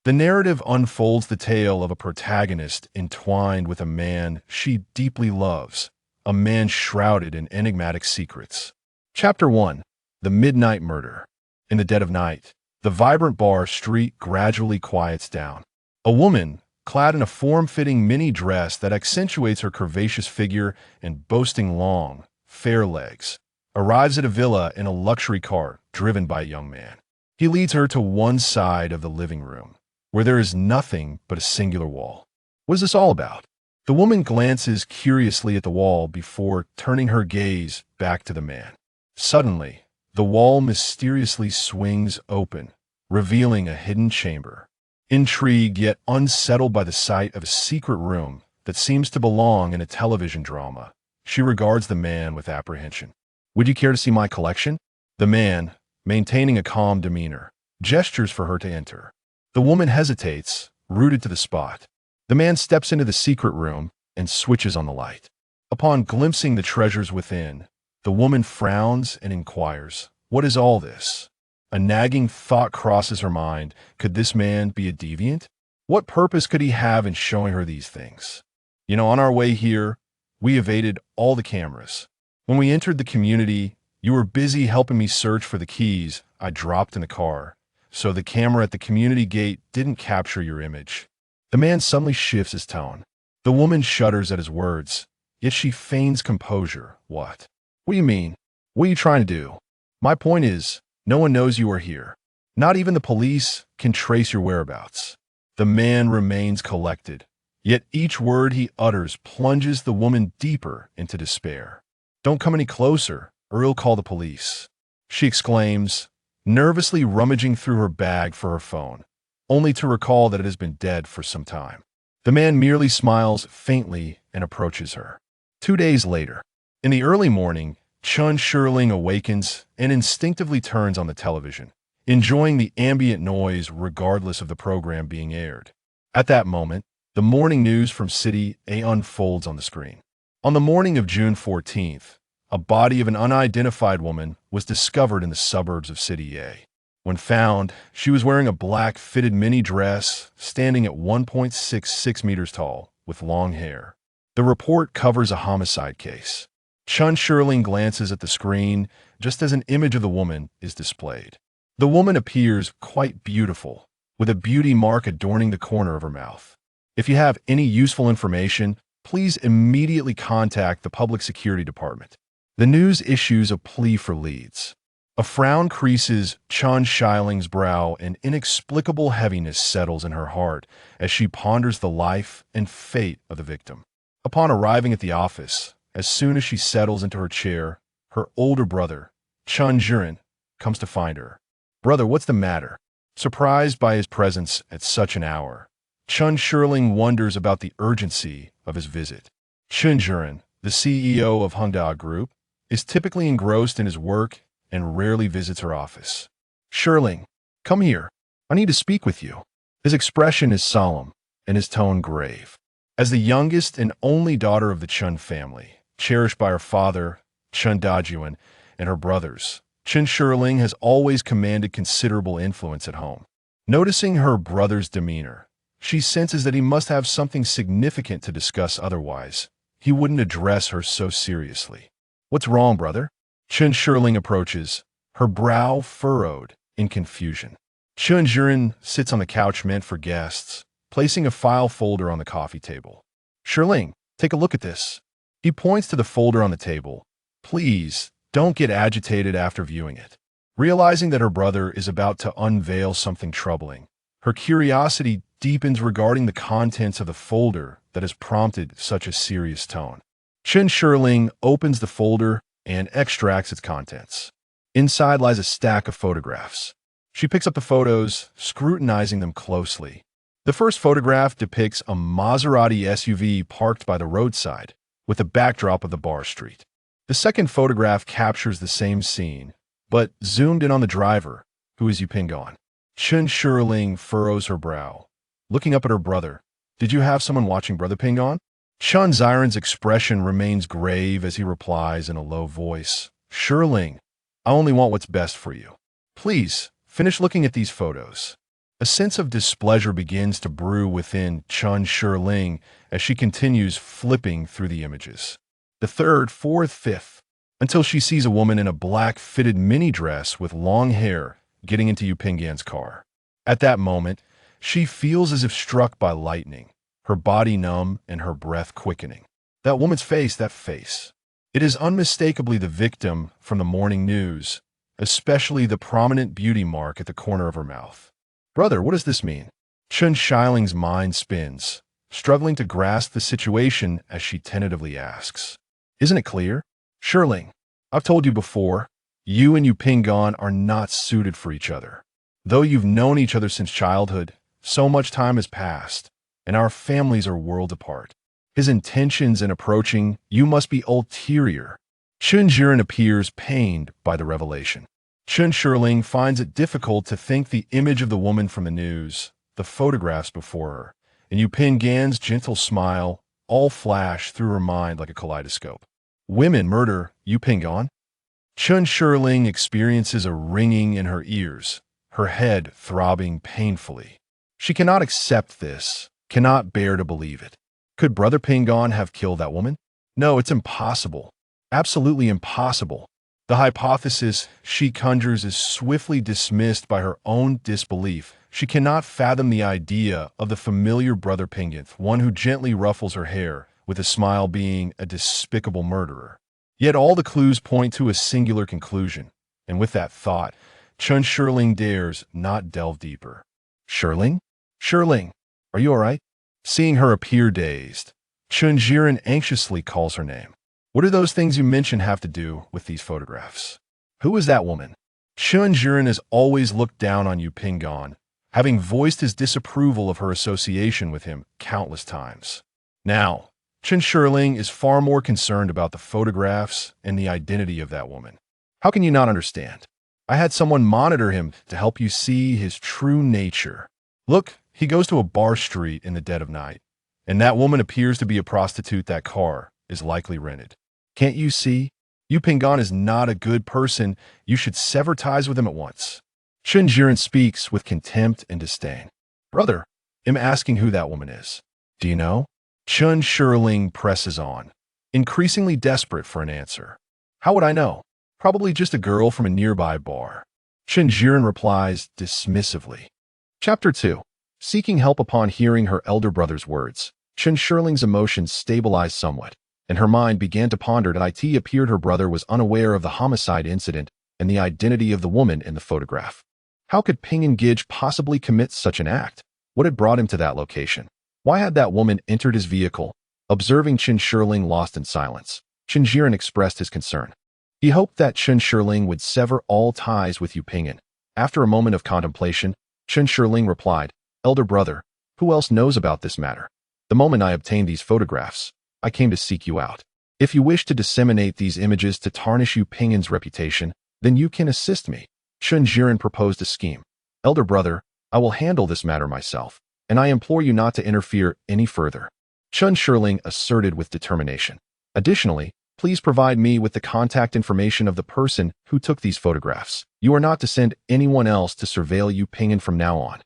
The narrative unfolds the tale of a protagonist entwined with a man she deeply loves, a man shrouded in enigmatic secrets. Chapter 1. The Midnight Murder. In the dead of night, the vibrant bar street gradually quiets down. A woman, clad in a form-fitting mini dress that accentuates her curvaceous figure and boasting long, fair legs, arrives at a villa in a luxury car driven by a young man. He leads her to one side of the living room, where there is nothing but a singular wall. What is this all about? The woman glances curiously at the wall before turning her gaze back to the man. Suddenly, the wall mysteriously swings open, revealing a hidden chamber. Intrigued yet unsettled by the sight of a secret room that seems to belong in a television drama, she regards the man with apprehension. "Would you care to see my collection?" The man, maintaining a calm demeanor, gestures for her to enter. The woman hesitates, rooted to the spot. The man steps into the secret room and switches on the light. Upon glimpsing the treasures within, the woman frowns and inquires, "What is all this?" A nagging thought crosses her mind. Could this man be a deviant? What purpose could he have in showing her these things? On our way here, we evaded all the cameras. When we entered the community, you were busy helping me search for the keys I dropped in the car, so the camera at the community gate didn't capture your image. The man suddenly shifts his tone. The woman shudders at his words, yet she feigns composure. "What? What do you mean? What are you trying to do? My point is, no one knows you are here. Not even the police can trace your whereabouts." The man remains collected, yet each word he utters plunges the woman deeper into despair. "Don't come any closer, or he'll call the police," she exclaims, nervously rummaging through her bag for her phone, only to recall that it has been dead for some time. The man merely smiles faintly and approaches her. 2 days later, in the early morning, Chun Shirling awakens and instinctively turns on the television, enjoying the ambient noise regardless of the program being aired. At that moment, the morning news from City A unfolds on the screen. On the morning of June 14th, a body of an unidentified woman was discovered in the suburbs of City A. When found, she was wearing a black fitted mini dress, standing at 1.66 meters tall, with long hair. The report covers a homicide case. Chun Shirling glances at the screen just as an image of the woman is displayed. The woman appears quite beautiful, with a beauty mark adorning the corner of her mouth. If you have any useful information, please immediately contact the Public Security Department. The news issues a plea for leads. A frown creases Chun Shiling's brow and inexplicable heaviness settles in her heart as she ponders the life and fate of the victim. Upon arriving at the office, as soon as she settles into her chair, her older brother, Chun Jiren, comes to find her. "Brother, what's the matter?" Surprised by his presence at such an hour, Chun Shirling wonders about the urgency of his visit. Chun Jiren, the CEO of Hongda Group, is typically engrossed in his work and rarely visits her office. "Shirling, come here. I need to speak with you." His expression is solemn and his tone grave. As the youngest and only daughter of the Chun family, cherished by her father, Chun Dajuan, and her brothers, Chun Shirling has always commanded considerable influence at home. Noticing her brother's demeanor, she senses that he must have something significant to discuss, otherwise he wouldn't address her so seriously. "What's wrong, brother?" Chun Shirling approaches, her brow furrowed in confusion. Chun Jiren sits on the couch meant for guests, placing a file folder on the coffee table. "Shirling, take a look at this." He points to the folder on the table. "Please, don't get agitated after viewing it." Realizing that her brother is about to unveil something troubling, her curiosity deepens regarding the contents of the folder that has prompted such a serious tone. Chun Shirling opens the folder and extracts its contents. Inside lies a stack of photographs. She picks up the photos, scrutinizing them closely. The first photograph depicts a Maserati SUV parked by the roadside, with a backdrop of the bar street. The second photograph captures the same scene, but zoomed in on the driver, who is Yupingon. Chun Shirling furrows her brow, looking up at her brother. "Did you have someone watching, Brother Pingon?" Chun Ziren's expression remains grave as he replies in a low voice, "Shirling, I only want what's best for you. Please, finish looking at these photos." A sense of displeasure begins to brew within Chun Shirling as she continues flipping through the images. The third, fourth, fifth, until she sees a woman in a black fitted mini dress with long hair getting into Yu Pinggan's car. At that moment, she feels as if struck by lightning, her body numb and her breath quickening. That woman's face, that face. It is unmistakably the victim from the morning news, especially the prominent beauty mark at the corner of her mouth. Brother, what does this mean? Chun Shiling's mind spins, struggling to grasp the situation as she tentatively asks. Isn't it clear? Shirling, I've told you before, you and Yu Pinggan are not suited for each other. Though you've known each other since childhood, so much time has passed, and our families are worlds apart. His intentions in approaching you must be ulterior. Chun Jiren appears pained by the revelation. Chun Shirling finds it difficult to think the image of the woman from the news, the photographs before her, and Yu Pinggan's gentle smile all flash through her mind like a kaleidoscope. Women murder Yu Pinggan? Chun Shirling experiences a ringing in her ears, her head throbbing painfully. She cannot accept this, cannot bear to believe it. Could Brother Pinggan have killed that woman? No, it's impossible. Absolutely impossible. The hypothesis she conjures is swiftly dismissed by her own disbelief. She cannot fathom the idea of the familiar Brother Pinggan, one who gently ruffles her hair, with a smile being a despicable murderer. Yet all the clues point to a singular conclusion, and with that thought, Chun Shirling dares not delve deeper. Shirling? Shirling, are you all right? Seeing her appear dazed, Chun Jiren anxiously calls her name. What do those things you mentioned have to do with these photographs? Who is that woman? Chun Jiren has always looked down on Yu Pinggan, having voiced his disapproval of her association with him countless times. Now, Chun Shirling is far more concerned about the photographs and the identity of that woman. How can you not understand? I had someone monitor him to help you see his true nature. Look, he goes to a bar street in the dead of night, and that woman appears to be a prostitute that car is likely rented. Can't you see? Yu Pinggan is not a good person. You should sever ties with him at once. Chun Jiren speaks with contempt and disdain. Brother, I'm asking who that woman is. Do you know? Chun Shirling presses on, increasingly desperate for an answer. How would I know? Probably just a girl from a nearby bar. Chun Jiren replies dismissively. Chapter 2. Seeking help upon hearing her elder brother's words, Chun Shirling's emotions stabilized somewhat, and her mind began to ponder that it appeared her brother was unaware of the homicide incident and the identity of the woman in the photograph. How could Ping Gij possibly commit such an act? What had brought him to that location? Why had that woman entered his vehicle? Observing Chun Shirling lost in silence, Chun Jiren expressed his concern. He hoped that Chun Shirling would sever all ties with Yu Pinggan. After a moment of contemplation, Chun Shirling replied, Elder brother, who else knows about this matter? The moment I obtained these photographs, I came to seek you out. If you wish to disseminate these images to tarnish Yu Pinggan's reputation, then you can assist me. Chun Jiren proposed a scheme. Elder brother, I will handle this matter myself, and I implore you not to interfere any further. Chun Shirling asserted with determination. Additionally, please provide me with the contact information of the person who took these photographs. You are not to send anyone else to surveil Yu Pinggan from now on.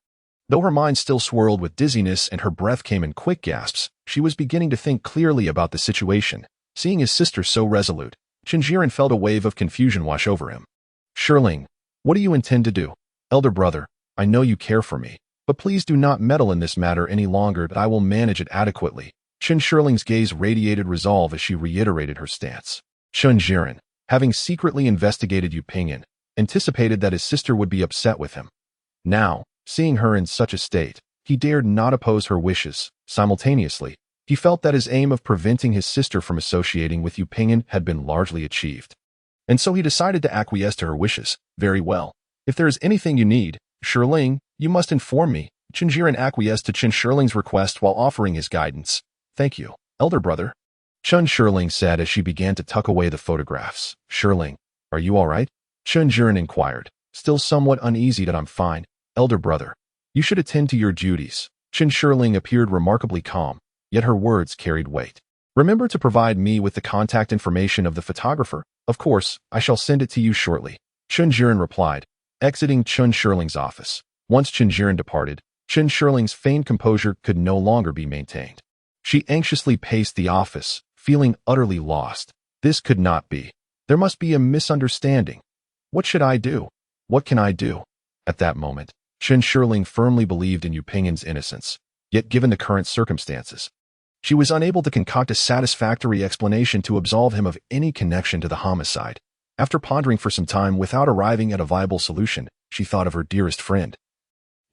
Though her mind still swirled with dizziness and her breath came in quick gasps, she was beginning to think clearly about the situation. Seeing his sister so resolute, Chun Jiren felt a wave of confusion wash over him. Shirling, what do you intend to do? Elder brother, I know you care for me, but please do not meddle in this matter any longer, that I will manage it adequately. Chun Shirling's gaze radiated resolve as she reiterated her stance. Chun Jiren, having secretly investigated Yu Pinggan, anticipated that his sister would be upset with him. Now, seeing her in such a state, he dared not oppose her wishes. Simultaneously, he felt that his aim of preventing his sister from associating with Yu Pinggan had been largely achieved. And so he decided to acquiesce to her wishes. Very well. If there is anything you need, Shirling, you must inform me. Chun Jiren acquiesced to Chun Shirling's request while offering his guidance. Thank you, elder brother. Chun Shirling said as she began to tuck away the photographs. Shirling, are you all right? Chun Jiren inquired, still somewhat uneasy. That I'm fine, elder brother. You should attend to your duties. Chun Shirling appeared remarkably calm, yet her words carried weight. Remember to provide me with the contact information of the photographer. Of course, I shall send it to you shortly. Chun Jiren replied, exiting Chun Shirling's office. Once Chen Jiren departed, Chen Shirling's feigned composure could no longer be maintained. She anxiously paced the office, feeling utterly lost. This could not be. There must be a misunderstanding. What should I do? What can I do? At that moment, Chen Shirling firmly believed in Yu Pingyan's innocence. Yet given the current circumstances, she was unable to concoct a satisfactory explanation to absolve him of any connection to the homicide. After pondering for some time without arriving at a viable solution, she thought of her dearest friend,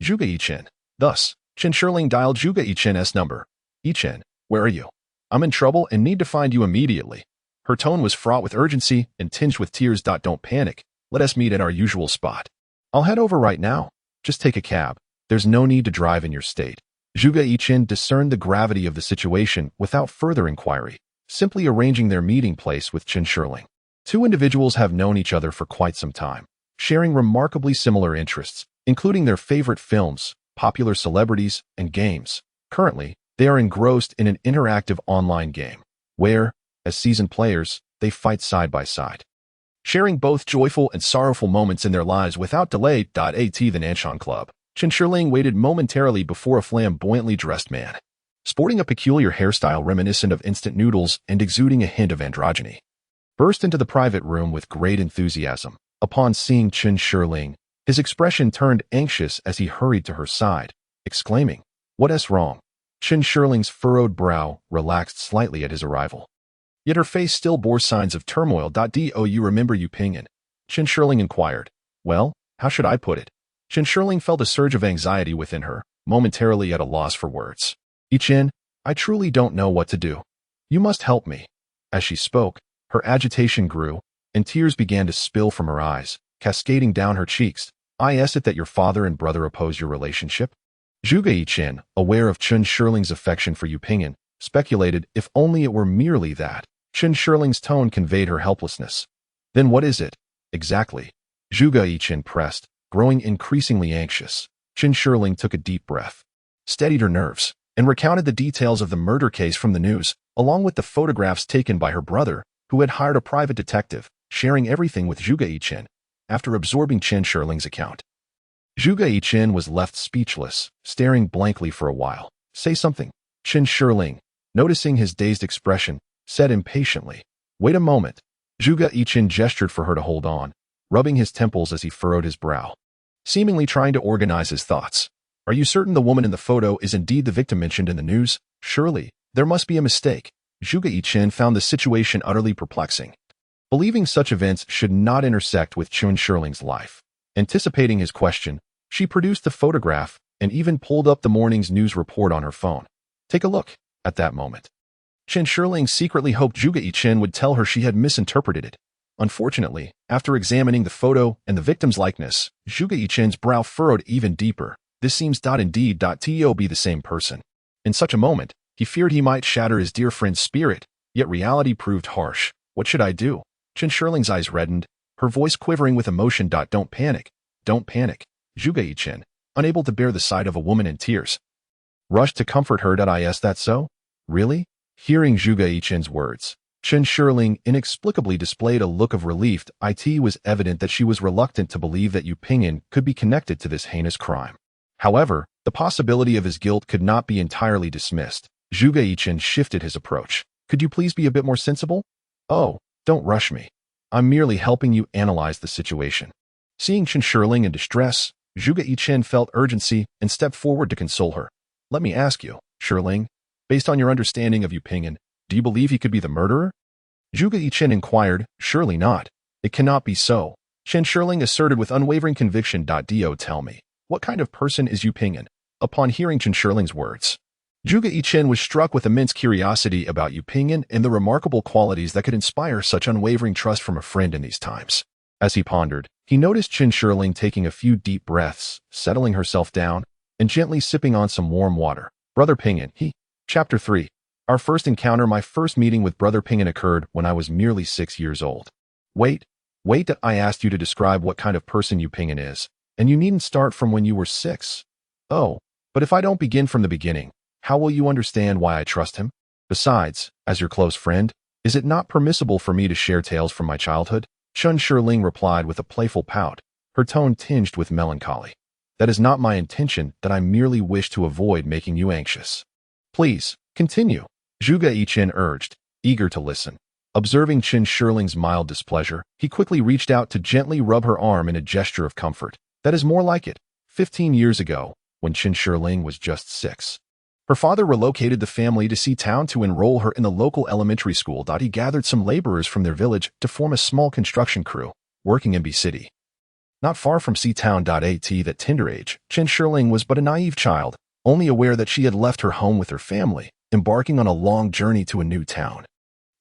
Zhuge Yichen. Thus, Chen Shirling dialed Zhuge Yichen's number. Yichen, where are you? I'm in trouble and need to find you immediately. Her tone was fraught with urgency and tinged with tears. Don't panic. Let us meet at our usual spot. I'll head over right now. Just take a cab. There's no need to drive in your state. Zhuge Yichen discerned the gravity of the situation without further inquiry, simply arranging their meeting place with Chen Shirling. Two individuals have known each other for quite some time, sharing remarkably similar interests, including their favorite films, popular celebrities, and games. Currently, they are engrossed in an interactive online game, where, as seasoned players, they fight side by side, sharing both joyful and sorrowful moments in their lives without delay. At the Nanshan Club, Chen Shirling waited momentarily before a flamboyantly dressed man, sporting a peculiar hairstyle reminiscent of instant noodles and exuding a hint of androgyny, burst into the private room with great enthusiasm. Upon seeing Chen Shirling, his expression turned anxious as he hurried to her side, exclaiming, "What's wrong?" Chen Shirling's furrowed brow relaxed slightly at his arrival. Yet her face still bore signs of turmoil. Do you remember Yu Pingyan? Chen Shirling inquired. Well, how should I put it? Chen Shirling felt a surge of anxiety within her, momentarily at a loss for words. Yichen, I truly don't know what to do. You must help me. As she spoke, her agitation grew, and tears began to spill from her eyes, cascading down her cheeks. Is it that your father and brother oppose your relationship? Zhuge Yichen, aware of Chen Shirling's affection for Yu Pingyan, speculated if only it were merely that. Chen Shirling's tone conveyed her helplessness. Then what is it? Exactly. Zhuge Yichen pressed, growing increasingly anxious. Chen Shirling took a deep breath, steadied her nerves, and recounted the details of the murder case from the news, along with the photographs taken by her brother, who had hired a private detective, sharing everything with Zhuge Yichen. After absorbing Chen Shirling's account, Zhuge Yichen was left speechless, staring blankly for a while. Say something. Chen Shirling, noticing his dazed expression, said impatiently. Wait a moment. Zhuge Yichen gestured for her to hold on, rubbing his temples as he furrowed his brow, seemingly trying to organize his thoughts. Are you certain the woman in the photo is indeed the victim mentioned in the news? Surely, there must be a mistake. Zhuge Yichen found the situation utterly perplexing, believing such events should not intersect with Chen Shirling's life. Anticipating his question, she produced the photograph and even pulled up the morning's news report on her phone. Take a look. At that moment, Chen Shirling secretly hoped Zhuge Yichen would tell her she had misinterpreted it. Unfortunately, after examining the photo and the victim's likeness, Zhuge Yichen's brow furrowed even deeper. This seems indeed to be the same person. In such a moment, he feared he might shatter his dear friend's spirit, yet reality proved harsh. What should I do? Chen Shirling's eyes reddened, her voice quivering with emotion. Don't panic. Don't panic. Zhuge Yichen, unable to bear the sight of a woman in tears, rushed to comfort her. Is that so? Really? Hearing Zhuge Yichen's words, Chen Shirling inexplicably displayed a look of relief. It was evident that she was reluctant to believe that Yu Pingyan could be connected to this heinous crime. However, the possibility of his guilt could not be entirely dismissed. Zhuge Yichen shifted his approach. Could you please be a bit more sensible? Oh, don't rush me. I'm merely helping you analyze the situation. Seeing Chen Shirling in distress, Zhuge Yichen felt urgency and stepped forward to console her. Let me ask you, Shirling, based on your understanding of Yu Pingyan, do you believe he could be the murderer? Zhuge Yichen inquired. Surely not. It cannot be so. Chen Shirling asserted with unwavering conviction. Do tell me, what kind of person is Yu Pingyan? Upon hearing Chen Shirling's words, Zhuge Yichen was struck with immense curiosity about Yu Pingyan and the remarkable qualities that could inspire such unwavering trust from a friend in these times. As he pondered, he noticed Chen Shirling taking a few deep breaths, settling herself down, and gently sipping on some warm water. Brother Pingyan, Chapter 3. Our first encounter. My first meeting with Brother Pingyan occurred when I was merely 6 years old. Wait, I asked you to describe what kind of person Yu Pingyan is, and you needn't start from when you were 6. Oh, but if I don't begin from the beginning, how will you understand why I trust him? Besides, as your close friend, is it not permissible for me to share tales from my childhood? Chen Shirling replied with a playful pout, her tone tinged with melancholy. That is not my intention, that I merely wish to avoid making you anxious. Please, continue, Zhuge Yichen urged, eager to listen. Observing Qin Shiling's mild displeasure, he quickly reached out to gently rub her arm in a gesture of comfort. That is more like it. 15 years ago, when Qin Shiling was just 6. Her father relocated the family to Seatown to enroll her in the local elementary school. He gathered some laborers from their village to form a small construction crew, working in B City. Not far from Seatown. At that tender age, Qin Shiling was but a naive child, only aware that she had left her home with her family, embarking on a long journey to a new town.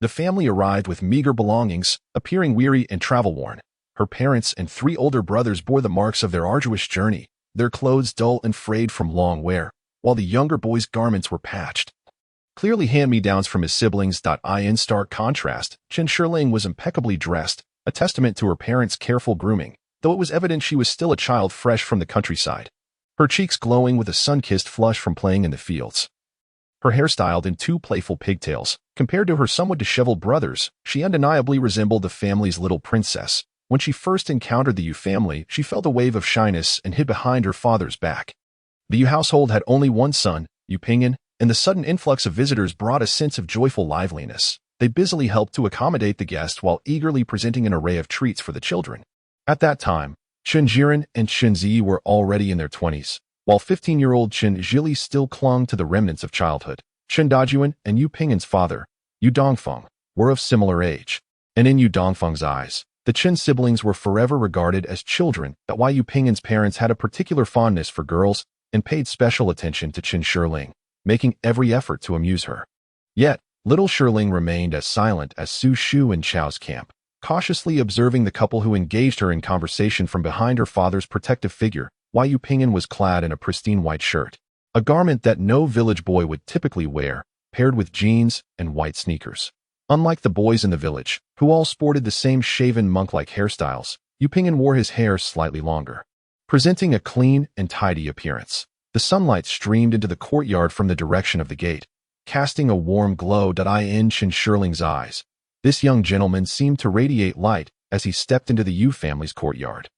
The family arrived with meager belongings, appearing weary and travel-worn. Her parents and 3 older brothers bore the marks of their arduous journey, their clothes dull and frayed from long wear, while the younger boy's garments were patched. Clearly hand-me-downs from his siblings. In stark contrast, Qin Shiling was impeccably dressed, a testament to her parents' careful grooming, though it was evident she was still a child fresh from the countryside. Her cheeks glowing with a sun-kissed flush from playing in the fields. Her hair styled in 2 playful pigtails, compared to her somewhat disheveled brothers, she undeniably resembled the family's little princess. When she first encountered the Yu family, she felt a wave of shyness and hid behind her father's back. The Yu household had only one son, Yu Pingyan, and the sudden influx of visitors brought a sense of joyful liveliness. They busily helped to accommodate the guests while eagerly presenting an array of treats for the children. At that time, Chen Jiren and Chen Zi were already in their 20s, while 15-year-old Chen Zhili still clung to the remnants of childhood. Chen Dajuan and Yu Pingyan's father, Yu Dongfeng, were of similar age, and in Yu Dongfeng's eyes, the Chen siblings were forever regarded as children. That's why Yu Pingyan's parents had a particular fondness for girls and paid special attention to Qin Shiling, making every effort to amuse her. Yet, little Shiling remained as silent as Su Shu in Chao's camp, cautiously observing the couple who engaged her in conversation from behind her father's protective figure. Yu Pingyan was clad in a pristine white shirt, a garment that no village boy would typically wear, paired with jeans and white sneakers. Unlike the boys in the village, who all sported the same shaven monk-like hairstyles, Yu Pingyan wore his hair slightly longer, presenting a clean and tidy appearance. The sunlight streamed into the courtyard from the direction of the gate, casting a warm glow in Qin Shiling's eyes. This young gentleman seemed to radiate light as he stepped into the Yu family's courtyard.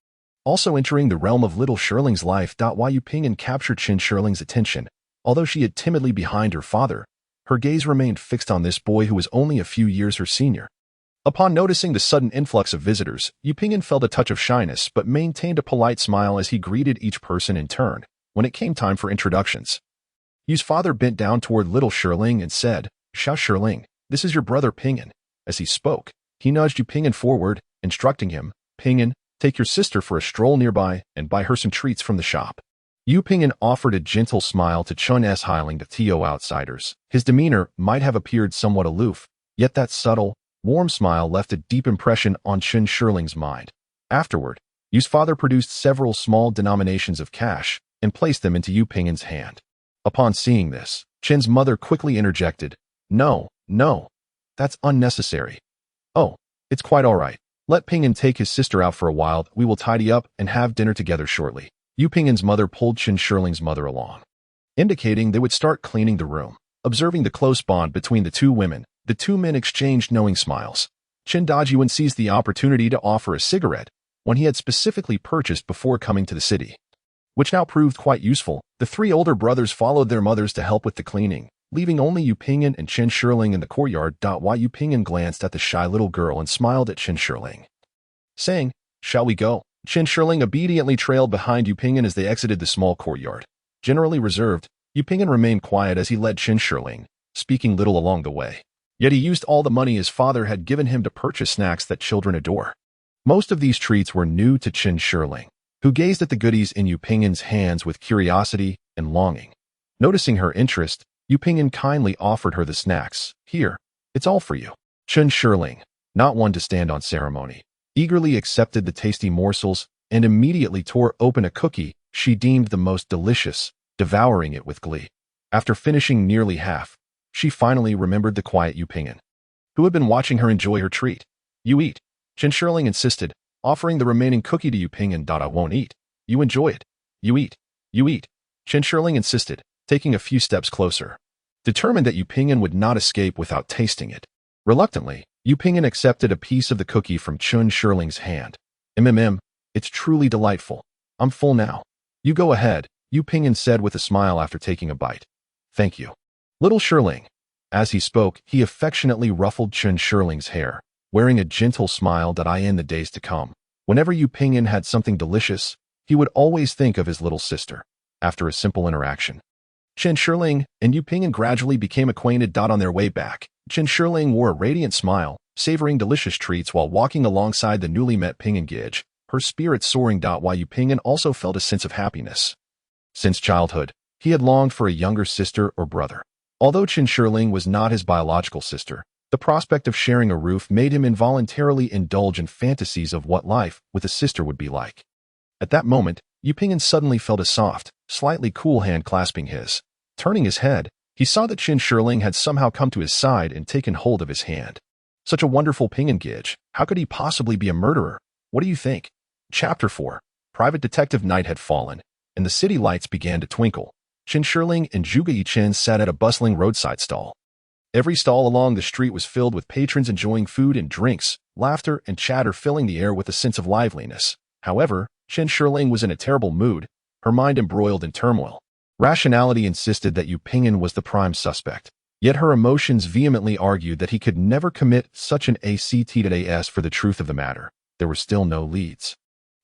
Also entering the realm of little Shirling's life. Yu Pingyan captured Qin Shiling's attention. Although she hid timidly behind her father, her gaze remained fixed on this boy who was only a few years her senior. Upon noticing the sudden influx of visitors, Yu Pingyan felt a touch of shyness but maintained a polite smile as he greeted each person in turn. When it came time for introductions, Yu's father bent down toward little Shiling and said, "Xiao Shiling, this is your brother Pingyan." As he spoke, he nudged Yu Pingyan forward, instructing him, "Pingyan, take your sister for a stroll nearby and buy her some treats from the shop." Yu Pingyan offered a gentle smile to Chen Shiling, the Tio outsiders. His demeanor might have appeared somewhat aloof, yet that subtle, warm smile left a deep impression on Qin Shiling's mind. Afterward, Yu's father produced several small denominations of cash and placed them into Yu Pingyan's hand. Upon seeing this, Chen's mother quickly interjected, No, that's unnecessary. Oh, it's quite all right. Let Pingyan take his sister out for a while. We will tidy up and have dinner together shortly." Yu Pingyan's mother pulled Qin Shiling's mother along, indicating they would start cleaning the room. Observing the close bond between the two women, the 2 men exchanged knowing smiles. Chen Dajuan seized the opportunity to offer a cigarette, one he had specifically purchased before coming to the city, which now proved quite useful. The 3 older brothers followed their mothers to help with the cleaning, leaving only Yu Pingyan and Qin Shiling in the courtyard. Yu Pingyan glanced at the shy little girl and smiled at Qin Shiling, saying, "Shall we go?" Qin Shiling obediently trailed behind Yu Pingyan as they exited the small courtyard. Generally reserved, Yu Pingyan remained quiet as he led Qin Shiling, speaking little along the way. Yet he used all the money his father had given him to purchase snacks that children adore. Most of these treats were new to Qin Shiling, who gazed at the goodies in Yu Pingyan's hands with curiosity and longing. Noticing her interest, Yu Pingyan kindly offered her the snacks. "Here, it's all for you." Qin Shiling, not one to stand on ceremony, eagerly accepted the tasty morsels and immediately tore open a cookie she deemed the most delicious, devouring it with glee. After finishing nearly half, she finally remembered the quiet Yu Pingyan, who had been watching her enjoy her treat. "You eat," Qin Shiling insisted, offering the remaining cookie to Yu Pingyan. "I won't eat. You enjoy it. You eat. You eat," Qin Shiling insisted, taking a few steps closer, determined that Yu Pingyan would not escape without tasting it. Reluctantly, Yu Pingyan accepted a piece of the cookie from Qin Shiling's hand. It's truly delightful. I'm full now." You go ahead, Yu Pingyan said with a smile after taking a bite. Thank you. Little Shirling. As he spoke, he affectionately ruffled Chen Shirling's hair, wearing a gentle smile that in the days to come. Whenever Yu Pingyan had something delicious, he would always think of his little sister. After a simple interaction, Chen Shirling and Yu Pingyan gradually became acquainted. On their way back, Chen Shirling wore a radiant smile, savoring delicious treats while walking alongside the newly met Pingyan Gij, her spirits soaring. While Yu Pingyan also felt a sense of happiness. Since childhood, he had longed for a younger sister or brother. Although Chen Shirling was not his biological sister, the prospect of sharing a roof made him involuntarily indulge in fantasies of what life with a sister would be like. At that moment, Yu Pingyan suddenly felt a soft, slightly cool hand clasping his. Turning his head, he saw that Chen Shirling had somehow come to his side and taken hold of his hand. Such a wonderful Pingyan Gij, how could he possibly be a murderer? What do you think? Chapter 4. Private detective night had fallen, and the city lights began to twinkle. Chen Shirling and Zhuge Yichen sat at a bustling roadside stall. Every stall along the street was filled with patrons enjoying food and drinks, laughter and chatter filling the air with a sense of liveliness. However, Chen Shirling was in a terrible mood, her mind embroiled in turmoil. Rationality insisted that Yu Pingyan was the prime suspect, yet her emotions vehemently argued that he could never commit such an act for the truth of the matter. There were still no leads.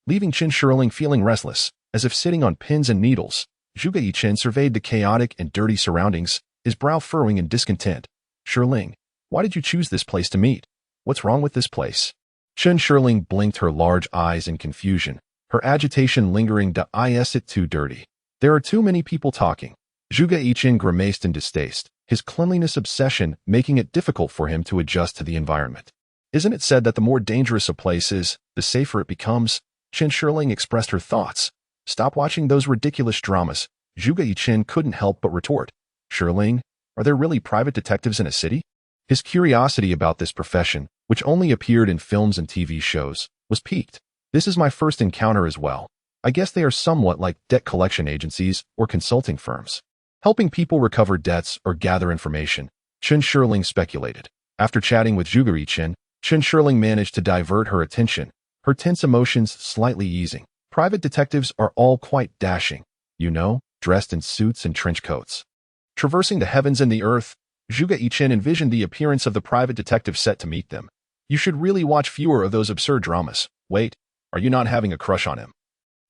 Leaving Chen Shirling feeling restless, as if sitting on pins and needles, Zhuge Yichen surveyed the chaotic and dirty surroundings, his brow furrowing in discontent. Shirling, why did you choose this place to meet? What's wrong with this place? Chen Shirling blinked her large eyes in confusion, her agitation lingering. Is it too dirty? There are too many people talking. Zhuge Yichen grimaced in distaste, his cleanliness obsession making it difficult for him to adjust to the environment. Isn't it said that the more dangerous a place is, the safer it becomes? Chen Shirling expressed her thoughts. Stop watching those ridiculous dramas. Zhuge Yichen couldn't help but retort. Shirling, are there really private detectives in a city? His curiosity about this profession, which only appeared in films and TV shows, was piqued. This is my first encounter as well. I guess they are somewhat like debt collection agencies or consulting firms, helping people recover debts or gather information, Chen Shirling speculated. After chatting with Zhuge Yichen, Chen Shirling managed to divert her attention, her tense emotions slightly easing. Private detectives are all quite dashing, dressed in suits and trench coats. Traversing the heavens and the earth, Zhuge Yichen envisioned the appearance of the private detective set to meet them. You should really watch fewer of those absurd dramas. Wait, are you not having a crush on him?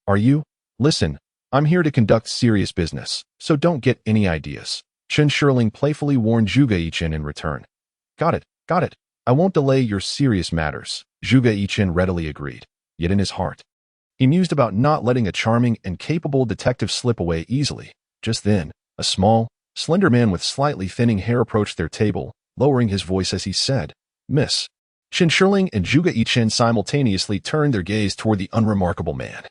Are you? Listen, I'm here to conduct serious business, so don't get any ideas. Chen Shirling playfully warned Zhuge Yichen in return. Got it. I won't delay your serious matters, Zhuge Yichen readily agreed. Yet in his heart, he mused about not letting a charming and capable detective slip away easily. Just then, a small, slender man with slightly thinning hair approached their table, lowering his voice as he said, Miss. Chen Shirling and Zhuge Yichen simultaneously turned their gaze toward the unremarkable man,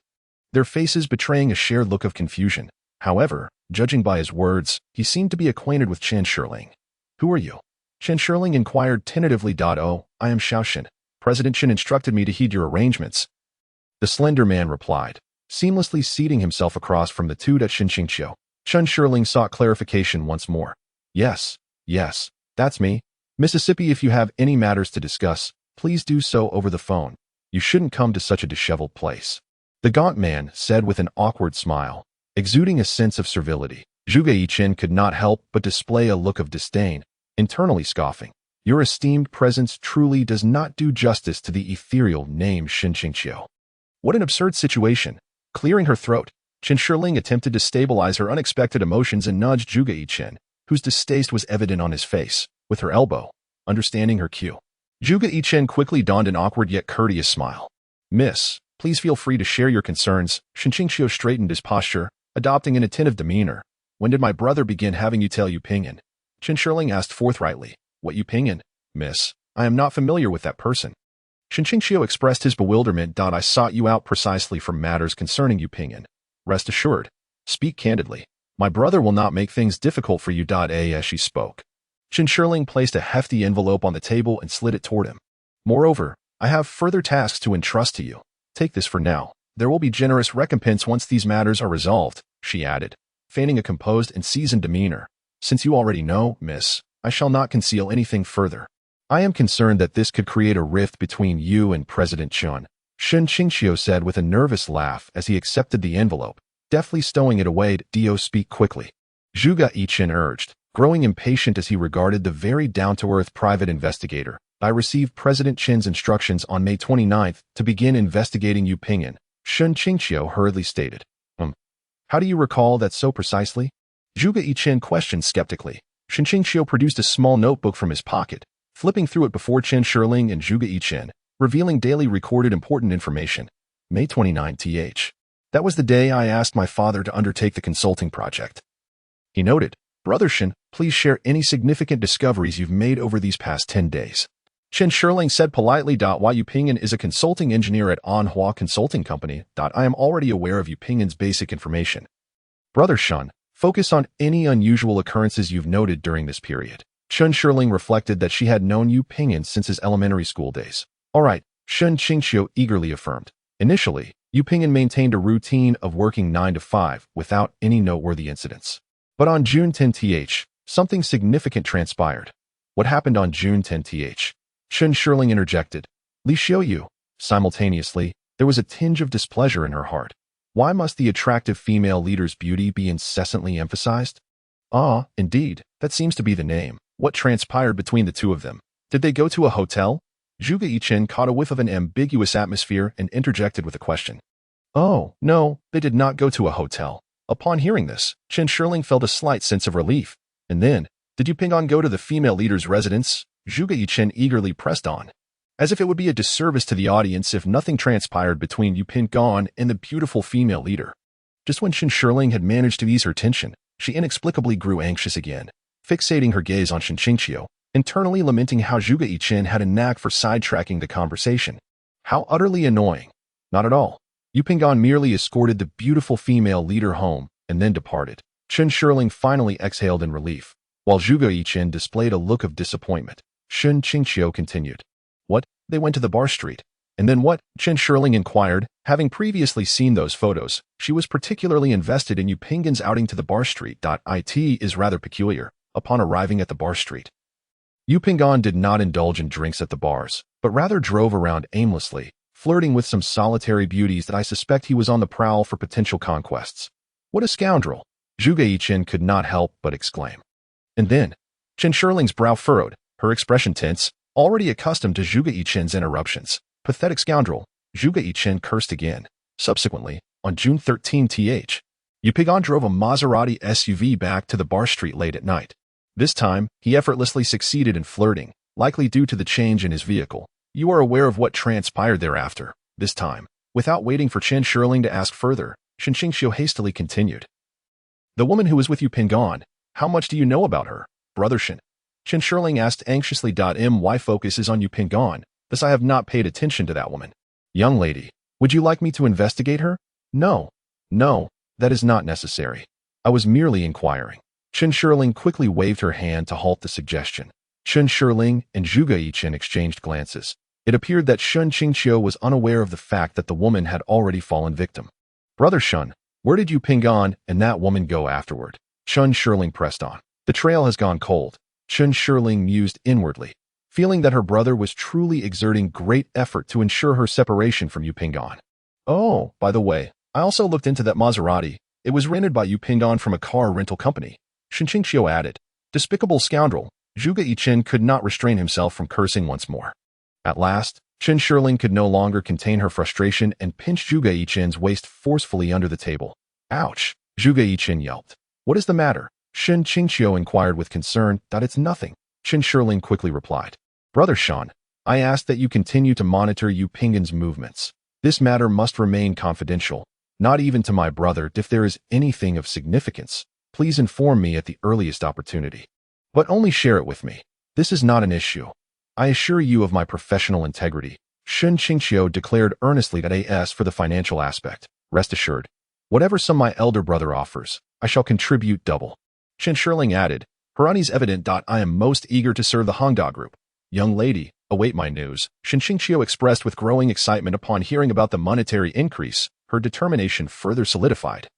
their faces betraying a shared look of confusion. However, judging by his words, he seemed to be acquainted with Chen Shirling. Who are you? Chen Shirling inquired tentatively. Oh, I am Xiaoshen. President Chen instructed me to heed your arrangements. The slender man replied, seamlessly seating himself across from the two at Xinqingqiu. Chen Shirling sought clarification once more. Yes, that's me. Mississippi, if you have any matters to discuss, please do so over the phone. You shouldn't come to such a disheveled place. The gaunt man said with an awkward smile, exuding a sense of servility. Zhuge Yichen could not help but display a look of disdain, internally scoffing. Your esteemed presence truly does not do justice to the ethereal name Xinqingqiu. What an absurd situation. Clearing her throat, Chen Shirling attempted to stabilize her unexpected emotions and nudged Zhuge Yichen, whose distaste was evident on his face, with her elbow, understanding her cue. Zhuge Yichen quickly donned an awkward yet courteous smile. Miss, please feel free to share your concerns. Xinqingqiu straightened his posture, adopting an attentive demeanor. When did my brother begin having you tell Yu Pingyan? Chen Shirling asked forthrightly. What Yu Pingyan? Miss, I am not familiar with that person. Xinqingqiu expressed his bewilderment. I sought you out precisely for matters concerning Yu Pingyan. Rest assured. Speak candidly. My brother will not make things difficult for you. As she spoke, Chen Shirling placed a hefty envelope on the table and slid it toward him. Moreover, I have further tasks to entrust to you. Take this for now. There will be generous recompense once these matters are resolved, she added, feigning a composed and seasoned demeanor. Since you already know, miss, I shall not conceal anything further. I am concerned that this could create a rift between you and President Chen, Xinqingqiu said with a nervous laugh as he accepted the envelope. deftly stowing it away. Dio, speak quickly, Zhuge Yichen urged, growing impatient as he regarded the very down-to-earth private investigator. I received President Qin's instructions on May 29th to begin investigating Yu Pingyan, Shun Qingqiu hurriedly stated. How do you recall that so precisely? Zhuge Yichen questioned skeptically. Shun Qingqiu produced a small notebook from his pocket, flipping through it before Chen Shirling and Zhuge Yichen, revealing daily recorded important information. May 29th. That was the day I asked my father to undertake the consulting project. He noted, Brother Shen, please share any significant discoveries you've made over these past 10 days. Chen Shirling said politely. Why Yu Pingyan is a consulting engineer at Anhua Consulting Company. I am already aware of Yu Pingyan's basic information. Brother Shun, focus on any unusual occurrences you've noted during this period. Chen Shirling reflected that she had known Yu Pingyan since his elementary school days. All right, Shun Qingqiu eagerly affirmed. Initially, Yu Pingyan maintained a routine of working 9 to 5 without any noteworthy incidents. But on June 10th, something significant transpired. What happened on June 10th? Chen Shirling interjected. Li Xiuyu. Simultaneously, there was a tinge of displeasure in her heart. Why must the attractive female leader's beauty be incessantly emphasized? Ah, indeed, that seems to be the name. What transpired between the two of them? Did they go to a hotel? Zhuge Yichen caught a whiff of an ambiguous atmosphere and interjected with a question. Oh, no, they did not go to a hotel. Upon hearing this, Chen Shirling felt a slight sense of relief. And then, did Yu Pingyan go to the female leader's residence? Zhuge Yichen eagerly pressed on, as if it would be a disservice to the audience if nothing transpired between Yu Pingyan and the beautiful female leader. Just when Chen Shirling had managed to ease her tension, she inexplicably grew anxious again, fixating her gaze on Shun Qingqiu, internally lamenting how Zhuge Yichen had a knack for sidetracking the conversation. How utterly annoying. Not at all. Yu Pingyan merely escorted the beautiful female leader home and then departed. Chen Shirling finally exhaled in relief, while Zhuge Yichen displayed a look of disappointment. Shun Qingqiu continued. What? They went to the bar street. And then what? Chen Shirling inquired. Having previously seen those photos, she was particularly invested in Yu Pingyan's outing to the bar street. It is rather peculiar. Upon arriving at the bar street, Yu Pingyan did not indulge in drinks at the bars, but rather drove around aimlessly, flirting with some solitary beauties that I suspect he was on the prowl for potential conquests. What a scoundrel! Zhuge Yichen could not help but exclaim. And then, Chen Shirling's brow furrowed, her expression tense, already accustomed to Zhuge Yichen's interruptions. Pathetic scoundrel, Zhuge Yichen cursed again. Subsequently, on June 13th, Yu Pingyan drove a Maserati SUV back to the bar street late at night. This time, he effortlessly succeeded in flirting, likely due to the change in his vehicle. You are aware of what transpired thereafter. This time, without waiting for Chen Shirling to ask further, Shun Qingqiu hastily continued. The woman who was with Yu Pingyan, how much do you know about her, Brother Shen? Chen Shirling asked anxiously. My focus is on Yu Pingyan, thus I have not paid attention to that woman. Young lady, would you like me to investigate her? No, that is not necessary. I was merely inquiring. Chen Shirling quickly waved her hand to halt the suggestion. Chen Shirling and Zhuge Yichen exchanged glances. It appeared that Shun Qingqiu was unaware of the fact that the woman had already fallen victim. Brother Shun, where did Yu Pingyan and that woman go afterward? Chen Shirling pressed on. The trail has gone cold. Chen Shirling mused inwardly, feeling that her brother was truly exerting great effort to ensure her separation from Yu Pingyan. Oh, by the way, I also looked into that Maserati. It was rented by Yu Pingyan from a car rental company. Shun Qingqiu added. Despicable scoundrel, Zhuge Yichen could not restrain himself from cursing once more. At last, Chen Shirling could no longer contain her frustration and pinched Zhuge Yichen's waist forcefully under the table. Ouch! Zhuge Yichen yelped. What is the matter? Shun Qingqiu inquired with concern. It's nothing. Chen Shirling quickly replied. Brother Shan, I ask that you continue to monitor Yu Pingyan's movements. This matter must remain confidential, not even to my brother. If there is anything of significance, please inform me at the earliest opportunity. But only share it with me. This is not an issue. I assure you of my professional integrity. Shun Qingqiu declared earnestly. As for the financial aspect, rest assured, whatever sum my elder brother offers, I shall contribute double. Chen Shirling added, her unease evident. I am most eager to serve the Hongda group. Young lady, await my news. Shun Qingqiu expressed with growing excitement upon hearing about the monetary increase. Her determination further solidified.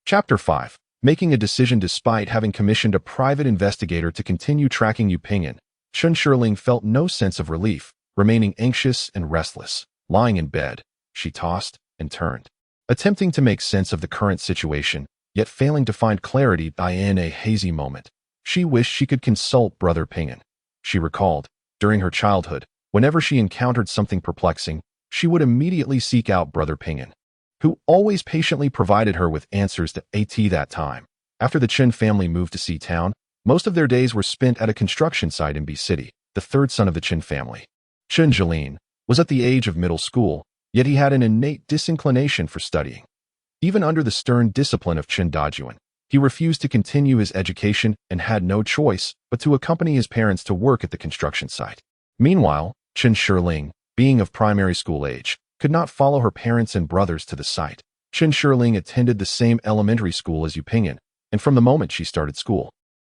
Chapter 5. Making a decision despite having commissioned a private investigator to continue tracking Yu Pingyan, Chen Shirling felt no sense of relief, remaining anxious and restless. Lying in bed, she tossed and turned. attempting to make sense of the current situation, yet failing to find clarity in a hazy moment. She wished she could consult Brother Ping'an. She recalled, during her childhood, whenever she encountered something perplexing, she would immediately seek out Brother Ping'an, who always patiently provided her with answers to that time. After the Chen family moved to C Town, most of their days were spent at a construction site in B City. The third son of the Chen family, Chen Jilin, was at the age of middle school, yet he had an innate disinclination for studying. Even under the stern discipline of Chen Dajuan, he refused to continue his education and had no choice but to accompany his parents to work at the construction site. Meanwhile, Chen Shirling, being of primary school age, could not follow her parents and brothers to the site. Chen Shirling attended the same elementary school as Yu Ping'an, and from the moment she started school,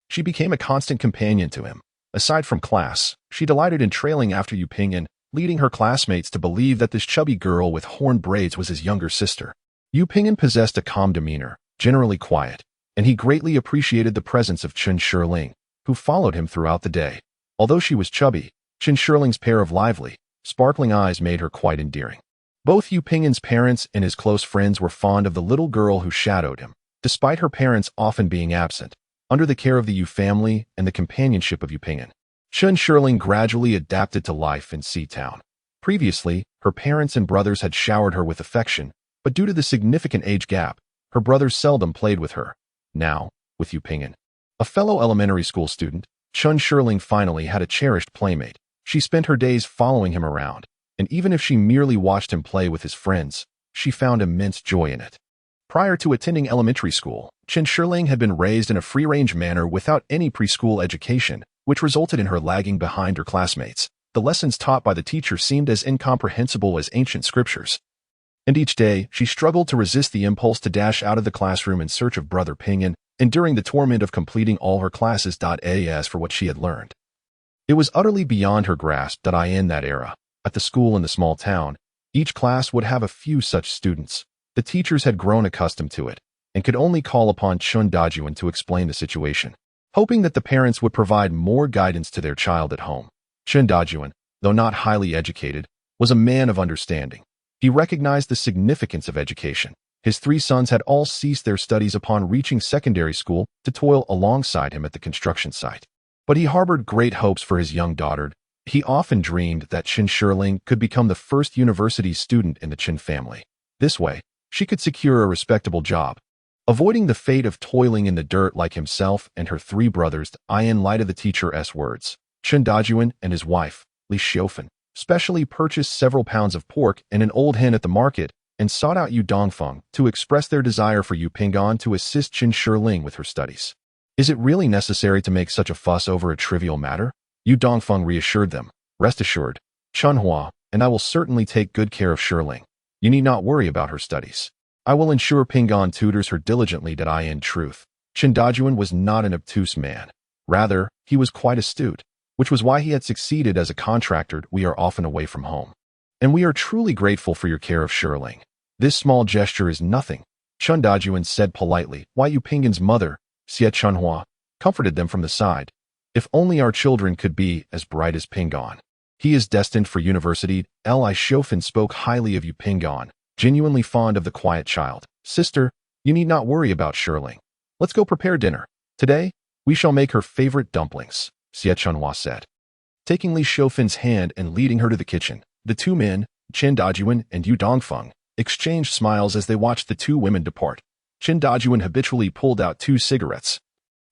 she became a constant companion to him. Aside from class, she delighted in trailing after Yu Ping'an, leading her classmates to believe that this chubby girl with horn braids was his younger sister. Yu Ping'an possessed a calm demeanor, generally quiet, and he greatly appreciated the presence of Chen Shirling, who followed him throughout the day. Although she was chubby, Chen Shirling's pair of lively, sparkling eyes made her quite endearing. Both Yu Ping'an's parents and his close friends were fond of the little girl who shadowed him, despite her parents often being absent. Under the care of the Yu family and the companionship of Yu Ping'an, Chen Shirling gradually adapted to life in C Town. Previously, her parents and brothers had showered her with affection, but due to the significant age gap, her brothers seldom played with her. Now, with Yu Ping'an, a fellow elementary school student, Chen Shirling finally had a cherished playmate. She spent her days following him around, and even if she merely watched him play with his friends, she found immense joy in it. Prior to attending elementary school, Chen Shirling had been raised in a free-range manner without any preschool education, which resulted in her lagging behind her classmates. The lessons taught by the teacher seemed as incomprehensible as ancient scriptures. And each day, she struggled to resist the impulse to dash out of the classroom in search of Brother Ping'an, enduring the torment of completing all her classes. As for what she had learned, it was utterly beyond her grasp. In that era, at the school in the small town, each class would have a few such students. The teachers had grown accustomed to it, and could only call upon Chen Dajuan to explain the situation, hoping that the parents would provide more guidance to their child at home. Chen Dajuan, though not highly educated, was a man of understanding. He recognized the significance of education. His three sons had all ceased their studies upon reaching secondary school to toil alongside him at the construction site. But he harbored great hopes for his young daughter. He often dreamed that Chen Shirling could become the first university student in the Chen family. This way, she could secure a respectable job, avoiding the fate of toiling in the dirt like himself and her three brothers. In light of the teacher's words, Chen Dajuan and his wife, Li Xiaofan, specially purchased several pounds of pork and an old hen at the market and sought out Yu Dongfeng to express their desire for Yu Ping'an to assist Chen Shirling with her studies. Is it really necessary to make such a fuss over a trivial matter? Yu Dongfeng reassured them. Rest assured, Chunhua and I will certainly take good care of Shirling. You need not worry about her studies. I will ensure Ping'an tutors her diligently. In truth, Chen Dajuan was not an obtuse man. Rather, he was quite astute, which was why he had succeeded as a contractor. We are often away from home, and we are truly grateful for your care of Shirling. This small gesture is nothing, Chen Dajuan said politely, while Yu Ping'an's mother, Xie Chunhua, comforted them from the side. If only our children could be as bright as Ping'an. He is destined for university. Li Xiaofan spoke highly of Yu Ping'an, genuinely fond of the quiet child. Sister, you need not worry about Shirling. Let's go prepare dinner. Today, we shall make her favorite dumplings, Xie Chunhua said. Taking Li Xiaofan's hand and leading her to the kitchen, the two men, Chen Dajuan and Yu Dongfeng, exchanged smiles as they watched the two women depart. Chen Dajuan habitually pulled out 2 cigarettes,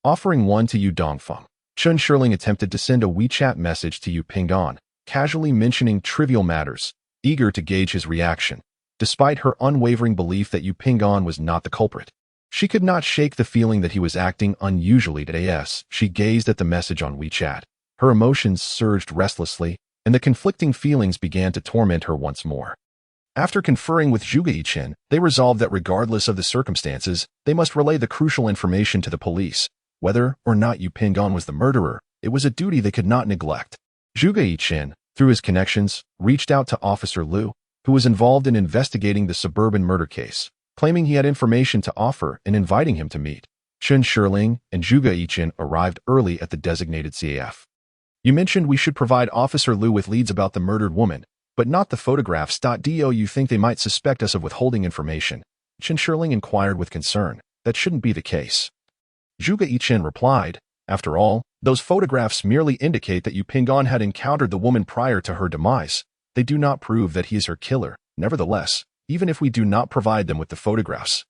offering one to Yu Dongfeng. Chen Shirling attempted to send a WeChat message to Yu Ping'an, casually mentioning trivial matters, eager to gauge his reaction. Despite her unwavering belief that Yu Ping'an was not the culprit, she could not shake the feeling that he was acting unusually. As she gazed at the message on WeChat, her emotions surged restlessly, and the conflicting feelings began to torment her once more. After conferring with Zhuge Yichen, they resolved that regardless of the circumstances, they must relay the crucial information to the police. Whether or not Yu Ping'an was the murderer, it was a duty they could not neglect. Zhuge Yichen, through his connections, reached out to Officer Liu, who was involved in investigating the suburban murder case, claiming he had information to offer and inviting him to meet. Chen Shirling and Zhuge Yichen arrived early at the designated CAF. You mentioned we should provide Officer Liu with leads about the murdered woman. But not the photographs. Do you think they might suspect us of withholding information? Chen Shirling inquired with concern. That shouldn't be the case. Zhuge Yichen replied, after all, those photographs merely indicate that Yu Pingon had encountered the woman prior to her demise. They do not prove that he is her killer. Nevertheless, even if we do not provide them with the photographs,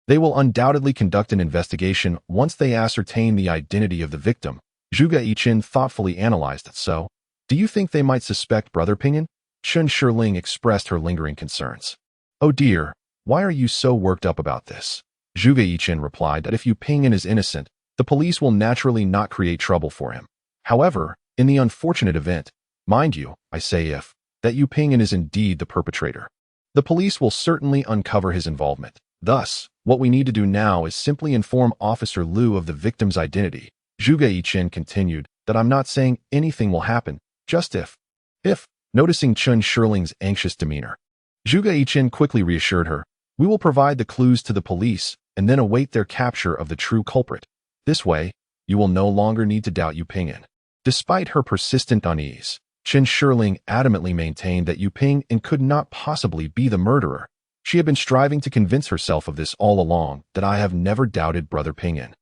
they will undoubtedly conduct an investigation once they ascertain the identity of the victim. Zhuge Yichen thoughtfully analyzed it. So, do you think they might suspect Brother Pinyin? Chen Shirling expressed her lingering concerns. Oh dear, why are you so worked up about this? Zhuge Yichen replied that if Yu Pinyin is innocent, the police will naturally not create trouble for him. However, in the unfortunate event, mind you, I say if, that Yu Pinyin is indeed the perpetrator, the police will certainly uncover his involvement. Thus, what we need to do now is simply inform Officer Liu of the victim's identity. Zhuge Yichen continued that I'm not saying anything will happen, just if. Noticing Chen Shirling's anxious demeanor, Zhuge Yichen quickly reassured her, we will provide the clues to the police and then await their capture of the true culprit. This way, you will no longer need to doubt Yu Pinyin. Despite her persistent unease, Chen Shirling adamantly maintained that Yu Pinyin could not possibly be the murderer. She had been striving to convince herself of this all along, that I have never doubted Brother Pinyin.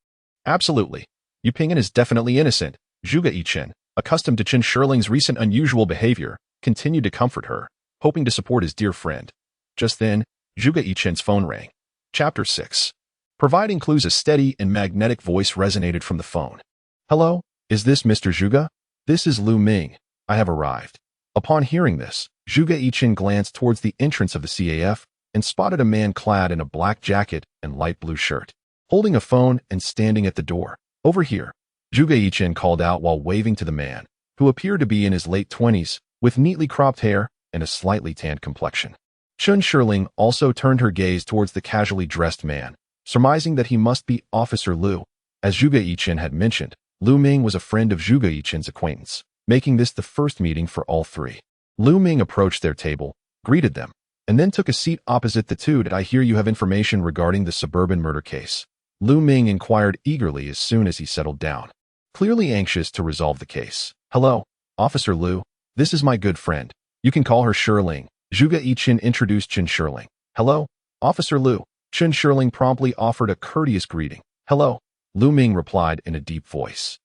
Absolutely. Yu Pinyin is definitely innocent. Zhuge Yichen, accustomed to Chen Shirling's recent unusual behavior, continued to comfort her, hoping to support his dear friend. Just then, Zhuge Yichen's phone rang. Chapter 6. Providing clues. A steady and magnetic voice resonated from the phone. Hello, is this Mr. Zhuge? This is Lu Ming. I have arrived. Upon hearing this, Zhuge Yichen glanced towards the entrance of the CAF and spotted a man clad in a black jacket and light blue shirt, holding a phone and standing at the door. Over here, Zhuge Yichen called out while waving to the man, who appeared to be in his late 20s, with neatly cropped hair and a slightly tanned complexion. Chen Shirling also turned her gaze towards the casually dressed man, surmising that he must be Officer Liu. As Zhuge Yichen had mentioned, Lu Ming was a friend of Zhuge Yichen's acquaintance, making this the first meeting for all three. Lu Ming approached their table, greeted them, and then took a seat opposite the two. Did I hear you have information regarding the suburban murder case? Lu Ming inquired eagerly as soon as he settled down, clearly anxious to resolve the case. Hello, Officer Liu. This is my good friend. You can call her Shirling. Zhuge Yichen introduced Chen Shirling. Hello, Officer Liu. Chen Shirling promptly offered a courteous greeting. Hello, Lu Ming replied in a deep voice.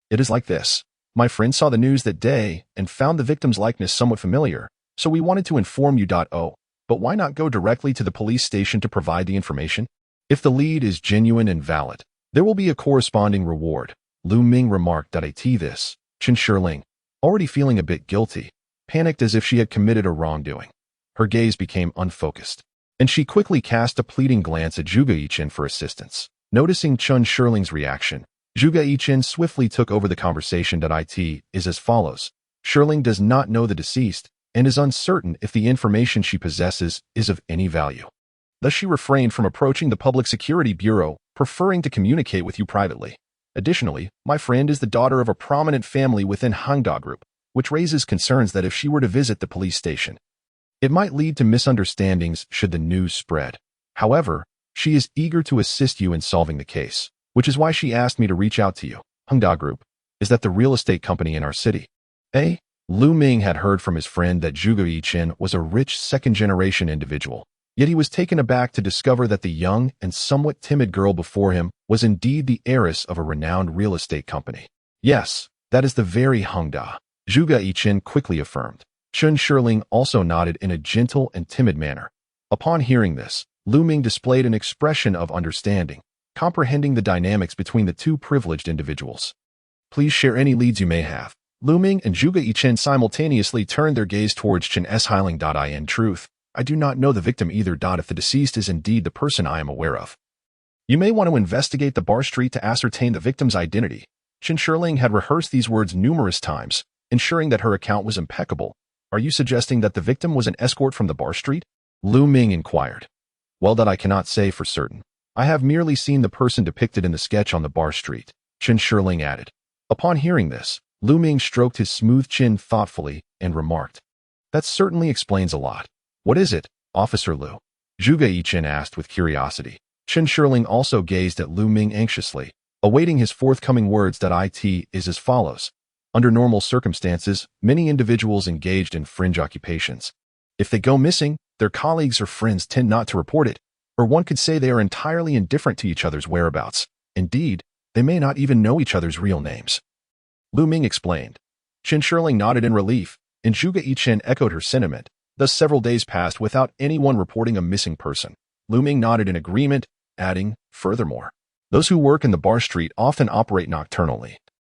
It is like this. My friend saw the news that day and found the victim's likeness somewhat familiar, so we wanted to inform you. Oh, but why not go directly to the police station to provide the information? If the lead is genuine and valid, there will be a corresponding reward. Lu Ming remarked. This, Chen Shirling, already feeling a bit guilty, panicked as if she had committed a wrongdoing. Her gaze became unfocused, and she quickly cast a pleading glance at Zhuge Yichen for assistance. Noticing Chen Shirling's reaction, Zhuge Yichen swiftly took over the conversation. It is as follows. Shirling does not know the deceased and is uncertain if the information she possesses is of any value. Thus she refrained from approaching the Public Security Bureau, preferring to communicate with you privately. Additionally, my friend is the daughter of a prominent family within Hangda Group, which raises concerns that if she were to visit the police station, it might lead to misunderstandings should the news spread. However, she is eager to assist you in solving the case, which is why she asked me to reach out to you. Hangda Group, is that the real estate company in our city? Lu Ming had heard from his friend that Zhuge Yichen was a rich second-generation individual, yet he was taken aback to discover that the young and somewhat timid girl before him was indeed the heiress of a renowned real estate company. Yes, that is the very Hangda, Zhuge Yichen quickly affirmed. Chen Shirling also nodded in a gentle and timid manner. Upon hearing this, Lu Ming displayed an expression of understanding, comprehending the dynamics between the two privileged individuals. Please share any leads you may have. Lu Ming and Zhuge Yichen simultaneously turned their gaze towards Chen Shirling. In truth, I do not know the victim either. If the deceased is indeed the person I am aware of, you may want to investigate the bar street to ascertain the victim's identity. Chen Shirling had rehearsed these words numerous times, ensuring that her account was impeccable. Are you suggesting that the victim was an escort from the bar street? Lu Ming inquired. Well, that I cannot say for certain. I have merely seen the person depicted in the sketch on the bar street, Chen Shirling added. Upon hearing this, Lu Ming stroked his smooth chin thoughtfully and remarked, that certainly explains a lot. What is it, Officer Liu? Zhuge Yichen asked with curiosity. Chen Shirling also gazed at Lu Ming anxiously, awaiting his forthcoming words. It is as follows. Under normal circumstances, many individuals engaged in fringe occupations. If they go missing, their colleagues or friends tend not to report it, or one could say they are entirely indifferent to each other's whereabouts. Indeed, they may not even know each other's real names. Lu Ming explained. Chen Shirling nodded in relief, and Zhuge Yichen echoed her sentiment. Thus several days passed without anyone reporting a missing person. Lu Ming nodded in agreement, adding, furthermore, those who work in the bar street often operate nocturnally,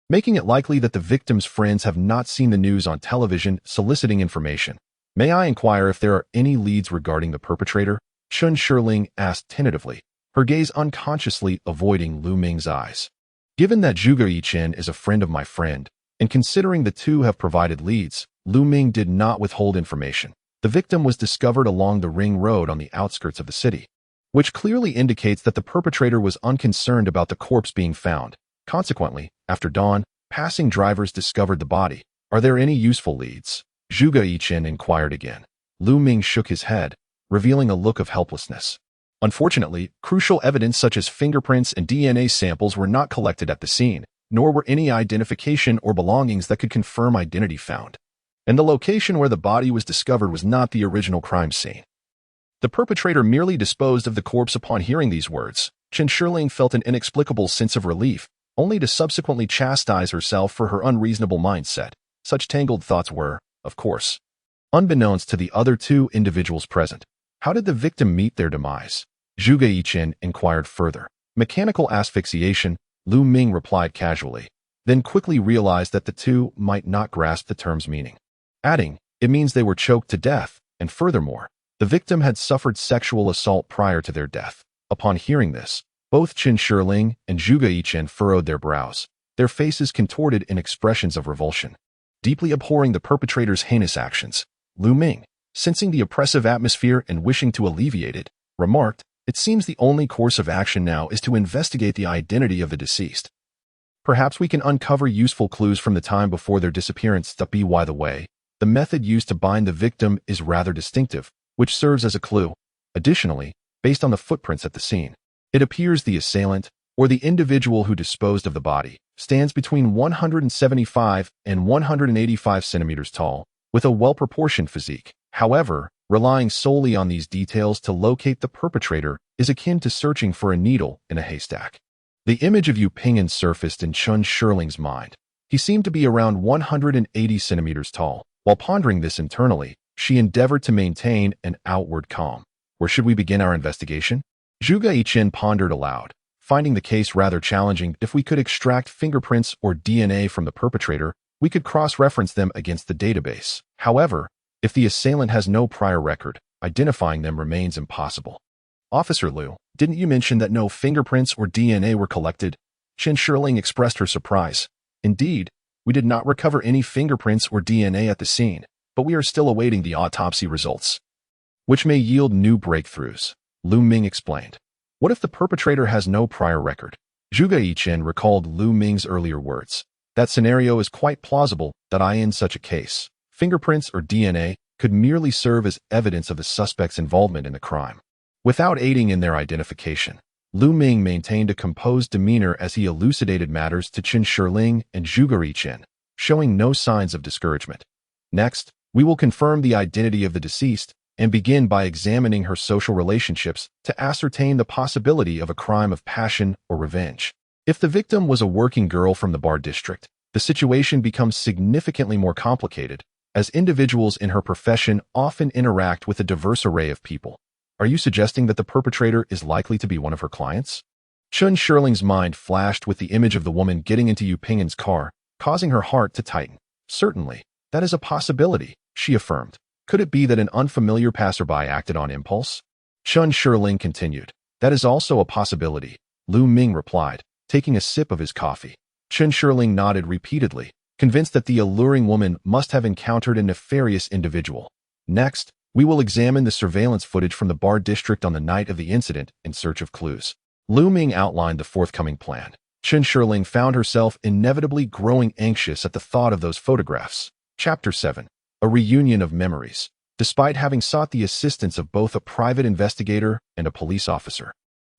making it likely that the victim's friends have not seen the news on television soliciting information. May I inquire if there are any leads regarding the perpetrator? Chen Shirling asked tentatively, her gaze unconsciously avoiding Lu Ming's eyes. Given that Zhuge Yichen is a friend of my friend, and considering the two have provided leads, Lu Ming did not withhold information. The victim was discovered along the ring road on the outskirts of the city, which clearly indicates that the perpetrator was unconcerned about the corpse being found. Consequently, after dawn, passing drivers discovered the body. Are there any useful leads? Zhuge Yichen inquired again. Lu Ming shook his head, revealing a look of helplessness. Unfortunately, crucial evidence such as fingerprints and DNA samples were not collected at the scene, nor were any identification or belongings that could confirm identity found. And the location where the body was discovered was not the original crime scene. The perpetrator merely disposed of the corpse upon hearing these words. Chen Shirling felt an inexplicable sense of relief, only to subsequently chastise herself for her unreasonable mindset. Such tangled thoughts were, of course, unbeknownst to the other two individuals present. How did the victim meet their demise? Zhuge Yichen inquired further. Mechanical asphyxiation, Lu Ming replied casually, then quickly realized that the two might not grasp the term's meaning, adding, it means they were choked to death, and furthermore, the victim had suffered sexual assault prior to their death. Upon hearing this, both Chen Shirling and Zhuge Yichen furrowed their brows, their faces contorted in expressions of revulsion. Deeply abhorring the perpetrator's heinous actions, Lu Ming, sensing the oppressive atmosphere and wishing to alleviate it, remarked, it seems the only course of action now is to investigate the identity of the deceased. Perhaps we can uncover useful clues from the time before their disappearance. By the way, the method used to bind the victim is rather distinctive, which serves as a clue. Additionally, based on the footprints at the scene, it appears the assailant, or the individual who disposed of the body, stands between 175 and 185 centimeters tall, with a well-proportioned physique. However, relying solely on these details to locate the perpetrator is akin to searching for a needle in a haystack. The image of Yu Ping'an surfaced in Chen Shirling's mind. He seemed to be around 180 centimeters tall. While pondering this internally, she endeavored to maintain an outward calm. Where should we begin our investigation? Zhuge Yichen pondered aloud, finding the case rather challenging. If we could extract fingerprints or DNA from the perpetrator, we could cross-reference them against the database. However, if the assailant has no prior record, identifying them remains impossible. Officer Liu, didn't you mention that no fingerprints or DNA were collected? Chen Shirling expressed her surprise. Indeed, we did not recover any fingerprints or DNA at the scene, but we are still awaiting the autopsy results, which may yield new breakthroughs, Lu Ming explained. What if the perpetrator has no prior record? Zhuge Yichen recalled Lu Ming's earlier words. That scenario is quite plausible. In such a case, fingerprints or DNA could merely serve as evidence of the suspect's involvement in the crime, without aiding in their identification. Lu Ming maintained a composed demeanor as he elucidated matters to Chen Shirling and Zhuge Yichen, showing no signs of discouragement. Next, we will confirm the identity of the deceased and begin by examining her social relationships to ascertain the possibility of a crime of passion or revenge. If the victim was a working girl from the bar district, the situation becomes significantly more complicated, as individuals in her profession often interact with a diverse array of people. Are you suggesting that the perpetrator is likely to be one of her clients? Chen Shirling's mind flashed with the image of the woman getting into Yu Ping'an's car, causing her heart to tighten. Certainly, that is a possibility, she affirmed. Could it be that an unfamiliar passerby acted on impulse? Chen Shirling continued. That is also a possibility, Lu Ming replied, taking a sip of his coffee. Chen Shirling nodded repeatedly, convinced that the alluring woman must have encountered a nefarious individual. Next, we will examine the surveillance footage from the bar district on the night of the incident in search of clues. Lu Ming outlined the forthcoming plan. Chen Shirling found herself inevitably growing anxious at the thought of those photographs. Chapter 7. A reunion of memories. Despite having sought the assistance of both a private investigator and a police officer,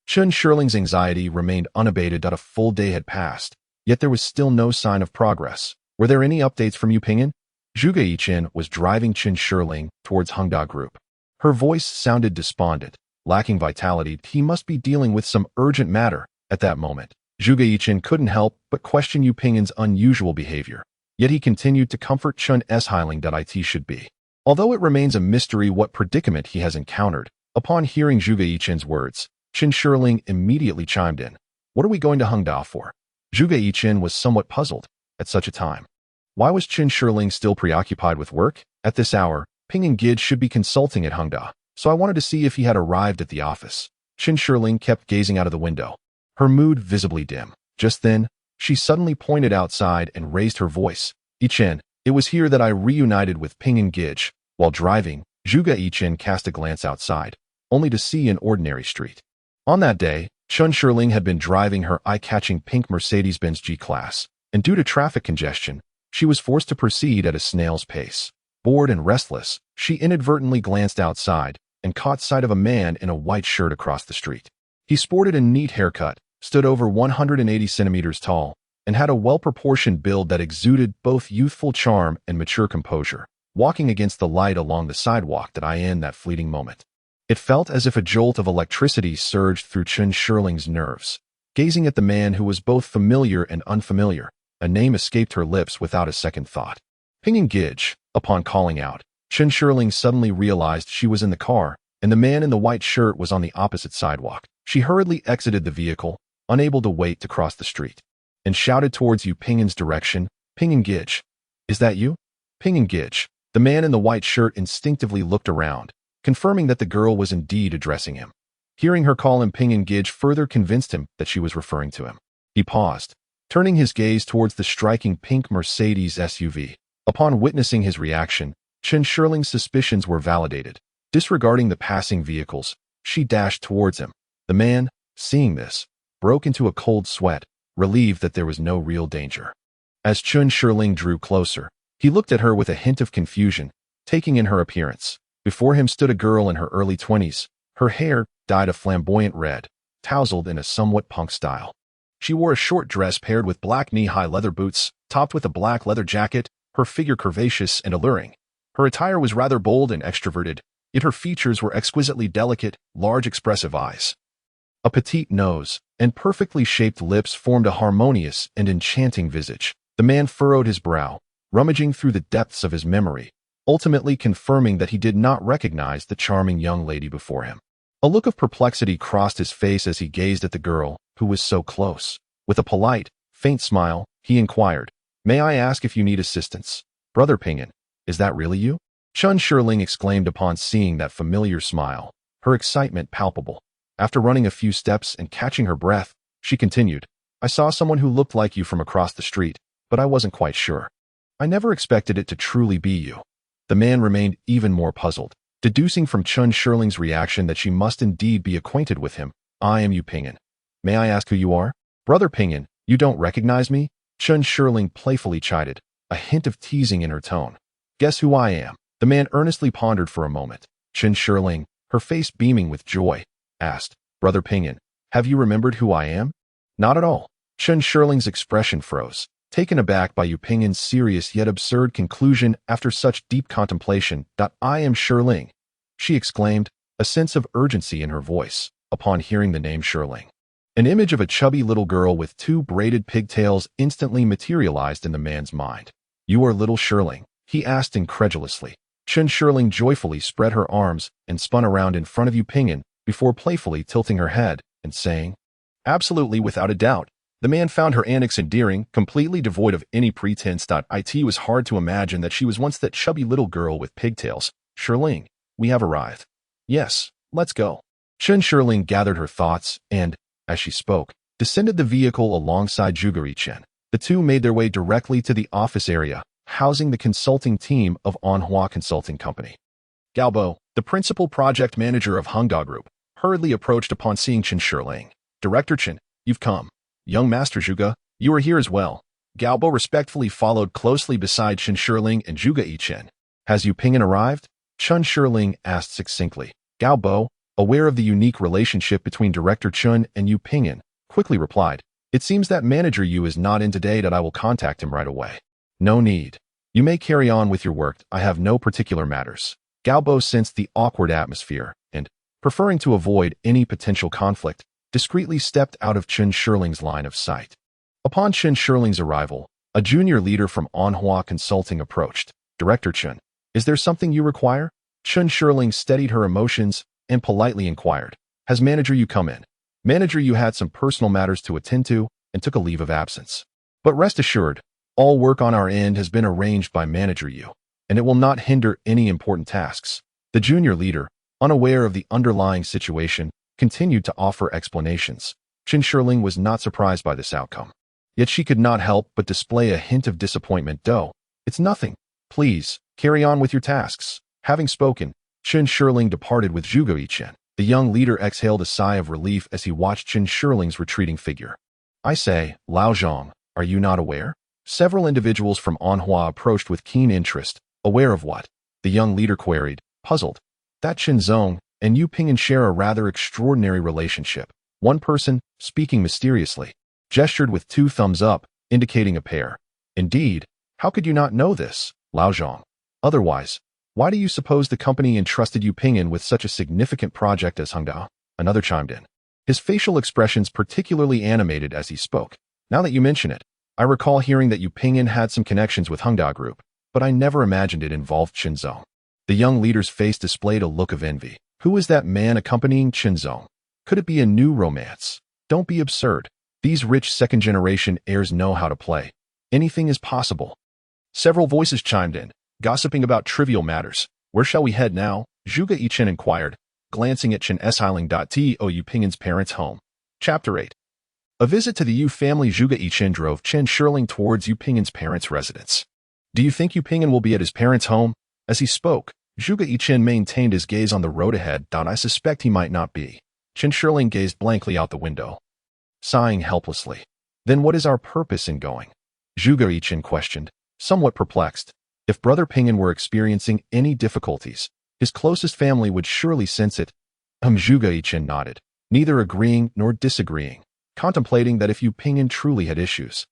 Chen Shirling's anxiety remained unabated. A full day had passed, yet there was still no sign of progress. Were there any updates from Yu Ping'an? Zhuge Yichen was driving Qin Shirling towards Hengda Group. Her voice sounded despondent, lacking vitality. He must be dealing with some urgent matter at that moment. Zhuge Yichen couldn't help but question Yu Ping'an's unusual behavior, yet he continued to comfort Chun Shirling that it should be. Although it remains a mystery what predicament he has encountered, upon hearing Zhuge Yichen's words, Qin Shirling immediately chimed in. What are we going to Hengda for? Zhuge Yichen was somewhat puzzled at such a time. Why was Qin Shirling still preoccupied with work? At this hour, Ping and Gid should be consulting at Hengda, so I wanted to see if he had arrived at the office. Qin Shirling kept gazing out of the window, her mood visibly dim. Just then, she suddenly pointed outside and raised her voice. Yichen, it was here that I reunited with Ping and Gid. While driving, Zhuge Yichen cast a glance outside, only to see an ordinary street. On that day, Qin Shirling had been driving her eye-catching pink Mercedes-Benz G-Class, and due to traffic congestion, she was forced to proceed at a snail's pace. Bored and restless, she inadvertently glanced outside and caught sight of a man in a white shirt across the street. He sported a neat haircut, stood over 180 centimeters tall, and had a well-proportioned build that exuded both youthful charm and mature composure. Walking against the light along the sidewalk in that fleeting moment, it felt as if a jolt of electricity surged through Qin Shirling's nerves. Gazing at the man who was both familiar and unfamiliar, a name escaped her lips without a second thought. Ping and Gid. Upon calling out, Qin Shirling suddenly realized she was in the car, and the man in the white shirt was on the opposite sidewalk. She hurriedly exited the vehicle, unable to wait to cross the street, and shouted towards Yu Ping'an's direction, Ping and Gid. Is that you? Ping and Gid. The man in the white shirt instinctively looked around, confirming that the girl was indeed addressing him. Hearing her call him Ping and Gid further convinced him that she was referring to him. He paused, turning his gaze towards the striking pink Mercedes SUV. Upon witnessing his reaction, Qin Shirling's suspicions were validated. Disregarding the passing vehicles, she dashed towards him. The man, seeing this, broke into a cold sweat, relieved that there was no real danger. As Qin Shirling drew closer, he looked at her with a hint of confusion, taking in her appearance. Before him stood a girl in her early 20s, her hair dyed a flamboyant red, tousled in a somewhat punk style. She wore a short dress paired with black knee-high leather boots, topped with a black leather jacket, her figure curvaceous and alluring. Her attire was rather bold and extroverted, yet her features were exquisitely delicate, large expressive eyes. A petite nose and perfectly shaped lips formed a harmonious and enchanting visage. The man furrowed his brow, rummaging through the depths of his memory, ultimately confirming that he did not recognize the charming young lady before him. A look of perplexity crossed his face as he gazed at the girl, who was so close. With a polite, faint smile, he inquired, May I ask if you need assistance? Brother Ping'an, is that really you? Qin Shirling exclaimed upon seeing that familiar smile, her excitement palpable. After running a few steps and catching her breath, she continued, I saw someone who looked like you from across the street, but I wasn't quite sure. I never expected it to truly be you. The man remained even more puzzled, deducing from Qin Shirling's reaction that she must indeed be acquainted with him. I am Yu Ping'an. May I ask who you are? Brother Ping'an, you don't recognize me? Qin Shirling playfully chided, a hint of teasing in her tone. Guess who I am? The man earnestly pondered for a moment. Qin Shirling, her face beaming with joy, asked, Brother Ping'an, have you remembered who I am? Not at all. Qin Shirling's expression froze, taken aback by Yu Ping'an's serious yet absurd conclusion after such deep contemplation. I am Shirling, she exclaimed, a sense of urgency in her voice, upon hearing the name Shirling. An image of a chubby little girl with two braided pigtails instantly materialized in the man's mind. You are little Shirling? He asked incredulously. Qin Shirling joyfully spread her arms and spun around in front of Yu Ping'an before playfully tilting her head and saying, Absolutely, without a doubt. The man found her antics endearing, completely devoid of any pretense. It was hard to imagine that she was once that chubby little girl with pigtails. Shirling, we have arrived. Yes, let's go. Qin Shirling gathered her thoughts and, as she spoke, descended the vehicle alongside Zhuge Yichen. The two made their way directly to the office area, housing the consulting team of Anhua Consulting Company. Galbo, the principal project manager of Hengda Group, hurriedly approached upon seeing Qin Shirling. Director Qin, you've come. Young Master Zhuge, you are here as well. Galbo respectfully followed closely beside Qin Shirling and Zhuge Yichen. Has Yu Ping'an arrived? Qin Shirling asked succinctly. Galbo, aware of the unique relationship between Director Qin and Yu Ping'an, quickly replied, It seems that Manager Yu is not in today. I will contact him right away. No need. You may carry on with your work. I have no particular matters. Galbo sensed the awkward atmosphere and, preferring to avoid any potential conflict, discreetly stepped out of Chen Shirling's line of sight. Upon Chen Shirling's arrival, a junior leader from Anhua Consulting approached. Director Chen, is there something you require? Chen Shirling steadied her emotions and politely inquired. Has Manager Yu come in? Manager Yu had some personal matters to attend to and took a leave of absence. But rest assured, all work on our end has been arranged by Manager Yu, and it will not hinder any important tasks. The junior leader, unaware of the underlying situation, continued to offer explanations. Chen Shirling was not surprised by this outcome. Yet she could not help but display a hint of disappointment. It's nothing. Please, carry on with your tasks. Having spoken, Chen Shirling departed with Zhuge Yichen. The young leader exhaled a sigh of relief as he watched Chen Shirling's retreating figure. I say, Lao Zhang, are you not aware? Several individuals from Anhua approached with keen interest. Aware of what? The young leader queried, puzzled. That Chen Zong and Yu Ping'an share a rather extraordinary relationship. One person, speaking mysteriously, gestured with 2 thumbs up, indicating a pair. Indeed, how could you not know this, Lao Zhang? Otherwise, why do you suppose the company entrusted Yu Ping'an with such a significant project as Hengda? Another chimed in. His facial expressions particularly animated as he spoke. Now that you mention it, I recall hearing that Yu Ping'an had some connections with Hengda Group, but I never imagined it involved Chen Zong. The young leader's face displayed a look of envy. Who is that man accompanying Chen Zong? Could it be a new romance? Don't be absurd. These rich second-generation heirs know how to play. Anything is possible. Several voices chimed in, gossiping about trivial matters. Where shall we head now? Zhuge Yichen inquired, glancing at Chen Shiling.to Yu Ping'an's parents' home. Chapter 8. A visit to the Yu family. Zhuge Yichen drove Chen Shirling towards Yu Ping'an's parents' residence. Do you think Yu Ping'an will be at his parents' home? As he spoke, Zhuge Yichen maintained his gaze on the road ahead. I suspect he might not be. Chen Shirling gazed blankly out the window, sighing helplessly. Then what is our purpose in going? Zhuge Yichen questioned, somewhat perplexed. If Brother Ping'an were experiencing any difficulties, his closest family would surely sense it. Zhuge Yichen nodded, neither agreeing nor disagreeing, contemplating that if Yu Ping'an truly had issues,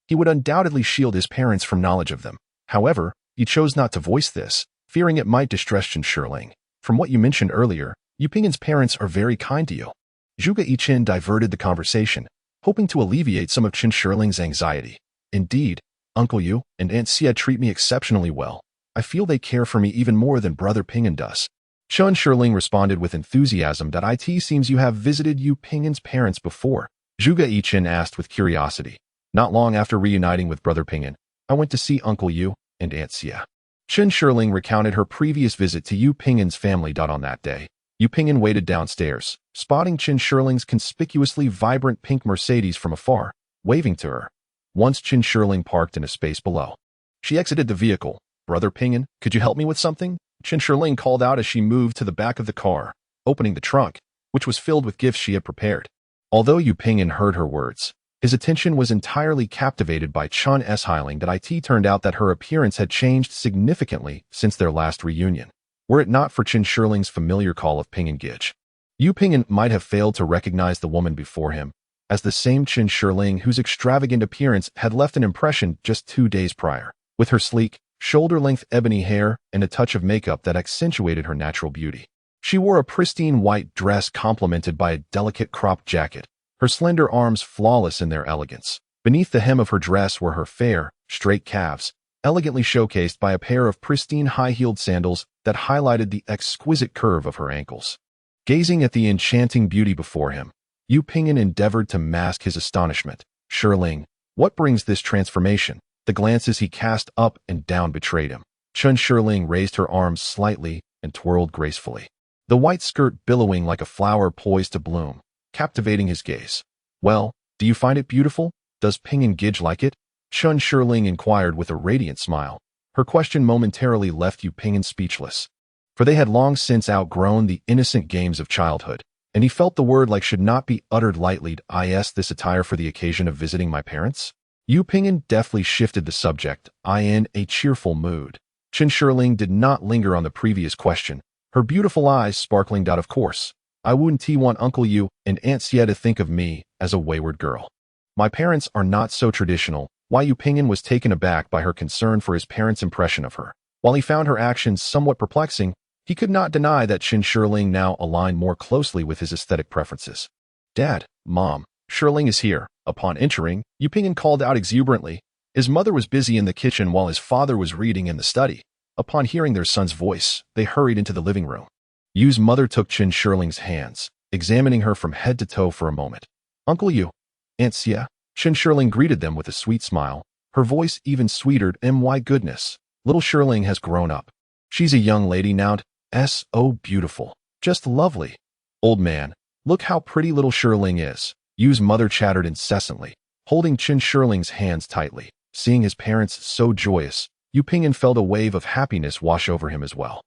he would undoubtedly shield his parents from knowledge of them. However, he chose not to voice this, fearing it might distress Chen Shirling. From what you mentioned earlier, Yu Ping'an's parents are very kind to you. Zhuge Yichen diverted the conversation, hoping to alleviate some of Chen Shirling's anxiety. Indeed, Uncle Yu and Aunt Xia treat me exceptionally well. I feel they care for me even more than Brother Ping'an does. Chen Shirling responded with enthusiasm. It seems you have visited Yu Ping'an's parents before. Zhuge Yichen asked with curiosity. Not long after reuniting with Brother Ping'an, I went to see Uncle Yu and Aunt Xia. Chen Shirling recounted her previous visit to Yu Ping'an's family. On that day, Yu Ping'an waited downstairs, spotting Chen Shirling's conspicuously vibrant pink Mercedes from afar, waving to her. Once Chen Shirling parked in a space below, she exited the vehicle. Brother Ping'an, could you help me with something? Chen Shirling called out as she moved to the back of the car, opening the trunk, which was filled with gifts she had prepared. Although Yu Ping'an heard her words, his attention was entirely captivated by Chen Shiling. It turned out that her appearance had changed significantly since their last reunion. Were it not for Chen Shirling's familiar call of Ping'an Gij, Yu Ping'an might have failed to recognize the woman before him as the same Chen Shirling whose extravagant appearance had left an impression just 2 days prior. With her sleek, shoulder-length ebony hair and a touch of makeup that accentuated her natural beauty, she wore a pristine white dress complemented by a delicate cropped jacket, her slender arms flawless in their elegance. Beneath the hem of her dress were her fair, straight calves, elegantly showcased by a pair of pristine high-heeled sandals that highlighted the exquisite curve of her ankles. Gazing at the enchanting beauty before him, Yu Ping'an endeavored to mask his astonishment. Shirling, what brings this transformation? The glances he cast up and down betrayed him. Chen Shirling raised her arms slightly and twirled gracefully, the white skirt billowing like a flower poised to bloom, captivating his gaze. Well, do you find it beautiful? Does Ping'an Gij like it? Chen Shirling inquired with a radiant smile. Her question momentarily left Yu Ping'an speechless, for they had long since outgrown the innocent games of childhood, and he felt the word like should not be uttered lightly. This attire for the occasion of visiting my parents? Yu Ping'an deftly shifted the subject, in a cheerful mood. Chen Shirling did not linger on the previous question, her beautiful eyes sparkling. Of course, I wouldn't want Uncle Yu and Aunt Xia to think of me as a wayward girl. My parents are not so traditional, Why Yu Pingyan was taken aback by her concern for his parents' impression of her. While he found her actions somewhat perplexing, he could not deny that Qin Shiling now aligned more closely with his aesthetic preferences. Dad, Mom, Shiling is here. Upon entering, Yu Pingyan called out exuberantly. His mother was busy in the kitchen while his father was reading in the study. Upon hearing their son's voice, they hurried into the living room. Yu's mother took Qin Shiling's hands, examining her from head to toe for a moment. Uncle Yu, Aunt Xia, Qin Shiling greeted them with a sweet smile, her voice even sweeter. My goodness, little Shiling has grown up. She's a young lady now. So beautiful. Just lovely. Old man, look how pretty little Shiling is. Yu's mother chattered incessantly, holding Qin Shiling's hands tightly. Seeing his parents so joyous, Yu Pingyan felt a wave of happiness wash over him as well.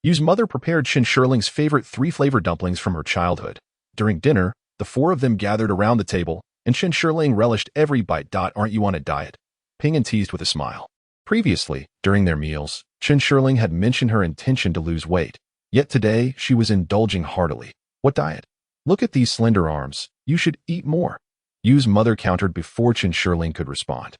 Yu's mother prepared Qin Shiling's favorite 3-flavor dumplings from her childhood. During dinner, the 4 of them gathered around the table, and Qin Shiling relished every bite. Aren't you on a diet? Pingyan teased with a smile. Previously, during their meals, Qin Shiling had mentioned her intention to lose weight. Yet today, she was indulging heartily. What diet? Look at these slender arms. You should eat more. Yu's mother countered before Qin Shiling could respond.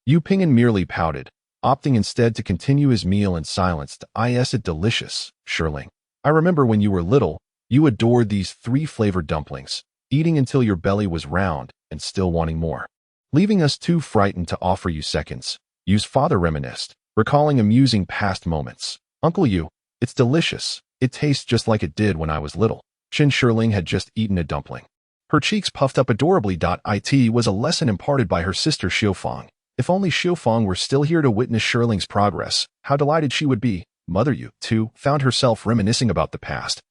Yu Pingyan merely pouted, opting instead to continue his meal in silence. It's delicious, Shiling. I remember when you were little, you adored these 3-flavored dumplings, eating until your belly was round and still wanting more. Leaving us too frightened to offer you seconds, Yu's father reminisced, recalling amusing past moments. Uncle Yu, it's delicious. It tastes just like it did when I was little. Qin Shiling had just eaten a dumpling. Her cheeks puffed up adorably. It was a lesson imparted by her sister Xiufang. If only Xiufang were still here to witness Shirling's progress, how delighted she would be. Mother Yu, too, found herself reminiscing about the past.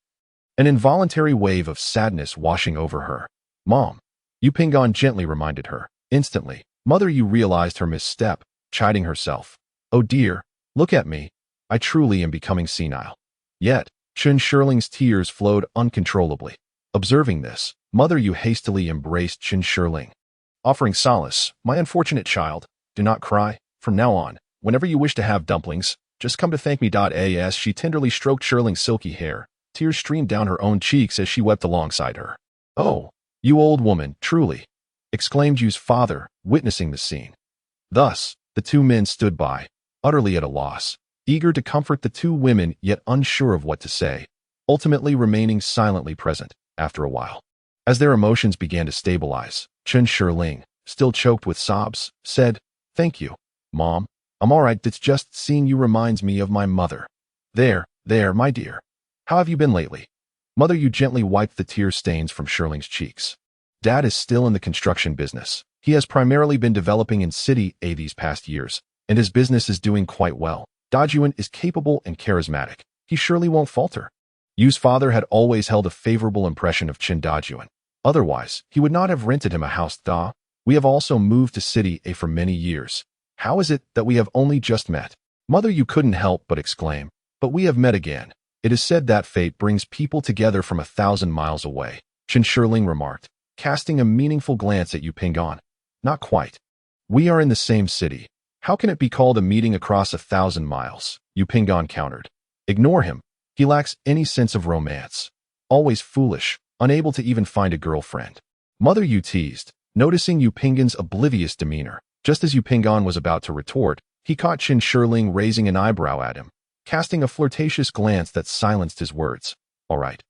An involuntary wave of sadness washing over her. Mom, Yu Pingyan gently reminded her. Instantly, Mother Yu realized her misstep, chiding herself. Oh dear, look at me. I truly am becoming senile. Yet, Qin Shiling's tears flowed uncontrollably. Observing this, Mother Yu hastily embraced Qin Shiling, offering solace. My unfortunate child, do not cry. From now on, whenever you wish to have dumplings, just come to thank me. As she tenderly stroked Shirling's silky hair, tears streamed down her own cheeks as she wept alongside her. Oh, you old woman, truly, exclaimed Yu's father, witnessing the scene. Thus, the 2 men stood by, utterly at a loss, eager to comfort the 2 women yet unsure of what to say, ultimately remaining silently present after a while. As their emotions began to stabilize, Qin Shiling, still choked with sobs, said, Thank you, Mom. I'm all right. It's just seeing you reminds me of my mother. There, my dear. How have you been lately? Mother Yu gently wiped the tear stains from Shirling's cheeks. Dad is still in the construction business. He has primarily been developing in City A these past years, and his business is doing quite well. Dajuan is capable and charismatic. He surely won't falter. Yu's father had always held a favorable impression of Qin Dajuan. Otherwise, he would not have rented him a house. We have also moved to City A for many years. How is it that we have only just met? Mother Yu couldn't help but exclaim. But we have met again. It is said that fate brings people together from 1,000 miles away, Qin Shiling remarked, casting a meaningful glance at Yu Pingyan. Not quite. We are in the same city. How can it be called a meeting across 1,000 miles? Yu Pingyan countered. Ignore him. He lacks any sense of romance. Always foolish, unable to even find a girlfriend. Mother Yu teased, noticing Yu Pingyan's oblivious demeanor. Just as Yu Pingyan was about to retort, he caught Qin Shiling raising an eyebrow at him, casting a flirtatious glance that silenced his words. All right,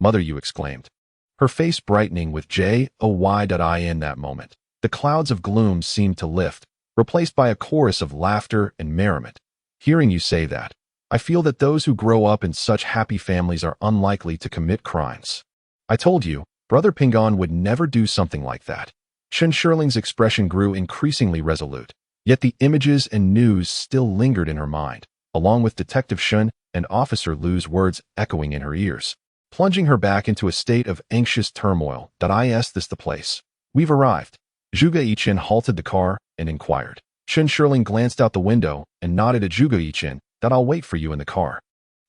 Mother Yu exclaimed, her face brightening with joy in that moment. The clouds of gloom seemed to lift, replaced by a chorus of laughter and merriment. Hearing you say that, I feel that those who grow up in such happy families are unlikely to commit crimes. I told you, Brother Pingyan would never do something like that. Qin Shiling's expression grew increasingly resolute, yet the images and news still lingered in her mind, along with Detective Shun and Officer Lu's words echoing in her ears, plunging her back into a state of anxious turmoil. Is this the place? We've arrived. Zhuge Yichen halted the car and inquired. Qin Shiling glanced out the window and nodded at Zhuge Yichen that I'll wait for you in the car.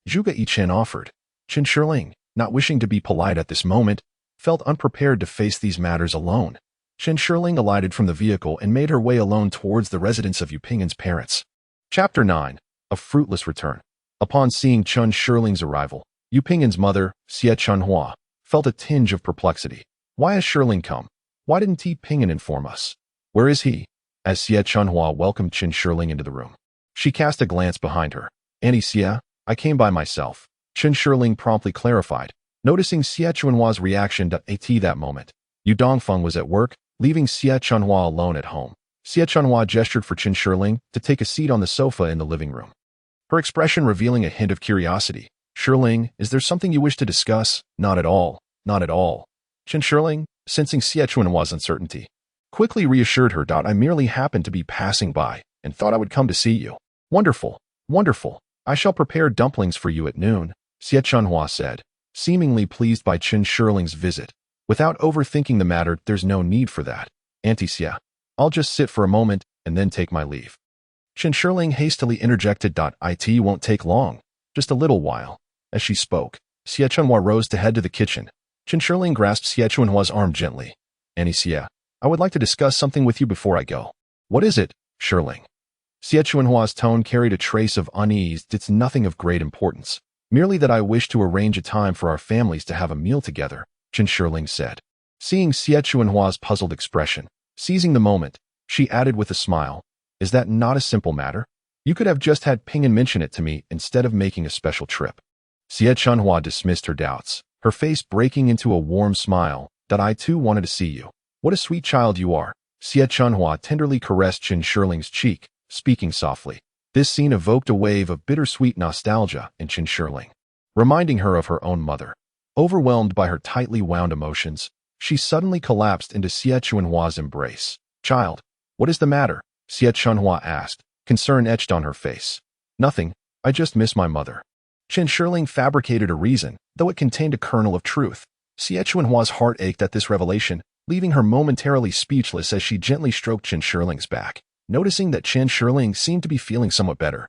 Zhuge Yichen offered. Qin Shiling, not wishing to be polite at this moment, felt unprepared to face these matters alone. Qin Shiling alighted from the vehicle and made her way alone towards the residence of Yu Pingyan's parents. Chapter 9. A fruitless return. Upon seeing Qin Shiling's arrival, Yu Pingyan's mother, Xie Chunhua, felt a tinge of perplexity. Why has Shiling come? Why didn't T. Pingyan inform us? Where is he? as Xie Chunhua welcomed Qin Shirling into the room. She cast a glance behind her. "Auntie Xie, I came by myself," Qin Shirling promptly clarified, noticing Xie Chunhua's reaction at that moment. Yu Dongfeng was at work, leaving Xie Chunhua alone at home. Xie Chunhua gestured for Qin Shirling to take a seat on the sofa in the living room, her expression revealing a hint of curiosity. "Shirling, is there something you wish to discuss?" "Not at all, not at all." Qin Shirling, sensing Xie Chunhua's uncertainty, quickly reassured her. "I merely happened to be passing by and thought I would come to see you." "Wonderful, wonderful. I shall prepare dumplings for you at noon," Xie Chunhua said, seemingly pleased by Qin Shirling's visit. "Without overthinking the matter, there's no need for that. Auntie Xie, I'll just sit for a moment and then take my leave." Qin Shirling hastily interjected. "It won't take long, just a little while." As she spoke, Xie Chunhua rose to head to the kitchen. Qin Shirling grasped Xie Chunhua's arm gently. "Auntie Xie, I would like to discuss something with you before I go." "What is it, Shirling?" Xie Chunhua's tone carried a trace of unease. "It's nothing of great importance. Merely that I wish to arrange a time for our families to have a meal together," Qin Shirling said. Seeing Xie Chunhua's puzzled expression, seizing the moment, she added with a smile, "Is that not a simple matter? You could have just had Ping'an mention it to me instead of making a special trip." Xie Chunhua dismissed her doubts, her face breaking into a warm smile. "I too wanted to see you. What a sweet child you are." Xie Chunhua tenderly caressed Qin Shirling's cheek, speaking softly. This scene evoked a wave of bittersweet nostalgia in Qin Shirling, reminding her of her own mother. Overwhelmed by her tightly wound emotions, she suddenly collapsed into Xie Chunhua's embrace. "Child, what is the matter?" Xie Chunhua asked, concern etched on her face. "Nothing, I just miss my mother." Qin Shirling fabricated a reason, though it contained a kernel of truth. Xie Chunhua's heart ached at this revelation, leaving her momentarily speechless as she gently stroked Qin Shirling's back. Noticing that Qin Shirling seemed to be feeling somewhat better,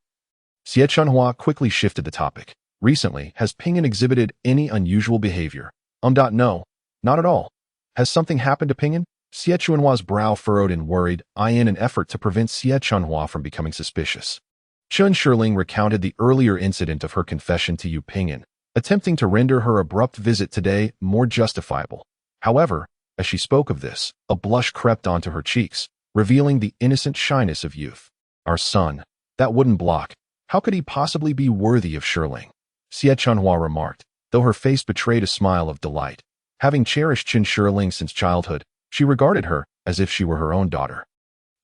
Xie Chunhua quickly shifted the topic. "Recently, has Ping'an exhibited any unusual behavior?" No, not at all." "Has something happened to Ping'an?" Xie Chunhua's brow furrowed in worried eye in an effort to prevent Xie Chunhua from becoming suspicious. Qin Shirling recounted the earlier incident of her confession to Yu Ping'an, attempting to render her abrupt visit today more justifiable. However, as she spoke of this, a blush crept onto her cheeks, revealing the innocent shyness of youth. "Our son, that wooden block, how could he possibly be worthy of Shirling?" Xie Chunhua remarked, though her face betrayed a smile of delight. Having cherished Qin Shirling since childhood, she regarded her as if she were her own daughter.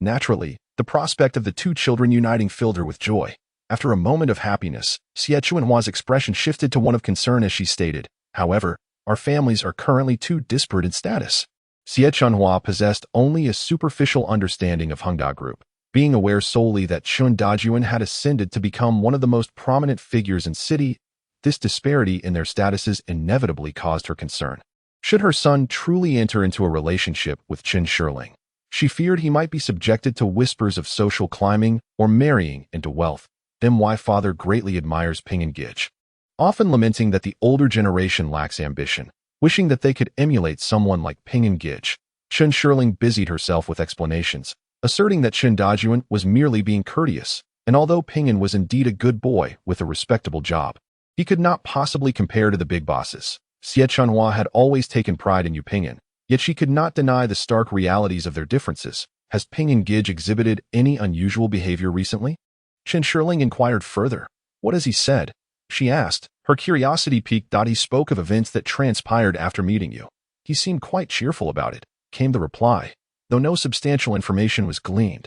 Naturally, the prospect of the two children uniting filled her with joy. After a moment of happiness, Xie Chunhua's expression shifted to one of concern as she stated, "However, our families are currently too disparate in status." Xie Chunhua possessed only a superficial understanding of Hengda Group, being aware solely that Chun Dajuan had ascended to become one of the most prominent figures in city. This disparity in their statuses inevitably caused her concern. Should her son truly enter into a relationship with Qin Shirling, she feared he might be subjected to whispers of social climbing or marrying into wealth. Then why father greatly admires Ping'an Gij, often lamenting that the older generation lacks ambition, wishing that they could emulate someone like Ping'an Gij. Qin Shirling busied herself with explanations, asserting that Qin Dajuan was merely being courteous, and although Ping'an was indeed a good boy with a respectable job, he could not possibly compare to the big bosses. Xie Chunhua had always taken pride in Yu Ping'an, yet she could not deny the stark realities of their differences. "Has Ping'an Gij exhibited any unusual behavior recently?" Qin Shirling inquired further. "What has he said?" she asked, her curiosity piqued. "He spoke of events that transpired after meeting you. He seemed quite cheerful about it," came the reply, though no substantial information was gleaned.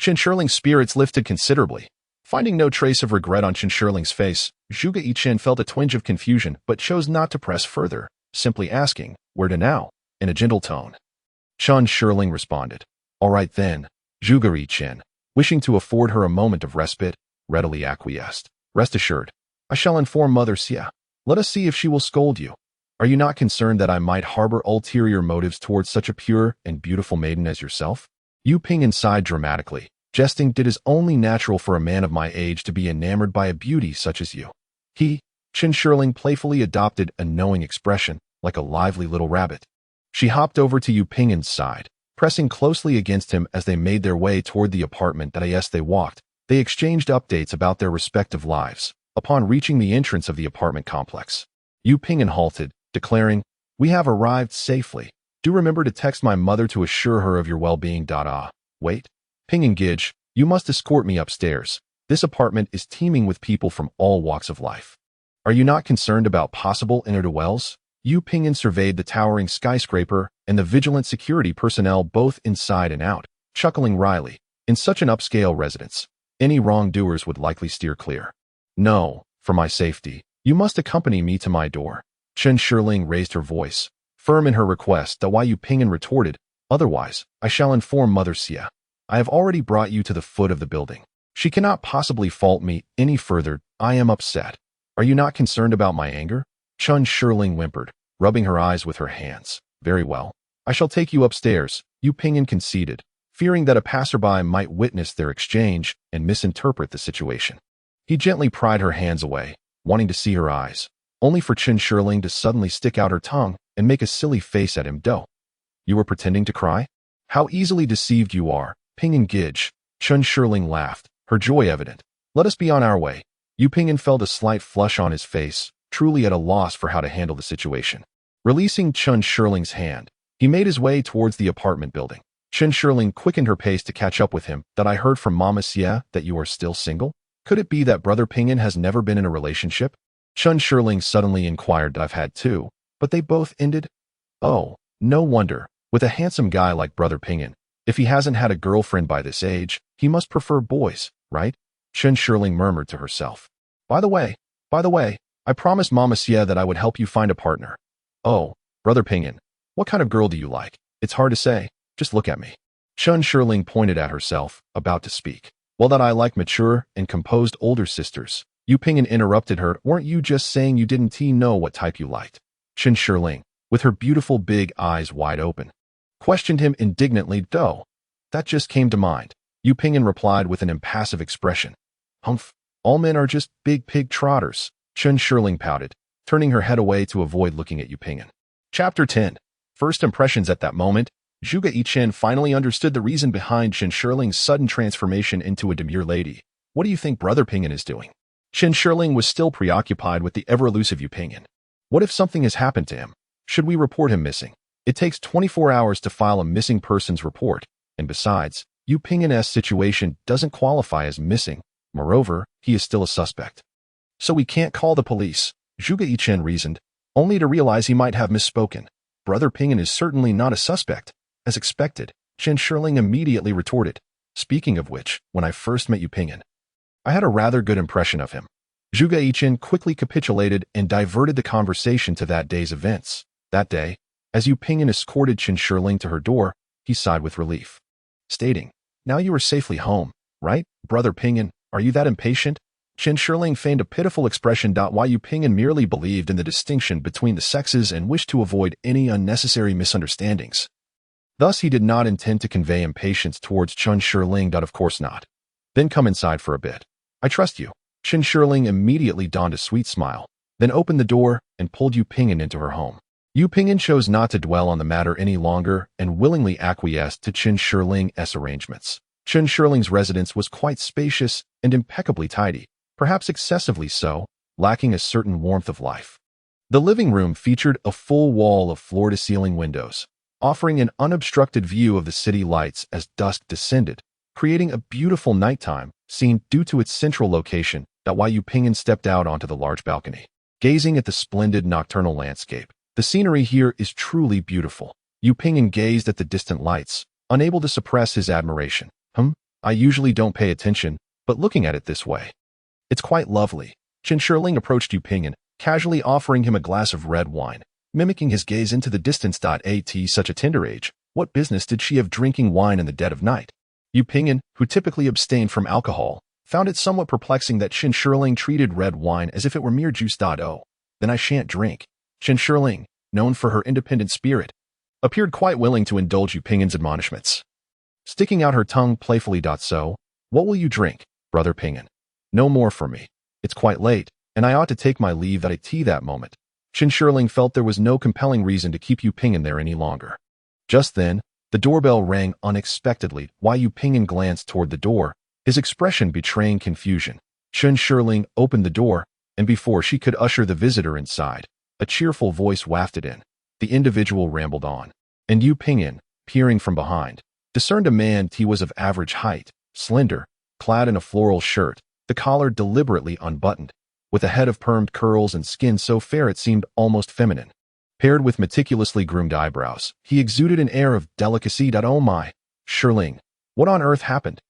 Qin Shirling's spirits lifted considerably. Finding no trace of regret on Qin Shirling's face, Zhuge Yichen felt a twinge of confusion but chose not to press further, simply asking, "Where to now?" in a gentle tone. Qin Shirling responded, "All right then." Zhuge Yichen, wishing to afford her a moment of respite, readily acquiesced. "Rest assured, I shall inform Mother Xie. Let us see if she will scold you. Are you not concerned that I might harbor ulterior motives towards such a pure and beautiful maiden as yourself?" Yu Ping'an sighed dramatically, jesting. "It is only natural for a man of my age to be enamored by a beauty such as you." Qin Shirling playfully adopted a knowing expression, like a lively little rabbit. She hopped over to Yu Ping'an's side, pressing closely against him as they made their way toward the apartment. As they walked, they exchanged updates about their respective lives. Upon reaching the entrance of the apartment complex, Yu Ping'an halted, declaring, "We have arrived safely. Do remember to text my mother to assure her of your well-being." Wait. Ping and Gidge, you must escort me upstairs. This apartment is teeming with people from all walks of life. Are you not concerned about possible ne'er-do-wells? Yu Pingyan surveyed the towering skyscraper and the vigilant security personnel both inside and out, chuckling wryly. In such an upscale residence, any wrongdoers would likely steer clear. No, for my safety, you must accompany me to my door. Chen Shirling raised her voice, firm in her request that Yu Pingyan retorted, otherwise, I shall inform Mother Xia. I have already brought you to the foot of the building. She cannot possibly fault me any further. I am upset. Are you not concerned about my anger? Chen Shirling whimpered, rubbing her eyes with her hands. Very well. I shall take you upstairs, Yu Pingyan conceded, fearing that a passerby might witness their exchange and misinterpret the situation. He gently pried her hands away, wanting to see her eyes, only for Chen Shirling to suddenly stick out her tongue and make a silly face at him. Doh. You were pretending to cry? How easily deceived you are, Ping and Gidge. Chen Shirling laughed, her joy evident. Let us be on our way. Yu Pingyan felt a slight flush on his face, truly at a loss for how to handle the situation. Releasing Chen Shirling's hand, he made his way towards the apartment building. Chen Shirling quickened her pace to catch up with him. That I heard from Mama Xia that you are still single? Could it be that Brother Pingyan has never been in a relationship? Chen Shirling suddenly inquired. I've had two, but they both ended. Oh, no wonder. With a handsome guy like Brother Pingyan, if he hasn't had a girlfriend by this age, he must prefer boys, right? Chen Shirling murmured to herself. By the way, I promised Mama Xia that I would help you find a partner. Oh, Brother Pingyan, what kind of girl do you like? It's hard to say. Just look at me. Chen Shirling pointed at herself, about to speak. Well, that I like mature and composed older sisters. Yu Pingyan interrupted her. Weren't you just saying you didn't know what type you liked? Chen Shirling, with her beautiful big eyes wide open, questioned him indignantly. Doh. That just came to mind. Yu Pingyan replied with an impassive expression. Humph. All men are just big pig trotters. Chen Shirling pouted, turning her head away to avoid looking at Yu Pingyan. Chapter 10. First impressions. At that moment, Zhuge Yichen finally understood the reason behind Chen Shirling's sudden transformation into a demure lady. What do you think Brother Pingyan is doing? Chen Shirling was still preoccupied with the ever-elusive Yu Pingyan. What if something has happened to him? Should we report him missing? It takes 24 hours to file a missing persons report, and besides, Yu Pingyan's situation doesn't qualify as missing. Moreover, he is still a suspect. So we can't call the police, Zhuge Yichen reasoned, only to realize he might have misspoken. Brother Pingyan is certainly not a suspect. As expected, Chen Shirling immediately retorted. Speaking of which, when I first met Yu Pingyan, I had a rather good impression of him. Zhuge Yichen quickly capitulated and diverted the conversation to that day's events. That day, as Yu Pingyan escorted Chen Shirling to her door, he sighed with relief, stating, Now you are safely home, right, Brother Pingyan? Are you that impatient? Chen Shirling feigned a pitiful expression. Yu Pingyan merely believed in the distinction between the sexes and wished to avoid any unnecessary misunderstandings. Thus, he did not intend to convey impatience towards Chen Shirling. Of course not. Then come inside for a bit. I trust you. Chen Shirling immediately donned a sweet smile, then opened the door and pulled Yu Pingyan into her home. Yu Pingyan chose not to dwell on the matter any longer and willingly acquiesced to Chen Shirling's arrangements. Chen Shirling's residence was quite spacious and impeccably tidy, perhaps excessively so, lacking a certain warmth of life. The living room featured a full wall of floor-to-ceiling windows, offering an unobstructed view of the city lights as dusk descended, creating a beautiful nighttime scene due to its central location. Yu Pingyan stepped out onto the large balcony, gazing at the splendid nocturnal landscape. The scenery here is truly beautiful. Yu Pingyan gazed at the distant lights, unable to suppress his admiration. I usually don't pay attention, but looking at it this way, it's quite lovely. Chen Shirling approached Yu Pingyan, casually offering him a glass of red wine, mimicking his gaze into the distance. At such a tender age, what business did she have drinking wine in the dead of night? Yu Pingyan, who typically abstained from alcohol, found it somewhat perplexing that Chen Shirling treated red wine as if it were mere juice. Oh, then I shan't drink. Chen Shirling, known for her independent spirit, appeared quite willing to indulge Yu Pingyan's admonishments, sticking out her tongue playfully. So, what will you drink, Brother Pingyan? No more for me. It's quite late, and I ought to take my leave at that moment. Chen Shirling felt there was no compelling reason to keep Yu Pingyan there any longer. Just then, the doorbell rang unexpectedly. Yu Pingyan glanced toward the door, his expression betraying confusion. Chen Shirling opened the door, and before she could usher the visitor inside, a cheerful voice wafted in. The individual rambled on, and Yu Pingyan, peering from behind, discerned a man. He was of average height, slender, clad in a floral shirt, the collar deliberately unbuttoned, with a head of permed curls and skin so fair it seemed almost feminine. Paired with meticulously groomed eyebrows, he exuded an air of delicacy. Oh my, Shirling, what on earth happened?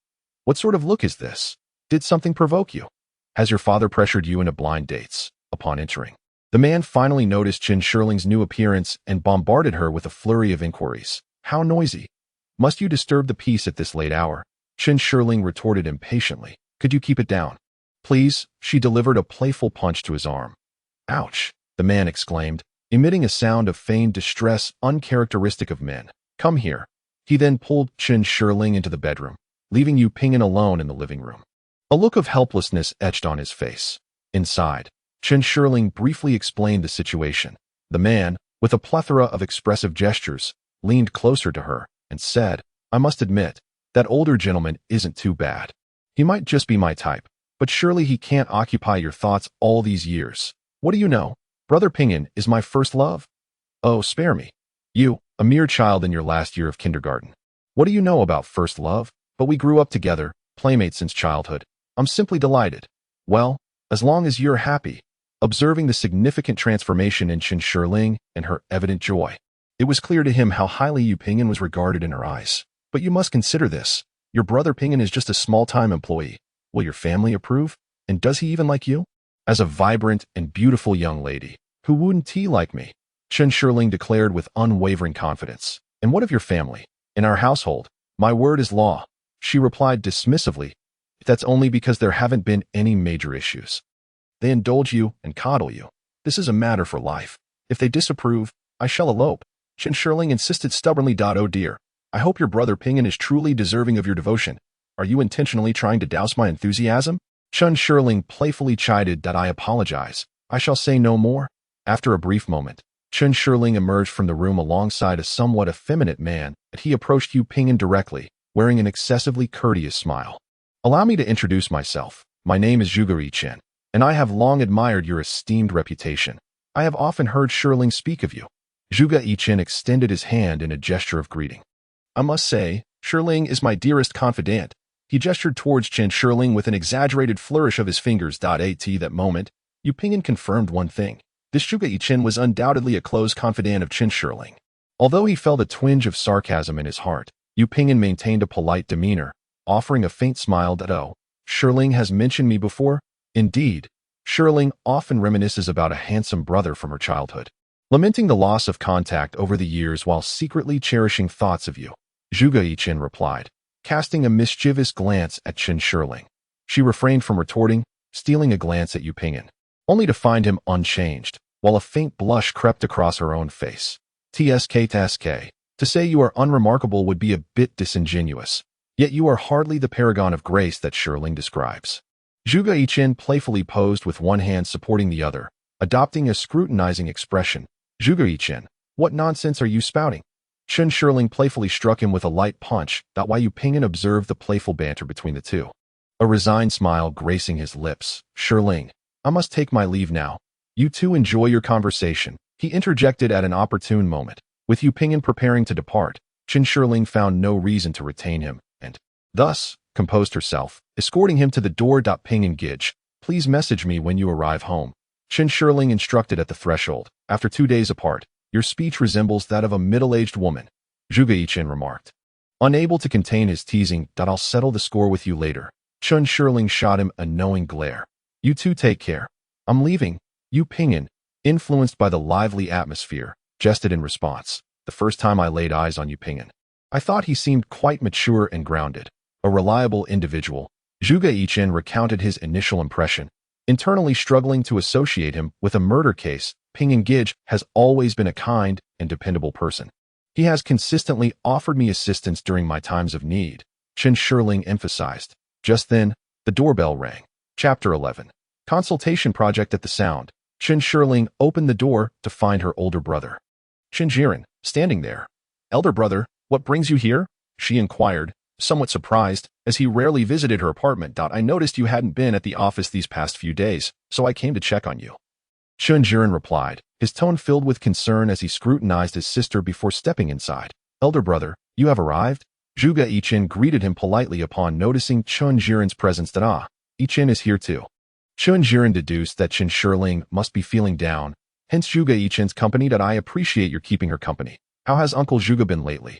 What sort of look is this? Did something provoke you? Has your father pressured you into blind dates? Upon entering, the man finally noticed Qin Shirling's new appearance and bombarded her with a flurry of inquiries. How noisy? Must you disturb the peace at this late hour? Qin Shirling retorted impatiently. Could you keep it down? Please, she delivered a playful punch to his arm. Ouch, the man exclaimed, emitting a sound of feigned distress uncharacteristic of men. Come here. He then pulled Qin Shirling into the bedroom, leaving Yu Pingyan alone in the living room. A look of helplessness etched on his face. Inside, Qin Shirling briefly explained the situation. The man, with a plethora of expressive gestures, leaned closer to her and said, I must admit, that older gentleman isn't too bad. He might just be my type, but surely he can't occupy your thoughts all these years. What do you know? Brother Pingyan is my first love. Oh, spare me. You, a mere child in your last year of kindergarten. What do you know about first love? But we grew up together, playmates since childhood. I'm simply delighted. Well, as long as you're happy. Observing the significant transformation in Qin Shirling and her evident joy, it was clear to him how highly Yu Pingyan was regarded in her eyes. But you must consider this. Your brother Pingyan is just a small-time employee. Will your family approve? And does he even like you? As a vibrant and beautiful young lady, who wouldn't he like me? Qin Shirling declared with unwavering confidence. And what of your family? In our household, my word is law. She replied dismissively. That's only because there haven't been any major issues. They indulge you and coddle you. This is a matter for life. If they disapprove, I shall elope. Qin Shirling insisted stubbornly. Oh dear. I hope your brother Pingyan is truly deserving of your devotion. Are you intentionally trying to douse my enthusiasm? Qin Shirling playfully chided. I apologize. I shall say no more. After a brief moment, Qin Shirling emerged from the room alongside a somewhat effeminate man, and he approached Yu Pingyan directly, wearing an excessively courteous smile. Allow me to introduce myself. My name is Zhuge Yichen, and I have long admired your esteemed reputation. I have often heard Shirling speak of you. Zhuge Yichen extended his hand in a gesture of greeting. I must say, Shirling is my dearest confidant. He gestured towards Qin Shirling with an exaggerated flourish of his fingers. At that moment, Yu Pingyan confirmed one thing. This Zhuge Yichen was undoubtedly a close confidant of Qin Shirling. Although he felt a twinge of sarcasm in his heart, Yu Pingyan maintained a polite demeanor, offering a faint smile. Oh, Shirling has mentioned me before? Indeed, Shirling often reminisces about a handsome brother from her childhood, lamenting the loss of contact over the years while secretly cherishing thoughts of you. Zhuge Yichen replied, casting a mischievous glance at Qin Shirling. She refrained from retorting, stealing a glance at Yu Pingyan, only to find him unchanged, while a faint blush crept across her own face. TSK. To say you are unremarkable would be a bit disingenuous. Yet you are hardly the paragon of grace that Shirling describes. Zhuge Yichen playfully posed with one hand supporting the other, adopting a scrutinizing expression. Zhuge Yichen, what nonsense are you spouting? Qin Shirling playfully struck him with a light punch. While Yu Pingyan observed the playful banter between the two, a resigned smile gracing his lips. Shirling, I must take my leave now. You two enjoy your conversation, he interjected at an opportune moment. With Yu Pingyan preparing to depart, Qin Shirling found no reason to retain him, and thus composed herself, escorting him to the door. Pingyan Gij, please message me when you arrive home. Qin Shirling instructed at the threshold. After 2 days apart, your speech resembles that of a middle-aged woman, Zhuge Yichen remarked. Unable to contain his teasing. I'll settle the score with you later. Qin Shirling shot him a knowing glare. You two take care. I'm leaving. Yu Pingyan, influenced by the lively atmosphere, jested in response. The first time I laid eyes on Yu Pingyan, I thought he seemed quite mature and grounded, a reliable individual. Zhuge Yichen recounted his initial impression, internally struggling to associate him with a murder case. Pingyan Gij has always been a kind and dependable person. He has consistently offered me assistance during my times of need, Qin Shirling emphasized. Just then, the doorbell rang. Chapter 11. Consultation Project. At the sound, Qin Shirling opened the door to find her older brother, Qin Jiren, standing there. Elder brother, what brings you here? She inquired, somewhat surprised, as he rarely visited her apartment. I noticed you hadn't been at the office these past few days, so I came to check on you. Qin Jiren replied, his tone filled with concern as he scrutinized his sister before stepping inside. Elder brother, you have arrived? Zhuge Yichen greeted him politely upon noticing Chun Jiren's presence. Yichen is here too. Chun Jiren deduced that Chen Shiling must be feeling down, hence Zhuge Yichen's company. I appreciate your keeping her company. How has Uncle Zhuge been lately?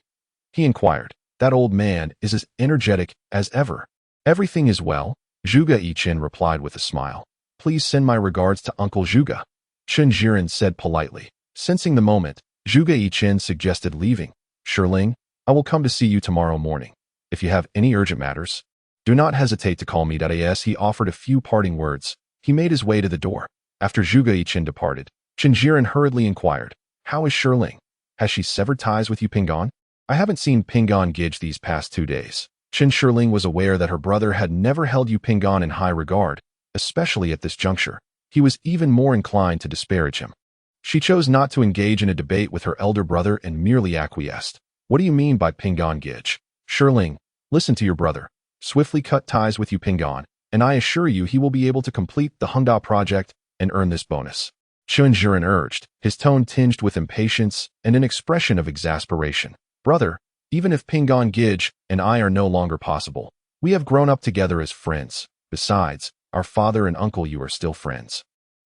He inquired. That old man is as energetic as ever. Everything is well, Zhuge Yichen replied with a smile. Please send my regards to Uncle Zhuge. Chun Jiren said politely. Sensing the moment, Zhuge Yichen suggested leaving. Shiling, I will come to see you tomorrow morning. If you have any urgent matters, do not hesitate to call me. As he offered a few parting words, he made his way to the door. After Zhuge Yichen departed, Chun Jiren hurriedly inquired, How is Shiling? Has she severed ties with you, Pingon? I haven't seen Pingon Gidge these past 2 days. Chen Shiling was aware that her brother had never held Yu Pingon in high regard, especially at this juncture. He was even more inclined to disparage him. She chose not to engage in a debate with her elder brother and merely acquiesced. What do you mean by Pingon Gidge? Shiling, listen to your brother. Swiftly cut ties with Yu Pingon, and I assure you he will be able to complete the Hengda project and earn this bonus. Chun Jiren urged, his tone tinged with impatience and an expression of exasperation. Brother, even if Pingon Gidge and I are no longer possible, we have grown up together as friends. Besides, our father and uncle you are still friends.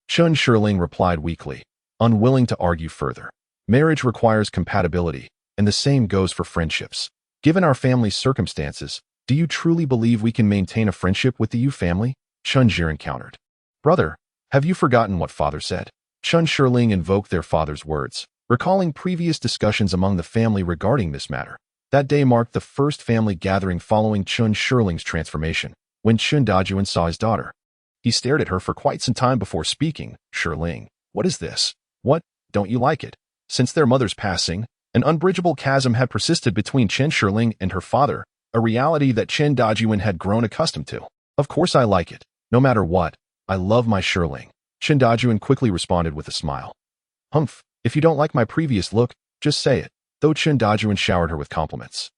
Chun Shiling replied weakly, unwilling to argue further. Marriage requires compatibility, and the same goes for friendships. Given our family's circumstances, do you truly believe we can maintain a friendship with the Yu family? Chun Jiren countered. Brother, have you forgotten what father said? Chun Shiling invoked their father's words, recalling previous discussions among the family regarding this matter. That day marked the first family gathering following Chun Shiling's transformation, when Chun Dajuan saw his daughter. He stared at her for quite some time before speaking. Shiling, what is this? What, don't you like it? Since their mother's passing, an unbridgeable chasm had persisted between Chen Shiling and her father, a reality that Chen Dajuan had grown accustomed to. Of course I like it. No matter what, I love my Shiling. Chen Dajuan quickly responded with a smile. Humph, if you don't like my previous look, just say it, though Chen Dajuan showered her with compliments.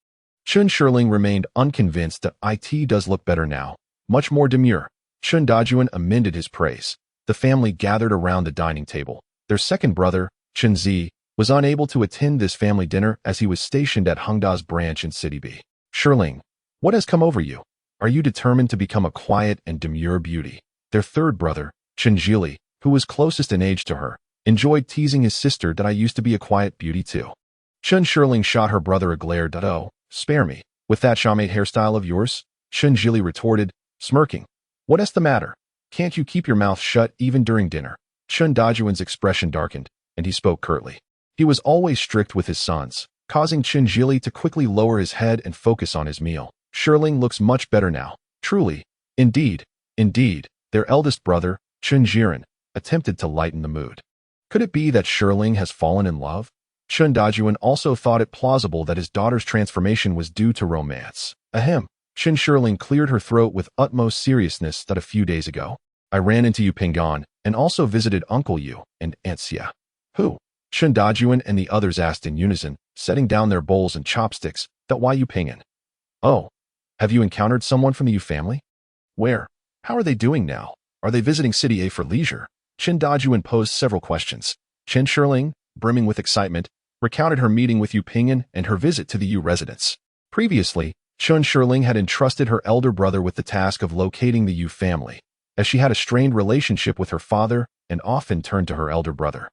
Chun Shiling remained unconvinced that it does look better now, much more demure. Chun Dajuan amended his praise. The family gathered around the dining table. Their second brother, Chun Zi, was unable to attend this family dinner as he was stationed at Hengda's branch in City B. Shiling, what has come over you? Are you determined to become a quiet and demure beauty? Their third brother, Chun Jili, who was closest in age to her, enjoyed teasing his sister that I used to be a quiet beauty too. Chun Shiling shot her brother a glare. Oh, spare me. With that chamade hairstyle of yours? Chun Jili retorted, smirking. What is the matter? Can't you keep your mouth shut even during dinner? Chun Dajuan's expression darkened, and he spoke curtly. He was always strict with his sons, causing Chun Jili to quickly lower his head and focus on his meal. Shiling looks much better now. Truly. Indeed. Their eldest brother, Chun Jiren, attempted to lighten the mood. Could it be that Shiling has fallen in love? Chun Dajuan also thought it plausible that his daughter's transformation was due to romance. Ahem. Chun Shiling cleared her throat with utmost seriousness that a few days ago, I ran into Yu Pingon and also visited Uncle Yu and Aunt Xia. Who? Chun Dajuan and the others asked in unison, setting down their bowls and chopsticks. That why Yu Pingon? Oh, have you encountered someone from the Yu family? Where? How are they doing now? Are they visiting City A for leisure? Chun Dajuan posed several questions. Chun Shiling, brimming with excitement, recounted her meeting with Yu Pingon and her visit to the Yu residence. Previously, Chun Shiling had entrusted her elder brother with the task of locating the Yu family, as she had a strained relationship with her father and often turned to her elder brother,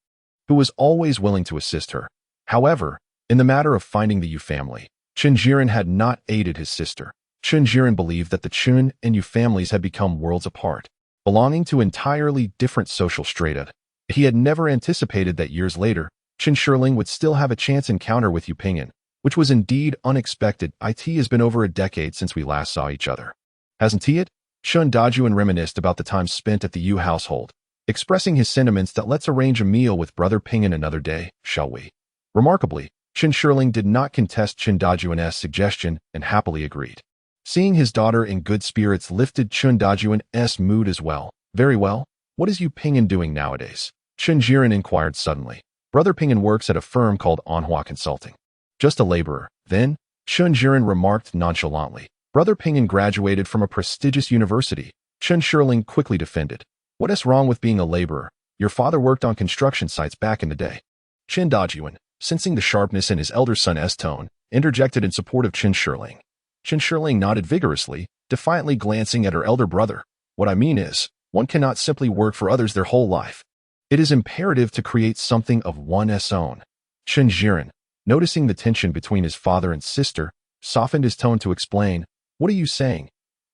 who was always willing to assist her. However, in the matter of finding the Yu family, Chun Jiren had not aided his sister. Chun Jiren believed that the Chun and Yu families had become worlds apart, belonging to entirely different social strata. He had never anticipated that years later, Chun Shiling would still have a chance encounter with Yu Pingon, which was indeed unexpected. It has been over a decade since we last saw each other. Hasn't it? Chun Dajuan reminisced about the time spent at the Yu household, expressing his sentiments that let's arrange a meal with Brother Pingon another day, shall we? Remarkably, Chun Shiling did not contest Chun Dajuan's suggestion and happily agreed. Seeing his daughter in good spirits lifted Chun Dajuan's mood as well. Very well. What is Yu Pingon doing nowadays? Chun Jiren inquired suddenly. Brother Pingon works at a firm called Anhua Consulting. Just a laborer. Then, Chun Jiren remarked nonchalantly. Brother Pingon graduated from a prestigious university. Chun Shiling quickly defended. What is wrong with being a laborer? Your father worked on construction sites back in the day. Chun Dajuan, sensing the sharpness in his elder son's tone, interjected in support of Qin Shirling. Qin Shirling nodded vigorously, defiantly glancing at her elder brother. What I mean is, one cannot simply work for others their whole life. It is imperative to create something of one's own. Qin Jiren, noticing the tension between his father and sister, softened his tone to explain, "What are you saying?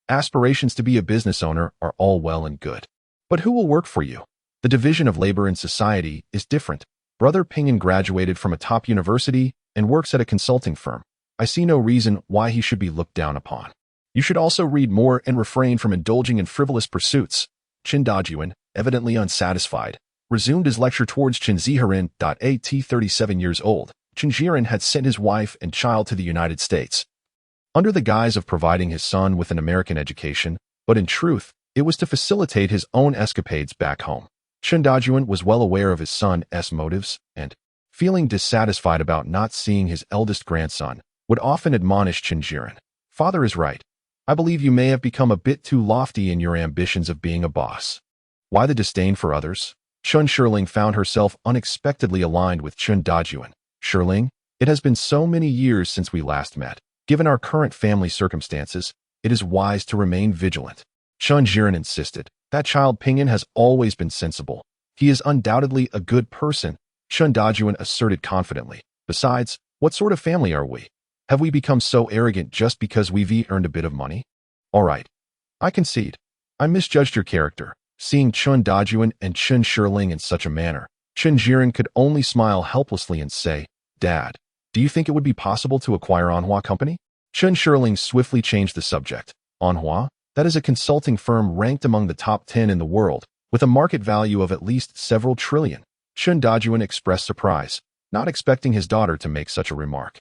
Aspirations to be a business owner are all well and good. But who will work for you? The division of labor in society is different. Brother Pinyin graduated from a top university and works at a consulting firm. I see no reason why he should be looked down upon. You should also read more and refrain from indulging in frivolous pursuits." Qin Dajuan, evidently unsatisfied, resumed his lecture towards Qin Ziharin. At 37 years old, Qin Jiren had sent his wife and child to the United States under the guise of providing his son with an American education, but in truth, it was to facilitate his own escapades back home. Qin Dajuan was well aware of his son's motives and, feeling dissatisfied about not seeing his eldest grandson, would often admonish Qin Jiren. "Father is right. I believe you may have become a bit too lofty in your ambitions of being a boss. Why the disdain for others?" Qin Shirling found herself unexpectedly aligned with Qin Dajuan. "Shirling, it has been so many years since we last met. Given our current family circumstances, it is wise to remain vigilant." Qin Jiren insisted. "That child Pinyin has always been sensible. He is undoubtedly a good person," Qin Dajuan asserted confidently. "Besides, what sort of family are we? Have we become so arrogant just because we've earned a bit of money?" "All right, I concede. I misjudged your character." Seeing Qin Dajuan and Qin Shirling in such a manner, Qin Jiren could only smile helplessly and say, "Dad, do you think it would be possible to acquire Anhua Company?" Qin Shirling swiftly changed the subject. "Anhua? That is a consulting firm ranked among the top 10 in the world, with a market value of at least several trillion." Qin Dajuan expressed surprise, not expecting his daughter to make such a remark.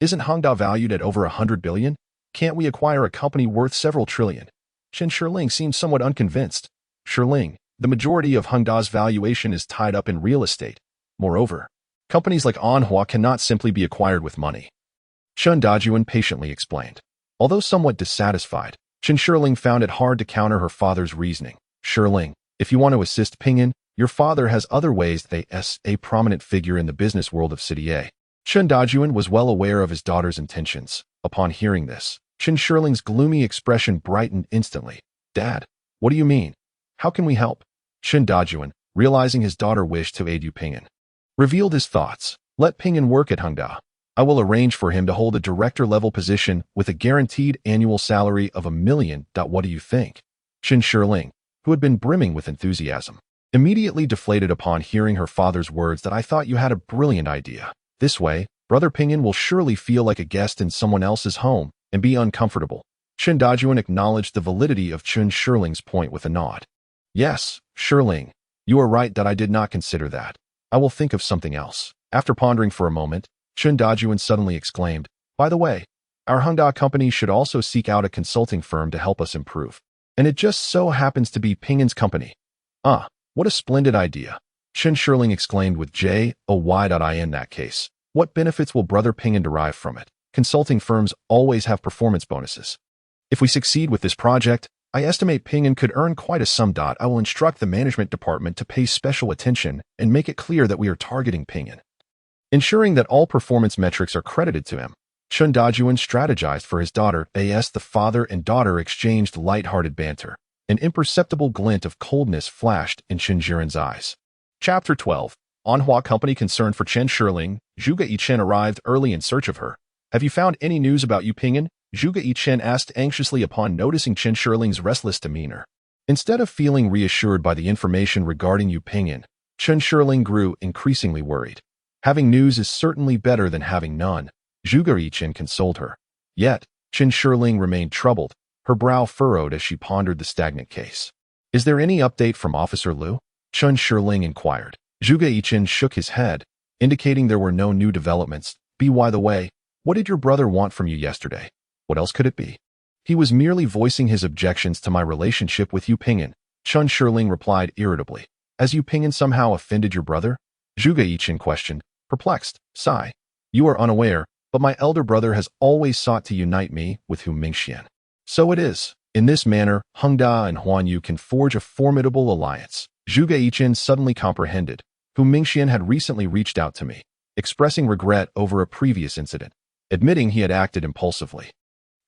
"Isn't Hongda valued at over 100 billion? Can't we acquire a company worth several trillion?" Qin Shirling seemed somewhat unconvinced. "Shirling, the majority of Hongda's valuation is tied up in real estate. Moreover, companies like Anhua cannot simply be acquired with money." Qin Dajuan patiently explained. Although somewhat dissatisfied, Qin Shirling found it hard to counter her father's reasoning. "Shirling, if you want to assist Pinyin, your father has other ways. They a prominent figure in the business world of City A." Qin Dajuan was well aware of his daughter's intentions. Upon hearing this, Qin Shirling's gloomy expression brightened instantly. "Dad, what do you mean? How can we help?" Qin Dajuan, realizing his daughter wished to aid Pinyin, revealed his thoughts. "Let Pinyin work at Hongda. I will arrange for him to hold a director-level position with a guaranteed annual salary of 1 million. What do you think?" Qin Shirling, who had been brimming with enthusiasm, immediately deflated upon hearing her father's words. "That I thought you had a brilliant idea. This way, Brother Pinyin will surely feel like a guest in someone else's home and be uncomfortable." Qin Dajuan acknowledged the validity of Qin Shirling's point with a nod. "Yes, Shirling, you are right that I did not consider that. I will think of something else." After pondering for a moment, Qin Dajuan suddenly exclaimed, "By the way, our Hongda company should also seek out a consulting firm to help us improve. And it just so happens to be Pinyin's company." "Ah, what a splendid idea," Qin Shirling exclaimed with joy. "In that case, what benefits will Brother Pinyin derive from it? Consulting firms always have performance bonuses. If we succeed with this project, I estimate Pinyin could earn quite a sum. I will instruct the management department to pay special attention and make it clear that we are targeting Pinyin, ensuring that all performance metrics are credited to him." Qin Dajuan strategized for his daughter. The father and daughter exchanged light-hearted banter. An imperceptible glint of coldness flashed in Qin Jiren's eyes. Chapter 12. Anhua Company concerned for Qin Shirling. Zhuge Yichen arrived early in search of her. "Have you found any news about Pinyin?" Zhuge Yichen asked anxiously upon noticing Qin Shirling's restless demeanor. Instead of feeling reassured by the information regarding Pinyin, Qin Shirling grew increasingly worried. "Having news is certainly better than having none," Zhuge Yichen consoled her. Yet, Qin Shirling remained troubled, her brow furrowed as she pondered the stagnant case. "Is there any update from Officer Liu?" Qin Shirling inquired. Zhuge Yichen shook his head, indicating there were no new developments. By the way, what did your brother want from you yesterday?" "What else could it be? He was merely voicing his objections to my relationship with Pinyin," Qin Shirling replied irritably. "Has Pinyin somehow offended your brother?" Zhuge Yichen questioned, perplexed. "Sigh. You are unaware, but my elder brother has always sought to unite me with Hu Mingxian. So it is. In this manner, Hongda and Huanyu can forge a formidable alliance." Zhuge Yichen suddenly comprehended. Hu Mingxian had recently reached out to me, expressing regret over a previous incident. admitting he had acted impulsively.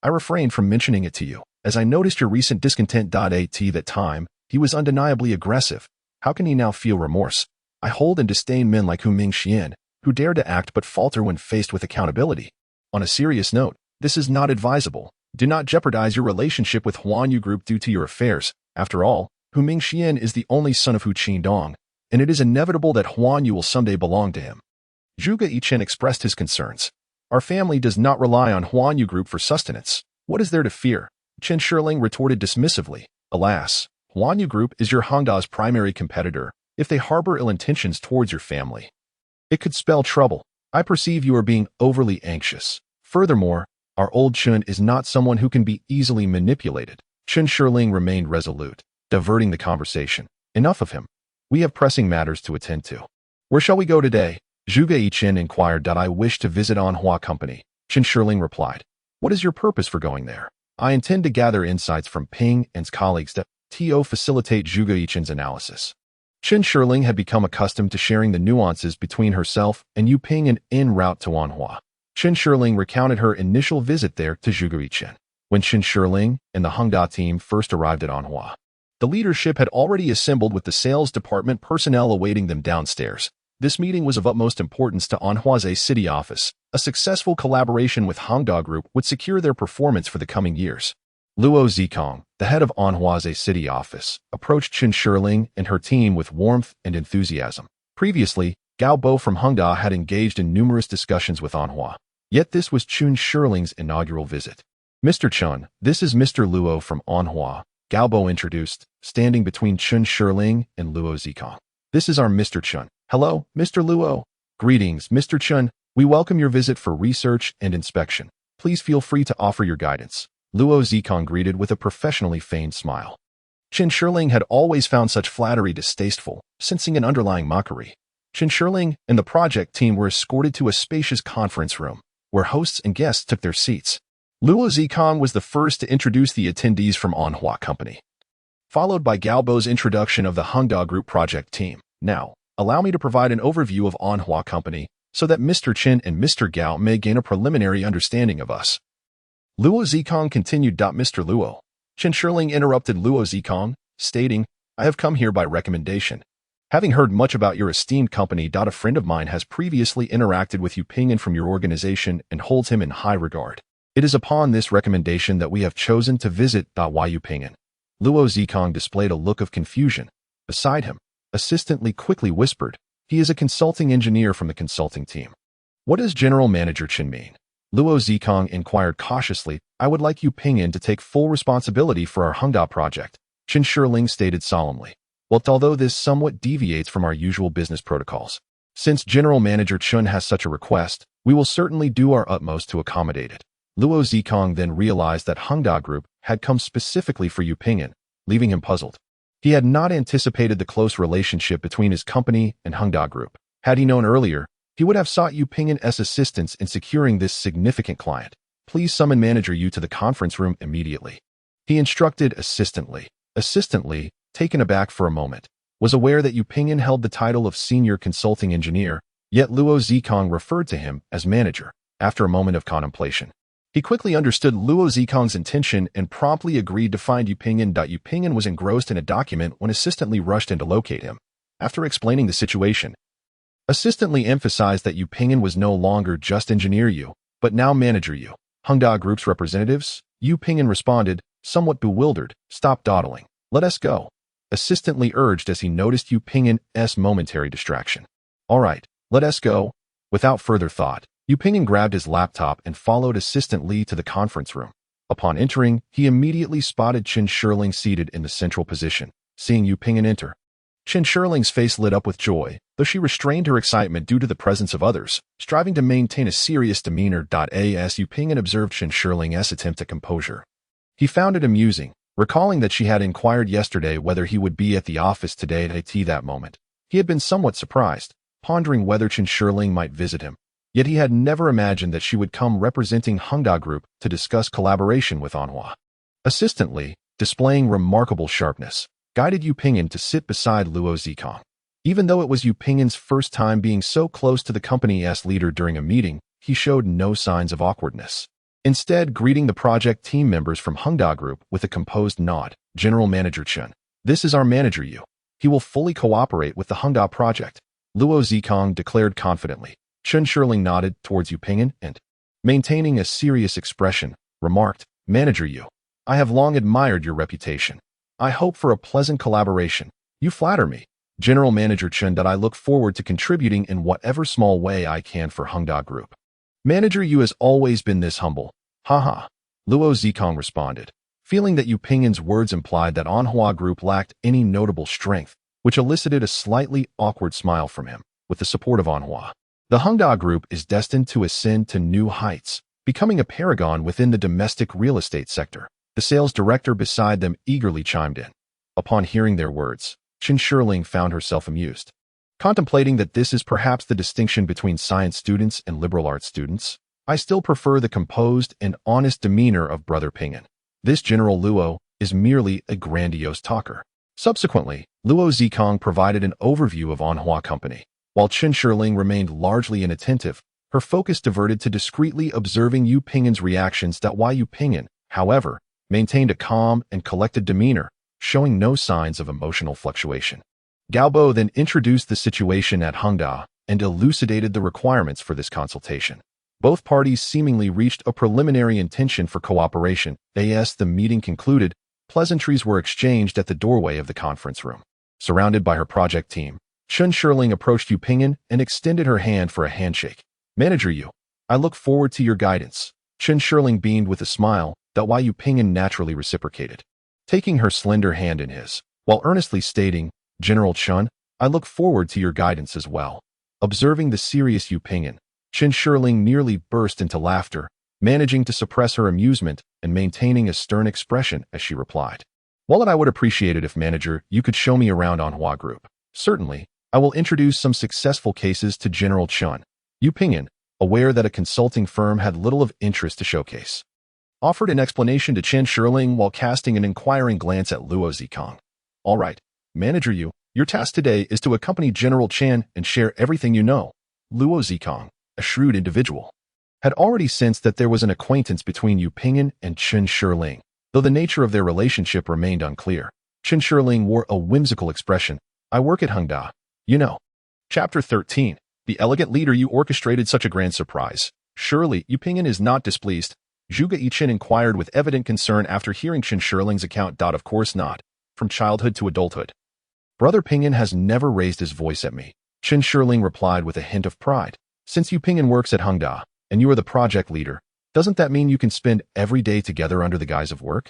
I refrained from mentioning it to you, as I noticed your recent discontent. At that time, he was undeniably aggressive. How can he now feel remorse? I hold and disdain men like Hu Mingxian, who dare to act but falter when faced with accountability. On a serious note, this is not advisable. Do not jeopardize your relationship with Huan Yu Group due to your affairs. After all, Hu Mingxian is the only son of Hu Qingdong, and it is inevitable that Huan Yu will someday belong to him. Zhuge Yichen expressed his concerns. Our family does not rely on Huan Yu Group for sustenance. What is there to fear? Chen Shirling retorted dismissively. Alas, Huan Yu Group is your Hongda's primary competitor. If they harbor ill intentions towards your family, it could spell trouble. I perceive you are being overly anxious. Furthermore, our old Chun is not someone who can be easily manipulated. Chen Shirling remained resolute, diverting the conversation. Enough of him. We have pressing matters to attend to. Where shall we go today? Zhuge Yichen inquired. I wish to visit Anhua Company. Chen Shirling replied. What is your purpose for going there? I intend to gather insights from Ping and's colleagues to facilitate Zhuge Yichen's analysis. Chen Shirling had become accustomed to sharing the nuances between herself and Yu Ping en route to Anhua. Chen Shirling recounted her initial visit there to Zhuge Yichen. When Chen Shirling and the Hongda team first arrived at Anhua, the leadership had already assembled with the sales department personnel awaiting them downstairs. This meeting was of utmost importance to Anhua's city office. A successful collaboration with Hongda Group would secure their performance for the coming years. Luo Zikong, the head of Anhua's city office, approached Chen Shirling and her team with warmth and enthusiasm. Previously, Gao Bo from Hongda had engaged in numerous discussions with Anhua. Yet this was Chen Shirling's inaugural visit. Mr. Chen, this is Mr. Luo from Anhua, Gao Bo introduced, standing between Chen Shirling and Luo Zikong. This is our Mr. Chen. Hello, Mr. Luo. Greetings, Mr. Chen. We welcome your visit for research and inspection. Please feel free to offer your guidance. Luo Zikong greeted with a professionally feigned smile. Chen Shirling had always found such flattery distasteful, sensing an underlying mockery. Chen Shirling and the project team were escorted to a spacious conference room, where hosts and guests took their seats. Luo Zikong was the first to introduce the attendees from Anhua Company, followed by Gao Bo's introduction of the Hongda Group project team. Now, allow me to provide an overview of Anhua Company so that Mr. Chen and Mr. Gao may gain a preliminary understanding of us. Luo Zikong continued. Mr. Luo. Chen Shirling interrupted Luo Zikong, stating, I have come here by recommendation. Having heard much about your esteemed company. A friend of mine has previously interacted with Yu Ping'an from your organization and holds him in high regard. It is upon this recommendation that we have chosen to visit Yu Ping'an. Luo Zikong displayed a look of confusion. Beside him, Assistant Li quickly whispered, he is a consulting engineer from the consulting team. What does General Manager Chen mean? Luo Zikong inquired cautiously. I would like Yu Ping'an to take full responsibility for our Hongda project, Chen Shirling stated solemnly. Well, although this somewhat deviates from our usual business protocols, since General Manager Chen has such a request, we will certainly do our utmost to accommodate it. Luo Zikong then realized that Hongda Group had come specifically for Yu Ping'an, leaving him puzzled. He had not anticipated the close relationship between his company and Hongda Group. Had he known earlier, he would have sought Yu Ping'an's assistance in securing this significant client. Please summon Manager Yu to the conference room immediately. He instructed Assistant Li. Assistant Li, taken aback for a moment, was aware that Yu Ping'an held the title of Senior Consulting Engineer, yet Luo Zikong referred to him as Manager. After a moment of contemplation, he quickly understood Luo Zikong's intention and promptly agreed to find Yu Ping'an. Yu Ping'an was engrossed in a document when Assistant Li rushed in to locate him. After explaining the situation, Assistant Li emphasized that Yu Ping'an was no longer just Engineer Yu, but now Manager Yu. Hongda Group's representatives? Yu Ping'an responded, somewhat bewildered. Stop dawdling. Let us go. Assistant Li urged as he noticed Yu Ping'an's momentary distraction. All right, let us go. Without further thought, Yu Ping'an grabbed his laptop and followed Assistant Li to the conference room. Upon entering, he immediately spotted Chen Shirling seated in the central position. Seeing Yu Ping'an enter, Chen Shirling's face lit up with joy, though she restrained her excitement due to the presence of others, striving to maintain a serious demeanor. As Yu Ping'an observed Chen Shirling's attempt at composure, he found it amusing, recalling that she had inquired yesterday whether he would be at the office today at that moment. He had been somewhat surprised, pondering whether Chen Shirling might visit him. Yet he had never imagined that she would come representing Hongda Group to discuss collaboration with Anhua. Assistant Li, displaying remarkable sharpness, guided Yu Ping'an to sit beside Luo Zikong. Even though it was Yu Ping'an's first time being so close to the company's leader during a meeting, he showed no signs of awkwardness. Instead, greeting the project team members from Hongda Group with a composed nod, General Manager Chen, "This is our manager Yu. He will fully cooperate with the Hongda project," Luo Zikong declared confidently. Chen Shirling nodded towards Yu Ping'an and, maintaining a serious expression, remarked, "Manager Yu, I have long admired your reputation. I hope for a pleasant collaboration. You flatter me, General Manager Chen, that I look forward to contributing in whatever small way I can for Hongda Group." "Manager Yu has always been this humble. Haha," Luo Zikong responded, feeling that Yu Ping'an's words implied that Anhua Group lacked any notable strength, which elicited a slightly awkward smile from him. With the support of Anhua, the Hongda Group is destined to ascend to new heights, becoming a paragon within the domestic real estate sector. The sales director beside them eagerly chimed in. Upon hearing their words, Chen Shirling found herself amused, contemplating that this is perhaps the distinction between science students and liberal arts students. "I still prefer the composed and honest demeanor of Brother Ping'an. This General Luo is merely a grandiose talker." Subsequently, Luo Zikong provided an overview of Anhua Company. While Chen Shirling remained largely inattentive, her focus diverted to discreetly observing Yu Ping'an's reactions. Yu Ping'an, however, maintained a calm and collected demeanor, showing no signs of emotional fluctuation. Gaobo then introduced the situation at Hongda and elucidated the requirements for this consultation. Both parties seemingly reached a preliminary intention for cooperation. As the meeting concluded, pleasantries were exchanged at the doorway of the conference room. Surrounded by her project team, Chen Shirling approached Yu Ping'an and extended her hand for a handshake. "Manager Yu, I look forward to your guidance." Chen Shirling beamed with a smile that Yu Ping'an naturally reciprocated, taking her slender hand in his, while earnestly stating, "General Chen, I look forward to your guidance as well." Observing the serious Yu Ping'an, Chen Shirling nearly burst into laughter, managing to suppress her amusement and maintaining a stern expression as she replied, "While I would appreciate it if, Manager, you could show me around Anhua Group. Certainly, I will introduce some successful cases to General Chen." Yu Ping'an, aware that a consulting firm had little of interest to showcase, offered an explanation to Chen Shirling while casting an inquiring glance at Luo Zikong. "All right, Manager Yu, your task today is to accompany General Chen and share everything you know." Luo Zikong, a shrewd individual, had already sensed that there was an acquaintance between Yu Ping'an and Chen Shirling, though the nature of their relationship remained unclear. Chen Shirling wore a whimsical expression. "I work at Hongda, you know." Chapter 13. The elegant leader. "You orchestrated such a grand surprise. Surely, Yu Ping'an is not displeased?" Zhuge Yichen inquired with evident concern after hearing Chen Shirling's account. "Of course not. From childhood to adulthood, Brother Ping'an has never raised his voice at me," Chen Shirling replied with a hint of pride. "Since Yu Ping'an works at Hongda, and you are the project leader, doesn't that mean you can spend every day together under the guise of work?"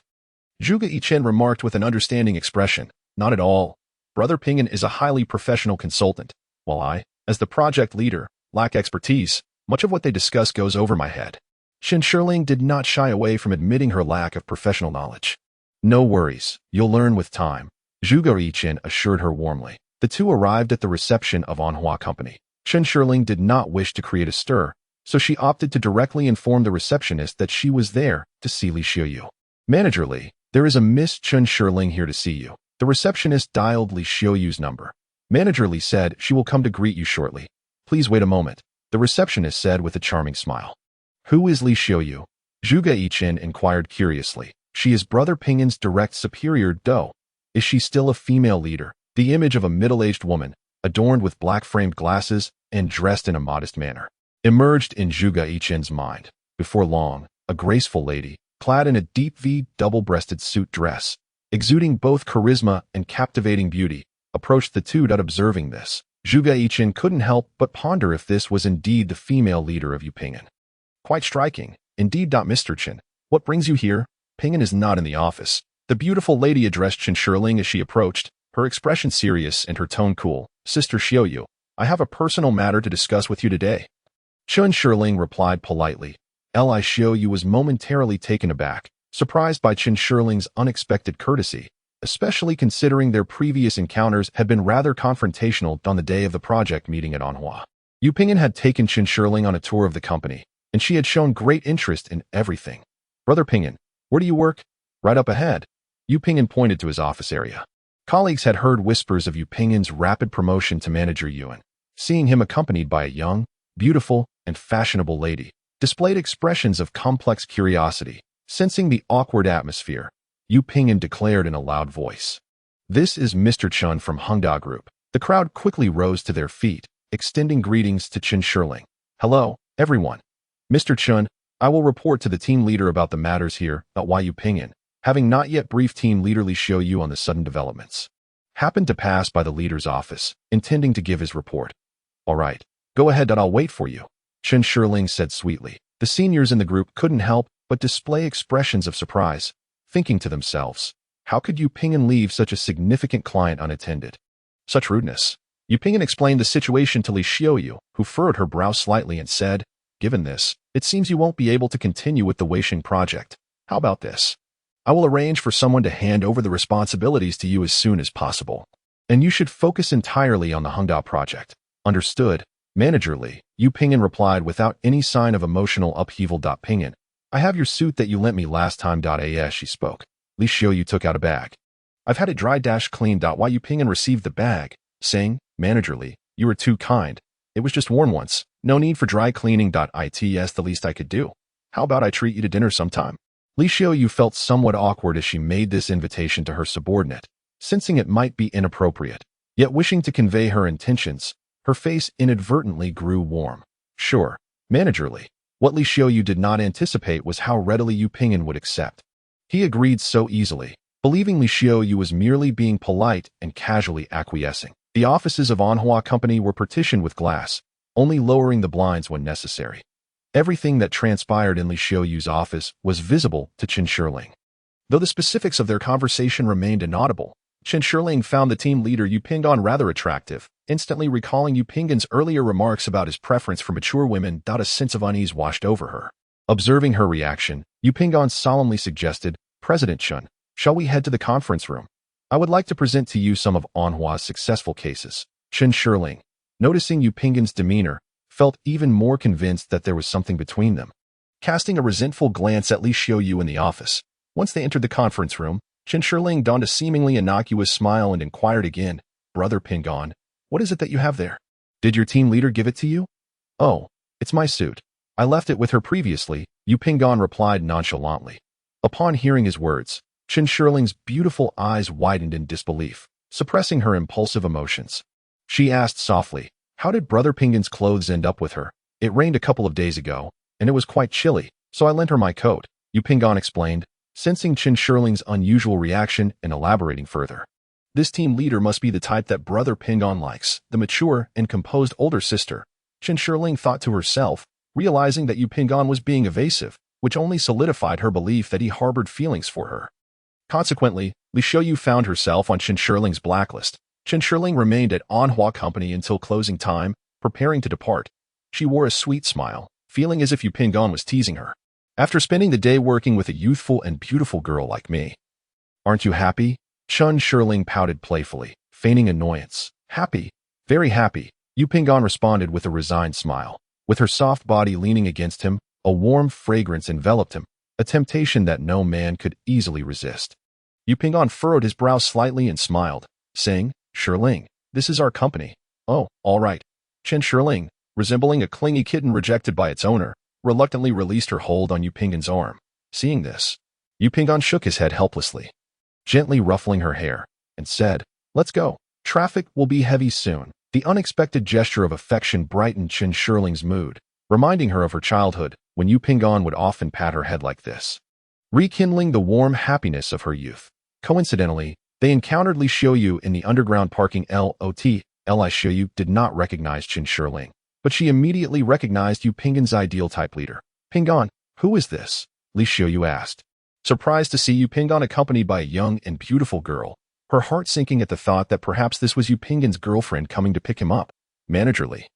Zhuge Yichen remarked with an understanding expression. "Not at all. Brother Ping'an is a highly professional consultant, while I, as the project leader, lack expertise. Much of what they discuss goes over my head." Chen Shirling did not shy away from admitting her lack of professional knowledge. "No worries, you'll learn with time," Zhuge Yichen assured her warmly. The two arrived at the reception of Anhua Company. Chen Shirling did not wish to create a stir, so she opted to directly inform the receptionist that she was there to see Li Xiuyu. "Manager Li, there is a Miss Chen Shirling here to see you." The receptionist dialed Li Xiuyu's number. "Manager Li said she will come to greet you shortly. Please wait a moment," the receptionist said with a charming smile. "Who is Li Xiuyu?" Zhuge Yichen inquired curiously. "She is Brother Ping'an's direct superior. Is she still a female leader?" The image of a middle-aged woman, adorned with black-framed glasses and dressed in a modest manner, emerged in Zhuge Yichen's mind. Before long, a graceful lady, clad in a deep V double-breasted suit dress, exuding both charisma and captivating beauty, approached the two. Observing this, Zhuge Yichen couldn't help but ponder if this was indeed the female leader of Yu Ping'an. "Quite striking, indeed. Mr. Chen, what brings you here? Ping'an is not in the office." The beautiful lady addressed Chen Shirling as she approached, her expression serious and her tone cool. "Sister Xiuyu, I have a personal matter to discuss with you today." Chen Shirling replied politely. Li Xiuyu was momentarily taken aback, surprised by Chen Shirling's unexpected courtesy, especially considering their previous encounters had been rather confrontational on the day of the project meeting at Anhua. Yu Ping'an had taken Chen Shirling on a tour of the company, and she had shown great interest in everything. "Brother Ping'an, where do you work?" "Right up ahead." Yu Ping'an pointed to his office area. Colleagues had heard whispers of Yu Ping'an's rapid promotion to Manager Yuan. Seeing him accompanied by a young, beautiful and fashionable lady, displayed expressions of complex curiosity. Sensing the awkward atmosphere, Yu Ping'an declared in a loud voice, "This is Mr. Chun from Hongda Group." The crowd quickly rose to their feet, extending greetings to Chen Shirling. "Hello, everyone. Mr. Chun, I will report to the team leader about the matters here at Yu Ping'an, having not yet briefed team leader Li Xiaoyu on the sudden developments." Happened to pass by the leader's office, intending to give his report. "All right, go ahead and I'll wait for you," Chen Shirling said sweetly. The seniors in the group couldn't help but display expressions of surprise, thinking to themselves, how could Yu Ping'an leave such a significant client unattended? Such rudeness. Yu Ping'an explained the situation to Li Xiaoyu, who furrowed her brow slightly and said, "Given this, it seems you won't be able to continue with the Weixing project. How about this? I will arrange for someone to hand over the responsibilities to you as soon as possible. And you should focus entirely on the Hongda project." "Understood, Manager Li," Yu Ping'an replied without any sign of emotional upheaval. "Ping'an, I have your suit that you lent me last time. As she spoke, Li Xiaoyu took out a bag. "I've had it dry-cleaned. Yu Ping'an received the bag, saying, "Manager Li, you were too kind. It was just worn once. No need for dry cleaning. It's the least I could do. How about I treat you to dinner sometime?" Li Xiaoyu felt somewhat awkward as she made this invitation to her subordinate, sensing it might be inappropriate. Yet wishing to convey her intentions, her face inadvertently grew warm. "Sure, Manager Li." What Li Xiaoyu did not anticipate was how readily Yu Ping'an would accept. He agreed so easily, believing Li Xiaoyu was merely being polite and casually acquiescing. The offices of Anhua Company were partitioned with glass, only lowering the blinds when necessary. Everything that transpired in Li Xiaoyu's office was visible to Chen Shirling. Though the specifics of their conversation remained inaudible, Chen Shirling found the team leader Yu Ping'an rather attractive, instantly recalling Yu Ping'an's earlier remarks about his preference for mature women. A sense of unease washed over her. Observing her reaction, Yu Ping'an solemnly suggested, "President Chun, shall we head to the conference room? I would like to present to you some of Anhua's successful cases." Chen Shirling, noticing Yu Ping'an's demeanor, felt even more convinced that there was something between them. Casting a resentful glance at Li Xiaoyu in the office, once they entered the conference room, Chen Shirling donned a seemingly innocuous smile and inquired again, "Brother Ping'an, what is it that you have there? Did your team leader give it to you?" "Oh, it's my suit. I left it with her previously," Yu Ping'an replied nonchalantly. Upon hearing his words, Chen Shirling's beautiful eyes widened in disbelief, suppressing her impulsive emotions. She asked softly, "How did Brother Ping'an's clothes end up with her?" "It rained a couple of days ago, and it was quite chilly, so I lent her my coat," Yu Ping'an explained, sensing Chen Shirling's unusual reaction and elaborating further. This team leader must be the type that Brother Ping'an likes, the mature and composed older sister, Chen Shirling thought to herself, realizing that Yu Ping'an was being evasive, which only solidified her belief that he harbored feelings for her. Consequently, Li Xiaoyu found herself on Chen Shirling's blacklist. Chen Shirling remained at Anhua Company until closing time, preparing to depart. She wore a sweet smile, feeling as if Yu Ping'an was teasing her. "After spending the day working with a youthful and beautiful girl like me, aren't you happy?" Chen Shirling pouted playfully, feigning annoyance. "Happy, very happy," Yu Ping'an responded with a resigned smile. With her soft body leaning against him, a warm fragrance enveloped him, a temptation that no man could easily resist. Yu Ping'an furrowed his brow slightly and smiled, saying, "Shirling, this is our company." "Oh, all right." Chen Shirling, resembling a clingy kitten rejected by its owner, reluctantly released her hold on Yu Ping'an's arm. Seeing this, Yu Ping'an shook his head helplessly, gently ruffling her hair, and said, "Let's go. Traffic will be heavy soon." The unexpected gesture of affection brightened Chen Shirling's mood, reminding her of her childhood, when Yu Ping'an would often pat her head like this, rekindling the warm happiness of her youth. Coincidentally, they encountered Li Xiaoyu in the underground parking lot. Li Xiaoyu did not recognize Chen Shirling, but she immediately recognized Yu Ping'an's ideal type leader. "Ping'an, who is this?" Li Xiaoyu asked, surprised to see Yu Ping'an accompanied by a young and beautiful girl, her heart sinking at the thought that perhaps this was Yu Ping'an's girlfriend coming to pick him up. "Manager Li."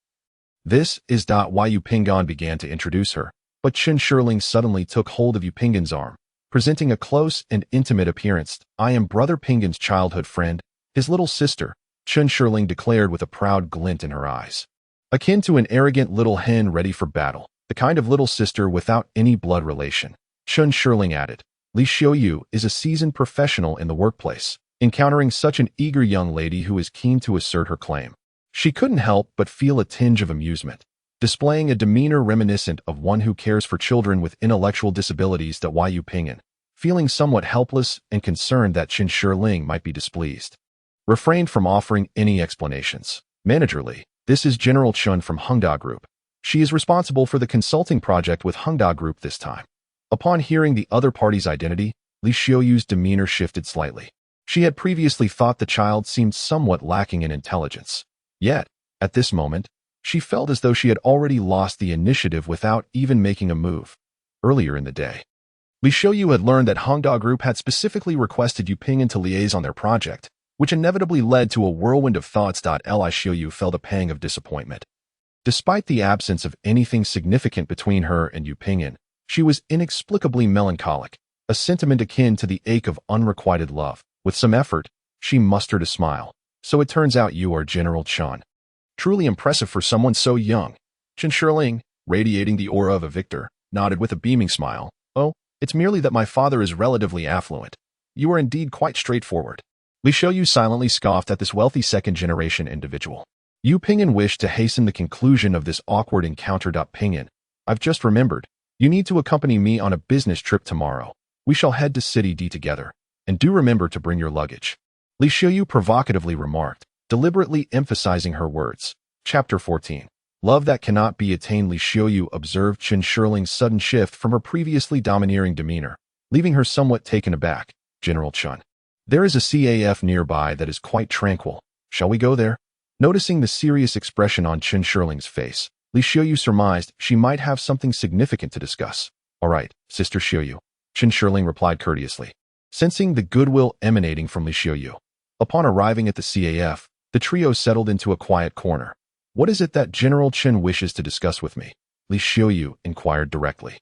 "This is why Yu Ping'an began to introduce her, but Chen Shirling suddenly took hold of Yu Ping'an's arm, presenting a close and intimate appearance. "I am Brother Ping'an's childhood friend, his little sister," Chen Shirling declared with a proud glint in her eyes. Akin to an arrogant little hen ready for battle, the kind of little sister without any blood relation. Chen Shirling added, "Li Xiaoyu is a seasoned professional in the workplace, encountering such an eager young lady who is keen to assert her claim. She couldn't help but feel a tinge of amusement. displaying a demeanor reminiscent of one who cares for children with intellectual disabilities. Yu Ping'an, feeling somewhat helpless and concerned that Qin Shiling might be displeased, refrained from offering any explanations. Manager Li, this is General Chun from Hengda Group. She is responsible for the consulting project with Hengda Group this time. Upon hearing the other party's identity, Li Xiaoyu's demeanor shifted slightly. She had previously thought the child seemed somewhat lacking in intelligence. Yet, at this moment, she felt as though she had already lost the initiative without even making a move. Earlier in the day, Li Xiaoyu had learned that Hengda Group had specifically requested Yu Ping'an to liaise on their project, which inevitably led to a whirlwind of thoughts. Li Xiaoyu felt a pang of disappointment. Despite the absence of anything significant between her and Yu Ping'an, she was inexplicably melancholic, a sentiment akin to the ache of unrequited love. With some effort, she mustered a smile. So it turns out you are General Chun. Truly impressive for someone so young. Qin Shiling, radiating the aura of a victor, nodded with a beaming smile. Oh, it's merely that my father is relatively affluent. You are indeed quite straightforward. Li Xiaoyu silently scoffed at this wealthy second-generation individual. Yu Ping'an wished to hasten the conclusion of this awkward encounter. Ping'an, I've just remembered. You need to accompany me on a business trip tomorrow. We shall head to City D together. And do remember to bring your luggage. Li Xiaoyu provocatively remarked, deliberately emphasizing her words. Chapter 14. Love that cannot be attained. Li Xiaoyu observed Qin Shiling's sudden shift from her previously domineering demeanor, leaving her somewhat taken aback. General Chun. There is a CAF nearby that is quite tranquil. Shall we go there? Noticing the serious expression on Qin Shiling's face, Li Xiaoyu surmised she might have something significant to discuss. All right, Sister Xiaoyu, Qin Shiling replied courteously, sensing the goodwill emanating from Li Xiaoyu. Upon arriving at the CAF, the trio settled into a quiet corner. What is it that General Qin wishes to discuss with me? Li Xiaoyu inquired directly.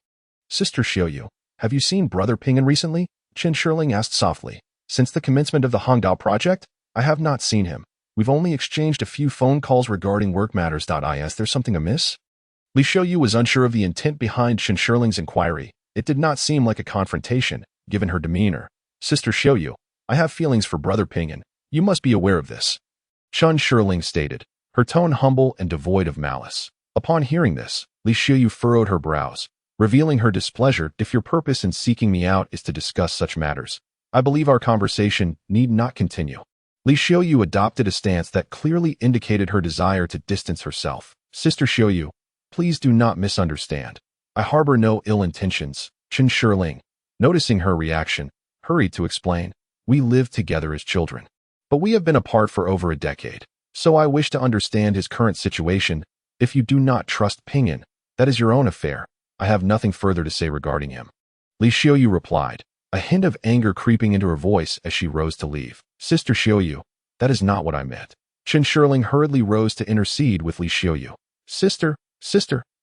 Sister Xiaoyu, have you seen Brother Ping'an recently? Qin Shiling asked softly. Since the commencement of the Hengda project, I have not seen him. We've only exchanged a few phone calls regarding work matters. Is there something amiss? Li Xiaoyu was unsure of the intent behind Qin Shiling's inquiry. It did not seem like a confrontation, given her demeanor. Sister Xiaoyu, I have feelings for Brother Ping'an. You must be aware of this. Qin Shiling stated, her tone humble and devoid of malice. Upon hearing this, Li Xiaoyu furrowed her brows, revealing her displeasure. If your purpose in seeking me out is to discuss such matters, I believe our conversation need not continue. Li Xiaoyu adopted a stance that clearly indicated her desire to distance herself. Sister Xiaoyu, please do not misunderstand. I harbor no ill intentions. Qin Shiling, noticing her reaction, hurried to explain. We lived together as children, but we have been apart for over a decade. So I wish to understand his current situation. If you do not trust Ping'an, that is your own affair. I have nothing further to say regarding him. Li Xiaoyu replied, a hint of anger creeping into her voice as she rose to leave. Sister Xiaoyu, that is not what I meant. Qin Shiling hurriedly rose to intercede with Li Xiaoyu. Sister,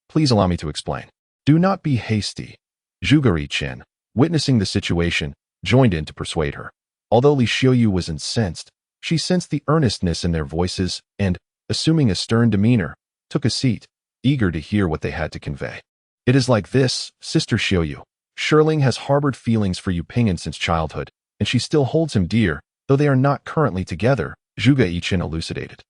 please allow me to explain. Do not be hasty. Zhuge Chen, witnessing the situation, joined in to persuade her. Although Li Xiaoyu was incensed, she sensed the earnestness in their voices and, assuming a stern demeanor, took a seat, eager to hear what they had to convey. It is like this, Sister Xiaoyu. Shiling has harbored feelings for Yu Ping'an since childhood, and she still holds him dear, though they are not currently together, Zhuge Chen elucidated.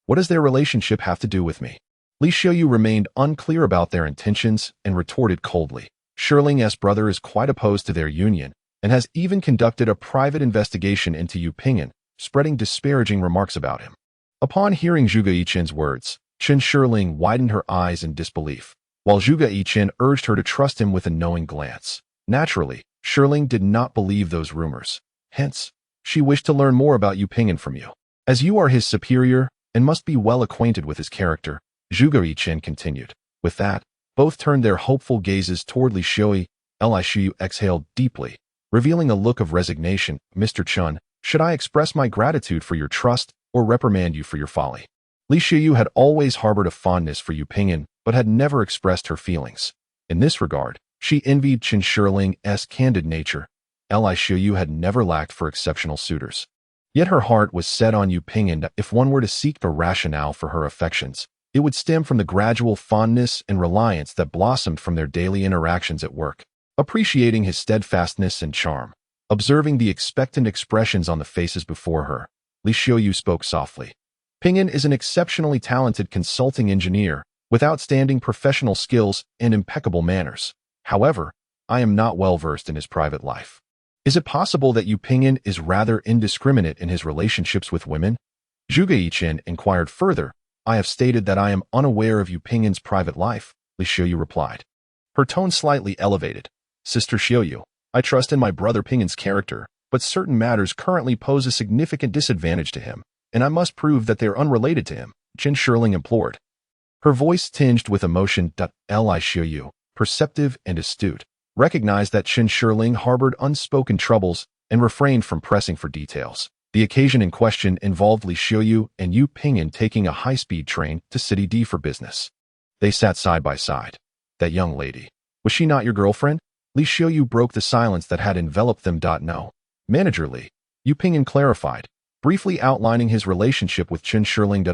What does their relationship have to do with me? Li Xiaoyu remained unclear about their intentions and retorted coldly. Shiling's brother is quite opposed to their union, and has even conducted a private investigation into Yu Ping'an, spreading disparaging remarks about him. Upon hearing Zhuge Chen's words, Qin Shiling widened her eyes in disbelief, while Zhuge Chen urged her to trust him with a knowing glance. Naturally, Shiling did not believe those rumors. Hence, she wished to learn more about Yu Ping'an from you. As you are his superior and must be well acquainted with his character, Zhuge Chen continued. With that, both turned their hopeful gazes toward Li Xiaoyu. Li Xiaoyu exhaled deeply, revealing a look of resignation. Mr. Chun, should I express my gratitude for your trust or reprimand you for your folly? Li Xiaoyu had always harbored a fondness for Yu Ping'an, but had never expressed her feelings. In this regard, she envied Qin Shiling's candid nature. Li Xiaoyu had never lacked for exceptional suitors. Yet her heart was set on Yu Ping'an. If one were to seek the rationale for her affections, it would stem from the gradual fondness and reliance that blossomed from their daily interactions at work. Appreciating his steadfastness and charm, observing the expectant expressions on the faces before her, Li Xiaoyu spoke softly. Ping'an is an exceptionally talented consulting engineer, with outstanding professional skills and impeccable manners. However, I am not well versed in his private life. Is it possible that Yu Pingyan is rather indiscriminate in his relationships with women? Zhuge Yichen inquired further. I have stated that I am unaware of Yu Pingyan's private life, Li Xiuyu replied. Her tone slightly elevated. Sister Xiuyu, I trust in my brother Pingyan's character, but certain matters currently pose a significant disadvantage to him, and I must prove that they are unrelated to him, Qin Shirling implored. Her voice tinged with emotion. Li Xiuyu, perceptive and astute, recognized that Qin Shirling harbored unspoken troubles and refrained from pressing for details. The occasion in question involved Li Xiuyu and Yu Pingyan taking a high-speed train to City D for business. They sat side by side. That young lady, was she not your girlfriend? Li Xiuyu broke the silence that had enveloped them. No. Manager Li, Yu Pingyan clarified, briefly outlining his relationship with Qin Shirling.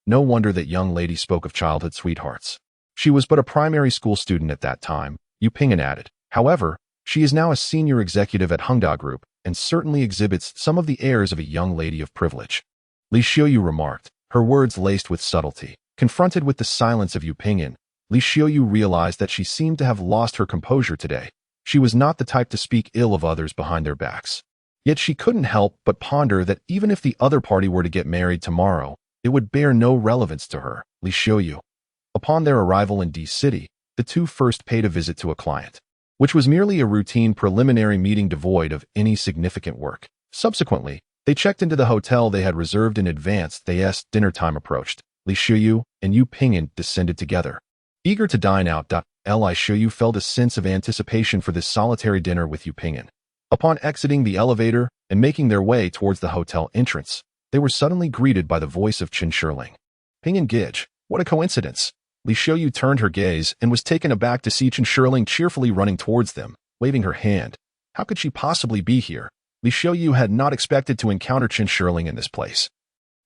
No wonder that young lady spoke of childhood sweethearts. She was but a primary school student at that time, Yu Pingyan added. However, she is now a senior executive at Hengda Group and certainly exhibits some of the airs of a young lady of privilege. Li Xiuyu remarked, her words laced with subtlety. Confronted with the silence of Yu Pingyan, Li Xiuyu realized that she seemed to have lost her composure today. She was not the type to speak ill of others behind their backs. Yet she couldn't help but ponder that even if the other party were to get married tomorrow, it would bear no relevance to her, Li Xiuyu. Upon their arrival in D City, the two first paid a visit to a client, which was merely a routine preliminary meeting devoid of any significant work. Subsequently, they checked into the hotel they had reserved in advance. As dinner time approached, Li Xiuyu and Yu Pingyan descended together. Eager to dine out, Li Xiuyu felt a sense of anticipation for this solitary dinner with Yu Pingyan. Upon exiting the elevator and making their way towards the hotel entrance, they were suddenly greeted by the voice of Qin Shirling. Pingyan Gij, what a coincidence! Li Xiuyu turned her gaze and was taken aback to see Qin Shirling cheerfully running towards them, waving her hand. How could she possibly be here? Li Xiuyu had not expected to encounter Qin Shirling in this place.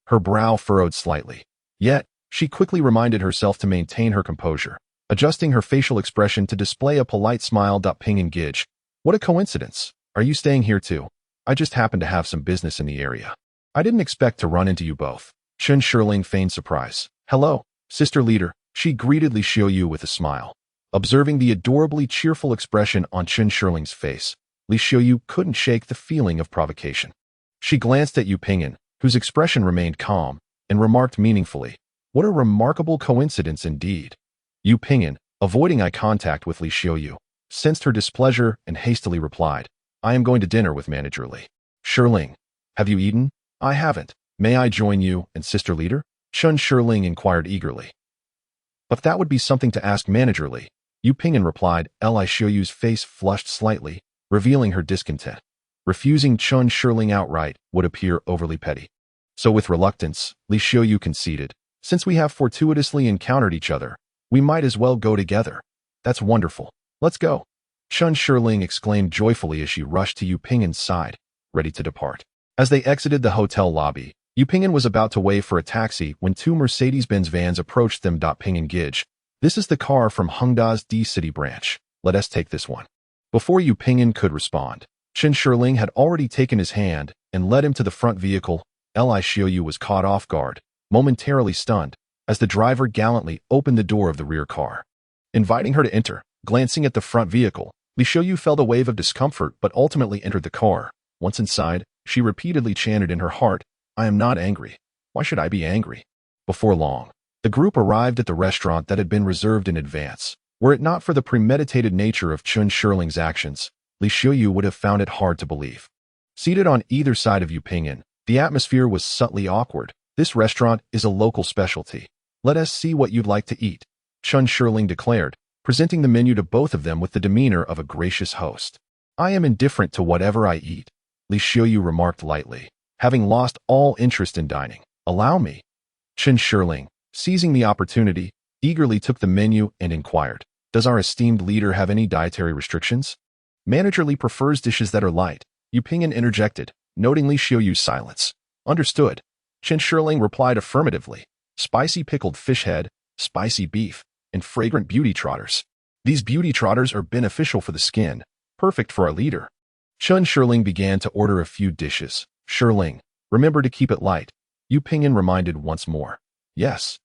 Her brow furrowed slightly. Yet, she quickly reminded herself to maintain her composure, adjusting her facial expression to display a polite smile. Pingyan Gij, what a coincidence! Are you staying here too? I just happen to have some business in the area. I didn't expect to run into you both. Qin Shirling feigned surprise. Hello, sister leader. She greeted Li Xiuyu with a smile. Observing the adorably cheerful expression on Qin Shirling's face, Li Xiuyu couldn't shake the feeling of provocation. She glanced at Yu Pingyan, whose expression remained calm, and remarked meaningfully, what a remarkable coincidence indeed. Yu Pingyan, avoiding eye contact with Li Xiuyu, sensed her displeasure and hastily replied, I am going to dinner with Manager Li. Shirling, have you eaten? I haven't. May I join you and sister leader? Qin Shirling inquired eagerly. But that would be something to ask Manager Li, Yu Pingyan replied. Li Xiuyu's face flushed slightly, revealing her discontent. Refusing Qin Shirling outright would appear overly petty. So with reluctance, Li Xiuyu conceded, since we have fortuitously encountered each other, we might as well go together. That's wonderful. Let's go. Qin Shirling exclaimed joyfully as she rushed to Yu Pingyan's side, ready to depart. As they exited the hotel lobby, Yu Pingyan was about to wave for a taxi when two Mercedes-Benz vans approached them. Pingyan Gij, this is the car from Hengda's D City branch. Let us take this one. Before Yu Pingyan could respond, Qin Shirling had already taken his hand and led him to the front vehicle. Li Xiuyu was caught off guard, momentarily stunned, as the driver gallantly opened the door of the rear car. Inviting her to enter, glancing at the front vehicle, Li Xiuyu felt a wave of discomfort but ultimately entered the car. Once inside, she repeatedly chanted in her heart, I am not angry. Why should I be angry? Before long, the group arrived at the restaurant that had been reserved in advance. Were it not for the premeditated nature of Qin Shirling's actions, Li Xiuyu would have found it hard to believe. Seated on either side of Yu Pingyan, the atmosphere was subtly awkward. This restaurant is a local specialty. Let us see what you'd like to eat, Qin Shirling declared, presenting the menu to both of them with the demeanor of a gracious host. I am indifferent to whatever I eat, Li Xiuyu remarked lightly, having lost all interest in dining. Allow me. Qin Shirling, seizing the opportunity, eagerly took the menu and inquired, does our esteemed leader have any dietary restrictions? Manager Li prefers dishes that are light, Yu Pingyan interjected, noting Li Xiuyu's silence. Understood. Qin Shirling replied affirmatively. Spicy pickled fish head, spicy beef, and fragrant beauty trotters. These beauty trotters are beneficial for the skin, perfect for our leader. Qin Shirling began to order a few dishes. Shirling, remember to keep it light, Yu Pingyan reminded once more. Yes,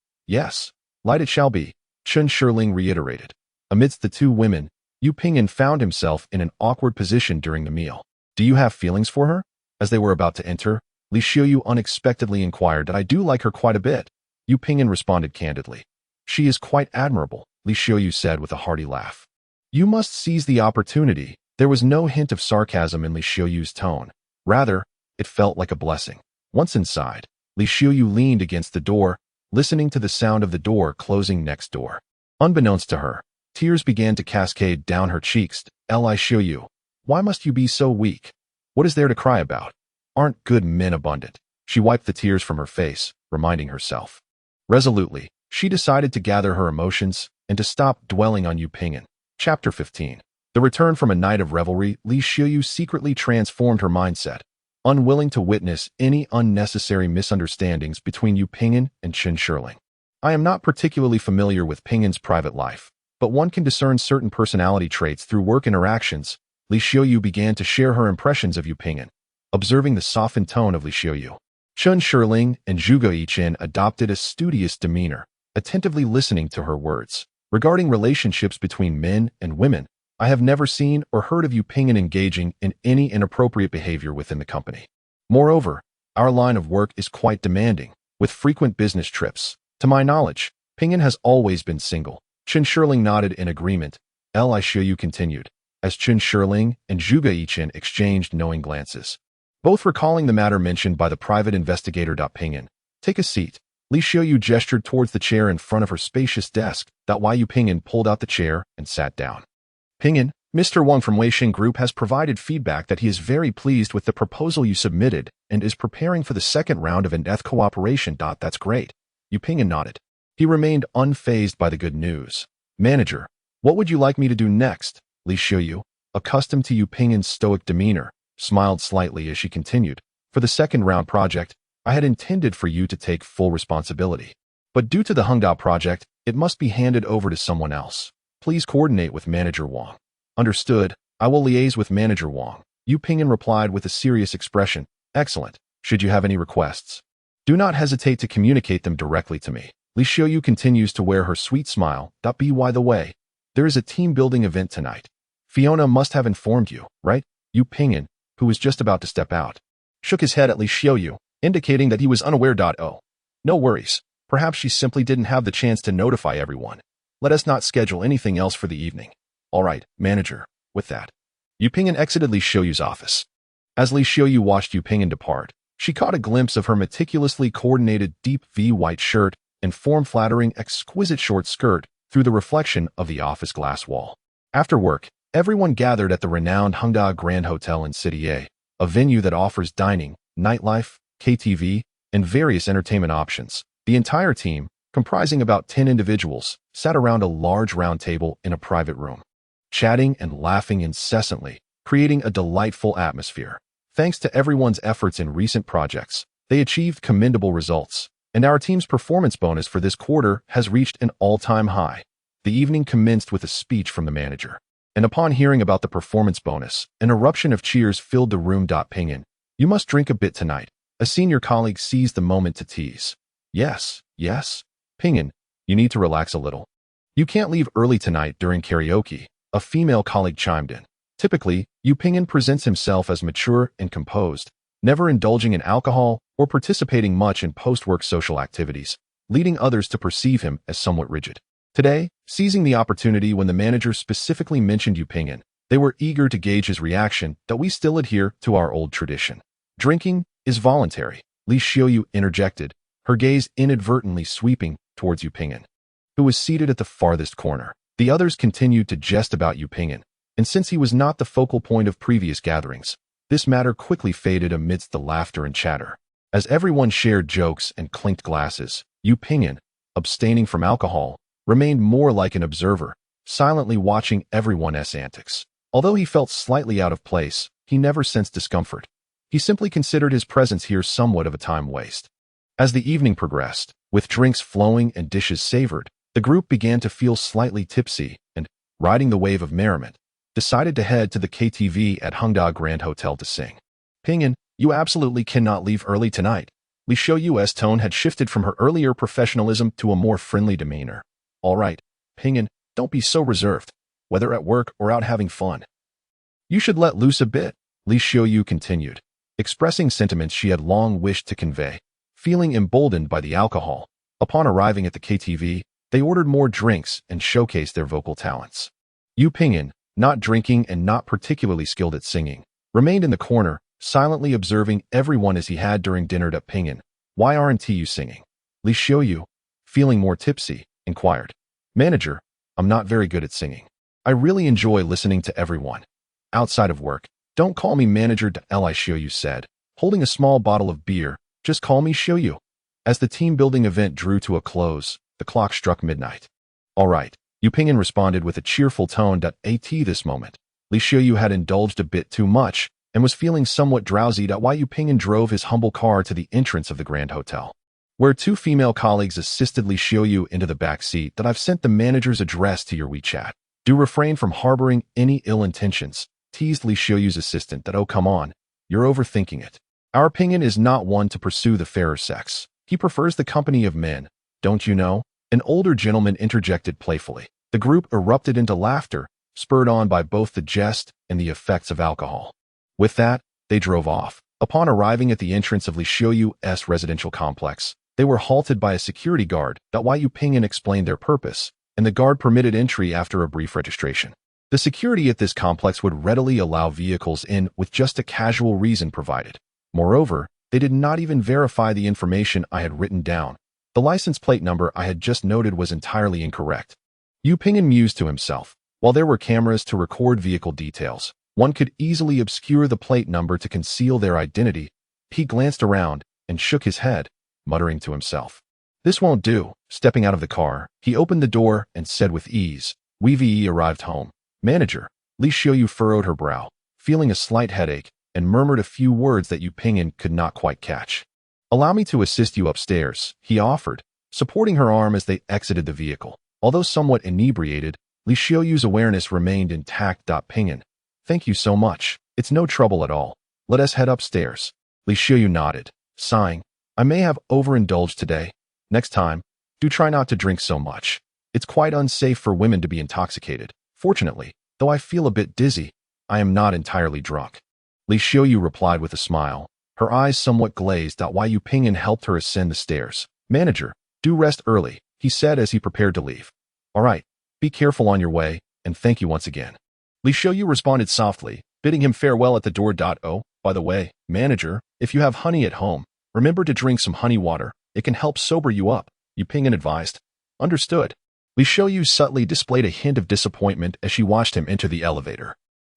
light it shall be, Chen Shirling reiterated. Amidst the two women, Yu Pingyan found himself in an awkward position during the meal. Do you have feelings for her? As they were about to enter, Li Xiuyu unexpectedly inquired that I do like her quite a bit. Yu Pingyan responded candidly. She is quite admirable, Li Xiuyu said with a hearty laugh. You must seize the opportunity. There was no hint of sarcasm in Li Xiuyu's tone. Rather, it felt like a blessing. Once inside, Li Xiuyu leaned against the door, listening to the sound of the door closing next door. Unbeknownst to her, tears began to cascade down her cheeks. Li Xiuyu, why must you be so weak? What is there to cry about? Aren't good men abundant? She wiped the tears from her face, reminding herself. Resolutely, she decided to gather her emotions and to stop dwelling on Yu Pingyan. Chapter 15. The return from a night of revelry, Li Xiuyu secretly transformed her mindset, unwilling to witness any unnecessary misunderstandings between Yu Pingyan and Chen Shirling. I am not particularly familiar with Pingyan's private life, but one can discern certain personality traits through work interactions. Li Xiuyu began to share her impressions of Yu Pingyan, observing the softened tone of Li Xiuyu. Chen Shirling and Zhuge Yichen adopted a studious demeanor, attentively listening to her words. Regarding relationships between men and women, I have never seen or heard of Yu Pingyan engaging in any inappropriate behavior within the company. Moreover, our line of work is quite demanding, with frequent business trips. To my knowledge, Pingyan has always been single. Chen Shirling nodded in agreement. Li Xiuyu continued, as Chen Shirling and Zhuge Yichen exchanged knowing glances, both recalling the matter mentioned by the private investigator. Pingyan, take a seat. Li Xiuyu gestured towards the chair in front of her spacious desk. Yu Pingyan pulled out the chair and sat down. Pingyan, Mr. Wang from Weixin Group has provided feedback that he is very pleased with the proposal you submitted and is preparing for the second round of in-depth cooperation. That's great. Yu Pingyan nodded. He remained unfazed by the good news. Manager, what would you like me to do next? Li Xiuyu, accustomed to Yu Pingyan's stoic demeanor, smiled slightly as she continued. For the second round project, I had intended for you to take full responsibility. But due to the Hengda project, it must be handed over to someone else. Please coordinate with Manager Wang. Understood. I will liaise with Manager Wang. Yu Pingyan replied with a serious expression. Excellent. Should you have any requests, do not hesitate to communicate them directly to me. Li Xiuyu continues to wear her sweet smile. By the way, there is a team-building event tonight. Fiona must have informed you, right? Yu Pingyan, who was just about to step out, shook his head at Li Xiuyu, indicating that he was unaware. Oh, no worries. Perhaps she simply didn't have the chance to notify everyone. Let us not schedule anything else for the evening. All right, manager. With that, Yu Pingyan exited Li Xiuyu's office. As Li Xiuyu watched Yu Pingyan depart, she caught a glimpse of her meticulously coordinated deep V white shirt and form-flattering exquisite short skirt through the reflection of the office glass wall. After work, everyone gathered at the renowned Hengda Grand Hotel in City A, a venue that offers dining, nightlife, KTV, and various entertainment options. The entire team, comprising about 10 individuals, sat around a large round table in a private room, chatting and laughing incessantly, creating a delightful atmosphere. Thanks to everyone's efforts in recent projects, they achieved commendable results, and our team's performance bonus for this quarter has reached an all-time high. The evening commenced with a speech from the manager, and upon hearing about the performance bonus, an eruption of cheers filled the room. Pingyan, you must drink a bit tonight. A senior colleague seized the moment to tease. Yes. Pingyan, you need to relax a little. You can't leave early tonight during karaoke, a female colleague chimed in. Typically, Yu Pingyan presents himself as mature and composed, never indulging in alcohol or participating much in post-work social activities, leading others to perceive him as somewhat rigid. Today, seizing the opportunity when the manager specifically mentioned Yu Pingyan, they were eager to gauge his reaction. We still adhere to our old tradition. Drinking is voluntary, Li Xiuyu interjected, her gaze inadvertently sweeping towards Yu Pingyan, who was seated at the farthest corner. The others continued to jest about Yu Pingyan, and since he was not the focal point of previous gatherings, this matter quickly faded amidst the laughter and chatter. As everyone shared jokes and clinked glasses, Yu Pingyan, abstaining from alcohol, remained more like an observer, silently watching everyone's antics. Although he felt slightly out of place, he never sensed discomfort. He simply considered his presence here somewhat of a time waste. As the evening progressed, with drinks flowing and dishes savored, the group began to feel slightly tipsy and, riding the wave of merriment, decided to head to the KTV at Hengda Grand Hotel to sing. Pingyan, you absolutely cannot leave early tonight. Li Xiuyu's tone had shifted from her earlier professionalism to a more friendly demeanor. All right, Pingyan, don't be so reserved, whether at work or out having fun. You should let loose a bit, Li Xiaoyu continued, expressing sentiments she had long wished to convey. Feeling emboldened by the alcohol, upon arriving at the KTV, they ordered more drinks and showcased their vocal talents. Yu Pingyan, not drinking and not particularly skilled at singing, remained in the corner, silently observing everyone as he had during dinner. Pingyan, why aren't you singing? Li Xiaoyu, feeling more tipsy, inquired. Manager, I'm not very good at singing. I really enjoy listening to everyone. Outside of work, don't call me manager. Li Xiaoyu said, holding a small bottle of beer. Just call me Xiaoyu. As the team-building event drew to a close, the clock struck midnight. All right, Yu Pingyan responded with a cheerful tone. At this moment, Li Xiaoyu had indulged a bit too much and was feeling somewhat drowsy. Why Yu Pingyan drove his humble car to the entrance of the Grand Hotel, where two female colleagues assisted Li Xiaoyu into the back seat. I've sent the manager's address to your WeChat. Do refrain from harboring any ill intentions, teased Li Xiaoyu's assistant. Oh, come on, you're overthinking it. Our Pingyan is not one to pursue the fairer sex. He prefers the company of men, don't you know? An older gentleman interjected playfully. The group erupted into laughter, spurred on by both the jest and the effects of alcohol. With that, they drove off. Upon arriving at the entrance of Li Xiaoyu's residential complex, they were halted by a security guard. Yu Pingyan explained their purpose, and the guard permitted entry after a brief registration. The security at this complex would readily allow vehicles in with just a casual reason provided. Moreover, they did not even verify the information I had written down. The license plate number I had just noted was entirely incorrect. Yu Pingyan mused to himself. While there were cameras to record vehicle details, one could easily obscure the plate number to conceal their identity. He glanced around and shook his head, muttering to himself. This won't do. Stepping out of the car, he opened the door and said with ease, "We've arrived home." Manager, Li Xiaoyu furrowed her brow, feeling a slight headache, and murmured a few words that Yu Pingyan could not quite catch. Allow me to assist you upstairs, he offered, supporting her arm as they exited the vehicle. Although somewhat inebriated, Li Xiaoyu's awareness remained intact. Pingyan, thank you so much. It's no trouble at all. Let us head upstairs. Li Xiaoyu nodded, sighing. I may have overindulged today. Next time, do try not to drink so much. It's quite unsafe for women to be intoxicated. Fortunately, though I feel a bit dizzy, I am not entirely drunk. Li Xiaoyu replied with a smile, her eyes somewhat glazed. Yu Pingyan helped her ascend the stairs. Manager, do rest early, he said as he prepared to leave. All right, be careful on your way, and thank you once again. Li Xiaoyu responded softly, bidding him farewell at the door. Oh, by the way, manager, if you have honey at home, remember to drink some honey water. It can help sober you up, Yu Pingyan advised. Understood. Li Xiaoyu subtly displayed a hint of disappointment as she watched him enter the elevator.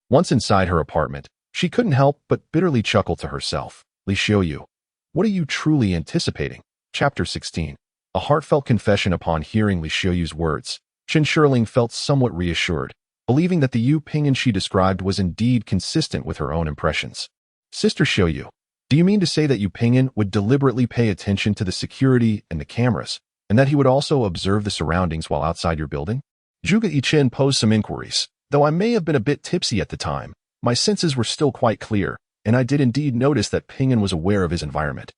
Once inside her apartment, she couldn't help but bitterly chuckle to herself. Li Xiaoyu, what are you truly anticipating? Chapter 16. A heartfelt confession. Upon hearing Li Xiaoyu's words, Chen Shirling felt somewhat reassured, believing that the Yu Pingyan she described was indeed consistent with her own impressions. Sister Xiaoyu, do you mean to say that Yu Pingyan would deliberately pay attention to the security and the cameras, and that he would also observe the surroundings while outside your building? Zhuge Yichen posed some inquiries. Though I may have been a bit tipsy at the time, my senses were still quite clear, and I did indeed notice that Pingyan was aware of his environment.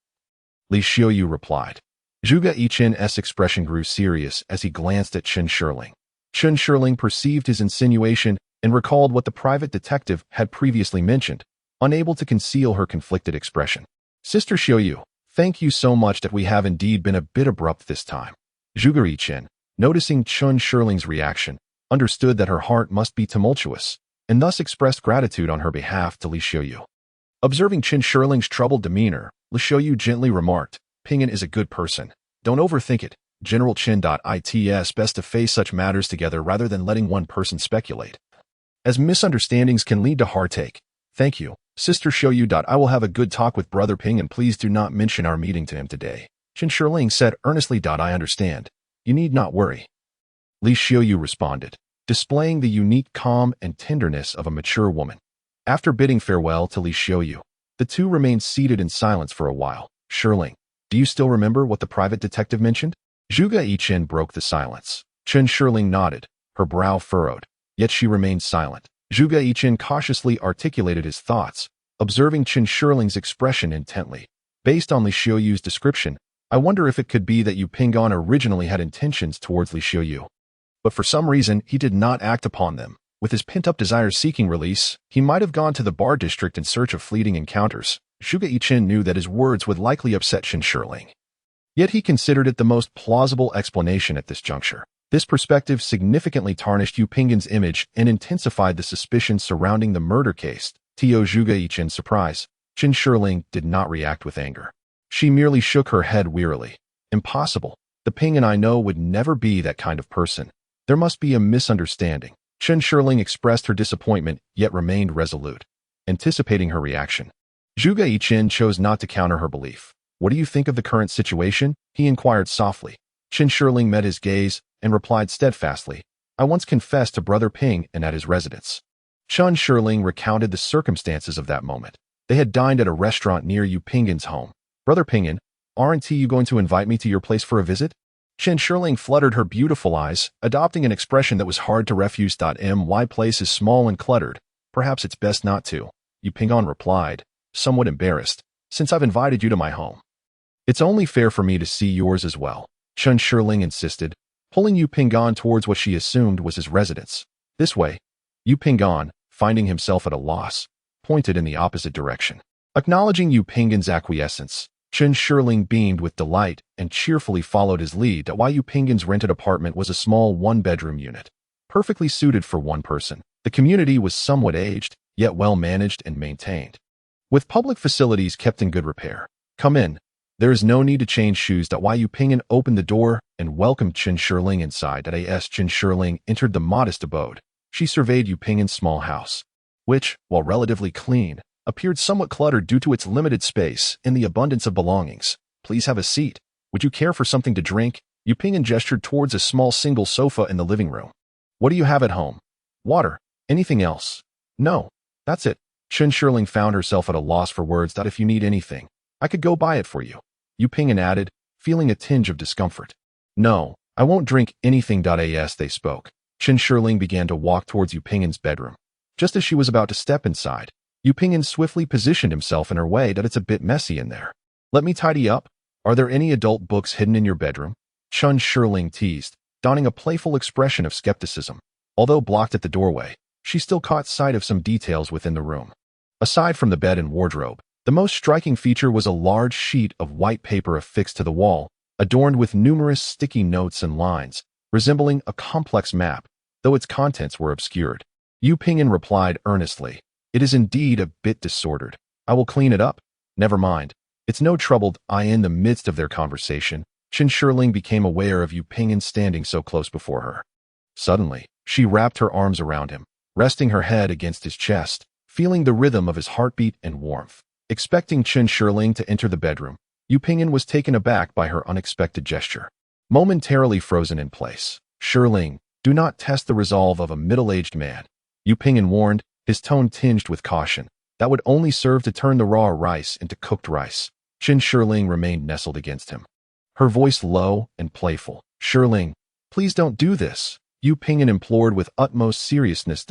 Li Xiaoyu replied. Zhuge Yichen's expression grew serious as he glanced at Chen Shirling. Chen Shirling perceived his insinuation and recalled what the private detective had previously mentioned, unable to conceal her conflicted expression. Sister Xiaoyu, thank you so much that we have indeed been a bit abrupt this time. Zhuge Yichen, noticing Chen Shirling's reaction, understood that her heart must be tumultuous, and thus expressed gratitude on her behalf to Li Xiaoyu. Observing Chen Shirling's troubled demeanor, Li Xiaoyu gently remarked, Pingyan is a good person. Don't overthink it. General Chen. It's best to face such matters together rather than letting one person speculate, as misunderstandings can lead to heartache. Thank you, Sister Xiaoyu. I will have a good talk with Brother Pingyan. Please do not mention our meeting to him today. Chen Shirling said earnestly. I understand. You need not worry. Li Xiaoyu responded, displaying the unique calm and tenderness of a mature woman. After bidding farewell to Li Xiaoyu, the two remained seated in silence for a while. Shirling, do you still remember what the private detective mentioned? Zhuge Yichen broke the silence. Chen Shirling nodded, her brow furrowed, yet she remained silent. Zhuge Yichen cautiously articulated his thoughts, observing Chen Shirling's expression intently. Based on Li Xiaoyu's description, I wonder if it could be that Yu Pingyan originally had intentions towards Li Xiaoyu. but for some reason he did not act upon them. With his pent-up desires seeking release, he might have gone to the bar district in search of fleeting encounters. Zhuge Yiqin knew that his words would likely upset Qin Shiling. Yet he considered it the most plausible explanation at this juncture. This perspective significantly tarnished Yu Pinggan's image and intensified the suspicions surrounding the murder case. To Zhuge Yichin's surprise, Qin Shiling did not react with anger. She merely shook her head wearily. Impossible. The Ping and I know would never be that kind of person. There must be a misunderstanding. Qin Shiling expressed her disappointment, yet remained resolute, anticipating her reaction. Zhuge Yichin chose not to counter her belief. What do you think of the current situation? He inquired softly. Qin Shiling met his gaze and replied steadfastly, I once confessed to Brother Ping and at his residence. Qin Shiling recounted the circumstances of that moment. They had dined at a restaurant near Yu Pinggan's home. Brother Pinggan, aren't you going to invite me to your place for a visit? Qin Shiling fluttered her beautiful eyes, adopting an expression that was hard to refuse. My place is small and cluttered. Perhaps it's best not to. Yu Pinggan replied, somewhat embarrassed, since I've invited you to my home. It's only fair for me to see yours as well, Qin Shiling insisted, pulling Yu Pinggan towards what she assumed was his residence. This way. Yu Pinggan, finding himself at a loss, pointed in the opposite direction. Acknowledging Yu Pinggan's acquiescence, Qin Shiling beamed with delight and cheerfully followed his lead. Yu Pinggan's rented apartment was a small one-bedroom unit, perfectly suited for one person. The community was somewhat aged, yet well-managed and maintained, with public facilities kept in good repair. Come in. There is no need to change shoes. Yu Pinggan opened the door and welcomed Qin Shiling inside. As Qin Shiling entered the modest abode, she surveyed Yu Pinggan's small house, which, while relatively clean, appeared somewhat cluttered due to its limited space and the abundance of belongings. Please have a seat. Would you care for something to drink? Yu Pinggan gestured towards a small single sofa in the living room. What do you have at home? Water. Anything else? No. That's it. Qin Shiling found herself at a loss for words. If you need anything, I could go buy it for you, Yu Pinggan added, feeling a tinge of discomfort. No, I won't drink anything. As they spoke, Qin Shiling began to walk towards Yu Pinggan's bedroom. Just as she was about to step inside, Yu Pinggan swiftly positioned himself in her way. It's a bit messy in there. Let me tidy up. Are there any adult books hidden in your bedroom? Qin Shiling teased, donning a playful expression of skepticism. Although blocked at the doorway, she still caught sight of some details within the room. Aside from the bed and wardrobe, the most striking feature was a large sheet of white paper affixed to the wall, adorned with numerous sticky notes and lines, resembling a complex map, though its contents were obscured. Yu Pinggan replied earnestly, It is indeed a bit disordered. I will clean it up. Never mind. It's no trouble. In the midst of their conversation, Qin Shiling became aware of Yu Pinggan standing so close before her. Suddenly, she wrapped her arms around him, resting her head against his chest, feeling the rhythm of his heartbeat and warmth. Expecting Qin Shiling to enter the bedroom, Yu Pinggan was taken aback by her unexpected gesture. Momentarily frozen in place, Shiling, do not test the resolve of a middle-aged man, Yu Pinggan warned, his tone tinged with caution. That would only serve to turn the raw rice into cooked rice. Qin Shiling remained nestled against him, her voice low and playful. Shiling, please don't do this, Yu Pinggan implored with utmost seriousness.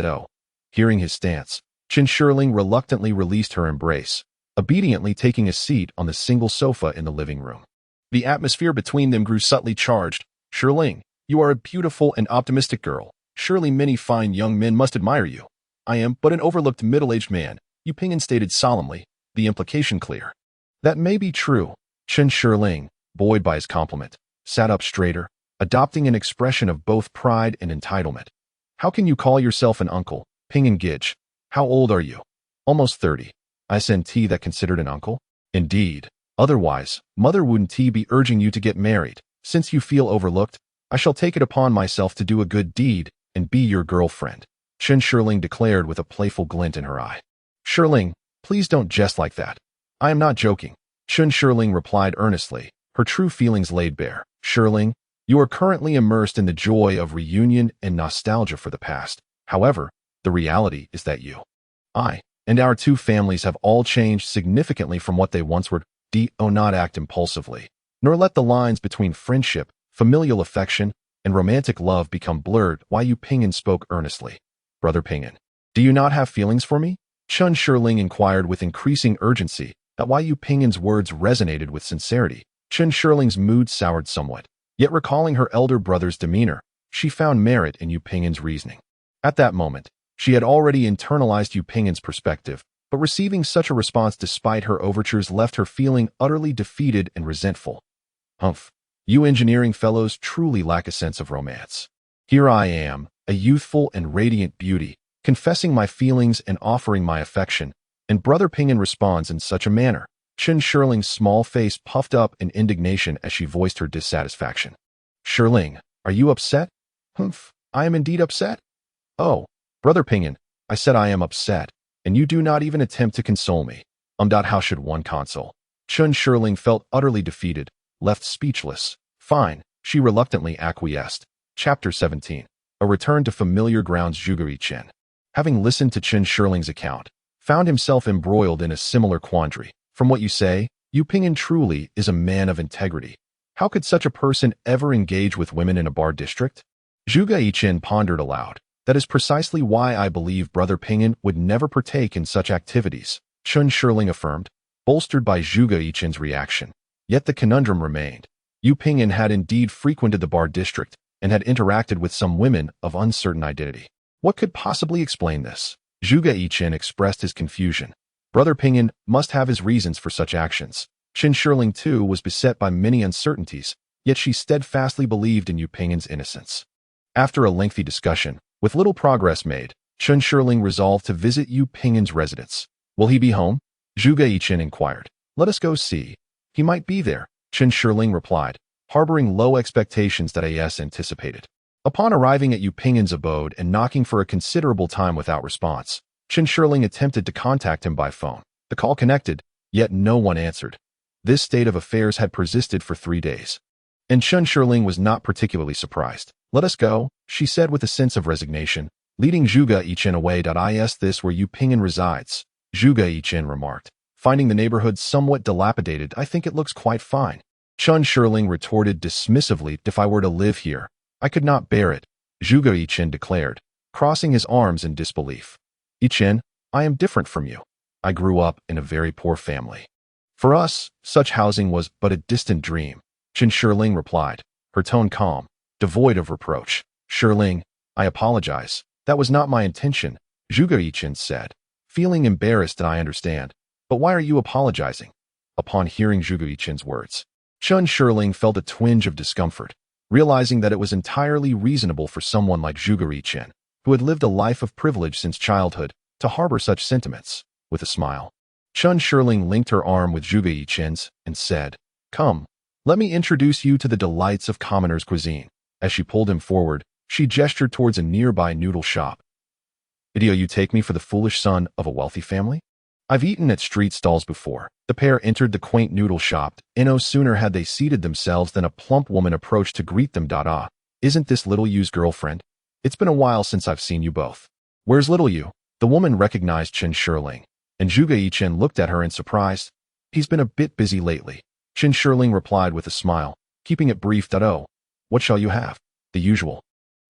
Hearing his stance, Qin Shiling reluctantly released her embrace, obediently taking a seat on the single sofa in the living room. The atmosphere between them grew subtly charged. Shiling, you are a beautiful and optimistic girl. Surely many fine young men must admire you. I am but an overlooked middle-aged man, Yu Pinggan stated solemnly, the implication clear. That may be true. Qin Shiling, buoyed by his compliment, sat up straighter, adopting an expression of both pride and entitlement. How can you call yourself an uncle, Pinggan Gidge? How old are you? Almost 30. Isn't that considered an uncle? Indeed. Otherwise, Mother wouldn't be urging you to get married. Since you feel overlooked, I shall take it upon myself to do a good deed and be your girlfriend, Qin Shiling declared with a playful glint in her eye. Shiling, please don't jest like that. I am not joking, Qin Shiling replied earnestly, her true feelings laid bare. Shiling, you are currently immersed in the joy of reunion and nostalgia for the past. However, the reality is that you, I, and our two families have all changed significantly from what they once were. Do not act impulsively, nor let the lines between friendship, familial affection, and romantic love become blurred. Yu Pinggan spoke earnestly. Brother Pinggan, do you not have feelings for me? Qin Shiling inquired with increasing urgency. Yu Pinggan's words resonated with sincerity. Qin Shiling's mood soured somewhat, yet recalling her elder brother's demeanor, she found merit in Yu Ping'an's reasoning. At that moment, she had already internalized Yu Ping'an's perspective, but receiving such a response despite her overtures left her feeling utterly defeated and resentful. Humph, you engineering fellows truly lack a sense of romance. Here I am, a youthful and radiant beauty, confessing my feelings and offering my affection, and Brother Ping'an responds in such a manner. Chen Shirling's small face puffed up in indignation as she voiced her dissatisfaction. Shirling, are you upset? Humph, I am indeed upset. Oh, Brother Ping'an, I said I am upset, and you do not even attempt to console me. How should one console? Chen Shirling felt utterly defeated, left speechless. Fine, she reluctantly acquiesced. Chapter 17. A return to familiar grounds. Zhuge Chen, having listened to Chen Shirling's account, found himself embroiled in a similar quandary. From what you say, Yu Ping'an truly is a man of integrity. How could such a person ever engage with women in a bar district? Zhuge Chen pondered aloud. That is precisely why I believe Brother Ping'an would never partake in such activities, Chen Shirling affirmed, bolstered by Zhuge Chen's reaction. Yet the conundrum remained. Yu Ping'an had indeed frequented the bar district and had interacted with some women of uncertain identity. What could possibly explain this? Zhuge Chen expressed his confusion. Brother Ping'an must have his reasons for such actions. Chen Shirling too was beset by many uncertainties, yet she steadfastly believed in Yu Ping'an's innocence. After a lengthy discussion, with little progress made, Chen Shirling resolved to visit Yu Ping'an's residence. Will he be home? Zhuge Chen inquired. Let us go see. He might be there, Chen Shirling replied, harboring low expectations that A.S. anticipated. Upon arriving at Yu Ping'an's abode and knocking for a considerable time without response, Chen Shirling attempted to contact him by phone. The call connected, yet no one answered. This state of affairs had persisted for 3 days. And Chen Shirling was not particularly surprised. Let us go, she said with a sense of resignation, leading Zhuge Chen away. Is this where Yu Ping'an resides? Zhuge Chen remarked, finding the neighborhood somewhat dilapidated. I think it looks quite fine. Chen Shirling retorted dismissively. If I were to live here, I could not bear it, Zhuge Chen declared, crossing his arms in disbelief. Chen, I am different from you. I grew up in a very poor family. For us, such housing was but a distant dream, Chen Shirling replied, her tone calm, devoid of reproach. Shirling, I apologize. That was not my intention, Zhuge Chen said, feeling embarrassed. I understand. But why are you apologizing? Upon hearing Zhuge Chen's words, Chen Shirling felt a twinge of discomfort, realizing that it was entirely reasonable for someone like Zhuge Chen, who had lived a life of privilege since childhood, to harbor such sentiments. With a smile, Chen Shirling linked her arm with Zhuge Chen's and said, Come, let me introduce you to the delights of commoner's cuisine. As she pulled him forward, she gestured towards a nearby noodle shop. Do you take me for the foolish son of a wealthy family? I've eaten at street stalls before. The pair entered the quaint noodle shop, and no sooner had they seated themselves than a plump woman approached to greet them. Isn't this little Yu's girlfriend? It's been a while since I've seen you both. Where's little Yu? The woman recognized Chen Shirling, and Zhuge Chen looked at her in surprise. He's been a bit busy lately, Chen Shirling replied with a smile, keeping it brief. Oh, what shall you have? The usual.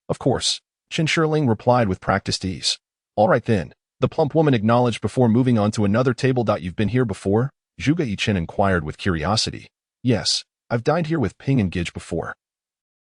Of course, Chen Shirling replied with practiced ease. All right then, the plump woman acknowledged before moving on to another table. You've been here before? Zhuge Chen inquired with curiosity. Yes, I've dined here with Ping and Gij before.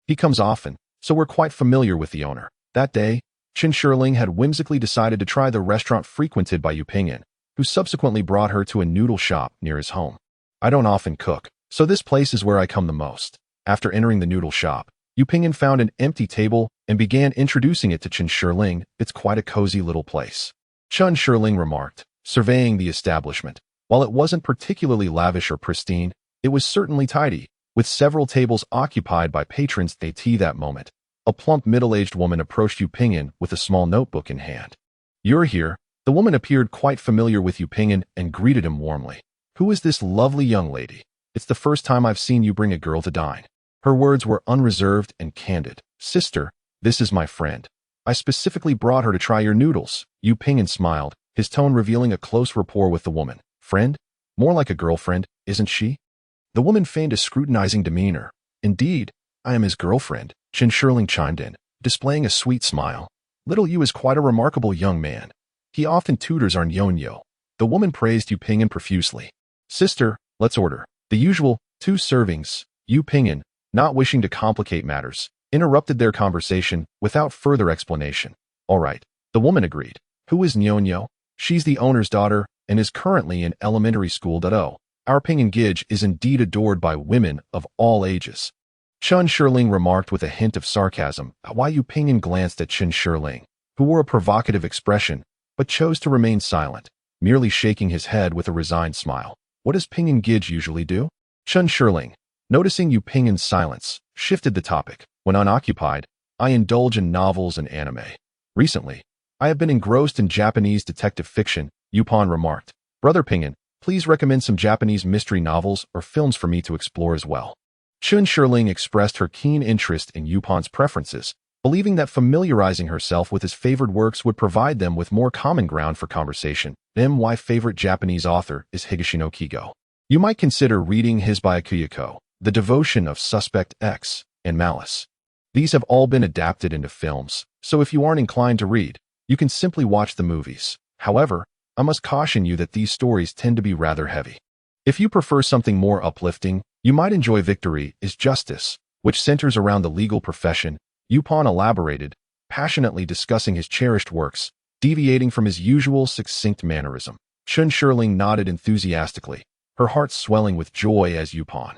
He comes often, so we're quite familiar with the owner. That day, Chen Shirling had whimsically decided to try the restaurant frequented by Yu Ping'an, who subsequently brought her to a noodle shop near his home. I don't often cook, so this place is where I come the most. After entering the noodle shop, Yu Ping'an found an empty table and began introducing it to Chen Shirling. It's quite a cozy little place, Chen Shirling remarked, surveying the establishment. While it wasn't particularly lavish or pristine, it was certainly tidy, with several tables occupied by patrons. That moment, a plump middle-aged woman approached Yu Ping'an with a small notebook in hand. You're here. The woman appeared quite familiar with Yu Ping'an and greeted him warmly. Who is this lovely young lady? It's the first time I've seen you bring a girl to dine. Her words were unreserved and candid. Sister, this is my friend. I specifically brought her to try your noodles. Yu Ping'an smiled, his tone revealing a close rapport with the woman. Friend? More like a girlfriend, isn't she? The woman feigned a scrutinizing demeanor. Indeed, I am his girlfriend, Chen Shirling chimed in, displaying a sweet smile. Little Yu is quite a remarkable young man. He often tutors our Nyonyo. The woman praised Yu Ping'an profusely. Sister, let's order. The usual, 2 servings. Yu Ping'an, not wishing to complicate matters, interrupted their conversation without further explanation. All right, the woman agreed. Who is Nyonyo? She's the owner's daughter and is currently in elementary school. Our Ping Gij is indeed adored by women of all ages. Chun Shirling remarked with a hint of sarcasm, while Yu Pingyan glanced at Chun Shirling, who wore a provocative expression, but chose to remain silent, merely shaking his head with a resigned smile. What does Ping Gij usually do? Chun Shirling, noticing Yu Pingyan's silence, shifted the topic. When unoccupied, I indulge in novels and anime. Recently, I have been engrossed in Japanese detective fiction, Yupon remarked. Brother Pingyan, please recommend some Japanese mystery novels or films for me to explore as well. Chun Shirling expressed her keen interest in Yupon's preferences, believing that familiarizing herself with his favored works would provide them with more common ground for conversation. My favorite Japanese author is Higashino Kigo. You might consider reading his Byakuyako, The Devotion of Suspect X, and Malice. These have all been adapted into films, so if you aren't inclined to read, you can simply watch the movies. However, I must caution you that these stories tend to be rather heavy. If you prefer something more uplifting, you might enjoy Victory is Justice, which centers around the legal profession. Yupon elaborated, passionately discussing his cherished works, deviating from his usual succinct mannerism. Chun Shirling nodded enthusiastically, her heart swelling with joy as Yupon,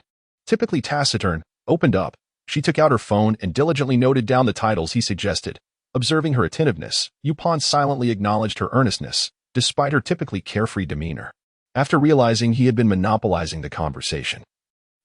typically taciturn, opened up. She took out her phone and diligently noted down the titles he suggested. Observing her attentiveness, Yupon silently acknowledged her earnestness, despite her typically carefree demeanor. After realizing he had been monopolizing the conversation,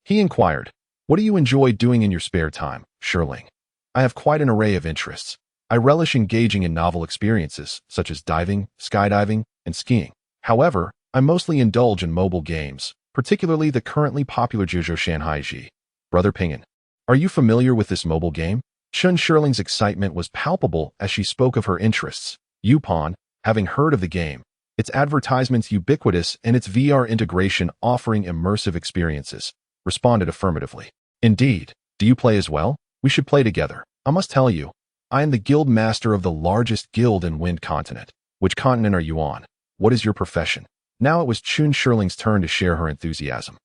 he inquired, "What do you enjoy doing in your spare time, Shirling?" "I have quite an array of interests. I relish engaging in novel experiences, such as diving, skydiving, and skiing. However, I mostly indulge in mobile games, particularly the currently popular Jujo Shanhaiji." Brother Pingyan, are you familiar with this mobile game? Chun Shirling's excitement was palpable as she spoke of her interests. Yupon, having heard of the game, its advertisements ubiquitous and its VR integration offering immersive experiences, responded affirmatively. Indeed, do you play as well? We should play together. I must tell you, I am the guild master of the largest guild in Wind Continent. Which continent are you on? What is your profession? Now it was Chun Shirling's turn to share her enthusiasm.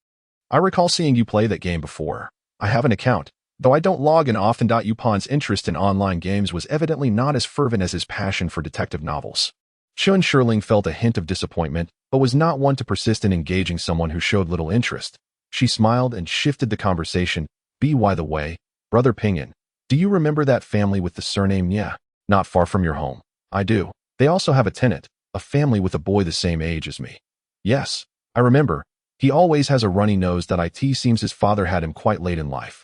I recall seeing you play that game before. I have an account, though I don't log in often. Yupon's interest in online games was evidently not as fervent as his passion for detective novels. Chun Shirling felt a hint of disappointment, but was not one to persist in engaging someone who showed little interest. She smiled and shifted the conversation. By the way, Brother Pingyan, do you remember that family with the surname Nye, not far from your home? I do. They also have a tenant, a family with a boy the same age as me. Yes, I remember. He always has a runny nose. It seems his father had him quite late in life.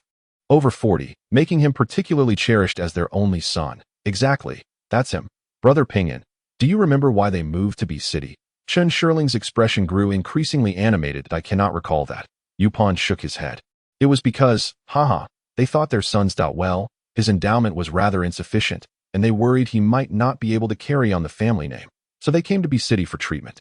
Over 40, making him particularly cherished as their only son. Exactly, that's him. Brother Pingyan, do you remember why they moved to B City? Chun Shirling's expression grew increasingly animated. I cannot recall that. Yupon shook his head. It was because, they thought their son's his endowment was rather insufficient, and they worried he might not be able to carry on the family name. So they came to B City for treatment.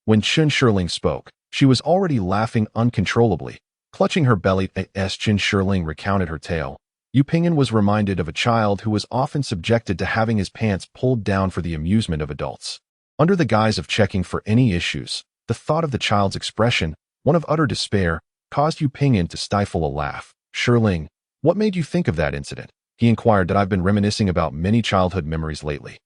When Chun Shirling spoke, she was already laughing uncontrollably, clutching her belly as Chun Shirling recounted her tale. Yu Pingyan was reminded of a child who was often subjected to having his pants pulled down for the amusement of adults. Under the guise of checking for any issues, the thought of the child's expression, one of utter despair, caused Yu Pingyan to stifle a laugh. Shirling, what made you think of that incident? He inquired. That I've been reminiscing about many childhood memories lately.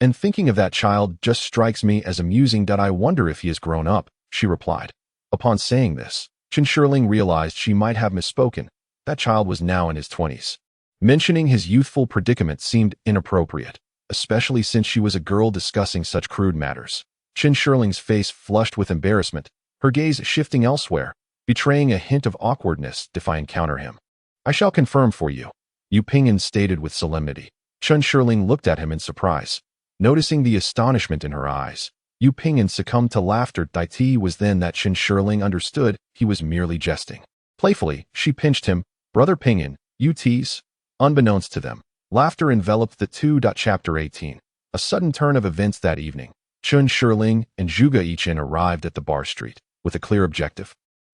And thinking of that child just strikes me as amusing. I wonder if he has grown up, she replied. Upon saying this, Chun Shirling realized she might have misspoken. That child was now in his 20s. Mentioning his youthful predicament seemed inappropriate, especially since she was a girl discussing such crude matters. Chun Shirling's face flushed with embarrassment, her gaze shifting elsewhere, betraying a hint of awkwardness if I encounter him. I shall confirm for you, Yu Pingyan stated with solemnity. Chun Shirling looked at him in surprise. Noticing the astonishment in her eyes, Yu Pingyan succumbed to laughter. It was then that Chun Shirling understood he was merely jesting. Playfully, she pinched him. Brother Pingyan, you tease? Unbeknownst to them, laughter enveloped the two. Chapter 18. A sudden turn of events that evening. Chun Shirling and Zhuge Yichin arrived at the bar street with a clear objective.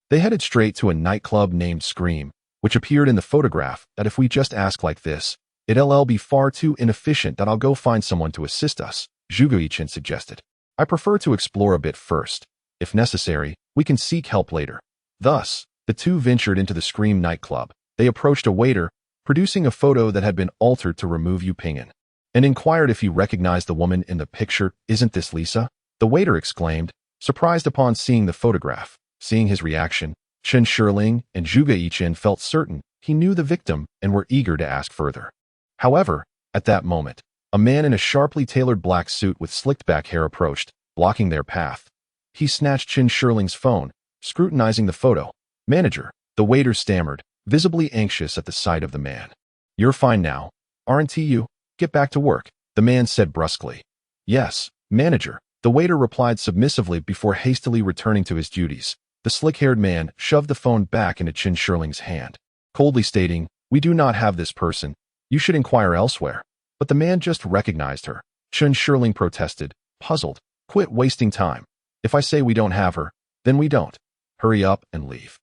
They headed straight to a nightclub named Scream, which appeared in the photograph. That if we just ask like this, it'll be far too inefficient. I'll go find someone to assist us, Zhuge Yichin suggested. I prefer to explore a bit first. If necessary, we can seek help later. Thus, the two ventured into the Scream nightclub. They approached a waiter, producing a photo that had been altered to remove Yu Ping'an, and inquired if he recognized the woman in the picture. "Isn't this Lisa?" the waiter exclaimed, surprised upon seeing the photograph. Seeing his reaction, Chen Shirling and Zhuge Yichen felt certain he knew the victim and were eager to ask further. However, at that moment, a man in a sharply tailored black suit with slicked-back hair approached, blocking their path. He snatched Chen Shirling's phone, scrutinizing the photo. "Manager," the waiter stammered, visibly anxious at the sight of the man. "You're fine now, aren't you? Get back to work," the man said brusquely. "Yes, manager," the waiter replied submissively before hastily returning to his duties. The slick-haired man shoved the phone back into Chen Shirling's hand, coldly stating, "We do not have this person. You should inquire elsewhere." But the man just recognized her. Chen Shirling protested, puzzled. "Quit wasting time. If I say we don't have her, then we don't. Hurry up and leave.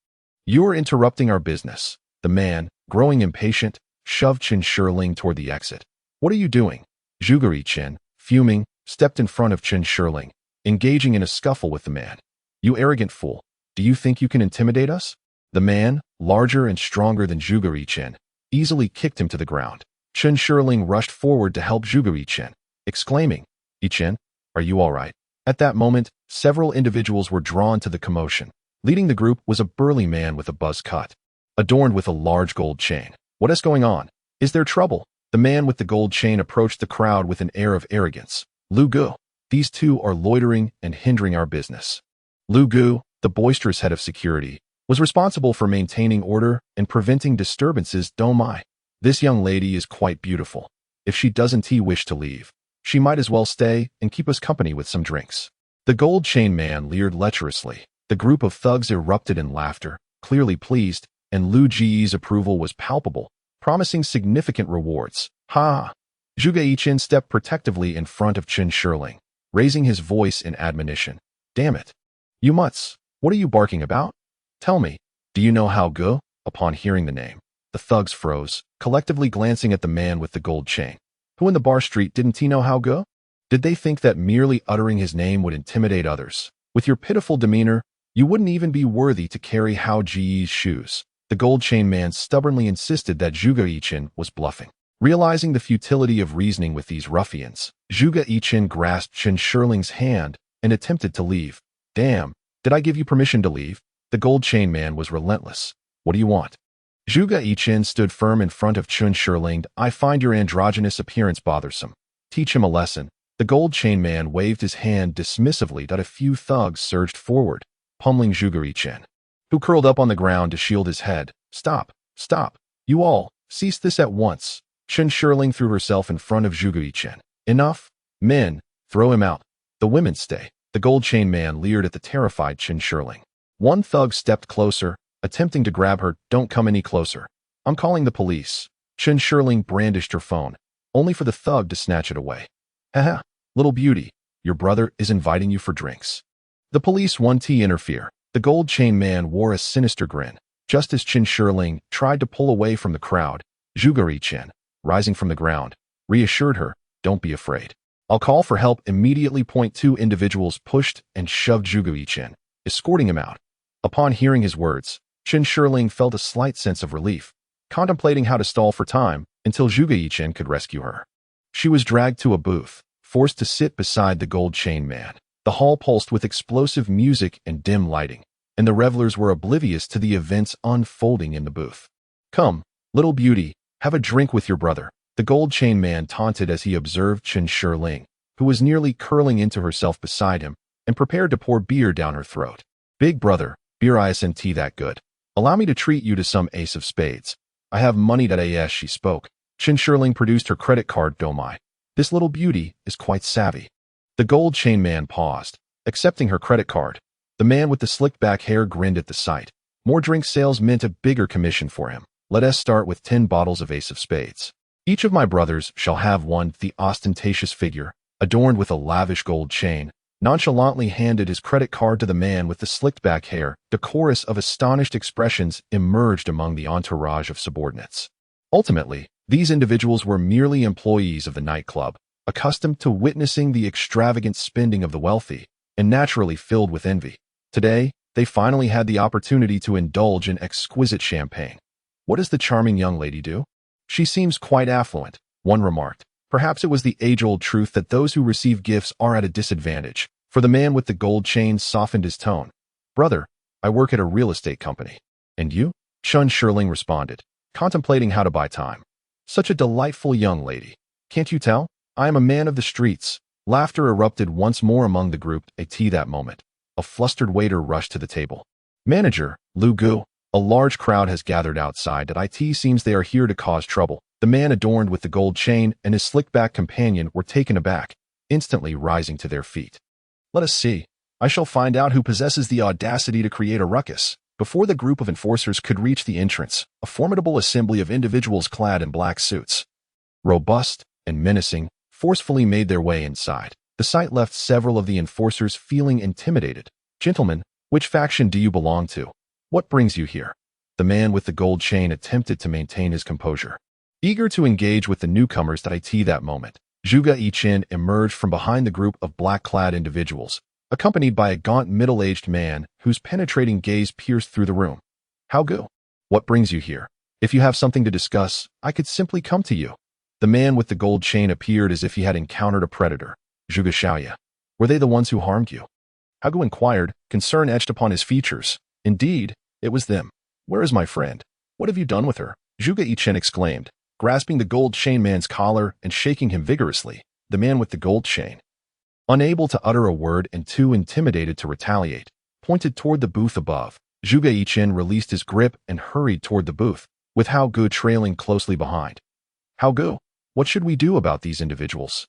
You're interrupting our business." The man, growing impatient, shoved Chen Shirling toward the exit. "What are you doing?" Zhuge Yichen, fuming, stepped in front of Chen Shirling, engaging in a scuffle with the man. "You arrogant fool. Do you think you can intimidate us?" The man, larger and stronger than Zhuge Yichen, easily kicked him to the ground. Chen Shirling rushed forward to help Zhuge Yichen, exclaiming, "Yichen, are you all right?" At that moment, several individuals were drawn to the commotion. Leading the group was a burly man with a buzz cut, adorned with a large gold chain. "What is going on? Is there trouble?" The man with the gold chain approached the crowd with an air of arrogance. "Lu Gu, these two are loitering and hindering our business." Lu Gu, the boisterous head of security, was responsible for maintaining order and preventing disturbances. "Don't mind. This young lady is quite beautiful. If she doesn't wish to leave, she might as well stay and keep us company with some drinks." The gold chain man leered lecherously. The group of thugs erupted in laughter, clearly pleased, and Lu Ji's approval was palpable, promising significant rewards. "Ha!" Zhuge Yichen stepped protectively in front of Chen Shirling, raising his voice in admonition. "Damn it. You mutts, what are you barking about? Tell me, do you know Hao Ge?" Upon hearing the name, the thugs froze, collectively glancing at the man with the gold chain. Who in the bar street didn't know Hao Ge? Did they think that merely uttering his name would intimidate others? With your pitiful demeanor, you wouldn't even be worthy to carry Hao Ji's shoes. The gold chain man stubbornly insisted that Zhuge Yichen was bluffing. Realizing the futility of reasoning with these ruffians, Zhuge Yichen grasped Chen Shirling's hand and attempted to leave. "Damn, did I give you permission to leave?" The gold chain man was relentless. "What do you want?" Zhuge Yichen stood firm in front of Chen Shirling. "I find your androgynous appearance bothersome. Teach him a lesson." The gold chain man waved his hand dismissively. A few thugs surged forward, pummeling Zhuge Yichen, who curled up on the ground to shield his head. "Stop, stop. You all, cease this at once." Chen Shirling threw herself in front of Zhuge Yichen. "Enough. Men, throw him out. The women stay." The gold chain man leered at the terrified Chen Shirling. One thug stepped closer, attempting to grab her. "Don't come any closer. I'm calling the police." Chen Shirling brandished her phone, only for the thug to snatch it away. "Haha, little beauty, your brother is inviting you for drinks." The police wanted to interfere. The gold chain man wore a sinister grin. Just as Chen Shirling tried to pull away from the crowd, Zhuge Yichen, rising from the ground, reassured her, "Don't be afraid. I'll call for help immediately." Two individuals pushed and shoved Zhuge Yichen, escorting him out. Upon hearing his words, Chen Shirling felt a slight sense of relief, contemplating how to stall for time until Zhuge Yichen could rescue her. She was dragged to a booth, forced to sit beside the gold chain man. The hall pulsed with explosive music and dim lighting, and the revelers were oblivious to the events unfolding in the booth. "Come, little beauty, have a drink with your brother," the gold chain man taunted as he observed Chen Shirling, who was nearly curling into herself beside him and prepared to pour beer down her throat. "Big brother, beer isn't that good. Allow me to treat you to some ace of spades. I have money." As she spoke, Chen Shirling produced her credit card. "Domai. This little beauty is quite savvy." The gold chain man paused, accepting her credit card. The man with the slicked back hair grinned at the sight. More drink sales meant a bigger commission for him. "Let us start with 10 bottles of ace of spades. Each of my brothers shall have one." The ostentatious figure, adorned with a lavish gold chain, nonchalantly handed his credit card to the man with the slicked back hair. The chorus of astonished expressions emerged among the entourage of subordinates. Ultimately, these individuals were merely employees of the nightclub, accustomed to witnessing the extravagant spending of the wealthy, and naturally filled with envy. Today, they finally had the opportunity to indulge in exquisite champagne. What does the charming young lady do? She seems quite affluent, one remarked. Perhaps it was the age-old truth that those who receive gifts are at a disadvantage, for the man with the gold chain softened his tone. Brother, I work at a real estate company. And you? Chun Shirling responded, contemplating how to buy time. Such a delightful young lady. Can't you tell? I am a man of the streets. Laughter erupted once more among the group at that moment. A flustered waiter rushed to the table. Manager, Lu Gu, a large crowd has gathered outside. At it seems they are here to cause trouble. The man adorned with the gold chain and his slick-back companion were taken aback, instantly rising to their feet. Let us see. I shall find out who possesses the audacity to create a ruckus. Before the group of enforcers could reach the entrance, a formidable assembly of individuals clad in black suits, robust and menacing, forcefully made their way inside. The sight left several of the enforcers feeling intimidated. Gentlemen, which faction do you belong to? What brings you here? The man with the gold chain attempted to maintain his composure. Eager to engage with the newcomers that moment, Zhuge Yichen emerged from behind the group of black-clad individuals, accompanied by a gaunt middle-aged man whose penetrating gaze pierced through the room. How go? What brings you here? If you have something to discuss, I could simply come to you. The man with the gold chain appeared as if he had encountered a predator. Zhuge Xiaoya. Were they the ones who harmed you? Hago inquired, concern etched upon his features. Indeed, it was them. Where is my friend? What have you done with her? Zhuge Yichen exclaimed, grasping the gold chain man's collar and shaking him vigorously. The man with the gold chain, unable to utter a word and too intimidated to retaliate, pointed toward the booth above. Zhuge Yichen released his grip and hurried toward the booth, with Hao Gu trailing closely behind. Hao Gu, what should we do about these individuals?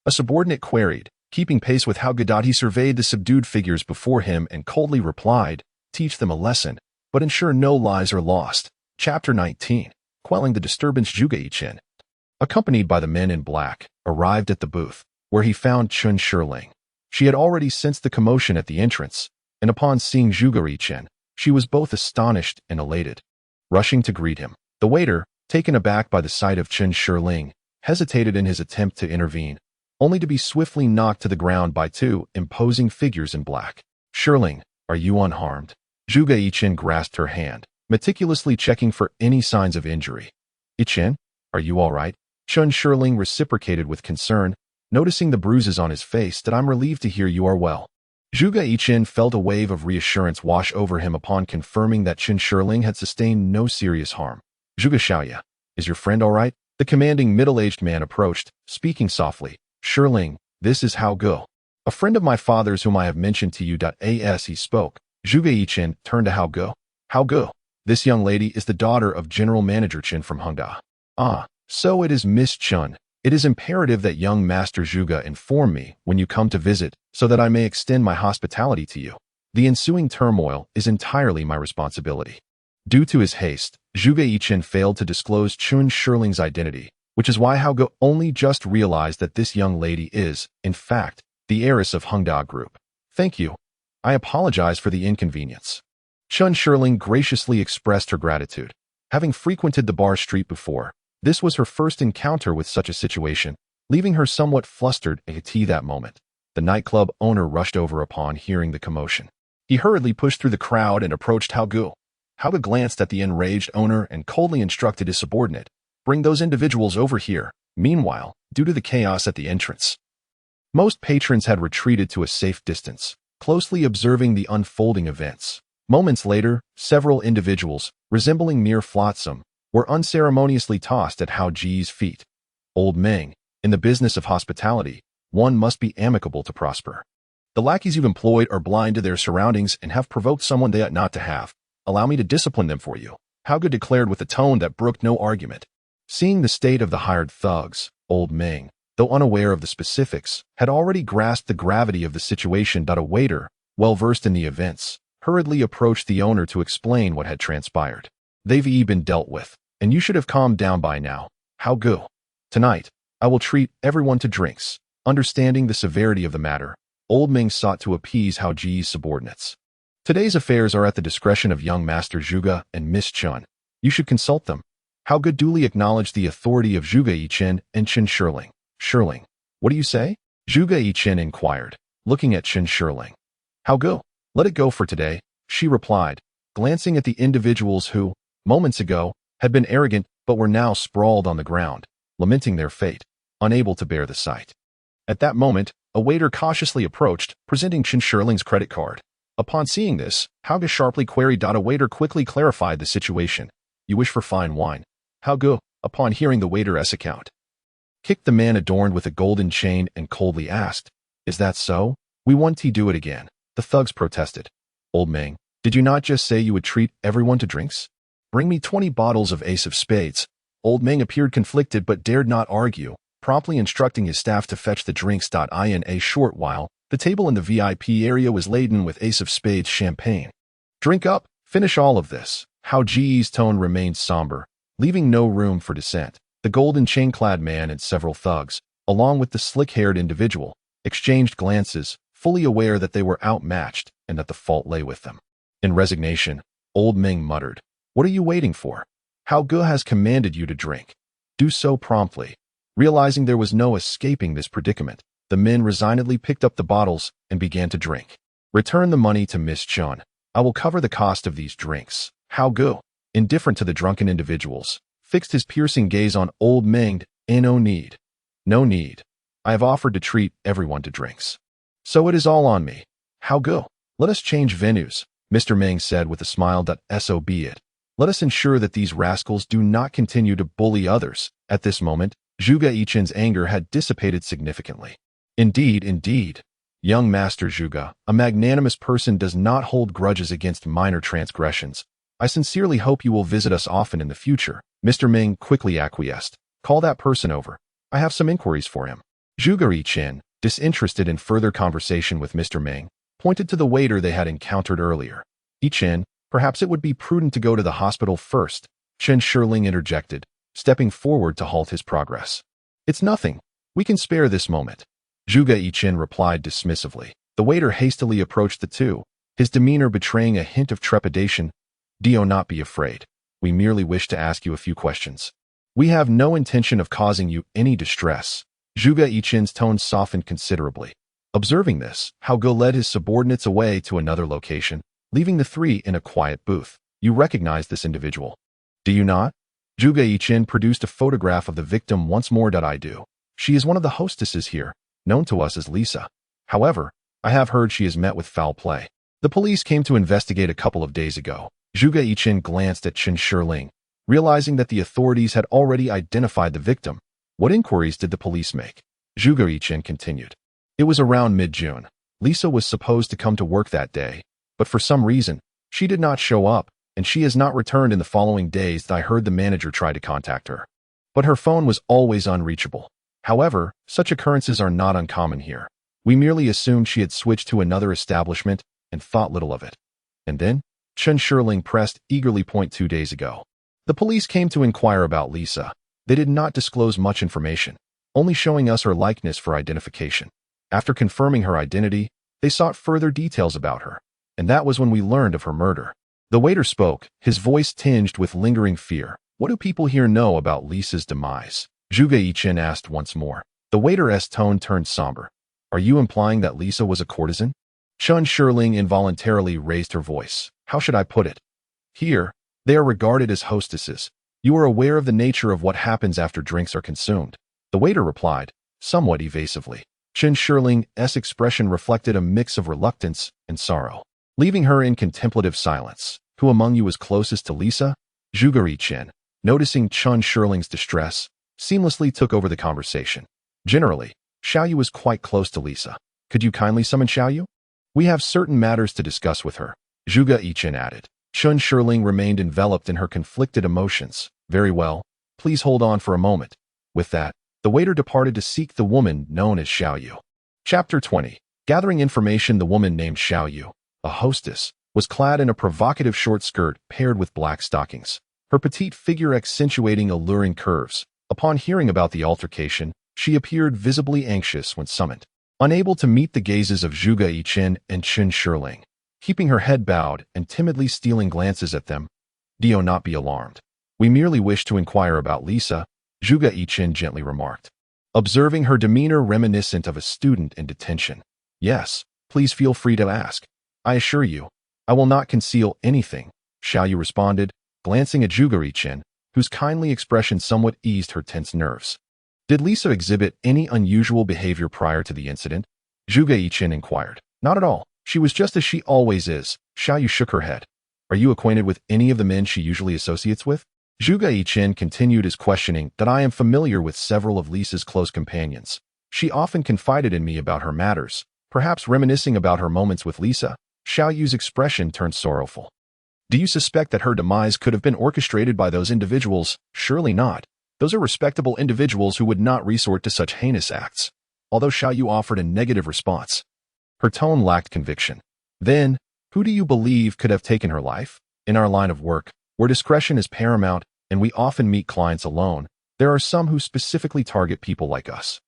A subordinate queried, keeping pace with Hao Gu. He surveyed the subdued figures before him and coldly replied, teach them a lesson, but ensure no lives are lost. Chapter 19. Quelling the disturbance. Zhuge Yichen, accompanied by the men in black, arrived at the booth, where he found Chun Shirling. She had already sensed the commotion at the entrance, and upon seeing Zhuge Yichen, she was both astonished and elated. Rushing to greet him, the waiter, taken aback by the sight of Chun Shirling, hesitated in his attempt to intervene, only to be swiftly knocked to the ground by two imposing figures in black. Shirling, are you unharmed? Zhuge Yichen grasped her hand, meticulously checking for any signs of injury. Yichen, are you all right? Chun Shirling reciprocated with concern, noticing the bruises on his face. That I'm relieved to hear you are well. Zhuge Yichen felt a wave of reassurance wash over him upon confirming that Chun Shirling had sustained no serious harm. Zhuge Xiaoya, is your friend all right? The commanding middle-aged man approached, speaking softly. Shirling, this is Hao Gu, a friend of my father's whom I have mentioned to you. As he spoke, Zhuge Yichen turned to Hao Gu. Hao Gu, this young lady is the daughter of General Manager Chen from Hongda. Ah, so it is Miss Chun. It is imperative that young Master Zhuge inform me when you come to visit, so that I may extend my hospitality to you. The ensuing turmoil is entirely my responsibility. Due to his haste, Zhuge Yichen failed to disclose Chun Shirling's identity, which is why Hao Gu only just realized that this young lady is, in fact, the heiress of Hongda Group. Thank you. I apologize for the inconvenience. Chun Shirling graciously expressed her gratitude. Having frequented the bar street before, this was her first encounter with such a situation, leaving her somewhat flustered at that moment. The nightclub owner rushed over upon hearing the commotion. He hurriedly pushed through the crowd and approached Hao Gu. Hao Gu glanced at the enraged owner and coldly instructed his subordinate, bring those individuals over here. Meanwhile, due to the chaos at the entrance, most patrons had retreated to a safe distance, closely observing the unfolding events. Moments later, several individuals, resembling mere flotsam, were unceremoniously tossed at Hao Ji's feet. Old Meng, in the business of hospitality, one must be amicable to prosper. The lackeys you've employed are blind to their surroundings and have provoked someone they ought not to have. Allow me to discipline them for you, Hao Gu declared with a tone that brooked no argument. Seeing the state of the hired thugs, Old Meng, though unaware of the specifics, had already grasped the gravity of the situation. A waiter, well versed in the events, hurriedly approached the owner to explain what had transpired. They've been dealt with, and you should have calmed down by now. Hao Gu, tonight, I will treat everyone to drinks. Understanding the severity of the matter, Old Meng sought to appease Hao Ji's subordinates. Today's affairs are at the discretion of young Master Zhuge and Miss Chun. You should consult them. Hao Gu duly acknowledged the authority of Zhuge Yichen and Chun Shirling. Shirling, what do you say? Zhuge Yichen inquired, looking at Chun Shirling. Hao Gu, let it go for today, she replied, glancing at the individuals who, moments ago, had been arrogant. but were now sprawled on the ground, lamenting their fate, unable to bear the sight. At that moment, a waiter cautiously approached, presenting Chen Shirling's credit card. Upon seeing this, Hauge sharply queried. A waiter quickly clarified the situation. "You wish for fine wine?" Hauge, upon hearing the waiter's account, kicked the man adorned with a golden chain and coldly asked, "Is that so? We want to do it again." The thugs protested. "Old Meng, did you not just say you would treat everyone to drinks? Bring me 20 bottles of Ace of Spades." Old Meng appeared conflicted but dared not argue, promptly instructing his staff to fetch the drinks. In a short while, the table in the VIP area was laden with Ace of Spades champagne. "Drink up, finish all of this." Hao Ji's tone remained somber, leaving no room for dissent. The golden chain-clad man and several thugs, along with the slick-haired individual, exchanged glances, fully aware that they were outmatched and that the fault lay with them. In resignation, Old Meng muttered, "What are you waiting for? Hao Ge has commanded you to drink. Do so promptly." Realizing there was no escaping this predicament, the men resignedly picked up the bottles and began to drink. "Return the money to Miss Chun. I will cover the cost of these drinks." Hao Ge, indifferent to the drunken individuals, fixed his piercing gaze on Old Meng. "No need. No need. I have offered to treat everyone to drinks. So it is all on me." "Hao Ge, let us change venues," Mr. Meng said with a smile. "So be it. Let us ensure that these rascals do not continue to bully others." At this moment, Zhuge Yichen's anger had dissipated significantly. Indeed, young Master Zhuge, a magnanimous person does not hold grudges against minor transgressions. I sincerely hope you will visit us often in the future." Mr. Meng quickly acquiesced. "Call that person over. I have some inquiries for him." Zhuge Yichen, disinterested in further conversation with Mr. Meng, pointed to the waiter they had encountered earlier. "Yichen, perhaps it would be prudent to go to the hospital first," Chen Shirling interjected, stepping forward to halt his progress. "It's nothing. We can spare this moment," Zhuge Yichen replied dismissively. The waiter hastily approached the two, his demeanor betraying a hint of trepidation. "Do not be afraid. We merely wish to ask you a few questions. We have no intention of causing you any distress." Zhuge Yichen's tone softened considerably. Observing this, Hao Ge led his subordinates away to another location, leaving the three in a quiet booth. "You recognize this individual, do you not?" Zhuge Yichen produced a photograph of the victim once more. "I do. She is one of the hostesses here, known to us as Lisa. However, I have heard she has met with foul play. The police came to investigate a couple of days ago." Zhuge Yichen glanced at Chen Shirling, realizing that the authorities had already identified the victim. "What inquiries did the police make?" Zhuge Yichen continued. "It was around mid-June. Lisa was supposed to come to work that day, but for some reason, she did not show up, and she has not returned in the following days. I heard the manager try to contact her, but her phone was always unreachable. However, such occurrences are not uncommon here. We merely assumed she had switched to another establishment and thought little of it." "And then?" Chen Shirling pressed eagerly. 2 days ago, the police came to inquire about Lisa. They did not disclose much information, only showing us her likeness for identification. After confirming her identity, they sought further details about her, and that was when we learned of her murder." The waiter spoke, his voice tinged with lingering fear. "What do people here know about Lisa's demise?" Zhuge Yichen asked once more. The waiter's tone turned somber. "Are you implying that Lisa was a courtesan?" Chen Shirling involuntarily raised her voice. "How should I put it? Here, they are regarded as hostesses. You are aware of the nature of what happens after drinks are consumed." The waiter replied, somewhat evasively. Chen Shirling's expression reflected a mix of reluctance and sorrow, leaving her in contemplative silence. "Who among you is closest to Lisa?" Zhuge Yichen, noticing Chen Shirling's distress, seamlessly took over the conversation. "Generally, Xiaoyu is quite close to Lisa. Could you kindly summon Xiaoyu? We have certain matters to discuss with her," Zhuge Yichen added. Chen Shirling remained enveloped in her conflicted emotions. "Very well. Please hold on for a moment." With that, the waiter departed to seek the woman known as Xiaoyu. Chapter 20. Gathering information. The woman named Xiaoyu, a hostess, was clad in a provocative short skirt paired with black stockings, her petite figure accentuating alluring curves. Upon hearing about the altercation, she appeared visibly anxious when summoned. Unable to meet the gazes of Zhuge Yichen and Chen Shirling, keeping her head bowed and timidly stealing glances at them. "Do not be alarmed. We merely wish to inquire about Lisa," Zhuge Yichen gently remarked, observing her demeanor reminiscent of a student in detention. "Yes, please feel free to ask. I assure you, I will not conceal anything," Xiaoyu responded, glancing at Zhuge Yichen. whose kindly expression somewhat eased her tense nerves. Did Lisa exhibit any unusual behavior prior to the incident? Zhuge Yichen inquired. Not at all. She was just as she always is. Xiaoyu shook her head. Are you acquainted with any of the men she usually associates with? Zhuge Yichen continued his questioning that I am familiar with several of Lisa's close companions. She often confided in me about her matters, perhaps reminiscing about her moments with Lisa. Xiaoyu's expression turned sorrowful. Do you suspect that her demise could have been orchestrated by those individuals? Surely not. Those are respectable individuals who would not resort to such heinous acts. Although Xiaoyu offered a negative response, her tone lacked conviction. Then, who do you believe could have taken her life? In our line of work, where discretion is paramount and we often meet clients alone, there are some who specifically target people like us.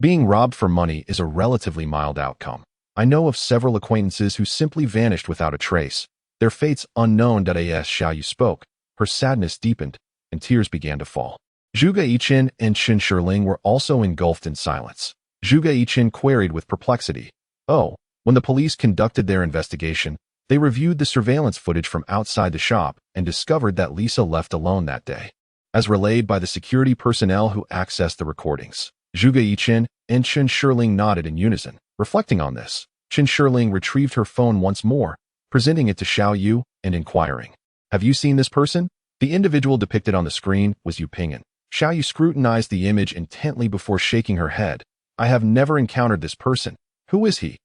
Being robbed for money is a relatively mild outcome. I know of several acquaintances who simply vanished without a trace. Their fates unknown. As Xiaoyu spoke, her sadness deepened, and tears began to fall. Zhuge Yichen and Chen Shirling were also engulfed in silence. Zhuge Yichen queried with perplexity. Oh, when the police conducted their investigation, they reviewed the surveillance footage from outside the shop and discovered that Lisa left alone that day, as relayed by the security personnel who accessed the recordings. Zhuge Yichen and Chen Shirling nodded in unison. Reflecting on this, Chen Shirling retrieved her phone once more, presenting it to Xiaoyu and inquiring, have you seen this person? The individual depicted on the screen was Yu Ping'an. Xiaoyu scrutinized the image intently before shaking her head. I have never encountered this person. Who is he?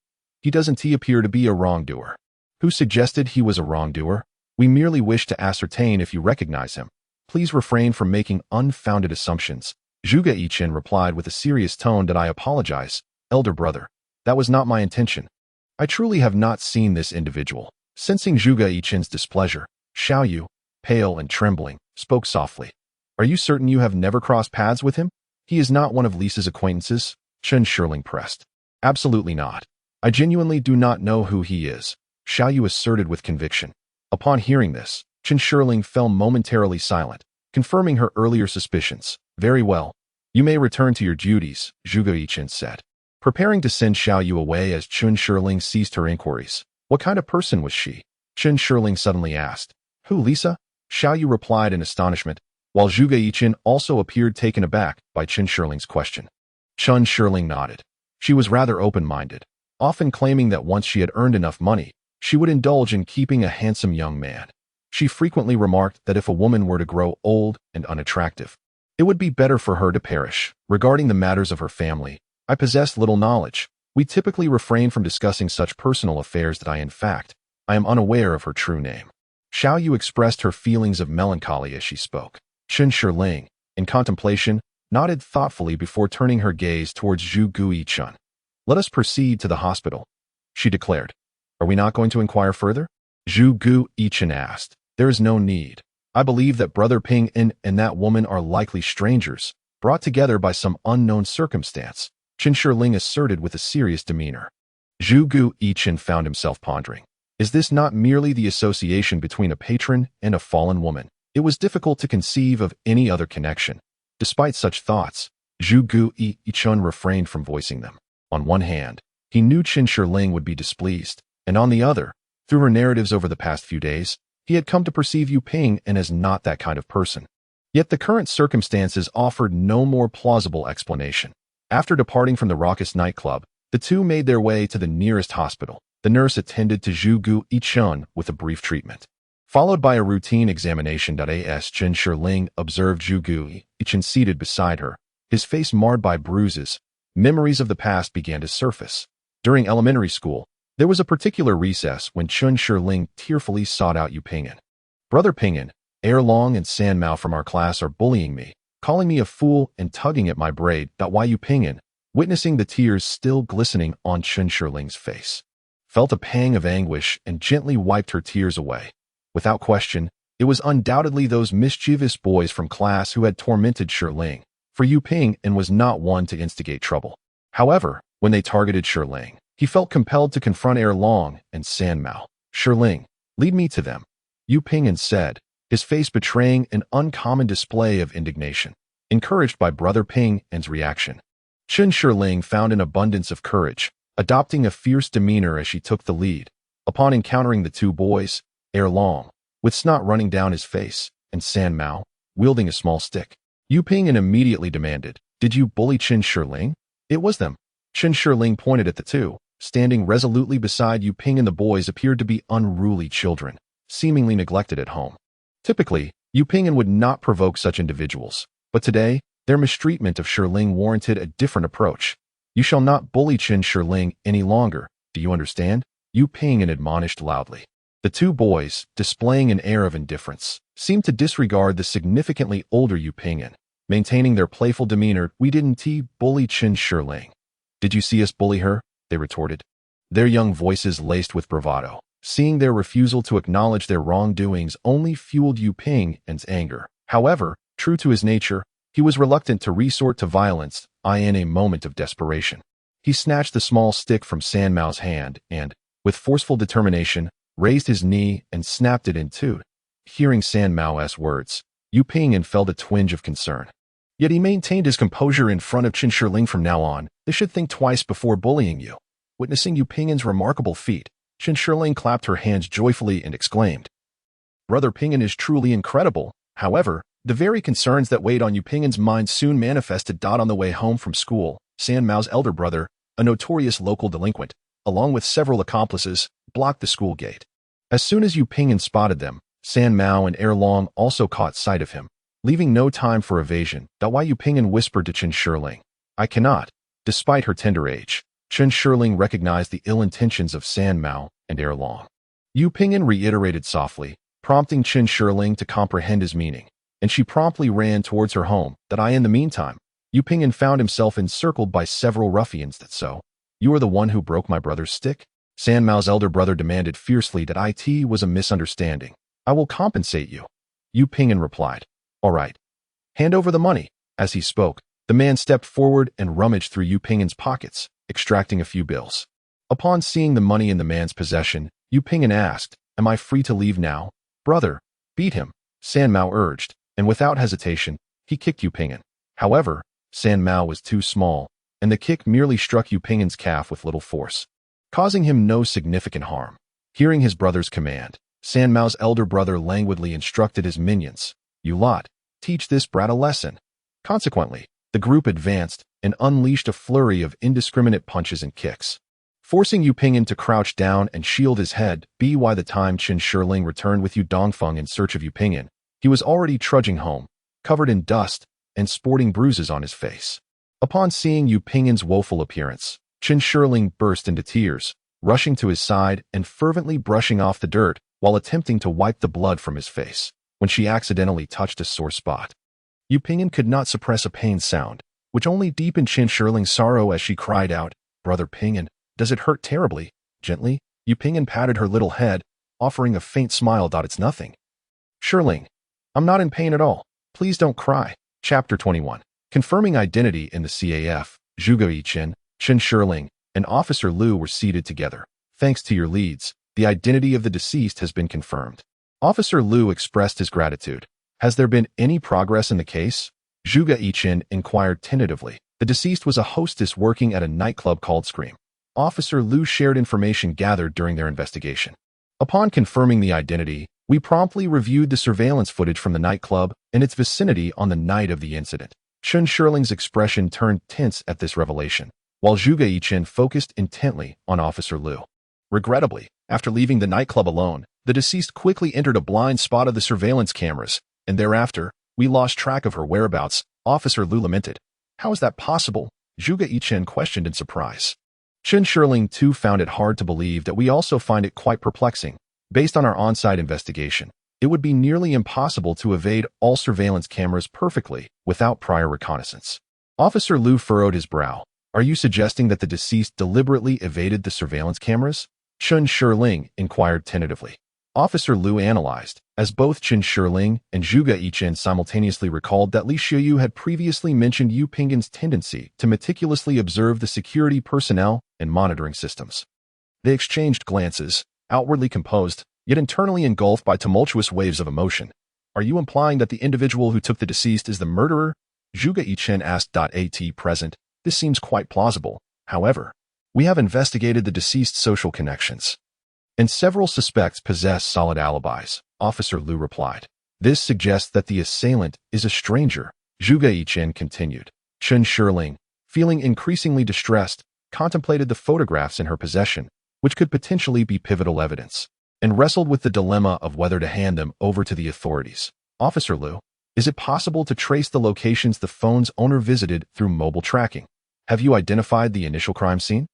Doesn't he appear to be a wrongdoer? Who suggested he was a wrongdoer? We merely wish to ascertain if you recognize him. Please refrain from making unfounded assumptions. Zhuge Yichen replied with a serious tone that I apologize, elder brother. That was not my intention. I truly have not seen this individual. Sensing Zhuge Yichen's displeasure, Xiaoyu, pale and trembling, spoke softly. Are you certain you have never crossed paths with him? He is not one of Lisa's acquaintances, Chen Shirling pressed. Absolutely not. I genuinely do not know who he is, Xiaoyu asserted with conviction. Upon hearing this, Chen Shirling fell momentarily silent, confirming her earlier suspicions. Very well. You may return to your duties, Zhuge Yichen said, preparing to send Xiaoyu away as Chen Shirling ceased her inquiries. What kind of person was she? Chen Shirling suddenly asked. Who, Lisa? Xiaoyu replied in astonishment, while Zhuge Yichen also appeared taken aback by Chen Shirling's question. Chen Shirling nodded. She was rather open-minded, often claiming that once she had earned enough money, she would indulge in keeping a handsome young man. She frequently remarked that if a woman were to grow old and unattractive, it would be better for her to perish. Regarding the matters of her family, I possess little knowledge. We typically refrain from discussing such personal affairs that I am unaware of her true name. Xiaoyu expressed her feelings of melancholy as she spoke. Chen Shirling, in contemplation, nodded thoughtfully before turning her gaze towards Zhuge Yichen. Let us proceed to the hospital, she declared. Are we not going to inquire further? Zhuge Yichen asked. There is no need. I believe that Brother Ping'an and that woman are likely strangers, brought together by some unknown circumstance, Chen Shirling asserted with a serious demeanor. Zhuge Yichen found himself pondering. Is this not merely the association between a patron and a fallen woman? It was difficult to conceive of any other connection. Despite such thoughts, Zhuge Yichen refrained from voicing them. On one hand, he knew Chen Shirling would be displeased, and on the other, through her narratives over the past few days, he had come to perceive Yu Ping'an as not that kind of person. Yet the current circumstances offered no more plausible explanation. After departing from the raucous nightclub, the two made their way to the nearest hospital. The nurse attended to Zhuge Yichen with a brief treatment, followed by a routine examination. As Chen Shirling observed Zhuge Yichen seated beside her, his face marred by bruises, memories of the past began to surface. During elementary school, there was a particular recess when Chen Shirling tearfully sought out Yu Ping'an. Brother Ping'an, Erlong and San Mao from our class are bullying me, calling me a fool and tugging at my braid. Yu Ping'an, witnessing the tears still glistening on Chen Shirling's face, felt a pang of anguish and gently wiped her tears away. Without question, it was undoubtedly those mischievous boys from class who had tormented Shirling, for Yu Ping'an was not one to instigate trouble. However, when they targeted Shirling, he felt compelled to confront Erlong and San Mao. Shirling, lead me to them, Yu Ping'an said, his face betraying an uncommon display of indignation. Encouraged by Brother Ping'an's reaction, Chen Shirling found an abundance of courage, adopting a fierce demeanor as she took the lead. Upon encountering the two boys, Erlong, with snot running down his face, and San Mao, wielding a small stick. Yu Ping'an immediately demanded, "Did you bully Qin Shiling?" "It was them." Qin Shiling pointed at the two. Standing resolutely beside Yu Ping and the boys appeared to be unruly children, seemingly neglected at home. Typically, Yu Ping'an would not provoke such individuals, but today, their mistreatment of Shiling warranted a different approach. "You shall not bully Qin Shiling any longer, do you understand?" Yu Ping'an admonished loudly. The two boys, displaying an air of indifference, seemed to disregard the significantly older Yu Ping'an, maintaining their playful demeanor. "We didn't bully Qin Shiling." "Did you see us bully her?" they retorted, their young voices laced with bravado. Seeing their refusal to acknowledge their wrongdoings only fueled Yu Ping'an's anger. However, true to his nature, he was reluctant to resort to violence in a moment of desperation. He snatched the small stick from San Mao's hand and, with forceful determination, raised his knee and snapped it in two. Hearing San Mao's words, Yu Ping'an felt a twinge of concern. Yet he maintained his composure in front of Qin Shiling. "From now on, they should think twice before bullying you." Witnessing Yu Ping'an's remarkable feat, Qin Shiling clapped her hands joyfully and exclaimed, "Brother Ping'an is truly incredible." However, the very concerns that weighed on Yu Ping'an's mind soon manifested. On the way home from school, San Mao's elder brother, a notorious local delinquent, along with several accomplices, blocked the school gate. As soon as Yu Ping'an spotted them, San Mao and Erlong also caught sight of him, leaving no time for evasion. Why Yu Ping'an whispered to Qin Shiling, "I cannot." Despite her tender age, Qin Shiling recognized the ill intentions of San Mao and Erlong. Yu Ping'an reiterated softly, prompting Qin Shiling to comprehend his meaning, and she promptly ran towards her home. In the meantime, Yu Ping'an found himself encircled by several ruffians. "You are the one who broke my brother's stick?" San Mao's elder brother demanded fiercely. "It was a misunderstanding. I will compensate you." Yu Ping'an replied, "All right. Hand over the money." As he spoke, the man stepped forward and rummaged through Yu Ping'an's pockets, extracting a few bills. Upon seeing the money in the man's possession, Yu Ping'an asked, "Am I free to leave now?" "Brother, beat him," San Mao urged, and without hesitation, he kicked Yu Ping'an. However, San Mao was too small, and the kick merely struck Yu Ping'an's calf with little force, causing him no significant harm. Hearing his brother's command, San Mao's elder brother languidly instructed his minions, "You lot, teach this brat a lesson." Consequently, the group advanced and unleashed a flurry of indiscriminate punches and kicks, forcing Yu Ping'an to crouch down and shield his head. By the time Qin Shiling returned with Yu Dongfeng in search of Yu Ping'an, he was already trudging home, covered in dust and sporting bruises on his face. Upon seeing Yu Ping'an's woeful appearance, Qin Shiling burst into tears, rushing to his side and fervently brushing off the dirt while attempting to wipe the blood from his face, when she accidentally touched a sore spot. Yu Ping'an could not suppress a pained sound, which only deepened Qin Shiling's sorrow as she cried out, "Brother Ping'an, does it hurt terribly?" Gently, Yu Ping'an patted her little head, offering a faint smile. "It's nothing. Shiling, I'm not in pain at all. Please don't cry." Chapter 21. Confirming identity in the CAF, Zhuge Yichen, Qin Shiling, and Officer Liu were seated together. "Thanks to your leads, the identity of the deceased has been confirmed." Officer Liu expressed his gratitude. "Has there been any progress in the case?" Zhuge Yichen inquired tentatively. The deceased was a hostess working at a nightclub called Scream. Officer Liu shared information gathered during their investigation. Upon confirming the identity, we promptly reviewed the surveillance footage from the nightclub and its vicinity on the night of the incident. Qin Shiling's expression turned tense at this revelation, while Zhuge Yichen focused intently on Officer Liu. Regrettably, after leaving the nightclub alone, the deceased quickly entered a blind spot of the surveillance cameras, and thereafter, we lost track of her whereabouts, Officer Liu lamented. "How is that possible?" Zhuge Yichen questioned in surprise. Qin Shiling too found it hard to believe that we also find it quite perplexing. Based on our on-site investigation, it would be nearly impossible to evade all surveillance cameras perfectly without prior reconnaissance. Officer Liu furrowed his brow. "Are you suggesting that the deceased deliberately evaded the surveillance cameras?" Qin Shiling inquired tentatively. Officer Liu analyzed, as both Qin Shiling and Zhuge Yichen simultaneously recalled that Li Xiaoyu had previously mentioned Yu Ping'an's tendency to meticulously observe the security personnel and monitoring systems. They exchanged glances, outwardly composed, yet internally engulfed by tumultuous waves of emotion. "Are you implying that the individual who took the deceased is the murderer?" Zhuge Yichen asked. At present, this seems quite plausible. However, we have investigated the deceased's social connections, and several suspects possess solid alibis, Officer Liu replied. This suggests that the assailant is a stranger, Zhuge Yichen continued. Chen Shirling, feeling increasingly distressed, contemplated the photographs in her possession, which could potentially be pivotal evidence, and wrestled with the dilemma of whether to hand them over to the authorities. Officer Liu, is it possible to trace the locations the phone's owner visited through mobile tracking? Have you identified the initial crime scene?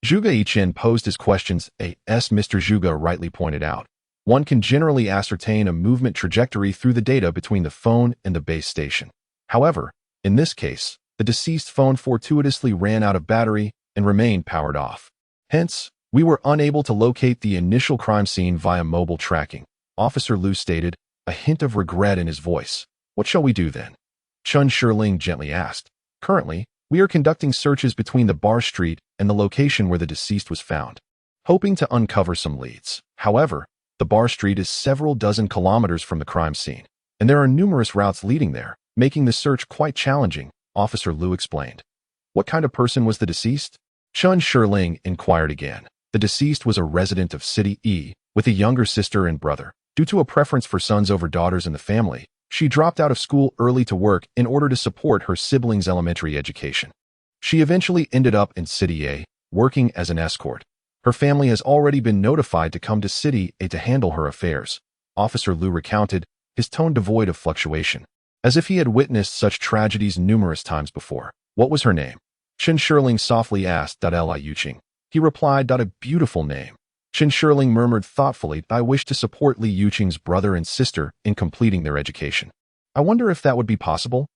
Zhuge Yichen posed his questions, as Mr. Zhuge rightly pointed out. One can generally ascertain a movement trajectory through the data between the phone and the base station. However, in this case, the deceased phone fortuitously ran out of battery and remained powered off. Hence, we were unable to locate the initial crime scene via mobile tracking, Officer Liu stated, a hint of regret in his voice. What shall we do then? Chen Shirling gently asked. Currently, we are conducting searches between the bar street and the location where the deceased was found, hoping to uncover some leads. However, the bar street is several dozen kilometers from the crime scene, and there are numerous routes leading there, making the search quite challenging, Officer Liu explained. What kind of person was the deceased? Chen Shirling inquired again. The deceased was a resident of City E, with a younger sister and brother. Due to a preference for sons over daughters in the family, she dropped out of school early to work in order to support her siblings' elementary education. She eventually ended up in City A, working as an escort. Her family has already been notified to come to City A to handle her affairs, Officer Liu recounted, his tone devoid of fluctuation, as if he had witnessed such tragedies numerous times before. What was her name? Chen Shirling softly asked. Li Yuqing. He replied. A beautiful name. Chen Shirling murmured thoughtfully, I wish to support Li Yuqing's brother and sister in completing their education. I wonder if that would be possible?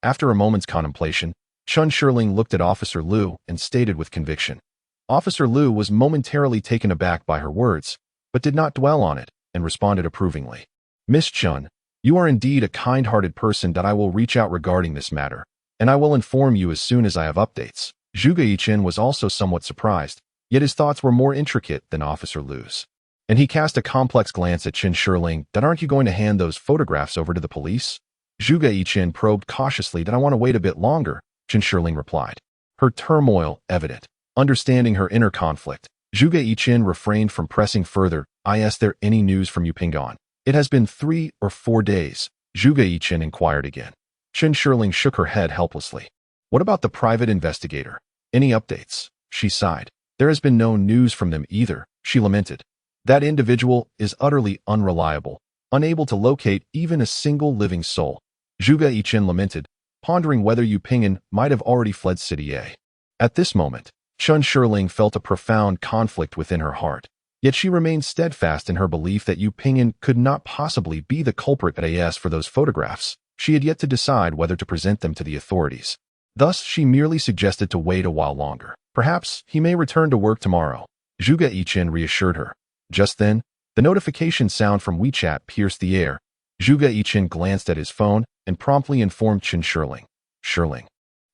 After a moment's contemplation, Chen Shirling looked at Officer Liu and stated with conviction. Officer Liu was momentarily taken aback by her words, but did not dwell on it, and responded approvingly. Miss Chen, you are indeed a kind-hearted person. I will reach out regarding this matter, and I will inform you as soon as I have updates. Zhuge Yichen was also somewhat surprised, yet his thoughts were more intricate than Officer Liu's. And he cast a complex glance at Chen Shirling. Aren't you going to hand those photographs over to the police? Zhuge Yichen probed cautiously. I want to wait a bit longer, Chen Shirling replied, her turmoil evident. Understanding her inner conflict, Zhuge Yichen refrained from pressing further. Is there any news from Yupingan? It has been 3 or 4 days, Zhuge Yichen inquired again. Chen Shirling shook her head helplessly. What about the private investigator? Any updates? She sighed. There has been no news from them either, she lamented. That individual is utterly unreliable, unable to locate even a single living soul. Zhuge Yichen lamented, pondering whether Yupingan might have already fled City A. At this moment, Chen Shirling felt a profound conflict within her heart, yet she remained steadfast in her belief that Yupingan could not possibly be the culprit as for those photographs. She had yet to decide whether to present them to the authorities. Thus, she merely suggested to wait a while longer. Perhaps he may return to work tomorrow, Zhuge Yichen reassured her. Just then, the notification sound from WeChat pierced the air. Zhuge Yichen glanced at his phone and promptly informed Chen Shirling. Shirling.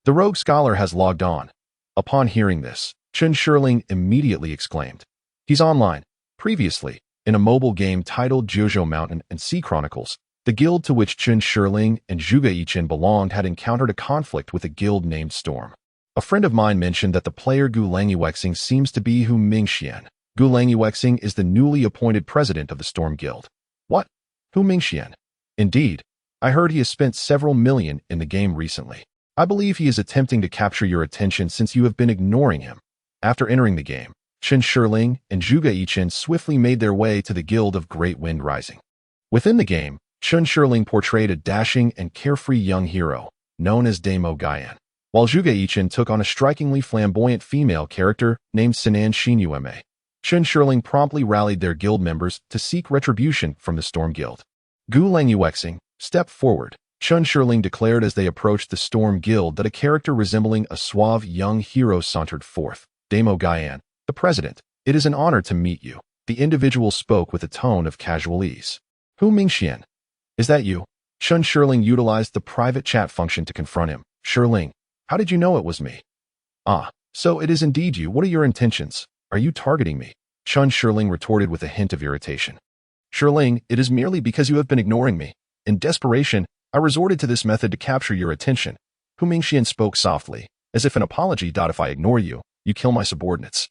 The rogue scholar has logged on. Upon hearing this, Chen Shirling immediately exclaimed. He's online. Previously, in a mobile game titled Jiuzhou Mountain and Sea Chronicles, the guild to which Chen Shirling and Zhuge Yichen belonged had encountered a conflict with a guild named Storm. A friend of mine mentioned that the player Gu Langyuexing seems to be Hu Mingxian. Gu Langyuexing is the newly appointed president of the Storm Guild. What? Hu Mingxian? Indeed. I heard he has spent several million in the game recently. I believe he is attempting to capture your attention since you have been ignoring him. After entering the game, Chen Shirling and Zhuge Yichen swiftly made their way to the Guild of Great Wind Rising. Within the game, Chen Shirling portrayed a dashing and carefree young hero, known as Damo Guyan, while Zhuge Yichen took on a strikingly flamboyant female character named Sinan Xinyueme. Chen Shirling promptly rallied their guild members to seek retribution from the Storm Guild. Gu Langyuexing stepped forward. Chen Shirling declared as they approached the Storm Guild that a character resembling a suave young hero sauntered forth. Damo Guyan, the president, it is an honor to meet you. The individual spoke with a tone of casual ease. Hu Mingxian. Is that you? Chen Shirling utilized the private chat function to confront him. Shirling, how did you know it was me? Ah, so it is indeed you. What are your intentions? Are you targeting me? Chen Shirling retorted with a hint of irritation. Shirling, it is merely because you have been ignoring me. In desperation, I resorted to this method to capture your attention. Hu Mingxian spoke softly, as if an apology. If I ignore you, you kill my subordinates.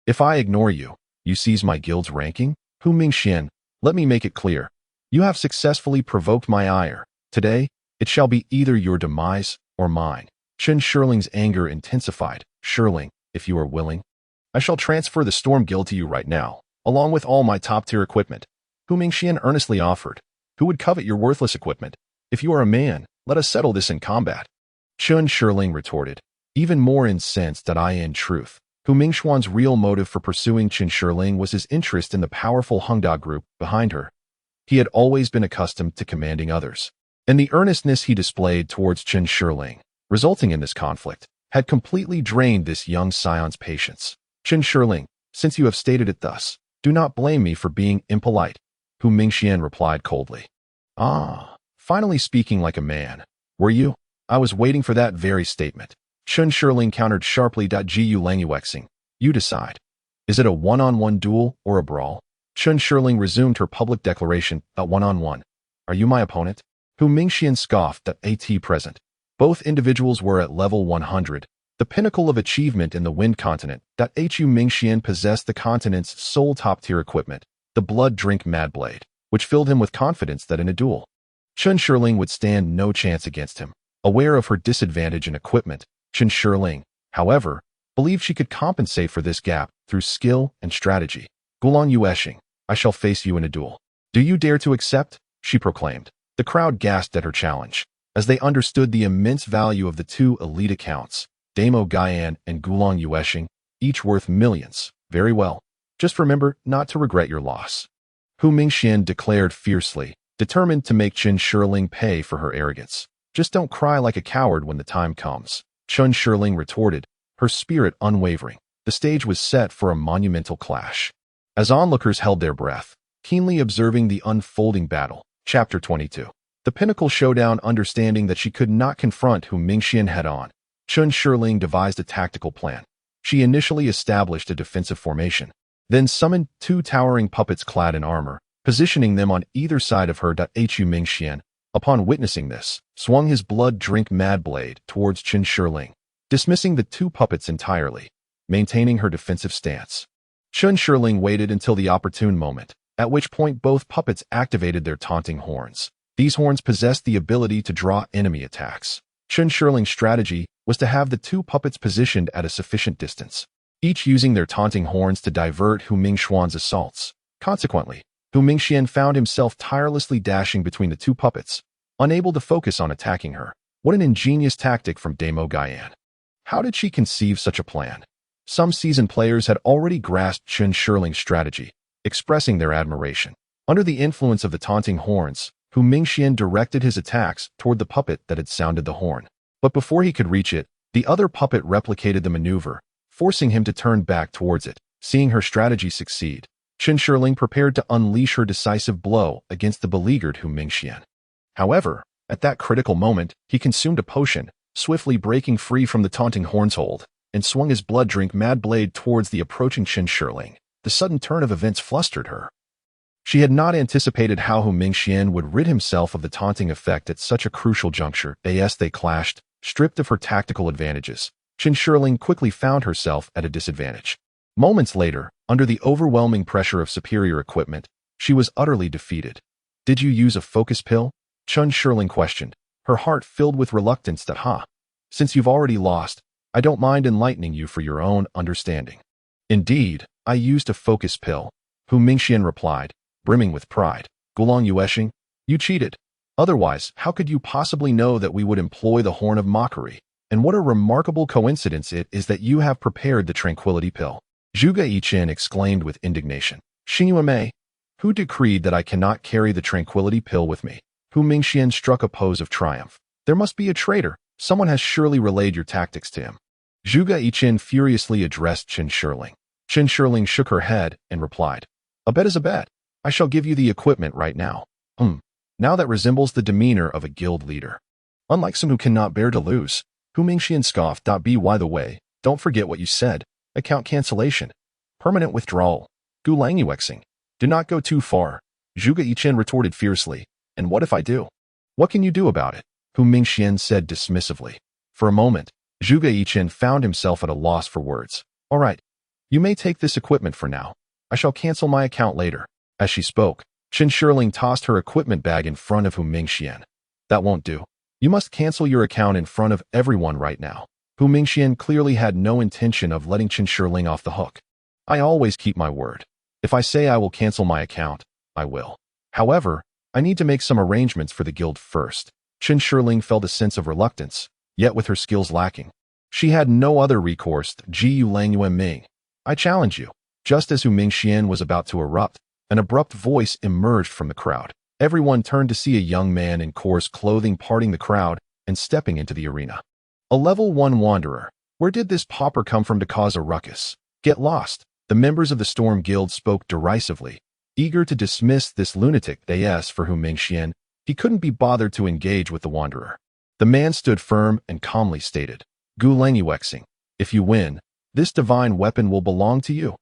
If I ignore you, you seize my guild's ranking? Hu Mingxian, let me make it clear. You have successfully provoked my ire. Today, it shall be either your demise or mine. Chen Shirling's anger intensified. Shirling, if you are willing, I shall transfer the Storm Guild to you right now, along with all my top-tier equipment. Hu Mingxian earnestly offered. Who would covet your worthless equipment? If you are a man, let us settle this in combat. Chen Shirling retorted, even more incensed that I in truth. Hu Mingxuan's real motive for pursuing Chen Shirling was his interest in the powerful Hengda group behind her. He had always been accustomed to commanding others, and the earnestness he displayed towards Chen Shirling, resulting in this conflict, had completely drained this young scion's patience. Chen Shirling, since you have stated it thus, do not blame me for being impolite, Hu Mingxian replied coldly. Ah, finally speaking like a man. Were you? I was waiting for that very statement. Chen Shirling countered sharply. Gu Languexing. You decide. Is it a one-on-one duel or a brawl? Chen Shirling resumed her public declaration. A one-on-one. Are you my opponent? Hu Mingxian scoffed. At present, both individuals were at level 100, the pinnacle of achievement in the Wind Continent. Hu Mingxian possessed the continent's sole top-tier equipment, the Blood Drink Madblade, which filled him with confidence that in a duel, Chen Shirling would stand no chance against him. Aware of her disadvantage in equipment, Chen Shirling, however, believed she could compensate for this gap through skill and strategy. Gulan Yueshing, I shall face you in a duel. Do you dare to accept? She proclaimed. The crowd gasped at her challenge, as they understood the immense value of the two elite accounts, Damo Guyan and Gulan Yueshing, each worth millions. Very well. Just remember not to regret your loss. Hu Mingxian declared fiercely, determined to make Chen Shirling pay for her arrogance. Just don't cry like a coward when the time comes. Chen Shirling retorted, her spirit unwavering. The stage was set for a monumental clash. As onlookers held their breath, keenly observing the unfolding battle. Chapter 22. The pinnacle showdown. Understanding that she could not confront Hu Mingxian head-on, Chen Shirling devised a tactical plan. She initially established a defensive formation, then summoned two towering puppets clad in armor, positioning them on either side of her. Hu Mingxian, upon witnessing this, swung his Blood Drink Madblade towards Chen Shirling, dismissing the two puppets entirely, maintaining her defensive stance. Chen Shirling waited until the opportune moment, at which point both puppets activated their taunting horns. These horns possessed the ability to draw enemy attacks. Chen Shirling's strategy was to have the two puppets positioned at a sufficient distance, each using their taunting horns to divert Hu Mingxuan's assaults. Consequently, Hu Mingxian found himself tirelessly dashing between the two puppets, unable to focus on attacking her. What an ingenious tactic from Damo Guyan. How did she conceive such a plan? Some seasoned players had already grasped Chen Shirling's strategy, expressing their admiration. Under the influence of the taunting horns, Hu Mingxian directed his attacks toward the puppet that had sounded the horn. But before he could reach it, the other puppet replicated the maneuver, forcing him to turn back towards it. Seeing her strategy succeed, Chen Shirling prepared to unleash her decisive blow against the beleaguered Hu Mingxian. However, at that critical moment, he consumed a potion, swiftly breaking free from the taunting horn's hold, and swung his Blood Drink Madblade towards the approaching Chen Shirling. The sudden turn of events flustered her. She had not anticipated how Hu Mingxian would rid himself of the taunting effect at such a crucial juncture. As they clashed, stripped of her tactical advantages, Chen Shirling quickly found herself at a disadvantage. Moments later, under the overwhelming pressure of superior equipment, she was utterly defeated. Did you use a focus pill? Chen Shirling questioned, her heart filled with reluctance. Since you've already lost, I don't mind enlightening you for your own understanding. Indeed, I used a focus pill, Hu Mingxian replied, brimming with pride. Gulan Yueshing, you cheated. Otherwise, how could you possibly know that we would employ the Horn of Mockery? And what a remarkable coincidence it is that you have prepared the Tranquility Pill. Zhuge Yichen exclaimed with indignation. Xinyu, who decreed that I cannot carry the Tranquility Pill with me? Hu Mingxian struck a pose of triumph. There must be a traitor. Someone has surely relayed your tactics to him. Zhuge Yichen furiously addressed Chen Shirling. Chen Shirling shook her head and replied, a bet is a bet. I shall give you the equipment right now. Now that resembles the demeanor of a guild leader. Unlike some who cannot bear to lose, Hu Mingxian scoffed. By the way, don't forget what you said. Account cancellation. Permanent withdrawal. Gu Languexing. Do not go too far. Zhuge Yichen retorted fiercely. And what if I do? What can you do about it? Hu Mingxian said dismissively. For a moment, Zhuge Yichen found himself at a loss for words. All right. You may take this equipment for now. I shall cancel my account later. As she spoke, Chen Shirling tossed her equipment bag in front of Hu Mingxian. That won't do. You must cancel your account in front of everyone right now. Hu Mingxian clearly had no intention of letting Chen Shirling off the hook. I always keep my word. If I say I will cancel my account, I will. However, I need to make some arrangements for the guild first. Chen Shirling felt a sense of reluctance, yet with her skills lacking, she had no other recourse. Jiu Langyuan Ming. I challenge you. Just as Hu Mingxian was about to erupt, an abrupt voice emerged from the crowd. Everyone turned to see a young man in coarse clothing parting the crowd and stepping into the arena. A level 1 wanderer. Where did this pauper come from to cause a ruckus? Get lost. The members of the Storm Guild spoke derisively, eager to dismiss this lunatic. As for Hu Mingxian, he couldn't be bothered to engage with the wanderer. The man stood firm and calmly stated, Gu Langyuexing, if you win, this divine weapon will belong to you.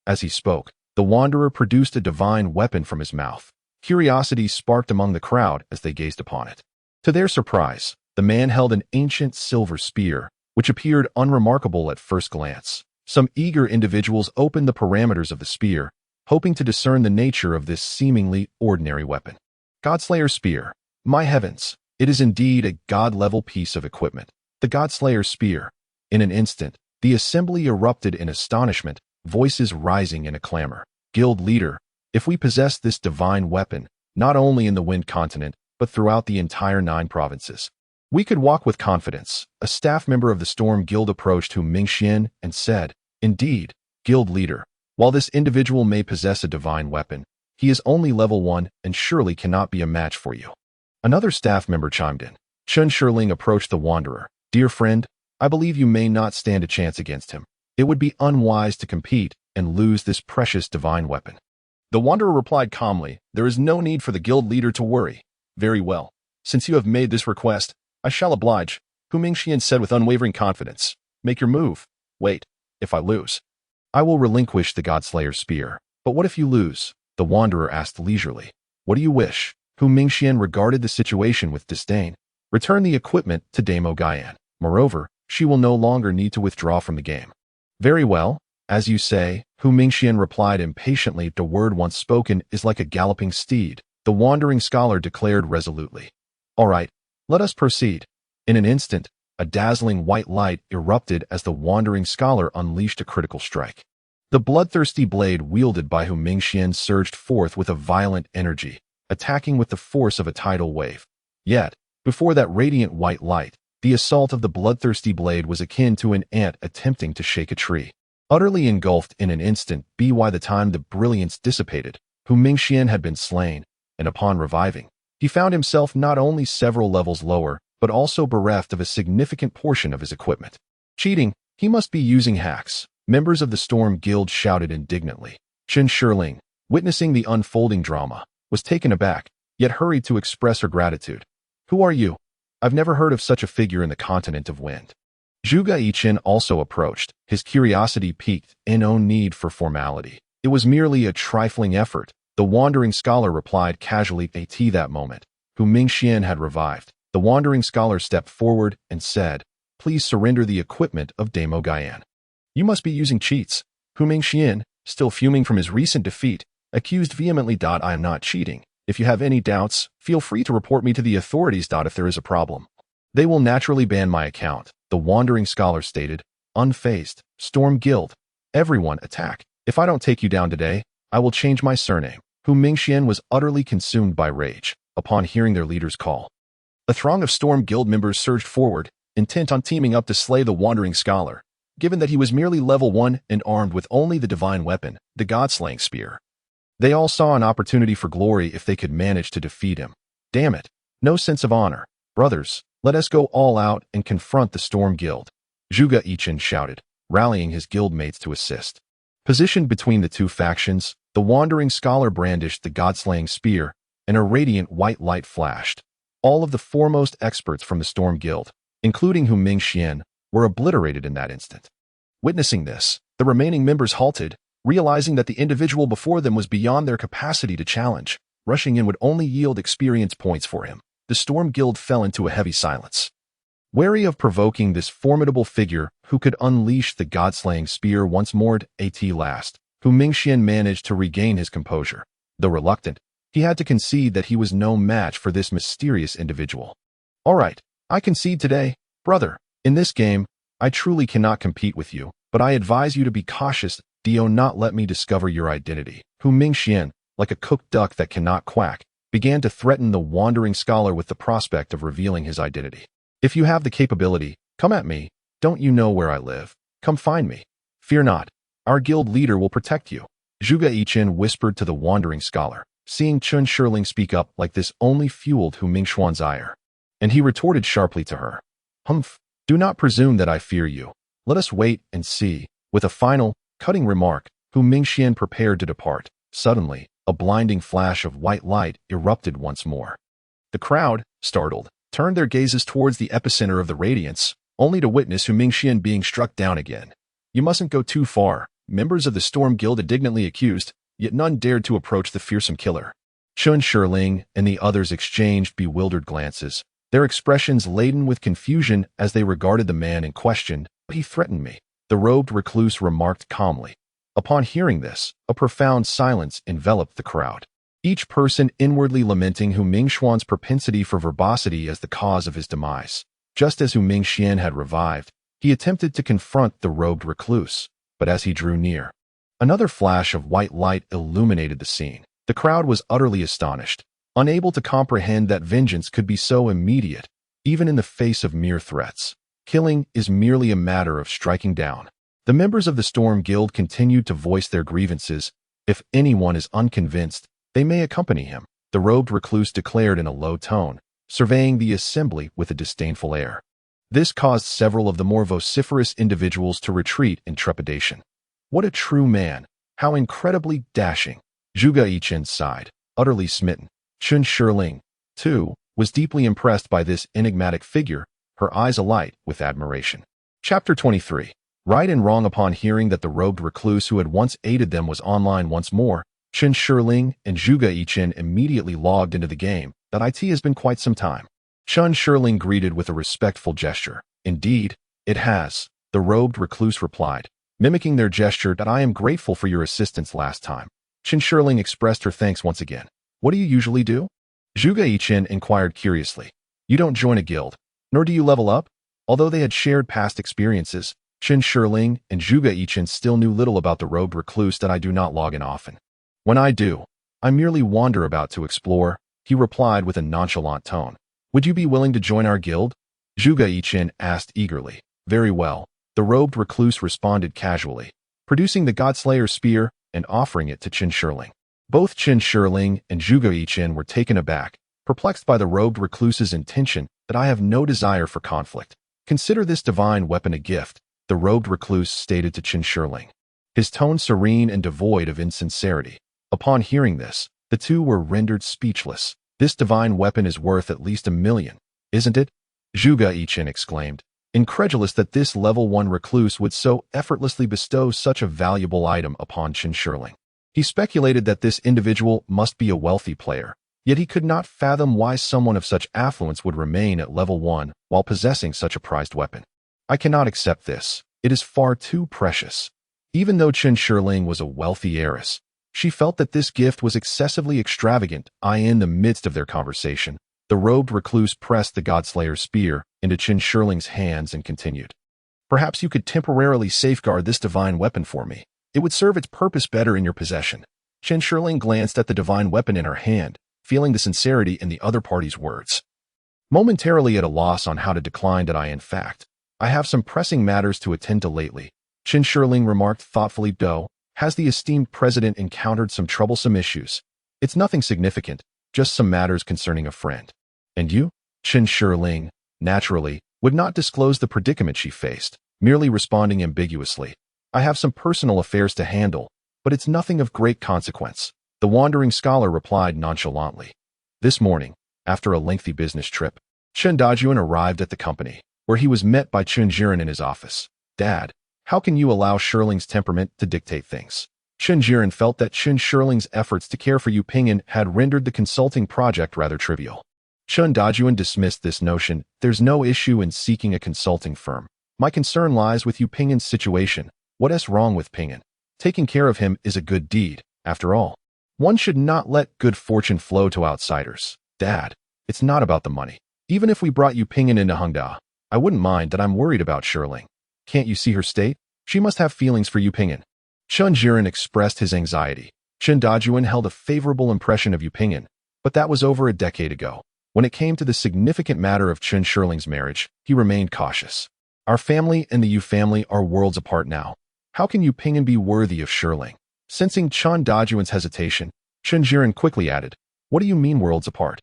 As he spoke, the wanderer produced a divine weapon from his mouth. Curiosity sparked among the crowd as they gazed upon it. To their surprise, the man held an ancient silver spear, which appeared unremarkable at first glance. Some eager individuals opened the parameters of the spear, hoping to discern the nature of this seemingly ordinary weapon. Godslayer Spear. My heavens, it is indeed a god-level piece of equipment. The Godslayer Spear. In an instant, the assembly erupted in astonishment, voices rising in a clamor. Guild leader, if we possess this divine weapon, not only in the Wind Continent, but throughout the entire 9 provinces, we could walk with confidence. A staff member of the Storm Guild approached Hu Mingxian and said, Indeed, Guild leader, while this individual may possess a divine weapon, he is only level 1 and surely cannot be a match for you. Another staff member chimed in. Chen Shirling approached the wanderer. Dear friend, I believe you may not stand a chance against him. It would be unwise to compete and lose this precious divine weapon. The wanderer replied calmly, There is no need for the guild leader to worry. Very well. Since you have made this request, I shall oblige, Hu Mingxian said with unwavering confidence. Make your move. Wait, if I lose, I will relinquish the Godslayer Spear. But what if you lose? The wanderer asked leisurely. What do you wish? Hu Mingxian regarded the situation with disdain. Return the equipment to Damo Gaian. Moreover, she will no longer need to withdraw from the game. Very well, as you say, Hu Mingxian replied impatiently. The word once spoken is like a galloping steed, the wandering scholar declared resolutely. All right, let us proceed. In an instant, a dazzling white light erupted as the wandering scholar unleashed a critical strike. The bloodthirsty blade wielded by Hu Mingxian surged forth with a violent energy, attacking with the force of a tidal wave. Yet, before that radiant white light, the assault of the bloodthirsty blade was akin to an ant attempting to shake a tree. Utterly engulfed in an instant, by the time the brilliance dissipated, Hu Mingxian had been slain, and upon reviving, he found himself not only several levels lower, but also bereft of a significant portion of his equipment. Cheating, he must be using hacks. Members of the Storm Guild shouted indignantly. Chen Shirling, witnessing the unfolding drama, was taken aback, yet hurried to express her gratitude. Who are you? I've never heard of such a figure in the continent of wind. Zhu Yichen also approached, his curiosity piqued, no need for formality. It was merely a trifling effort. The wandering scholar replied casually. At that moment, Hu Mingxian had revived. The wandering scholar stepped forward and said, Please surrender the equipment of Damo Gaian. You must be using cheats. Hu Mingxian, still fuming from his recent defeat, accused vehemently. I am not cheating. If you have any doubts, feel free to report me to the authorities. If there is a problem, they will naturally ban my account, the wandering scholar stated, unfazed. Storm Guild, everyone attack. If I don't take you down today, I will change my surname. Hu Mingxian was utterly consumed by rage upon hearing their leader's call. A throng of Storm Guild members surged forward, intent on teaming up to slay the wandering scholar, given that he was merely level 1 and armed with only the divine weapon, the God-slaying spear. They all saw an opportunity for glory if they could manage to defeat him. Damn it, no sense of honor. Brothers, let us go all out and confront the Storm Guild. Zhu Yichen shouted, rallying his guildmates to assist. Positioned between the two factions, the wandering scholar brandished the God-slaying spear, and a radiant white light flashed. All of the foremost experts from the Storm Guild, including Hu Mingxian, were obliterated in that instant. Witnessing this, the remaining members halted, realizing that the individual before them was beyond their capacity to challenge. Rushing in would only yield experience points for him. The Storm Guild fell into a heavy silence. Wary of provoking this formidable figure who could unleash the God-slaying spear once more at last, Hu Mingxian managed to regain his composure. Though reluctant, He had to concede that he was no match for this mysterious individual. All right, I concede today, brother. In this game, I truly cannot compete with you, but I advise you to be cautious. Do not let me discover your identity. Hu Mingxian, like a cooked duck that cannot quack, began to threaten the wandering scholar with the prospect of revealing his identity. If you have the capability, come at me. Don't you know where I live? Come find me. Fear not. Our guild leader will protect you. Zhuge Yichen whispered to the wandering scholar. Seeing Chen Shirling speak up like this only fueled Hu Mingxuan's ire. And he retorted sharply to her. Humph, do not presume that I fear you. Let us wait and see. With a final, cutting remark, Hu Mingxian prepared to depart. Suddenly, a blinding flash of white light erupted once more. The crowd, startled, turned their gazes towards the epicenter of the radiance, only to witness Hu Mingxian being struck down again. You mustn't go too far, members of the Storm Guild indignantly accused, yet none dared to approach the fearsome killer. Chen Shirling and the others exchanged bewildered glances, their expressions laden with confusion as they regarded the man in question. He threatened me, the robed recluse remarked calmly. Upon hearing this, a profound silence enveloped the crowd, each person inwardly lamenting Hu Mingxuan's propensity for verbosity as the cause of his demise. Just as Hu Mingxian had revived, he attempted to confront the robed recluse, but as he drew near, another flash of white light illuminated the scene. The crowd was utterly astonished, unable to comprehend that vengeance could be so immediate, even in the face of mere threats. Killing is merely a matter of striking down. The members of the Storm Guild continued to voice their grievances. If anyone is unconvinced, they may accompany him, the robed recluse declared in a low tone, surveying the assembly with a disdainful air. This caused several of the more vociferous individuals to retreat in trepidation. What a true man! How incredibly dashing! Zhuge Yichen sighed, utterly smitten. Chen Shirling, too, was deeply impressed by this enigmatic figure, her eyes alight with admiration. Chapter 23. Right and wrong. Upon hearing that the robed recluse who had once aided them was online once more, Chen Shirling and Zhuge Yichen immediately logged into the game. That IT has been quite some time. Chen Shirling greeted with a respectful gesture. Indeed, it has, the robed recluse replied, mimicking their gesture. That I am grateful for your assistance last time. Chen Shirling expressed her thanks once again. What do you usually do? Zhuge Yichen inquired curiously. You don't join a guild, nor do you level up? Although they had shared past experiences, Chen Shirling and Zhuge Yichen still knew little about the robed recluse. That I do not log in often. When I do, I merely wander about to explore, he replied with a nonchalant tone. Would you be willing to join our guild? Zhuge Yichen asked eagerly. Very well, the robed recluse responded casually, producing the Godslayer spear and offering it to Chen Shirling. Both Chen Shirling and Zhuge Yichen were taken aback, perplexed by the robed recluse's intention. That I have no desire for conflict. Consider this divine weapon a gift, the robed recluse stated to Chen Shirling, his tone serene and devoid of insincerity. Upon hearing this, the two were rendered speechless. This divine weapon is worth at least 1 million, isn't it? Zhuge Yichen exclaimed, incredulous that this level 1 recluse would so effortlessly bestow such a valuable item upon Chen Shirling. He speculated that this individual must be a wealthy player, yet he could not fathom why someone of such affluence would remain at level 1 while possessing such a prized weapon. I cannot accept this. It is far too precious. Even though Chen Shirling was a wealthy heiress, she felt that this gift was excessively extravagant. In the midst of their conversation, the robed recluse pressed the Godslayer's spear into Chen Shirling's hands and continued. Perhaps you could temporarily safeguard this divine weapon for me. It would serve its purpose better in your possession. Chen Shirling glanced at the divine weapon in her hand, feeling the sincerity in the other party's words. Momentarily at a loss on how to decline. That I have some pressing matters to attend to lately, Chen Shirling remarked thoughtfully. Has the esteemed president encountered some troublesome issues? It's nothing significant, just some matters concerning a friend. And you? Chen Shirling, naturally, would not disclose the predicament she faced, merely responding ambiguously. I have some personal affairs to handle, but it's nothing of great consequence, the wandering scholar replied nonchalantly. This morning, after a lengthy business trip, Chen Dajuan arrived at the company, where he was met by Chen Jiren in his office. Dad, how can you allow Shirling's temperament to dictate things? Chen Jiren felt that Chen Shirling's efforts to care for Yu Pingyan had rendered the consulting project rather trivial. Chen Dajuan dismissed this notion. There's no issue in seeking a consulting firm. My concern lies with Yu Pingyan's situation. What's wrong with Pingyan? Taking care of him is a good deed, after all. One should not let good fortune flow to outsiders. Dad, it's not about the money. Even if we brought Yu Ping'an into Hengda, I wouldn't mind that I'm worried about Shiling. Can't you see her state? She must have feelings for Yu Ping'an. Chen Jiren expressed his anxiety. Chen Dajuan held a favorable impression of Yu Ping'an, but that was over a decade ago. When it came to the significant matter of Chen Shirling's marriage, he remained cautious. Our family and the Yu family are worlds apart now. How can Yu Ping'an be worthy of Shirling? Sensing Chen Dajuan's hesitation, Chen Jiren quickly added, "What do you mean worlds apart?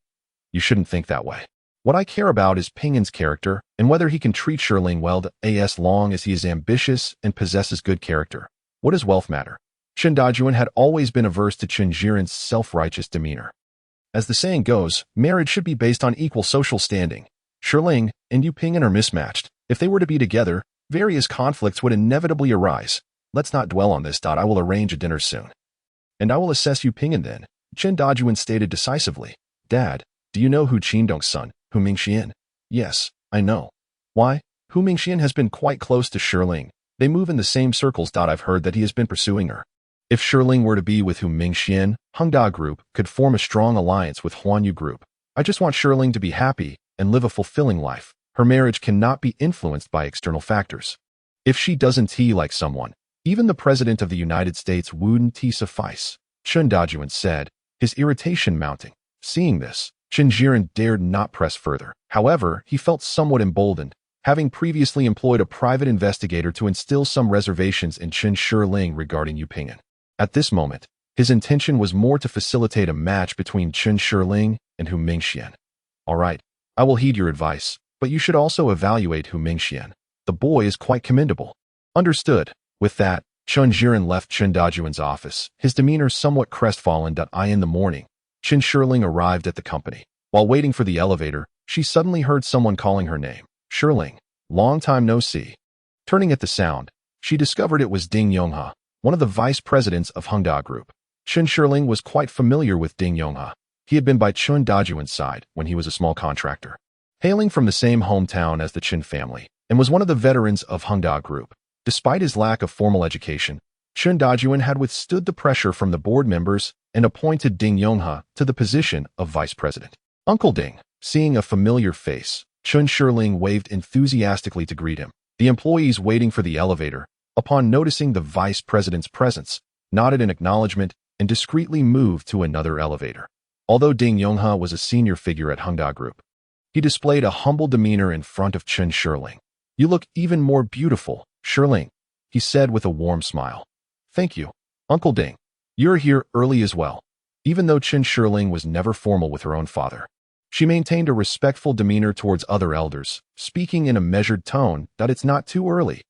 You shouldn't think that way. What I care about is Ping'an's character and whether he can treat Shirling well as long as he is ambitious and possesses good character. What does wealth matter?" Chen Dajuan had always been averse to Chen Jiren's self-righteous demeanor. As the saying goes, marriage should be based on equal social standing. Shirling and Yu Ping'an are mismatched. If they were to be together, various conflicts would inevitably arise. Let's not dwell on this. I will arrange a dinner soon. And I will assess Yu Ping'an then, Chen Dajuan stated decisively. Dad, do you know Hu Qindong's son, Hu Mingxian? Yes, I know. Why? Hu Mingxian has been quite close to Shirling. They move in the same circles. I've heard that he has been pursuing her. If Shirling were to be with Hu Mingxian, Hengda Group could form a strong alliance with Huanyu Group. I just want Shirling to be happy and live a fulfilling life. Her marriage cannot be influenced by external factors. If she doesn't like someone, even the President of the United States wouldn't suffice, Chen Dajuan said, his irritation mounting. Seeing this, Chen Jiren dared not press further. However, he felt somewhat emboldened, having previously employed a private investigator to instill some reservations in Chen Shirling regarding Yu Ping'an. At this moment, his intention was more to facilitate a match between Chen Shirling and Hu Mingxian. All right, I will heed your advice, but you should also evaluate Hu Mingxian. The boy is quite commendable. Understood. With that, Chen Jiren left Chen Dajuan's office, his demeanor somewhat crestfallen. In the morning, Chen Shirling arrived at the company. While waiting for the elevator, she suddenly heard someone calling her name. Shirling, long time no see. Turning at the sound, she discovered it was Ding Yonghe, one of the vice presidents of Hengda Group. Chen Shirling was quite familiar with Ding Yonghe. He had been by Chen Dajuan's side when he was a small contractor. Hailing from the same hometown as the Chen family, and was one of the veterans of Hengda Group. Despite his lack of formal education, Chen Dajuan had withstood the pressure from the board members and appointed Ding Yonghe to the position of vice president. Uncle Ding, seeing a familiar face, Chen Shirling waved enthusiastically to greet him. The employees waiting for the elevator, upon noticing the vice president's presence, nodded in acknowledgement and discreetly moved to another elevator. Although Ding Yonghe was a senior figure at Hengda Group, he displayed a humble demeanor in front of Chen Shirling. You look even more beautiful, Shirling, he said with a warm smile. Thank you, Uncle Ding. You're here early as well. Even though Chen Shirling was never formal with her own father, she maintained a respectful demeanor towards other elders, speaking in a measured tone that it's not too early.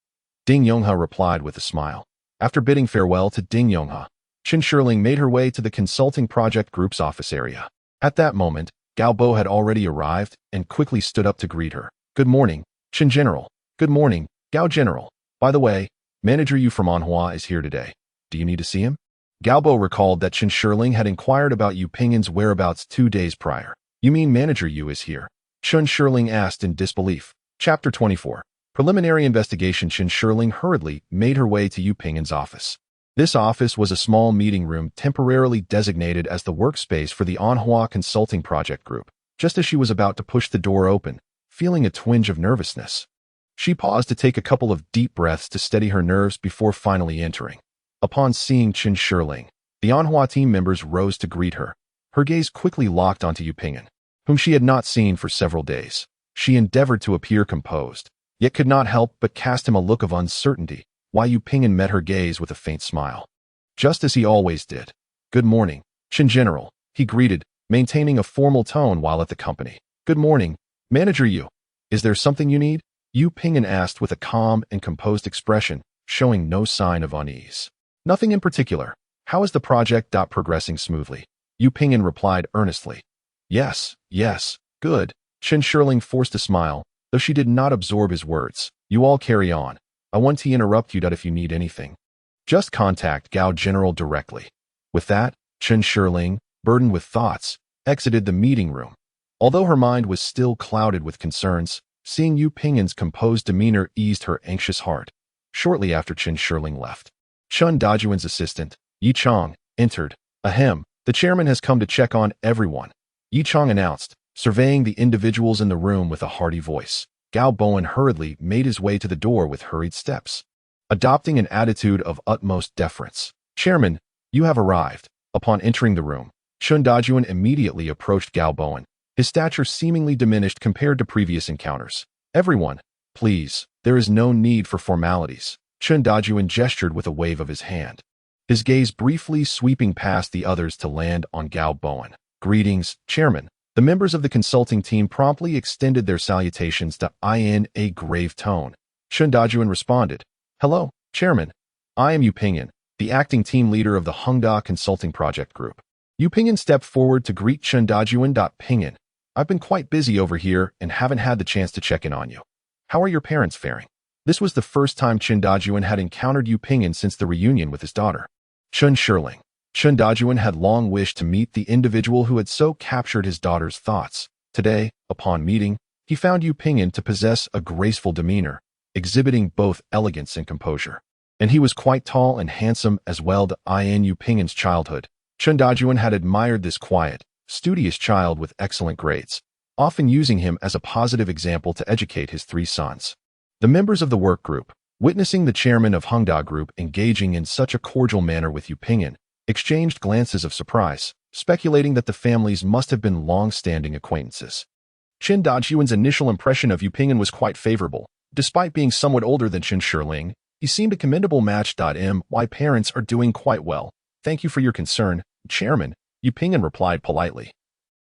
Ding Yonghe replied with a smile. After bidding farewell to Ding Yonghe, Chen Shirling made her way to the consulting project group's office area. At that moment, Gao Bo had already arrived and quickly stood up to greet her. Good morning, Chen General. Good morning, Gao General. By the way, Manager Yu from Anhua is here today. Do you need to see him? Gao Bo recalled that Chen Shirling had inquired about Yu Ping'an's whereabouts 2 days prior. You mean Manager Yu is here? Chen Shirling asked in disbelief. Chapter 24. Preliminary investigation. Chen Shirling hurriedly made her way to Yu Ping'an's office. This office was a small meeting room temporarily designated as the workspace for the Anhua Consulting Project Group. Just as she was about to push the door open, feeling a twinge of nervousness, she paused to take a couple of deep breaths to steady her nerves before finally entering. Upon seeing Chen Shirling, the Anhua team members rose to greet her. Her gaze quickly locked onto Yu Ping'an, whom she had not seen for several days. She endeavored to appear composed, yet could not help but cast him a look of uncertainty, while Yu Ping'an met her gaze with a faint smile. Just as he always did. Good morning, Chen General, he greeted, maintaining a formal tone while at the company. Good morning, Manager Yu. Is there something you need? Yu Ping'an asked with a calm and composed expression, showing no sign of unease. Nothing in particular. How is the project? Progressing smoothly. Yu Ping'an replied earnestly. Yes, good. Chen Shirling forced a smile, though she did not absorb his words. You all carry on. I want to interrupt you if you need anything. Just contact Gao General directly. With that, Chen Shirling, burdened with thoughts, exited the meeting room. Although her mind was still clouded with concerns, seeing Yu Ping'an's composed demeanor eased her anxious heart. Shortly after Chen Shirling left, Chen Dajuan's assistant, Yi Chong, entered. Ahem, The chairman has come to check on everyone, Yi Chong announced, surveying the individuals in the room with a hearty voice. Gao Bowen hurriedly made his way to the door with hurried steps, adopting an attitude of utmost deference. Chairman, you have arrived. Upon entering the room, Chun Dajuan immediately approached Gao Bowen, his stature seemingly diminished compared to previous encounters. Everyone, please, there is no need for formalities. Chun Dajuan gestured with a wave of his hand, his gaze briefly sweeping past the others to land on Gao Bowen. Greetings, Chairman. The members of the consulting team promptly extended their salutations to in a grave tone. Chun Dajuan responded, Hello, Chairman. I am Yu Pingyan, the acting team leader of the Hongda Consulting Project Group. Yu Pingyan stepped forward to greet Chun Dajuan. Pingyan, I've been quite busy over here and haven't had the chance to check in on you. How are your parents faring? This was the first time Chun Dajuan had encountered Yu Pingyan since the reunion with his daughter, Chun Shirling. Chun Dajuan had long wished to meet the individual who had so captured his daughter's thoughts. Today, upon meeting, he found Yu Pingyan to possess a graceful demeanor, exhibiting both elegance and composure. And he was quite tall and handsome as well. In Yu Pingyan's childhood, Chun Dajuan had admired this quiet, studious child with excellent grades, often using him as a positive example to educate his three sons. The members of the work group, witnessing the chairman of Hongda Group engaging in such a cordial manner with Yu Pingyan, exchanged glances of surprise, speculating that the families must have been long-standing acquaintances. Chun Dajuan's initial impression of Yu Pingyan was quite favorable. Despite being somewhat older than Chun Shirling, he seemed a commendable match. My parents are doing quite well. Thank you for your concern, Chairman, Yu Pingyan replied politely.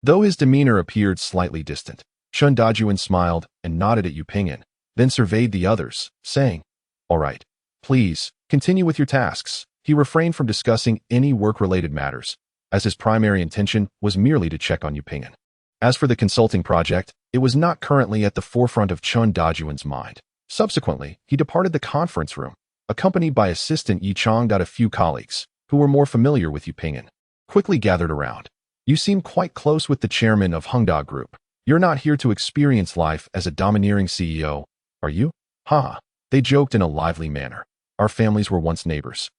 Though his demeanor appeared slightly distant, Chun Dajuan smiled and nodded at Yu Pingyan, then surveyed the others, saying, All right, please, continue with your tasks. He refrained from discussing any work-related matters, as his primary intention was merely to check on Yu Pingyan. As for the consulting project, it was not currently at the forefront of Chun Dajuan's mind. Subsequently, he departed the conference room, accompanied by assistant Yi Chong. A few colleagues, who were more familiar with Yu Pingyan, quickly gathered around. You seem quite close with the chairman of Hongda Group. You're not here to experience life as a domineering CEO, are you? Ha! They joked in a lively manner. Our families were once neighbors.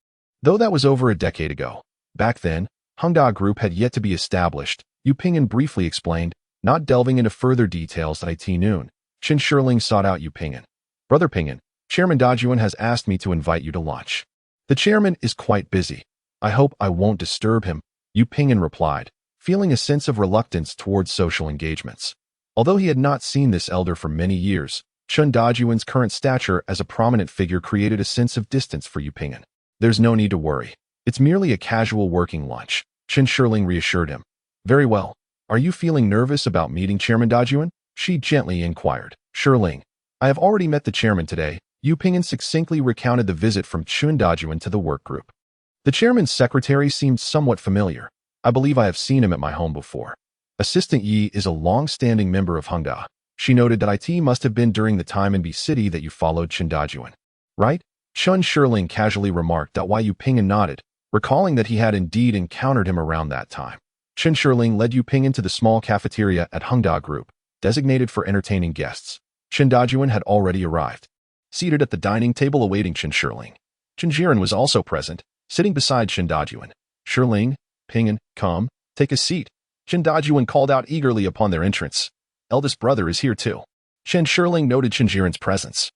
Though that was over a decade ago. Back then, Hongda Group had yet to be established, Yu Pingyan briefly explained, not delving into further details. At noon, Chun Shirling sought out Yu Pingyan. Brother Pingyan, Chairman Dajuan has asked me to invite you to lunch. The chairman is quite busy. I hope I won't disturb him, Yu Pingyan replied, feeling a sense of reluctance towards social engagements. Although he had not seen this elder for many years, Chun Dajuan's current stature as a prominent figure created a sense of distance for Yu Pingyan. There's no need to worry. It's merely a casual working lunch, Chun Shirling reassured him. Very well. Are you feeling nervous about meeting Chairman Dajuan? She gently inquired. Shirling, I have already met the chairman today. Yu Pingyan succinctly recounted the visit from Chun Dajuan to the work group. The chairman's secretary seemed somewhat familiar. I believe I have seen him at my home before. Assistant Yi is a long-standing member of Hongda. She noted that it must have been during the time in B City that you followed Chun Dajuan. Right? Chun Shirling casually remarked. Why Yu Pingyan nodded, recalling that he had indeed encountered him around that time. Chun Shirling led Yu Pingyan to the small cafeteria at Hongda Group, designated for entertaining guests. Chun Dajuan had already arrived, seated at the dining table awaiting Chun Shirling. Chun Jiren was also present, sitting beside Chun Dajuan. Shirling, Pingyan, come, take a seat. Chun Dajuan called out eagerly upon their entrance. Eldest brother is here too. Chun Shirling noted Chun Jiren's presence,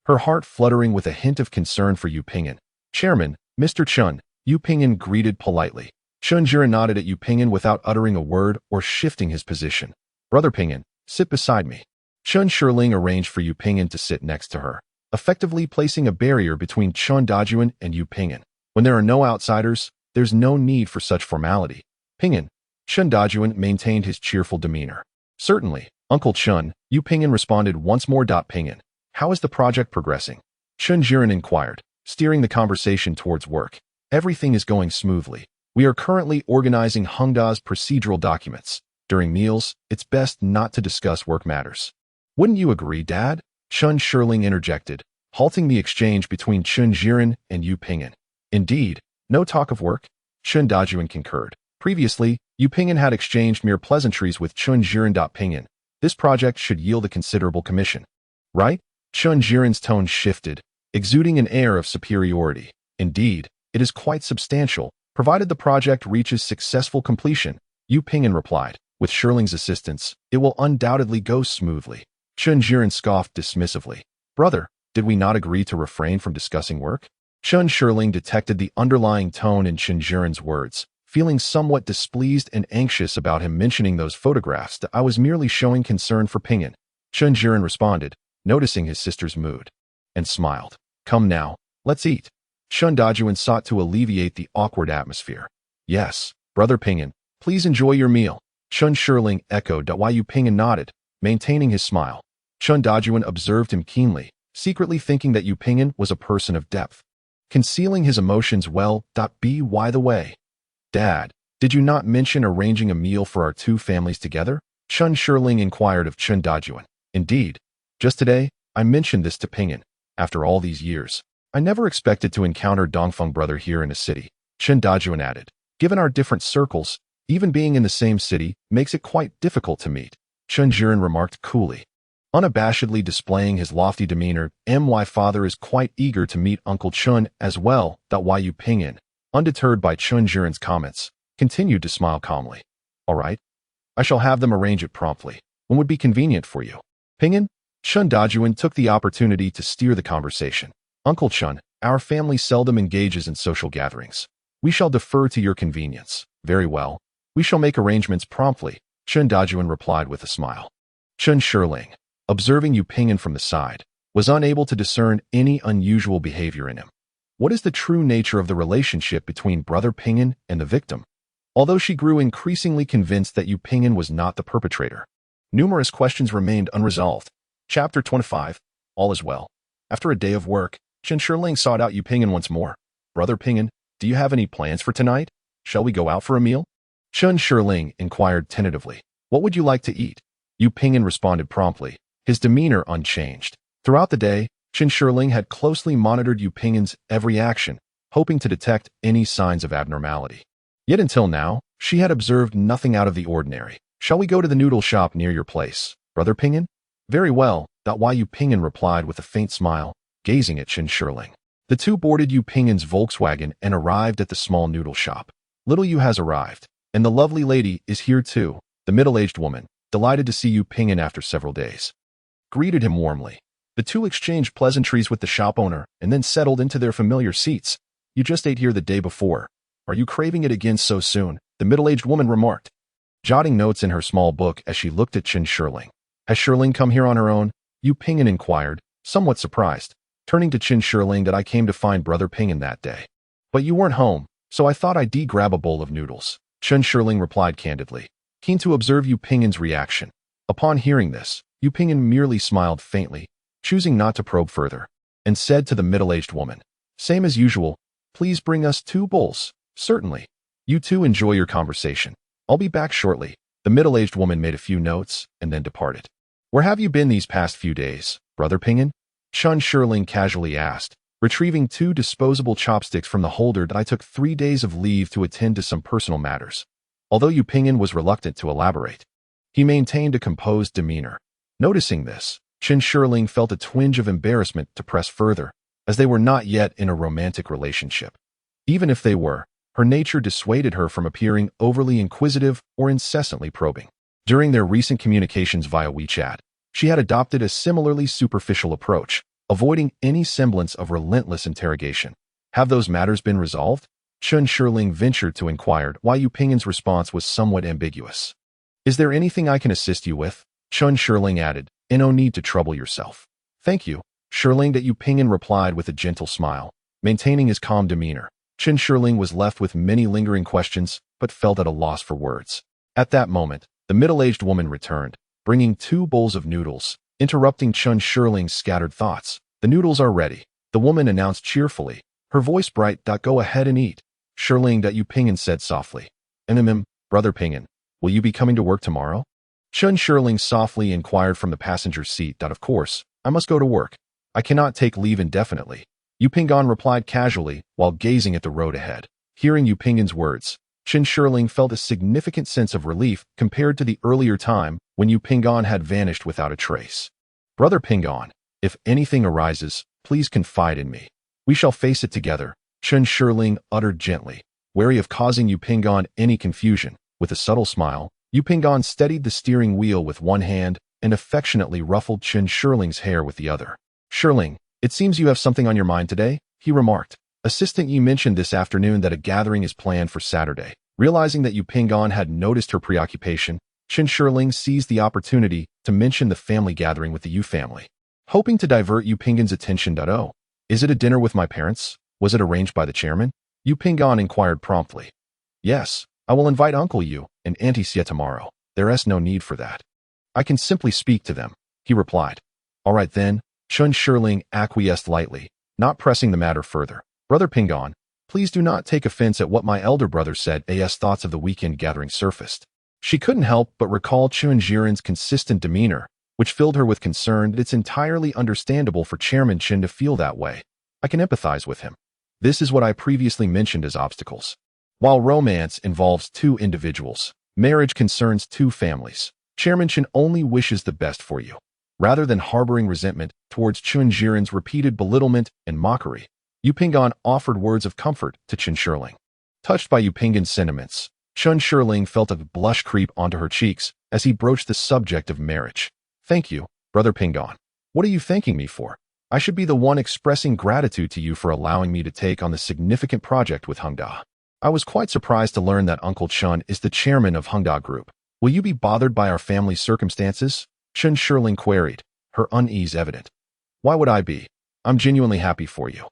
her heart fluttering with a hint of concern for Yu Pingyan. Chairman, Mr. Chun, Yu Pingyan greeted politely. Chun Jiren nodded at Yu Pingyan without uttering a word or shifting his position. Brother Pingyan, sit beside me. Chun Shirling arranged for Yu Pingyan to sit next to her, effectively placing a barrier between Chun Dajuan and Yu Pingyan. When there are no outsiders, there's no need for such formality. Pingyan, Chun Dajuan maintained his cheerful demeanor. Certainly, Uncle Chun, Yu Pingyan responded once more. Pingyan, how is the project progressing? Chun Jiren inquired, steering the conversation towards work. Everything is going smoothly. We are currently organizing Hongda's procedural documents. During meals, it's best not to discuss work matters. Wouldn't you agree, Dad? Chun Shirling interjected, halting the exchange between Chun Jiren and Yu Pingyan. Indeed, no talk of work, Chun Dajuan concurred. Previously, Yu Pingyan had exchanged mere pleasantries with Chun Jiren. Pingyan, this project should yield a considerable commission. Right? Chun Jiren's tone shifted, exuding an air of superiority. Indeed, it is quite substantial, Provided the project reaches successful completion, Yu Ping'an replied. With Shirling's assistance, it will undoubtedly go smoothly. Chen Jiren scoffed dismissively. Brother, did we not agree to refrain from discussing work? Chen Shirling detected the underlying tone in Chen Jiren's words, feeling somewhat displeased and anxious about him mentioning those photographs that I was merely showing concern for Ping'an. Chen Jiren responded, noticing his sister's mood, and smiled. Come now, let's eat. Chen Dajuan sought to alleviate the awkward atmosphere. Yes, Brother Ping'an, please enjoy your meal. Chen Shirling echoed while Yu Ping'an nodded, maintaining his smile. Chen Dajuan observed him keenly, secretly thinking that Yu Ping'an was a person of depth. Concealing his emotions well. By the way, Dad, did you not mention arranging a meal for our two families together? Chen Shirling inquired of Chen Dajuan. Indeed. Just today, I mentioned this to Ping'an. After all these years, I never expected to encounter Dongfeng brother here in a city. Chen Dajuan added. Given our different circles, even being in the same city makes it quite difficult to meet. Chen Jiren remarked coolly. Unabashedly displaying his lofty demeanor, my father is quite eager to meet Uncle Chen as well. Yu Ping'an, undeterred by Chen Jiren's comments, continued to smile calmly. All right. I shall have them arrange it promptly. When would be convenient for you? Ping'an? Chen Dajuan took the opportunity to steer the conversation. Uncle Chen, our family seldom engages in social gatherings. We shall defer to your convenience. Very well. We shall make arrangements promptly, Chen Dajuan replied with a smile. Chen Shirling, observing Yu Ping'an from the side, was unable to discern any unusual behavior in him. What is the true nature of the relationship between Brother Ping'an and the victim? Although she grew increasingly convinced that Yu Ping'an was not the perpetrator, numerous questions remained unresolved. Chapter 25. All is well. After a day of work, Chen Shirling sought out Yu Ping'an once more. Brother Ping'an, do you have any plans for tonight? Shall we go out for a meal? Chen Shirling inquired tentatively. What would you like to eat? Yu Ping'an responded promptly, his demeanor unchanged. Throughout the day, Chen Shirling had closely monitored Yu Ping'an's every action, hoping to detect any signs of abnormality. Yet until now, she had observed nothing out of the ordinary. Shall we go to the noodle shop near your place, Brother Ping'an? Very well. Yu Ping'an replied with a faint smile, gazing at Chen Shirling. The two boarded Yu Ping'an's Volkswagen and arrived at the small noodle shop. Little Yu has arrived, and the lovely lady is here too, the middle-aged woman, delighted to see Yu Ping'an after several days, greeted him warmly. The two exchanged pleasantries with the shop owner and then settled into their familiar seats. You just ate here the day before. Are you craving it again so soon? The middle-aged woman remarked, jotting notes in her small book as she looked at Chen Shirling. Has Shirling come here on her own? Yu Ping'an inquired, somewhat surprised, turning to Chen Shirling. That I came to find Brother Ping'an that day. But you weren't home, so I thought I'd grab a bowl of noodles. Chen Shirling replied candidly, keen to observe Yu Ping'an's reaction. Upon hearing this, Yu Ping'an merely smiled faintly, choosing not to probe further, and said to the middle-aged woman, same as usual, please bring us 2 bowls. Certainly. You two enjoy your conversation. I'll be back shortly. The middle-aged woman made a few notes and then departed. Where have you been these past few days, Brother Ping'an? Chen Shirling casually asked, retrieving 2 disposable chopsticks from the holder. I took 3 days of leave to attend to some personal matters. Although Yu Ping'an was reluctant to elaborate, he maintained a composed demeanor. Noticing this, Chen Shirling felt a twinge of embarrassment to press further, as they were not yet in a romantic relationship. Even if they were, her nature dissuaded her from appearing overly inquisitive or incessantly probing. During their recent communications via WeChat, she had adopted a similarly superficial approach, avoiding any semblance of relentless interrogation. Have those matters been resolved? Chen Shirling ventured to inquire, while Yu Ping'an's response was somewhat ambiguous. Is there anything I can assist you with? Chen Shirling added, no need to trouble yourself. Thank you, Shirling. Yu Ping'an replied with a gentle smile, maintaining his calm demeanor. Chen Shirling was left with many lingering questions, but felt at a loss for words. At that moment, the middle-aged woman returned, bringing 2 bowls of noodles, interrupting Chen Shirling's scattered thoughts. The noodles are ready, the woman announced cheerfully, her voice bright. Go ahead and eat. Shirling. Yu Ping'an said softly. Brother Ping'an, will you be coming to work tomorrow? Chen Shirling softly inquired from the passenger seat. Of course, I must go to work. I cannot take leave indefinitely. Yu Ping'an replied casually while gazing at the road ahead. Hearing Yu Ping'an's words, Chen Shirling felt a significant sense of relief compared to the earlier time when Yu Ping'an had vanished without a trace. Brother Ping'an, if anything arises, please confide in me. We shall face it together, Chen Shirling uttered gently, Wary of causing Yu Pinggan any confusion, with a subtle smile, Yu Pinggan steadied the steering wheel with one hand and affectionately ruffled Chen Shirling's hair with the other. "Shirling, it seems you have something on your mind today," he remarked. "Assistant Yu mentioned this afternoon that a gathering is planned for Saturday." Realizing that Yu Pinggan had noticed her preoccupation, Chen Shirling seized the opportunity to mention the family gathering with the Yu family. Hoping to divert Yu Pinggan's attention, "Oh, is it a dinner with my parents? Was it arranged by the chairman?" Yu Pinggan inquired promptly. "Yes, I will invite Uncle Yu and Auntie Xie tomorrow. There is no need for that. I can simply speak to them," he replied. "All right then," Chen Shirling acquiesced lightly, not pressing the matter further. "Brother Pinggan, please do not take offense at what my elder brother said." As thoughts of the weekend gathering surfaced, she couldn't help but recall Chen Jiren's consistent demeanor, which filled her with concern. "It's entirely understandable for Chairman Chen to feel that way. I can empathize with him. This is what I previously mentioned as obstacles. While romance involves two individuals, marriage concerns two families. Chairman Chen only wishes the best for you." Rather than harboring resentment towards Chen Jiren's repeated belittlement and mockery, Yu Pinggan offered words of comfort to Chen Shirling. Touched by Yu Pinggan's sentiments, Chen Shirling felt a blush creep onto her cheeks as he broached the subject of marriage. "Thank you, Brother Pinggan. What are you thanking me for? I should be the one expressing gratitude to you for allowing me to take on the significant project with Hengda. I was quite surprised to learn that Uncle Chen is the chairman of Hengda Group. Will you be bothered by our family's circumstances?" Chen Shirling queried, her unease evident. "Why would I be? I'm genuinely happy for you.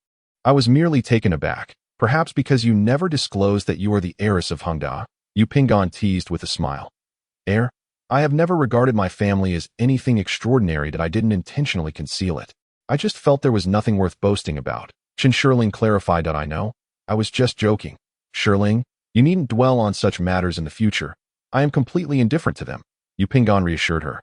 I was merely taken aback, perhaps because you never disclosed that you are the heiress of Hengda," Yu Pinggan teased with a smile. "Heir? I have never regarded my family as anything extraordinary that I didn't intentionally conceal it. I just felt there was nothing worth boasting about." Chen Shirling clarified. "I know. I was just joking. Shirling, you needn't dwell on such matters in the future. I am completely indifferent to them," Yu Pinggan reassured her.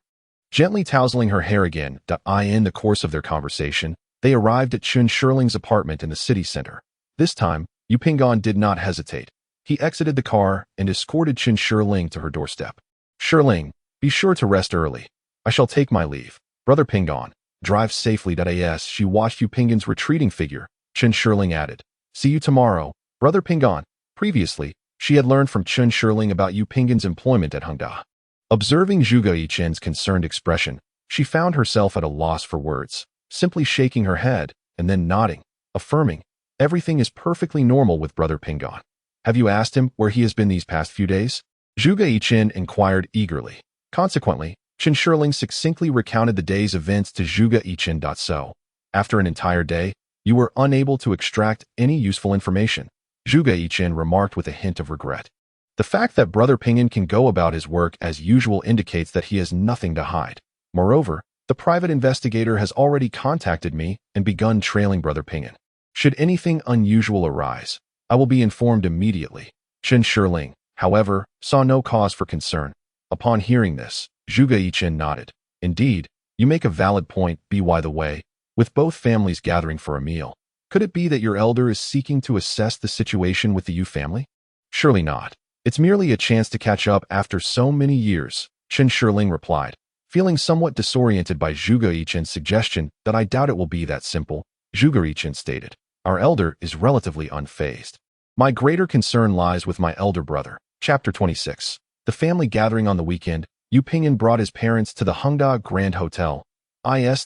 Gently tousling her hair again, in the course of their conversation, they arrived at Chen Shirling's apartment in the city center. This time, Yu Pinggan did not hesitate. He exited the car and escorted Chen Shirling to her doorstep. "Shirling, be sure to rest early. I shall take my leave. Brother Pinggan, drive safely." As she watched Yu Pinggan's retreating figure, Chen Shirling added, "See you tomorrow, Brother Pinggan." Previously, she had learned from Chen Shirling about Yu Pinggan's employment at Hengda. Observing Zhuge Yichen's concerned expression, she found herself at a loss for words, simply shaking her head and then nodding, affirming, "Everything is perfectly normal with Brother Pinggan. Have you asked him where he has been these past few days?" Zhuge Yichen inquired eagerly. Consequently, Chen Shirling succinctly recounted the day's events to Zhuge Yichen. "So, after an entire day, you were unable to extract any useful information," Zhuge Yichen remarked with a hint of regret. "The fact that Brother Pinggan can go about his work as usual indicates that he has nothing to hide. Moreover, the private investigator has already contacted me and begun trailing Brother Pinggan. Should anything unusual arise, I will be informed immediately." Chen Shirling, however, saw no cause for concern. Upon hearing this, Zhuge Yichen nodded. "Indeed, you make a valid point. By the way, with both families gathering for a meal, could it be that your elder is seeking to assess the situation with the Yu family?" "Surely not. It's merely a chance to catch up after so many years," Chen Shirling replied. Feeling somewhat disoriented by Zhuge Yichen's suggestion that "I doubt it will be that simple," Zhuge Yichen stated, "Our elder is relatively unfazed. My greater concern lies with my elder brother." Chapter 26. The family gathering on the weekend, Yu Pinggan brought his parents to the Hengda Grand Hotel.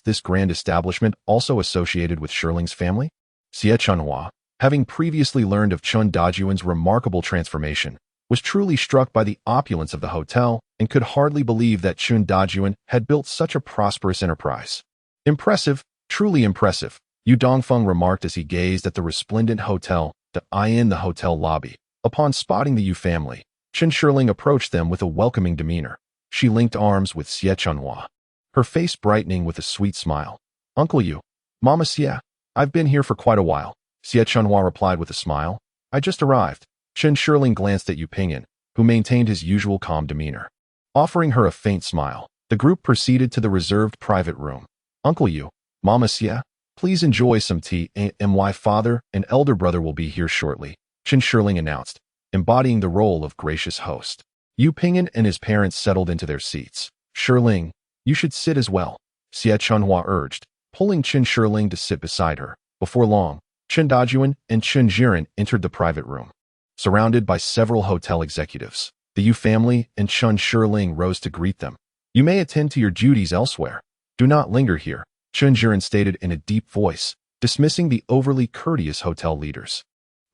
This grand establishment also associated with Shirling's family? Xie Chunhua, having previously learned of Chen Dajuan's remarkable transformation, was truly struck by the opulence of the hotel and could hardly believe that Chen Dajuan had built such a prosperous enterprise. "Impressive, truly impressive," Yu Dongfeng remarked as he gazed at the resplendent hotel, in the hotel lobby. Upon spotting the Yu family, Chen Shirling approached them with a welcoming demeanor. She linked arms with Xie Chunhua, her face brightening with a sweet smile. "Uncle Yu, Mama Xie, I've been here for quite a while," Xie Chunhua replied with a smile. "I just arrived." Chen Shirling glanced at Yu Pinggan, who maintained his usual calm demeanor. Offering her a faint smile, the group proceeded to the reserved private room. "Uncle Yu, Mama Xie, please enjoy some tea. My father and elder brother will be here shortly," Chen Shirling announced, embodying the role of gracious host. Yu Pinggan and his parents settled into their seats. "Shirling, you should sit as well," Xie Chunhua urged, pulling Chen Shirling to sit beside her. Before long, Chen Dajuan and Chen Jiren entered the private room. surrounded by several hotel executives. The Yu family and Chun Shirling rose to greet them. You may attend to your duties elsewhere. Do not linger here, Chun Jiren stated in a deep voice, dismissing the overly courteous hotel leaders.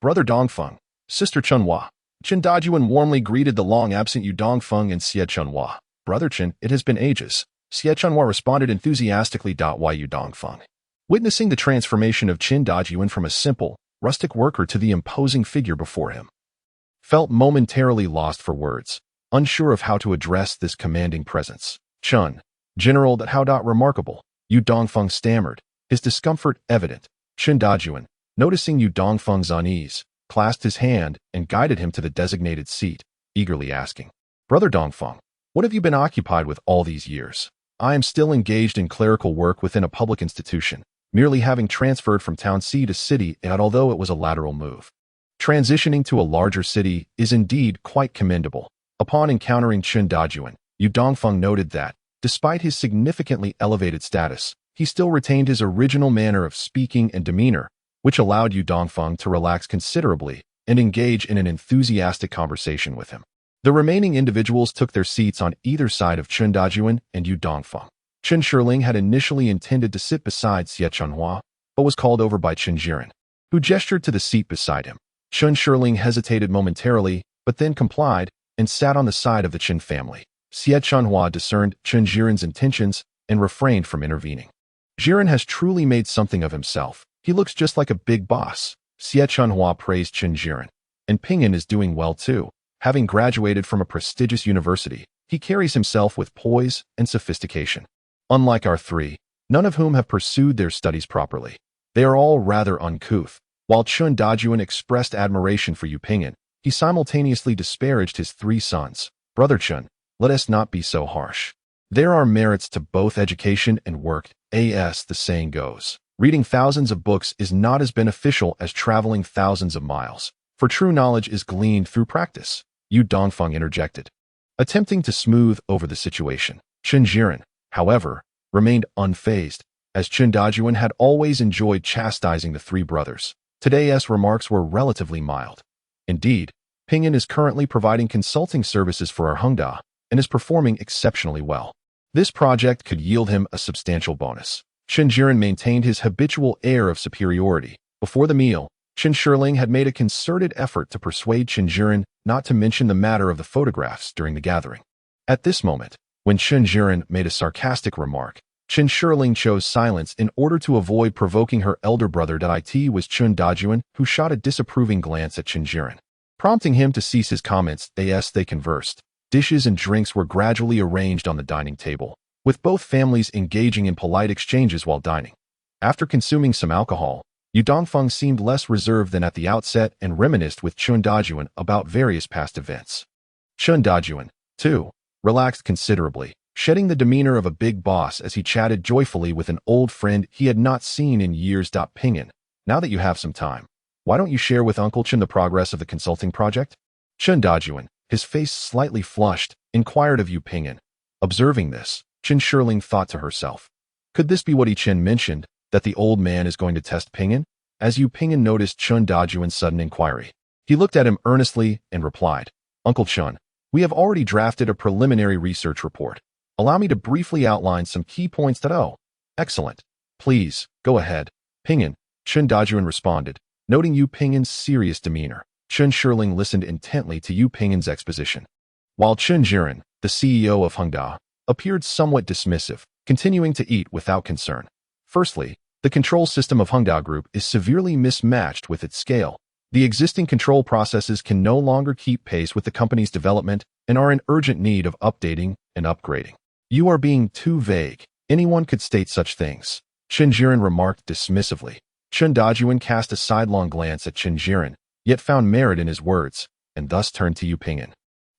Brother Dongfeng, Sister Chunhua. Chen Dajuan warmly greeted the long-absent Yu Dongfeng and Xie Chunhua. Brother Chen, it has been ages. Xie Chunhua responded enthusiastically. Why Yu Dongfeng? Witnessing the transformation of Chen Dajuan from a simple, rustic worker to the imposing figure before him, felt momentarily lost for words, unsure of how to address this commanding presence. Chun, General, that how remarkable, Yu Dongfeng stammered, his discomfort evident. Chen Dajuan, noticing Yu Dongfeng's unease, clasped his hand and guided him to the designated seat, eagerly asking, Brother Dongfeng, what have you been occupied with all these years? I am still engaged in clerical work within a public institution, merely having transferred from town C to city, and although it was a lateral move. Transitioning to a larger city is indeed quite commendable. Upon encountering Chen Dajuan, Yu Dongfeng noted that, despite his significantly elevated status, he still retained his original manner of speaking and demeanor, which allowed Yu Dongfeng to relax considerably and engage in an enthusiastic conversation with him. The remaining individuals took their seats on either side of Chen Dajuan and Yu Dongfeng. Chen Shirling had initially intended to sit beside Xie Chunhua, but was called over by Chen Jiren, who gestured to the seat beside him. Chen Shirling hesitated momentarily, but then complied and sat on the side of the Chen family. Xie Chunhua discerned Chen Jiren's intentions and refrained from intervening. Jiren has truly made something of himself. He looks just like a big boss. Xie Chunhua praised Chen Jiren. And Pinyin is doing well too. Having graduated from a prestigious university, he carries himself with poise and sophistication. Unlike our three, none of whom have pursued their studies properly. They are all rather uncouth. While Chun Dajuan expressed admiration for Yu Pinyin, he simultaneously disparaged his three sons. Brother Chun, let us not be so harsh. There are merits to both education and work, as the saying goes. Reading thousands of books is not as beneficial as traveling thousands of miles, for true knowledge is gleaned through practice, Yu Dongfeng interjected, attempting to smooth over the situation. Chen Jiren, however, remained unfazed, as Chen Dajuan had always enjoyed chastising the three brothers. Today's remarks were relatively mild. Indeed, Pinyin is currently providing consulting services for our Hengda and is performing exceptionally well. This project could yield him a substantial bonus. Chen Jiren maintained his habitual air of superiority. Before the meal, Chen Shirling had made a concerted effort to persuade Chen Jiren not to mention the matter of the photographs during the gathering. At this moment, when Chen Jiren made a sarcastic remark, Chen Shirling chose silence in order to avoid provoking her elder brother. It was Chun Dajuan who shot a disapproving glance at Chen Jiren, prompting him to cease his comments. As they conversed, dishes and drinks were gradually arranged on the dining table, with both families engaging in polite exchanges while dining. After consuming some alcohol, Yu Dongfeng seemed less reserved than at the outset and reminisced with Chun Dajuan about various past events. Chun Dajuan, too, relaxed considerably, shedding the demeanor of a big boss as he chatted joyfully with an old friend he had not seen in years. Pinyin, now that you have some time, why don't you share with Uncle Chen the progress of the consulting project? Chun Dajuan, his face slightly flushed, inquired of Yu Pinyin. Observing this, Chen Shirling thought to herself, could this be what Yi Chen mentioned, that the old man is going to test Pinyin? As Yu Pinyin noticed Chun Dajuan's sudden inquiry, he looked at him earnestly and replied, Uncle Chun, we have already drafted a preliminary research report. Allow me to briefly outline some key points that excellent. Please, go ahead. Pinyin, Chun Dajuan responded, noting Yu Pingyin's serious demeanor. Chen Shirling listened intently to Yu Pingyin's exposition, while Chen Jiren, the CEO of Hengda, appeared somewhat dismissive, continuing to eat without concern. Firstly, the control system of Hengda Group is severely mismatched with its scale. The existing control processes can no longer keep pace with the company's development and are in urgent need of updating and upgrading. You are being too vague. Anyone could state such things, Chen Jiren remarked dismissively. Chun Dajuan cast a sidelong glance at Chen Jiren, yet found merit in his words, and thus turned to Yu Pinyin,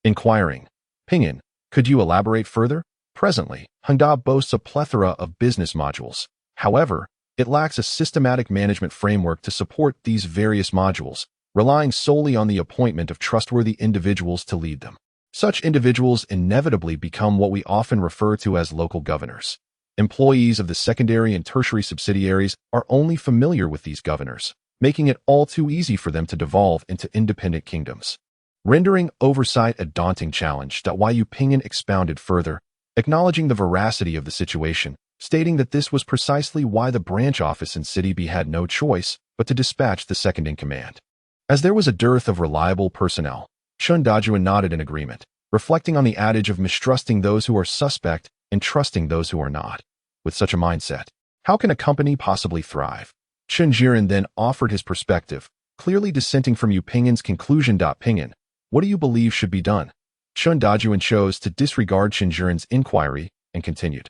inquiring, Pinyin, could you elaborate further? Presently, Hengda boasts a plethora of business modules. However, it lacks a systematic management framework to support these various modules, relying solely on the appointment of trustworthy individuals to lead them. Such individuals inevitably become what we often refer to as local governors. Employees of the secondary and tertiary subsidiaries are only familiar with these governors, making it all too easy for them to devolve into independent kingdoms. Rendering oversight a daunting challenge, Yu Pingyan expounded further, acknowledging the veracity of the situation, stating that this was precisely why the branch office in City B had no choice but to dispatch the second-in-command. As there was a dearth of reliable personnel, Chun Dajuan nodded in agreement, reflecting on the adage of mistrusting those who are suspect and trusting those who are not. With such a mindset, how can a company possibly thrive? Chen Jiren then offered his perspective, clearly dissenting from Yu Pingyan's conclusion. Pingyan, what do you believe should be done? Chun Dajuan chose to disregard Chen Jiren's inquiry and continued.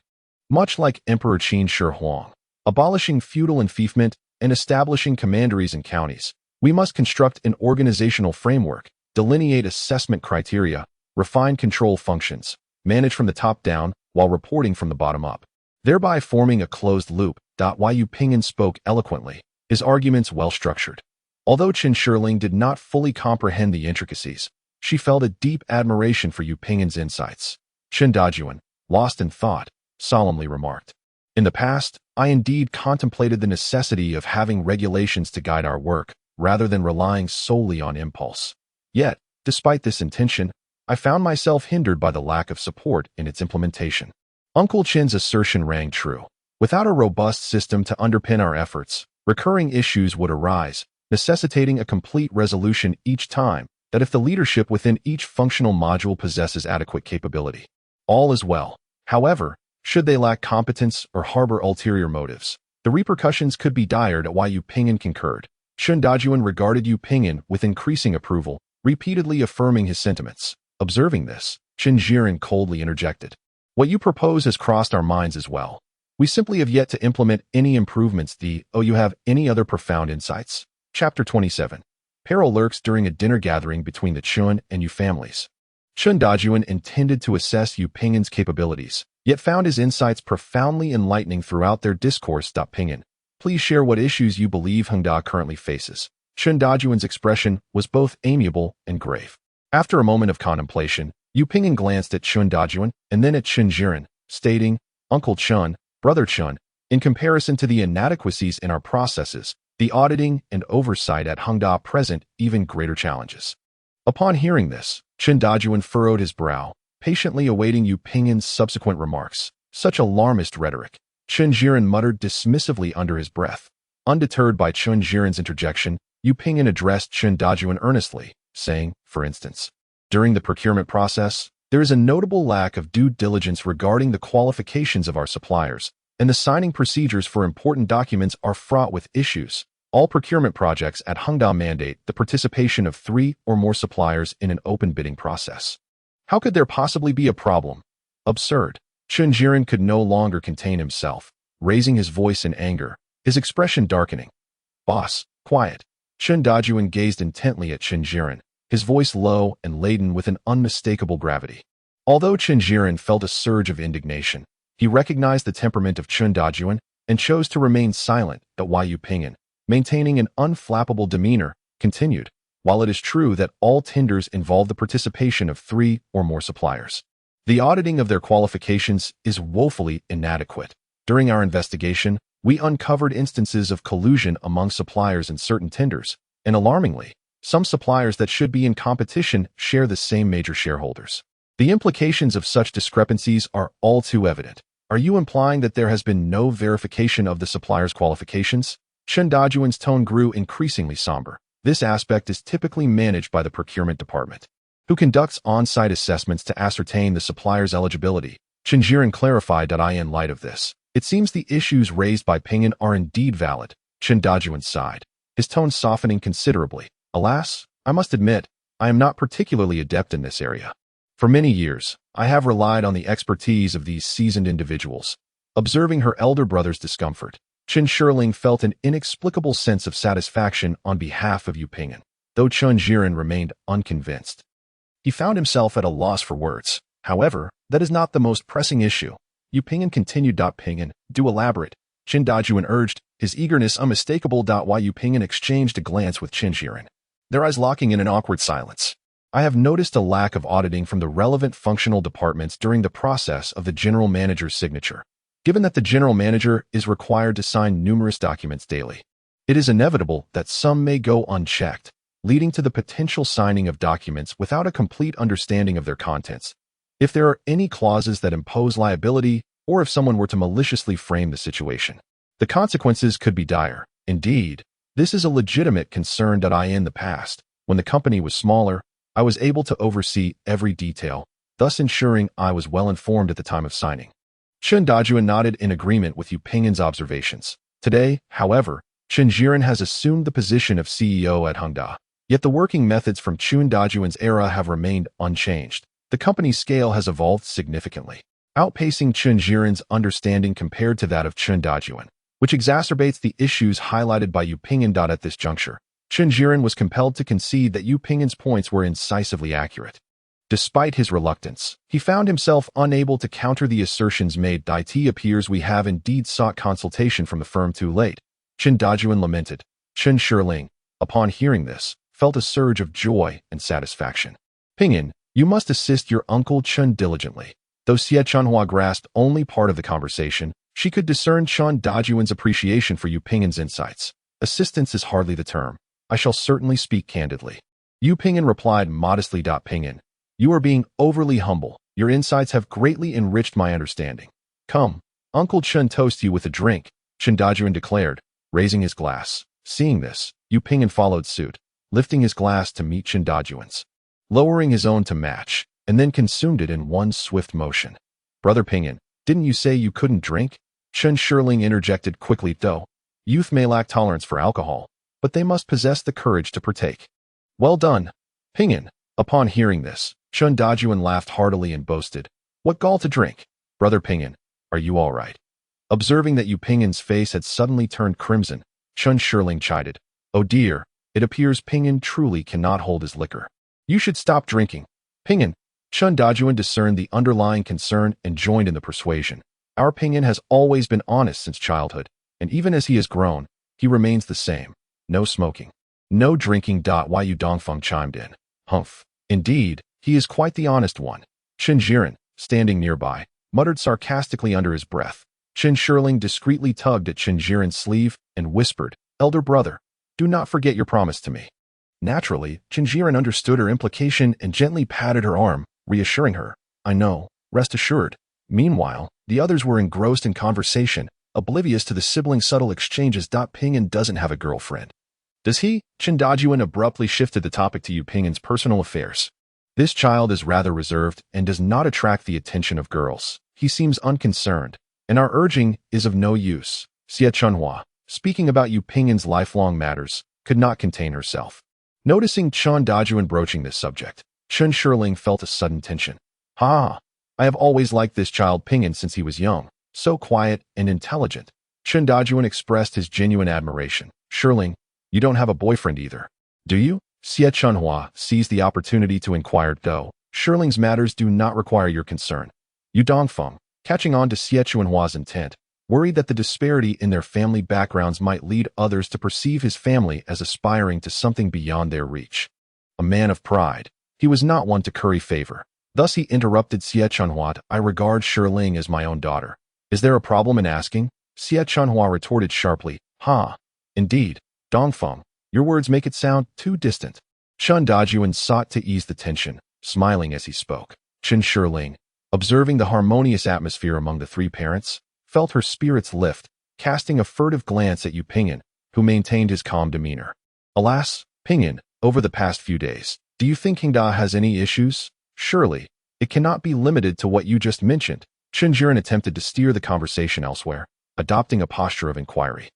Much like Emperor Qin Shi Huang, abolishing feudal enfeoffment and establishing commanderies and counties, we must construct an organizational framework, delineate assessment criteria, refine control functions, manage from the top down while reporting from the bottom up, thereby forming a closed loop. Yu Pingyan spoke eloquently, his arguments well-structured. Although Chen Shirling did not fully comprehend the intricacies, she felt a deep admiration for Yu Pingyan's insights. Chen Dajuan, lost in thought, solemnly remarked, "In the past, I indeed contemplated the necessity of having regulations to guide our work, rather than relying solely on impulse. Yet, despite this intention, I found myself hindered by the lack of support in its implementation." Uncle Chen's assertion rang true. Without a robust system to underpin our efforts, recurring issues would arise, necessitating a complete resolution each time, that if the leadership within each functional module possesses adequate capability, all is well. However, should they lack competence or harbor ulterior motives, the repercussions could be dire. Yu Pingyan concurred. Chun Dajuan regarded Yu Pingyan with increasing approval, repeatedly affirming his sentiments. Observing this, Chen Jiren coldly interjected. "What you propose has crossed our minds as well. We simply have yet to implement any improvements. You have any other profound insights?" Chapter 27. Peril lurks during a dinner gathering between the Chun and Yu families. Chun Dajuan intended to assess Yu Pingyan's capabilities, yet found his insights profoundly enlightening throughout their discourse. Pingyan, please share what issues you believe Hengda currently faces. Chun Dajuan's expression was both amiable and grave. After a moment of contemplation, Yu Pingyan glanced at Chun Dajuan and then at Chen Jiren, stating, "Uncle Chun, Brother Chun, in comparison to the inadequacies in our processes, the auditing and oversight at Hengda present even greater challenges." Upon hearing this, Chen Dajuan furrowed his brow, patiently awaiting Yu Pingyan's subsequent remarks. Such alarmist rhetoric. Chen Jiren muttered dismissively under his breath. Undeterred by Chun Jiren's interjection, Yu Pingyan addressed Chen Dajuan earnestly, saying, for instance, "During the procurement process, there is a notable lack of due diligence regarding the qualifications of our suppliers, and the signing procedures for important documents are fraught with issues. All procurement projects at Hengda mandate the participation of 3 or more suppliers in an open bidding process. How could there possibly be a problem? Absurd." Chen Jiren could no longer contain himself, raising his voice in anger, his expression darkening. "Boss, quiet." Chun Dajuan gazed intently at Chen Jiren, his voice low and laden with an unmistakable gravity. Although Chen Jiren felt a surge of indignation, he recognized the temperament of Chun Dajuan and chose to remain silent. Yu Pingyan, maintaining an unflappable demeanor, continued, "While it is true that all tenders involve the participation of 3 or more suppliers, the auditing of their qualifications is woefully inadequate. During our investigation, we uncovered instances of collusion among suppliers in certain tenders, and alarmingly, some suppliers that should be in competition share the same major shareholders. The implications of such discrepancies are all too evident. Are you implying that there has been no verification of the supplier's qualifications?" Chen Dajuan's tone grew increasingly somber. "This aspect is typically managed by the procurement department, who conducts on-site assessments to ascertain the supplier's eligibility." Chen Jiren clarified. In light of this, it seems the issues raised by Pingyan are indeed valid. Chen Dajuan sighed, his tone softening considerably. "Alas, I must admit, I am not particularly adept in this area. For many years, I have relied on the expertise of these seasoned individuals." Observing her elder brother's discomfort, Chen Shirling felt an inexplicable sense of satisfaction on behalf of Yu Pingyan, though Chun Jiren remained unconvinced. He found himself at a loss for words. However, that is not the most pressing issue. Yu Pingyan continued. "Pingyan, do elaborate," Chen Dajuan urged, his eagerness unmistakable. Yu Pingyan exchanged a glance with Chen Jiren, their eyes locking in an awkward silence. "I have noticed a lack of auditing from the relevant functional departments during the process of the general manager's signature, given that the general manager is required to sign numerous documents daily. It is inevitable that some may go unchecked, leading to the potential signing of documents without a complete understanding of their contents. If there are any clauses that impose liability, or if someone were to maliciously frame the situation, the consequences could be dire. Indeed, this is a legitimate concern that in the past, when the company was smaller, I was able to oversee every detail, thus ensuring I was well informed at the time of signing. Chen Dajuan nodded in agreement with Yu Ping'an's observations. Today, however, Chen Jiren has assumed the position of CEO at Hongda. Yet the working methods from Chen Dajuan's era have remained unchanged. The company's scale has evolved significantly, outpacing Chen Jiren's understanding compared to that of Chen Dajuan, which exacerbates the issues highlighted by Yu Ping'an. At this juncture, Chen Jiren was compelled to concede that Yu Ping'an's points were incisively accurate. Despite his reluctance, he found himself unable to counter the assertions made. It appears we have indeed sought consultation from the firm too late, Chen Dajuan lamented. Chen Shiling, upon hearing this, felt a surge of joy and satisfaction. Ping'an, you must assist your uncle Chen diligently. Though Xie Chunhua grasped only part of the conversation, she could discern Chen Dajuan's appreciation for Yu Ping'an's insights. Assistance is hardly the term. I shall certainly speak candidly. Yu Ping'an replied modestly. Ping'an, you are being overly humble. Your insights have greatly enriched my understanding. Come, Uncle Chen toast you with a drink, Chen Dajuan declared, raising his glass. Seeing this, Yu Ping'an followed suit, lifting his glass to meet Chen Dajuan's, lowering his own to match, and then consumed it in one swift motion. Brother Ping'an, didn't you say you couldn't drink? Chen Shiling interjected quickly. Though youth may lack tolerance for alcohol, but they must possess the courage to partake. Well done, Ping'an. Upon hearing this, Chen Dajuan laughed heartily and boasted, what gall to drink? Brother Ping'an, are you all right? Observing that Yu Ping'an's face had suddenly turned crimson, Chen Shiling chided. Oh dear, it appears Ping'an truly cannot hold his liquor. You should stop drinking. Ping'an. Chen Dajuan discerned the underlying concern and joined in the persuasion. Our Ping'an has always been honest since childhood, and even as he has grown, he remains the same. No smoking. No drinking. Yu Dongfeng chimed in. Humph. Indeed, he is quite the honest one. Chen Jiren, standing nearby, muttered sarcastically under his breath. Chen Shiling discreetly tugged at Chen Jiren's sleeve and whispered, Elder brother, do not forget your promise to me. Naturally, Chen Jiren understood her implication and gently patted her arm, reassuring her. I know, rest assured. Meanwhile, the others were engrossed in conversation, oblivious to the sibling subtle exchanges. Ping'an doesn't have a girlfriend. Does he? Chen Dajuan abruptly shifted the topic to Yu Ping'an's personal affairs. This child is rather reserved and does not attract the attention of girls. He seems unconcerned, and our urging is of no use. Xie Chunhua, speaking about Yu Ping'an's lifelong matters, could not contain herself. Noticing Chen Dajuan broaching this subject, Chen Shiling felt a sudden tension. I have always liked this child Ping'an since he was young, so quiet and intelligent. Chen Dajuan expressed his genuine admiration. Shiling, you don't have a boyfriend either, do you? Xie Chunhua seized the opportunity to inquire. Though Shiling's matters do not require your concern. Yu Dongfeng, catching on to Xie Chunhua's intent, worried that the disparity in their family backgrounds might lead others to perceive his family as aspiring to something beyond their reach. A man of pride, he was not one to curry favor. Thus he interrupted Xie Chunhua. I regard Shiling as my own daughter. Is there a problem in asking? Xie Chunhua retorted sharply. Indeed, Dongfeng, your words make it sound too distant. Chen Dajuan sought to ease the tension, smiling as he spoke. Chen Shiling, observing the harmonious atmosphere among the three parents, felt her spirits lift, casting a furtive glance at Yu Ping'an, who maintained his calm demeanor. Alas, Ping'an, over the past few days, do you think Hongda has any issues? Surely, it cannot be limited to what you just mentioned. Chen Jiren attempted to steer the conversation elsewhere, adopting a posture of inquiry.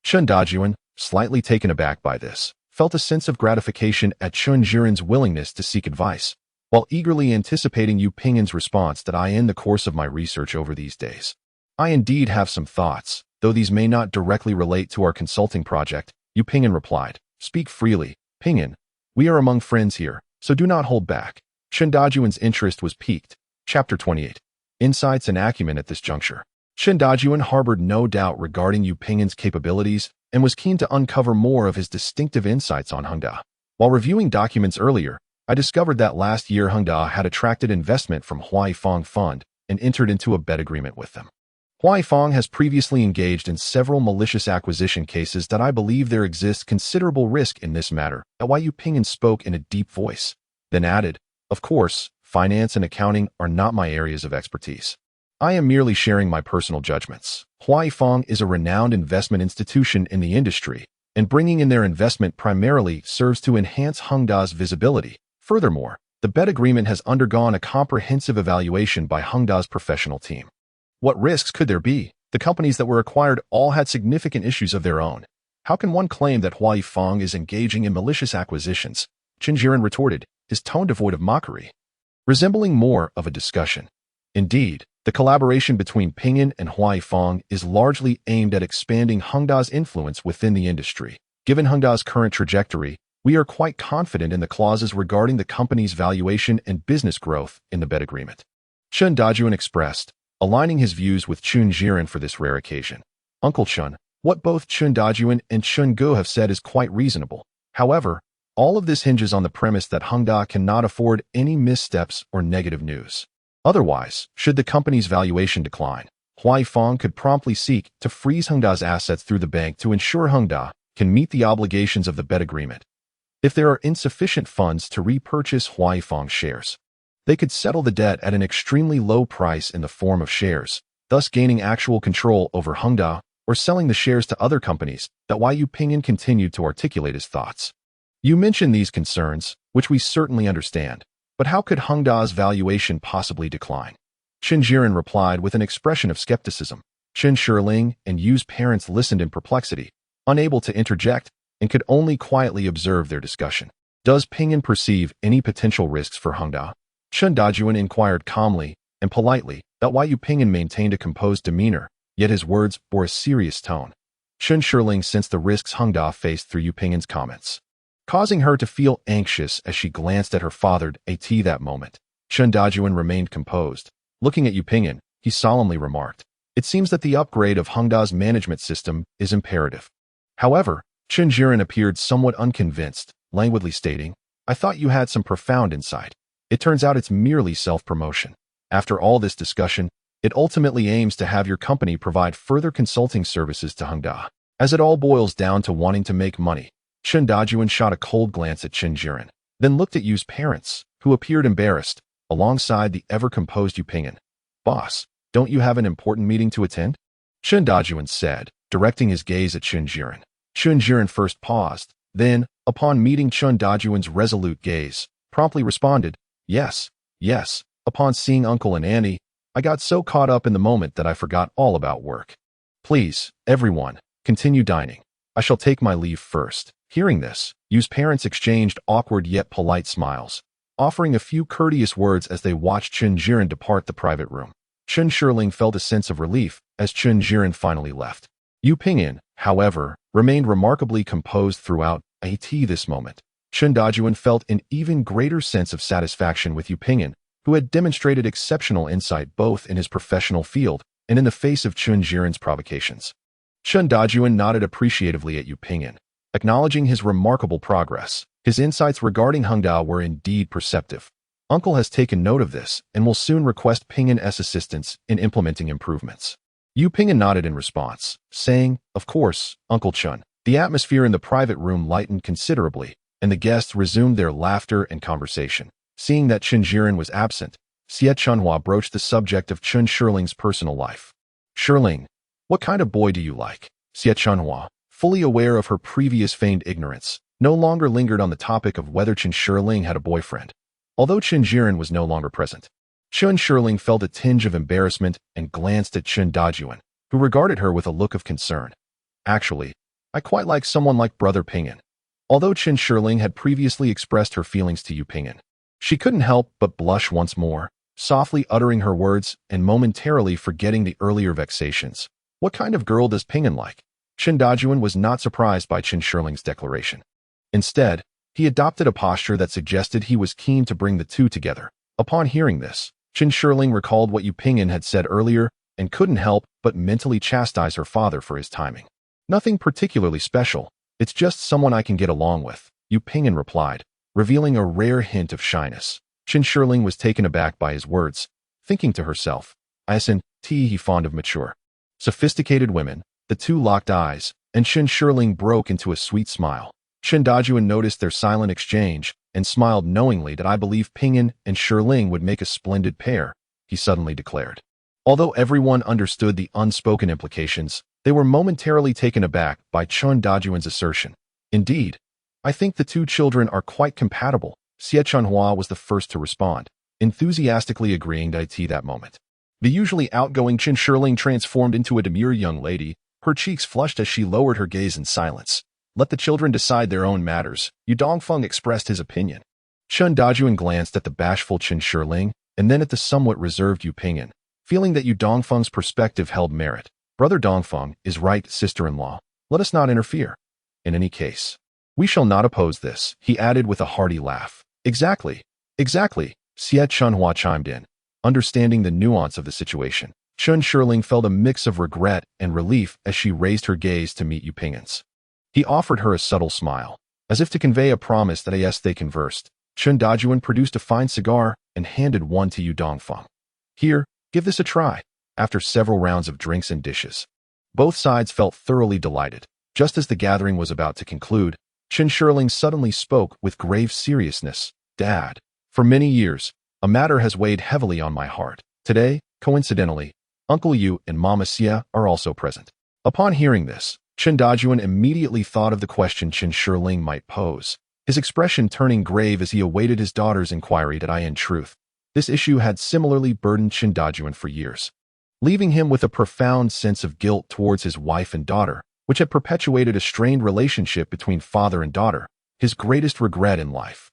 Chen Dajuan, slightly taken aback by this, felt a sense of gratification at Chen Jiren's willingness to seek advice, while eagerly anticipating Yu Ping'an's response. In the course of my research over these days, I indeed have some thoughts, though these may not directly relate to our consulting project, Yu Ping'an replied. Speak freely, Ping'an. We are among friends here, so do not hold back. Chen Dajuan's interest was piqued. Chapter 28. Insights and acumen. At this juncture, Chen Dajuan harbored no doubt regarding Yu Ping'an's capabilities and was keen to uncover more of his distinctive insights on Hongda. While reviewing documents earlier, I discovered that last year Hongda had attracted investment from Huaifeng Fund and entered into a bet agreement with them. Hui Fong has previously engaged in several malicious acquisition cases that I believe there exists considerable risk in this matter. Yu Ping'an spoke in a deep voice, then added, "Of course, finance and accounting are not my areas of expertise. I am merely sharing my personal judgments. Hui Fong is a renowned investment institution in the industry, and bringing in their investment primarily serves to enhance Hengda's visibility. Furthermore, the bet agreement has undergone a comprehensive evaluation by Hengda's professional team. What risks could there be? The companies that were acquired all had significant issues of their own. How can one claim that Hui Fong is engaging in malicious acquisitions?" Chen Jiren retorted, his tone devoid of mockery, resembling more of a discussion. Indeed, the collaboration between Ping'an and Hui Fong is largely aimed at expanding Hengda's influence within the industry. Given Hengda's current trajectory, we are quite confident in the clauses regarding the company's valuation and business growth in the bet agreement, Chen Dajuan expressed, aligning his views with Chen Jiren for this rare occasion. "Uncle Chen, what both Chen Dajuan and Chen Ge have said is quite reasonable. However, all of this hinges on the premise that Hengda cannot afford any missteps or negative news. Otherwise, should the company's valuation decline, Hui Fong could promptly seek to freeze Hengda's assets through the bank to ensure Hengda can meet the obligations of the bet agreement. If there are insufficient funds to repurchase Hui Fong shares, they could settle the debt at an extremely low price in the form of shares, thus gaining actual control over Hengda or selling the shares to other companies." That Yu Ping'an continued to articulate his thoughts. "You mentioned these concerns, which we certainly understand. But how could Hengda's valuation possibly decline?" Chen Jiren replied with an expression of skepticism. Chen Shirling and Yu's parents listened in perplexity, unable to interject, and could only quietly observe their discussion. "Does Ping'an perceive any potential risks for Hengda?" Chen Dajuan inquired calmly and politely. Yu Ping'an maintained a composed demeanor, yet his words bore a serious tone. Chen Shirling sensed the risks Hengda faced through Yu Ping'an's comments, causing her to feel anxious as she glanced at her father. That moment, Chen Dajuan remained composed. Looking at Yu Ping'an, he solemnly remarked, "It seems that the upgrade of Hengda's management system is imperative." However, Chen Jiren appeared somewhat unconvinced, languidly stating, "I thought you had some profound insight. It turns out it's merely self-promotion. After all this discussion, it ultimately aims to have your company provide further consulting services to Hengda, as it all boils down to wanting to make money." Chen Dajuan shot a cold glance at Chen Jiren, then looked at Yu's parents, who appeared embarrassed, alongside the ever-composed Yu Ping'an. "Boss, don't you have an important meeting to attend?" Chen Dajuan said, directing his gaze at Chen Jiren. Chen Jiren first paused, then, upon meeting Chen Dajuan's resolute gaze, promptly responded, Yes. Upon seeing Uncle and Annie, I got so caught up in the moment that I forgot all about work. Please, everyone, continue dining. I shall take my leave first." Hearing this, Yu's parents exchanged awkward yet polite smiles, offering a few courteous words as they watched Chen Jiren depart the private room. Chen Shirling felt a sense of relief as Chen Jiren finally left. Yu Ping'an, however, remained remarkably composed throughout. This moment, Chen Dajuan felt an even greater sense of satisfaction with Yu Ping'an, who had demonstrated exceptional insight both in his professional field and in the face of Chen Jiren's provocations. Chen Dajuan nodded appreciatively at Yu Ping'an, acknowledging his remarkable progress. His insights regarding Hengda were indeed perceptive. Uncle has taken note of this and will soon request Ping'an's assistance in implementing improvements. Yu Ping'an nodded in response, saying, "Of course, Uncle Chen." The atmosphere in the private room lightened considerably, and the guests resumed their laughter and conversation. Seeing that Chen Jiren was absent, Xie Chunhua broached the subject of Chen Shirling's personal life. "Shirling, what kind of boy do you like?" Xie Chunhua, fully aware of her previous feigned ignorance, no longer lingered on the topic of whether Chen Shirling had a boyfriend. Although Chen Jiren was no longer present, Chen Shirling felt a tinge of embarrassment and glanced at Chen Dajuan, who regarded her with a look of concern. "Actually, I quite like someone like Brother Ping'an." Although Chen Shirling had previously expressed her feelings to Yu Ping'an, she couldn't help but blush once more, softly uttering her words and momentarily forgetting the earlier vexations. What kind of girl does Ping'an like? Chen Dajuan was not surprised by Chen Shirling's declaration. Instead, he adopted a posture that suggested he was keen to bring the two together. Upon hearing this, Chen Shirling recalled what Yu Ping'an had said earlier and couldn't help but mentally chastise her father for his timing. "Nothing particularly special. It's just someone I can get along with," Yu Ping'an replied, revealing a rare hint of shyness. Chen Shirling was taken aback by his words, thinking to herself, "Isn't he fond of mature Sophisticated women, the two locked eyes, and Chen Shirling broke into a sweet smile. Chen Dajuan noticed their silent exchange and smiled knowingly. That I believe Pingyan and Shirling would make a splendid pair, he suddenly declared. Although everyone understood the unspoken implications, they were momentarily taken aback by Chen Dajuan's assertion. Indeed, I think the two children are quite compatible. Xie Chunhua was the first to respond, enthusiastically agreeing to that moment. The usually outgoing Chen Shirling transformed into a demure young lady, her cheeks flushed as she lowered her gaze in silence. Let the children decide their own matters, Yu Dongfeng expressed his opinion. Chen Dajuan glanced at the bashful Chen Shirling and then at the somewhat reserved Yu Pingyan, feeling that Yu Dongfeng's perspective held merit. Brother Dongfeng is right, sister-in-law. Let us not interfere. In any case, we shall not oppose this, he added with a hearty laugh. Exactly, Xie Chunhua chimed in. Understanding the nuance of the situation, Chen Shirling felt a mix of regret and relief as she raised her gaze to meet Yu Pingyan's. He offered her a subtle smile, as if to convey a promise that yes, they conversed. Chen Dajuan produced a fine cigar and handed one to Yu Dongfeng. Here, give this a try. After several rounds of drinks and dishes, both sides felt thoroughly delighted. Just as the gathering was about to conclude, Chen Shirling suddenly spoke with grave seriousness. Dad, for many years, a matter has weighed heavily on my heart. Today, coincidentally, Uncle Yu and Mama Xia are also present. Upon hearing this, Chen Dajuan immediately thought of the question Chen Shirling might pose, his expression turning grave as he awaited his daughter's inquiry. In truth, this issue had similarly burdened Chen Dajuan for years, leaving him with a profound sense of guilt towards his wife and daughter, which had perpetuated a strained relationship between father and daughter, his greatest regret in life.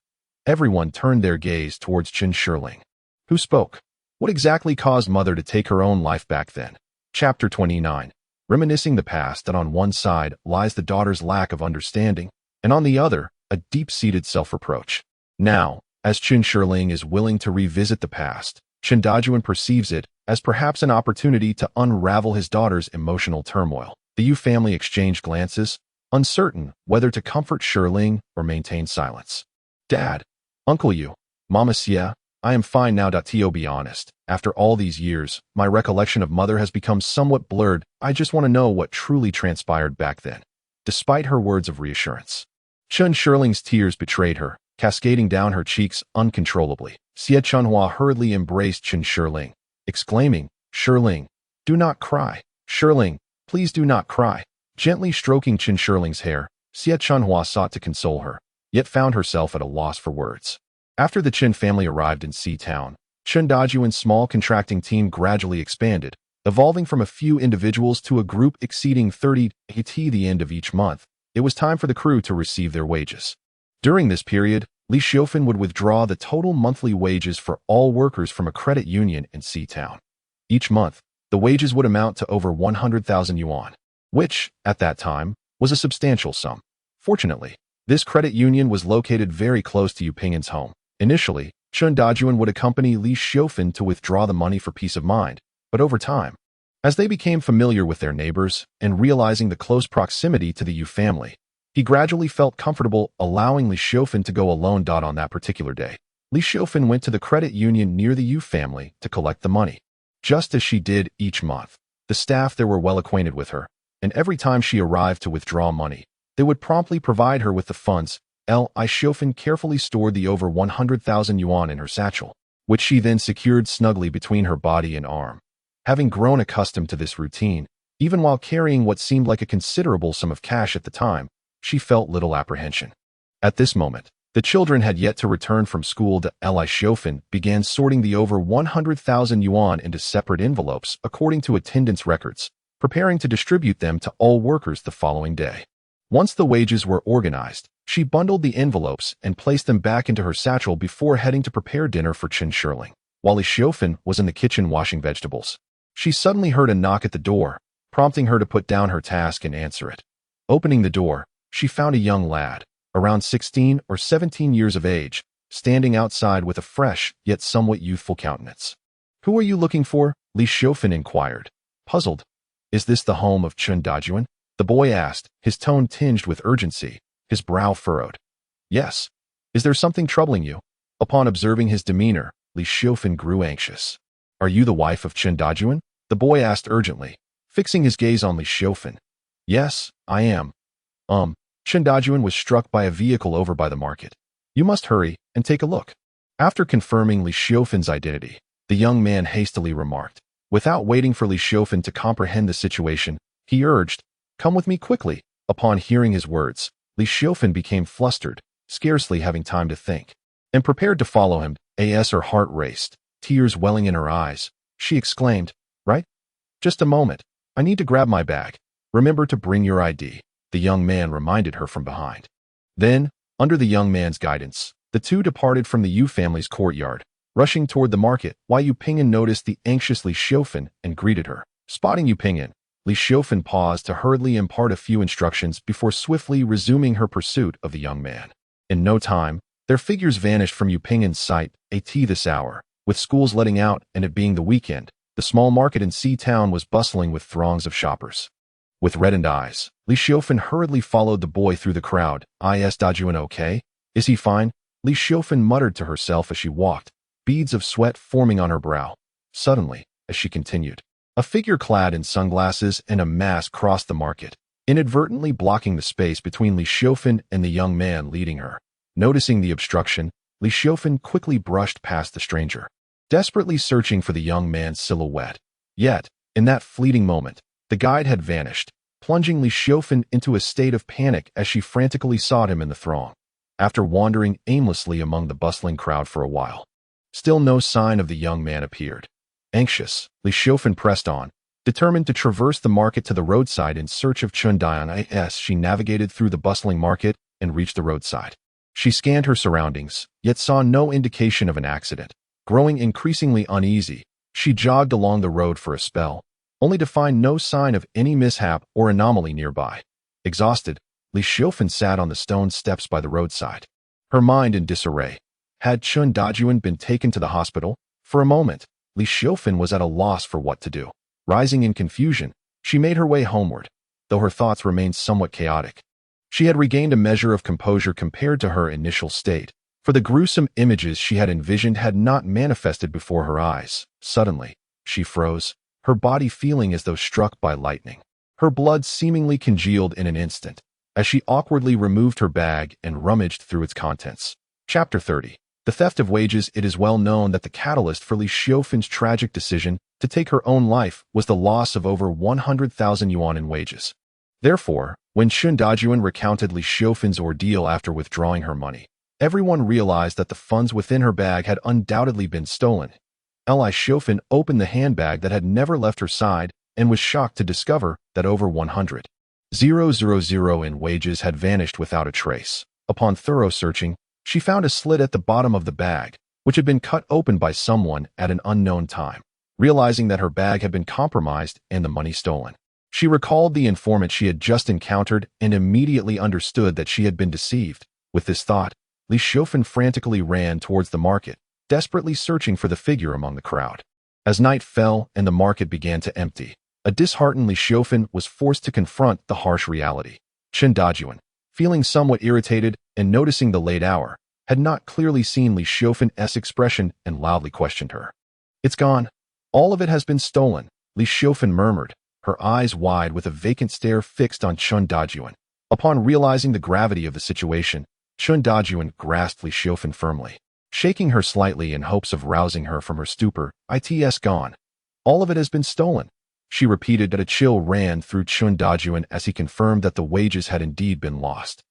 Everyone turned their gaze towards Chen Shirling. Who spoke? What exactly caused mother to take her own life back then? Chapter 29. Reminiscing the past. That on one side lies the daughter's lack of understanding, and on the other, a deep-seated self-reproach. Now, as Chen Shirling is willing to revisit the past, Chen Dajuan perceives it as perhaps an opportunity to unravel his daughter's emotional turmoil. The Yu family exchanged glances, uncertain whether to comfort Shirling or maintain silence. Dad, Uncle Yu, Mama Xia, I am fine now. To be honest, after all these years, my recollection of mother has become somewhat blurred. I just want to know what truly transpired back then. Despite her words of reassurance, Chen Shirling's tears betrayed her, cascading down her cheeks uncontrollably. Xie Chunhua hurriedly embraced Chen Shirling, exclaiming, Shirling, do not cry. Shirling, please do not cry. Gently stroking Chen Shirling's hair, Xie Chunhua sought to console her, yet found herself at a loss for words. After the Chen family arrived in Sea-Town, Chen Dajuan's small contracting team gradually expanded, evolving from a few individuals to a group exceeding 30. At the end of each month, it was time for the crew to receive their wages. During this period, Li Xiofan would withdraw the total monthly wages for all workers from a credit union in Sea-Town. Each month, the wages would amount to over 100,000 yuan, which, at that time, was a substantial sum. Fortunately, this credit union was located very close to Yu Pingyan's home. Initially, Chen Dajuan would accompany Li Xiofan to withdraw the money for peace of mind, but over time, as they became familiar with their neighbors and realizing the close proximity to the Yu family, he gradually felt comfortable allowing Li Xiofan to go alone. On that particular day, Li Xiofan went to the credit union near the Yu family to collect the money. Just as she did each month, the staff there were well acquainted with her, and every time she arrived to withdraw money, they would promptly provide her with the funds. Li Xiofan carefully stored the over 100,000 yuan in her satchel, which she then secured snugly between her body and arm. Having grown accustomed to this routine, even while carrying what seemed like a considerable sum of cash at the time, she felt little apprehension. At this moment, the children had yet to return from school. Li Xiofan began sorting the over 100,000 yuan into separate envelopes according to attendance records, preparing to distribute them to all workers the following day. Once the wages were organized, she bundled the envelopes and placed them back into her satchel before heading to prepare dinner for Chen Shirling. While Li Xiofan was in the kitchen washing vegetables, she suddenly heard a knock at the door, prompting her to put down her task and answer it. Opening the door, she found a young lad, around 16 or 17 years of age, standing outside with a fresh yet somewhat youthful countenance. Who are you looking for? Li Xiofan inquired, puzzled. Is this the home of Chen Dajuan? The boy asked, his tone tinged with urgency, his brow furrowed. Yes. Is there something troubling you? Upon observing his demeanor, Li Xiofan grew anxious. Are you the wife of Chen Dajuan? The boy asked urgently, fixing his gaze on Li Xiaofan. Yes, I am. Chen Dajuan was struck by a vehicle over by the market. You must hurry and take a look. After confirming Li Xiaofan's identity, the young man hastily remarked. Without waiting for Li Xiaofan to comprehend the situation, he urged, come with me quickly. Upon hearing his words, Li Xiaofan became flustered, scarcely having time to think, and prepared to follow him. As her heart raced, tears welling in her eyes, she exclaimed, right? Just a moment. I need to grab my bag. Remember to bring your ID, the young man reminded her from behind. Then, under the young man's guidance, the two departed from the Yu family's courtyard, rushing toward the market. While Yu Pingyan noticed the anxious Li Xiaofan and greeted her. Spotting Yu Pingyan, Li Xiaofan paused to hurriedly impart a few instructions before swiftly resuming her pursuit of the young man. In no time, their figures vanished from Yu Pingyan's sight. This hour, with schools letting out and it being the weekend, the small market in Sea Town was bustling with throngs of shoppers. With reddened eyes, Li Xiaofan hurriedly followed the boy through the crowd. Is Dajuan okay? Is he fine? Li Xiaofan muttered to herself as she walked, beads of sweat forming on her brow. Suddenly, as she continued, a figure clad in sunglasses and a mask crossed the market, inadvertently blocking the space between Li Xiaofan and the young man leading her. Noticing the obstruction, Li Xiaofan quickly brushed past the stranger, desperately searching for the young man's silhouette. Yet, in that fleeting moment, the guide had vanished, plunging Li Xiaofan into a state of panic as she frantically sought him in the throng. After wandering aimlessly among the bustling crowd for a while, still no sign of the young man appeared. Anxious, Li Xiaofan pressed on, determined to traverse the market to the roadside in search of Chen Dajuan. As she navigated through the bustling market and reached the roadside, she scanned her surroundings, yet saw no indication of an accident. Growing increasingly uneasy, she jogged along the road for a spell, only to find no sign of any mishap or anomaly nearby. Exhausted, Li Xiaofan sat on the stone steps by the roadside, her mind in disarray. Had Chen Dajuan been taken to the hospital? For a moment, Li Xiaofan was at a loss for what to do. Rising in confusion, she made her way homeward, though her thoughts remained somewhat chaotic. She had regained a measure of composure compared to her initial state, for the gruesome images she had envisioned had not manifested before her eyes. Suddenly, she froze, her body feeling as though struck by lightning. Her blood seemingly congealed in an instant, as she awkwardly removed her bag and rummaged through its contents. Chapter 30. The theft of wages. It is well known that the catalyst for Li Xiaofan's tragic decision to take her own life was the loss of over 100,000 yuan in wages. Therefore, when Chen Dajuan recounted Li Xiaofan's ordeal after withdrawing her money, everyone realized that the funds within her bag had undoubtedly been stolen. Li Xiaofan opened the handbag that had never left her side and was shocked to discover that over 100,000 in wages had vanished without a trace. Upon thorough searching, she found a slit at the bottom of the bag, which had been cut open by someone at an unknown time. Realizing that her bag had been compromised and the money stolen, she recalled the informant she had just encountered and immediately understood that she had been deceived. With this thought, Li Xiaofan frantically ran towards the market, desperately searching for the figure among the crowd. As night fell and the market began to empty, a disheartened Li Xiaofan was forced to confront the harsh reality. Chen Dajuan, feeling somewhat irritated and noticing the late hour, had not clearly seen Li Xiaofan's expression and loudly questioned her. It's gone. All of it has been stolen, Li Xiaofan murmured, her eyes wide with a vacant stare fixed on Chen Dajuan. Upon realizing the gravity of the situation, Chen Dajuan grasped Li Xiaofan firmly, shaking her slightly in hopes of rousing her from her stupor. It's gone. All of it has been stolen, she repeated. A chill ran through Chen Dajuan as he confirmed that the wages had indeed been lost.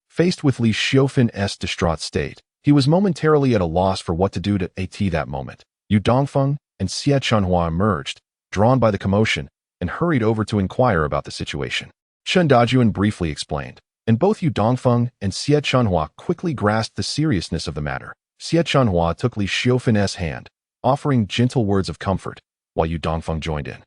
Faced with Li Xiaofan's distraught state, he was momentarily at a loss for what to do. That moment, Yu Dongfeng and Xie Chunhua emerged, drawn by the commotion, and hurried over to inquire about the situation. Chen Dajuan briefly explained, and both Yu Dongfeng and Xie Chunhua quickly grasped the seriousness of the matter. Xie Chunhua took Li Xiaofan's hand, offering gentle words of comfort, while Yu Dongfeng joined in,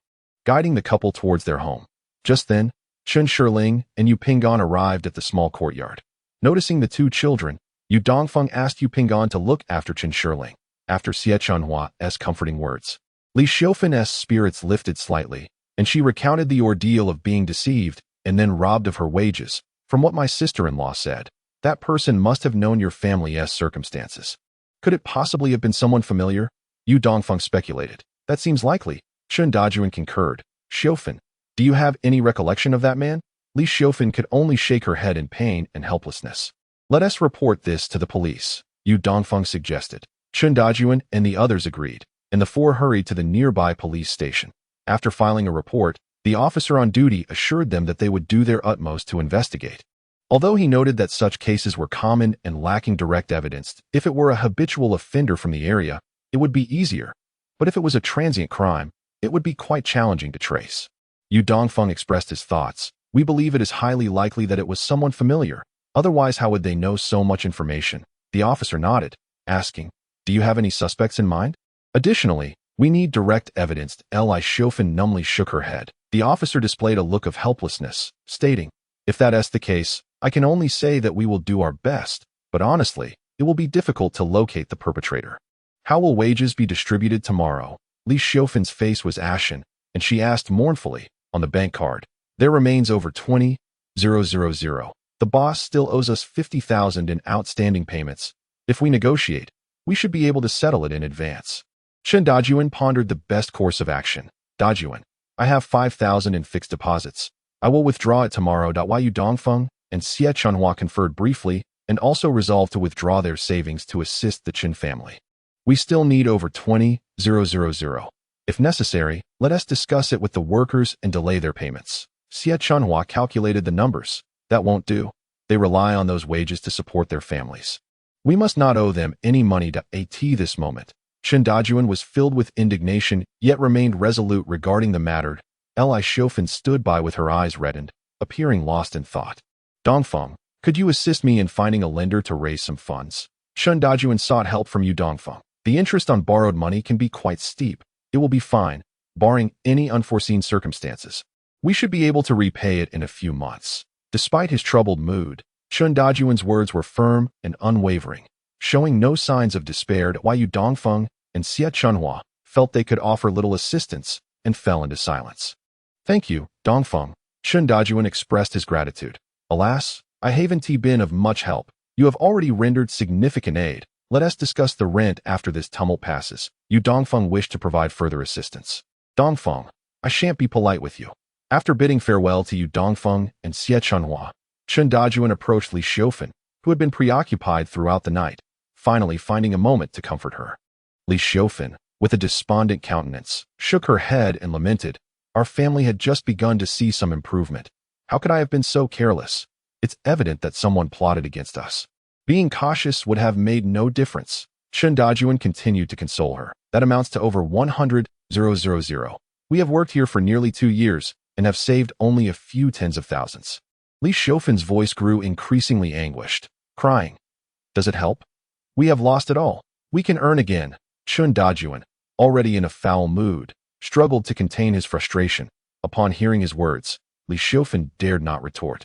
guiding the couple towards their home. Just then, Chen Shirling and Yu Pinggan arrived at the small courtyard. Noticing the two children, Yu Dongfeng asked Yu Pinggan to look after Chen Shirling. After Xie Chunhua's comforting words, Li Xiaofan's spirits lifted slightly, and she recounted the ordeal of being deceived and then robbed of her wages. From what my sister-in-law said, that person must have known your family's circumstances. Could it possibly have been someone familiar? Yu Dongfeng speculated. That seems likely, Chen Dajuan concurred. Xiaofan, Do you have any recollection of that man? Li Xiaofan could only shake her head in pain and helplessness. Let us report this to the police, Yu Dongfeng suggested. Chen Dajuan and the others agreed, and the four hurried to the nearby police station. After filing a report, the officer on duty assured them that they would do their utmost to investigate. Although he noted that such cases were common and lacking direct evidence, if it were a habitual offender from the area, it would be easier. But if it was a transient crime, it would be quite challenging to trace. Yu Dongfeng expressed his thoughts. We believe it is highly likely that it was someone familiar. Otherwise, how would they know so much information? The officer nodded, asking, do you have any suspects in mind? Additionally, we need direct evidence. Li Xiaofan numbly shook her head. The officer displayed a look of helplessness, stating, if that is the case, I can only say that we will do our best, but honestly, it will be difficult to locate the perpetrator. How will wages be distributed tomorrow? Li Xiaofan's face was ashen, and she asked mournfully, on the bank card. There remains over 20,000. The boss still owes us 50,000 in outstanding payments. If we negotiate, we should be able to settle it in advance. Chen Dajuan pondered the best course of action. Dajuan, I have 5,000 in fixed deposits. I will withdraw it tomorrow. Yu Dongfeng and Xie Chunhua conferred briefly and also resolved to withdraw their savings to assist the Chen family. We still need over 20,000. If necessary, let us discuss it with the workers and delay their payments. Xie Chunhua calculated the numbers. That won't do. They rely on those wages to support their families. We must not owe them any money. At this moment, Chen Dajuan was filled with indignation, yet remained resolute regarding the matter. Li Xiaofan stood by with her eyes reddened, appearing lost in thought. Dongfeng, could you assist me in finding a lender to raise some funds? Chen Dajuan sought help from Yu Dongfeng. The interest on borrowed money can be quite steep. It will be fine, barring any unforeseen circumstances. We should be able to repay it in a few months. Despite his troubled mood, Chen Dajuan's words were firm and unwavering, showing no signs of despair. Yu Dongfeng and Xie Chunhua felt they could offer little assistance and fell into silence. Thank you, Dongfeng. Chen Dajuan expressed his gratitude. Alas, I haven't been of much help. You have already rendered significant aid. Let us discuss the rent after this tumult passes. Yu Dongfeng wished to provide further assistance. Dongfeng, I shan't be polite with you. After bidding farewell to Yu Dongfeng and Xie Chunhua, Chen Dajuan approached Li Xiaofan, who had been preoccupied throughout the night, finally finding a moment to comfort her. Li Xiaofan, with a despondent countenance, shook her head and lamented, our family had just begun to see some improvement. How could I have been so careless? It's evident that someone plotted against us. Being cautious would have made no difference. Chen Dajuan continued to console her. That amounts to over 100,000. We have worked here for nearly 2 years and have saved only a few tens of thousands. Li Xiaofan's voice grew increasingly anguished, crying, does it help? We have lost it all. We can earn again. Chen Dajuan, already in a foul mood, struggled to contain his frustration. Upon hearing his words, Li Xiaofan dared not retort.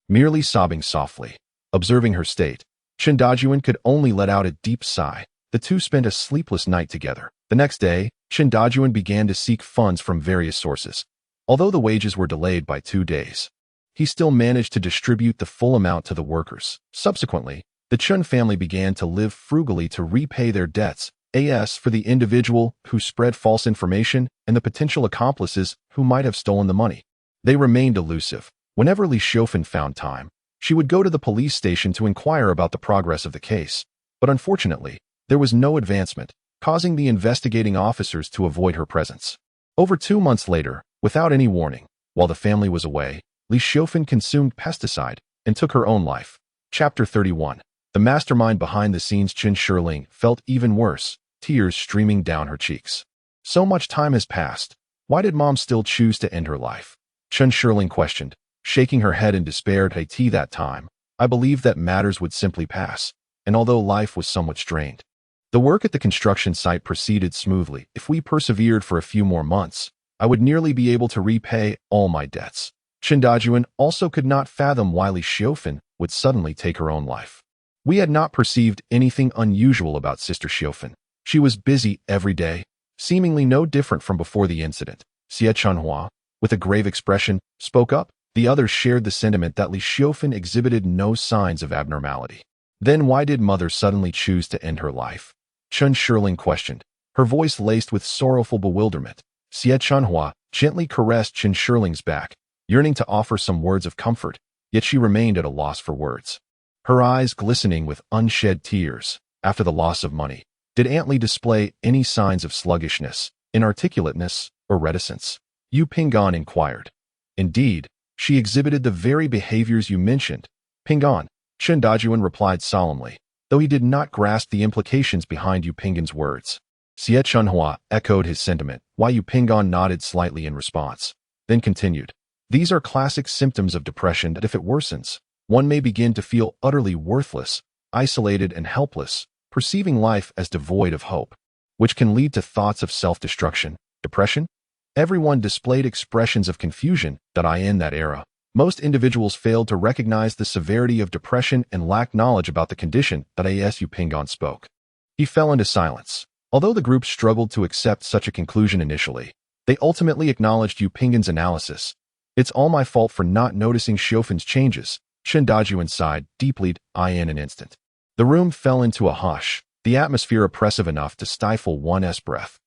Merely sobbing softly, observing her state, Chen Dajuan could only let out a deep sigh. The two spent a sleepless night together. The next day, Chen Dajuan began to seek funds from various sources. Although the wages were delayed by 2 days, he still managed to distribute the full amount to the workers. Subsequently, the Chen family began to live frugally to repay their debts. As for the individual who spread false information and the potential accomplices who might have stolen the money, they remained elusive. Whenever Li Xiaofan found time, she would go to the police station to inquire about the progress of the case. But unfortunately, there was no advancement, causing the investigating officers to avoid her presence. Over 2 months later, without any warning, while the family was away, Li Xiaofan consumed pesticide and took her own life. Chapter 31. The mastermind behind the scenes. Chen Shirling felt even worse, tears streaming down her cheeks. So much time has passed. Why did Mom still choose to end her life? Chen Shirling questioned, shaking her head in despair. That time, I believed that matters would simply pass, and although life was somewhat strained, the work at the construction site proceeded smoothly. If we persevered for a few more months, I would nearly be able to repay all my debts. Chen Dajuan also could not fathom why Li Xiaofan would suddenly take her own life. We had not perceived anything unusual about Sister Xiaofan. She was busy every day, seemingly no different from before the incident. Xie Chunhua, with a grave expression, spoke up. The others shared the sentiment that Li Xiaofan exhibited no signs of abnormality. Then why did Mother suddenly choose to end her life? Chen Shirling questioned, her voice laced with sorrowful bewilderment. Xie Chunhua gently caressed Chen Shirling's back, yearning to offer some words of comfort, yet she remained at a loss for words. Her eyes glistening with unshed tears. After the loss of money, did Aunt Lee display any signs of sluggishness, inarticulateness, or reticence? Yu Ping'an inquired. Indeed, she exhibited the very behaviors you mentioned. Ping'an, Chen Dajuan replied solemnly, though he did not grasp the implications behind Yu Ping'an's words. Xie Chunhua echoed his sentiment, while Yu Ping'an nodded slightly in response, then continued. These are classic symptoms of depression that if it worsens, one may begin to feel utterly worthless, isolated and helpless, perceiving life as devoid of hope, which can lead to thoughts of self-destruction. Depression? Everyone displayed expressions of confusion that in that era. Most individuals failed to recognize the severity of depression and lacked knowledge about the condition that Yu Ping'an spoke. He fell into silence. Although the group struggled to accept such a conclusion initially, they ultimately acknowledged Yu Ping'an's analysis. It's all my fault for not noticing Xiufan's changes, Chen Dajuan sighed deeply in an instant. The room fell into a hush, the atmosphere oppressive enough to stifle one's breath.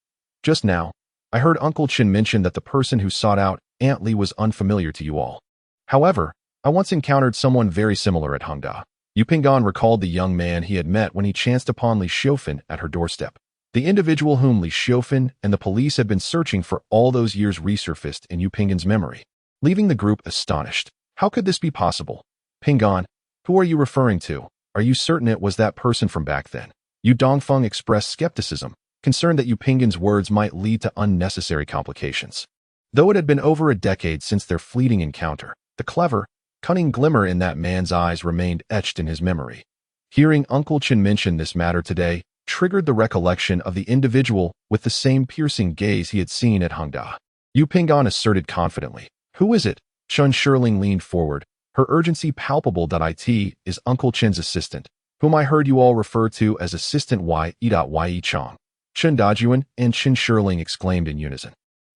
Just now, I heard Uncle Chen mention that the person who sought out Aunt Lee was unfamiliar to you all. However, I once encountered someone very similar at Hengda. Yu Ping'an recalled the young man he had met when he chanced upon Li Xiufan at her doorstep. The individual whom Li Xiufan and the police had been searching for all those years resurfaced in Yu Ping'an's memory, leaving the group astonished. How could this be possible? Ping'an, who are you referring to? Are you certain it was that person from back then? Yu Dongfeng expressed skepticism, concerned that Yu Ping'an's words might lead to unnecessary complications. Though it had been over a decade since their fleeting encounter, the clever, cunning glimmer in that man's eyes remained etched in his memory. Hearing Uncle Chen mention this matter today triggered the recollection of the individual with the same piercing gaze he had seen at Hengda. Yu Ping'an asserted confidently. Who is it? Chen Shirling leaned forward, her urgency palpable. It is Uncle Chen's assistant, whom I heard you all refer to as Assistant Yi Chong. Chen Dajuan and Chen Shirling exclaimed in unison.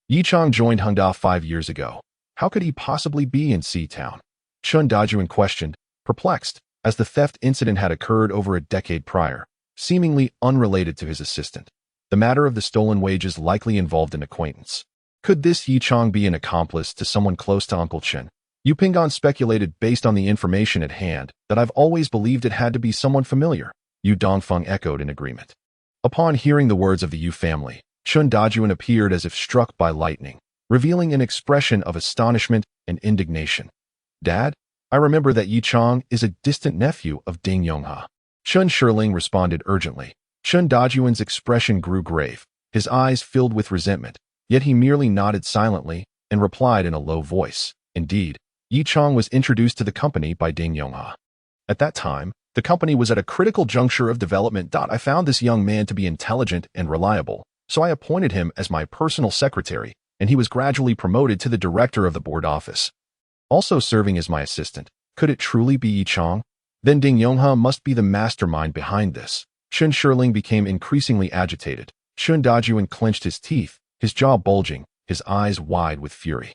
Yi Chong joined Hengda 5 years ago. How could he possibly be in Sea-Town? Chen Dajuan questioned, perplexed, as the theft incident had occurred over a decade prior, seemingly unrelated to his assistant. The matter of the stolen wages likely involved an acquaintance. Could this Yi Chong be an accomplice to someone close to Uncle Chen? Yu Ping'an speculated based on the information at hand that I've always believed it had to be someone familiar. Yu Dongfeng echoed in agreement. Upon hearing the words of the Yu family, Chen Dajuan appeared as if struck by lightning, revealing an expression of astonishment and indignation. Dad, I remember that Yi Chong is a distant nephew of Ding Yonghe. Chen Shirling responded urgently. Chen Dajuan's expression grew grave, his eyes filled with resentment, yet he merely nodded silently and replied in a low voice. Indeed, Yi Chong was introduced to the company by Ding Yonghe. At that time, the company was at a critical juncture of development. I found this young man to be intelligent and reliable, so I appointed him as my personal secretary, and he was gradually promoted to the director of the board office. Also serving as my assistant, could it truly be Yi Chong? Then Ding Yonghe must be the mastermind behind this. Chen Shirling became increasingly agitated. Chen Dajuan clenched his teeth, his jaw bulging, his eyes wide with fury.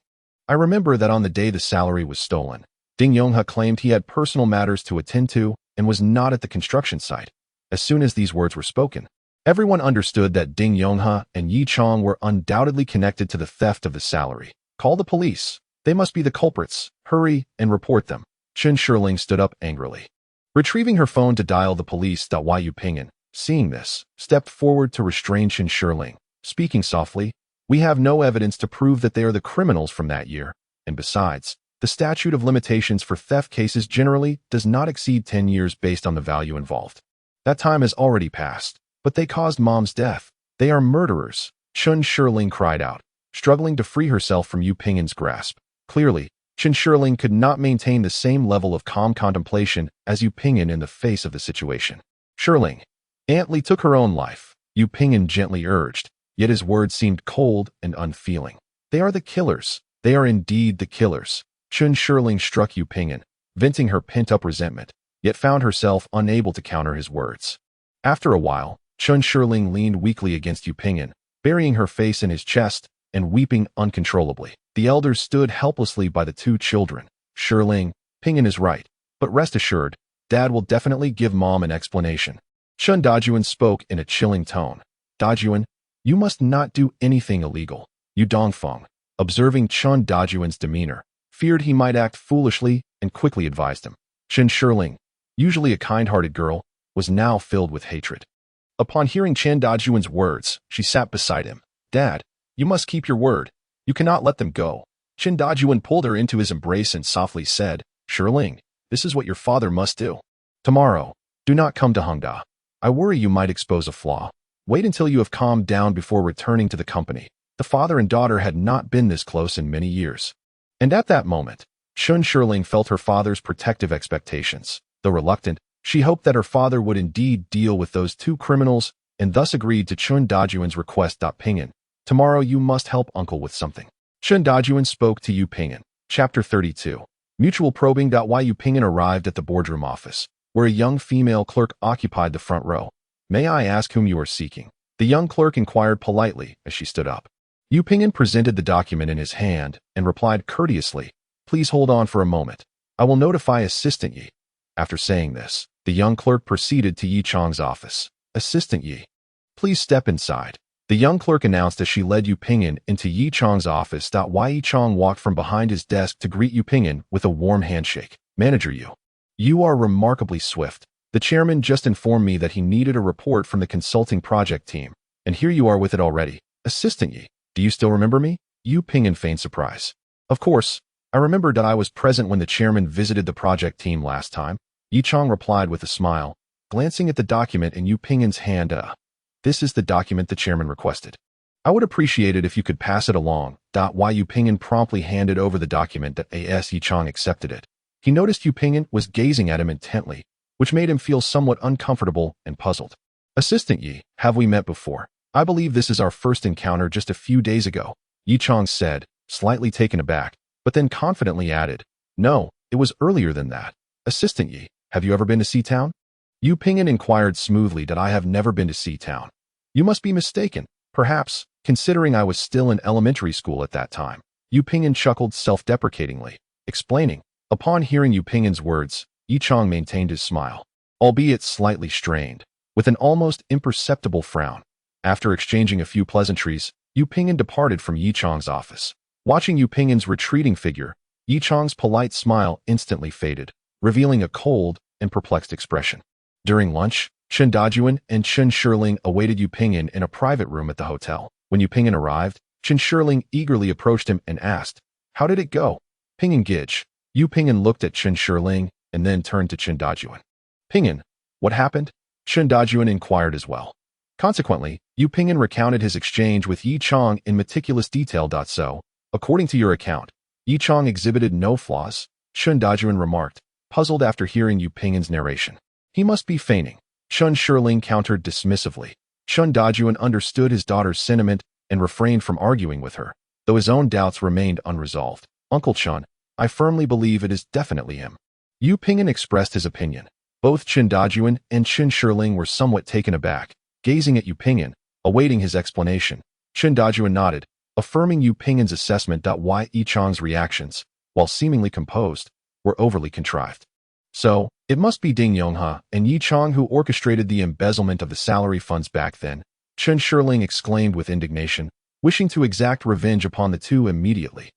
I remember that on the day the salary was stolen, Ding Yonghe claimed he had personal matters to attend to and was not at the construction site. As soon as these words were spoken, everyone understood that Ding Yonghe and Yi Chong were undoubtedly connected to the theft of the salary. Call the police. They must be the culprits. Hurry and report them. Chen Shirling stood up angrily. Retrieving her phone to dial the police. Yu Ping'an, seeing this, stepped forward to restrain Chen Shirling, speaking softly. We have no evidence to prove that they are the criminals from that year, and besides, the statute of limitations for theft cases generally does not exceed 10 years based on the value involved. That time has already passed, but they caused Mom's death. They are murderers, Chen Shirling cried out, struggling to free herself from Yu Ping'an's grasp. Clearly, Chen Shirling could not maintain the same level of calm contemplation as Yu Ping'an in the face of the situation. Shirling, Aunt Lee took her own life, Yu Ping'an gently urged, yet his words seemed cold and unfeeling. They are the killers. They are indeed the killers. Chen Shirling struck Yu Ping'an, venting her pent-up resentment, yet found herself unable to counter his words. After a while, Chen Shirling leaned weakly against Yu Ping'an, burying her face in his chest and weeping uncontrollably. The elders stood helplessly by the two children. Shirling, Ping'an is right, but rest assured, Dad will definitely give Mom an explanation. Chen Dajuan spoke in a chilling tone. Dajuan, you must not do anything illegal. Yu Dongfeng, observing Chun Dajuan's demeanor, feared he might act foolishly and quickly advised him. Chen Shirling, usually a kind-hearted girl, was now filled with hatred. Upon hearing Chen Dajuan's words, she sat beside him. Dad, you must keep your word. You cannot let them go. Chen Dajuan pulled her into his embrace and softly said, Shirling, this is what your father must do. Tomorrow, do not come to Hongda. I worry you might expose a flaw. Wait until you have calmed down before returning to the company. The father and daughter had not been this close in many years. And at that moment, Chen Shirling felt her father's protective expectations. Though reluctant, she hoped that her father would indeed deal with those two criminals and thus agreed to Chun Dajuan's request. Ping'an, tomorrow you must help uncle with something. Chun Dajuan spoke to Yu Ping'an. Chapter 32. Mutual probing. Yu Ping'an arrived at the boardroom office, where a young female clerk occupied the front row. May I ask whom you are seeking? The young clerk inquired politely as she stood up. Yu Ping'an presented the document in his hand and replied courteously, Please hold on for a moment. I will notify Assistant Yi. After saying this, the young clerk proceeded to Yi Chong's office. Assistant Yi, please step inside. The young clerk announced as she led Yu Ping'an into Yi Chong's office. Yi Chong walked from behind his desk to greet Yu Ping'an with a warm handshake. Manager Yu, you are remarkably swift. The chairman just informed me that he needed a report from the consulting project team, and here you are with it already. Assistant Yi, do you still remember me? Yu Ping'an feigned surprise. Of course, I remembered that I was present when the chairman visited the project team last time. Yi Chong replied with a smile, glancing at the document in Yu Ping'an's hand. This is the document the chairman requested. I would appreciate it if you could pass it along. Yu Ping'an promptly handed over the document. Yi Chong accepted it. He noticed Yu Ping'an was gazing at him intently, which made him feel somewhat uncomfortable and puzzled. Assistant Yi, have we met before? I believe this is our first encounter just a few days ago, Yi Chong said, slightly taken aback, but then confidently added, No, it was earlier than that. Assistant Yi, have you ever been to Seatown? Yu Ping'an inquired smoothly. I have never been to Seatown. You must be mistaken, perhaps, considering I was still in elementary school at that time. Yu Ping'an chuckled self-deprecatingly, explaining. Upon hearing Yu Ping'an's words, Yi Chong maintained his smile, albeit slightly strained, with an almost imperceptible frown. After exchanging a few pleasantries, Yu Ping'an departed from Yi Chong's office. Watching Yu Ping'an's retreating figure, Yi Chong's polite smile instantly faded, revealing a cold and perplexed expression. During lunch, Chen Dajuan and Chen Shirling awaited Yu Ping'an in a private room at the hotel. When Yu Ping'an arrived, Chen Shirling eagerly approached him and asked, How did it go? Ping'an Gij. Yu Ping'an looked at Chen Shirling and then turned to Chen Dajuan. Ping'an, what happened? Chen Dajuan inquired as well. Consequently, Yu Ping'an recounted his exchange with Yi Chong in meticulous detail. So, according to your account, Yi Chong exhibited no flaws, Chen Dajuan remarked, puzzled after hearing Yu Ping'an's narration. He must be feigning. Chen Shirling countered dismissively. Chen Dajuan understood his daughter's sentiment and refrained from arguing with her, though his own doubts remained unresolved. Uncle Chen, I firmly believe it is definitely him. Yu Ping'an expressed his opinion. Both Chen Dajuan and Chen Shirling were somewhat taken aback, gazing at Yu Ping'an, awaiting his explanation. Chen Dajuan nodded, affirming Yu Ping'an's assessment. Yi Chong's reactions, while seemingly composed, were overly contrived. So, it must be Ding Yonghe and Yi Chong who orchestrated the embezzlement of the salary funds back then, Chen Shirling exclaimed with indignation, wishing to exact revenge upon the two immediately.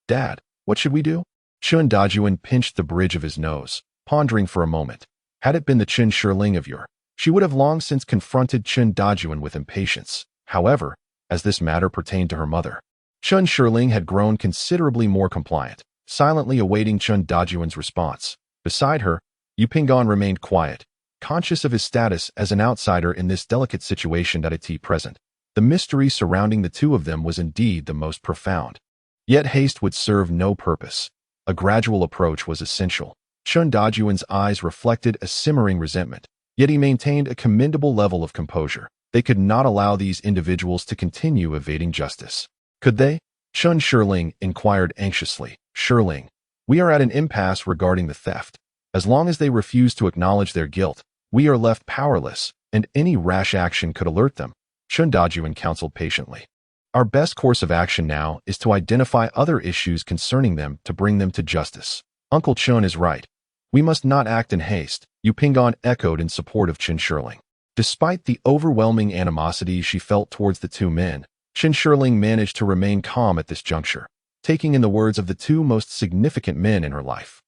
Dad, what should we do? Chen Dajuan pinched the bridge of his nose, pondering for a moment. Had it been the Chen Shirling of yore, she would have long since confronted Chen Dajuan with impatience. However, as this matter pertained to her mother, Chen Shirling had grown considerably more compliant, silently awaiting Chen Dajuan's response. Beside her, Yu Ping'an remained quiet, conscious of his status as an outsider in this delicate situation at present. The mystery surrounding the two of them was indeed the most profound. Yet haste would serve no purpose. A gradual approach was essential. Chen Dajuan's eyes reflected a simmering resentment, yet he maintained a commendable level of composure. They could not allow these individuals to continue evading justice. Could they? Chen Shirling inquired anxiously. Shirling, we are at an impasse regarding the theft. As long as they refuse to acknowledge their guilt, we are left powerless, and any rash action could alert them. Chen Dajuan counseled patiently. Our best course of action now is to identify other issues concerning them to bring them to justice. Uncle Chen is right. We must not act in haste, Yu Ping'an echoed in support of Chen Shirling. Despite the overwhelming animosity she felt towards the two men, Chen Shirling managed to remain calm at this juncture. taking in the words of the two most significant men in her life.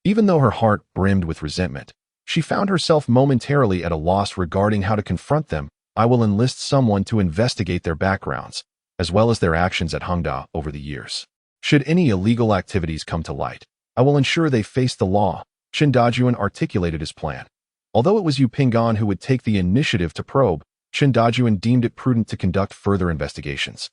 Even though her heart brimmed with resentment, she found herself momentarily at a loss regarding how to confront them. I will enlist someone to investigate their backgrounds, as well as their actions at Hongda over the years. Should any illegal activities come to light, I will ensure they face the law, Chen Dajuan articulated his plan. Although it was Yu Pinggan who would take the initiative to probe, Chen Dajuan deemed it prudent to conduct further investigations.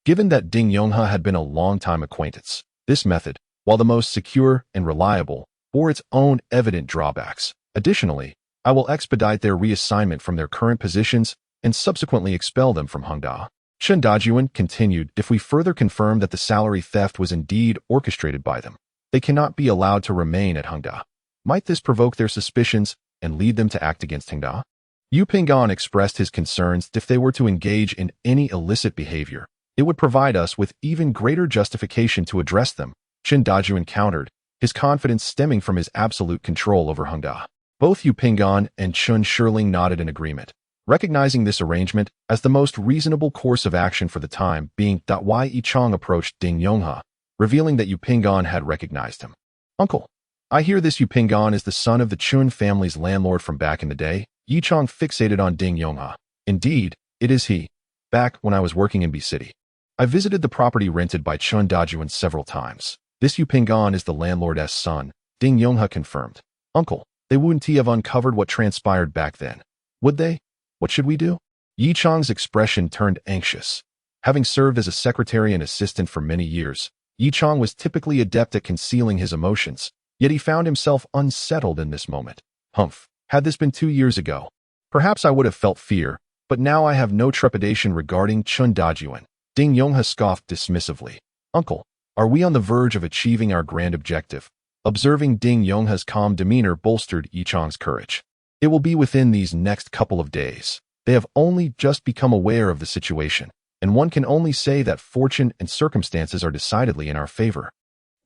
Given that Ding Yonghe had been a long-time acquaintance, this method, while the most secure and reliable, bore its own evident drawbacks. Additionally, I will expedite their reassignment from their current positions and subsequently expel them from Hongda. Chen Dajuan continued, if we further confirm that the salary theft was indeed orchestrated by them, they cannot be allowed to remain at Hongda. Might this provoke their suspicions and lead them to act against Hongda? Yu Pinggan expressed his concerns if they were to engage in any illicit behavior. It would provide us with even greater justification to address them, Chen Dajuan countered, his confidence stemming from his absolute control over Hongda. Both Yu Pinggan and Chen Shirling nodded in agreement, recognizing this arrangement as the most reasonable course of action for the time being. Wai Yichang approached Ding Yonghe, revealing that Yu Pinggan had recognized him. Uncle, I hear this Yu Pinggan is the son of the Chun family's landlord from back in the day. Yichang fixated on Ding Yonghe. Indeed, it is he. Back when I was working in B City, I visited the property rented by Chen Dajuan several times. This Yu Pinggan is the landlord's son, Ding Yonghe confirmed. Uncle, they wouldn't have uncovered what transpired back then, would they? What should we do? Yichang's expression turned anxious. Having served as a secretary and assistant for many years, Yichang was typically adept at concealing his emotions, yet he found himself unsettled in this moment. Humph, had this been 2 years ago, perhaps I would have felt fear, but now I have no trepidation regarding Chen Dajuan. Ding Yonghe scoffed dismissively. Uncle, are we on the verge of achieving our grand objective? Observing Ding Yonghe's calm demeanor bolstered Yichang's courage. It will be within these next couple of days. They have only just become aware of the situation, and one can only say that fortune and circumstances are decidedly in our favor.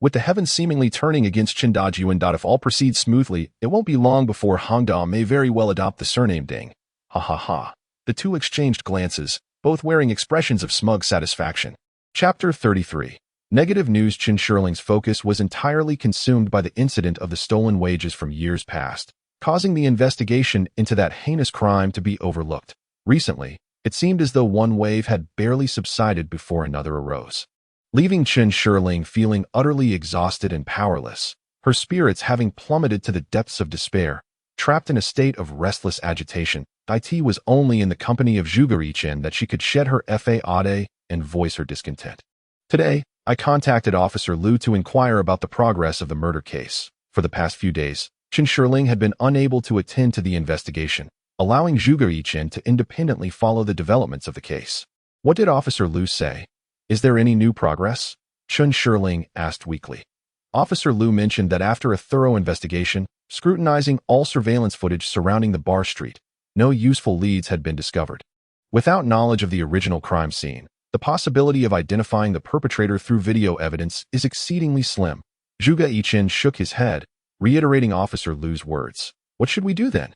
With the heavens seemingly turning against Chen Dajuan. If all proceeds smoothly, it won't be long before Hongda may very well adopt the surname Ding. Ha ha ha. The two exchanged glances, both wearing expressions of smug satisfaction. Chapter 33. Negative news. Chen Shirling's focus was entirely consumed by the incident of the stolen wages from years past, causing the investigation into that heinous crime to be overlooked. Recently, it seemed as though one wave had barely subsided before another arose, leaving Chen Shirling feeling utterly exhausted and powerless, her spirits having plummeted to the depths of despair. Trapped in a state of restless agitation, it was only in the company of Zhuge Yichen that she could shed her faade and voice her discontent. Today, I contacted Officer Liu to inquire about the progress of the murder case. For the past few days, Chen Shirling had been unable to attend to the investigation, allowing Zhuge Yichen to independently follow the developments of the case. What did Officer Liu say? Is there any new progress? Chen Shirling asked weakly. Officer Liu mentioned that after a thorough investigation, scrutinizing all surveillance footage surrounding the bar street, no useful leads had been discovered. Without knowledge of the original crime scene, the possibility of identifying the perpetrator through video evidence is exceedingly slim. Zhuge Yichen shook his head, reiterating Officer Liu's words. What should we do then?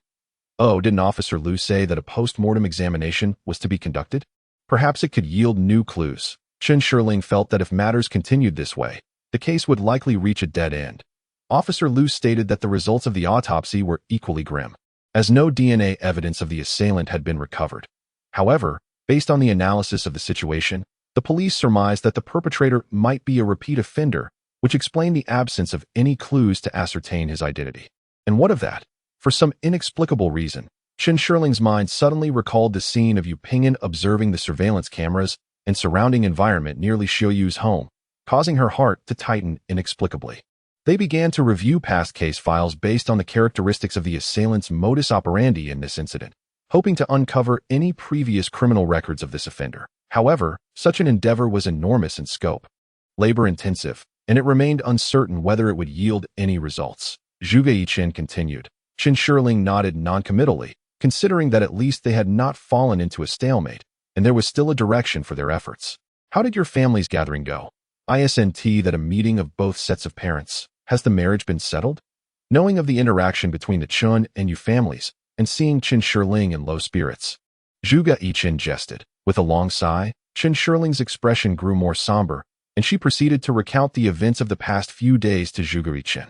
Oh, didn't Officer Liu say that a post-mortem examination was to be conducted? Perhaps it could yield new clues. Chen Shirling felt that if matters continued this way, the case would likely reach a dead end. Officer Liu stated that the results of the autopsy were equally grim, as no DNA evidence of the assailant had been recovered. However, based on the analysis of the situation, the police surmised that the perpetrator might be a repeat offender, which explained the absence of any clues to ascertain his identity. And what of that? For some inexplicable reason, Chen Shirling's mind suddenly recalled the scene of Yu Pinggan observing the surveillance cameras and surrounding environment near Li Xiuyu's home, causing her heart to tighten inexplicably. They began to review past case files based on the characteristics of the assailant's modus operandi in this incident, hoping to uncover any previous criminal records of this offender. However, such an endeavor was enormous in scope, labor-intensive, and it remained uncertain whether it would yield any results. Zhuge Yichen continued. Chen Shirling nodded noncommittally, considering that at least they had not fallen into a stalemate, and there was still a direction for their efforts. How did your family's gathering go? Isn't that a meeting of both sets of parents? Has the marriage been settled? Knowing of the interaction between the Chun and Yu families, and seeing Chen Shirling in low spirits, Zhuge Yichen jested. With a long sigh, Chen Shirling's expression grew more somber, and she proceeded to recount the events of the past few days to Zhuge Yichen.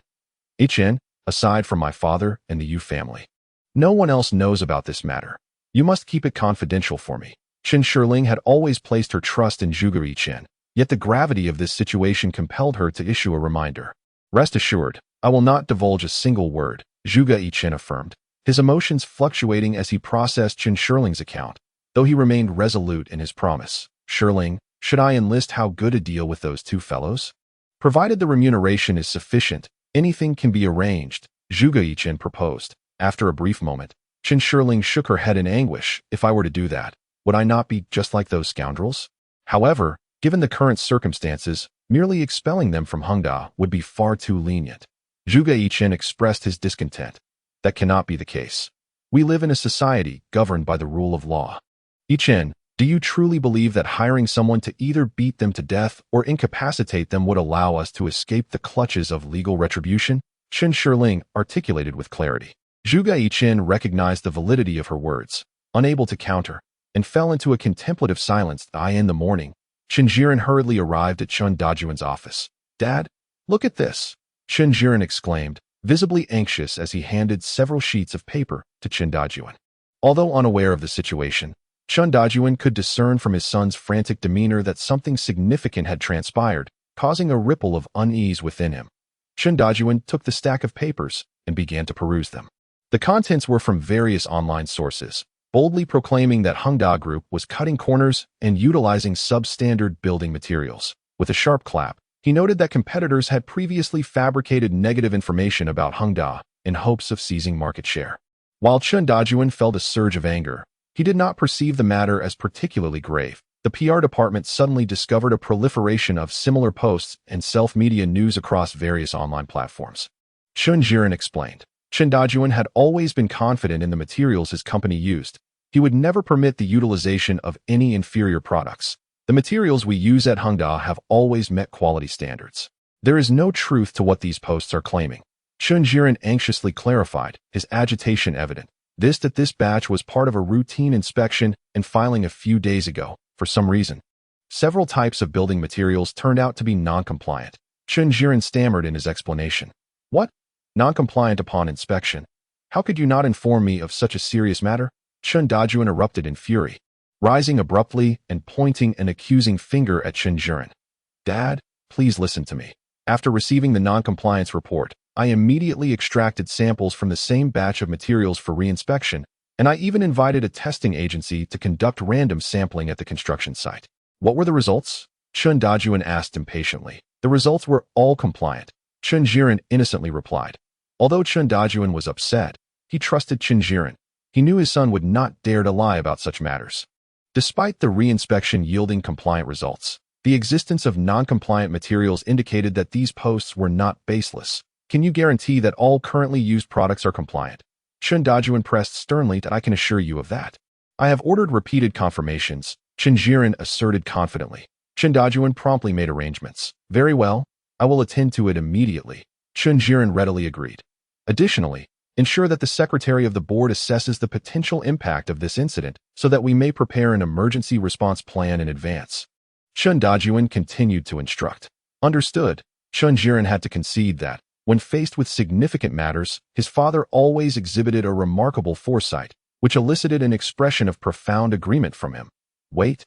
Yichen, aside from my father and the Yu family, no one else knows about this matter. You must keep it confidential for me. Chen Shirling had always placed her trust in Zhuge Yichen, yet the gravity of this situation compelled her to issue a reminder. Rest assured, I will not divulge a single word, Zhuge Yichen affirmed, his emotions fluctuating as he processed Chen Shirling's account, though he remained resolute in his promise. Shirling, should I enlist how good a deal with those two fellows? Provided the remuneration is sufficient, anything can be arranged, Zhuge Yichen proposed. After a brief moment, Chen Shirling shook her head in anguish. If I were to do that, would I not be just like those scoundrels? However, given the current circumstances, merely expelling them from Hengda would be far too lenient. Zhuge Yichen expressed his discontent. That cannot be the case. We live in a society governed by the rule of law. Yichen, do you truly believe that hiring someone to either beat them to death or incapacitate them would allow us to escape the clutches of legal retribution? Chen Shirling articulated with clarity. Zhuge Yichen recognized the validity of her words, unable to counter, and fell into a contemplative silence. In the morning, Chen Jiren hurriedly arrived at Chen Dajuan's office. Dad, look at this, Chen Jiren exclaimed, visibly anxious as he handed several sheets of paper to Chen Dajuan. Although unaware of the situation, Chen Dajuan could discern from his son's frantic demeanor that something significant had transpired, causing a ripple of unease within him. Chen Dajuan took the stack of papers and began to peruse them. The contents were from various online sources, boldly proclaiming that Hengda Group was cutting corners and utilizing substandard building materials. With a sharp clap, he noted that competitors had previously fabricated negative information about Hengda in hopes of seizing market share. While Chen Dajuan felt a surge of anger, he did not perceive the matter as particularly grave. The PR department suddenly discovered a proliferation of similar posts and self-media news across various online platforms. Chen Jiren explained. Chen Dajuan had always been confident in the materials his company used. He would never permit the utilization of any inferior products. The materials we use at Hengda have always met quality standards. There is no truth to what these posts are claiming. Chen Jiren anxiously clarified, his agitation evident. This batch was part of a routine inspection and filing a few days ago. For some reason, several types of building materials turned out to be non-compliant. Chen Jiren stammered in his explanation. What? Non-compliant upon inspection? How could you not inform me of such a serious matter? Chen Dajuan erupted in fury, rising abruptly and pointing an accusing finger at Chen Jiren. Dad, please listen to me. After receiving the non-compliance report, I immediately extracted samples from the same batch of materials for reinspection, and I even invited a testing agency to conduct random sampling at the construction site. What were the results? Chen Dajuan asked impatiently. The results were all compliant, Chen Jiren innocently replied. Although Chen Dajuan was upset, he trusted Chen Jiren. He knew his son would not dare to lie about such matters. Despite the reinspection yielding compliant results, the existence of non-compliant materials indicated that these posts were not baseless. Can you guarantee that all currently used products are compliant? Chen Dajuan pressed sternly. I can assure you of that. I have ordered repeated confirmations, Chen Jiren asserted confidently. Chen Dajuan promptly made arrangements. Very well, I will attend to it immediately, Chen Jiren readily agreed. Additionally, ensure that the secretary of the board assesses the potential impact of this incident so that we may prepare an emergency response plan in advance. Chen Dajuan continued to instruct. Understood. Chen Jiren had to concede that, when faced with significant matters, his father always exhibited a remarkable foresight, which elicited an expression of profound agreement from him. Wait.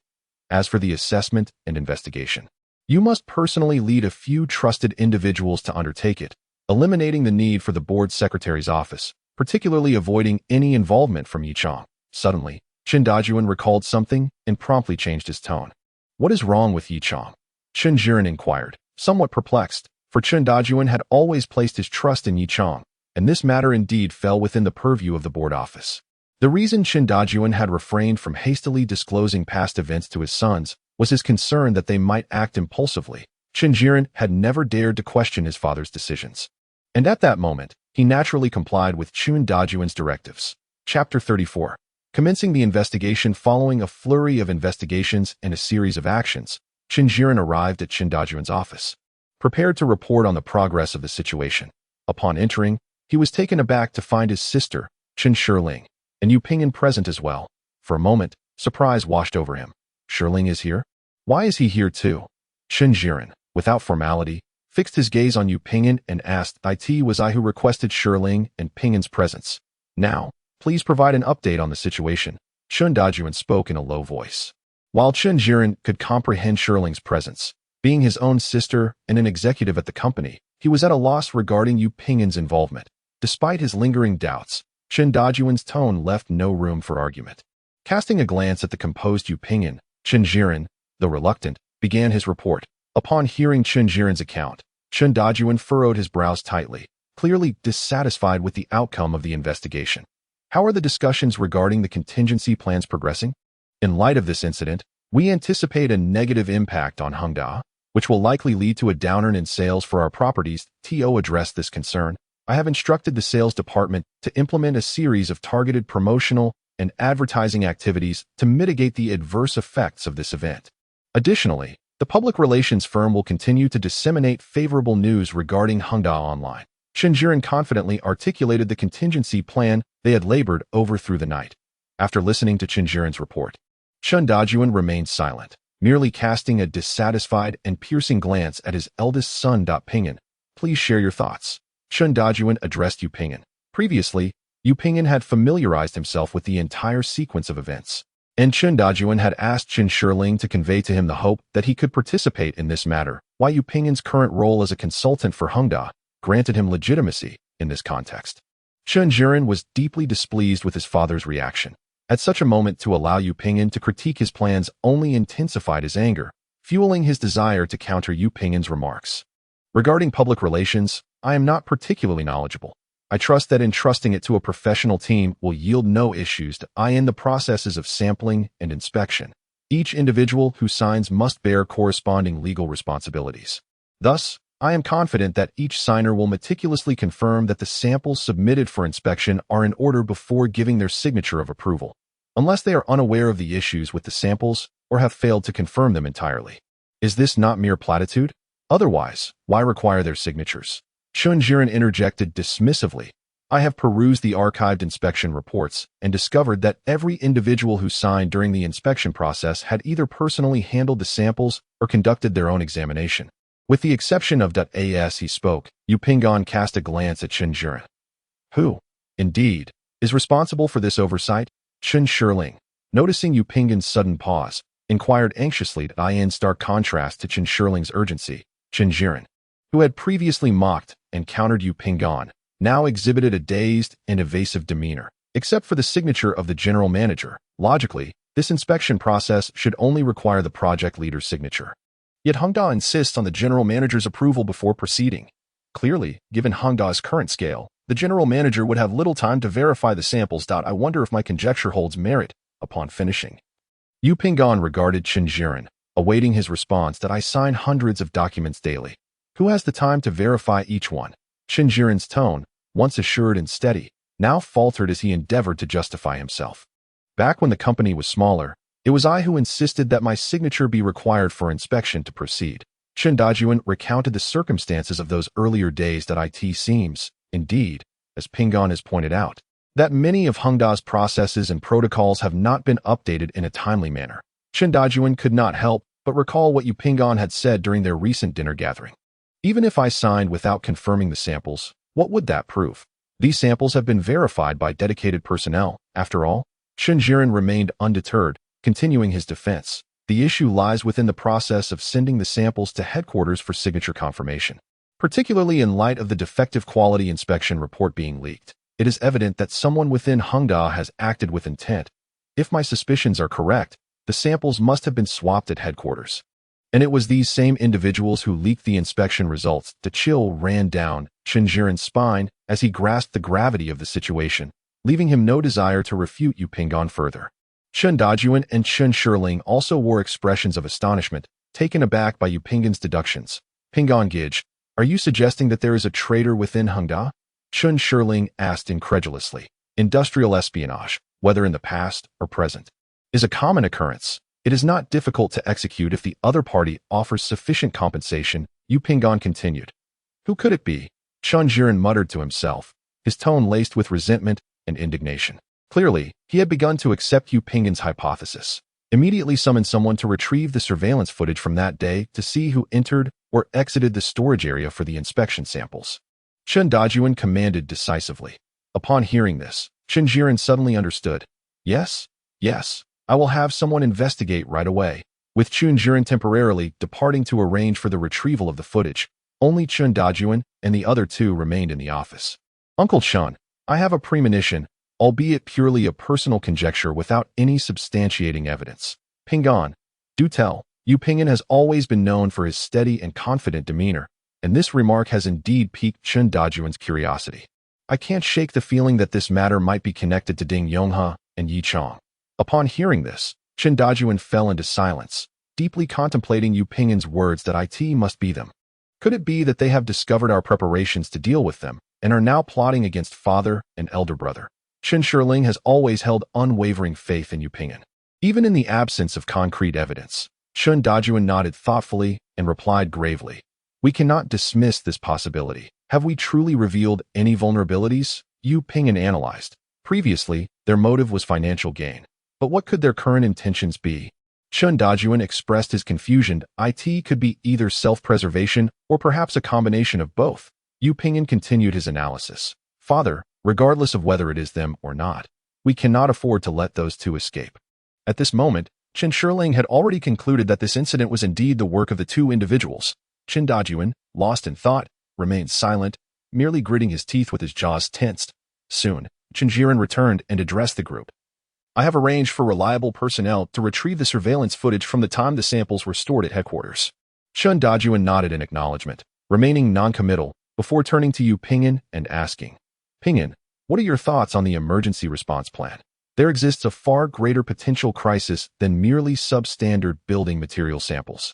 As for the assessment and investigation, you must personally lead a few trusted individuals to undertake it, eliminating the need for the board secretary's office, particularly avoiding any involvement from Yichang. Suddenly, Chen Dajuan recalled something and promptly changed his tone. What is wrong with Yichang? Chen Jiren inquired, somewhat perplexed, for Chen Dajuan had always placed his trust in Yichang, and this matter indeed fell within the purview of the board office. The reason Chen Dajuan had refrained from hastily disclosing past events to his sons was his concern that they might act impulsively. Chen Jiren had never dared to question his father's decisions. And at that moment, he naturally complied with Chen Dajuan's directives. Chapter 34. Commencing the investigation. Following a flurry of investigations and a series of actions, Chen Jiren arrived at Chen Dajuan's office, prepared to report on the progress of the situation. Upon entering, he was taken aback to find his sister, Chen Shirling, and Yu Ping'an present as well. For a moment, surprise washed over him. Shirling is here? Why is he here too? Chen Jiren, without formality, fixed his gaze on Yu Ping'an and asked, "It was I who requested Shiling and Ping'an's presence. Now, please provide an update on the situation." Chen Dajuan spoke in a low voice. While Chen Jiren could comprehend Shirling's presence, being his own sister and an executive at the company, he was at a loss regarding Yu Ping'an's involvement. Despite his lingering doubts, Chen Dajuan's tone left no room for argument. Casting a glance at the composed Yu Ping'an, Chen Jiren, though reluctant, began his report. Upon hearing Chen Jiren's account, Chen Dajuan furrowed his brows tightly, clearly dissatisfied with the outcome of the investigation. How are the discussions regarding the contingency plans progressing? In light of this incident, we anticipate a negative impact on Hongda, which will likely lead to a downturn in sales for our properties. To address this concern, I have instructed the sales department to implement a series of targeted promotional and advertising activities to mitigate the adverse effects of this event. Additionally, the public relations firm will continue to disseminate favorable news regarding Hongda online. Chen Jiren confidently articulated the contingency plan they had labored over through the night. After listening to Chen Jiren's report, Chen Dajuan remained silent, merely casting a dissatisfied and piercing glance at his eldest son. Ping'an, please share your thoughts. Chen Dajuan addressed Yu Ping'an. Previously, Yu Ping'an had familiarized himself with the entire sequence of events, and Chen Dajuan had asked Chen Shiling to convey to him the hope that he could participate in this matter, why Yu Ping'an's current role as a consultant for Hongda granted him legitimacy in this context. Chen Jiren was deeply displeased with his father's reaction. At such a moment, to allow Yu Ping'an to critique his plans only intensified his anger, fueling his desire to counter Yu Ping'an's remarks. Regarding public relations, I am not particularly knowledgeable. I trust that entrusting it to a professional team will yield no issues in the processes of sampling and inspection. Each individual who signs must bear corresponding legal responsibilities. Thus, I am confident that each signer will meticulously confirm that the samples submitted for inspection are in order before giving their signature of approval, unless they are unaware of the issues with the samples or have failed to confirm them entirely. Is this not mere platitude? Otherwise, why require their signatures? Chen Jiren interjected dismissively. I have perused the archived inspection reports and discovered that every individual who signed during the inspection process had either personally handled the samples or conducted their own examination. With the exception of as he spoke, Yu Ping'an cast a glance at Chen Jiren. Who, indeed, is responsible for this oversight? Chen Shiling, noticing Yu Ping'an's sudden pause, inquired anxiously. In stark contrast to Chen Shiling's urgency, Chen Jiren, who had previously mocked and countered Yu Ping'an, now exhibited a dazed and evasive demeanor. Except for the signature of the general manager, logically, this inspection process should only require the project leader's signature. Yet Hongda insists on the general manager's approval before proceeding. Clearly, given Hongda's current scale, the general manager would have little time to verify the samples. I wonder if my conjecture holds merit upon finishing. Yu Ping'an regarded Chen Jiren, awaiting his response. I sign hundreds of documents daily. Who has the time to verify each one? Chen Jiren's tone, once assured and steady, now faltered as he endeavored to justify himself. Back when the company was smaller, it was I who insisted that my signature be required for inspection to proceed. Chen Dajuan recounted the circumstances of those earlier days. It seems, indeed, as Ping'an has pointed out, that many of Hongda's processes and protocols have not been updated in a timely manner. Chen Dajuan could not help but recall what Yu Ping'an had said during their recent dinner gathering. Even if I signed without confirming the samples, what would that prove? These samples have been verified by dedicated personnel. After all, Chen Jiren remained undeterred, continuing his defense. The issue lies within the process of sending the samples to headquarters for signature confirmation. Particularly in light of the defective quality inspection report being leaked, it is evident that someone within Hongda has acted with intent. If my suspicions are correct, the samples must have been swapped at headquarters. And it was these same individuals who leaked the inspection results. The chill ran down Chen Jiren's spine as he grasped the gravity of the situation, leaving him no desire to refute Yu Ping'an further. Chen Dajuan and Chen Shiling also wore expressions of astonishment, taken aback by Yu Ping'an's deductions. Ping'an Gij, are you suggesting that there is a traitor within Hongda? Chen Shiling asked incredulously. Industrial espionage, whether in the past or present, is a common occurrence. It is not difficult to execute if the other party offers sufficient compensation, Yu Ping'an continued. Who could it be? Chen Jiren muttered to himself, his tone laced with resentment and indignation. Clearly, he had begun to accept Yu Ping'an's hypothesis. Immediately summon someone to retrieve the surveillance footage from that day to see who entered or exited the storage area for the inspection samples. Chen Dajuan commanded decisively. Upon hearing this, Chen Jiren suddenly understood. Yes, I will have someone investigate right away. With Chen Jiren temporarily departing to arrange for the retrieval of the footage, only Chen Dajuan and the other two remained in the office. Uncle Chen, I have a premonition, albeit purely a personal conjecture without any substantiating evidence. Pingan, do tell. Yu Pingan has always been known for his steady and confident demeanor, and this remark has indeed piqued Chen Dajuan's curiosity. I can't shake the feeling that this matter might be connected to Ding Yonghe and Yi Chong. Upon hearing this, Chen Dajuan fell into silence, deeply contemplating Yu Pingan's words that it must be them. Could it be that they have discovered our preparations to deal with them and are now plotting against father and elder brother? Chen Shirling has always held unwavering faith in Yu Pingan. Even in the absence of concrete evidence, Chen Dajuan nodded thoughtfully and replied gravely. We cannot dismiss this possibility. Have we truly revealed any vulnerabilities? Yu Pingan analyzed. Previously, their motive was financial gain. But what could their current intentions be? Chen Dajuan expressed his confusion. It could be either self-preservation or perhaps a combination of both. Yu Pingan continued his analysis. Father, regardless of whether it is them or not, we cannot afford to let those two escape. At this moment, Chen Shirling had already concluded that this incident was indeed the work of the two individuals. Chen Dajuan, lost in thought, remained silent, merely gritting his teeth with his jaws tensed. Soon, Chen Jiren returned and addressed the group. I have arranged for reliable personnel to retrieve the surveillance footage from the time the samples were stored at headquarters. Chen Dajuan nodded in acknowledgement, remaining non-committal, before turning to Yu Pingan and asking, Pingan, what are your thoughts on the emergency response plan? There exists a far greater potential crisis than merely substandard building material samples.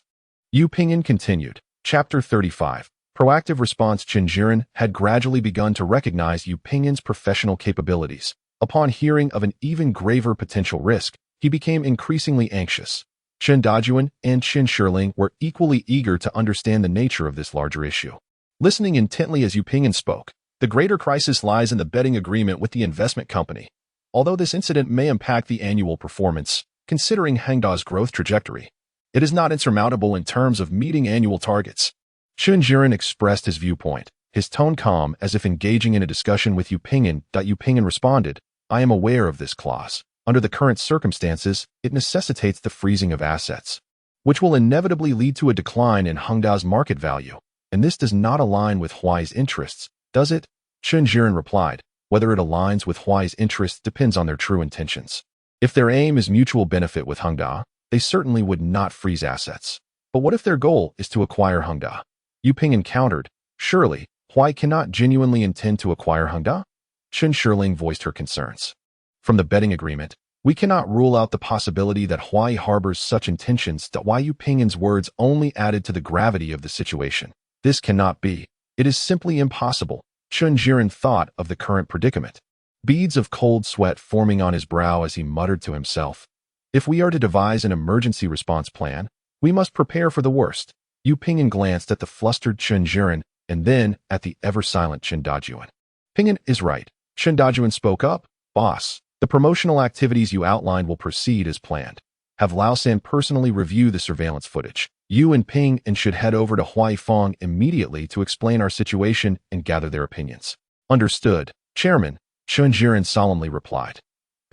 Yu Pingan continued. Chapter 35. Proactive response. Chen Jiren had gradually begun to recognize Yu Pingan's professional capabilities. Upon hearing of an even graver potential risk, he became increasingly anxious. Chen Dajuan and Chen Shirling were equally eager to understand the nature of this larger issue. Listening intently as Yu Pingan spoke, the greater crisis lies in the betting agreement with the investment company. Although this incident may impact the annual performance, considering Hangda's growth trajectory, it is not insurmountable in terms of meeting annual targets. Chen Jiren expressed his viewpoint, his tone calm as if engaging in a discussion with Yu Pingan. Yu Pingan responded, I am aware of this clause. Under the current circumstances, it necessitates the freezing of assets, which will inevitably lead to a decline in Hangda's market value. And this does not align with Huai's interests, does it? Chen Jiren replied, whether it aligns with Huai's interests depends on their true intentions. If their aim is mutual benefit with Hangda, they certainly would not freeze assets. But what if their goal is to acquire Hangda? Yu Pingan countered, surely, Huai cannot genuinely intend to acquire Hangda? Chen Shirling voiced her concerns. From the betting agreement, we cannot rule out the possibility that Huai harbors such intentions. Yu Pingan's words only added to the gravity of the situation. This cannot be. It is simply impossible. Chen Jiren thought of the current predicament. Beads of cold sweat forming on his brow as he muttered to himself. If we are to devise an emergency response plan, we must prepare for the worst. Yu Pingan glanced at the flustered Chen Jiren and then at the ever-silent Chen Dajuan. Pingan is right. Chen Dajuan spoke up. Boss, the promotional activities you outlined will proceed as planned. Have Lao San personally review the surveillance footage. You and Ping and should head over to Huaifeng immediately to explain our situation and gather their opinions. Understood, Chairman, Chen Jiren solemnly replied.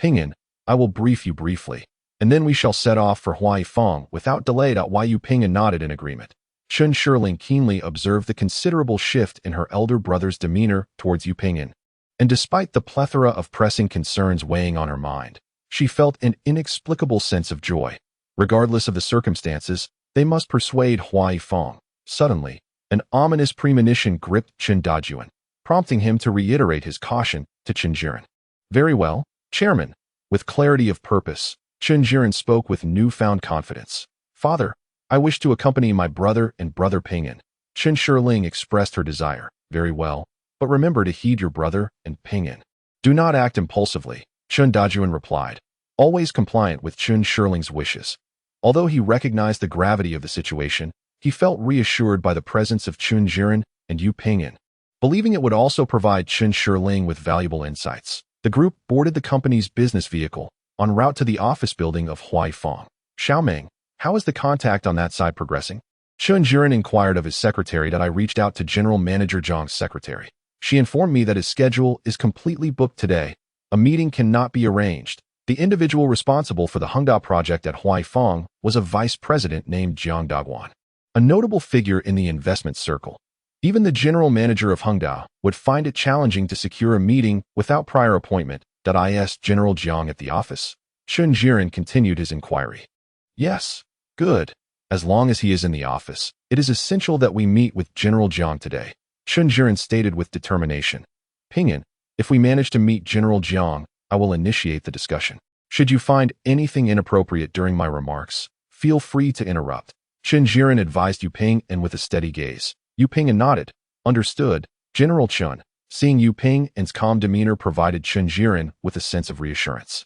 Pingan, I will brief you briefly, and then we shall set off for Huaifeng without delay. Yu Pingan nodded in agreement. Chen Shirling keenly observed the considerable shift in her elder brother's demeanor towards Yu Pingan, and despite the plethora of pressing concerns weighing on her mind, she felt an inexplicable sense of joy. Regardless of the circumstances, they must persuade Huaifeng. Suddenly, an ominous premonition gripped Chen Dajuan, prompting him to reiterate his caution to Chen Jiren. Very well, Chairman. With clarity of purpose, Chen Jiren spoke with newfound confidence. Father, I wish to accompany my brother and brother Pingan. Chen Shirling expressed her desire. Very well, but remember to heed your brother and Pingan. Do not act impulsively, Chen Dajuan replied, always compliant with Chen Shirling's wishes. Although he recognized the gravity of the situation, he felt reassured by the presence of Chen Jiren and Yu Pingan. Believing it would also provide Chen Shirling with valuable insights, the group boarded the company's business vehicle, en route to the office building of Huaifeng. Xiaoming, how is the contact on that side progressing? Chun Jiren inquired of his secretary that I reached out to General Manager Zhang's secretary. She informed me that his schedule is completely booked today. A meeting cannot be arranged. The individual responsible for the Hengda project at Huaifeng was a vice president named Jiang Dagwan, a notable figure in the investment circle. Even the general manager of Hengda would find it challenging to secure a meeting without prior appointment. I asked General Jiang at the office. Chun Jiren continued his inquiry. Yes, good. As long as he is in the office, it is essential that we meet with General Jiang today, Chun Jiren stated with determination. Pinyin, if we manage to meet General Jiang, I will initiate the discussion. Should you find anything inappropriate during my remarks, feel free to interrupt. Chun Jiren advised Yu Ping and with a steady gaze. Yu Ping nodded. Understood, General Chun. Seeing Yu Ping's calm demeanor provided Chun Jiren with a sense of reassurance.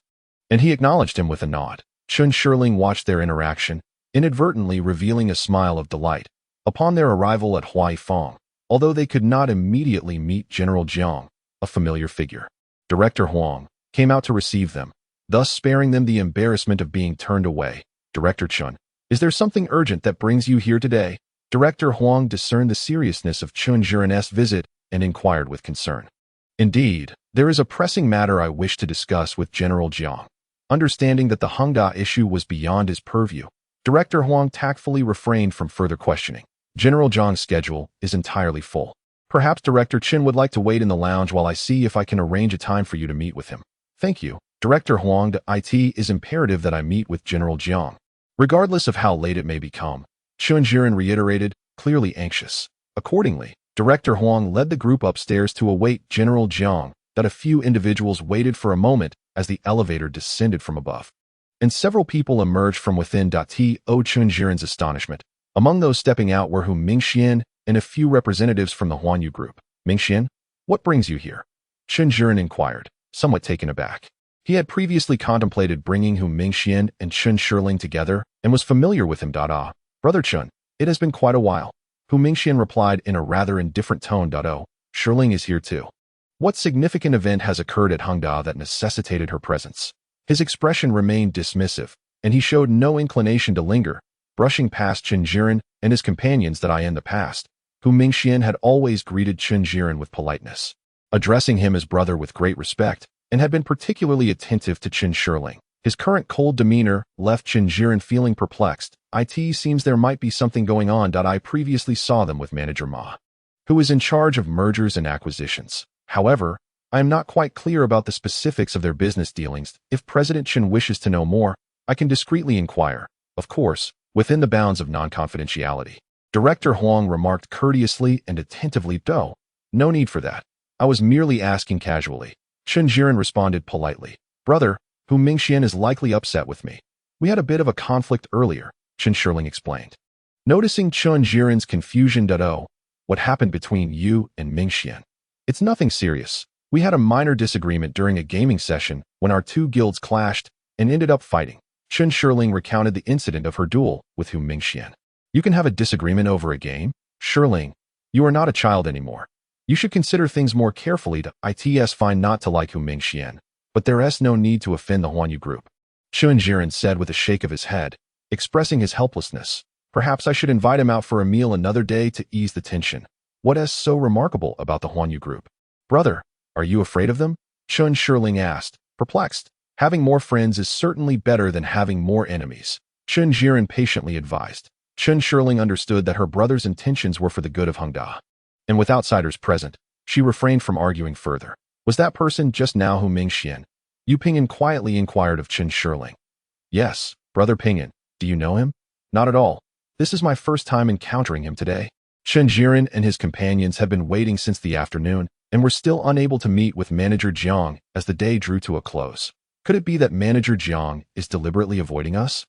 And he acknowledged him with a nod. Chun Shirling watched their interaction, inadvertently revealing a smile of delight. Upon their arrival at Huaifeng, although they could not immediately meet General Jiang, a familiar figure, Director Huang, came out to receive them, thus sparing them the embarrassment of being turned away. Director Chun, is there something urgent that brings you here today? Director Huang discerned the seriousness of Chun Jiren's visit and inquired with concern. Indeed, there is a pressing matter I wish to discuss with General Jiang. Understanding that the Hengda issue was beyond his purview, Director Huang tactfully refrained from further questioning. General Jiang's schedule is entirely full. Perhaps Director Chin would like to wait in the lounge while I see if I can arrange a time for you to meet with him. Thank you, Director Huang. It is imperative that I meet with General Jiang. Regardless of how late it may become, Chun Jiren reiterated, clearly anxious. Accordingly, Director Huang led the group upstairs to await General Jiang. A few individuals waited for a moment as the elevator descended from above, and several people emerged from within. To Chun Jiren's astonishment, among those stepping out were Mingxian and a few representatives from the Huanyu group. Mingxian, what brings you here? Chun Jiren inquired, somewhat taken aback. He had previously contemplated bringing Mingxian and Chun Shirling together and was familiar with him. Brother Chun, it has been quite a while. Mingxian replied in a rather indifferent tone. Shirling is here too. What significant event has occurred at Hengda that necessitated her presence? His expression remained dismissive, and he showed no inclination to linger, brushing past Chun Jiren and his companions. In the past, Mingxian had always greeted Chun Jiren with politeness, addressing him as brother with great respect, and had been particularly attentive to Chun Shirling. His current cold demeanor left Chun Jiren feeling perplexed. It seems there might be something going on. I previously saw them with Manager Ma, who is in charge of mergers and acquisitions. However, I am not quite clear about the specifics of their business dealings. If President Chen wishes to know more, I can discreetly inquire, of course, within the bounds of non-confidentiality. Director Huang remarked courteously and attentively. No need for that. I was merely asking casually. Chun Jiren responded politely. Brother, Mingxian is likely upset with me. We had a bit of a conflict earlier, Chun Shirling explained. Noticing Chun Jiren's confusion. What happened between you and Mingxian? It's nothing serious. We had a minor disagreement during a gaming session when our two guilds clashed and ended up fighting. Chun Shirling recounted the incident of her duel with Mingxian. You can have a disagreement over a game? Shirling, you are not a child anymore. You should consider things more carefully. It's fine not to like Mingxian, but there's no need to offend the Huanyu group. Chun Jiren said with a shake of his head, expressing his helplessness. Perhaps I should invite him out for a meal another day to ease the tension. What is so remarkable about the Huanyu group? Brother, are you afraid of them? Chun Shirling asked, perplexed. Having more friends is certainly better than having more enemies, Chun Jiren patiently advised. Chun Shirling understood that her brother's intentions were for the good of Hengda, and with outsiders present, she refrained from arguing further. Was that person just now Mingxian? Yu Pinyin quietly inquired of Chun Shirling. Yes, Brother Pinyin. Do you know him? Not at all. This is my first time encountering him today. Chun Jiren and his companions had been waiting since the afternoon and were still unable to meet with Manager Jiang as the day drew to a close. Could it be that Manager Jiang is deliberately avoiding us?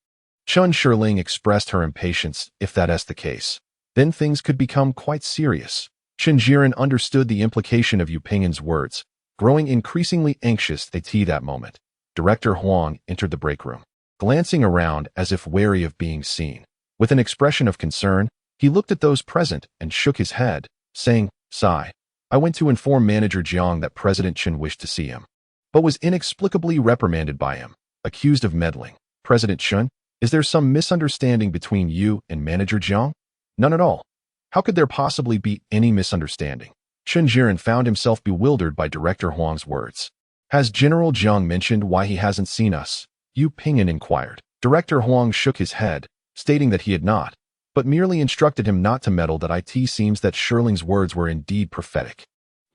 Chun Shirling expressed her impatience. If that is the case, then things could become quite serious. Chun Jiren understood the implication of Yu Pingyin's words, growing increasingly anxious at that moment. Director Huang entered the break room, glancing around as if wary of being seen. With an expression of concern, he looked at those present and shook his head, saying, Sigh. I went to inform Manager Jiang that President Chen wished to see him, but was inexplicably reprimanded by him, accused of meddling. President Chen? Is there some misunderstanding between you and Manager Jiang? None at all. How could there possibly be any misunderstanding? Chen Jiren found himself bewildered by Director Huang's words. Has General Jiang mentioned why he hasn't seen us? Yu Pingyan inquired. Director Huang shook his head, stating that he had not, but merely instructed him not to meddle. That it seems that Shirling's words were indeed prophetic.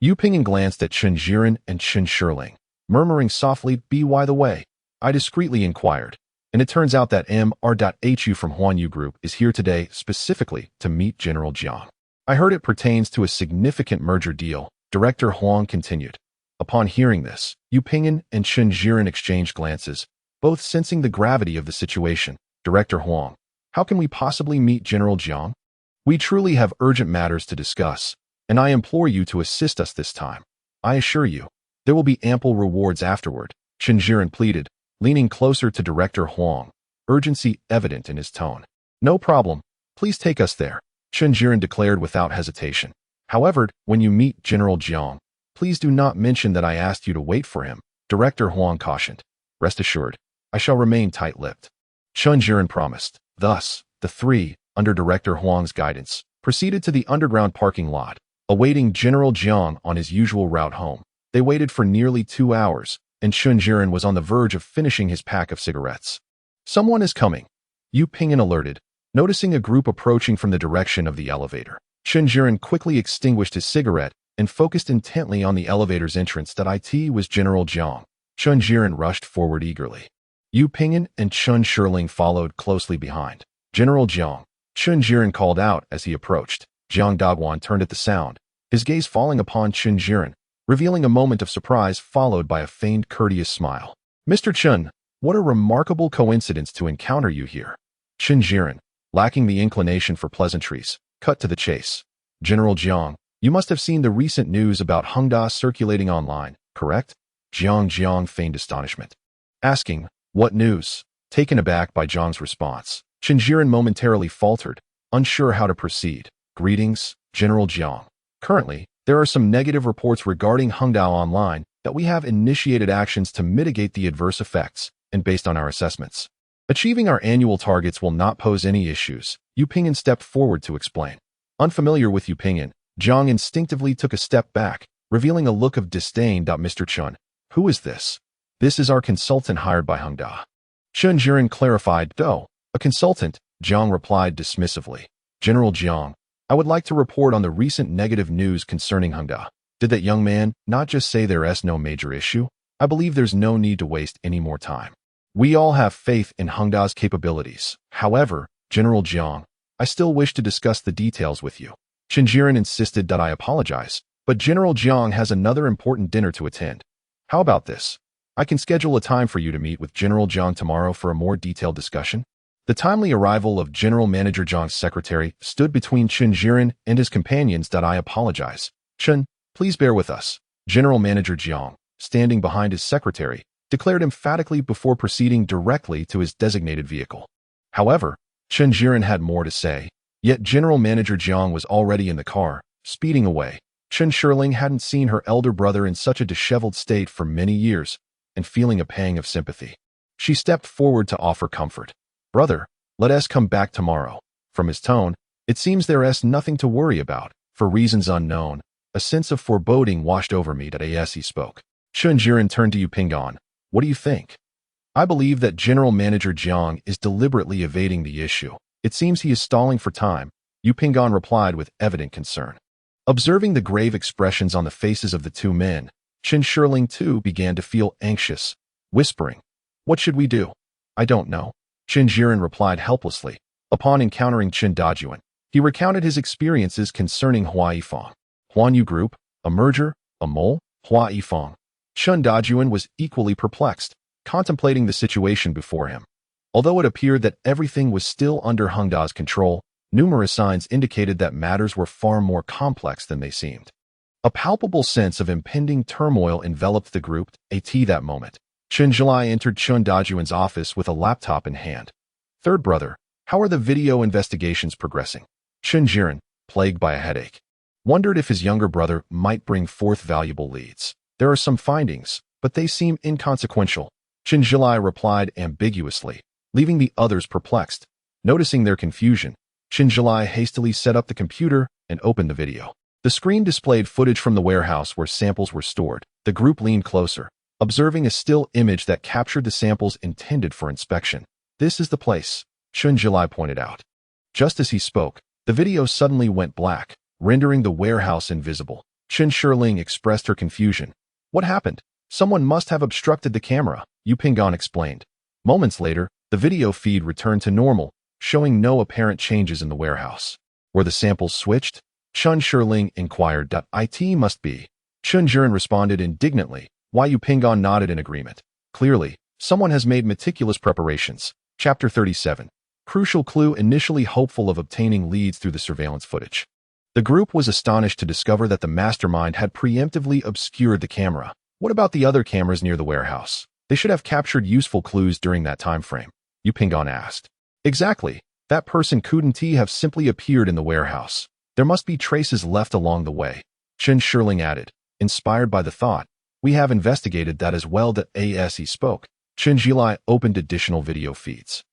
Yu Pingyan glanced at Chen Jiren and Chen Shirling, murmuring softly, "By the way," I discreetly inquired, and it turns out that Mr.Hu from Huanyu Group is here today specifically to meet General Jiang. I heard it pertains to a significant merger deal, Director Huang continued. Upon hearing this, Yu Pingyan and Chen Jiren exchanged glances, both sensing the gravity of the situation. Director Huang, how can we possibly meet General Jiang? We truly have urgent matters to discuss, and I implore you to assist us this time. I assure you, there will be ample rewards afterward, Chen Jiren pleaded, leaning closer to Director Huang, urgency evident in his tone. No problem, please take us there, Chen Jiren declared without hesitation. However, when you meet General Jiang, please do not mention that I asked you to wait for him, Director Huang cautioned. Rest assured, I shall remain tight-lipped. Chen Jiren promised. Thus, the three, under Director Huang's guidance, proceeded to the underground parking lot, awaiting General Jiang on his usual route home. They waited for nearly 2 hours, and Chen Jiren was on the verge of finishing his pack of cigarettes. Someone is coming, Yu Pingyan alerted, noticing a group approaching from the direction of the elevator. Chen Jiren quickly extinguished his cigarette and focused intently on the elevator's entrance. It was General Jiang. Chen Jiren rushed forward eagerly. Yu Pingyan and Chen Shirling followed closely behind. General Jiang, Chen Jiren called out as he approached. Jiang Dagwan turned at the sound, his gaze falling upon Chen Jiren, revealing a moment of surprise followed by a feigned courteous smile. Mr. Chen, what a remarkable coincidence to encounter you here. Chen Jiren, lacking the inclination for pleasantries, cut to the chase. General Jiang, you must have seen the recent news about Hengda circulating online, correct? Jiang feigned astonishment, asking, what news? Taken aback by Jiang's response, Chen Jiren momentarily faltered, unsure how to proceed. Greetings, General Jiang. Currently, there are some negative reports regarding Hengda online that we have initiated actions to mitigate the adverse effects, and based on our assessments, achieving our annual targets will not pose any issues. Yu Pingyan stepped forward to explain. Unfamiliar with Yu Pingyan, Jiang instinctively took a step back, revealing a look of disdain. Mr. Chen, who is this? This is our consultant hired by Hengda. Chen Jiren clarified. Oh, a consultant, Jiang replied dismissively. General Jiang, I would like to report on the recent negative news concerning Hengda. Did that young man not just say there's no major issue? I believe there's no need to waste any more time. We all have faith in Hengda's capabilities. However, General Jiang, I still wish to discuss the details with you. Chen Jiren insisted. I apologize, but General Jiang has another important dinner to attend. How about this? I can schedule a time for you to meet with General Jiang tomorrow for a more detailed discussion. The timely arrival of General Manager Jiang's secretary stood between Chen Jiren and his companions. I apologize. Chen, please bear with us. General Manager Jiang, standing behind his secretary, declared emphatically before proceeding directly to his designated vehicle. However, Chen Jiren had more to say, yet General Manager Jiang was already in the car, speeding away. Chen Shirling hadn't seen her elder brother in such a disheveled state for many years, and feeling a pang of sympathy, she stepped forward to offer comfort. Brother, let us come back tomorrow. From his tone, it seems there's nothing to worry about. For reasons unknown, a sense of foreboding washed over me. As he spoke, Chen Jiren turned to Yu Pingyan. What do you think? I believe that General Manager Jiang is deliberately evading the issue. It seems he is stalling for time, Yu Pingyan replied with evident concern. Observing the grave expressions on the faces of the two men, Chen Shirling too began to feel anxious, whispering, what should we do? I don't know, Chen Jiren replied helplessly. Upon encountering Chen Dajuan, he recounted his experiences concerning Hua Yifang. Huanyu Group, a merger, a mole, Hua Yifang. Chen Dajuan was equally perplexed, contemplating the situation before him. Although it appeared that everything was still under Hengda's control, numerous signs indicated that matters were far more complex than they seemed. A palpable sense of impending turmoil enveloped the group. At that moment, Chen Zhilai entered Chen Dajuan's office with a laptop in hand. Third brother, how are the video investigations progressing? Chen Jiren, plagued by a headache, wondered if his younger brother might bring forth valuable leads. There are some findings, but they seem inconsequential, Chen Zhilai replied ambiguously, leaving the others perplexed. Noticing their confusion, Chen Zhilai hastily set up the computer and opened the video. The screen displayed footage from the warehouse where samples were stored. The group leaned closer, observing a still image that captured the samples intended for inspection. "This is the place," Chen Zhilai pointed out. Just as he spoke, the video suddenly went black, rendering the warehouse invisible. Chen Shirling expressed her confusion. "What happened? Someone must have obstructed the camera," Yu Pingan explained. Moments later, the video feed returned to normal, showing no apparent changes in the warehouse. "Were the samples switched?" Chen Shirling inquired. "It must be." Chen Jiren responded indignantly, while Yu Pingan nodded in agreement. Clearly, someone has made meticulous preparations. Chapter 37. Crucial clue. Initially hopeful of obtaining leads through the surveillance footage, the group was astonished to discover that the mastermind had preemptively obscured the camera. What about the other cameras near the warehouse? They should have captured useful clues during that time frame, Yu Pingan asked. Exactly. That person couldn't have simply appeared in the warehouse. There must be traces left along the way, Chen Shirling added. Inspired by the thought, "We have investigated that as well." As he spoke, Chen Zhilai opened additional video feeds.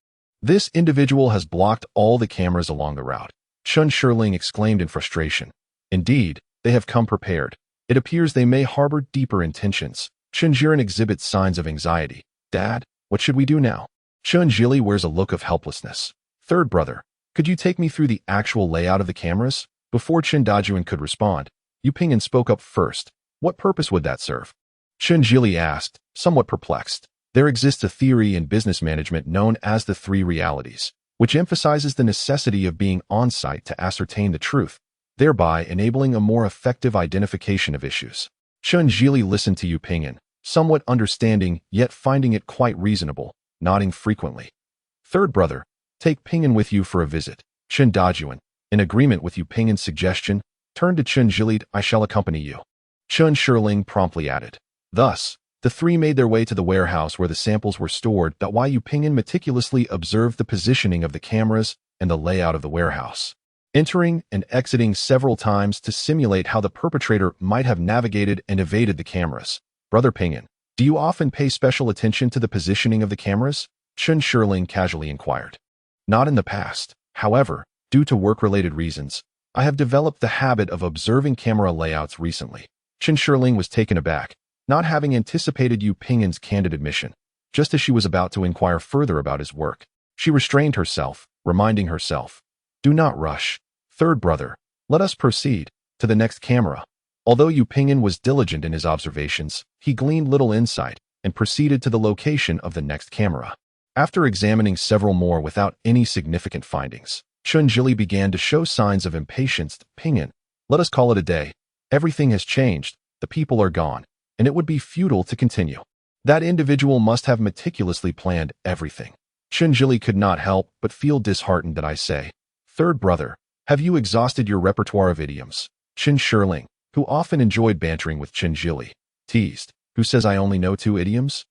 "This individual has blocked all the cameras along the route," Chen Shirling exclaimed in frustration. "Indeed, they have come prepared. It appears they may harbor deeper intentions." Chen Jiren exhibits signs of anxiety. "Dad, what should we do now?" Chen Zhili wears a look of helplessness. "Third brother, could you take me through the actual layout of the cameras?" Before Chen Dajuan could respond, Yu Pingan spoke up first. "What purpose would that serve?" Chen Zhili asked, somewhat perplexed. There exists a theory in business management known as the three realities, which emphasizes the necessity of being on-site to ascertain the truth, thereby enabling a more effective identification of issues. Chen Zhili listened to Yu Pingan, somewhat understanding yet finding it quite reasonable, nodding frequently. "Third brother, take Pingan with you for a visit." Chen Dajuan, in agreement with Yu Pingan's suggestion, turned to Chen Zhili. "I shall accompany you," Chen Shirling promptly added. Thus, the three made their way to the warehouse where the samples were stored. While Yu Pingan meticulously observed the positioning of the cameras and the layout of the warehouse, entering and exiting several times to simulate how the perpetrator might have navigated and evaded the cameras. "Brother Pingan, do you often pay special attention to the positioning of the cameras?" Chen Shirling casually inquired. "Not in the past. However, due to work-related reasons, I have developed the habit of observing camera layouts recently." Chen Shirling was taken aback, not having anticipated Yu Pingan's candid admission. Just as she was about to inquire further about his work, she restrained herself, reminding herself, "Do not rush. Third brother, let us proceed to the next camera." Although Yu Pingan was diligent in his observations, he gleaned little insight and proceeded to the location of the next camera. After examining several more without any significant findings, Chen Zhili began to show signs of impatience. "Pingan, let us call it a day. Everything has changed, the people are gone, and it would be futile to continue. That individual must have meticulously planned everything." Chen Zhili could not help but feel disheartened. "I say, third brother, have you exhausted your repertoire of idioms?" Chen Shirling, who often enjoyed bantering with Chen Zhili, teased. "Who says I only know 2 idioms?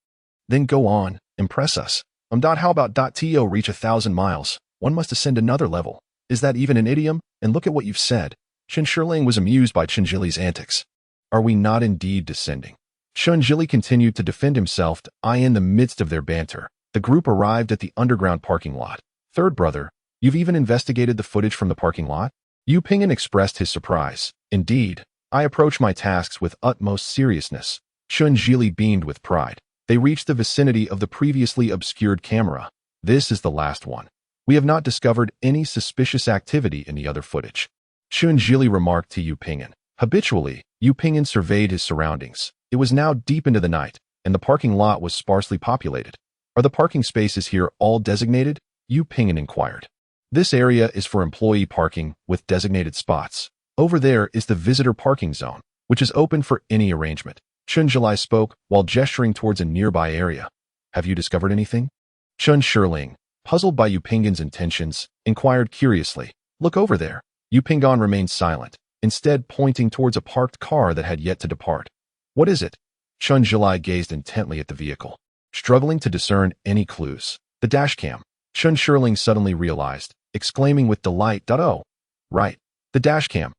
Then go on, impress us. How about to reach 1,000 miles? One must ascend another level. Is that even an idiom? And look at what you've said." Chen Shirling was amused by Chen Zhili's antics. "Are we not indeed descending?" Chen Zhili continued to defend himself. In the midst of their banter, the group arrived at the underground parking lot. "Third brother, you've even investigated the footage from the parking lot?" Yu Pingan expressed his surprise. "Indeed, I approach my tasks with utmost seriousness." Chen Zhili beamed with pride. They reached the vicinity of the previously obscured camera. "This is the last one. We have not discovered any suspicious activity in the other footage," Chen Zhili remarked to Yu Pingan. Habitually, Yu Pingan surveyed his surroundings. It was now deep into the night, and the parking lot was sparsely populated. "Are the parking spaces here all designated?" Yu Pingan inquired. "This area is for employee parking with designated spots. Over there is the visitor parking zone, which is open for any arrangement." Chen Zhili spoke while gesturing towards a nearby area. "Have you discovered anything?" Chen Shirling, puzzled by Yu Pingan's intentions, inquired curiously. "Look over there." Yu Pingan remained silent, instead pointing towards a parked car that had yet to depart. "What is it?" Chen Zhili gazed intently at the vehicle, struggling to discern any clues. "The dashcam," Chen Shirling suddenly realized, exclaiming with delight. "Oh, right, the dashcam.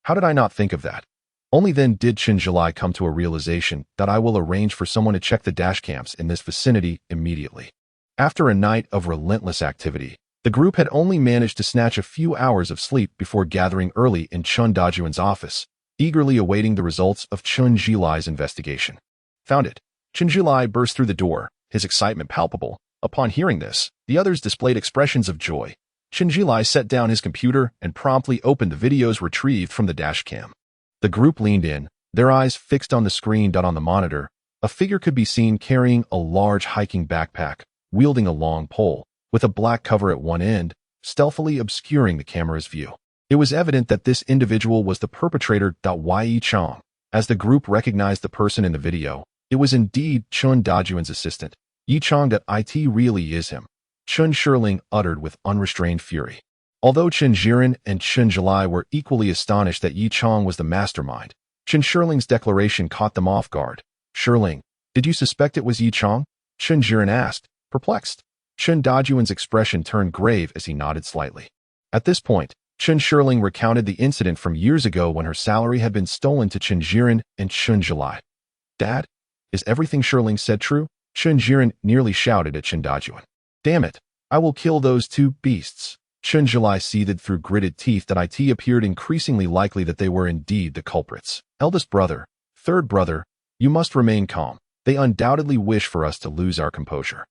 How did I not think of that?" Only then did Chen Zhili come to a realization that I will arrange for someone to check the dashcams in this vicinity immediately. After a night of relentless activity, the group had only managed to snatch a few hours of sleep before gathering early in Chun Dajuan's office, eagerly awaiting the results of Chun Jilai's investigation. Found it. Chun Jilai burst through the door, his excitement palpable. Upon hearing this, the others displayed expressions of joy. Chun Jilai set down his computer and promptly opened the videos retrieved from the dashcam. The group leaned in, their eyes fixed on the screen. On the monitor, a figure could be seen carrying a large hiking backpack, wielding a long pole, with a black cover at one end, stealthily obscuring the camera's view. It was evident that this individual was the perpetrator. Yi Chong. As the group recognized the person in the video, it was indeed Chun Dajuan's assistant. Yi Chong. It really is him, Chun Shirling uttered with unrestrained fury. Although Chen Jiren and Chun Jilai were equally astonished that Yi Chong was the mastermind, Chun Shirling's declaration caught them off guard. Shirling, did you suspect it was Yi Chong? Chun Jiren asked, perplexed. Chun Dajuan's expression turned grave as he nodded slightly. At this point, Chun Shirling recounted the incident from years ago when her salary had been stolen to Chen Jiren and Chun Jilai. Dad, is everything Shirling said true? Chun Jiren nearly shouted at Chun Dajuan. Damn it, I will kill those two beasts. Chun Jilai seethed through gritted teeth. It appeared increasingly likely that they were indeed the culprits. Eldest brother, third brother, you must remain calm. They undoubtedly wish for us to lose our composure.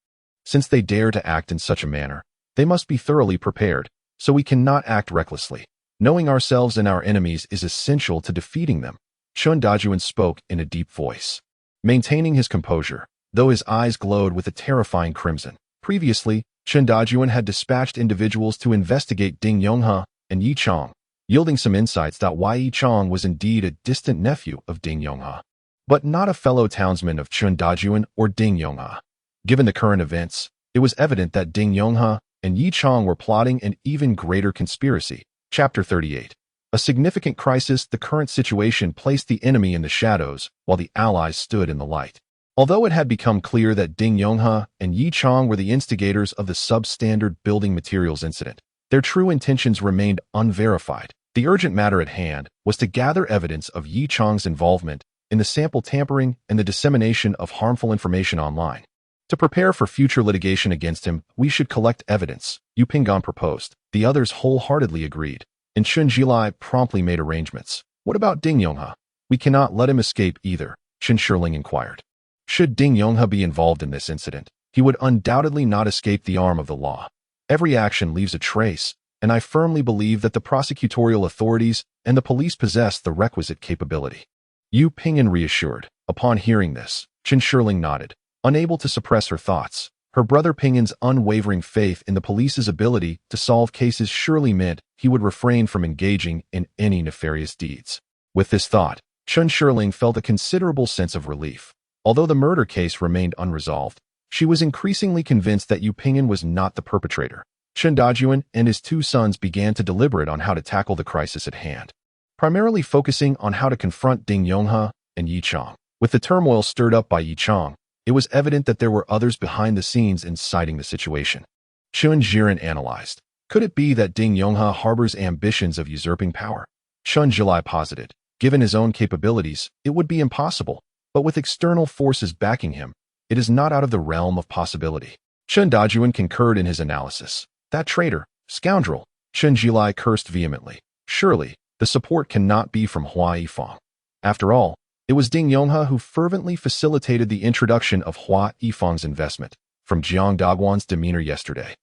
Since they dare to act in such a manner, they must be thoroughly prepared, so we cannot act recklessly. Knowing ourselves and our enemies is essential to defeating them. Chun Dajuan spoke in a deep voice, maintaining his composure, though his eyes glowed with a terrifying crimson. Previously, Chun Dajuan had dispatched individuals to investigate Ding Yonghe and Yi Chong, yielding some insights that Yi Chong was indeed a distant nephew of Ding Yonghe, but not a fellow townsman of Chun Dajuan or Ding Yonghe. Given the current events, it was evident that Ding Yonghe and Yi Chong were plotting an even greater conspiracy. Chapter 38. A significant crisis. The current situation placed the enemy in the shadows, while the allies stood in the light. Although it had become clear that Ding Yonghe and Yi Chong were the instigators of the substandard building materials incident, their true intentions remained unverified. The urgent matter at hand was to gather evidence of Yi Chong's involvement in the sample tampering and the dissemination of harmful information online. To prepare for future litigation against him, we should collect evidence, Yu Pingan proposed. The others wholeheartedly agreed, and Chun Jilai promptly made arrangements. What about Ding Yonghe? We cannot let him escape either, Chun Shirling inquired. Should Ding Yonghe be involved in this incident, he would undoubtedly not escape the arm of the law. Every action leaves a trace, and I firmly believe that the prosecutorial authorities and the police possess the requisite capability. Yu Pingan reassured. Upon hearing this, Chun Shirling nodded, unable to suppress her thoughts. Her brother Pingan's unwavering faith in the police's ability to solve cases surely meant he would refrain from engaging in any nefarious deeds. With this thought, Chun Shirling felt a considerable sense of relief. Although the murder case remained unresolved, she was increasingly convinced that Yu Pingan was not the perpetrator. Chun Dajuan and his two sons began to deliberate on how to tackle the crisis at hand, primarily focusing on how to confront Ding Yonghe and Yi Chong. With the turmoil stirred up by Yi Chong, it was evident that there were others behind the scenes inciting the situation. Chun Jiren analyzed. Could it be that Ding Yonghe harbors ambitions of usurping power? Chun Jilai posited. Given his own capabilities, it would be impossible, but with external forces backing him, it is not out of the realm of possibility. Chun Dajuan concurred in his analysis. That traitor, scoundrel, Chun Jilai cursed vehemently. Surely, the support cannot be from Hua Yifang. After all, it was Ding Yonghe who fervently facilitated the introduction of Hua Yifang's investment. From Jiang Daguan's demeanor yesterday,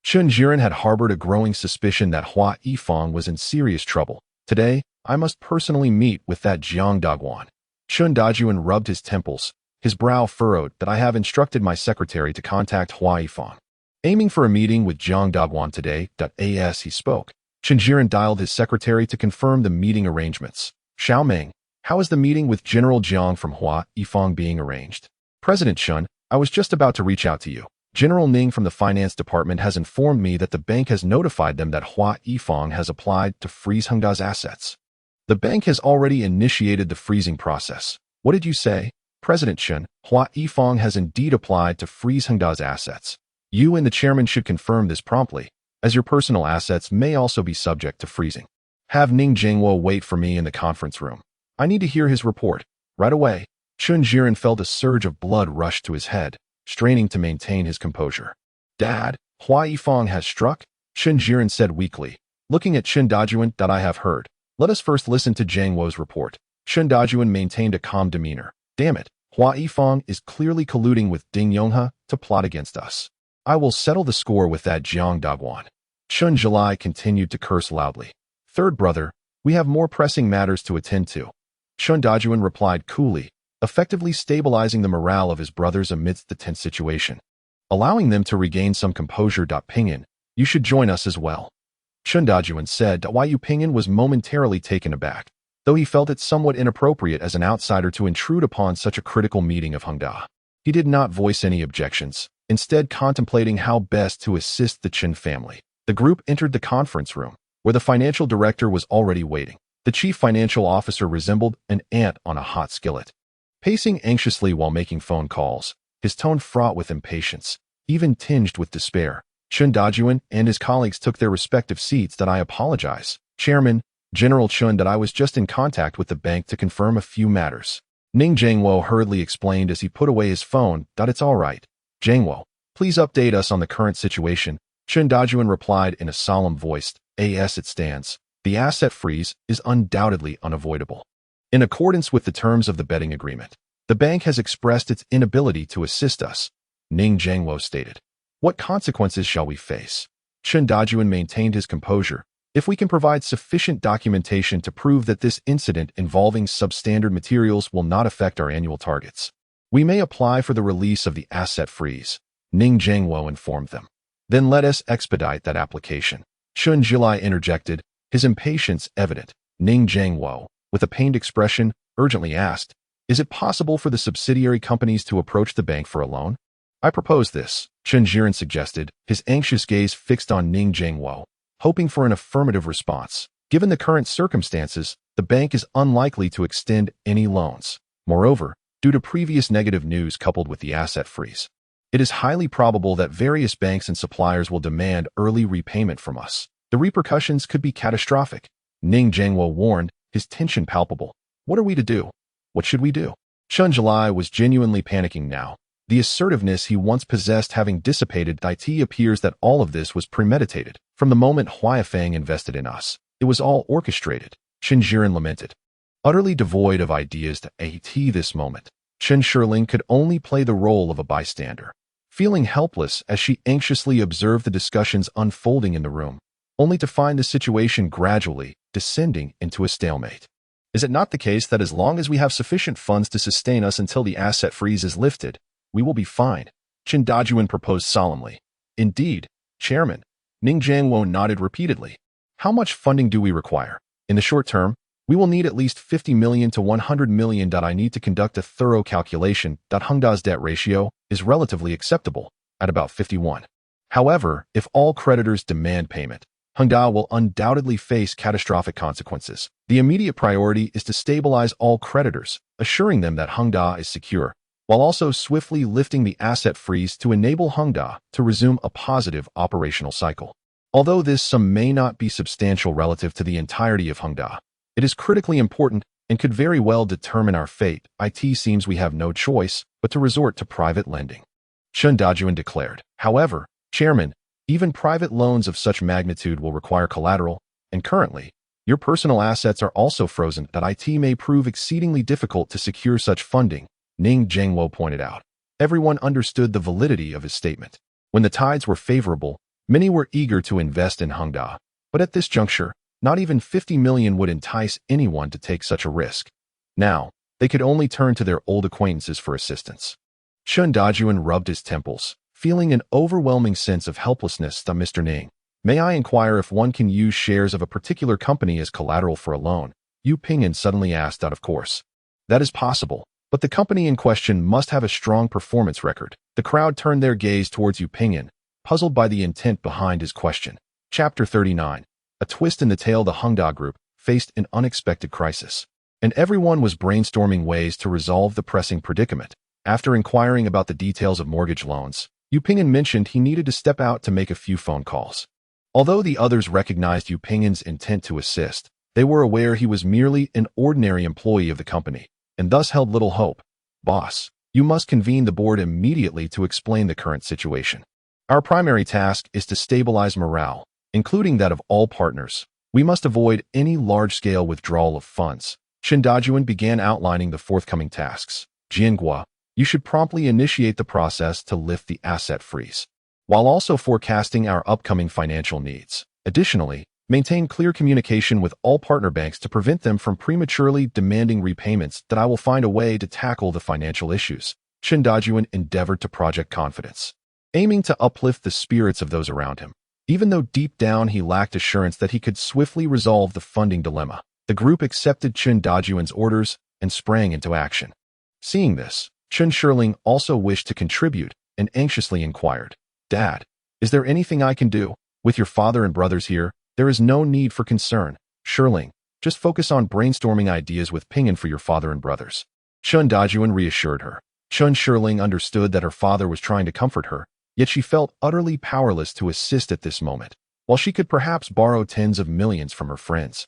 Chun Jiren had harbored a growing suspicion that Hua Yifang was in serious trouble. Today, I must personally meet with that Jiang Daguan. Chun Dajuan rubbed his temples, his brow furrowed. That I have instructed my secretary to contact Hua Yifang, aiming for a meeting with Jiang Daguan today. As he spoke, Chun Jiren dialed his secretary to confirm the meeting arrangements. Xiao Meng, how is the meeting with General Jiang from Hua Yifang being arranged? President Chun, I was just about to reach out to you. General Ning from the finance department has informed me that the bank has notified them that Hua Yifang has applied to freeze Hengda's assets. The bank has already initiated the freezing process. What did you say? President Chun, Hua Yifang has indeed applied to freeze Hengda's assets. You and the chairman should confirm this promptly, as your personal assets may also be subject to freezing. Have Ning Jingwo wait for me in the conference room. I need to hear his report. Right away. Chun Jiren felt a surge of blood rush to his head, straining to maintain his composure. Dad, Hua Yifang has struck? Chen Jiren said weakly. Looking at Chen Dajuan, that I have heard. Let us first listen to Zhang Wo's report. Chen Dajuan maintained a calm demeanor. Damn it, Hua Yifang is clearly colluding with Ding Yonghe to plot against us. I will settle the score with that Jiang Daguan. Chen Zhilai continued to curse loudly. Third brother, we have more pressing matters to attend to. Chen Dajuan replied coolly, effectively stabilizing the morale of his brothers amidst the tense situation. Allowing them to regain some composure. Pinyin, you should join us as well. Chen Dajuan said that Yu Pinyin was momentarily taken aback, though he felt it somewhat inappropriate as an outsider to intrude upon such a critical meeting of Hengda. He did not voice any objections, instead contemplating how best to assist the Chen family. The group entered the conference room, where the financial director was already waiting. The chief financial officer resembled an ant on a hot skillet, pacing anxiously while making phone calls, his tone fraught with impatience, even tinged with despair. Chen Dajuan and his colleagues took their respective seats. That I apologize, Chairman, General Chen, that I was just in contact with the bank to confirm a few matters. Ning Zhangwo hurriedly explained as he put away his phone. It's all right. Zhangwo, please update us on the current situation. Chen Dajuan replied in a solemn voice. As it stands, the asset freeze is undoubtedly unavoidable. In accordance with the terms of the betting agreement, the bank has expressed its inability to assist us, Ning Zhangwo stated. What consequences shall we face? Chen Dajuan maintained his composure. If we can provide sufficient documentation to prove that this incident involving substandard materials will not affect our annual targets, we may apply for the release of the asset freeze, Ning Zhangwo informed them. Then let us expedite that application. Chen Zhilai interjected, his impatience evident. Ning Zhangwo, with a pained expression, urgently asked, is it possible for the subsidiary companies to approach the bank for a loan? I propose this, Chen Jiren suggested, his anxious gaze fixed on Ning Zhangwo, hoping for an affirmative response. Given the current circumstances, the bank is unlikely to extend any loans. Moreover, due to previous negative news coupled with the asset freeze, it is highly probable that various banks and suppliers will demand early repayment from us. The repercussions could be catastrophic. Ning Zhangwo warned, his tension palpable. What are we to do? What should we do? Chen Zhilai was genuinely panicking now. The assertiveness he once possessed having dissipated. It appears that all of this was premeditated. From the moment Huaifang invested in us, it was all orchestrated, Chen Jiren lamented. Utterly devoid of ideas this moment, Chen Shirling could only play the role of a bystander, feeling helpless as she anxiously observed the discussions unfolding in the room, only to find the situation gradually descending into a stalemate. Is it not the case that as long as we have sufficient funds to sustain us until the asset freeze is lifted, we will be fine? Chen Dajuan proposed solemnly. Indeed, Chairman. Ning Zhangwo nodded repeatedly. How much funding do we require? In the short term, we will need at least 50 million to 100 million. I need to conduct a thorough calculation. Hengda's debt ratio is relatively acceptable, at about 51. However, if all creditors demand payment, Hengda will undoubtedly face catastrophic consequences. The immediate priority is to stabilize all creditors, assuring them that Hengda is secure, while also swiftly lifting the asset freeze to enable Hengda to resume a positive operational cycle. Although this sum may not be substantial relative to the entirety of Hengda, it is critically important and could very well determine our fate. It seems we have no choice but to resort to private lending, Chen Dajuan declared. However, Chairman, even private loans of such magnitude will require collateral, and currently, your personal assets are also frozen. It may prove exceedingly difficult to secure such funding, Ning Zhangwo pointed out. Everyone understood the validity of his statement. When the tides were favorable, many were eager to invest in Hengda, but at this juncture, not even 50 million would entice anyone to take such a risk. Now, they could only turn to their old acquaintances for assistance. Chen Dajuan rubbed his temples, feeling an overwhelming sense of helplessness. Mr. Ning, may I inquire if one can use shares of a particular company as collateral for a loan? Yu Pinyin suddenly asked. Of course. That is possible, but the company in question must have a strong performance record. The crowd turned their gaze towards Yu Pinyin, puzzled by the intent behind his question. Chapter 39. A twist in the tale. The Hengda Group faced an unexpected crisis, and everyone was brainstorming ways to resolve the pressing predicament. After inquiring about the details of mortgage loans, Yu Pinyin mentioned he needed to step out to make a few phone calls. Although the others recognized Yu Pinyin's intent to assist, they were aware he was merely an ordinary employee of the company, and thus held little hope. Boss, you must convene the board immediately to explain the current situation. Our primary task is to stabilize morale, including that of all partners. We must avoid any large-scale withdrawal of funds. Chen Dajuan began outlining the forthcoming tasks. Jiangua, you should promptly initiate the process to lift the asset freeze, while also forecasting our upcoming financial needs. Additionally, maintain clear communication with all partner banks to prevent them from prematurely demanding repayments. That I will find a way to tackle the financial issues. Chen Dajuan endeavored to project confidence, aiming to uplift the spirits of those around him. Even though deep down he lacked assurance that he could swiftly resolve the funding dilemma, the group accepted Chen Dajuan's orders and sprang into action. Seeing this, Chen Shirling also wished to contribute and anxiously inquired, "Dad, is there anything I can do? With your father and brothers here, there is no need for concern. Shirling, just focus on brainstorming ideas with Pinyin for your father and brothers." Chen Dajuan reassured her. Chen Shirling understood that her father was trying to comfort her, yet she felt utterly powerless to assist at this moment. While she could perhaps borrow tens of millions from her friends,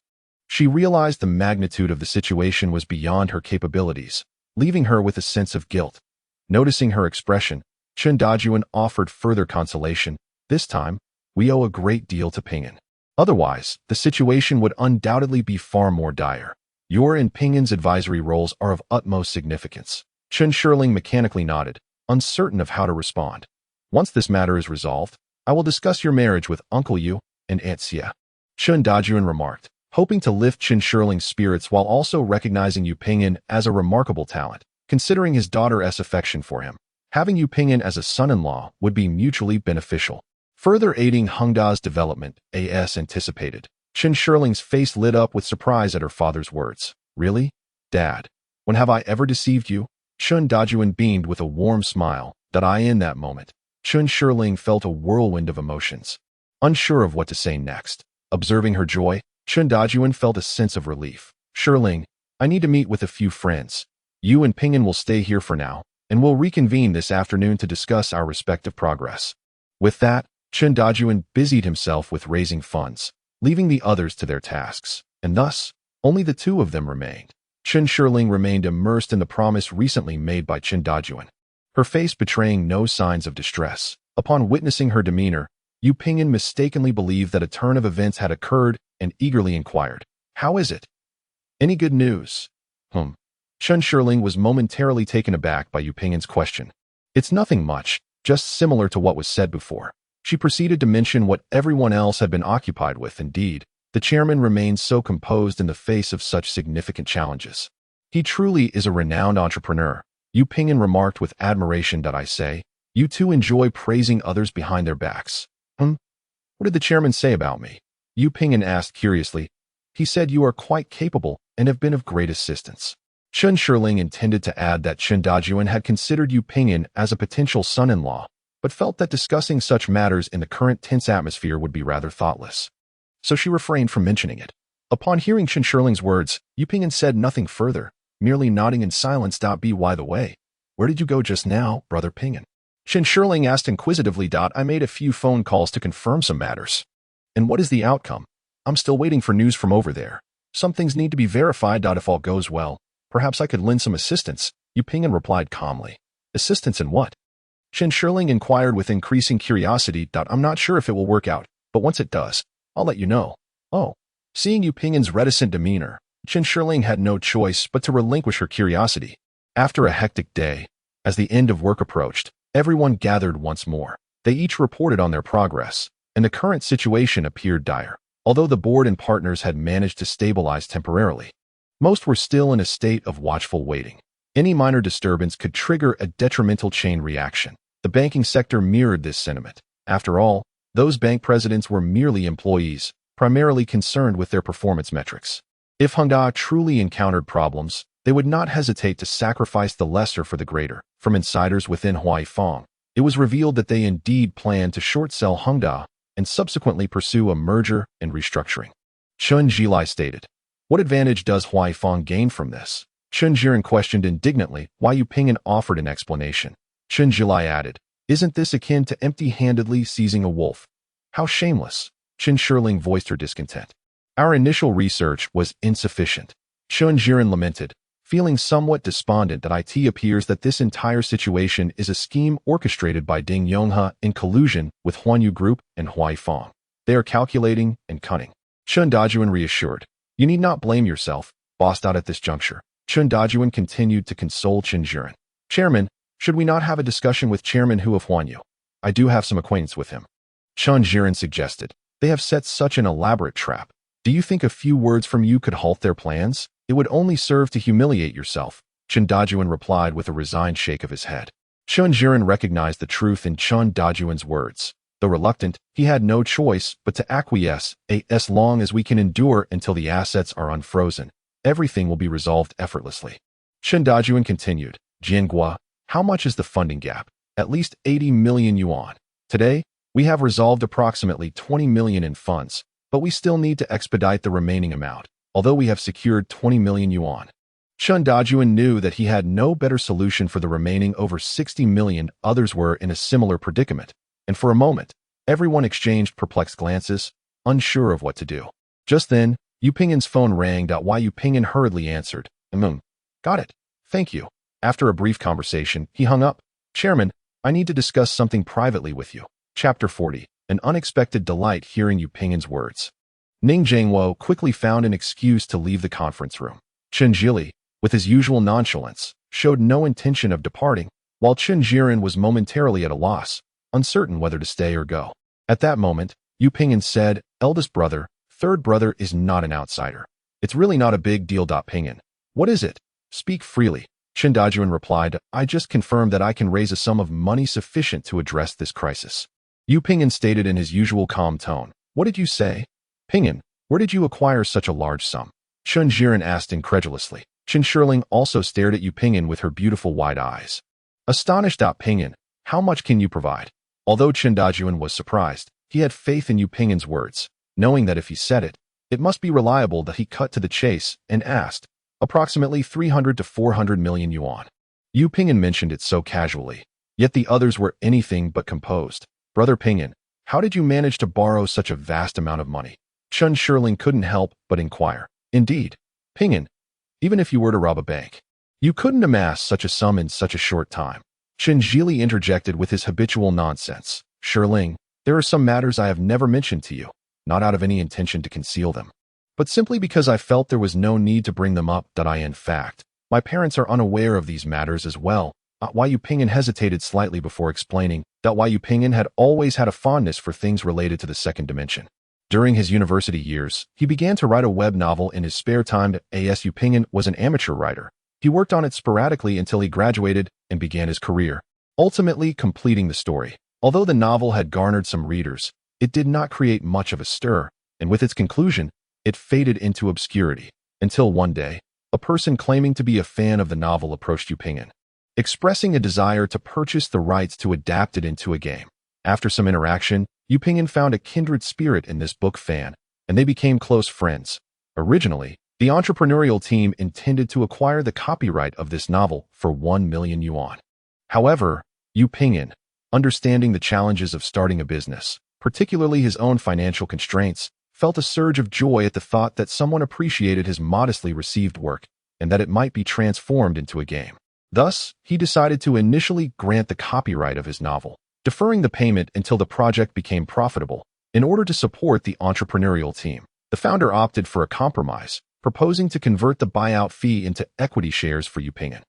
she realized the magnitude of the situation was beyond her capabilities, leaving her with a sense of guilt. Noticing her expression, Chen Dajuan offered further consolation. "This time, we owe a great deal to Pinyin. Otherwise, the situation would undoubtedly be far more dire. Your and Pinyin's advisory roles are of utmost significance." Chen Shirling mechanically nodded, uncertain of how to respond. "Once this matter is resolved, I will discuss your marriage with Uncle Yu and Aunt Xia," Chen Dajuan remarked, hoping to lift Chen Shirling's spirits while also recognizing Yu Pinyin as a remarkable talent. Considering his daughter's affection for him, having Yu Pinyin as a son-in-law would be mutually beneficial, further aiding Hengda's development, as anticipated. Chen Shirling's face lit up with surprise at her father's words. "Really? Dad, when have I ever deceived you?" Chen Dajuan beamed with a warm smile. In that moment, Chen Shirling felt a whirlwind of emotions, unsure of what to say next. Observing her joy, Chen Dajuan felt a sense of relief. "Shirling, I need to meet with a few friends. You and Pinyin will stay here for now, and we'll reconvene this afternoon to discuss our respective progress." With that, Chen Dajuan busied himself with raising funds, leaving the others to their tasks, and thus, only the two of them remained. Chen Shirling remained immersed in the promise recently made by Chen Dajuan, her face betraying no signs of distress. Upon witnessing her demeanor, Yu Pinyin mistakenly believed that a turn of events had occurred and eagerly inquired, "How is it? Any good news?" Chen Shirling was momentarily taken aback by Yu Pinyin's question. "It's nothing much, just similar to what was said before." She proceeded to mention what everyone else had been occupied with. Indeed, the chairman remained so composed in the face of such significant challenges. "He truly is a renowned entrepreneur," Yu Pinyin remarked with admiration. "I say, you two enjoy praising others behind their backs." What did the chairman say about me?" Yu Pinyin asked curiously. "He said you are quite capable and have been of great assistance." Chen Shirling intended to add that Chen Dajuan had considered Yu Pinyin as a potential son-in-law, but felt that discussing such matters in the current tense atmosphere would be rather thoughtless, so she refrained from mentioning it. Upon hearing Chen Shirling's words, Yu Pinyin said nothing further, merely nodding in silence. "By the way, where did you go just now, Brother Pinyin?" Chen Shirling asked inquisitively. "I made a few phone calls to confirm some matters." "And what is the outcome?" "I'm still waiting for news from over there. Some things need to be verified. If all goes well, perhaps I could lend some assistance," Yu Pinyin replied calmly. "Assistance in what?" Chen Shirling inquired with increasing curiosity. "I'm not sure if it will work out, but once it does, I'll let you know." "Oh." Seeing Yu Pinyin's reticent demeanor, Chen Shirling had no choice but to relinquish her curiosity. After a hectic day, as the end of work approached, everyone gathered once more. They each reported on their progress, and the current situation appeared dire. Although the board and partners had managed to stabilize temporarily, most were still in a state of watchful waiting. Any minor disturbance could trigger a detrimental chain reaction. The banking sector mirrored this sentiment. After all, those bank presidents were merely employees, primarily concerned with their performance metrics. If Hengda truly encountered problems, they would not hesitate to sacrifice the lesser for the greater. From insiders within Huaifeng, it was revealed that they indeed planned to short-sell Hengda and subsequently pursue a merger and restructuring. Chen Jilai stated, "What advantage does Huaifeng gain from this?" Chen Jiren questioned indignantly, while Yu Pinyin offered an explanation. Chen Jilai added, "Isn't this akin to empty-handedly seizing a wolf? How shameless!" Chen Shirling voiced her discontent. "Our initial research was insufficient," Chen Jiren lamented. Feeling somewhat despondent that it appears that this entire situation is a scheme orchestrated by Ding Yonghe in collusion with Huanyu Group and Huai Fong. They are calculating and cunning. Chen Dajuan reassured. You need not blame yourself, bossed out at this juncture. Chen Dajuan continued to console Chen Jiren. Chairman, should we not have a discussion with Chairman Hu of Huanyu? I do have some acquaintance with him. Chen Jiren suggested. They have set such an elaborate trap. Do you think a few words from you could halt their plans? It would only serve to humiliate yourself, Chen Dajuan replied with a resigned shake of his head. Chen Jiren recognized the truth in Chen Dajuan's words. Though reluctant, he had no choice but to acquiesce. As long as we can endure until the assets are unfrozen, everything will be resolved effortlessly. Chen Dajuan continued. Jiangua, how much is the funding gap? At least 80 million yuan. Today, we have resolved approximately 20 million in funds, but we still need to expedite the remaining amount, although we have secured 20 million yuan. Chen Dajuan knew that he had no better solution for the remaining over 60 million. Others were in a similar predicament, and for a moment, everyone exchanged perplexed glances, unsure of what to do. Just then, Yu Pingin's phone rang. Yu Pingin hurriedly answered. Got it. Thank you. After a brief conversation, he hung up. Chairman, I need to discuss something privately with you. Chapter 40. An unexpected delight hearing Yu Pingin's words. Ning Jiangwo quickly found an excuse to leave the conference room. Chen Jili, with his usual nonchalance, showed no intention of departing, while Chen Jiren was momentarily at a loss, uncertain whether to stay or go. At that moment, Yu Pingin said, eldest brother, third brother is not an outsider. It's really not a big deal. Pingin. What is it? Speak freely. Chen Dajuan replied, I just confirmed that I can raise a sum of money sufficient to address this crisis. Yu Pingin stated in his usual calm tone. What did you say? Pingin, where did you acquire such a large sum? Chen Jiren asked incredulously. Chen Shirling also stared at Yu Pingin with her beautiful wide eyes. Astonished. Pingin, how much can you provide? Although Chen Dajuan was surprised, he had faith in Yu Pingin's words, knowing that if he said it, it must be reliable. That he cut to the chase and asked, approximately 300 to 400 million yuan. Yu Pingin mentioned it so casually, yet the others were anything but composed. Brother Pingin, how did you manage to borrow such a vast amount of money? Chen Shirling couldn't help but inquire. Indeed, Pingin, even if you were to rob a bank, you couldn't amass such a sum in such a short time. Chen Jili interjected with his habitual nonsense. Shirling, there are some matters I have never mentioned to you, not out of any intention to conceal them, but simply because I felt there was no need to bring them up. In fact, my parents are unaware of these matters as well. Yu Pingin hesitated slightly before explaining that Yu Pingin had always had a fondness for things related to the second dimension. During his university years, he began to write a web novel in his spare time. Yu Pingin was an amateur writer. He worked on it sporadically until he graduated and began his career, ultimately completing the story. Although the novel had garnered some readers, it did not create much of a stir, and with its conclusion, it faded into obscurity, until one day, a person claiming to be a fan of the novel approached Yu Pingin, expressing a desire to purchase the rights to adapt it into a game. After some interaction, Yu Pingin found a kindred spirit in this book fan, and they became close friends. Originally, the entrepreneurial team intended to acquire the copyright of this novel for 1 million yuan. However, Yu Pingin, understanding the challenges of starting a business, particularly his own financial constraints, felt a surge of joy at the thought that someone appreciated his modestly received work and that it might be transformed into a game. Thus, he decided to initially grant the copyright of his novel, deferring the payment until the project became profitable. In order to support the entrepreneurial team, the founder opted for a compromise, proposing to convert the buyout fee into equity shares for Yu Pingin.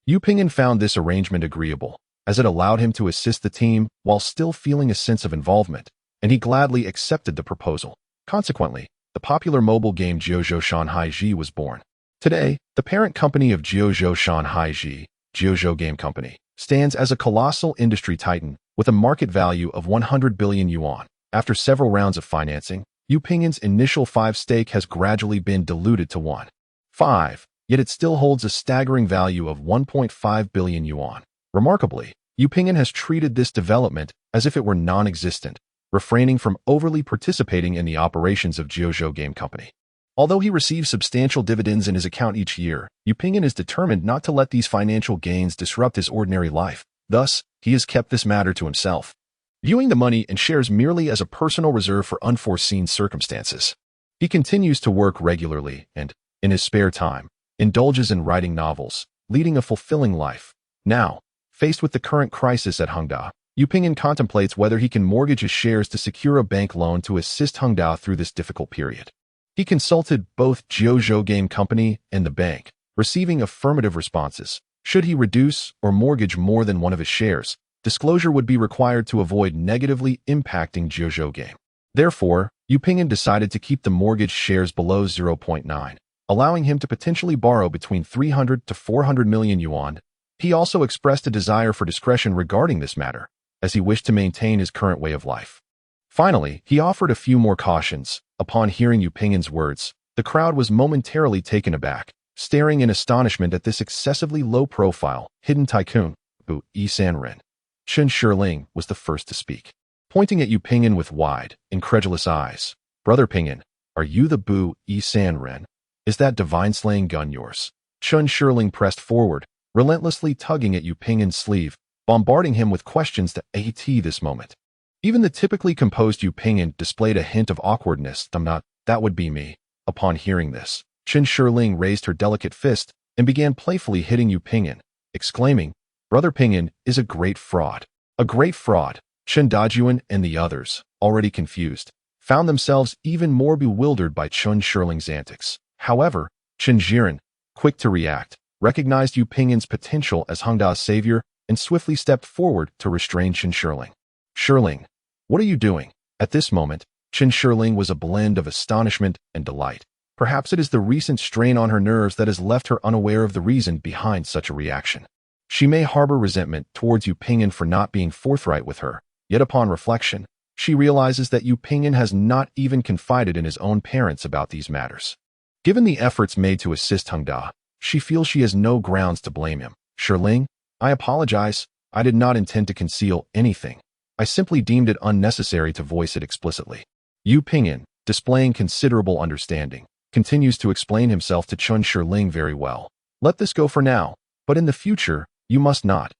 Yu Pingin found this arrangement agreeable, as it allowed him to assist the team while still feeling a sense of involvement, and he gladly accepted the proposal. Consequently, the popular mobile game Jiuzhou Shanhaiji was born. Today, the parent company of Jiuzhou Shanhaiji, Jiuzhou Game Company, stands as a colossal industry titan with a market value of 100 billion yuan. After several rounds of financing, Yu Pingin's initial 5 stake has gradually been diluted to 1.5, yet it still holds a staggering value of 1.5 billion yuan. Remarkably, Yu Pingin has treated this development as if it were non-existent, refraining from overly participating in the operations of Jiuzhou Game Company. Although he receives substantial dividends in his account each year, Yu Pingin is determined not to let these financial gains disrupt his ordinary life. Thus, he has kept this matter to himself, viewing the money and shares merely as a personal reserve for unforeseen circumstances. He continues to work regularly and, in his spare time, indulges in writing novels, leading a fulfilling life. Now, faced with the current crisis at Hengda, Yu Pingyan contemplates whether he can mortgage his shares to secure a bank loan to assist Hengda through this difficult period. He consulted both Jiuzhou Game Company and the bank, receiving affirmative responses. Should he reduce or mortgage more than one of his shares, disclosure would be required to avoid negatively impacting Jiuzhou Game. Therefore, Yu Pingyan decided to keep the mortgaged shares below 0.9, allowing him to potentially borrow between 300 to 400 million yuan. He also expressed a desire for discretion regarding this matter, as he wished to maintain his current way of life. Finally, he offered a few more cautions. Upon hearing Yu Pingyan's words, the crowd was momentarily taken aback, staring in astonishment at this excessively low-profile, hidden tycoon, Bu Yisanren. Chen Shirling was the first to speak, pointing at Yu Pingyan with wide, incredulous eyes. "Brother Pingyan, are you the Bu Yisanren? Is that divine-slaying gun yours?" Chen Shirling pressed forward, relentlessly tugging at Yu Pingyan's sleeve, bombarding him with questions this moment. Even the typically composed Yu Pingyan displayed a hint of awkwardness. "I'm not, that would be me." Upon hearing this, Chen Shirling raised her delicate fist and began playfully hitting Yu Pingyan, exclaiming, "Brother Pingyan is a great fraud. A great fraud." Chen Dajuan and the others, already confused, found themselves even more bewildered by Chen Shirling's antics. However, Chen Jiren, quick to react, recognized Yu Pingyan's potential as Hengda's savior and swiftly stepped forward to restrain Chen Shirling. "Shirling, what are you doing?" At this moment, Chen Shirling was a blend of astonishment and delight. Perhaps it is the recent strain on her nerves that has left her unaware of the reason behind such a reaction. She may harbor resentment towards Yu Pingyan for not being forthright with her, yet upon reflection, she realizes that Yu Pingyan has not even confided in his own parents about these matters. Given the efforts made to assist Hengda, she feels she has no grounds to blame him. "Shirling, I apologize. I did not intend to conceal anything. I simply deemed it unnecessary to voice it explicitly." Yu Pingyan, displaying considerable understanding, continues to explain himself to Chen Shirling very well. "Let this go for now, but in the future, you must not."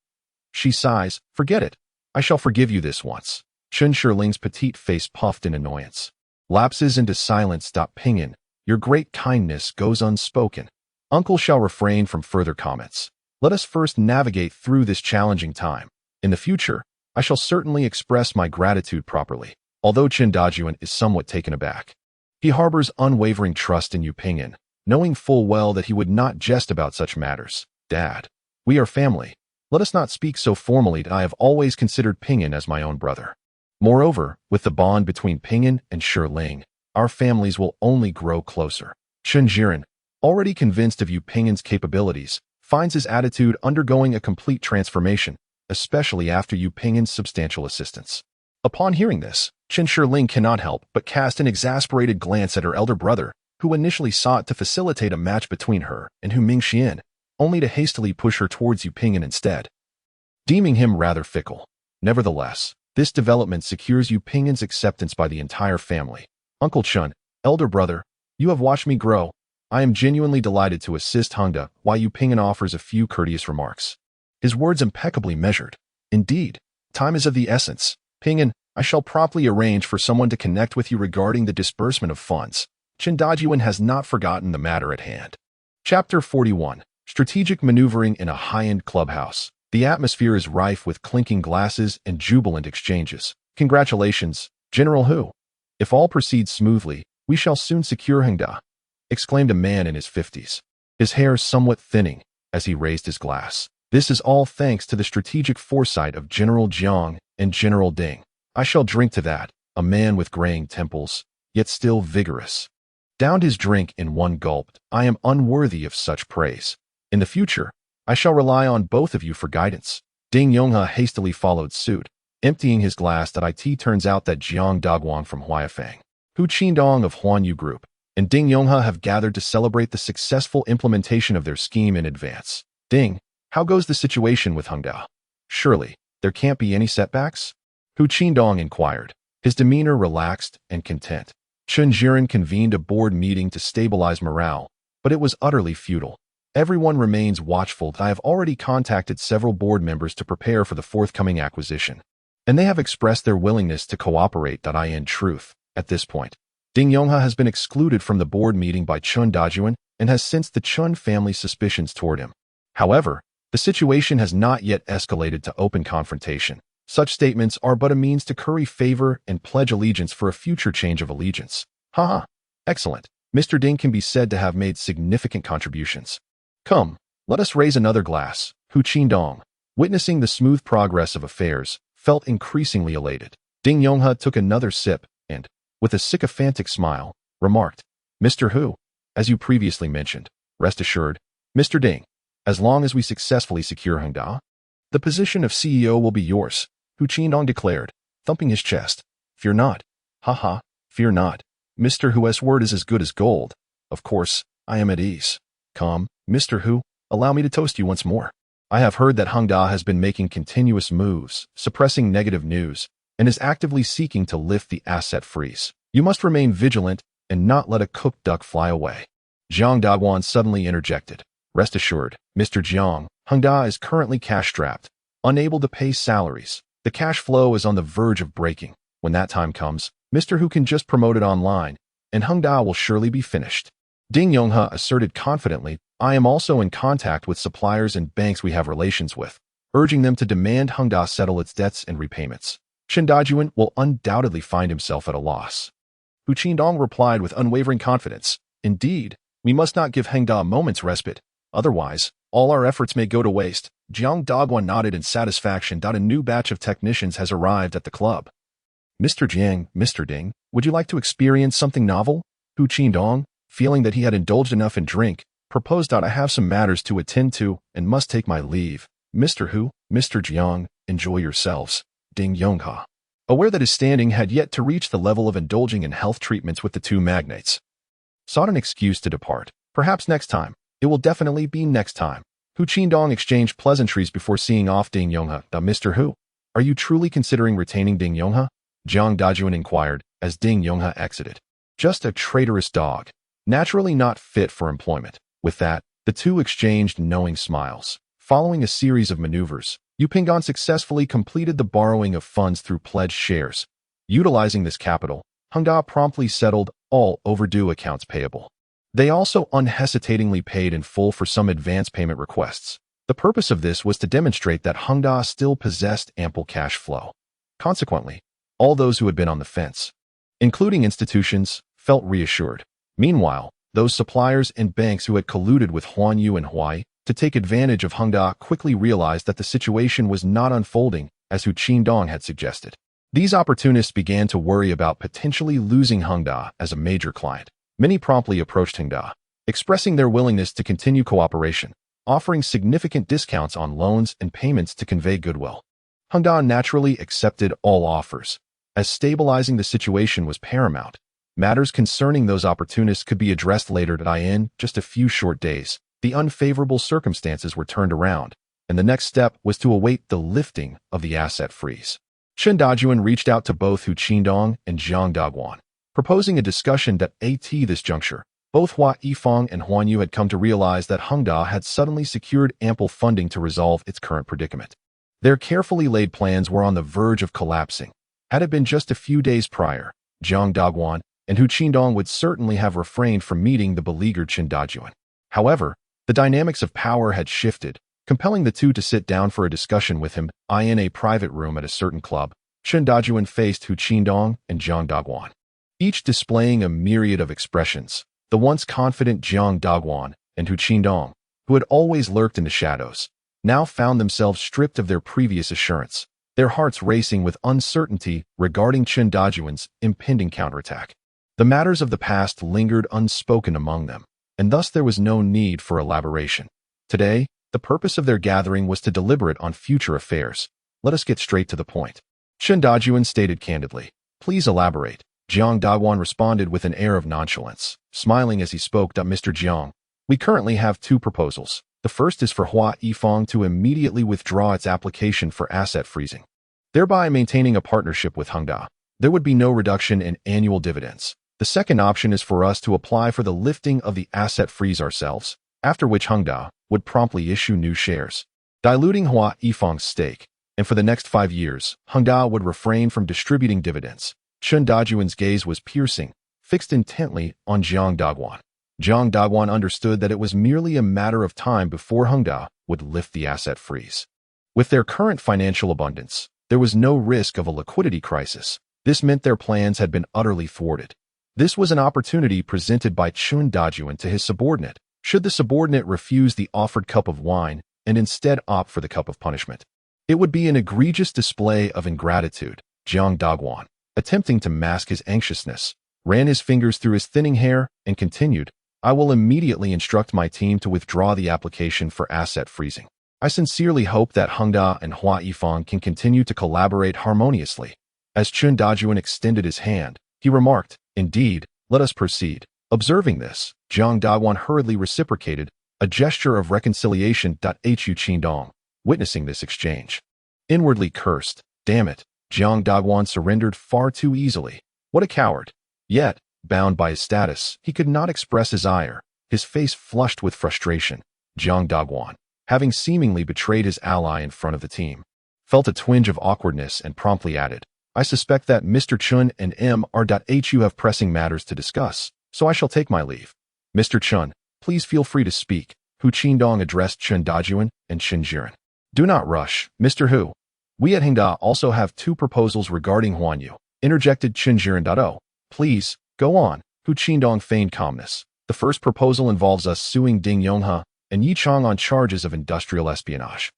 She sighs, "Forget it. I shall forgive you this once." Chen Shirling's petite face puffed in annoyance. Lapses into silence. "Pingyan, your great kindness goes unspoken. Uncle shall refrain from further comments. Let us first navigate through this challenging time. In the future, I shall certainly express my gratitude properly." Although Chen Dajuan is somewhat taken aback, he harbors unwavering trust in Yu Pingyan, knowing full well that he would not jest about such matters. "Dad, we are family. Let us not speak so formally. I have always considered Pingyan as my own brother. Moreover, with the bond between Pingyan and Shirling, our families will only grow closer." Chen Jiren, already convinced of Yu Pingyan's capabilities, finds his attitude undergoing a complete transformation, especially after Yu Pingyan's substantial assistance. Upon hearing this, Chen Shirling cannot help but cast an exasperated glance at her elder brother, who initially sought to facilitate a match between her and Hu Mingxian, only to hastily push her towards Yu Pingyan instead, deeming him rather fickle. Nevertheless, this development secures Yu Pingyan's acceptance by the entire family. "Uncle Chen, elder brother, you have watched me grow. I am genuinely delighted to assist Hengda," while Yu Pingyan offers a few courteous remarks. His words impeccably measured. "Indeed, time is of the essence. Pingyan, I shall promptly arrange for someone to connect with you regarding the disbursement of funds." Chen Dajuan has not forgotten the matter at hand. Chapter 41. Strategic Maneuvering in a High-End Clubhouse. The atmosphere is rife with clinking glasses and jubilant exchanges. "Congratulations, General Hu. If all proceeds smoothly, we shall soon secure Hengda," exclaimed a man in his 50s, his hair somewhat thinning as he raised his glass. "This is all thanks to the strategic foresight of General Jiang and General Ding. I shall drink to that." A man with graying temples, yet still vigorous, downed his drink in one gulp. "I am unworthy of such praise. In the future, I shall rely on both of you for guidance." Ding Yonghe hastily followed suit, emptying his glass. "It turns out that Jiang Daguang from Huaifang, Hu Qindong of Huanyu Group, and Ding Yonghe have gathered to celebrate the successful implementation of their scheme in advance. Ding, how goes the situation with Hengda? Surely, there can't be any setbacks?" Hu Qindong inquired, his demeanor relaxed and content. Chen Jiren convened a board meeting to stabilize morale, but it was utterly futile. "Everyone remains watchful. I have already contacted several board members to prepare for the forthcoming acquisition, and they have expressed their willingness to cooperate. In truth, at this point, Ding Yonghe has been excluded from the board meeting by Chen Dajuan and has sensed the Chun family's suspicions toward him. However, the situation has not yet escalated to open confrontation. Such statements are but a means to curry favor and pledge allegiance for a future change of allegiance. Haha. Excellent. Mr. Ding can be said to have made significant contributions. Come, let us raise another glass. Hu Qindong, witnessing the smooth progress of affairs, felt increasingly elated. Ding Yonghe took another sip and, with a sycophantic smile, remarked, Mr. Hu, as you previously mentioned, rest assured, Mr. Ding, as long as we successfully secure Hengda, the position of CEO will be yours, Hu Qindong declared, thumping his chest. Fear not. Haha, fear not. Mr. Hu's word is as good as gold. Of course, I am at ease. Come, Mr. Hu, allow me to toast you once more. I have heard that Hengda has been making continuous moves, suppressing negative news, and is actively seeking to lift the asset freeze. You must remain vigilant and not let a cooked duck fly away. Jiang Dagwan suddenly interjected. Rest assured, Mr. Jiang, Hengda is currently cash-strapped, unable to pay salaries. The cash flow is on the verge of breaking. When that time comes, Mr. Hu can just promote it online, and Hengda will surely be finished. Ding Yonghe asserted confidently, I am also in contact with suppliers and banks we have relations with, urging them to demand Hengda settle its debts and repayments. Chen Dajuan will undoubtedly find himself at a loss. Hu Qindong replied with unwavering confidence, Indeed, we must not give Hengda a moment's respite. Otherwise, all our efforts may go to waste. Jiang Dagwan nodded in satisfaction that a new batch of technicians has arrived at the club. Mr. Jiang, Mr. Ding, would you like to experience something novel? Hu Qindong, feeling that he had indulged enough in drink, proposed that I have some matters to attend to and must take my leave. Mr. Hu, Mr. Jiang, enjoy yourselves. Ding Yonghe, aware that his standing had yet to reach the level of indulging in health treatments with the two magnates, sought an excuse to depart. Perhaps next time. It will definitely be next time. Hu Qindong exchanged pleasantries before seeing off Ding Yonghe. Mr. Hu, are you truly considering retaining Ding Yonghe? Jiang Dajuan inquired as Ding Yonghe exited. Just a traitorous dog, naturally not fit for employment. With that, the two exchanged knowing smiles. Following a series of maneuvers, Yu Pinggan successfully completed the borrowing of funds through pledged shares. Utilizing this capital, Hengda promptly settled all overdue accounts payable. They also unhesitatingly paid in full for some advance payment requests. The purpose of this was to demonstrate that Hengda still possessed ample cash flow. Consequently, all those who had been on the fence, including institutions, felt reassured. Meanwhile, those suppliers and banks who had colluded with Huan Yu and Huai to take advantage of Hengda quickly realized that the situation was not unfolding as Hu Qindong had suggested. These opportunists began to worry about potentially losing Hengda as a major client. Many promptly approached Hengda, expressing their willingness to continue cooperation, offering significant discounts on loans and payments to convey goodwill. Hengda naturally accepted all offers, as stabilizing the situation was paramount. Matters concerning those opportunists could be addressed later. In just a few short days, the unfavorable circumstances were turned around, and the next step was to await the lifting of the asset freeze. Chen Dajuan reached out to both Hu Qindong and Jiang Dagwan, proposing a discussion that at this juncture, both Hua Yifang and Huan Yu had come to realize that Hengda had suddenly secured ample funding to resolve its current predicament. Their carefully laid plans were on the verge of collapsing. Had it been just a few days prior, Jiang Dagwan and Hu Qindong would certainly have refrained from meeting the beleaguered Chen Dajuan. However, the dynamics of power had shifted, compelling the two to sit down for a discussion with him in a private room at a certain club. Chen Dajuan faced Hu Qindong and Jiang Dagwan, each displaying a myriad of expressions. The once confident Jiang Dagwan and Hu Qindong, who had always lurked in the shadows, now found themselves stripped of their previous assurance, their hearts racing with uncertainty regarding Chen Dajuan's impending counterattack. The matters of the past lingered unspoken among them, and thus there was no need for elaboration. Today, the purpose of their gathering was to deliberate on future affairs. Let us get straight to the point. Chen Dajuan stated candidly, Please elaborate. Jiang Dagwan responded with an air of nonchalance, smiling as he spoke. Mr. Jiang, we currently have two proposals. The first is for Hua Yifang to immediately withdraw its application for asset freezing, thereby maintaining a partnership with Hengda. There would be no reduction in annual dividends. The second option is for us to apply for the lifting of the asset freeze ourselves, after which Hengda would promptly issue new shares, diluting Hua Yifang's stake, and for the next 5 years, Hengda would refrain from distributing dividends. Chen Dajuan's gaze was piercing, fixed intently on Jiang Dagwan. Jiang Dagwan understood that it was merely a matter of time before Hengda would lift the asset freeze. With their current financial abundance, there was no risk of a liquidity crisis. This meant their plans had been utterly thwarted. This was an opportunity presented by Chun Dajuan to his subordinate, should the subordinate refuse the offered cup of wine and instead opt for the cup of punishment. It would be an egregious display of ingratitude. Jiang Dagwan, attempting to mask his anxiousness, ran his fingers through his thinning hair and continued, "I will immediately instruct my team to withdraw the application for asset freezing. I sincerely hope that Hengda and Hua Yifang can continue to collaborate harmoniously." As Chun Dajuan extended his hand, he remarked, "Indeed, let us proceed." Observing this, Jiang Dagwan hurriedly reciprocated, a gesture of reconciliation. Hu Qindong, witnessing this exchange, inwardly cursed, "Damn it, Jiang Dagwan surrendered far too easily. What a coward." Yet, bound by his status, he could not express his ire, his face flushed with frustration. Jiang Dagwan, having seemingly betrayed his ally in front of the team, felt a twinge of awkwardness and promptly added, "I suspect that Mr. Chun and Mr. Hu have pressing matters to discuss, so I shall take my leave." "Mr. Chun, please feel free to speak," Hu Qindong addressed Chun Dajuan and Chen Jiren. "Do not rush, Mr. Hu. We at Hengda also have 2 proposals regarding Huan Yu," interjected Chen Jiren. "Oh, please, go on," Hu Qindong feigned calmness. "The first proposal involves us suing Ding Yonghe and Yi Chang on charges of industrial espionage.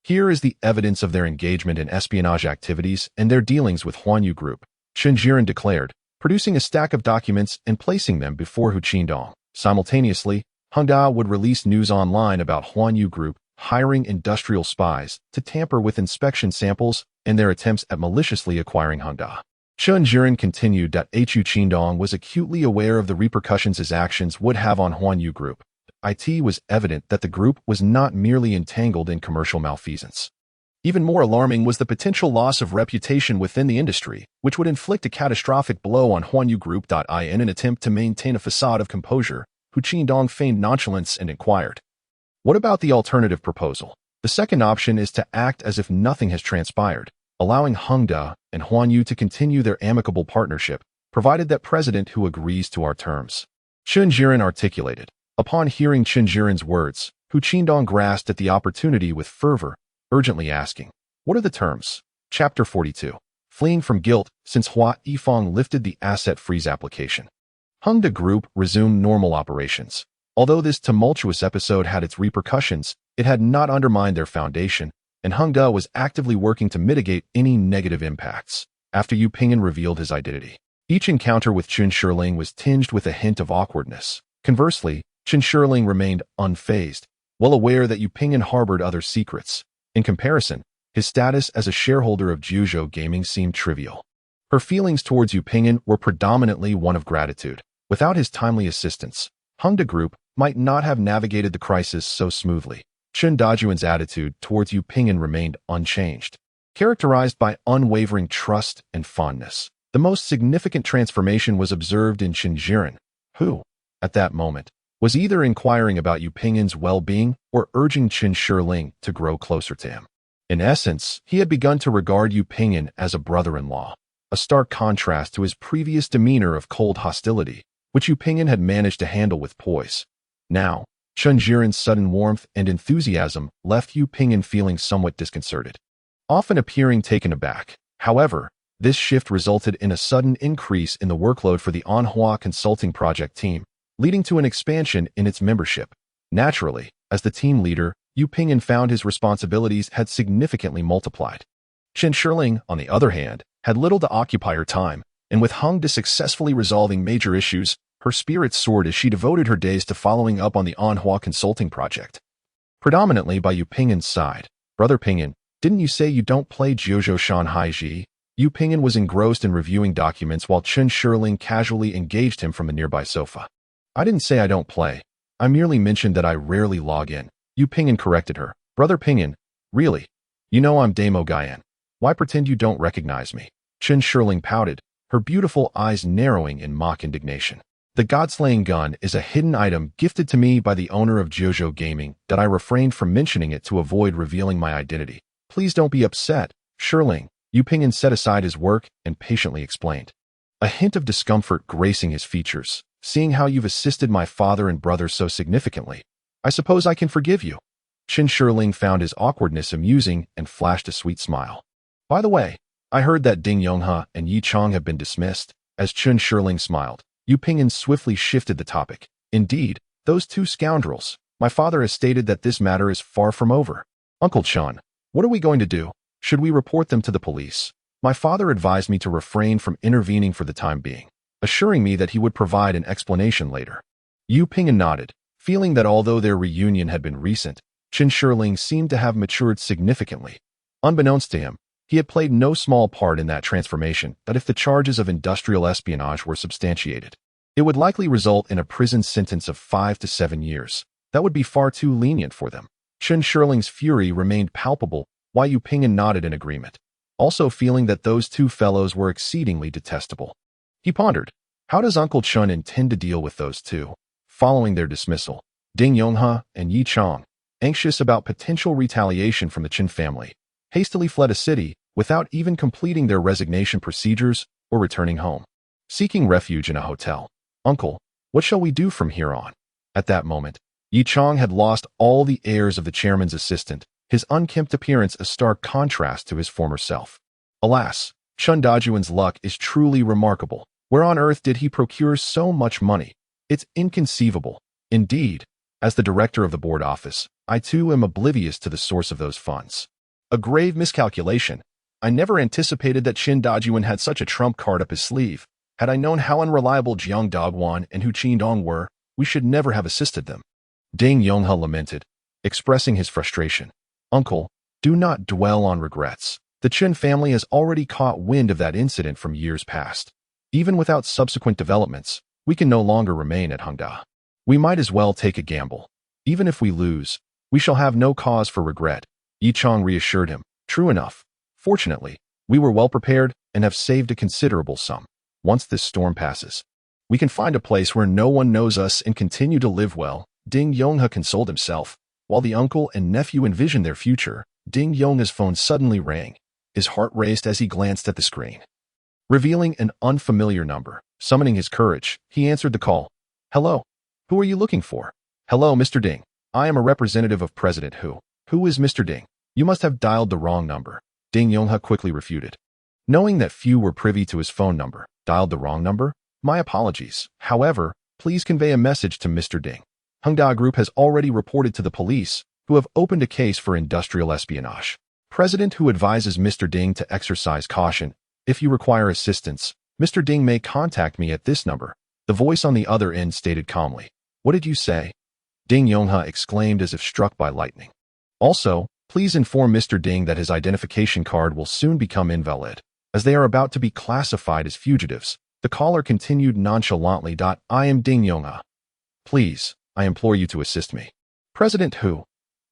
Here is the evidence of their engagement in espionage activities and their dealings with Huan Yu Group," Chen Jiren declared, producing a stack of documents and placing them before Hu Qindong. Simultaneously, Hengda would release news online about Huan Yu Group hiring industrial spies to tamper with inspection samples and their attempts at maliciously acquiring Hengda. Chen Jiren continued. Hu Qindong was acutely aware of the repercussions his actions would have on Huan Yu Group. It was evident that the group was not merely entangled in commercial malfeasance. Even more alarming was the potential loss of reputation within the industry, which would inflict a catastrophic blow on Huan Yu Group. In an attempt to maintain a facade of composure, Hu Qindong feigned nonchalance and inquired, "What about the alternative proposal? The second option is to act as if nothing has transpired, allowing Hengda and Huan Yu to continue their amicable partnership, provided that President Hu agrees to our terms," Chen Jiren articulated. Upon hearing Chen Jiren's words, Hu Qindong grasped at the opportunity with fervor, urgently asking, "What are the terms?" Chapter 42. Fleeing from guilt since Hua Yifang lifted the asset freeze application. Hengda Group resumed normal operations. Although this tumultuous episode had its repercussions, it had not undermined their foundation, and Hengda was actively working to mitigate any negative impacts. After Yu Pingyan revealed his identity, each encounter with Chun Shirling was tinged with a hint of awkwardness. Conversely, Chen Shirling remained unfazed, well aware that Yu Pingyan harbored other secrets. In comparison, his status as a shareholder of Jiuzhou Gaming seemed trivial. Her feelings towards Yu Pingyan were predominantly one of gratitude. Without his timely assistance, Hengda Group might not have navigated the crisis so smoothly. Chun Dajuan's attitude towards Yu Pingyan remained unchanged, characterized by unwavering trust and fondness. The most significant transformation was observed in Chen Jiren, who, at that moment, was either inquiring about Yu Pingyan's well-being or urging Chen Shirling to grow closer to him. In essence, he had begun to regard Yu Pingyan as a brother-in-law, a stark contrast to his previous demeanor of cold hostility, which Yu Pingyan had managed to handle with poise. Now, Chen Jiren's sudden warmth and enthusiasm left Yu Pingyan feeling somewhat disconcerted, often appearing taken aback. However, this shift resulted in a sudden increase in the workload for the Anhua Consulting Project team, leading to an expansion in its membership. Naturally, as the team leader, Yu Pingyan found his responsibilities had significantly multiplied. Chen Shirling, on the other hand, had little to occupy her time, and with Hengda successfully resolving major issues, her spirits soared as she devoted her days to following up on the Anhua Consulting Project. Predominantly by Yu Pingyan's side, "Brother Pingyan, didn't you say you don't play Jiuzhou Shanhai Ji?" Yu Pingyan was engrossed in reviewing documents while Chen Shirling casually engaged him from a nearby sofa. "I didn't say I don't play. I merely mentioned that I rarely log in," Yu Pingyan corrected her. "Brother Pingyan, really? You know I'm Damo Guyan. Why pretend you don't recognize me?" Chen Shirling pouted, her beautiful eyes narrowing in mock indignation. "The God-slaying gun is a hidden item gifted to me by the owner of Jiuzhou Gaming that I refrained from mentioning it to avoid revealing my identity. Please don't be upset, Shirling." Yu Pingyan set aside his work and patiently explained, a hint of discomfort gracing his features. seeing how you've assisted my father and brother so significantly, I suppose I can forgive you." Qin Shirling found his awkwardness amusing and flashed a sweet smile. "By the way, I heard that Ding Yonghe and Yi Chong have been dismissed." As Qin Shirling smiled, Yu Pingyan swiftly shifted the topic. "Indeed, those two scoundrels. My father has stated that this matter is far from over." "Uncle Chun, what are we going to do? Should we report them to the police?" "My father advised me to refrain from intervening for the time being, assuring me that he would provide an explanation later." Yu Pingyan nodded, feeling that although their reunion had been recent, Qin Shirling seemed to have matured significantly. Unbeknownst to him, he had played no small part in that transformation, but if the charges of industrial espionage were substantiated, it would likely result in a prison sentence of 5 to 7 years. That would be far too lenient for them. Qin Shirling's fury remained palpable, while Yu Pingyan nodded in agreement, also feeling that those two fellows were exceedingly detestable. He pondered, how does Uncle Chun intend to deal with those two? Following their dismissal, Ding Yonghe and Yi Chong, anxious about potential retaliation from the Qin family, hastily fled a city without even completing their resignation procedures or returning home. Seeking refuge in a hotel. "Uncle, what shall we do from here on?" At that moment, Yi Chong had lost all the airs of the chairman's assistant, his unkempt appearance a stark contrast to his former self. Alas, Chun Dajuan's luck is truly remarkable. Where on earth did he procure so much money? It's inconceivable. Indeed, as the director of the board office, I too am oblivious to the source of those funds. A grave miscalculation. I never anticipated that Qin Dajuan had such a trump card up his sleeve. Had I known how unreliable Jiang Dogwan and Hu Qindong were, we should never have assisted them. Ding Yonghe lamented, expressing his frustration. "Uncle, do not dwell on regrets. The Qin family has already caught wind of that incident from years past. Even without subsequent developments, we can no longer remain at Hangda. We might as well take a gamble. Even if we lose, we shall have no cause for regret." Yi Chong reassured him. "True enough. Fortunately, we were well prepared and have saved a considerable sum. Once this storm passes, we can find a place where no one knows us and continue to live well." Ding Yonghe consoled himself. While the uncle and nephew envisioned their future, Ding Yonghe's phone suddenly rang. His heart raced as he glanced at the screen. Revealing an unfamiliar number, summoning his courage, he answered the call. "Hello. Who are you looking for?" "Hello, Mr. Ding. I am a representative of President Hu." "Who is Mr. Ding? You must have dialed the wrong number." Ding Yonghe quickly refuted. Knowing that few were privy to his phone number, "Dialed the wrong number? My apologies. However, please convey a message to Mr. Ding. Hangda Group has already reported to the police, who have opened a case for industrial espionage. President Hu advises Mr. Ding to exercise caution. If you require assistance, Mr. Ding may contact me at this number." The voice on the other end stated calmly. "What did you say?" Ding Yonghe exclaimed as if struck by lightning. "Also, please inform Mr. Ding that his identification card will soon become invalid, as they are about to be classified as fugitives." The caller continued nonchalantly. "I am Ding Yonghe. Please, I implore you to assist me." "President Hu."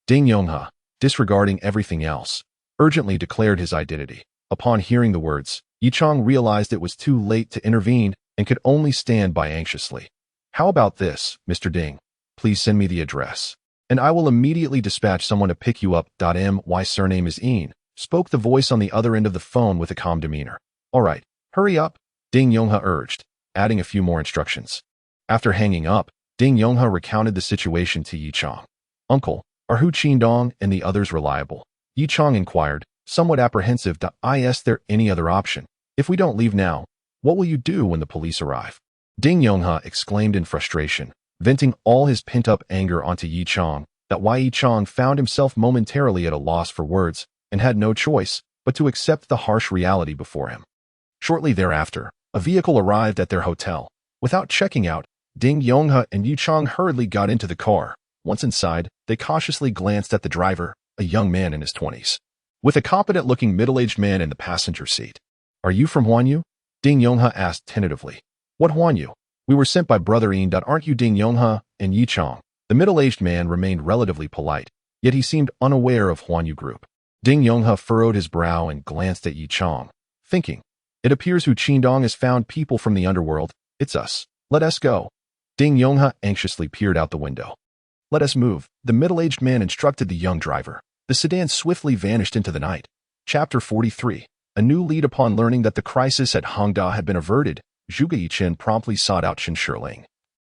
Ding Yonghe, disregarding everything else, urgently declared his identity. Upon hearing the words, Yi Chong realized it was too late to intervene and could only stand by anxiously. "How about this, Mr. Ding? Please send me the address, and I will immediately dispatch someone to pick you up. My surname is Een," spoke the voice on the other end of the phone with a calm demeanor. "All right, hurry up," Ding Yonghe urged, adding a few more instructions. After hanging up, Ding Yonghe recounted the situation to Yi Chong. "Uncle, are Hu Qindong and the others reliable?" Yi Chong inquired, somewhat apprehensive. "Is there any other option? If we don't leave now, what will you do when the police arrive?" Ding Yonghe exclaimed in frustration, venting all his pent-up anger onto Yi Chong. Yi Chong found himself momentarily at a loss for words and had no choice but to accept the harsh reality before him. Shortly thereafter, a vehicle arrived at their hotel. Without checking out, Ding Yonghe and Yi Chong hurriedly got into the car. Once inside, they cautiously glanced at the driver, a young man in his 20s, with a competent-looking middle-aged man in the passenger seat. "Are you from Huanyu?" Ding Yonghe asked tentatively. "What Huanyu? We were sent by Brother Een. Aren't you Ding Yonghe and Yi Chong?" The middle-aged man remained relatively polite, yet he seemed unaware of Huanyu Group. Ding Yonghe furrowed his brow and glanced at Yi Chong, thinking, "It appears Hu Qindong has found people from the underworld. It's us. Let us go." Ding Yonghe anxiously peered out the window. "Let us move," the middle-aged man instructed the young driver. The sedan swiftly vanished into the night. Chapter 43. A new lead. Upon learning that the crisis at Hangda had been averted, Zhuge Yichen promptly sought out Qin Shirling.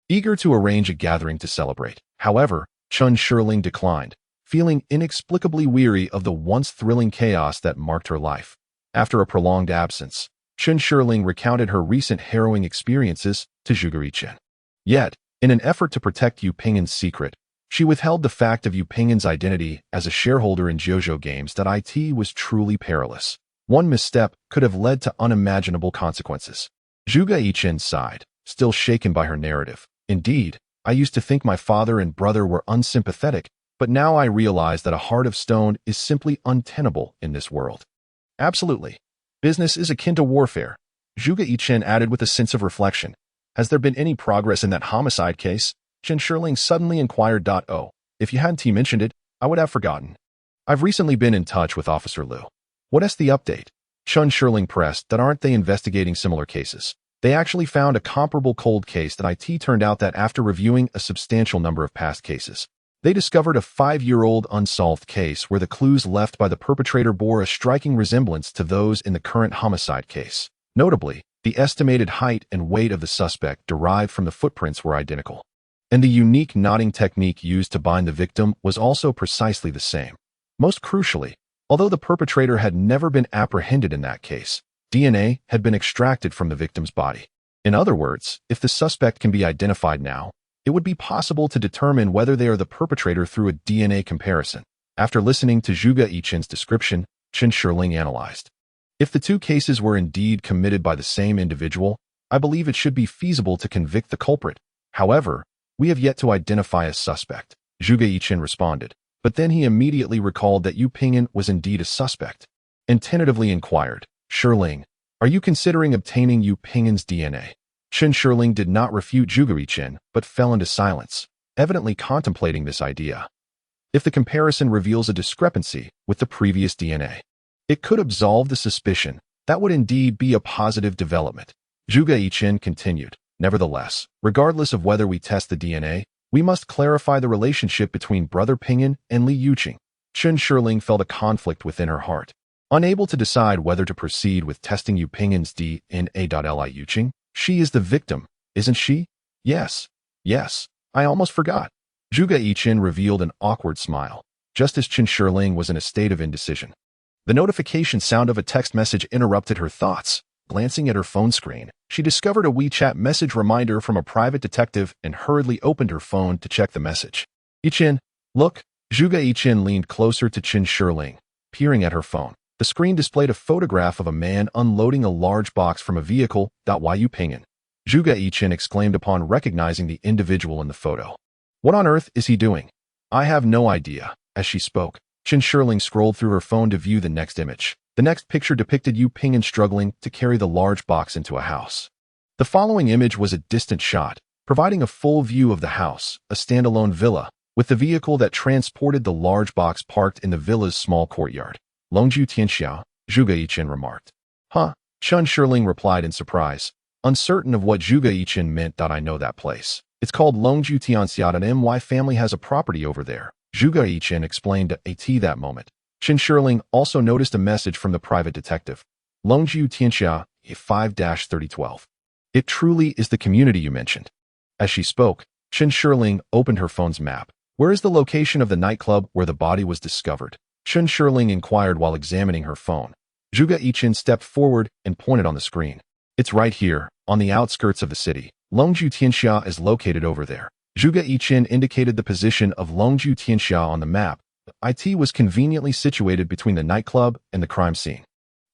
eager to arrange a gathering to celebrate. However, Chun Shirling declined, feeling inexplicably weary of the once thrilling chaos that marked her life. After a prolonged absence, Chun Shirling recounted her recent harrowing experiences to Zhuge Yichen. Yet, in an effort to protect Yu Ping'an's secret, she withheld the fact of Yu Ping'an's identity as a shareholder in JoJo Games that it was truly perilous. One misstep could have led to unimaginable consequences. Zhuge Yichen sighed, still shaken by her narrative. Indeed, I used to think my father and brother were unsympathetic, but now I realize that a heart of stone is simply untenable in this world. Absolutely. Business is akin to warfare, Zhuge Yichen added with a sense of reflection. Has there been any progress in that homicide case? Chun Shirling suddenly inquired. Oh, if you hadn't mentioned it, I would have forgotten. I've recently been in touch with Officer Liu. What's the update? Chun Shirling pressed. That aren't they investigating similar cases? They actually found a comparable cold case that turned out that after reviewing a substantial number of past cases, they discovered a 5-year-old unsolved case where the clues left by the perpetrator bore a striking resemblance to those in the current homicide case. Notably, the estimated height and weight of the suspect derived from the footprints were identical. And the unique knotting technique used to bind the victim was also precisely the same. Most crucially, although the perpetrator had never been apprehended in that case, DNA had been extracted from the victim's body. In other words, if the suspect can be identified now, it would be possible to determine whether they are the perpetrator through a DNA comparison. After listening to Zhuge Yichen's description, Chun Shirling analyzed. If the two cases were indeed committed by the same individual, I believe it should be feasible to convict the culprit. However, we have yet to identify a suspect, Zhuge Yichen responded, but then he immediately recalled that Yu Ping'an was indeed a suspect, and tentatively inquired, Shirling, are you considering obtaining Yu Ping'an's DNA? Chun Shirling did not refute Zhuge Yichen, but fell into silence, evidently contemplating this idea. If the comparison reveals a discrepancy with the previous DNA, it could absolve the suspicion. That would indeed be a positive development. Zhuge Yichen continued. Nevertheless, regardless of whether we test the DNA, we must clarify the relationship between Brother Ping'an and Li Yuqing. Chun Shirling felt a conflict within her heart. Unable to decide whether to proceed with testing Yu Ping'an's DNA. Li Yuqing, she is the victim, isn't she? Yes, I almost forgot. Zhuge Yichen revealed an awkward smile, just as Chun Shirling was in a state of indecision. The notification sound of a text message interrupted her thoughts. Glancing at her phone screen, she discovered a WeChat message reminder from a private detective and hurriedly opened her phone to check the message. Yichen, look. Zhuge Yichen leaned closer to Chun Shirling, peering at her phone. The screen displayed a photograph of a man unloading a large box from a vehicle. Yu Ping'an, Zhuge Yichen exclaimed upon recognizing the individual in the photo. What on earth is he doing? I have no idea. As she spoke, Chun Shirling scrolled through her phone to view the next image. The next picture depicted Yu Ping'an struggling to carry the large box into a house. The following image was a distant shot, providing a full view of the house, a standalone villa, with the vehicle that transported the large box parked in the villa's small courtyard. Longju Tianxia, Zhuge Yichen remarked. Huh? Chun Shirling replied in surprise, uncertain of what Zhuge Yichen meant. I know that place. It's called Longju Tianxia, and my family has a property over there, Zhuge Yichen explained to AT that moment. Chun Shirling also noticed a message from the private detective. Longju Tianxia, 5-3012. It truly is the community you mentioned. As she spoke, Chun Shirling opened her phone's map. Where is the location of the nightclub where the body was discovered? Chun Shirling inquired while examining her phone. Zhuge Yichen stepped forward and pointed on the screen. It's right here, on the outskirts of the city. Longju Tianxia is located over there. Zhuge Yichen indicated the position of Longju Tianxia on the map. It was conveniently situated between the nightclub and the crime scene.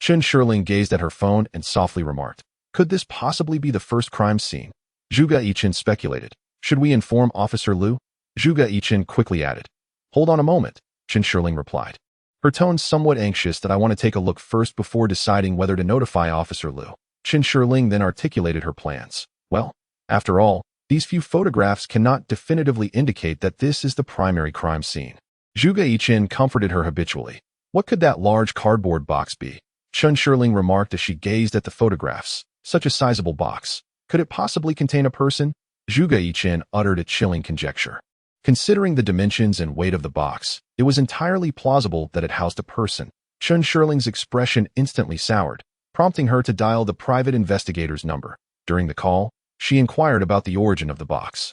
Chun Shirling gazed at her phone and softly remarked, could this possibly be the first crime scene? Zhuge Yichen speculated. Should we inform Officer Liu? Zhuge Yichen quickly added. Hold on a moment, Chun Shirling replied. Her tone somewhat anxious. That I want to take a look first before deciding whether to notify Officer Liu. Chun Shirling then articulated her plans. Well, after all, these few photographs cannot definitively indicate that this is the primary crime scene. Zhuge Yichen comforted her habitually. What could that large cardboard box be? Chun Shirling remarked as she gazed at the photographs. Such a sizable box. Could it possibly contain a person? Zhuge Yichen uttered a chilling conjecture. Considering the dimensions and weight of the box, it was entirely plausible that it housed a person. Chun Shirling's expression instantly soured, prompting her to dial the private investigator's number. During the call, She inquired about the origin of the box.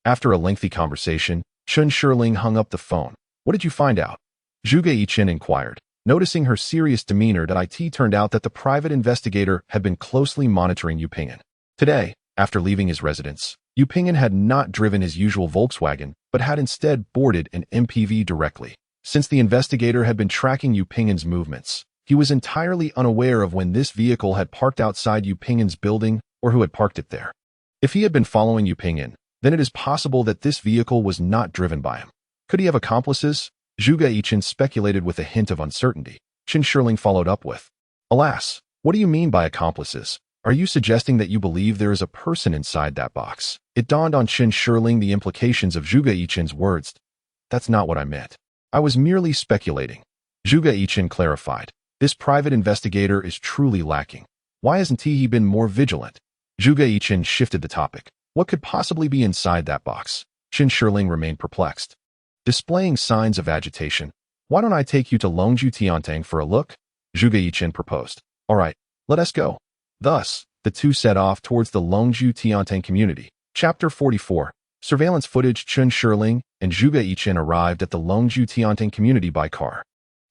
After a lengthy conversation, Chen Shirling hung up the phone. What did you find out? Zhuge Yichen inquired. Noticing her serious demeanor, it turned out that the private investigator had been closely monitoring Yu Ping'an. Today, after leaving his residence, Yu Ping'an had not driven his usual Volkswagen, but had instead boarded an MPV directly. Since the investigator had been tracking Yu Ping'an's movements, he was entirely unaware of when this vehicle had parked outside Yu Ping'an's building or who had parked it there. If he had been following Yu Ping'an, then it is possible that this vehicle was not driven by him. Could he have accomplices? Zhuge Yichen speculated with a hint of uncertainty. Chen Shirling followed up with, Alas, what do you mean by accomplices? Are you suggesting that you believe there is a person inside that box? It dawned on Chen Shirling the implications of Zhuge Yichen's words. That's not what I meant. I was merely speculating. Zhuge Yichen clarified. This private investigator is truly lacking. Why hasn't he been more vigilant? Zhuge Yichen shifted the topic. What could possibly be inside that box? Chen Shirling remained perplexed. Displaying signs of agitation. Why don't I take you to Longju Tiantang for a look? Zhuge Yichen proposed. All right, let us go. Thus, the two set off towards the Longju Tiantang community. Chapter 44. Surveillance footage. Chen Shirling and Zhuge Yichen arrived at the Longju Tiantang community by car.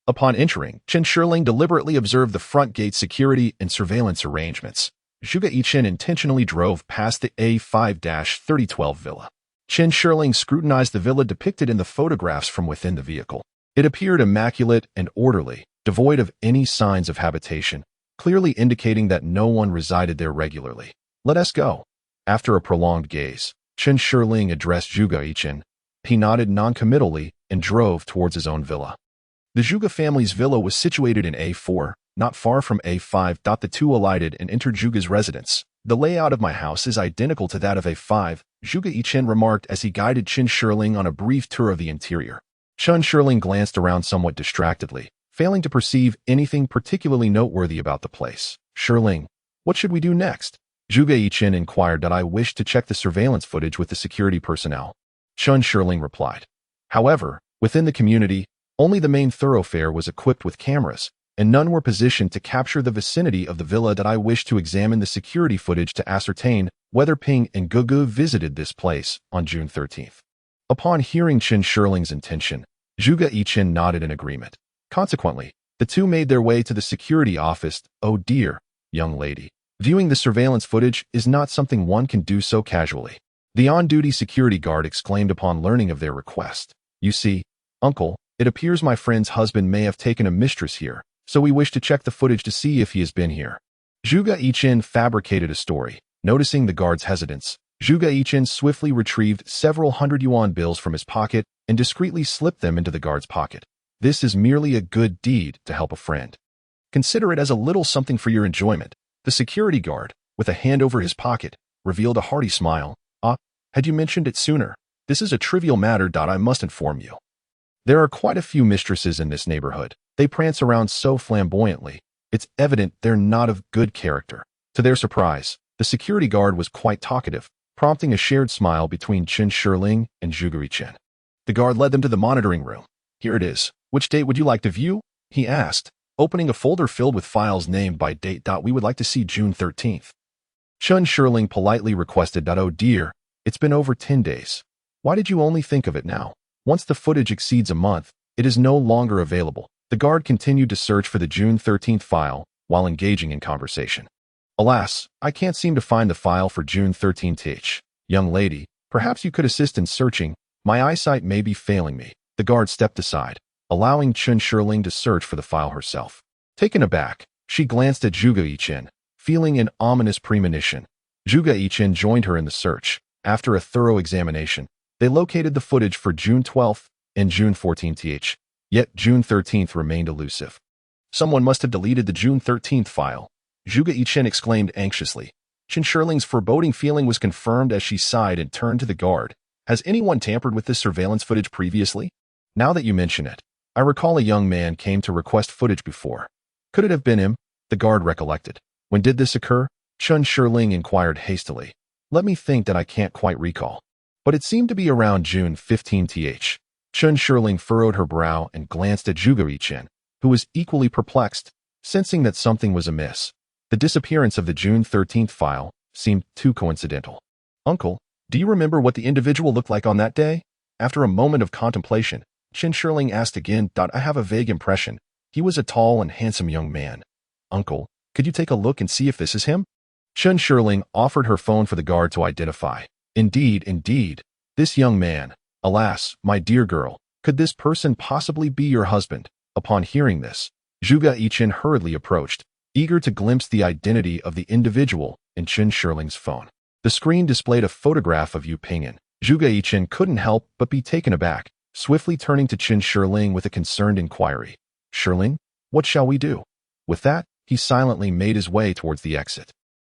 Upon entering, Chen Shirling deliberately observed the front gate security and surveillance arrangements. Zhuge Yichen intentionally drove past the A5-3012 villa. Chen Shirling scrutinized the villa depicted in the photographs from within the vehicle. It appeared immaculate and orderly, devoid of any signs of habitation, clearly indicating that no one resided there regularly. Let us go. After a prolonged gaze, Chen Shirling addressed Zhuge Yichen. He nodded noncommittally and drove towards his own villa. The Zhuge family's villa was situated in A4, not far from A5. The two alighted and entered Zhuge's residence. The layout of my house is identical to that of A5, Zhuge Yichen remarked as he guided Chen Shirling on a brief tour of the interior. Chen Shirling glanced around somewhat distractedly, failing to perceive anything particularly noteworthy about the place. Shirling, what should we do next? Zhuge Yichen inquired. I wish to check the surveillance footage with the security personnel. Chen Shirling replied. However, within the community, only the main thoroughfare was equipped with cameras, and none were positioned to capture the vicinity of the villa. I wish to examine the security footage to ascertain whether Ping and Gugu visited this place on June 13th. Upon hearing Chen Shirling's intention, Zhuge Yichen nodded in agreement. Consequently, the two made their way to the security office. Oh dear, young lady. Viewing the surveillance footage is not something one can do so casually. The on-duty security guard exclaimed upon learning of their request. You see, uncle, it appears my friend's husband may have taken a mistress here, so we wish to check the footage to see if he has been here. Zhuge Yichen fabricated a story. Noticing the guard's hesitance, Zhuge Yichen swiftly retrieved several 100 yuan bills from his pocket and discreetly slipped them into the guard's pocket. This is merely a good deed to help a friend. Consider it as a little something for your enjoyment. The security guard, with a hand over his pocket, revealed a hearty smile. Had you mentioned it sooner? This is a trivial matter. I must inform you. There are quite a few mistresses in this neighborhood. They prance around so flamboyantly. It's evident they're not of good character. To their surprise, the security guard was quite talkative, prompting a shared smile between Chen Shirling and Zhuge Yichen. The guard led them to the monitoring room. Here it is. Which date would you like to view? He asked, opening a folder filled with files named by date. We would like to see June 13th. Chen Shirling politely requested. Oh dear, it's been over 10 days. Why did you only think of it now? Once the footage exceeds a month, it is no longer available. The guard continued to search for the June 13th file while engaging in conversation. Alas, I can't seem to find the file for June 13th. Young lady, perhaps you could assist in searching. My eyesight may be failing me. The guard stepped aside, allowing Chen Shirling to search for the file herself. Taken aback, she glanced at Zhuge Yichen, feeling an ominous premonition. Zhuge Yichen joined her in the search. After a thorough examination, they located the footage for June 12th and June 14th. Yet June 13th remained elusive. Someone must have deleted the June 13th file. Zhuge Yichen exclaimed anxiously. Chen Shirling's foreboding feeling was confirmed as she sighed and turned to the guard. Has anyone tampered with this surveillance footage previously? Now that you mention it, I recall a young man came to request footage before. Could it have been him? The guard recollected. When did this occur? Chen Shirling inquired hastily. Let me think. I can't quite recall. But it seemed to be around June 15th. Chen Shirling furrowed her brow and glanced at Zhuge Yichen, who was equally perplexed, sensing that something was amiss. The disappearance of the June 13th file seemed too coincidental. Uncle, do you remember what the individual looked like on that day? After a moment of contemplation, Chen Shirling asked again. I have a vague impression. He was a tall and handsome young man. Uncle, could you take a look and see if this is him? Chen Shirling offered her phone for the guard to identify. Indeed. This young man. Alas, my dear girl, could this person possibly be your husband? Upon hearing this, Zhuge Yichen hurriedly approached, eager to glimpse the identity of the individual in Chen Shirling's phone. The screen displayed a photograph of Yu Pingyan. Zhuge Yichen couldn't help but be taken aback, swiftly turning to Chen Shirling with a concerned inquiry. Shirling, what shall we do? With that, he silently made his way towards the exit.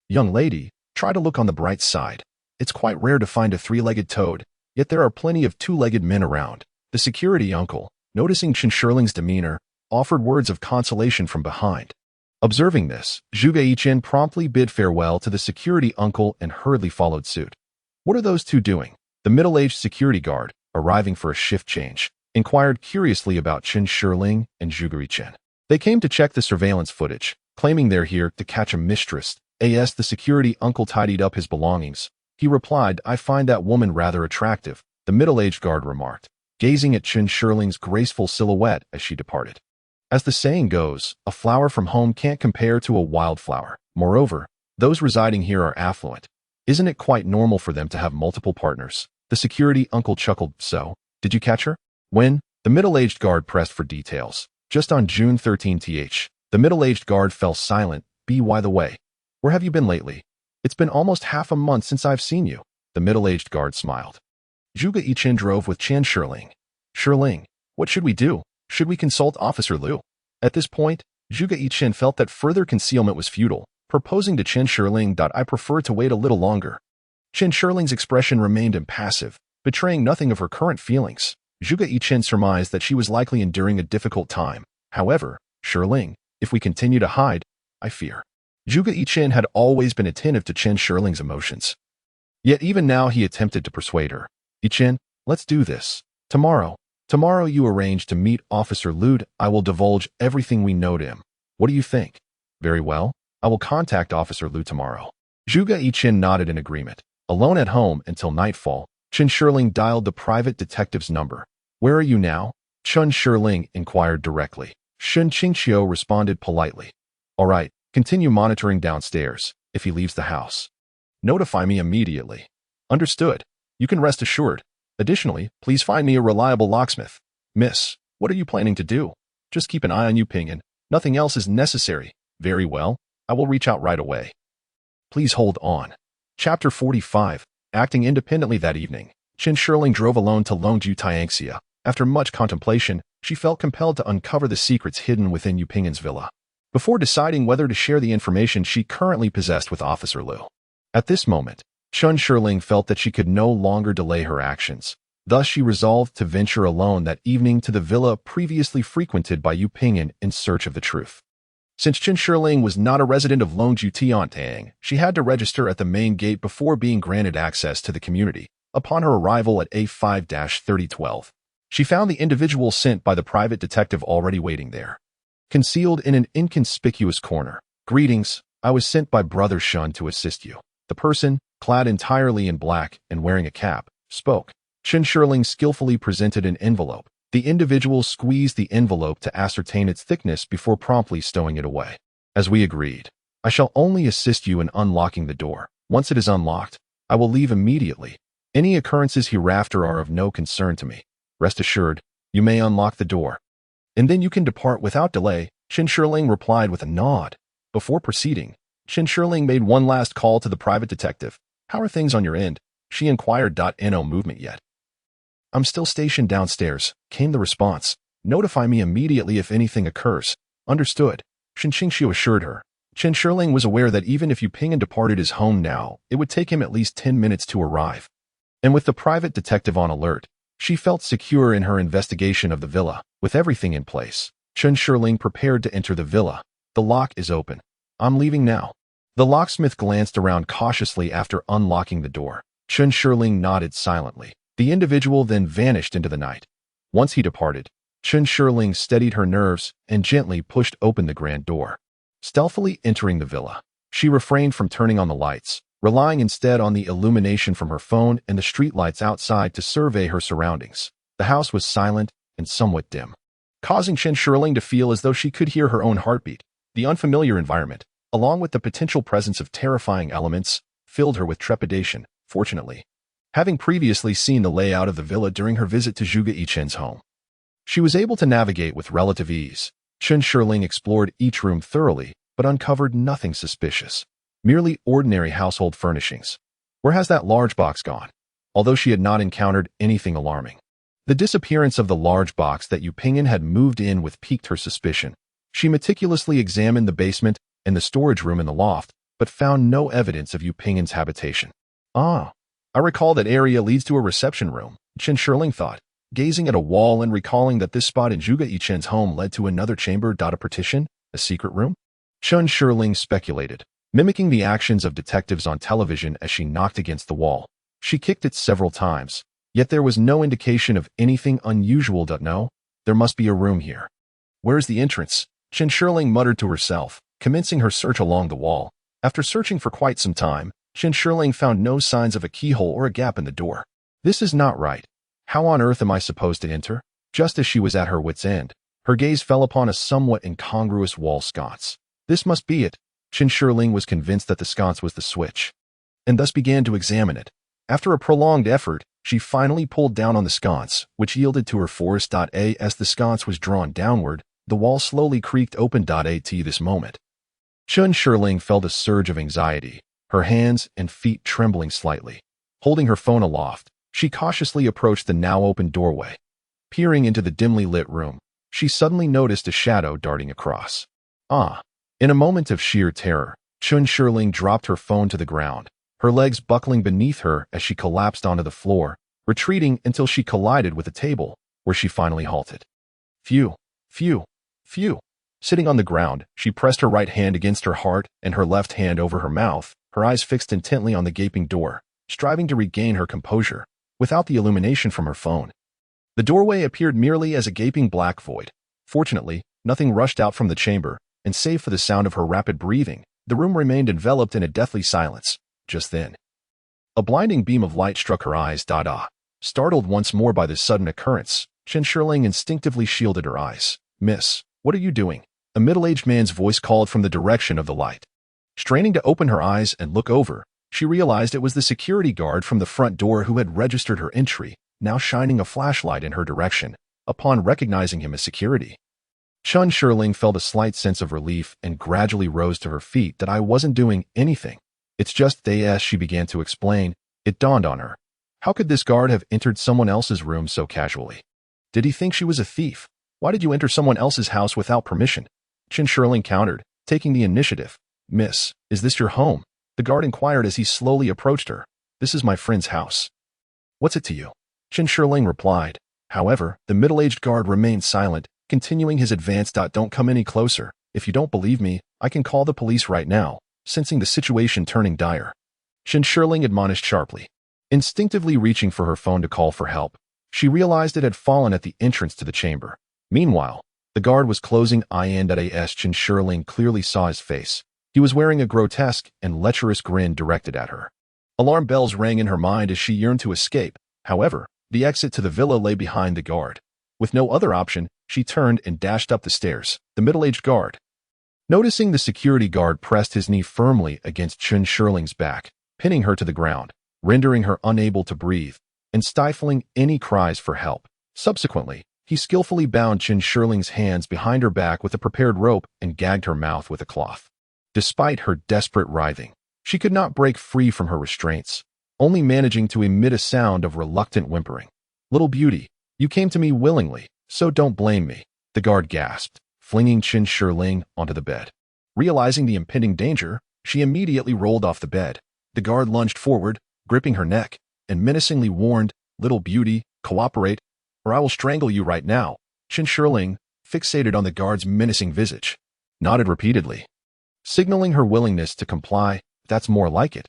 Young lady, try to look on the bright side. It's quite rare to find a three-legged toad, yet there are plenty of two-legged men around. The security uncle, noticing Chen Shirling's demeanor, offered words of consolation from behind. Observing this, Zhuge Yichen promptly bid farewell to the security uncle and hurriedly followed suit. What are those two doing? The middle-aged security guard, arriving for a shift change, inquired curiously about Chen Shirling and Zhuge Yichen. They came to check the surveillance footage, claiming they're here to catch a mistress. As the security uncle tidied up his belongings, he replied, I find that woman rather attractive, the middle-aged guard remarked, gazing at Chen Shirling's graceful silhouette as she departed. As the saying goes, a flower from home can't compare to a wildflower. Moreover, those residing here are affluent. Isn't it quite normal for them to have multiple partners? The security uncle chuckled. So, did you catch her? When? The middle-aged guard pressed for details. Just on June 13th, the middle-aged guard fell silent. By the way, where have you been lately? It's been almost half a month since I've seen you. The middle-aged guard smiled. Zhuge Yichen drove with Chen Shirling. Shirling, what should we do? Should we consult Officer Liu? At this point, Zhuge Yichen felt that further concealment was futile, proposing to Chen Shirling, I prefer to wait a little longer. Chen Shirling's expression remained impassive, betraying nothing of her current feelings. Zhuge Yichen surmised that she was likely enduring a difficult time. However, Shirling, if we continue to hide, I fear. Zhuge Yichen had always been attentive to Chen Shirling's emotions. Yet even now he attempted to persuade her. Yichen, let's do this. Tomorrow you arrange to meet Officer Liu. I will divulge everything we know to him. What do you think? Very well. I will contact Officer Liu tomorrow. Zhuge Yichen nodded in agreement. Alone at home until nightfall, Chen Shirling dialed the private detective's number. Where are you now? Chen Shirling inquired directly. Shen Qingqiu responded politely. All right, continue monitoring downstairs. If he leaves the house, notify me immediately. Understood. You can rest assured. Additionally, please find me a reliable locksmith. Miss, what are you planning to do? Just keep an eye on Yu Pingyan. Nothing else is necessary. Very well. I will reach out right away. Please hold on. Chapter 45. Acting independently that evening, Chen Shirling drove alone to Longju Tianxia. After much contemplation, she felt compelled to uncover the secrets hidden within Yu Pingyan's villa, before deciding whether to share the information she currently possessed with Officer Liu. At this moment, Chen Shirling felt that she could no longer delay her actions. Thus, she resolved to venture alone that evening to the villa previously frequented by Yu Pingyan in search of the truth. Since Chen Shirling was not a resident of Longju Tiantang, she had to register at the main gate before being granted access to the community. Upon her arrival at A5-3012, she found the individual sent by the private detective already waiting there, concealed in an inconspicuous corner. Greetings, I was sent by Brother Shun to assist you. The person, clad entirely in black and wearing a cap, spoke. Chen Shirling skillfully presented an envelope. The individual squeezed the envelope to ascertain its thickness before promptly stowing it away. As we agreed, I shall only assist you in unlocking the door. Once it is unlocked, I will leave immediately. Any occurrences hereafter are of no concern to me. Rest assured, you may unlock the door, and then you can depart without delay. Chen Shirling replied with a nod. Before proceeding, Chen Shirling made one last call to the private detective. How are things on your end? She inquired. No movement yet. I'm still stationed downstairs, came the response. Notify me immediately if anything occurs. Understood, Shen Qingqiu assured her. Chen Shirling was aware that even if Yu Pingyan departed his home now, it would take him at least 10 minutes to arrive. And with the private detective on alert, she felt secure in her investigation of the villa. With everything in place, Chen Shirling prepared to enter the villa. The lock is open. I'm leaving now. The locksmith glanced around cautiously after unlocking the door. Chen Shirling nodded silently. The individual then vanished into the night. Once he departed, Chen Shirling steadied her nerves and gently pushed open the grand door. Stealthily entering the villa, she refrained from turning on the lights, relying instead on the illumination from her phone and the streetlights outside to survey her surroundings. The house was silent and somewhat dim, causing Chen Shirling to feel as though she could hear her own heartbeat. The unfamiliar environment, along with the potential presence of terrifying elements, filled her with trepidation. Fortunately, having previously seen the layout of the villa during her visit to Zhuge Yichen's home, she was able to navigate with relative ease. Chen Shirling explored each room thoroughly, but uncovered nothing suspicious. Merely ordinary household furnishings. Where has that large box gone? Although she had not encountered anything alarming, the disappearance of the large box that Yu Pingyan had moved in with piqued her suspicion. She meticulously examined the basement and the storage room in the loft, but found no evidence of Yu Pingyan's habitation. I recall that area leads to a reception room, Chen Shirling thought, gazing at a wall and recalling that this spot in Zhuge Yichen's home led to another chamber. A partition? A secret room? Chen Shirling speculated, mimicking the actions of detectives on television as she knocked against the wall. She kicked it several times, yet there was no indication of anything unusual. No, there must be a room here. Where's the entrance? Chen Shirling muttered to herself, commencing her search along the wall. After searching for quite some time, Chen Shirling found no signs of a keyhole or a gap in the door. This is not right. How on earth am I supposed to enter? Just as she was at her wit's end, her gaze fell upon a somewhat incongruous wall sconce. This must be it. Chen Shirling was convinced that the sconce was the switch, and thus began to examine it. After a prolonged effort, she finally pulled down on the sconce, which yielded to her force. As the sconce was drawn downward, the wall slowly creaked open. At this moment, Chen Shirling felt a surge of anxiety, her hands and feet trembling slightly. Holding her phone aloft, she cautiously approached the now open doorway. Peering into the dimly lit room, she suddenly noticed a shadow darting across. In a moment of sheer terror, Chen Shirling dropped her phone to the ground, her legs buckling beneath her as she collapsed onto the floor, retreating until she collided with a table, where she finally halted. Phew. Sitting on the ground, she pressed her right hand against her heart and her left hand over her mouth, her eyes fixed intently on the gaping door, striving to regain her composure. Without the illumination from her phone, the doorway appeared merely as a gaping black void. Fortunately, nothing rushed out from the chamber, and save for the sound of her rapid breathing, the room remained enveloped in a deathly silence. Just then, a blinding beam of light struck her eyes. Startled once more by this sudden occurrence, Chen Shirling instinctively shielded her eyes. Miss, what are you doing? A middle-aged man's voice called from the direction of the light. Straining to open her eyes and look over, she realized it was the security guard from the front door who had registered her entry, now shining a flashlight in her direction. Upon recognizing him as security, Chen Shirling felt a slight sense of relief and gradually rose to her feet. I wasn't doing anything. It's just as she began to explain, it dawned on her. How could this guard have entered someone else's room so casually? Did he think she was a thief? Why did you enter someone else's house without permission? Chen Shirling countered, taking the initiative. Miss, is this your home? The guard inquired as he slowly approached her. This is my friend's house. What's it to you? Chen Shirling replied. However, the middle-aged guard remained silent, continuing his advance. Don't come any closer. If you don't believe me, I can call the police right now. Sensing the situation turning dire, Chen Shirling admonished sharply. Instinctively reaching for her phone to call for help, she realized it had fallen at the entrance to the chamber. Meanwhile, the guard was closing in. As Chen Shirling clearly saw his face, he was wearing a grotesque and lecherous grin directed at her. Alarm bells rang in her mind as she yearned to escape. However, the exit to the villa lay behind the guard. With no other option, she turned and dashed up the stairs. The middle-aged guard, noticing the security guard, pressed his knee firmly against Chen Shirling's back, pinning her to the ground, rendering her unable to breathe, and stifling any cries for help. Subsequently, he skillfully bound Chen Shirling's hands behind her back with a prepared rope and gagged her mouth with a cloth. Despite her desperate writhing, she could not break free from her restraints, only managing to emit a sound of reluctant whimpering. Little beauty, you came to me willingly, so don't blame me, the guard gasped, flinging Chen Shirling onto the bed. Realizing the impending danger, she immediately rolled off the bed. The guard lunged forward, gripping her neck, and menacingly warned, Little beauty, cooperate, or I will strangle you right now. Chen Shirling, fixated on the guard's menacing visage, nodded repeatedly, signaling her willingness to comply. That's more like it,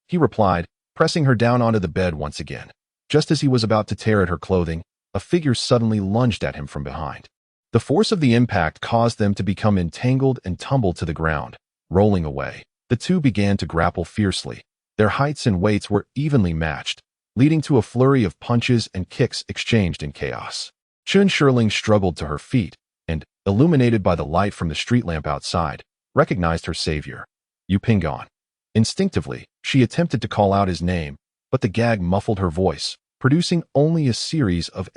he replied, pressing her down onto the bed once again. Just as he was about to tear at her clothing, a figure suddenly lunged at him from behind. The force of the impact caused them to become entangled and tumble to the ground. Rolling away, the two began to grapple fiercely. Their heights and weights were evenly matched, leading to a flurry of punches and kicks exchanged in chaos. Chun Shirling struggled to her feet and, illuminated by the light from the street lamp outside, recognized her savior, Yu Pingon. Instinctively, she attempted to call out his name, but the gag muffled her voice, producing only a series of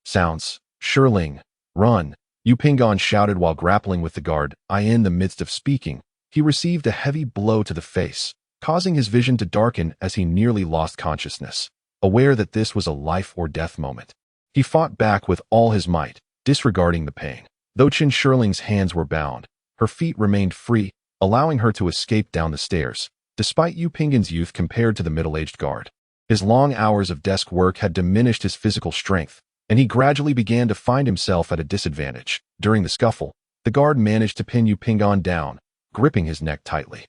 sounds. Shirling, run! Yu Pingon shouted while grappling with the guard. In the midst of speaking, he received a heavy blow to the face, causing his vision to darken as he nearly lost consciousness. Aware that this was a life-or-death moment, he fought back with all his might, disregarding the pain. Though Chun Shirling's hands were bound, her feet remained free, allowing her to escape down the stairs, despite Yu Pingon's youth compared to the middle-aged guard. His long hours of desk work had diminished his physical strength, and he gradually began to find himself at a disadvantage. During the scuffle, the guard managed to pin Yu Pingon down, gripping his neck tightly.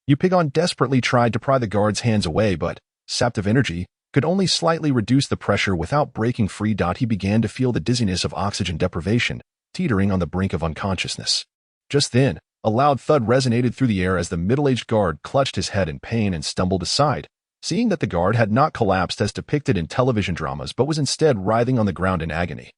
Yu Pingon desperately tried to pry the guard's hands away, but, sapped of energy, could only slightly reduce the pressure without breaking free. He began to feel the dizziness of oxygen deprivation, teetering on the brink of unconsciousness. Just then, a loud thud resonated through the air as the middle-aged guard clutched his head in pain and stumbled aside, seeing that the guard had not collapsed as depicted in television dramas but was instead writhing on the ground in agony.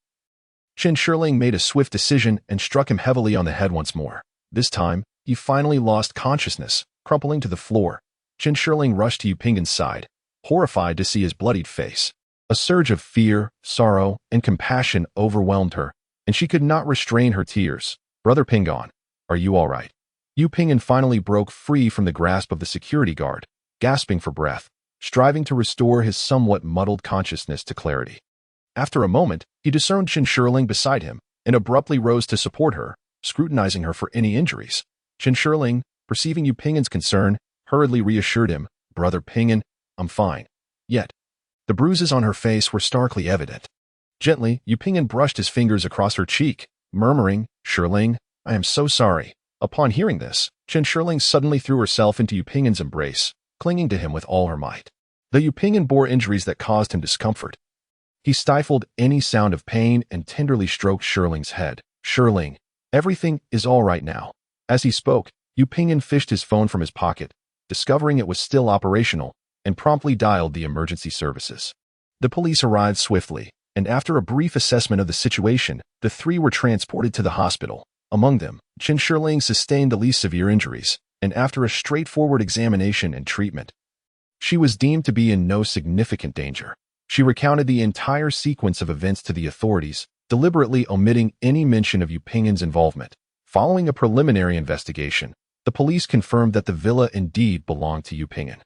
Chun Shirling made a swift decision and struck him heavily on the head once more. This time, he finally lost consciousness, crumpling to the floor. Chun Shirling rushed to Yu Pingon's side, horrified to see his bloodied face. A surge of fear, sorrow, and compassion overwhelmed her, and she could not restrain her tears. "Brother Pingon, are you all right?" Yu Pingon finally broke free from the grasp of the security guard, gasping for breath, striving to restore his somewhat muddled consciousness to clarity. After a moment, he discerned Chun Shirling beside him and abruptly rose to support her, scrutinizing her for any injuries. Chun Shirling, perceiving Yu Pingon's concern, hurriedly reassured him, "Brother Pingon, I'm fine." Yet, the bruises on her face were starkly evident. Gently, Yu Pingon brushed his fingers across her cheek, murmuring, "Shirling, I am so sorry." Upon hearing this, Chun Shirling suddenly threw herself into Yu Pingon's embrace, clinging to him with all her might. Though Yu Pingon bore injuries that caused him discomfort, he stifled any sound of pain and tenderly stroked Shirling's head. "Shirling, everything is all right now." As he spoke, Yu Pingon fished his phone from his pocket, discovering it was still operational, and promptly dialed the emergency services. The police arrived swiftly, and after a brief assessment of the situation, the three were transported to the hospital. Among them, Chun Shirling sustained the least severe injuries, and after a straightforward examination and treatment, she was deemed to be in no significant danger. She recounted the entire sequence of events to the authorities, deliberately omitting any mention of Yu Pingon's involvement. Following a preliminary investigation, the police confirmed that the villa indeed belonged to Yu Pingon.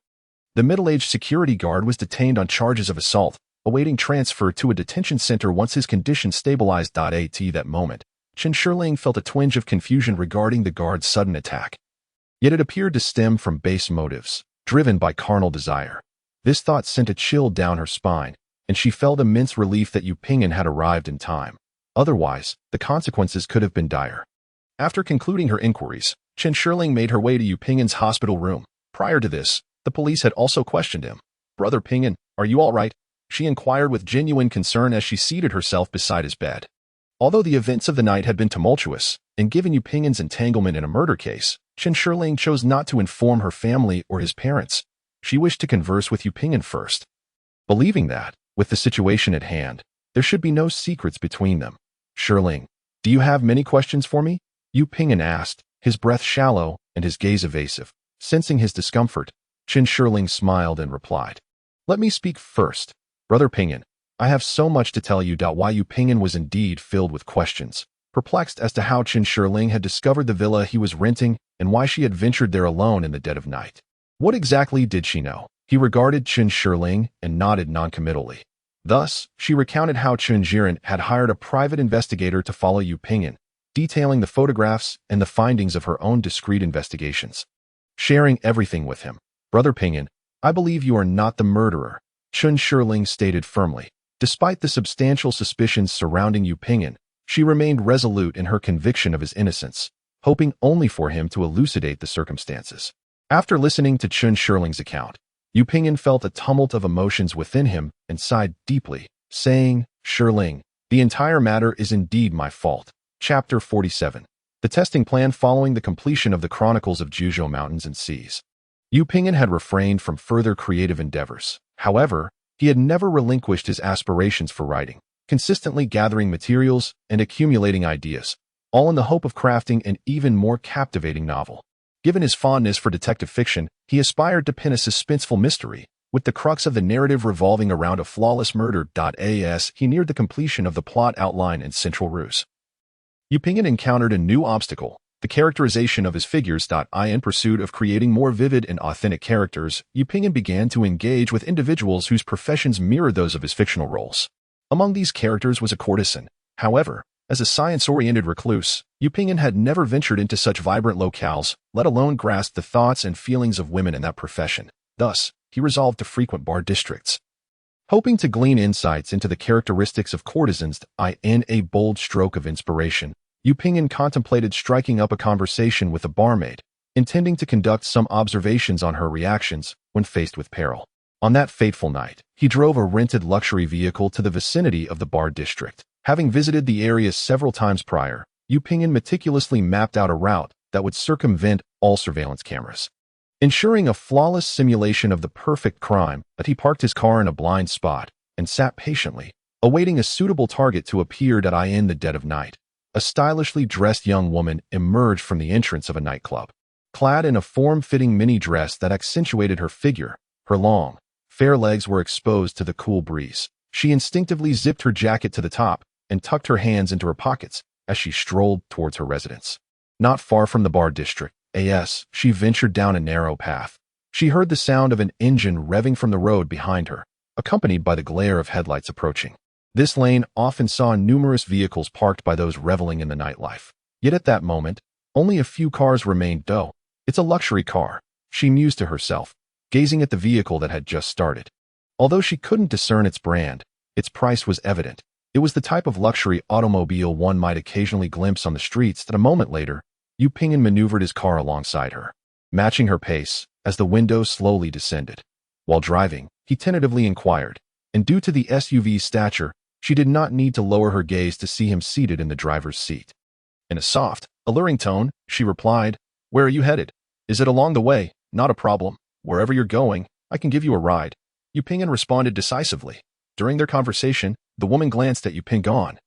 The middle-aged security guard was detained on charges of assault, awaiting transfer to a detention center once his condition stabilized. At that moment, Chun Shirling felt a twinge of confusion regarding the guard's sudden attack. Yet it appeared to stem from base motives, driven by carnal desire. This thought sent a chill down her spine, and she felt immense relief that Yu Pingon had arrived in time. Otherwise, the consequences could have been dire. After concluding her inquiries, Chun Shirling made her way to Yu Pingon's hospital room. Prior to this, the police had also questioned him. "Brother Pingon, are you all right?" she inquired with genuine concern as she seated herself beside his bed. Although the events of the night had been tumultuous, and given Yu Pingon's entanglement in a murder case, Chun Shirling chose not to inform her family or his parents. She wished to converse with Yu Pingon first, believing that, with the situation at hand, there should be no secrets between them. "Shirling, do you have many questions for me?" Yu Pingon asked, his breath shallow and his gaze evasive. Sensing his discomfort, Chun Shirling smiled and replied, "Let me speak first. Brother Pingon, I have so much to tell you." Why Yu Pingon was indeed filled with questions, perplexed as to how Chun Shirling had discovered the villa he was renting and why she had ventured there alone in the dead of night. What exactly did she know? He regarded Chun Shirling and nodded noncommittally. Thus, she recounted how Chun Jiren had hired a private investigator to follow Yu Pingon, detailing the photographs and the findings of her own discreet investigations. Sharing everything with him. "Brother Pingon, I believe you are not the murderer," Chun Shirling stated firmly. Despite the substantial suspicions surrounding Yu Pingon, she remained resolute in her conviction of his innocence, hoping only for him to elucidate the circumstances. After listening to Chun Shirling's account, Yu Pingon felt a tumult of emotions within him and sighed deeply, saying, "Shirling, the entire matter is indeed my fault." Chapter 47. The testing plan following the completion of the Chronicles of Juzhou Mountains and Seas. Yu Ping'an had refrained from further creative endeavors. However, he had never relinquished his aspirations for writing, consistently gathering materials and accumulating ideas, all in the hope of crafting an even more captivating novel. Given his fondness for detective fiction, he aspired to pen a suspenseful mystery, with the crux of the narrative revolving around a flawless murder. As he neared the completion of the plot outline and central ruse, Yu Ping'an encountered a new obstacle: the characterization of his figures. In pursuit of creating more vivid and authentic characters, Yu Ping'an began to engage with individuals whose professions mirrored those of his fictional roles. Among these characters was a courtesan. However, as a science-oriented recluse, Yu Ping'an had never ventured into such vibrant locales, let alone grasped the thoughts and feelings of women in that profession. Thus, he resolved to frequent bar districts, hoping to glean insights into the characteristics of courtesans. In a bold stroke of inspiration, Yu Ping'an contemplated striking up a conversation with a barmaid, intending to conduct some observations on her reactions when faced with peril. On that fateful night, he drove a rented luxury vehicle to the vicinity of the bar district. Having visited the area several times prior, Yu Ping'an meticulously mapped out a route that would circumvent all surveillance cameras, ensuring a flawless simulation of the perfect crime. But he parked his car in a blind spot and sat patiently, awaiting a suitable target to appear. In the dead of night, a stylishly dressed young woman emerged from the entrance of a nightclub. Clad in a form-fitting mini dress that accentuated her figure, her long, fair legs were exposed to the cool breeze. She instinctively zipped her jacket to the top and tucked her hands into her pockets as she strolled towards her residence. Not far from the bar district, she ventured down a narrow path. She heard the sound of an engine revving from the road behind her, accompanied by the glare of headlights approaching. This lane often saw numerous vehicles parked by those reveling in the nightlife. Yet at that moment, only a few cars remained. It's a luxury car, she mused to herself, gazing at the vehicle that had just started. Although she couldn't discern its brand, its price was evident. It was the type of luxury automobile one might occasionally glimpse on the streets. A moment later, Yu Ping'an maneuvered his car alongside her, matching her pace as the window slowly descended. While driving, he tentatively inquired, and due to the SUV's stature, she did not need to lower her gaze to see him seated in the driver's seat. In a soft, alluring tone, she replied, "Where are you headed? Is it along the way? Not a problem. Wherever you're going, I can give you a ride." Yu Ping'an responded decisively. During their conversation, the woman glanced at Yu Ping'an.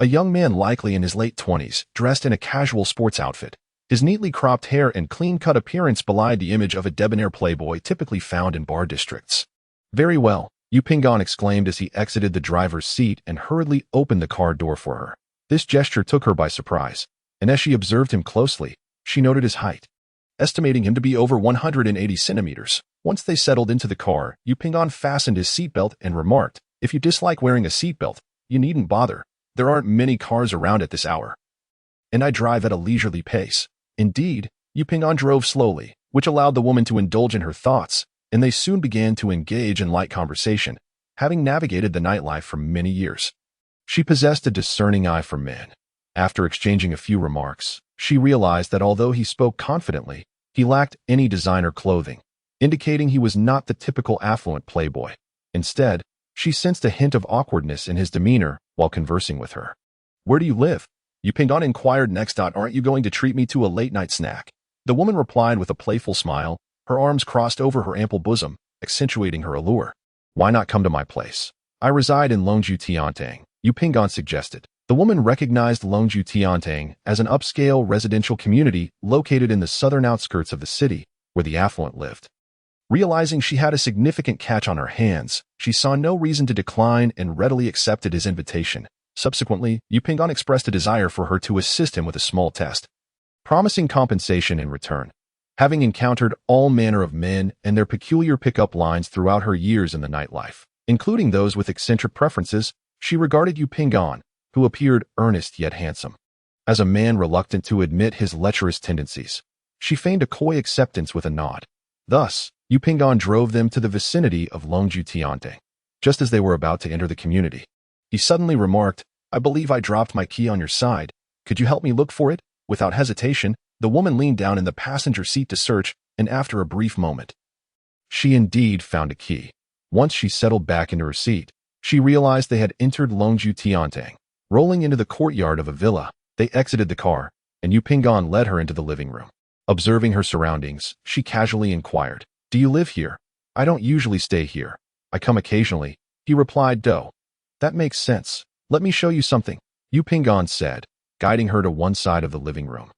A young man likely in his late 20s, dressed in a casual sports outfit. His neatly cropped hair and clean-cut appearance belied the image of a debonair playboy typically found in bar districts. "Very well," Yu Ping'an exclaimed as he exited the driver's seat and hurriedly opened the car door for her. This gesture took her by surprise, and as she observed him closely, she noted his height, estimating him to be over 180 centimeters. Once they settled into the car, Yu Ping'an fastened his seatbelt and remarked, "If you dislike wearing a seatbelt, you needn't bother. There aren't many cars around at this hour. And I drive at a leisurely pace." Indeed, Yu Ping'an drove slowly, which allowed the woman to indulge in her thoughts, and they soon began to engage in light conversation, having navigated the nightlife for many years. She possessed a discerning eye for men. After exchanging a few remarks, she realized that although he spoke confidently, he lacked any designer clothing, indicating he was not the typical affluent playboy. Instead, she sensed a hint of awkwardness in his demeanor while conversing with her. "Where do you live?" Yu Ping'an inquired next. "Aren't you going to treat me to a late-night snack?" The woman replied with a playful smile, her arms crossed over her ample bosom, accentuating her allure. "Why not come to my place? I reside in Longju Tiantang," Yu Ping'an suggested. The woman recognized Longju Tiantang as an upscale residential community located in the southern outskirts of the city, where the affluent lived. Realizing she had a significant catch on her hands, she saw no reason to decline and readily accepted his invitation. Subsequently, Yu Ping'an expressed a desire for her to assist him with a small test, promising compensation in return. Having encountered all manner of men and their peculiar pickup lines throughout her years in the nightlife, including those with eccentric preferences, she regarded Yu Ping'an, who appeared earnest yet handsome, as a man reluctant to admit his lecherous tendencies. She feigned a coy acceptance with a nod. Thus, Yu Ping'an drove them to the vicinity of Longju Tiantang. Just as they were about to enter the community, he suddenly remarked, "I believe I dropped my key on your side. Could you help me look for it?" Without hesitation, the woman leaned down in the passenger seat to search, and after a brief moment, she indeed found a key. Once she settled back into her seat, she realized they had entered Longju Tiantang. Rolling into the courtyard of a villa, they exited the car, and Yu Ping'an led her into the living room. Observing her surroundings, she casually inquired, "Do you live here?" "I don't usually stay here. I come occasionally," he replied. "Doe. That makes sense. Let me show you something," Yu Pingan said, guiding her to one side of the living room.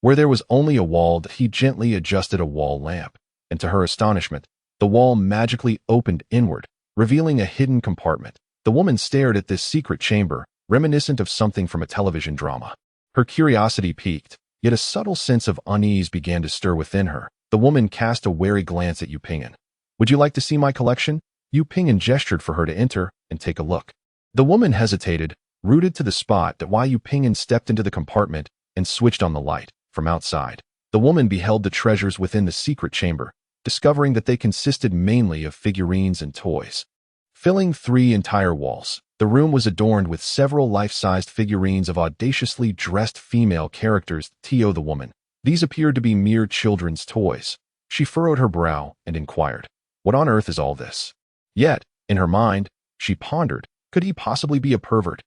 Where there was only a wall, he gently adjusted a wall lamp, and to her astonishment, the wall magically opened inward, revealing a hidden compartment. The woman stared at this secret chamber, reminiscent of something from a television drama. Her curiosity piqued, yet a subtle sense of unease began to stir within her. The woman cast a wary glance at Yu Pingan. "Would you like to see my collection?" Yu Pingan gestured for her to enter and take a look. The woman hesitated, rooted to the spot that Yu Pingan stepped into the compartment and switched on the light. From outside, the woman beheld the treasures within the secret chamber, discovering that they consisted mainly of figurines and toys. Filling 3 entire walls, the room was adorned with several life-sized figurines of audaciously dressed female characters. To the woman, these appeared to be mere children's toys. She furrowed her brow and inquired, "What on earth is all this?" Yet, in her mind, she pondered, could he possibly be a pervert?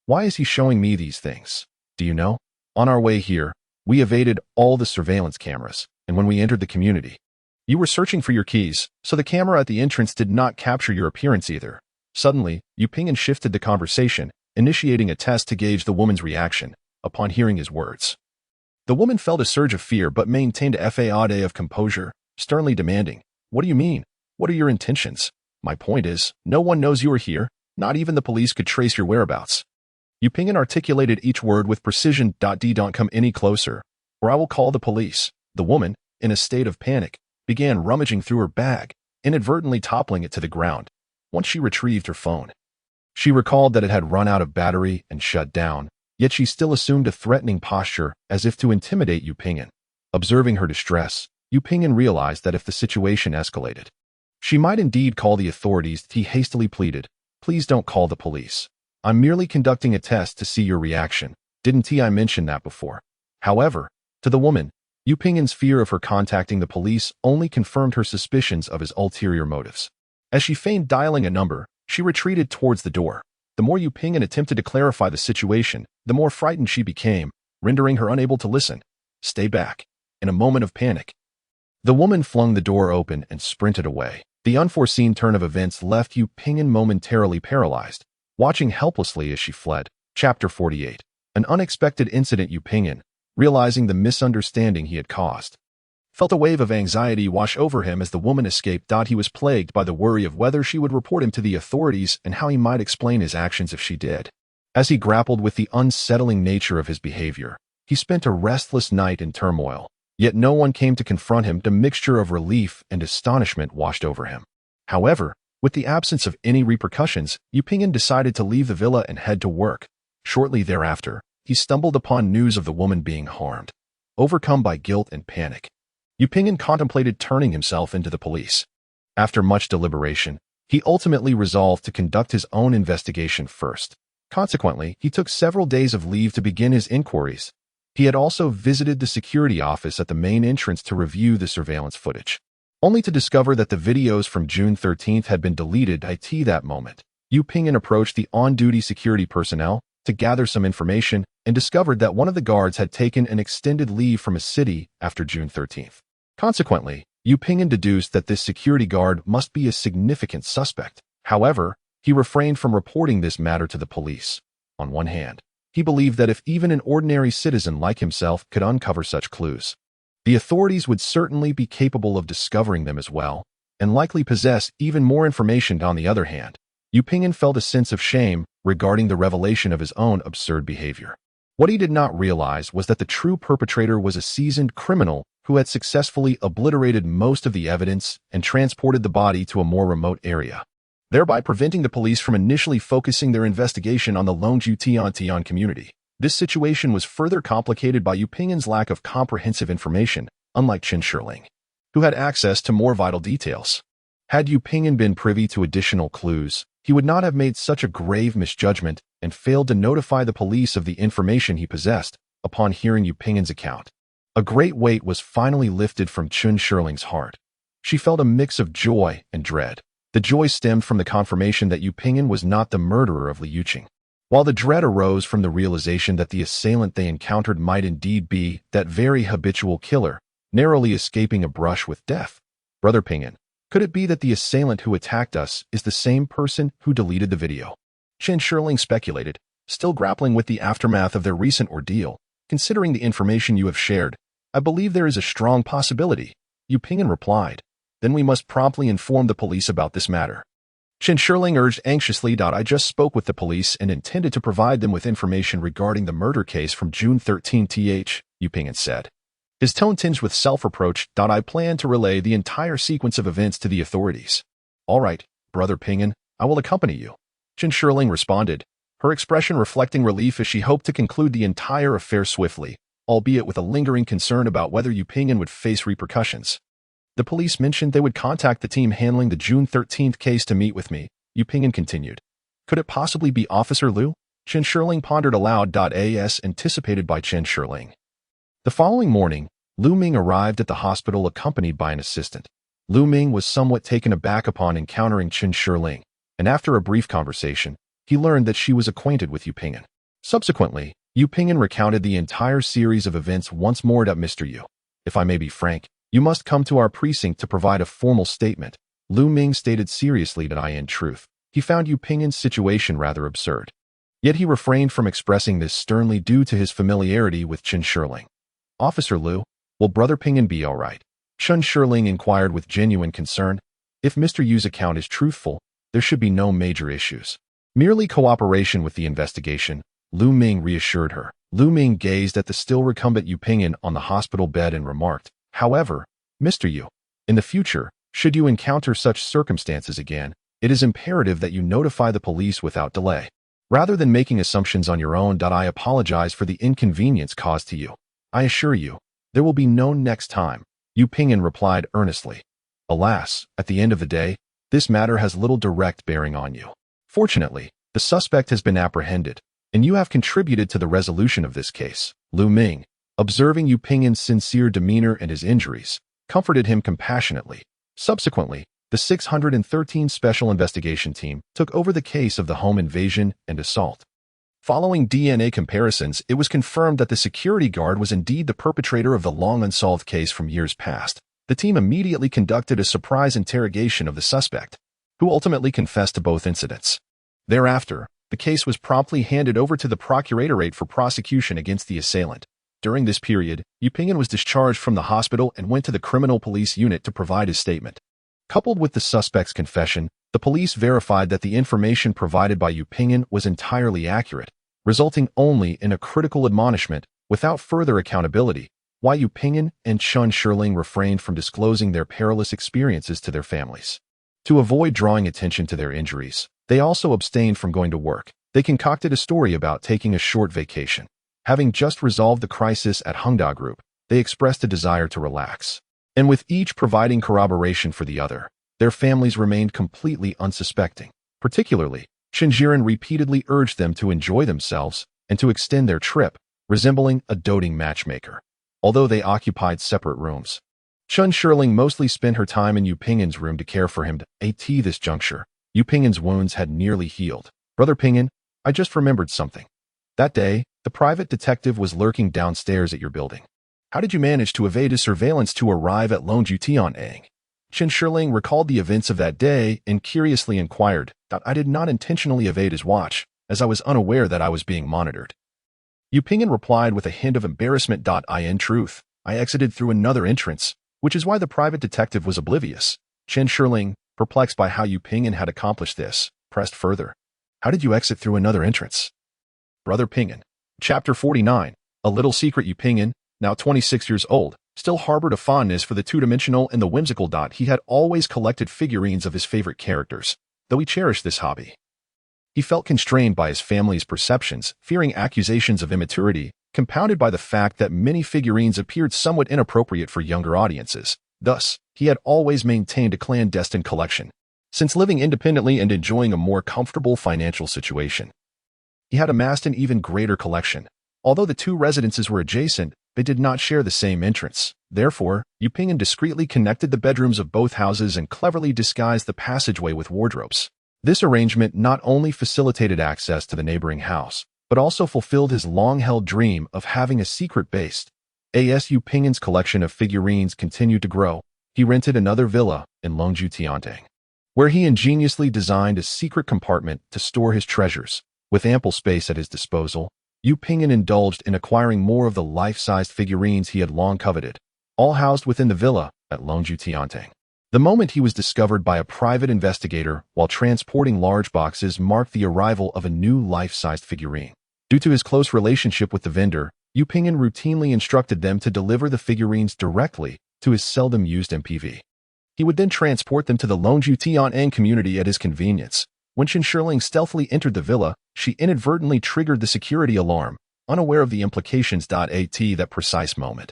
Why is he showing me these things? Do you know? On our way here, we evaded all the surveillance cameras, and when we entered the community, you were searching for your keys, so the camera at the entrance did not capture your appearance either. Suddenly, Yu Pingan shifted the conversation, initiating a test to gauge the woman's reaction upon hearing his words. The woman felt a surge of fear but maintained a facade of composure, sternly demanding, "What do you mean? What are your intentions? My point is, no one knows you are here, not even the police could trace your whereabouts." Yu Pingan articulated each word with precision. "Don't come any closer, or I will call the police." The woman, in a state of panic, began rummaging through her bag, inadvertently toppling it to the ground. Once she retrieved her phone, she recalled that it had run out of battery and shut down, yet she still assumed a threatening posture as if to intimidate Yu Pingan. Observing her distress, Yu Pingan realized that if the situation escalated, she might indeed call the authorities. He hastily pleaded, "Please don't call the police. I'm merely conducting a test to see your reaction. Didn't I mention that before?" However, to the woman, Yu Pingan's fear of her contacting the police only confirmed her suspicions of his ulterior motives. As she feigned dialing a number, she retreated towards the door. The more Yu Pingan attempted to clarify the situation, the more frightened she became, rendering her unable to listen. "Stay back." In a moment of panic, the woman flung the door open and sprinted away. The unforeseen turn of events left Yu Pingan momentarily paralyzed, watching helplessly as she fled. Chapter 48. An unexpected incident. Yu Pingan, realizing the misunderstanding he had caused, felt a wave of anxiety wash over him as the woman escaped. He was plagued by the worry of whether she would report him to the authorities and how he might explain his actions if she did. As he grappled with the unsettling nature of his behavior, he spent a restless night in turmoil, yet no one came to confront him. A mixture of relief and astonishment washed over him. However, with the absence of any repercussions, Yu Pingan decided to leave the villa and head to work. Shortly thereafter, he stumbled upon news of the woman being harmed. Overcome by guilt and panic, Yu Pingan contemplated turning himself into the police. After much deliberation, he ultimately resolved to conduct his own investigation first. Consequently, he took several days of leave to begin his inquiries. He had also visited the security office at the main entrance to review the surveillance footage, only to discover that the videos from June 13th had been deleted. At that moment, Yu Pingan approached the on-duty security personnel to gather some information and discovered that one of the guards had taken an extended leave from a city after June 13th. Consequently, Yu Pingan deduced that this security guard must be a significant suspect. However, he refrained from reporting this matter to the police. On one hand, he believed that if even an ordinary citizen like himself could uncover such clues, the authorities would certainly be capable of discovering them as well, and likely possess even more information. On the other hand, Yu Pingan felt a sense of shame regarding the revelation of his own absurd behavior. What he did not realize was that the true perpetrator was a seasoned criminal who had successfully obliterated most of the evidence and transported the body to a more remote area, thereby preventing the police from initially focusing their investigation on the lone Tian community. This situation was further complicated by Yu Pingan's lack of comprehensive information, unlike Chen Shirling, who had access to more vital details. Had Yu Pingan been privy to additional clues, he would not have made such a grave misjudgment and failed to notify the police of the information he possessed. Upon hearing Yu Pingan's account, a great weight was finally lifted from Chen Shirling's heart. She felt a mix of joy and dread. The joy stemmed from the confirmation that Yu Pingan was not the murderer of Li Yuqing, while the dread arose from the realization that the assailant they encountered might indeed be that very habitual killer narrowly escaping a brush with death. Brother Pinyin, could it be that the assailant who attacked us is the same person who deleted the video? Chen Shirling speculated, still grappling with the aftermath of their recent ordeal. Considering the information you have shared, I believe there is a strong possibility. Yu Pinyin replied. Then we must promptly inform the police about this matter. Chen Shirling urged anxiously. I just spoke with the police and intended to provide them with information regarding the murder case from June 13th, Yu Pinyin said. His tone tinged with self-reproach. I plan to relay the entire sequence of events to the authorities. All right, Brother Pinyin, I will accompany you. Chen Shirling responded, her expression reflecting relief as she hoped to conclude the entire affair swiftly, albeit with a lingering concern about whether Yu Pinyin would face repercussions. The police mentioned they would contact the team handling the June 13th case to meet with me, Yu Pinyin continued. Could it possibly be Officer Liu? Chen Shirling pondered aloud. As anticipated by Chen Shirling. The following morning, Lu Ming arrived at the hospital accompanied by an assistant. Lu Ming was somewhat taken aback upon encountering Chen Shirling, and after a brief conversation, he learned that she was acquainted with Yu Pinyin. Subsequently, Yu Pinyin recounted the entire series of events once more. Mr. Yu, if I may be frank, you must come to our precinct to provide a formal statement, Lu Ming stated seriously. In truth, he found Yu Pinyin's situation rather absurd. Yet he refrained from expressing this sternly due to his familiarity with Chen Shirling. Officer Liu, will Brother Pinyin be all right? Chen Shirling inquired with genuine concern. If Mr. Yu's account is truthful, there should be no major issues. Merely cooperation with the investigation, Lu Ming reassured her. Lu Ming gazed at the still recumbent Yu Pinyin on the hospital bed and remarked, however, Mr. Yu, in the future, should you encounter such circumstances again, it is imperative that you notify the police without delay. Rather than making assumptions on your own. I apologize for the inconvenience caused to you. I assure you, there will be no next time, Yu Pinyin replied earnestly. Alas, at the end of the day, this matter has little direct bearing on you. Fortunately, the suspect has been apprehended, and you have contributed to the resolution of this case. Lu Ming, observing Yu Pinyin's sincere demeanor and his injuries, comforted him compassionately. Subsequently, the 613 Special Investigation Team took over the case of the home invasion and assault. Following DNA comparisons, it was confirmed that the security guard was indeed the perpetrator of the long-unsolved case from years past. The team immediately conducted a surprise interrogation of the suspect, who ultimately confessed to both incidents. Thereafter, the case was promptly handed over to the Procuratorate for prosecution against the assailant. During this period, Yu Pinyin was discharged from the hospital and went to the criminal police unit to provide his statement. Coupled with the suspect's confession, the police verified that the information provided by Yu Pinyin was entirely accurate, resulting only in a critical admonishment without further accountability, why Yu Pinyin and Chen Shirling refrained from disclosing their perilous experiences to their families. To avoid drawing attention to their injuries, they also abstained from going to work. They concocted a story about taking a short vacation. Having just resolved the crisis at Hengda Group, they expressed a desire to relax. And with each providing corroboration for the other, their families remained completely unsuspecting. Particularly, Chen Jiren repeatedly urged them to enjoy themselves and to extend their trip, resembling a doting matchmaker. Although they occupied separate rooms, Chen Shirling mostly spent her time in Yu Pinyin's room to care for him. At this juncture, Yu Pinyin's wounds had nearly healed. Brother Pinyin, I just remembered something. That day, the private detective was lurking downstairs at your building. How did you manage to evade his surveillance to arrive at Longju Tian'ang? Chen Shirling recalled the events of that day and curiously inquired. I did not intentionally evade his watch, as I was unaware that I was being monitored. Yu Pinyin replied with a hint of embarrassment. In truth, I exited through another entrance, which is why the private detective was oblivious. Chen Shirling, perplexed by how Yu Pinyin had accomplished this, pressed further. How did you exit through another entrance? Brother Pinyin. Chapter 49. A little secret. Yu Pinyin, now 26 years old, still harbored a fondness for the two-dimensional and the whimsical. He had always collected figurines of his favorite characters, though he cherished this hobby. He felt constrained by his family's perceptions, fearing accusations of immaturity, compounded by the fact that many figurines appeared somewhat inappropriate for younger audiences. Thus, he had always maintained a clandestine collection. Since living independently and enjoying a more comfortable financial situation, he had amassed an even greater collection. Although the two residences were adjacent, they did not share the same entrance. Therefore, Yu Pinyin discreetly connected the bedrooms of both houses and cleverly disguised the passageway with wardrobes. This arrangement not only facilitated access to the neighboring house, but also fulfilled his long-held dream of having a secret base. Yu Ping'an's collection of figurines continued to grow. He rented another villa in Longju Tiantang, where he ingeniously designed a secret compartment to store his treasures. With ample space at his disposal, Yu Ping'an indulged in acquiring more of the life-sized figurines he had long coveted, all housed within the villa at Longju Tiantang. The moment he was discovered by a private investigator while transporting large boxes marked the arrival of a new life-sized figurine. Due to his close relationship with the vendor, Yu Ping'an routinely instructed them to deliver the figurines directly to his seldom-used MPV. He would then transport them to the Longju Tiantang community at his convenience. When Chen Shirling stealthily entered the villa, she inadvertently triggered the security alarm, unaware of the implications. At that precise moment,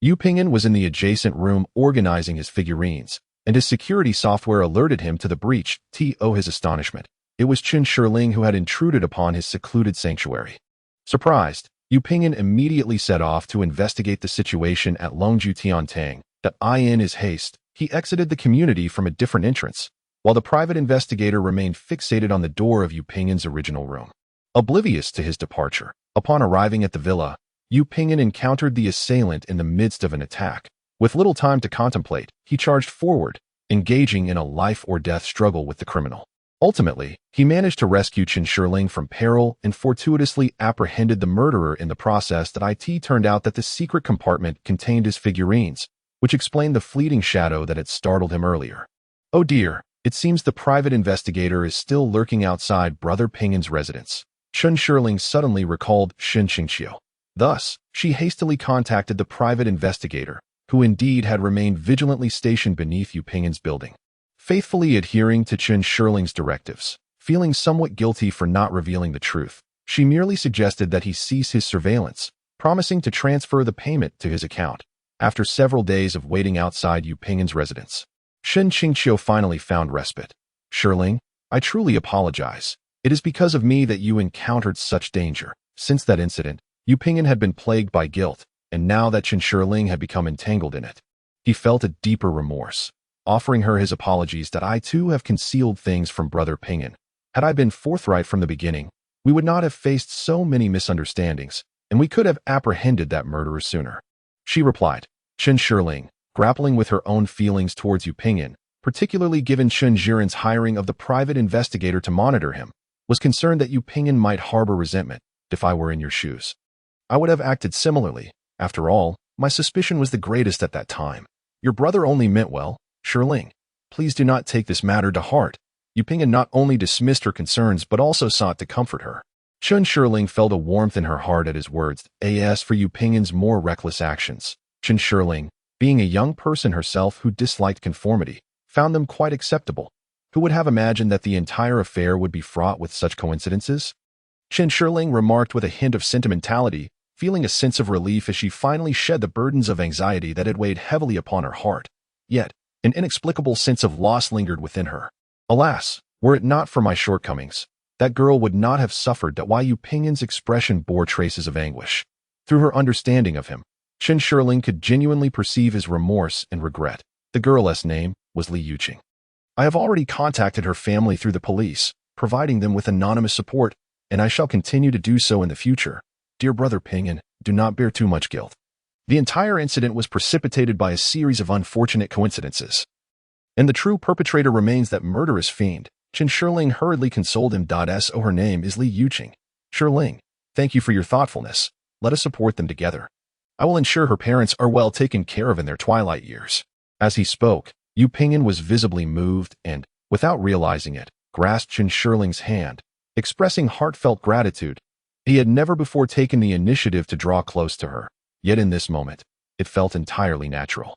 Yu Ping'an was in the adjacent room organizing his figurines, and his security software alerted him to the breach. To his astonishment, it was Chen Shirling who had intruded upon his secluded sanctuary. Surprised, Yu Ping'an immediately set off to investigate the situation at Longju Tiantang. In his haste, he exited the community from a different entrance, while the private investigator remained fixated on the door of Yu Ping'an's original room. Oblivious to his departure, upon arriving at the villa, Yu Ping'an encountered the assailant in the midst of an attack. With little time to contemplate, he charged forward, engaging in a life-or-death struggle with the criminal. Ultimately, he managed to rescue Chen Shirling from peril and fortuitously apprehended the murderer in the process. It turned out that the secret compartment contained his figurines, which explained the fleeting shadow that had startled him earlier. Oh dear, it seems the private investigator is still lurking outside Brother Ping'an's residence. Chen Shirling suddenly recalled Shen Qingqiu. Thus, she hastily contacted the private investigator, who indeed had remained vigilantly stationed beneath Yu Ping'an's building. Faithfully adhering to Chen Shirling's directives, feeling somewhat guilty for not revealing the truth, she merely suggested that he cease his surveillance, promising to transfer the payment to his account. After several days of waiting outside Yu Ping'an's residence, Shen Qingqiu finally found respite. Shirling, I truly apologize. It is because of me that you encountered such danger. Since that incident, Yu Ping'an had been plagued by guilt, and now that Chen Shirling had become entangled in it, he felt a deeper remorse. Offering her his apologies that I too have concealed things from Brother Ping'an. Had I been forthright from the beginning, we would not have faced so many misunderstandings, and we could have apprehended that murderer sooner. She replied. Chen Shirling, grappling with her own feelings towards Yu Ping'an, particularly given Chen Jiren's hiring of the private investigator to monitor him, was concerned that Yu Ping'an might harbor resentment. If I were in your shoes, I would have acted similarly. After all, my suspicion was the greatest at that time. Your brother only meant well. Shirling, please do not take this matter to heart. Yu Ping'an not only dismissed her concerns but also sought to comfort her. Chen Shirling felt a warmth in her heart at his words. As for Yu Ping'an's more reckless actions, Chen Shirling, being a young person herself who disliked conformity, found them quite acceptable. Who would have imagined that the entire affair would be fraught with such coincidences? Chen Shirling remarked with a hint of sentimentality, feeling a sense of relief as she finally shed the burdens of anxiety that had weighed heavily upon her heart. Yet, an inexplicable sense of loss lingered within her. Alas, were it not for my shortcomings, that girl would not have suffered. Yu Ping'an's expression bore traces of anguish. Through her understanding of him, Chen Shirling could genuinely perceive his remorse and regret. The girl's name was Li Yuqing. I have already contacted her family through the police, providing them with anonymous support, and I shall continue to do so in the future. Dear Brother Ping'an, do not bear too much guilt. The entire incident was precipitated by a series of unfortunate coincidences, and the true perpetrator remains that murderous fiend. Chen Shirling hurriedly consoled him. Her name is Li Yuqing. Shirling, thank you for your thoughtfulness. Let us support them together. I will ensure her parents are well taken care of in their twilight years. As he spoke, Yu Ping'an was visibly moved and, without realizing it, grasped Chen Shirling's hand, expressing heartfelt gratitude. He had never before taken the initiative to draw close to her. Yet in this moment, it felt entirely natural.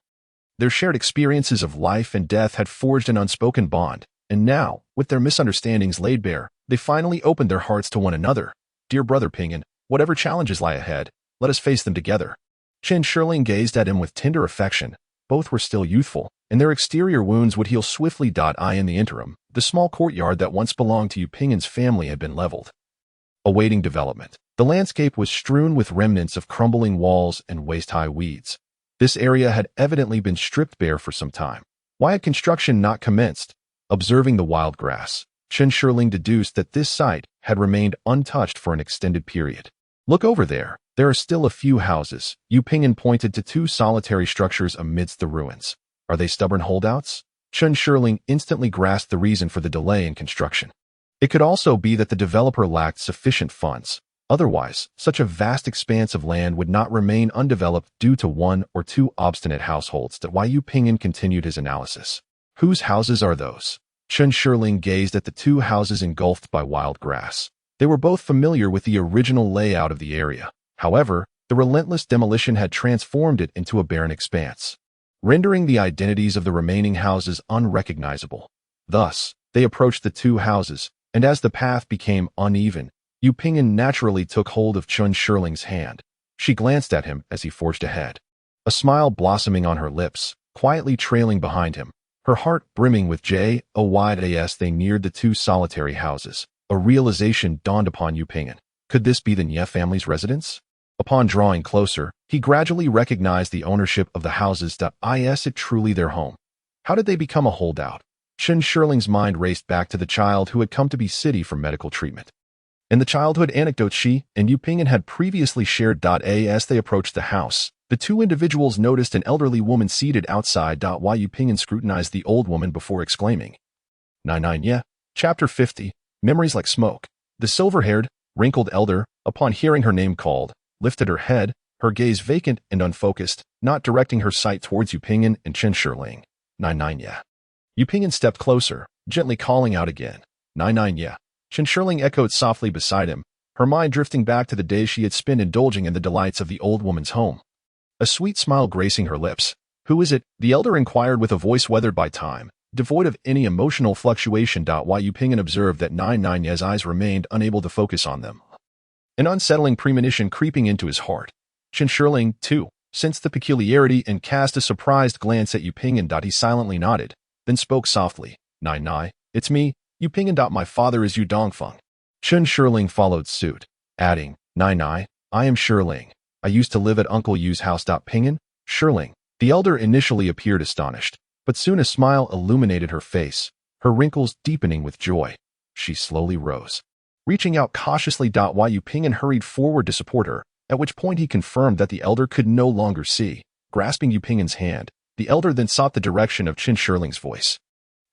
Their shared experiences of life and death had forged an unspoken bond, and now, with their misunderstandings laid bare, they finally opened their hearts to one another. Dear Brother Ping'an, whatever challenges lie ahead, let us face them together. Chen Shirling gazed at him with tender affection. Both were still youthful, and their exterior wounds would heal swiftly. In the interim, the small courtyard that once belonged to Yu Ping'an's family had been leveled. Awaiting development, the landscape was strewn with remnants of crumbling walls and waist-high weeds. This area had evidently been stripped bare for some time. Why had construction not commenced? Observing the wild grass, Chen Shirling deduced that this site had remained untouched for an extended period. Look over there, There are still a few houses. Yu Ping'an pointed to two solitary structures amidst the ruins. Are they stubborn holdouts? Chen Shirling instantly grasped the reason for the delay in construction. It could also be that the developer lacked sufficient funds. Otherwise, such a vast expanse of land would not remain undeveloped due to one or two obstinate households. Yu Ping'an continued his analysis. Whose houses are those? Chen Shirling gazed at the two houses engulfed by wild grass. They were both familiar with the original layout of the area. However, the relentless demolition had transformed it into a barren expanse, rendering the identities of the remaining houses unrecognizable. Thus, they approached the two houses, and as the path became uneven, Yu Ping'an naturally took hold of Chen Shirling's hand. She glanced at him as he forged ahead, a smile blossoming on her lips, quietly trailing behind him. Her heart brimming with joy as they neared the two solitary houses. A realization dawned upon Yu Ping'an. Could this be the Nie family's residence? Upon drawing closer, he gradually recognized the ownership of the houses. Is it truly their home? How did they become a holdout? Chen Shirling's mind raced back to the child who had come to be city for medical treatment. In the childhood anecdote she and Yu Ping'an had previously shared. As they approached the house, the two individuals noticed an elderly woman seated outside. Yu Ping'an scrutinized the old woman before exclaiming. 99 Yeah. Chapter 50. Memories like smoke. The silver-haired, wrinkled elder, upon hearing her name called, lifted her head, her gaze vacant and unfocused, not directing her sight towards Yu Ping'an and Chen Shirling. 99 Yeah. Yu Ping'an stepped closer, gently calling out again. 99 Yeah. Chen Shirling echoed softly beside him, her mind drifting back to the days she had spent indulging in the delights of the old woman's home. A sweet smile gracing her lips. Who is it? The elder inquired with a voice weathered by time, devoid of any emotional fluctuation. Yu Ping'an observed that 99 Ye's eyes remained unable to focus on them, an unsettling premonition creeping into his heart. Chen Shirling, too, sensed the peculiarity and cast a surprised glance at Yu Ping'an. He silently nodded, then spoke softly. 99, it's me, Yu Ping'an. My father is Yu Dongfeng. Chen Shirling followed suit, adding, 99, I am Shirling. I used to live at Uncle Yu's house. Ping'an, Shirling. The elder initially appeared astonished, but soon a smile illuminated her face, her wrinkles deepening with joy. She slowly rose, reaching out cautiously. Yu Ping'an hurried forward to support her, at which point he confirmed that the elder could no longer see. Grasping Yu Ping'an's hand, the elder then sought the direction of Chen Shirling's voice.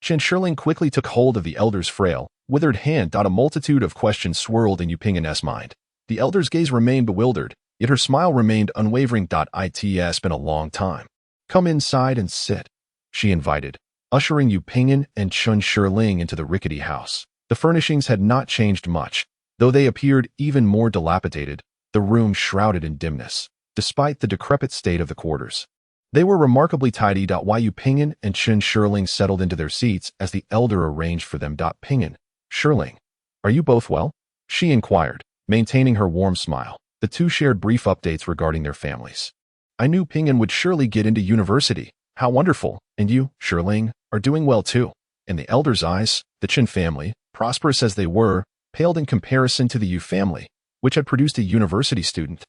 Chen Shirling quickly took hold of the elder's frail, withered hand. A multitude of questions swirled in Yu Ping'an's mind. The elder's gaze remained bewildered, yet her smile remained unwavering. It's been a long time. Come inside and sit, she invited, ushering Yu Ping'an and Chen Shirling into the rickety house. The furnishings had not changed much, though they appeared even more dilapidated, the room shrouded in dimness, despite the decrepit state of the quarters. They were remarkably tidy. Yu Ping'an and Chen Shirling settled into their seats as the elder arranged for them. Ping'an, Shirling, are you both well? She inquired, maintaining her warm smile. The two shared brief updates regarding their families. I knew Ping'an would surely get into university. How wonderful. And you, Shirling, are doing well too. In the elder's eyes, the Chen family, prosperous as they were, paled in comparison to the Yu family, which had produced a university student.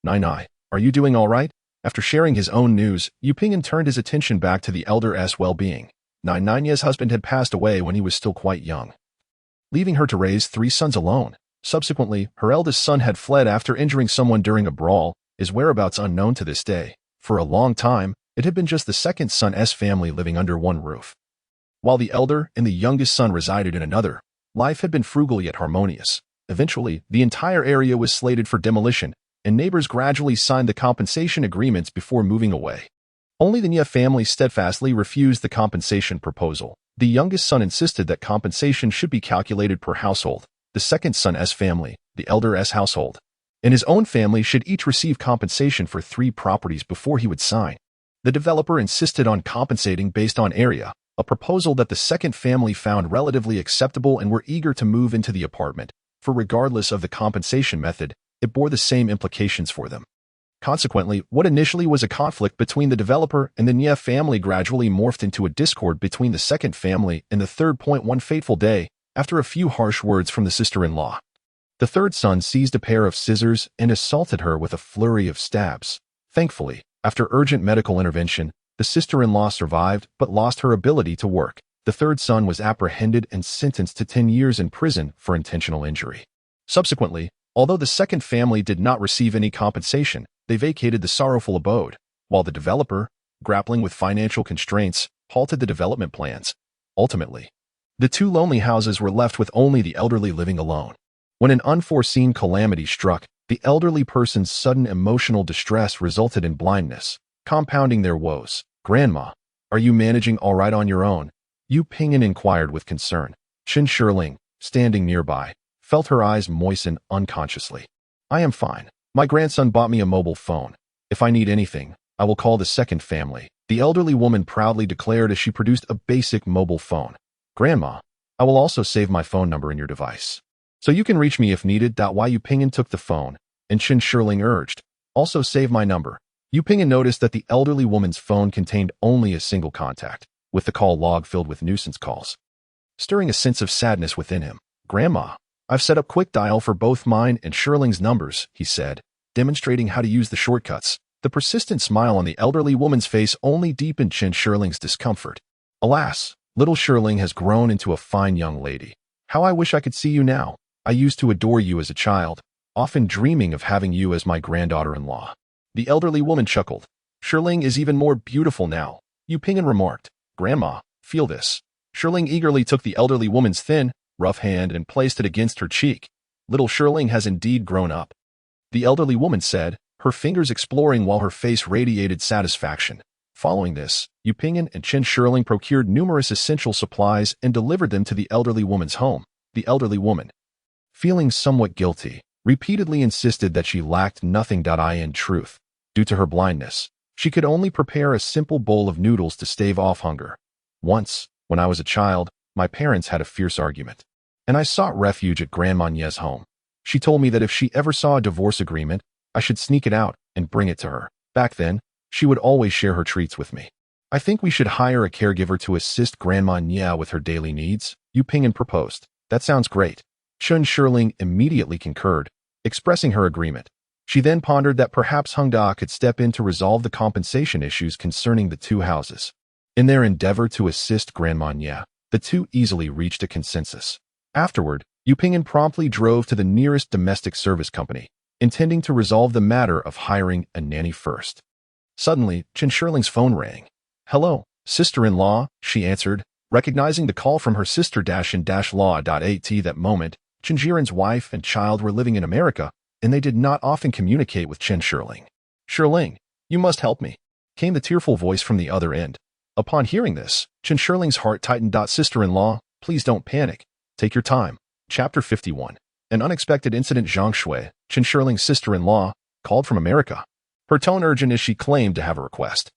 Nai, are you doing all right? After sharing his own news, Yu Ping'an turned his attention back to the elder's well-being. Nai's husband had passed away when he was still quite young, leaving her to raise 3 sons alone. Subsequently, her eldest son had fled after injuring someone during a brawl, his whereabouts unknown to this day. For a long time, it had been just the second son's family living under one roof, while the elder and the youngest son resided in another. Life had been frugal yet harmonious. Eventually, the entire area was slated for demolition, and neighbors gradually signed the compensation agreements before moving away. Only the Nie family steadfastly refused the compensation proposal. The youngest son insisted that compensation should be calculated per household. The second son's family, the elder's household, and his own family should each receive compensation for 3 properties before he would sign. The developer insisted on compensating based on area, a proposal that the second family found relatively acceptable and were eager to move into the apartment, for regardless of the compensation method, it bore the same implications for them. Consequently, what initially was a conflict between the developer and the Nie family gradually morphed into a discord between the second family and the third. One fateful day, after a few harsh words from the sister-in-law, the third son seized a pair of scissors and assaulted her with a flurry of stabs. Thankfully, after urgent medical intervention, the sister-in-law survived but lost her ability to work. The third son was apprehended and sentenced to 10 years in prison for intentional injury. Subsequently, Although the second family did not receive any compensation, they vacated the sorrowful abode, while the developer, grappling with financial constraints, halted the development plans. Ultimately, the two lonely houses were left with only the elderly living alone. When an unforeseen calamity struck, the elderly person's sudden emotional distress resulted in blindness, compounding their woes. "Grandma, are you managing all right on your own?" Yu Ping'an inquired with concern. Chen Shirling, standing nearby, felt her eyes moisten unconsciously. "I am fine. My grandson bought me a mobile phone. If I need anything, I will call the second family," the elderly woman proudly declared as she produced a basic mobile phone. "Grandma, I will also save my phone number in your device, so you can reach me if needed." Yu Ping'an took the phone, and Chen Shirling urged, "Also save my number." Yu Ping'an noticed that the elderly woman's phone contained only a single contact, with the call log filled with nuisance calls, stirring a sense of sadness within him. "Grandma, I've set up quick dial for both mine and Shirling's numbers," he said, demonstrating how to use the shortcuts. The persistent smile on the elderly woman's face only deepened Chen Shirling's discomfort. "Alas, little Shirling has grown into a fine young lady. How I wish I could see you now. I used to adore you as a child, often dreaming of having you as my granddaughter-in-law." The elderly woman chuckled. "Shirling is even more beautiful now," Yu Ping'an remarked. "Grandma, feel this." Shirling eagerly took the elderly woman's thin, rough hand and placed it against her cheek. "Little Shirling has indeed grown up," the elderly woman said, her fingers exploring while her face radiated satisfaction. Following this, Yu Ping'an and Chen Shirling procured numerous essential supplies and delivered them to the elderly woman's home. The elderly woman, feeling somewhat guilty, repeatedly insisted that she lacked nothing. In truth, due to her blindness, she could only prepare a simple bowl of noodles to stave off hunger. "Once, when I was a child, my parents had a fierce argument, and I sought refuge at Grandma Nye's home. She told me that if she ever saw a divorce agreement, I should sneak it out and bring it to her. Back then, she would always share her treats with me. I think we should hire a caregiver to assist Grandma Nye with her daily needs," Yu Ping'an proposed. "That sounds great." Chen Shirling immediately concurred, expressing her agreement. She then pondered that perhaps Hung Da could step in to resolve the compensation issues concerning the two houses. In their endeavor to assist Grandma Nye, the two easily reached a consensus. Afterward, Yu Ping'an promptly drove to the nearest domestic service company, intending to resolve the matter of hiring a nanny first. Suddenly, Chen Shirling's phone rang. "Hello, sister-in-law," she answered, recognizing the call from her sister-in-law. At that moment, Chen Jiren's wife and child were living in America, and they did not often communicate with Chen Shirling. "Shirling, you must help me," came the tearful voice from the other end. Upon hearing this, Chen Shirling's heart tightened. "Sister-in-law, please don't panic. Take your time." Chapter 51. An unexpected incident. Zhang Shui, Chen Shirling's sister-in-law, called from America. Her tone urgent as she claimed to have a request.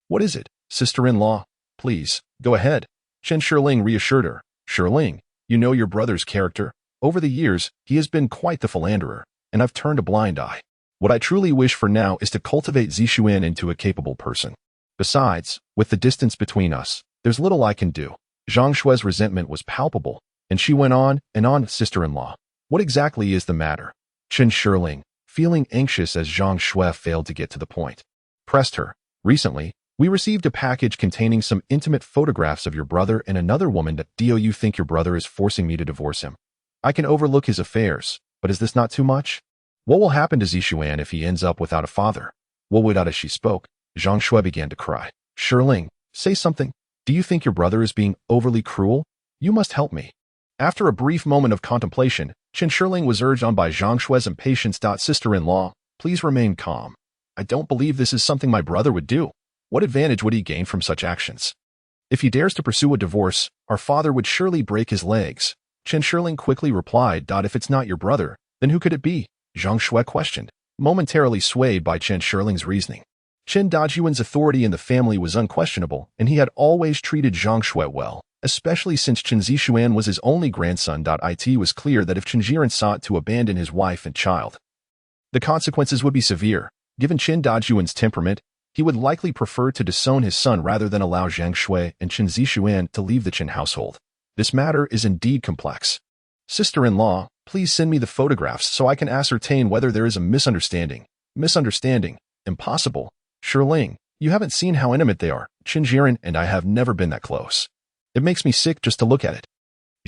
"What is it, sister-in-law? Please, go ahead," Chen Shirling reassured her. "Shirling, you know your brother's character. Over the years, he has been quite the philanderer, and I've turned a blind eye. What I truly wish for now is to cultivate Zixuan into a capable person. Besides, with the distance between us, there's little I can do." Zhang Shui's resentment was palpable, and she went on and on. "Sister-in-law, what exactly is the matter?" Chen Shirling, feeling anxious as Zhang Shui failed to get to the point, pressed her. "Recently, we received a package containing some intimate photographs of your brother and another woman. Do you think your brother is forcing me to divorce him? I can overlook his affairs, but is this not too much? What will happen to Zixuan if he ends up without a father?" Without as she spoke, Zhang Shui began to cry. "Shirling, say something. Do you think your brother is being overly cruel? You must help me." After a brief moment of contemplation, Chen Shirling was urged on by Zhang Shui's impatience. "Sister-in-law, please remain calm. I don't believe this is something my brother would do. What advantage would he gain from such actions? If he dares to pursue a divorce, our father would surely break his legs." Chen Shirling quickly replied. "If it's not your brother, then who could it be?" Zhang Shui questioned, momentarily swayed by Chen Shirling's reasoning. Chen Dajuan's authority in the family was unquestionable, and he had always treated Zhang Shui well, especially since Chen Zixuan was his only grandson. It was clear that if Chen Jiren sought to abandon his wife and child, the consequences would be severe. Given Chen Dajuan's temperament, he would likely prefer to disown his son rather than allow Zhang Shui and Chen Zixuan to leave the Chen household. This matter is indeed complex. "Sister-in-law, please send me the photographs so I can ascertain whether there is a misunderstanding." "Misunderstanding? Impossible. Shirling, you haven't seen how intimate they are. Chen Jiren and I have never been that close. It makes me sick just to look at it."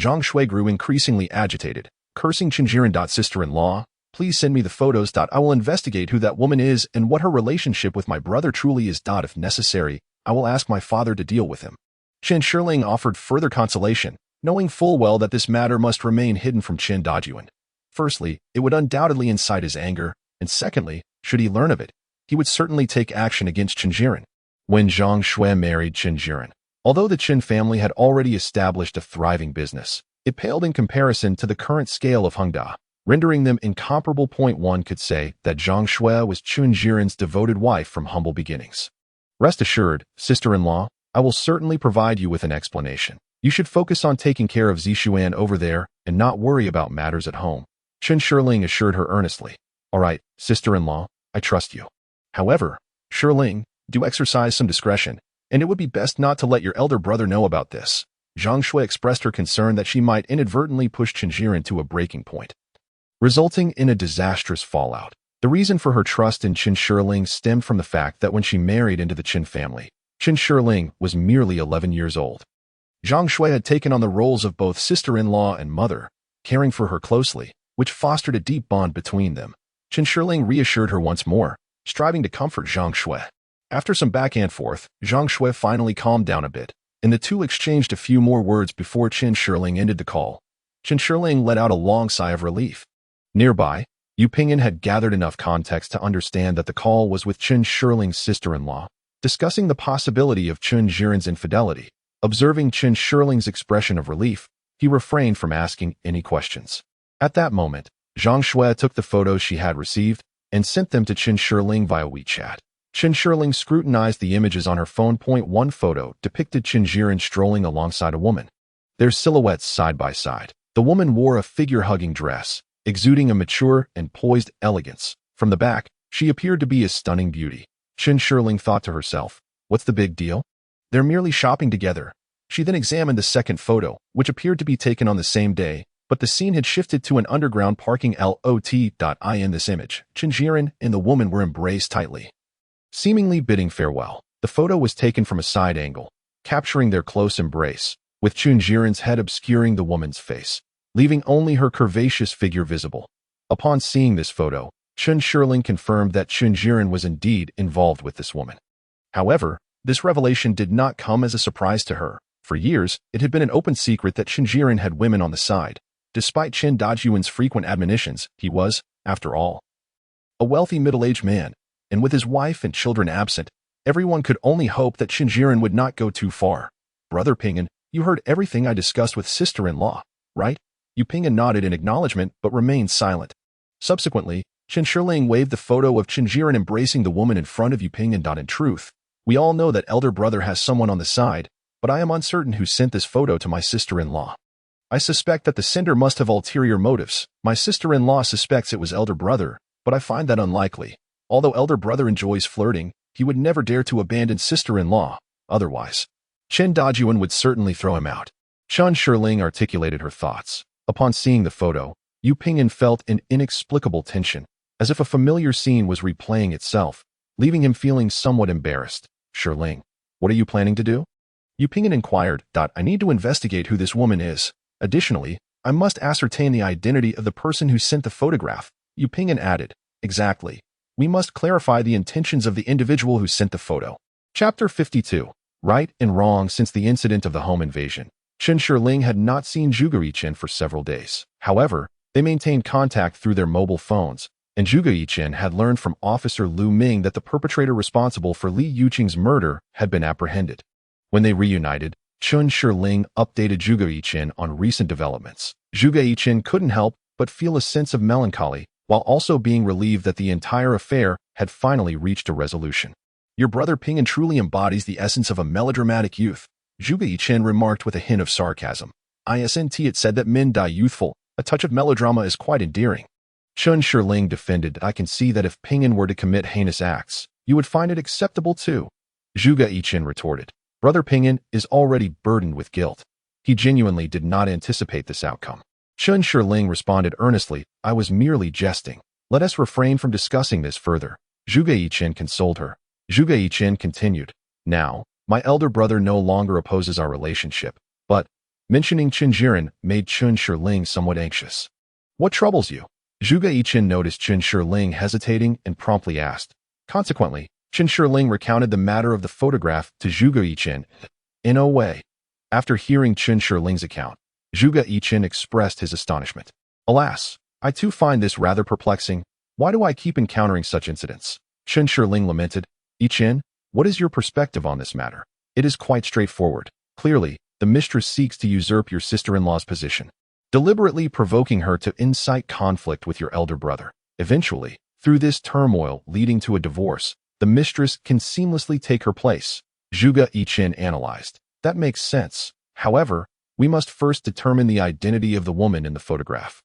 Zhang Shui grew increasingly agitated, cursing Chen Jiren. "Sister-in-law, Please send me the photos. I will investigate who that woman is and what her relationship with my brother truly is. If necessary, I will ask my father to deal with him. Chen Shirling offered further consolation, knowing full well that this matter must remain hidden from Chen Dajuan. Firstly, it would undoubtedly incite his anger, and secondly, should he learn of it, he would certainly take action against Chen Jiren. When Zhang Shui married Chen Jiren, although the Chen family had already established a thriving business, it paled in comparison to the current scale of Hengda, rendering them incomparable. One could say that Zhang Shui was Chen Jiren's devoted wife from humble beginnings. Rest assured, sister-in-law, I will certainly provide you with an explanation. You should focus on taking care of Zishuan over there and not worry about matters at home. Chen Shirling assured her earnestly. All right, sister-in-law, I trust you. However, Shirling, do exercise some discretion, and it would be best not to let your elder brother know about this. Zhang Shui expressed her concern that she might inadvertently push Chen Jiren to a breaking point, resulting in a disastrous fallout. The reason for her trust in Chen Shirling stemmed from the fact that when she married into the Chen family, Chen Shirling was merely 11 years old. Zhang Shui had taken on the roles of both sister-in-law and mother, caring for her closely, which fostered a deep bond between them. Chen Shirling reassured her once more, striving to comfort Zhang Shui. After some back and forth, Zhang Shui finally calmed down a bit, and the two exchanged a few more words before Chen Shirling ended the call. Chen Shirling let out a long sigh of relief. Nearby, Yu Pingyan had gathered enough context to understand that the call was with Chen Shirling's sister-in-law, discussing the possibility of Chen Jiren's infidelity. Observing Chen Shirling's expression of relief, he refrained from asking any questions. At that moment, Zhang Shui took the photos she had received and sent them to Chen Shirling via WeChat. Chen Shirling scrutinized the images on her phone. One photo depicted Chen Jiren strolling alongside a woman, their silhouettes side by side. The woman wore a figure-hugging dress, exuding a mature and poised elegance. From the back, she appeared to be a stunning beauty. Chen Shirling thought to herself, what's the big deal? They're merely shopping together. She then examined the second photo, which appeared to be taken on the same day, but the scene had shifted to an underground parking lot. In this image, Chen Jiren and the woman were embraced tightly, seemingly bidding farewell. The photo was taken from a side angle, capturing their close embrace, with Chen Jiren's head obscuring the woman's face, leaving only her curvaceous figure visible. Upon seeing this photo, Chen Shirling confirmed that Chen Jiren was indeed involved with this woman. However, this revelation did not come as a surprise to her. For years, it had been an open secret that Chen Jiren had women on the side. Despite Chen Dajuan's frequent admonitions, he was, after all, a wealthy middle-aged man, and with his wife and children absent, everyone could only hope that Chen Jiren would not go too far. Brother Pingyan, you heard everything I discussed with sister-in-law, right? Yu Pingyan nodded in acknowledgement but remained silent. Subsequently, Chen Shirling waved the photo of Chen Jiren embracing the woman in front of Yu Pingyan. In truth, we all know that elder brother has someone on the side, but I am uncertain who sent this photo to my sister-in-law. I suspect that the sender must have ulterior motives. My sister-in-law suspects it was elder brother, but I find that unlikely. Although elder brother enjoys flirting, he would never dare to abandon sister-in-law. Otherwise, Chen Dajuan would certainly throw him out. Chen Shirling articulated her thoughts. Upon seeing the photo, Yu Pingyan felt an inexplicable tension, as if a familiar scene was replaying itself, leaving him feeling somewhat embarrassed. Shirling, what are you planning to do? Yu Pingyan inquired. I need to investigate who this woman is. Additionally, I must ascertain the identity of the person who sent the photograph. Yu Pingyan added. Exactly. We must clarify the intentions of the individual who sent the photo. Chapter 52. Right and wrong. Since the incident of the home invasion, Chen Shirling had not seen Zhuge Yichen for several days. However, they maintained contact through their mobile phones, and Zhuge Yichen had learned from Officer Lu Ming that the perpetrator responsible for Li Yuqing's murder had been apprehended. When they reunited, Chen Shirling updated Zhuge Yichen on recent developments. Zhuge Yichen couldn't help but feel a sense of melancholy, while also being relieved that the entire affair had finally reached a resolution. Your brother Pingyan truly embodies the essence of a melodramatic youth, Zhuge Yichen remarked with a hint of sarcasm. It said that men die youthful. A touch of melodrama is quite endearing. Chen Shirling defended. I can see that if Pingyan were to commit heinous acts, you would find it acceptable too. Zhuge Yichen retorted. Brother Pingyan is already burdened with guilt. He genuinely did not anticipate this outcome. Chen Shirling responded earnestly. I was merely jesting. Let us refrain from discussing this further. Zhuge Yichen consoled her. Zhuge Yichen continued. Now, my elder brother no longer opposes our relationship, but mentioning Chen Jiren made Chen Shirling somewhat anxious. What troubles you? Zhuge Yiqin noticed Qin Shiling hesitating and promptly asked. Consequently, Qin Shiling recounted the matter of the photograph to Zhuge Yiqin in a way. After hearing Qin Shiling's account, Zhuge Yiqin expressed his astonishment. Alas, I too find this rather perplexing. Why do I keep encountering such incidents? Qin Shiling lamented. Yiqin, what is your perspective on this matter? It is quite straightforward. Clearly, the mistress seeks to usurp your sister-in-law's position, deliberately provoking her to incite conflict with your elder brother. Eventually, through this turmoil leading to a divorce, the mistress can seamlessly take her place. Zhuge Yiqin analyzed. That makes sense. However, we must first determine the identity of the woman in the photograph.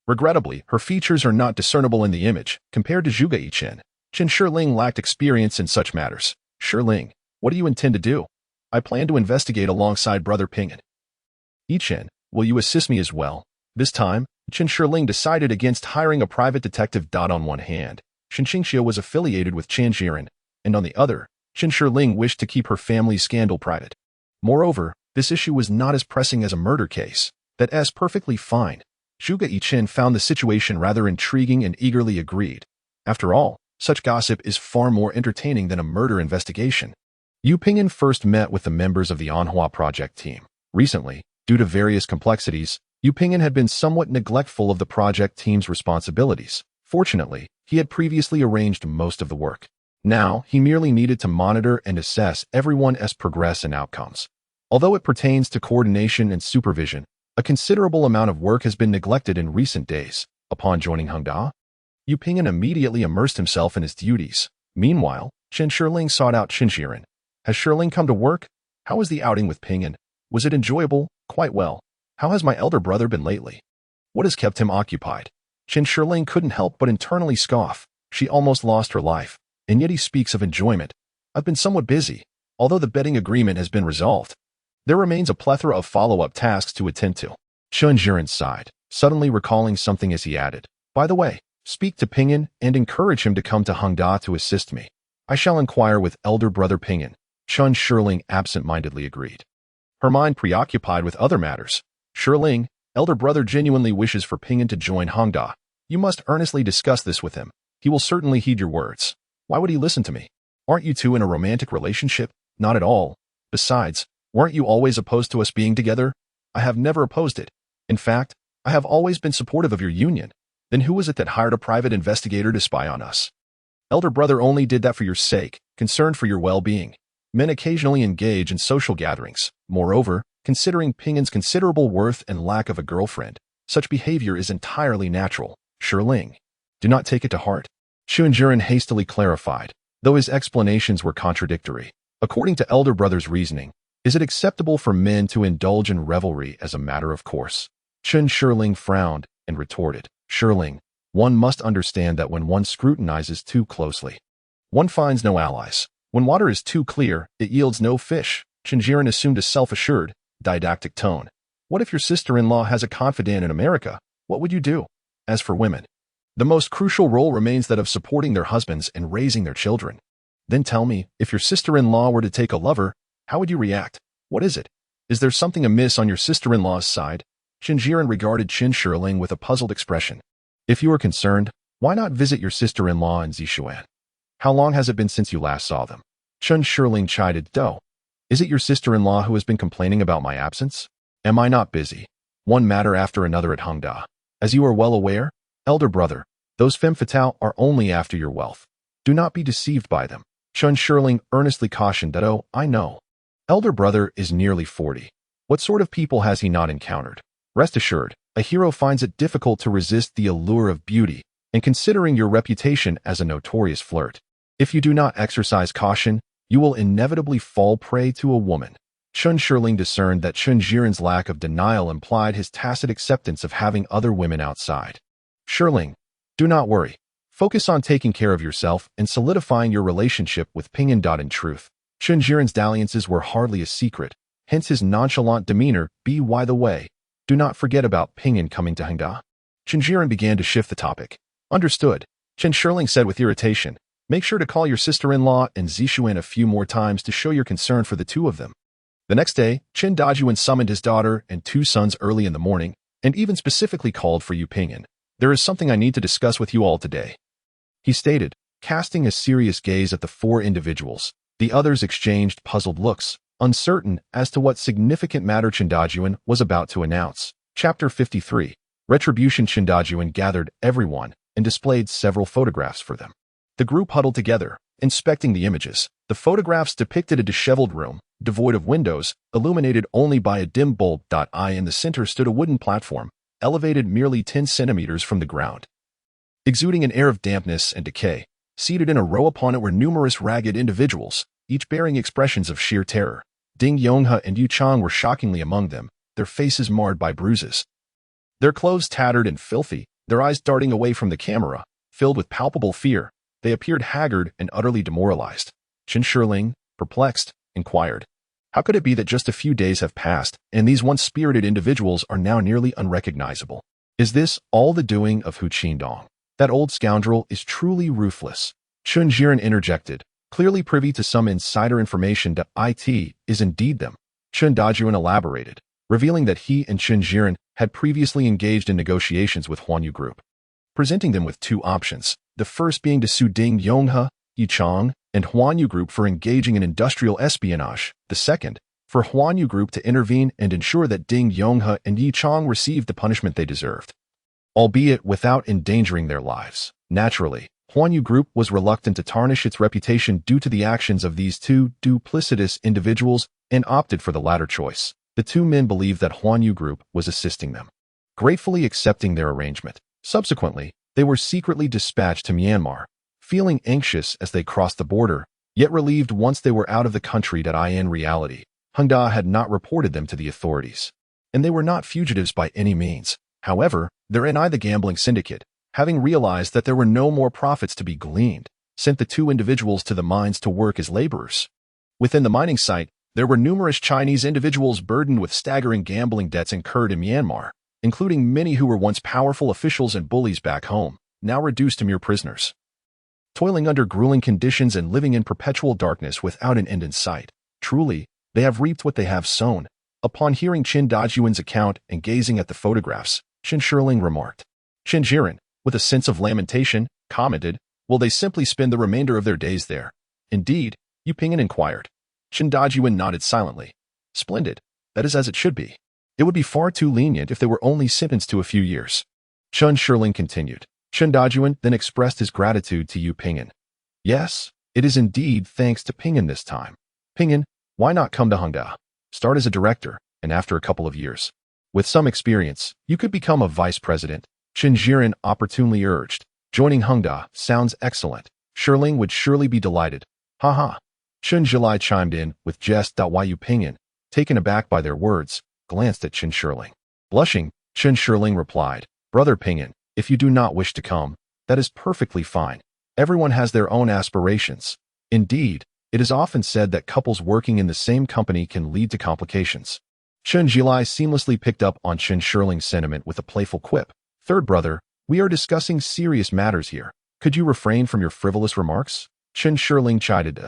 Regrettably, her features are not discernible in the image. Compared to Zhuge Yiqin, Qin Shiling lacked experience in such matters. Shiling, what do you intend to do? I plan to investigate alongside Brother Ping'an. Yiqin, will you assist me as well? This time, Qin Shiling decided against hiring a private detective. On one hand, Qin Qingxia was affiliated with Qin Jiren, and on the other, Qin Shiling wished to keep her family's scandal private. Moreover, this issue was not as pressing as a murder case. That's perfectly fine. Zhuge Yiqin found the situation rather intriguing and eagerly agreed. After all, such gossip is far more entertaining than a murder investigation. Yu Ping'an first met with the members of the Anhua project team. Recently, due to various complexities, Yu Ping'an had been somewhat neglectful of the project team's responsibilities. Fortunately, he had previously arranged most of the work. Now, he merely needed to monitor and assess everyone's progress and outcomes. Although it pertains to coordination and supervision, a considerable amount of work has been neglected in recent days. Upon joining Hengda, Yu Ping'an immediately immersed himself in his duties. Meanwhile, Qin Shiling sought out Qin Jiren. Has Shiling come to work? How was the outing with Ping'an? Was it enjoyable? Quite well. How has my elder brother been lately? What has kept him occupied? Qin Shiling couldn't help but internally scoff. She almost lost her life, and yet he speaks of enjoyment. I've been somewhat busy. Although the betting agreement has been resolved, there remains a plethora of follow-up tasks to attend to. Qin Jiren sighed, suddenly recalling something as he added. By the way, speak to Ping'an and encourage him to come to Hengda to assist me. I shall inquire with elder brother Ping'an. Qin Shiling absent-mindedly agreed, her mind preoccupied with other matters. Shiling, elder brother genuinely wishes for Ping'an to join Hengda. You must earnestly discuss this with him. He will certainly heed your words. Why would he listen to me? Aren't you two in a romantic relationship? Not at all. Besides, weren't you always opposed to us being together? I have never opposed it. In fact, I have always been supportive of your union. Then who was it that hired a private investigator to spy on us? Elder brother only did that for your sake, concerned for your well-being. Men occasionally engage in social gatherings. Moreover, considering Ping'an's considerable worth and lack of a girlfriend, such behavior is entirely natural. Shiling, do not take it to heart. Qin Jiren hastily clarified, though his explanations were contradictory. According to elder brother's reasoning, is it acceptable for men to indulge in revelry as a matter of course? Qin Shiling frowned and retorted, Shiling, one must understand that when one scrutinizes too closely, one finds no allies. When water is too clear, it yields no fish. Qin Jiren assumed a self-assured, didactic tone. What if your sister-in-law has a confidant in America? What would you do? As for women, the most crucial role remains that of supporting their husbands and raising their children. Then tell me, if your sister-in-law were to take a lover, how would you react? What is it? Is there something amiss on your sister-in-law's side? Qin Jiren regarded Qin Shiling with a puzzled expression. If you are concerned, why not visit your sister-in-law in Zishuan? How long has it been since you last saw them? Qin Shiling chided, Do. Is it your sister-in-law who has been complaining about my absence? Am I not busy? One matter after another at Hengda. As you are well aware, elder brother, those femme fatale are only after your wealth. Do not be deceived by them. Qin Shiling earnestly cautioned that, oh, I know. Elder brother is nearly 40. What sort of people has he not encountered? Rest assured, a hero finds it difficult to resist the allure of beauty, and considering your reputation as a notorious flirt, if you do not exercise caution, you will inevitably fall prey to a woman. Qin Shiling discerned that Qin Jiren's lack of denial implied his tacit acceptance of having other women outside. Shiling, do not worry. Focus on taking care of yourself and solidifying your relationship with Ping'an. In truth, Qin Jiren's dalliances were hardly a secret, hence his nonchalant demeanor. By the way, do not forget about Ping'an coming to Hengda. Qin Jiren began to shift the topic. Understood, Qin Shiling said with irritation. Make sure to call your sister-in-law and Zishuan a few more times to show your concern for the two of them. The next day, Qin Dajuan summoned his daughter and two sons early in the morning, and even specifically called for Yu Ping'an. There is something I need to discuss with you all today, he stated, casting a serious gaze at the four individuals. The others exchanged puzzled looks, uncertain as to what significant matter Chindajuan was about to announce. Chapter 53. Retribution. Chindajuan gathered everyone and displayed several photographs for them. The group huddled together, inspecting the images. The photographs depicted a disheveled room, devoid of windows, illuminated only by a dim bulb. In the center stood a wooden platform, elevated merely 10 centimeters from the ground, exuding an air of dampness and decay. Seated in a row upon it were numerous ragged individuals, each bearing expressions of sheer terror. Ding Yonghe and Yu Chang were shockingly among them, their faces marred by bruises, their clothes tattered and filthy, their eyes darting away from the camera, filled with palpable fear. They appeared haggard and utterly demoralized. Qin Shiling, perplexed, inquired, "How could it be that just a few days have passed, and these once spirited individuals are now nearly unrecognizable? Is this all the doing of Hu Qindong? That old scoundrel is truly ruthless." Chun Jiren interjected, clearly privy to some insider information. It is indeed them. Chun Dajuan elaborated, revealing that he and Chun Jiren had previously engaged in negotiations with Huanyu Group, presenting them with two options, the first being to sue Ding Yonghe, Yichang, and Huanyu Group for engaging in industrial espionage, the second, for Huanyu Group to intervene and ensure that Ding Yonghe and Yichang received the punishment they deserved, albeit without endangering their lives. Naturally, Huanyu Group was reluctant to tarnish its reputation due to the actions of these two duplicitous individuals and opted for the latter choice. The two men believed that Huanyu Group was assisting them, gratefully accepting their arrangement. Subsequently, they were secretly dispatched to Myanmar, feeling anxious as they crossed the border, yet relieved once they were out of the country. In reality, Hung Da had not reported them to the authorities, and they were not fugitives by any means. However, their NI, the gambling syndicate, having realized that there were no more profits to be gleaned, sent the two individuals to the mines to work as laborers. Within the mining site, there were numerous Chinese individuals burdened with staggering gambling debts incurred in Myanmar, including many who were once powerful officials and bullies back home, now reduced to mere prisoners, toiling under grueling conditions and living in perpetual darkness without an end in sight. Truly, they have reaped what they have sown. Upon hearing Qin Dajuan's account and gazing at the photographs, Qin Shiling remarked. Qin Jiren, with a sense of lamentation, commented, "Will they simply spend the remainder of their days there?" "Indeed," Yu Ping'an inquired. Qin Dajuan nodded silently. "Splendid. That is as it should be. It would be far too lenient if they were only sentenced to a few years." Chun Shiling continued. Qin Dajuan then expressed his gratitude to Yu Ping'an. "Yes, it is indeed thanks to Ping'an this time. Ping'an, why not come to Hung Da? Start as a director, and after a couple of years, with some experience, you could become a vice president." Qin Jiren opportunely urged. "Joining Hung Da sounds excellent. Shiling would surely be delighted." "Ha." Chun Jilai chimed in with jest. Yu Ping'an, taken aback by their words, glanced at Qin Shiling. Blushing, Qin Shiling replied, "Brother Ping'an, if you do not wish to come, that is perfectly fine. Everyone has their own aspirations. Indeed, it is often said that couples working in the same company can lead to complications." Chun Jilai seamlessly picked up on Qin Shiling's sentiment with a playful quip. "Third brother, we are discussing serious matters here. Could you refrain from your frivolous remarks?" Qin Shiling chided.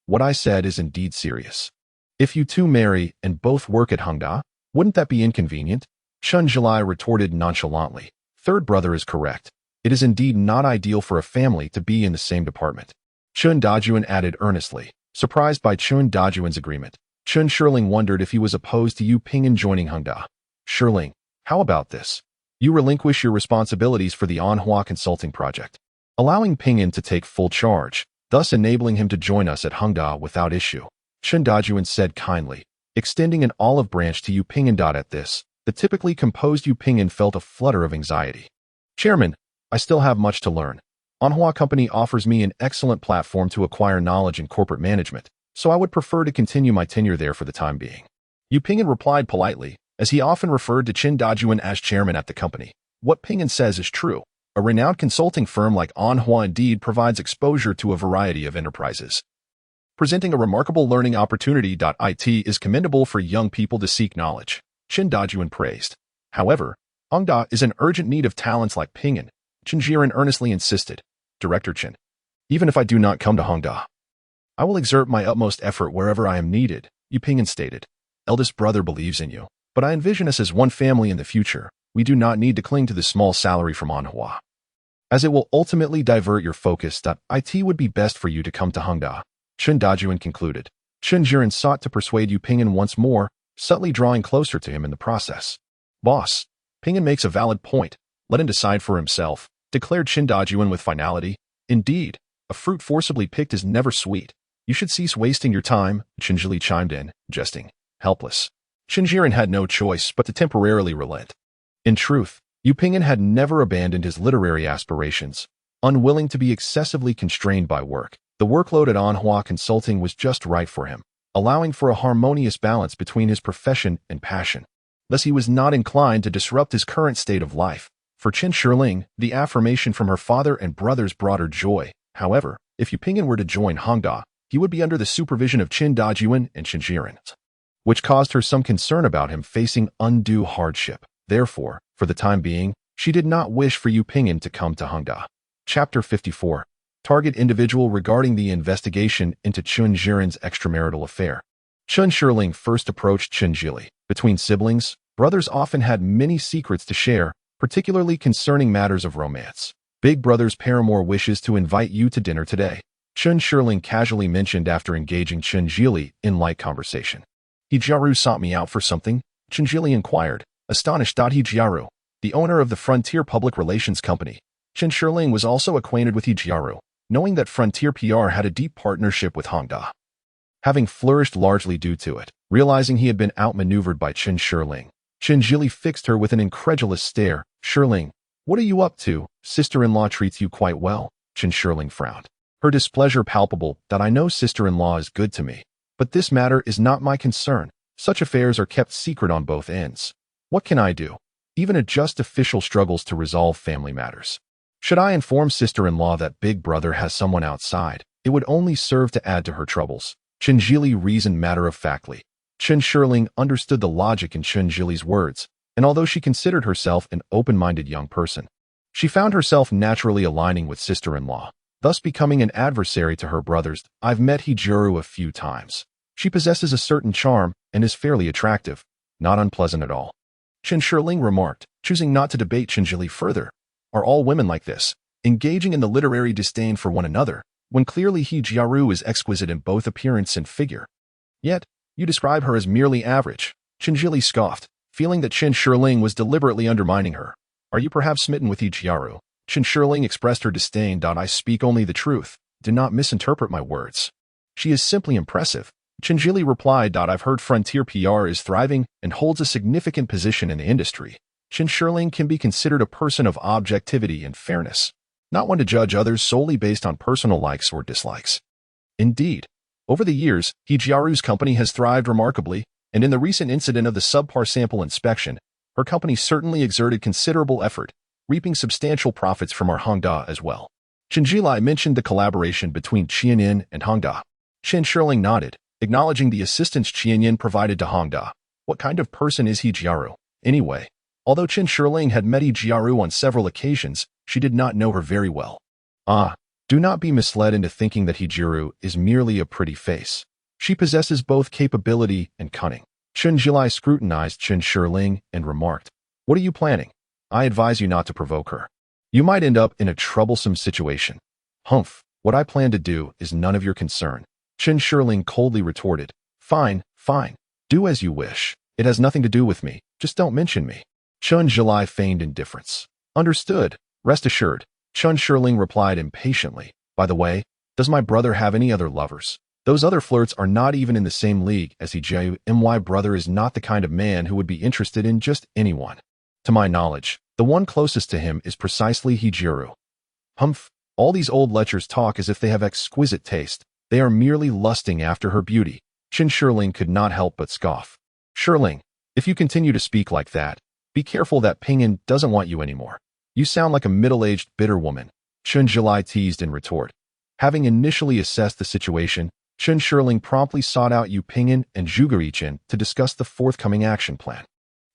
"What I said is indeed serious. If you two marry and both work at Hung Da, wouldn't that be inconvenient?" Chun Jilai retorted nonchalantly. "Third brother is correct. It is indeed not ideal for a family to be in the same department." Chun Dajuan added earnestly, surprised by Chun Dajuan's agreement. Chun Shiling wondered if he was opposed to Yu Ping'an joining Hung Da. "Shiling, how about this? You relinquish your responsibilities for the Anhua consulting project, allowing Ping'an to take full charge, thus enabling him to join us at Hung Da without issue," Chun Dajuan said kindly, extending an olive branch to Yu Ping'an. At this, the typically composed Yu Ping'an felt a flutter of anxiety. "Chairman, I still have much to learn. Anhua Company offers me an excellent platform to acquire knowledge in corporate management, so I would prefer to continue my tenure there for the time being." Yu Ping'an replied politely, as he often referred to Qin Dajuan as chairman at the company. What Ping'an says is true. A renowned consulting firm like Anhua indeed provides exposure to a variety of enterprises, presenting a remarkable learning opportunity. It is commendable for young people to seek knowledge, Qin Dajuan praised. However, Hung Da is in urgent need of talents like Ping'an, Qin Jiren earnestly insisted. "Director Qin, even if I do not come to Hung Da, I will exert my utmost effort wherever I am needed," Yu Ping'an stated. "Eldest brother believes in you, but I envision us as one family in the future. we do not need to cling to the small salary from Anhua, as it will ultimately divert your focus. It would be best for you to come to Hangda, Chen Dajuan concluded. Chen Jiren sought to persuade Yu Ping'an once more, subtly drawing closer to him in the process. Boss, Ping'an makes a valid point. Let him decide for himself, declared Chen Dajuan with finality. Indeed, a fruit forcibly picked is never sweet. You should cease wasting your time, Chen Jili chimed in, jesting. Helpless. Chen Jiren had no choice but to temporarily relent. In truth, Yu Ping'an had never abandoned his literary aspirations. Unwilling to be excessively constrained by work, the workload at Anhua Consulting was just right for him, allowing for a harmonious balance between his profession and passion. Thus he was not inclined to disrupt his current state of life. For Chen Shirling, the affirmation from her father and brothers brought her joy. However, if Yu Ping'an were to join Hangda, he would be under the supervision of Chen Dajuan and Chen Jiren, which caused her some concern about him facing undue hardship. Therefore, for the time being, she did not wish for Yu Ping'an to come to Hangda. Chapter 54. Target individual regarding the investigation into Chen Jiren's extramarital affair. Chen Shirling first approached Chen Jili. Between siblings, brothers often had many secrets to share, particularly concerning matters of romance. Big brother's paramour wishes to invite you to dinner today, Chen Shirling casually mentioned after engaging Chen Jili in light conversation. He Jiaru sought me out for something? Chen Jili inquired, astonished. He Jiaru, the owner of the Frontier Public Relations Company. Chen Shirling was also acquainted with He Jiaru, knowing that Frontier PR had a deep partnership with Hangda, having flourished largely due to it. Realizing he had been outmaneuvered by Chen Shirling, Chen Jili fixed her with an incredulous stare. Shirling, what are you up to? Sister-in-law treats you quite well. Chen Shirling frowned, her displeasure palpable. I know sister-in-law is good to me, but this matter is not my concern. Such affairs are kept secret on both ends. What can I do? Even adjust official struggles to resolve family matters. Should I inform sister-in-law that big brother has someone outside? It would only serve to add to her troubles. Chen Jili reasoned matter-of-factly. Chen Shirling understood the logic in Chen Jili's words, and although she considered herself an open-minded young person, she found herself naturally aligning with sister-in-law, thus becoming an adversary to her brothers. I've met He Jiaru a few times. She possesses a certain charm and is fairly attractive, not unpleasant at all, Chen Shirling remarked, choosing not to debate Chen Jili further. Are all women like this, engaging in the literary disdain for one another, when clearly He Jiaru is exquisite in both appearance and figure? Yet, you describe her as merely average. Chen Jili scoffed, feeling that Chen Shirling was deliberately undermining her. Are you perhaps smitten with He Jiaru? Chen Shirling expressed her disdain. I speak only the truth. Do not misinterpret my words. She is simply impressive. Chen Jili replied. I've heard Frontier PR is thriving and holds a significant position in the industry. Chen Shirling can be considered a person of objectivity and fairness, not one to judge others solely based on personal likes or dislikes. Indeed, over the years, He Jiaru's company has thrived remarkably, and in the recent incident of the subpar sample inspection, her company certainly exerted considerable effort, reaping substantial profits from our Hangda as well. Chen Jili mentioned the collaboration between Qianyin and Hangda. Chen Shirling nodded, acknowledging the assistance Qianyin provided to Hangda. What kind of person is He Jiaru, anyway? Although Chen Shirling had met He Jiaru on several occasions, she did not know her very well. Do not be misled into thinking that He Jiaru is merely a pretty face. She possesses both capability and cunning. Chen Jili scrutinized Chen Shirling and remarked, what are you planning? I advise you not to provoke her. You might end up in a troublesome situation. Humph, what I plan to do is none of your concern. Chen Shirling coldly retorted, fine, do as you wish. It has nothing to do with me, just don't mention me. Chen Jili feigned indifference. Understood, rest assured, Chen Shirling replied impatiently. By the way, does my brother have any other lovers? Those other flirts are not even in the same league as He Jiaru. My brother is not the kind of man who would be interested in just anyone. To my knowledge, the one closest to him is precisely He Jiaru. Humph, all these old lechers talk as if they have exquisite taste. They are merely lusting after her beauty. Chen Shirling could not help but scoff. Shirling, if you continue to speak like that, be careful that Ping'an doesn't want you anymore. You sound like a middle-aged, bitter woman, Chen Jili teased in retort. Having initially assessed the situation, Chen Shirling promptly sought out Yu Ping'an and Zhuge Yichen to discuss the forthcoming action plan.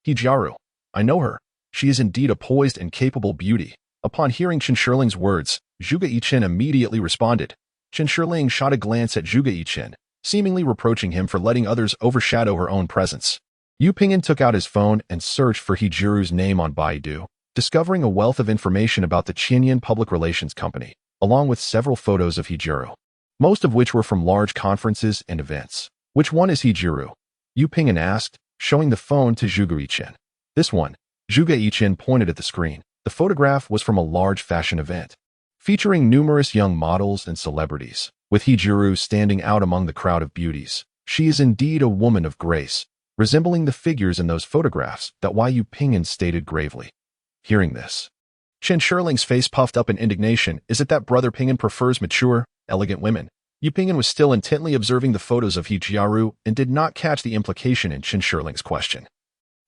He Jiaru, I know her. She is indeed a poised and capable beauty. Upon hearing Chen Shirling's words, Zhuge Yichen immediately responded. Chen Shirling shot a glance at Zhuge Yichen, seemingly reproaching him for letting others overshadow her own presence. Yu Ping'an took out his phone and searched for Hijiru's name on Baidu, discovering a wealth of information about the Qinyan Public Relations Company, along with several photos of Hijiru, most of which were from large conferences and events. Which one is Hijiru? Yu Ping'an asked, showing the phone to Zhuge Yichen. This one. Zhuge Yichen pointed at the screen. The photograph was from a large fashion event, featuring numerous young models and celebrities, with Hijiru standing out among the crowd of beauties. She is indeed a woman of grace, resembling the figures in those photographs, that Yu Ping'an stated gravely. Hearing this, Chen Shirling's face puffed up in indignation. Is it that Brother Ping'an prefers mature, elegant women? Yu Ping'an was still intently observing the photos of Hijiru and did not catch the implication in Chen Shirling's question.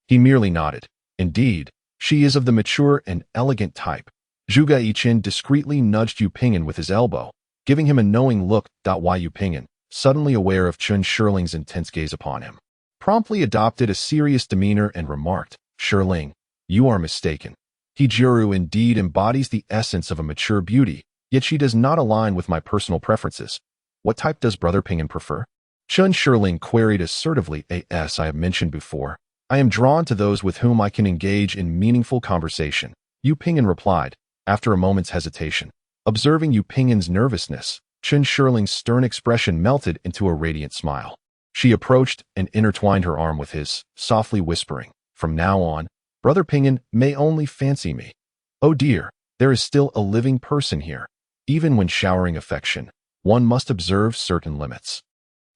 He merely nodded. Indeed, she is of the mature and elegant type. Zhuge Yichen discreetly nudged Yu Ping'an with his elbow, giving him a knowing look. Yu Ping'an, suddenly aware of Chen Shirling's intense gaze upon him, promptly adopted a serious demeanor and remarked, Shirling, you are mistaken. Hijiru indeed embodies the essence of a mature beauty, yet she does not align with my personal preferences. What type does Brother Ping'an prefer? Chen Shirling queried assertively. As I have mentioned before, I am drawn to those with whom I can engage in meaningful conversation. Yu Ping'an replied, after a moment's hesitation. Observing Yu Ping'an's nervousness, Chen Shirling's stern expression melted into a radiant smile. She approached and intertwined her arm with his, softly whispering, from now on, Brother Ping'an may only fancy me. Oh dear, there is still a living person here. Even when showering affection, one must observe certain limits.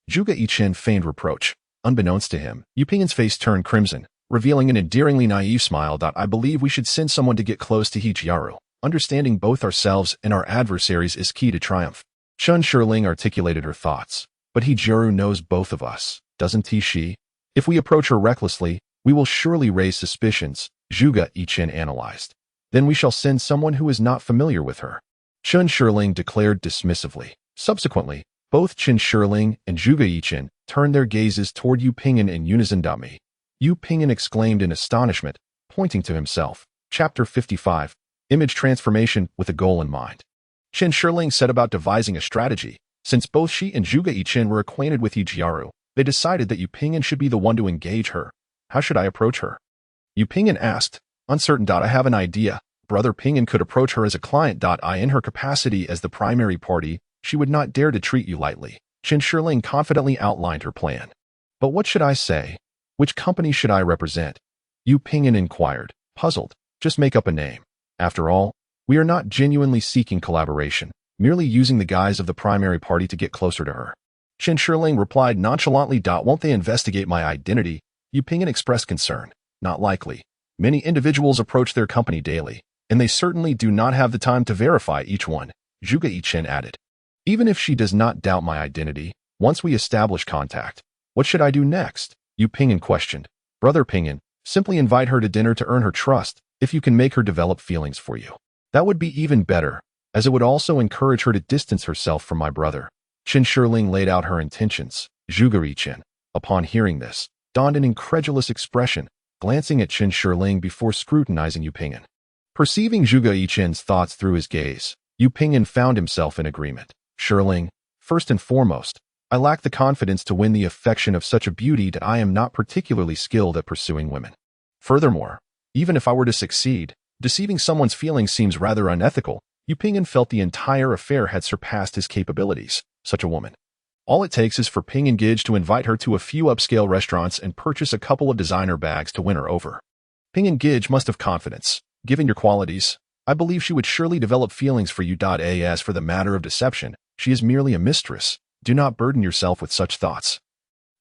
Zhuge Yichen feigned reproach. Unbeknownst to him, Yu Ping'an's face turned crimson, revealing an endearingly naive smile. I believe we should send someone to get close to Hijiru. Understanding both ourselves and our adversaries is key to triumph. Chen Shirling articulated her thoughts. But Hijiru knows both of us, doesn't he? If we approach her recklessly, we will surely raise suspicions, Zhuge Yichen analyzed. Then we shall send someone who is not familiar with her. Chen Shirling declared dismissively. Subsequently, both Chen Shirling and Zhuge Yichen turned their gazes toward Yu Ping'an in unison. Yu Ping'an exclaimed in astonishment, pointing to himself. Chapter 55. Image Transformation with a Goal in Mind. Chen Shirling set about devising a strategy. Since both she and Zhuge Yichen were acquainted with Hijiru, they decided that Yu Ping'an should be the one to engage her. How should I approach her? Yu Ping'an asked, uncertain. I have an idea. Brother Ping'an could approach her as a client. In her capacity as the primary party, she would not dare to treat you lightly. Chen Shirling confidently outlined her plan. But what should I say? Which company should I represent? Yu Ping'an inquired, puzzled. Just make up a name. After all, we are not genuinely seeking collaboration, merely using the guise of the primary party to get closer to her. Chen Shirling replied nonchalantly. Won't they investigate my identity? Yu Ping'an expressed concern. Not likely. Many individuals approach their company daily, and they certainly do not have the time to verify each one, Zhuge Yichen added. Even if she does not doubt my identity, once we establish contact, what should I do next? Yu Ping'an questioned. Brother Ping'an, simply invite her to dinner to earn her trust. If you can make her develop feelings for you, that would be even better, as it would also encourage her to distance herself from my brother. Chen Shirling laid out her intentions. Zhuge Yichen, upon hearing this, donned an incredulous expression, glancing at Chen Shirling before scrutinizing Yu Ping'an. Perceiving Zhuge Yichen's thoughts through his gaze, Yu Ping'an found himself in agreement. Shirling, first and foremost, I lack the confidence to win the affection of such a beauty that I am not particularly skilled at pursuing women. Furthermore, even if I were to succeed, deceiving someone's feelings seems rather unethical. Yu Ping'an felt the entire affair had surpassed his capabilities. Such a woman. All it takes is for Ping'an Gij to invite her to a few upscale restaurants and purchase a couple of designer bags to win her over. Ping'an Gij must have confidence. Given your qualities, I believe she would surely develop feelings for you. As for the matter of deception, she is merely a mistress. Do not burden yourself with such thoughts.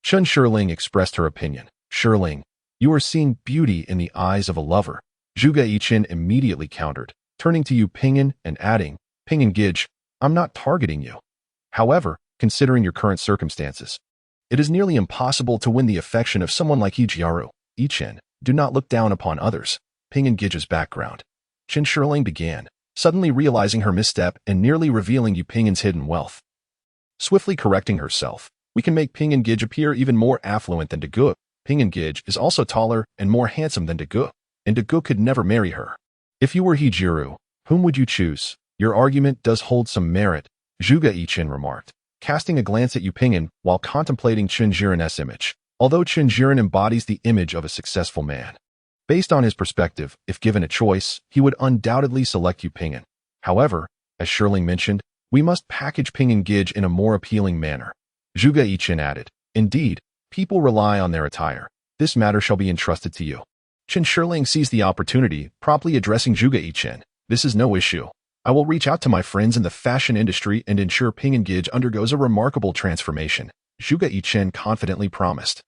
Chen Shirling expressed her opinion. Shirling, you are seeing beauty in the eyes of a lover. Zhuge Yichen immediately countered, turning to Yu Ping'an and adding, Ping'an Gij, I'm not targeting you. However, considering your current circumstances, it is nearly impossible to win the affection of someone like Hijiru. Yichen, do not look down upon others. Ping'an Gij's background. Chen Shirling began, suddenly realizing her misstep and nearly revealing Yu Ping'an's hidden wealth. Swiftly correcting herself, we can make Ping'an Gij appear even more affluent than Dagu. Ping'an Gij is also taller and more handsome than Dagu, and Dagu could never marry her. If you were Hijiru, whom would you choose? Your argument does hold some merit, Zhuge Yichen remarked, casting a glance at Yu Ping'an while contemplating Chen Jiren's image. although Chen Jiren embodies the image of a successful man. Based on his perspective, if given a choice, he would undoubtedly select Yu Ping'an. However, as Shirling mentioned, we must package Ping'an Gij in a more appealing manner. Zhuge Yichen added, "Indeed, people rely on their attire. This matter shall be entrusted to you." Chen Shirling seized the opportunity, promptly addressing Zhuge Yichen. "This is no issue. I will reach out to my friends in the fashion industry and ensure Ping'an Gij undergoes a remarkable transformation," Zhuge Yichen confidently promised.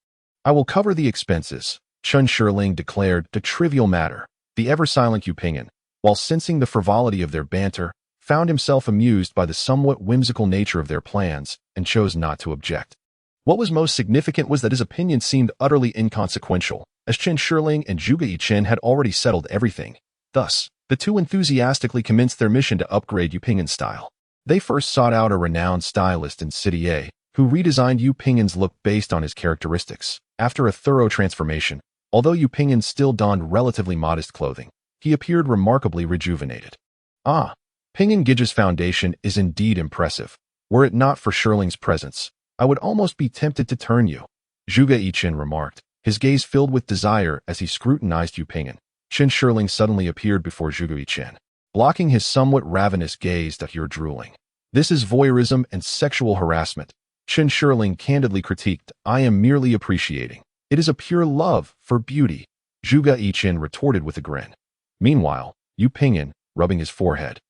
"I will cover the expenses," Chen Shirling declared, the trivial matter. The ever-silent Yu Ping'an, while sensing the frivolity of their banter, found himself amused by the somewhat whimsical nature of their plans and chose not to object. What was most significant was that his opinion seemed utterly inconsequential, as Chen Shirling and Zhuge Yichen had already settled everything. Thus, the two enthusiastically commenced their mission to upgrade Yu Ping'an's style. They first sought out a renowned stylist in City A, who redesigned Yu Ping'an's look based on his characteristics. After a thorough transformation, although Yu Ping'an still donned relatively modest clothing, he appeared remarkably rejuvenated. Ping'an Gij's foundation is indeed impressive. Were it not for Shirling's presence, I would almost be tempted to turn you," Zhuge Yichen remarked, his gaze filled with desire as he scrutinized Yu Ping'an. Chen Shirling suddenly appeared before Zhuge Yichen, blocking his somewhat ravenous gaze that you're drooling. "This is voyeurism and sexual harassment," Chen Shirling candidly critiqued. "I am merely appreciating. It is a pure love for beauty," Zhuge Yichen retorted with a grin. Meanwhile, Yu Ping'an, rubbing his forehead,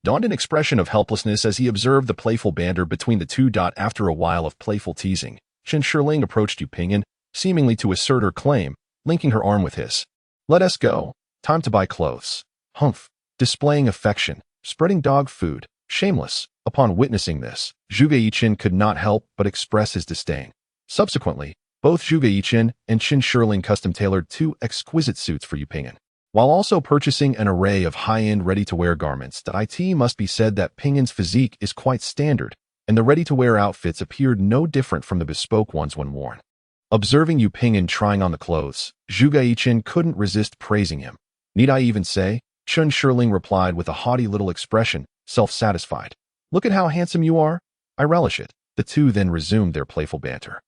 donned an expression of helplessness as he observed the playful banter between the two. After a while of playful teasing, Chen Shirling approached Yu Ping'an, seemingly to assert her claim, linking her arm with his. "Let us go. Time to buy clothes." Humph. Displaying affection, spreading dog food, shameless. Upon witnessing this, Zhuge Yichen could not help but express his disdain. Subsequently, both Zhuge Yichen and Chen Shirling custom-tailored two exquisite suits for Yu Ping'an, while also purchasing an array of high-end ready-to-wear garments. It must be said that Ping'an's physique is quite standard, and the ready-to-wear outfits appeared no different from the bespoke ones when worn. Observing Yu Ping'an trying on the clothes, Zhuge Yichen couldn't resist praising him. "Need I even say?" Chen Shirling replied with a haughty little expression, self-satisfied. "Look at how handsome you are. I relish it." The two then resumed their playful banter.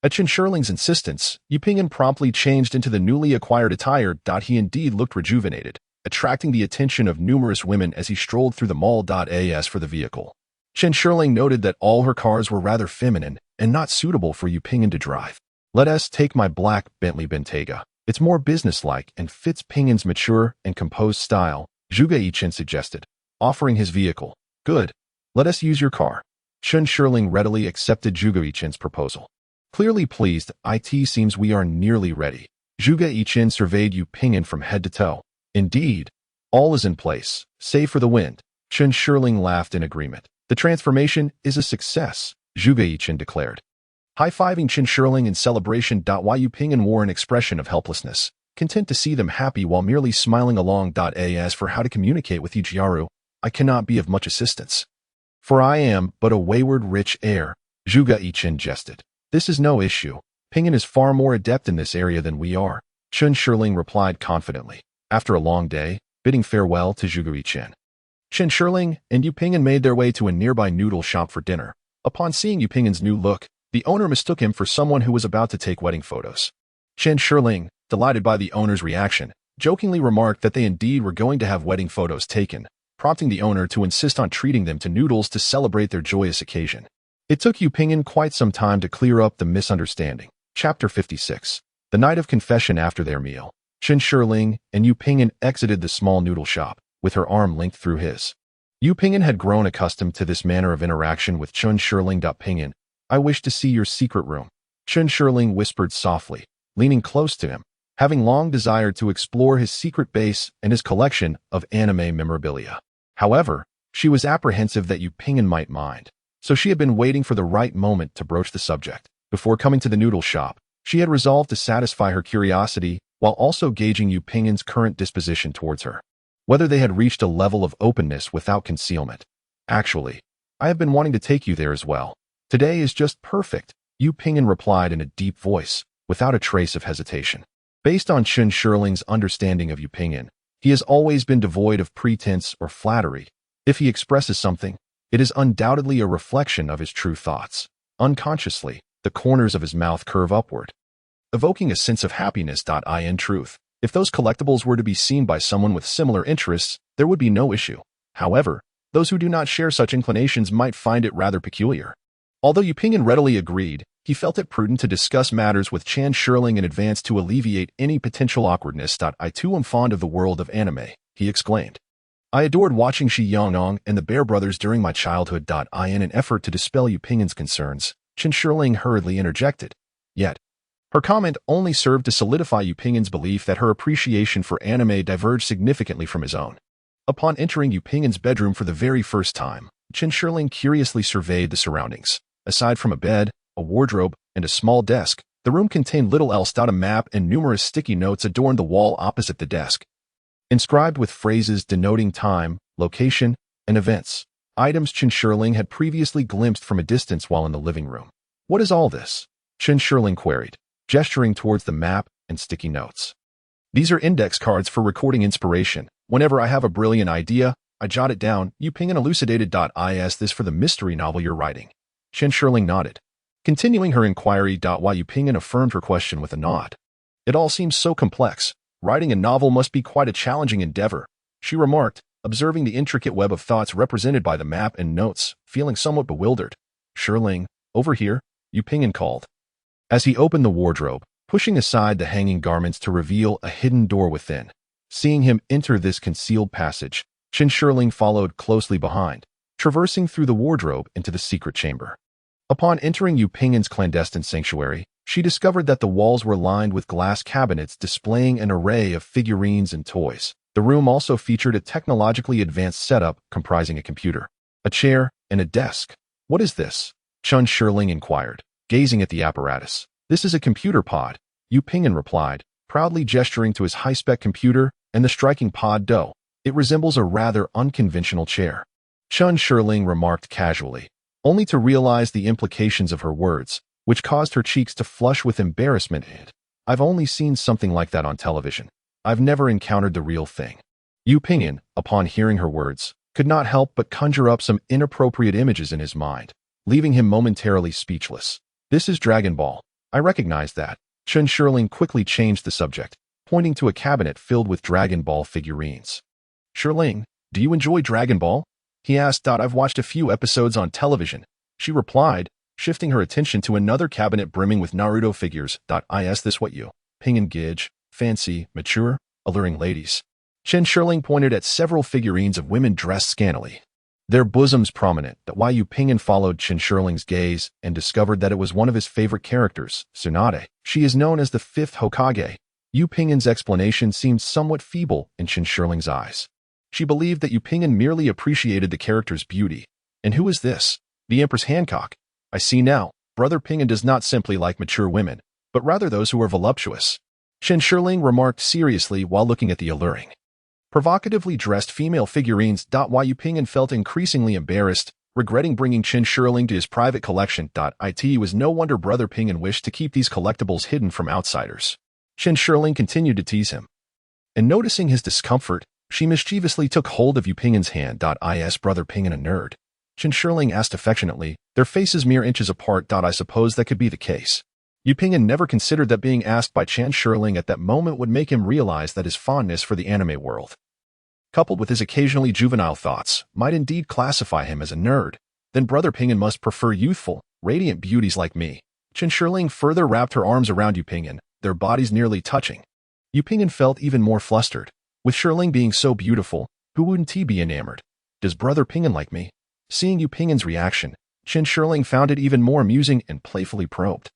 At Chen Shirling's insistence, Yu Ping'an promptly changed into the newly acquired attire. He indeed looked rejuvenated, attracting the attention of numerous women as he strolled through the mall. As for the vehicle, Chen Shirling noted that all her cars were rather feminine and not suitable for Yu Ping'an to drive. "Let us take my black Bentley Bentayga. It's more businesslike and fits Ping'an's mature and composed style," Zhuge Yichen suggested, offering his vehicle. "Good. Let us use your car." Chen Shirling readily accepted Zhuge Yichen's proposal. Clearly pleased, "It seems we are nearly ready." Zhuge Yichen surveyed Yu Ping'an from head to toe. "Indeed, all is in place, save for the wind." Chen Shirling laughed in agreement. "The transformation is a success," Zhuge Yichen declared, high-fiving Chen Shirling in celebration. While Yu Ping'an wore an expression of helplessness, content to see them happy while merely smiling along. As for how to communicate with Yijiaru, I cannot be of much assistance, for I am but a wayward rich heir, Zhuge Yichen jested. "This is no issue. Ping'an is far more adept in this area than we are," Chen Shirling replied confidently. After a long day, bidding farewell to Zhuge Yichen, Chen Shirling and Yu Ping'an made their way to a nearby noodle shop for dinner. Upon seeing Yu Ping'an's new look, the owner mistook him for someone who was about to take wedding photos. Chen Shirling, delighted by the owner's reaction, jokingly remarked that they indeed were going to have wedding photos taken, prompting the owner to insist on treating them to noodles to celebrate their joyous occasion. It took Yu Ping'an quite some time to clear up the misunderstanding. Chapter 56. The night of confession. After their meal, Chen Shirling and Yu Ping'an exited the small noodle shop, with her arm linked through his. Yu Ping'an had grown accustomed to this manner of interaction with Chen Shirling. "Ping'an, I wish to see your secret room," Chen Shirling whispered softly, leaning close to him, having long desired to explore his secret base and his collection of anime memorabilia. However, she was apprehensive that Yu Ping'an might mind, so she had been waiting for the right moment to broach the subject. Before coming to the noodle shop, she had resolved to satisfy her curiosity while also gauging Yu Ping'an's current disposition towards her, whether they had reached a level of openness without concealment. "Actually, I have been wanting to take you there as well. Today is just perfect," Yu Ping'an replied in a deep voice, without a trace of hesitation. Based on Chen Shirling's understanding of Yu Ping'an, he has always been devoid of pretense or flattery. If he expresses something, it is undoubtedly a reflection of his true thoughts. Unconsciously, the corners of his mouth curve upward, evoking a sense of happiness. In truth, if those collectibles were to be seen by someone with similar interests, there would be no issue. However, those who do not share such inclinations might find it rather peculiar. Although Yupingen readily agreed, he felt it prudent to discuss matters with Chan Shirling in advance to alleviate any potential awkwardness. I too am fond of the world of anime, he exclaimed. I adored watching Shi Yongnong and the Bear Brothers during my childhood. In an effort to dispel Yupingen's concerns, Chan Shirling hurriedly interjected. Yet, her comment only served to solidify Yupingen's belief that her appreciation for anime diverged significantly from his own. Upon entering Yupingen's bedroom for the very first time, Chan Shirling curiously surveyed the surroundings. Aside from a bed, a wardrobe, and a small desk, the room contained little else. A map and numerous sticky notes adorned the wall opposite the desk, inscribed with phrases denoting time, location, and events, items Chan Shirling had previously glimpsed from a distance while in the living room. What is all this? Chan Shirling queried, gesturing towards the map and sticky notes. These are index cards for recording inspiration. Whenever I have a brilliant idea, I jot it down. Yupingen elucidated. Is this for the mystery novel you're writing? Chan Shirling nodded. Continuing her inquiry. Why Yupingen affirmed her question with a nod. It all seems so complex. Writing a novel must be quite a challenging endeavor, she remarked, observing the intricate web of thoughts represented by the map and notes, feeling somewhat bewildered. Shirling, over here, Yupingen called. As he opened the wardrobe, pushing aside the hanging garments to reveal a hidden door within. Seeing him enter this concealed passage, Chan Shirling followed closely behind, traversing through the wardrobe into the secret chamber. Upon entering Yupingen's clandestine sanctuary, she discovered that the walls were lined with glass cabinets displaying an array of figurines and toys. The room also featured a technologically advanced setup comprising a computer, a chair, and a desk. What is this? Chan Shirling inquired, gazing at the apparatus. This is a computer pod, Yupingen replied, proudly gesturing to his high-spec computer and the striking pod dough. It resembles a rather unconventional chair. Chan Shirling remarked casually, only to realize the implications of her words, which caused her cheeks to flush with embarrassment. I've only seen something like that on television. I've never encountered the real thing. Yupingen, upon hearing her words, could not help but conjure up some inappropriate images in his mind, leaving him momentarily speechless. This is Dragon Ball. I recognize that. Chan Shirling quickly changed the subject, pointing to a cabinet filled with Dragon Ball figurines. Shirling, do you enjoy Dragon Ball? He asked. I've watched a few episodes on television, she replied, shifting her attention to another cabinet brimming with Naruto figures. Is this what you, Pingen Gidge, fancy, mature, alluring ladies? Chan Shirling pointed at several figurines of women dressed scantily, their bosoms prominent. Why Yupingen followed Chan Shirling's gaze and discovered that it was one of his favorite characters, Tsunade. She is known as the fifth Hokage. Yupingen's explanation seemed somewhat feeble in Chan Shirling's eyes. She believed that Yupingen merely appreciated the character's beauty. And who is this? The Empress Hancock. I see now. Brother Pingen does not simply like mature women, but rather those who are voluptuous. Chan Shirling remarked seriously while looking at the alluring, provocatively dressed female figurines. Why Yupingen felt increasingly embarrassed, regretting bringing Chan Shirling to his private collection. It was no wonder Brother Pingen wished to keep these collectibles hidden from outsiders. Chan Shirling continued to tease him, and noticing his discomfort, she mischievously took hold of Yupingen's hand. Is Brother Pingen a nerd? Chan Shirling asked affectionately, their faces mere inches apart. I suppose that could be the case. Yupingen never considered that being asked by Chan Shirling at that moment would make him realize that his fondness for the anime world, coupled with his occasionally juvenile thoughts, might indeed classify him as a nerd. Then Brother Pingen must prefer youthful, radiant beauties like me. Chan Shirling further wrapped her arms around Yupingen, their bodies nearly touching. Yupingen felt even more flustered. With Shirling being so beautiful, who wouldn't he be enamored? Does Brother Pingen like me? Seeing Yupingen's reaction, Chan Shirling found it even more amusing and playfully probed.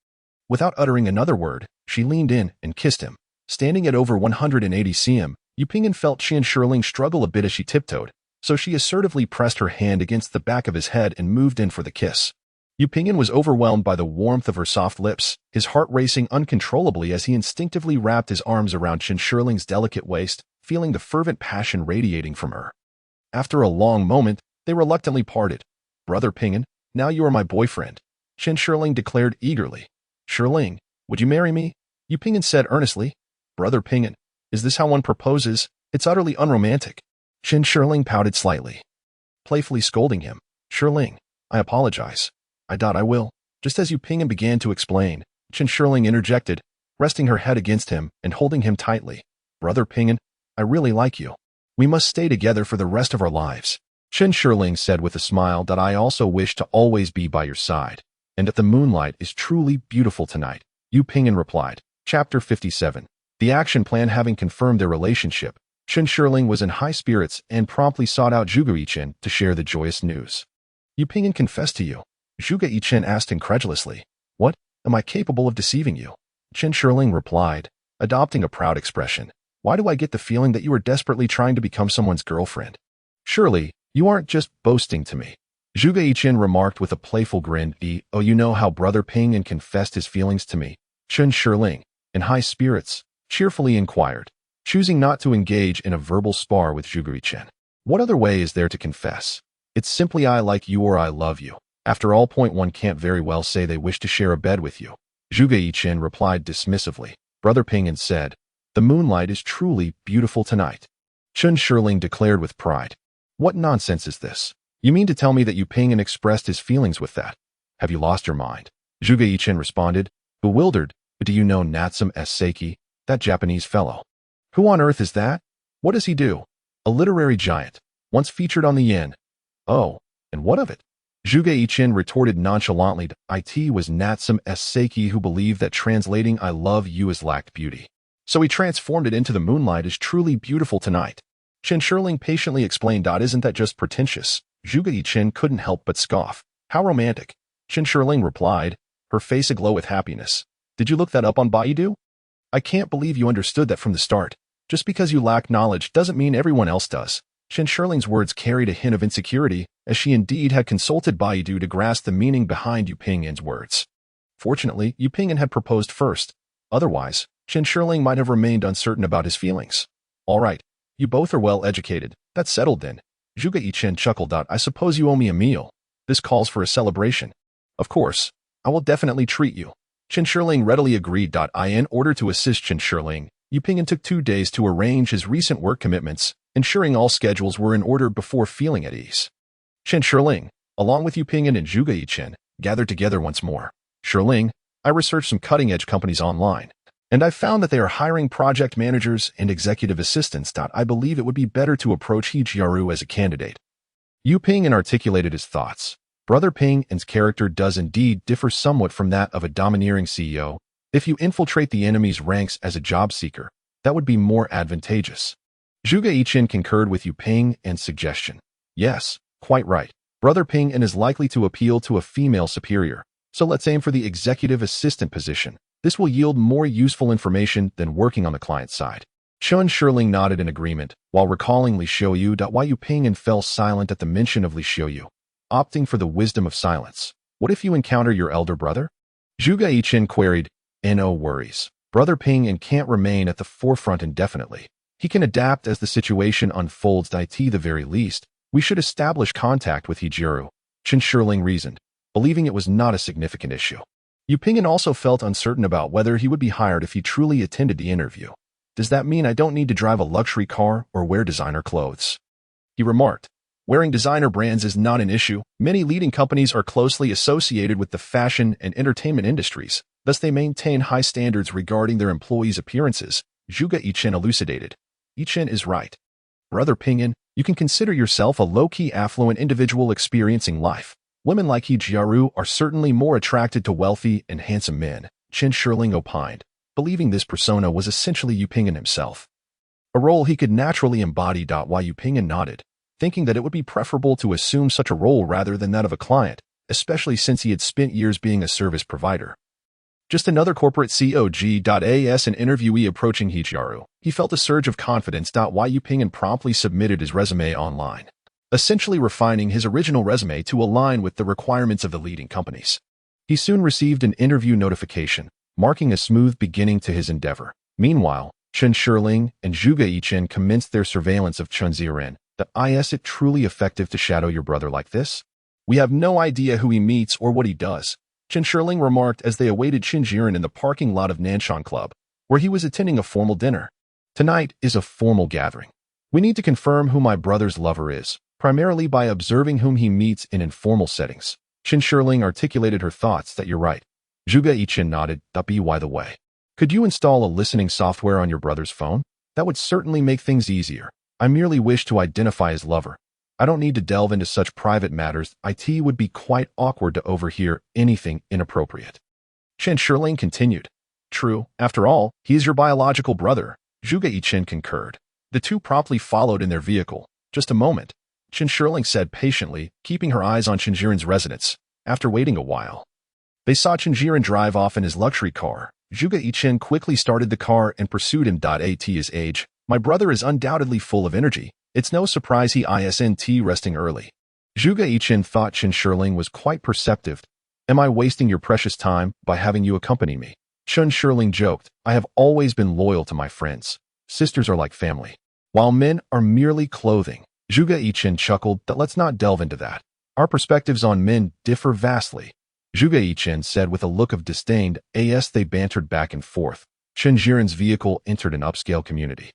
Without uttering another word, she leaned in and kissed him. Standing at over 180 cm, Yupingen felt Chan Shirling struggle a bit as she tiptoed, so she assertively pressed her hand against the back of his head and moved in for the kiss. Yupingen was overwhelmed by the warmth of her soft lips, his heart racing uncontrollably as he instinctively wrapped his arms around Chan Shirling's delicate waist, feeling the fervent passion radiating from her. After a long moment, they reluctantly parted. Brother Pingen, now you are my boyfriend, Chan Shirling declared eagerly. Shirling, would you marry me? Yupingen said earnestly. Brother Pingen, is this how one proposes? It's utterly unromantic. Chan Shirling pouted slightly, playfully scolding him. Shirling, I apologize. I will. Just as Yupingen began to explain, Chan Shirling interjected. resting her head against him and holding him tightly. Brother Ping'an, I really like you. We must stay together for the rest of our lives. Chen Shirling said with a smile that I also wish to always be by your side, and that the moonlight is truly beautiful tonight. Yu Ping'an replied. Chapter 57. The action plan having confirmed their relationship, Chen Shirling was in high spirits and promptly sought out Zhuge Yichen to share the joyous news. Yu Ping'an confessed to you? Zhuge Yichen asked incredulously. What? Am I capable of deceiving you? Chen Shirling replied, adopting a proud expression. Why do I get the feeling that you are desperately trying to become someone's girlfriend? Surely, you aren't just boasting to me. Zhuge Yichen remarked with a playful grin. Oh, you know how Brother Ping'an confessed his feelings to me? Chen Shirling, in high spirits, cheerfully inquired, choosing not to engage in a verbal spar with Zhuge Yichen. What other way is there to confess? It's simply I like you or I love you. After all, one can't very well say they wish to share a bed with you. Zhuge Yichen replied dismissively. Brother Ping'an said, the moonlight is truly beautiful tonight. Chen Shirling declared with pride. What nonsense is this? You mean to tell me that Yu Ping'an expressed his feelings with that? Have you lost your mind? Zhuge Yichen responded, bewildered. But do you know Natsum Seiki, that Japanese fellow? Who on earth is that? What does he do? A literary giant, once featured on the Yin. Oh, and what of it? Zhuge Yichen retorted nonchalantly. It was Natsum Seiki who believed that translating I love you as lacked beauty. So he transformed it into the moonlight is truly beautiful tonight. Chen Shirling patiently explained. Isn't that just pretentious? Zhuge Yichen couldn't help but scoff. How romantic. Chen Shirling replied, her face aglow with happiness. Did you look that up on Baidu? I can't believe you understood that from the start. Just because you lack knowledge doesn't mean everyone else does. Chen Shirling's words carried a hint of insecurity, as she indeed had consulted Baidu to grasp the meaning behind Yu Ping'an's words. Fortunately, Yu Ping'an had proposed first. Otherwise, Chen Shirling might have remained uncertain about his feelings. All right, you both are well educated. That's settled then. Zhuge Yichen chuckled. I suppose you owe me a meal. This calls for a celebration. Of course, I will definitely treat you. Chen Shirling readily agreed. In order to assist Chen Shirling, Yu Ping'an took 2 days to arrange his recent work commitments, ensuring all schedules were in order before feeling at ease. Chen Shirling, along with Yu Ping'an and Zhuge Yichen, gathered together once more. Shirling, I researched some cutting-edge companies online, and I found that they are hiring project managers and executive assistants. I believe it would be better to approach He Jiaru as a candidate. Yu Ping'an articulated his thoughts. Brother Ping'an's character does indeed differ somewhat from that of a domineering CEO. If you infiltrate the enemy's ranks as a job seeker, that would be more advantageous. Zhuge Yichen concurred with Yu Ping'an's suggestion. Yes, quite right. Brother Ping'an is likely to appeal to a female superior, so let's aim for the executive assistant position. This will yield more useful information than working on the client side. Chen Shirling nodded in agreement, while recalling Li Xiuyu. Why Yu Ping'an fell silent at the mention of Li Xiuyu, opting for the wisdom of silence. What if you encounter your elder brother? Zhuge Yichen queried. No worries. Brother Ping'an can't remain at the forefront indefinitely. He can adapt as the situation unfolds. At the very least, we should establish contact with He Jiaru, Chen Shirling reasoned, believing it was not a significant issue. Yu Ping'an also felt uncertain about whether he would be hired if he truly attended the interview. Does that mean I don't need to drive a luxury car or wear designer clothes? He remarked. Wearing designer brands is not an issue. Many leading companies are closely associated with the fashion and entertainment industries, thus they maintain high standards regarding their employees' appearances, Zhuge Yichen elucidated. Yichen is right. Brother Ping'an, you can consider yourself a low-key affluent individual experiencing life. Women like He Jiaru are certainly more attracted to wealthy and handsome men, Chen Shirling opined, believing this persona was essentially Yu Ping'an himself. A role he could naturally embody. Why Yu Ping'an nodded, thinking that it would be preferable to assume such a role rather than that of a client, especially since he had spent years being a service provider. Just another corporate COG.as an interviewee approaching He Jiaru. He felt a surge of confidence. Why Yu Ping'an promptly submitted his resume online, essentially refining his original resume to align with the requirements of the leading companies. He soon received an interview notification, marking a smooth beginning to his endeavor. Meanwhile, Chen Shirling and Zhuge Yichen commenced their surveillance of Chen Ziren. Is it truly effective to shadow your brother like this? We have no idea who he meets or what he does, Chen Shirling remarked as they awaited Chen Jiren in the parking lot of Nanshan Club, where he was attending a formal dinner. Tonight is a formal gathering. We need to confirm who my brother's lover is, primarily by observing whom he meets in informal settings. Chen Shirling articulated her thoughts. That you're right. Zhuge Yichen nodded. By the way, Could you install a listening software on your brother's phone? That would certainly make things easier. I merely wish to identify his lover. I don't need to delve into such private matters. It would be quite awkward to overhear anything inappropriate. Chen Shirling continued. True, after all, he is your biological brother. Zhuge Yichen concurred. The two promptly followed in their vehicle. Just a moment, Chen Shirling said patiently, keeping her eyes on Chen Jiren's residence. After waiting a while, they saw Chen Jiren drive off in his luxury car. Zhuge Yichen quickly started the car and pursued him. At his age, my brother is undoubtedly full of energy. It's no surprise he isn't resting early. Zhuge Yichen thought Chen Shirling was quite perceptive. Am I wasting your precious time by having you accompany me? Chen Shirling joked. I have always been loyal to my friends. Sisters are like family, while men are merely clothing. Zhuge Yichen chuckled. Let's not delve into that. Our perspectives on men differ vastly. Zhuge Yichen said with a look of disdain. As they bantered back and forth, Chen Jiren's vehicle entered an upscale community.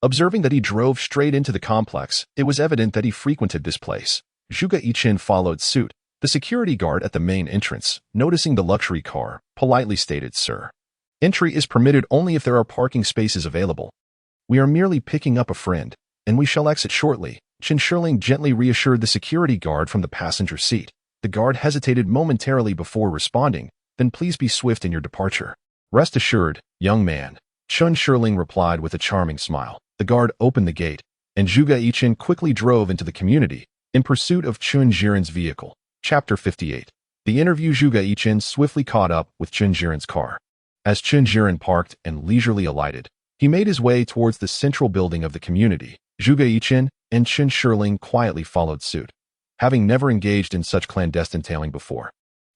Observing that he drove straight into the complex, it was evident that he frequented this place. Zhuge Yichen followed suit. The security guard at the main entrance, noticing the luxury car, politely stated, Sir, entry is permitted only if there are parking spaces available. We are merely picking up a friend, and we shall exit shortly. Chen Shirling gently reassured the security guard from the passenger seat. The guard hesitated momentarily before responding. Then please be swift in your departure. Rest assured, young man. Chen Shirling replied with a charming smile. The guard opened the gate, and Zhuge Yichen quickly drove into the community in pursuit of Chen Jiren's vehicle. Chapter 58. The interview. Zhuge Yichen swiftly caught up with Chen Jiren's car. As Chen Jiren parked and leisurely alighted, he made his way towards the central building of the community. Zhuge Yichen and Chen Shirling quietly followed suit, having never engaged in such clandestine tailing before.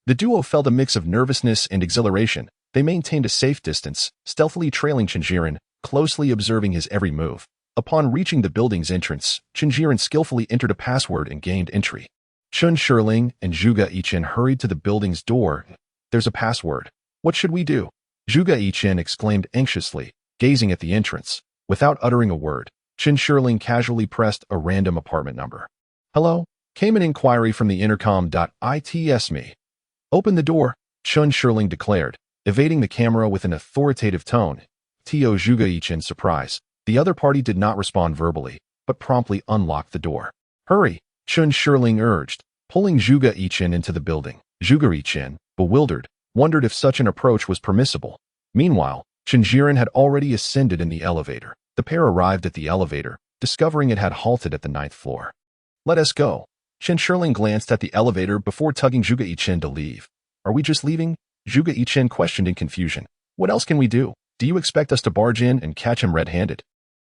The duo felt a mix of nervousness and exhilaration. They maintained a safe distance, stealthily trailing Chen Jiren, closely observing his every move. Upon reaching the building's entrance, Chen Jiren skillfully entered a password and gained entry. Chen Shirling and Zhuge Yichen hurried to the building's door. There's a password. What should we do? Zhuge Yichen exclaimed anxiously, gazing at the entrance. Without uttering a word, Chen Shirling casually pressed a random apartment number. Hello? Came an inquiry from the intercom. It's me. Open the door, Chen Shirling declared, evading the camera with an authoritative tone. To Zhuge Yichen's surprise, the other party did not respond verbally, but promptly unlocked the door. Hurry, Chen Shirling urged, pulling Zhuge Yichen into the building. Zhuge Yichen, bewildered, wondered if such an approach was permissible. Meanwhile, Chen Jiren had already ascended in the elevator. The pair arrived at the elevator, discovering it had halted at the 9th floor. Let us go. Chen Shirling glanced at the elevator before tugging Zhuge Yichen to leave. Are we just leaving? Zhuge Yichen questioned in confusion. What else can we do? Do you expect us to barge in and catch him red-handed?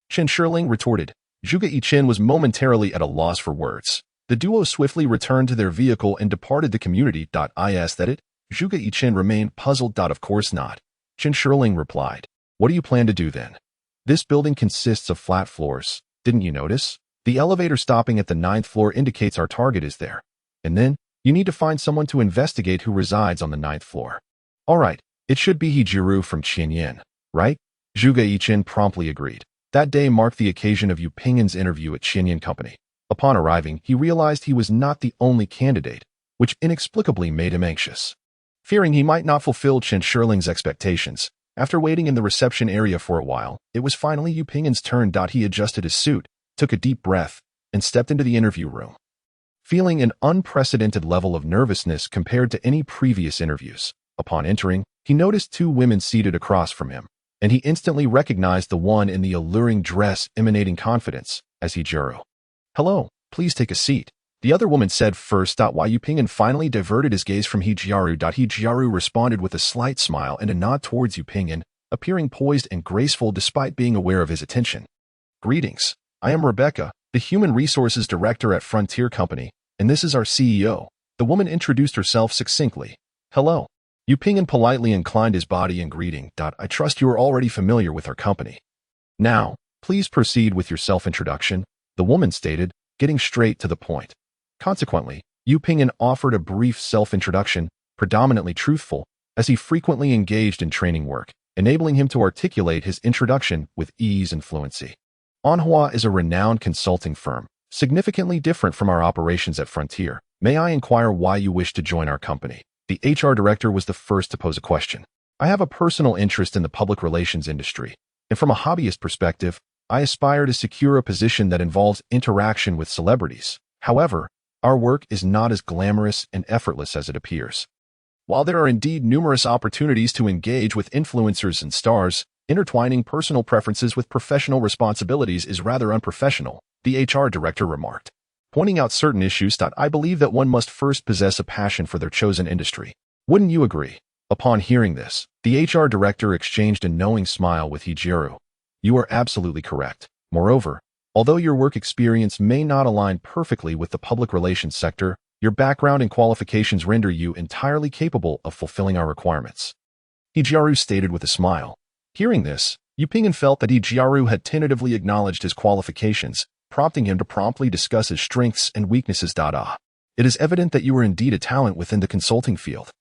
Chen Shirling retorted. Zhuge Yichen was momentarily at a loss for words. The duo swiftly returned to their vehicle and departed the community. Is that it? Zhuge Yichen remained puzzled. Of course not. Chen Shirling replied. What do you plan to do then? This building consists of flat floors. Didn't you notice? The elevator stopping at the 9th floor indicates our target is there. And then, you need to find someone to investigate who resides on the 9th floor. All right, it should be Jiru from Qianyan, right? Zhuge Yichen promptly agreed. That day marked the occasion of Yu Pingyan's interview at Qianyan Company. Upon arriving, he realized he was not the only candidate, which inexplicably made him anxious. Fearing he might not fulfill Chen Shirling's expectations, after waiting in the reception area for a while, it was finally Yu Pingyan's turn. He adjusted his suit, took a deep breath, and stepped into the interview room. Feeling an unprecedented level of nervousness compared to any previous interviews, upon entering, he noticed two women seated across from him, and he instantly recognized the one in the alluring dress emanating confidence, as Jiru. Hello, please take a seat. The other woman said first. Why Yu Pingyan finally diverted his gaze from Jiru. Jiru responded with a slight smile and a nod towards Yu Pingyan, appearing poised and graceful despite being aware of his attention. Greetings. I am Rebecca, the Human Resources Director at Frontier Company, and this is our CEO. The woman introduced herself succinctly. Hello. Yu Pingyan politely inclined his body in greeting. I trust you are already familiar with our company. Now, please proceed with your self-introduction, the woman stated, getting straight to the point. Consequently, Yu Pingyan offered a brief self-introduction, predominantly truthful, as he frequently engaged in training work, enabling him to articulate his introduction with ease and fluency. Anhua is a renowned consulting firm, significantly different from our operations at Frontier. May I inquire why you wish to join our company? The HR director was the first to pose a question. I have a personal interest in the public relations industry, and from a hobbyist perspective, I aspire to secure a position that involves interaction with celebrities. However, our work is not as glamorous and effortless as it appears. While there are indeed numerous opportunities to engage with influencers and stars, intertwining personal preferences with professional responsibilities is rather unprofessional, the HR director remarked, pointing out certain issues. I believe that one must first possess a passion for their chosen industry. Wouldn't you agree? Upon hearing this, the HR director exchanged a knowing smile with Hijiro. You are absolutely correct. Moreover, although your work experience may not align perfectly with the public relations sector, your background and qualifications render you entirely capable of fulfilling our requirements. Hijiro stated with a smile. Hearing this, Yupingen felt that Hijiro had tentatively acknowledged his qualifications, prompting him to promptly discuss his strengths and weaknesses. It is evident that you are indeed a talent within the consulting field.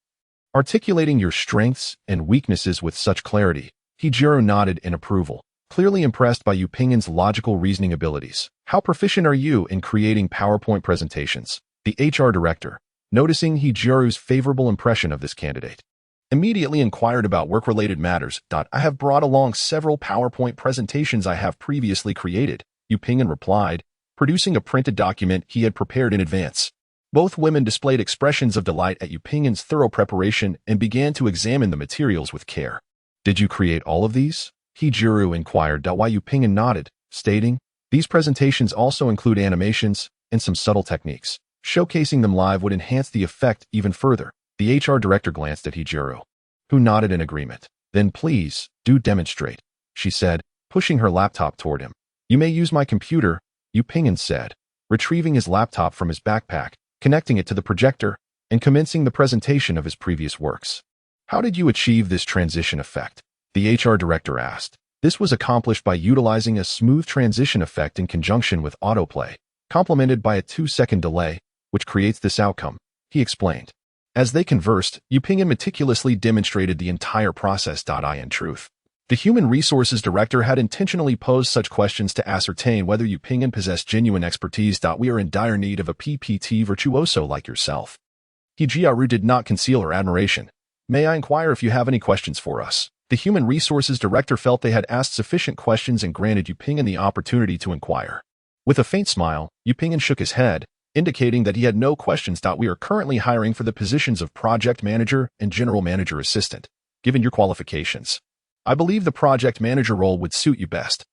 Articulating your strengths and weaknesses with such clarity, Hijiro nodded in approval, clearly impressed by Yupingen's logical reasoning abilities. How proficient are you in creating PowerPoint presentations? The HR director, noticing Hijiro's favorable impression of this candidate, immediately inquired about work-related matters. I have brought along several PowerPoint presentations I have previously created, Yupingen replied, producing a printed document he had prepared in advance. Both women displayed expressions of delight at Yupingen's thorough preparation and began to examine the materials with care. Did you create all of these? Hijiro inquired. Why Yupingen nodded, stating, these presentations also include animations and some subtle techniques. Showcasing them live would enhance the effect even further. The HR director glanced at Hijiro, who nodded in agreement. Then please, do demonstrate, she said, pushing her laptop toward him. You may use my computer, Yupingen said, retrieving his laptop from his backpack, connecting it to the projector, and commencing the presentation of his previous works. How did you achieve this transition effect? The HR director asked. This was accomplished by utilizing a smooth transition effect in conjunction with autoplay, complemented by a 2-second delay, which creates this outcome, he explained. As they conversed, Yupingen meticulously demonstrated the entire process. In truth, the human resources director had intentionally posed such questions to ascertain whether Yupingen possessed genuine expertise. We are in dire need of a PPT virtuoso like yourself. Hijiro did not conceal her admiration. May I inquire if you have any questions for us? The human resources director felt they had asked sufficient questions and granted Yupingen the opportunity to inquire. With a faint smile, Yupingen shook his head, indicating that he had no questions. We are currently hiring for the positions of project manager and general manager assistant. Given your qualifications, I believe the project manager role would suit you best.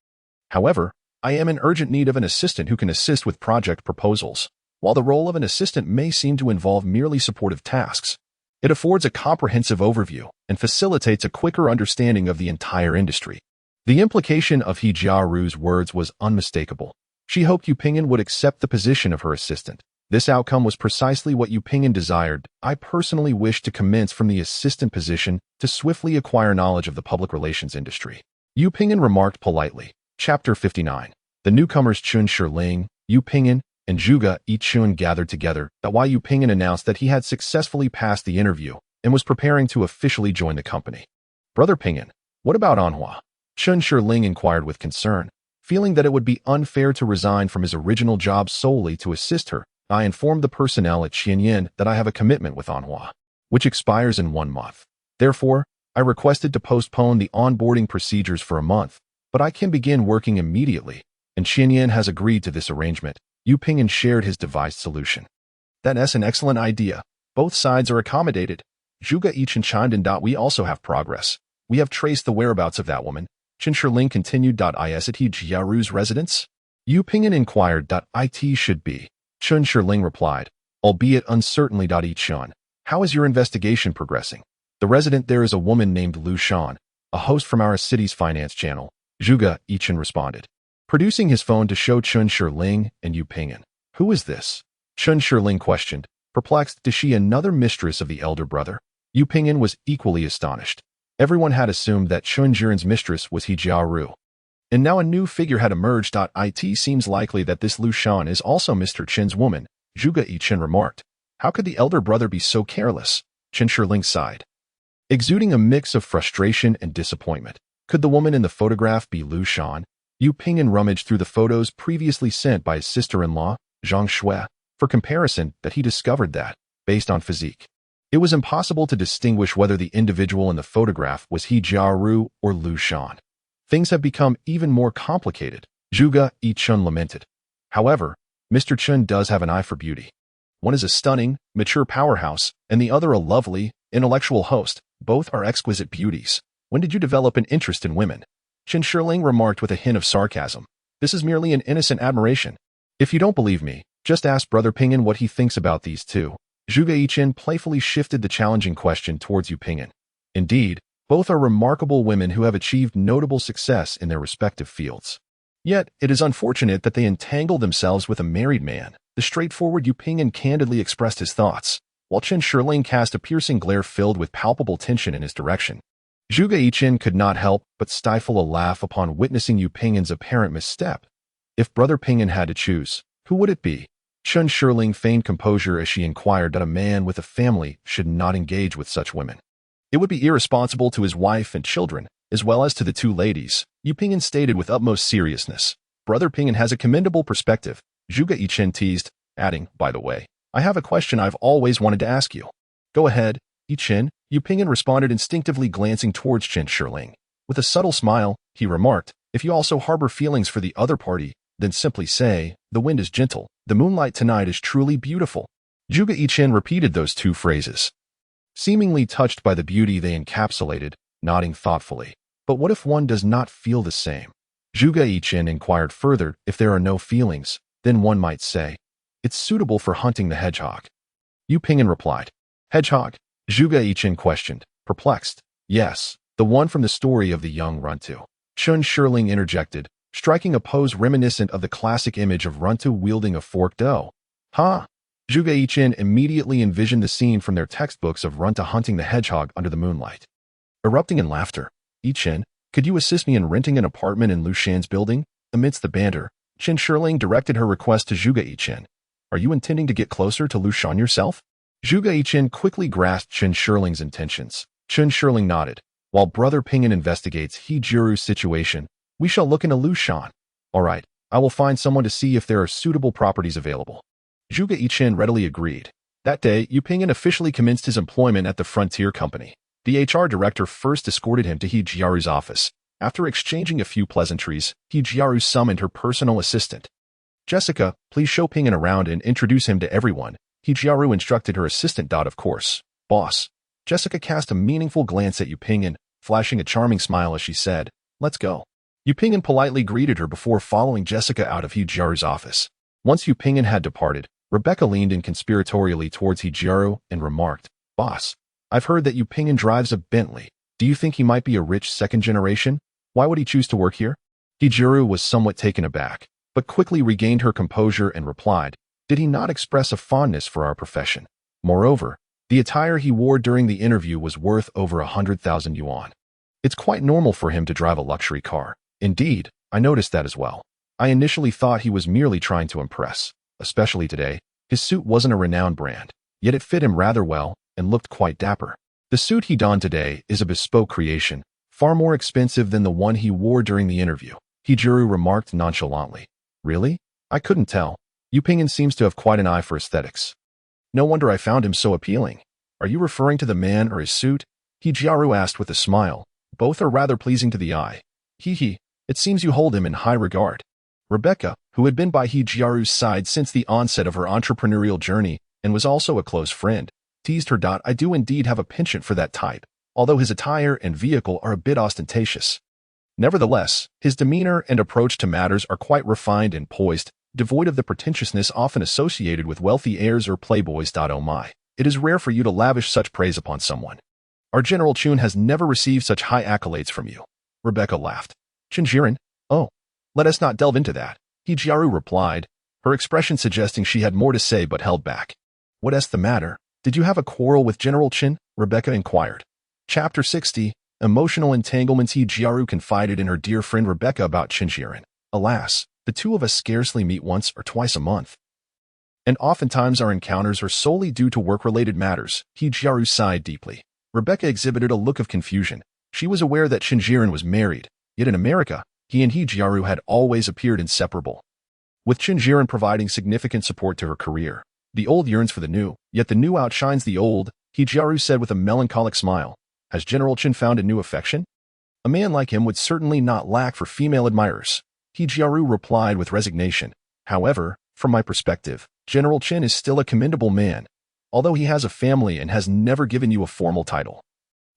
However, I am in urgent need of an assistant who can assist with project proposals. While the role of an assistant may seem to involve merely supportive tasks, it affords a comprehensive overview and facilitates a quicker understanding of the entire industry. The implication of Hijiro's words was unmistakable. She hoped Yupingen would accept the position of her assistant. This outcome was precisely what Yupingen desired. I personally wish to commence from the assistant position to swiftly acquire knowledge of the public relations industry. Yupingen remarked politely. Chapter 59. The newcomers Chun Shirling, Yupingen, and Zhuge Yichun gathered together. While Yupingen announced that he had successfully passed the interview and was preparing to officially join the company. Brother Pingen, what about Anhua? Chun Shirling inquired with concern. Feeling that it would be unfair to resign from his original job solely to assist her, I informed the personnel at Xianyan that I have a commitment with Anhua, which expires in 1 month. Therefore, I requested to postpone the onboarding procedures for a month, but I can begin working immediately, and Xianyan has agreed to this arrangement. Yupingen shared his devised solution. That's an excellent idea. Both sides are accommodated. Zhuge Yichun chimed in. We also have progress. We have traced the whereabouts of that woman. Chen Shirling continued. Is it Hijiro's residence? Yupingen inquired. It should be. Chun Shirling replied, albeit uncertainly. Yichun, how is your investigation progressing? The resident there is a woman named Lu Shan, a host from our city's finance channel, Zhuge Yichun responded, producing his phone to show Chun Shirling and Yupingen. Who is this? Chun Shirling questioned, perplexed. Is she another mistress of the elder brother? Yupingen was equally astonished. Everyone had assumed that Chun Jiren's mistress was Hijiro. And now a new figure had emerged. It seems likely that this Lu Shan is also Mr. Chen's woman, Zhuge Yichun remarked. How could the elder brother be so careless? Chen Shirling sighed, exuding a mix of frustration and disappointment. Could the woman in the photograph be Lu Shan? Yupingen rummaged through the photos previously sent by his sister-in-law, Zhang Shui, for comparison. That he discovered that, based on physique, It was impossible to distinguish whether the individual in the photograph was Jiaru or Lu Shan. Things have become even more complicated, Zhuge Yichun lamented. However, Mr. Chun does have an eye for beauty. One is a stunning, mature powerhouse, and the other a lovely, intellectual host. Both are exquisite beauties. When did you develop an interest in women? Chen Shirling remarked with a hint of sarcasm. This is merely an innocent admiration. If you don't believe me, just ask Brother Ping'an what he thinks about these two. Zhuge Yichun playfully shifted the challenging question towards Yu Ping'an. Indeed, both are remarkable women who have achieved notable success in their respective fields. Yet, it is unfortunate that they entangle themselves with a married man. The straightforward Yu Ping'an candidly expressed his thoughts, while Chen Shirling cast a piercing glare filled with palpable tension in his direction. Zhuge Yichun could not help but stifle a laugh upon witnessing Yu Ping'an's apparent misstep. If Brother Ping'an had to choose, who would it be? Chen Shirling feigned composure as she inquired that a man with a family should not engage with such women. It would be irresponsible to his wife and children, as well as to the two ladies, Yu Ping'an stated with utmost seriousness. Brother Ping'an has a commendable perspective, Zhuge Yichun teased, adding, by the way, I have a question I've always wanted to ask you. Go ahead, Yichun, Yu Ping'an responded instinctively glancing towards Chen Shirling. With a subtle smile, he remarked, if you also harbor feelings for the other party, then simply say, the wind is gentle, the moonlight tonight is truly beautiful. Zhuge Yichun repeated those two phrases, seemingly touched by the beauty they encapsulated, nodding thoughtfully. But what if one does not feel the same? Zhuge Yichun inquired further, if there are no feelings, then one might say, it's suitable for hunting the hedgehog. Yu Ping'an replied. Hedgehog? Zhuge Yichun questioned, perplexed. Yes, the one from the story of the young Runtu. Chen Shirling interjected, striking a pose reminiscent of the classic image of Runtu wielding a forked dough. Huh? Zhuge Yichun immediately envisioned the scene from their textbooks of Runtu hunting the hedgehog under the moonlight. Erupting in laughter, Yichun, could you assist me in renting an apartment in Lu Shan's building? Amidst the banter, Chen Shirling directed her request to Zhuge Yichun. Are you intending to get closer to Lu Shan yourself? Zhuge Yichun quickly grasped Chen Shirling's intentions. Chen Shirling nodded. While Brother Ping'an investigates He Jiru's situation, we shall look into Lu Shan. All right, I will find someone to see if there are suitable properties available. Zhuge Yichun readily agreed. That day, Yu Ping'an officially commenced his employment at the Frontier Company. The HR director first escorted him to He Jiaru's office. After exchanging a few pleasantries, He Jiaru summoned her personal assistant. Jessica, please show Ping'an around and introduce him to everyone. He Jiaru instructed her assistant. Of course, boss. Jessica cast a meaningful glance at Yu Ping'an, flashing a charming smile as she said, let's go. Yu Ping'an politely greeted her before following Jessica out of He Jiaru's office. Once Yu Ping'an had departed, Rebecca leaned in conspiratorially towards He Jiaru and remarked, boss, I've heard that Yu Ping'an drives a Bentley. Do you think he might be a rich second generation? Why would he choose to work here? He Jiaru was somewhat taken aback, but quickly regained her composure and replied, did he not express a fondness for our profession? Moreover, the attire he wore during the interview was worth over 100,000 yuan. It's quite normal for him to drive a luxury car. Indeed, I noticed that as well. I initially thought he was merely trying to impress, especially today. His suit wasn't a renowned brand, yet it fit him rather well and looked quite dapper. The suit he donned today is a bespoke creation, far more expensive than the one he wore during the interview. He Jiaru remarked nonchalantly. Really? I couldn't tell. Yu Ping'an seems to have quite an eye for aesthetics. No wonder I found him so appealing. Are you referring to the man or his suit? He Jiaru asked with a smile. Both are rather pleasing to the eye. He, it seems you hold him in high regard. Rebecca, who had been by He Jiaru's side since the onset of her entrepreneurial journey and was also a close friend, teased her. I do indeed have a penchant for that type, although his attire and vehicle are a bit ostentatious. Nevertheless, his demeanor and approach to matters are quite refined and poised, devoid of the pretentiousness often associated with wealthy heirs or playboys. Oh my, it is rare for you to lavish such praise upon someone. Our General Chun has never received such high accolades from you. Rebecca laughed. Chinjiren? Oh, let us not delve into that. He Jiaru replied, her expression suggesting she had more to say but held back. What's the matter? Did you have a quarrel with General Chin? Rebecca inquired. Chapter 60, Emotional Entanglements. He Jiaru confided in her dear friend Rebecca about Chinjiren. Alas, the two of us scarcely meet once or twice a month. And oftentimes our encounters are solely due to work-related matters. He Jiaru sighed deeply. Rebecca exhibited a look of confusion. She was aware that Chinjiren was married, yet in America, he and He Jiaru had always appeared inseparable. With Chinjiren providing significant support to her career, the old yearns for the new, yet the new outshines the old. Hijiaru said with a melancholic smile. Has General Chen found a new affection? A man like him would certainly not lack for female admirers. Hijiaru replied with resignation. However, from my perspective, General Chen is still a commendable man, although he has a family and has never given you a formal title.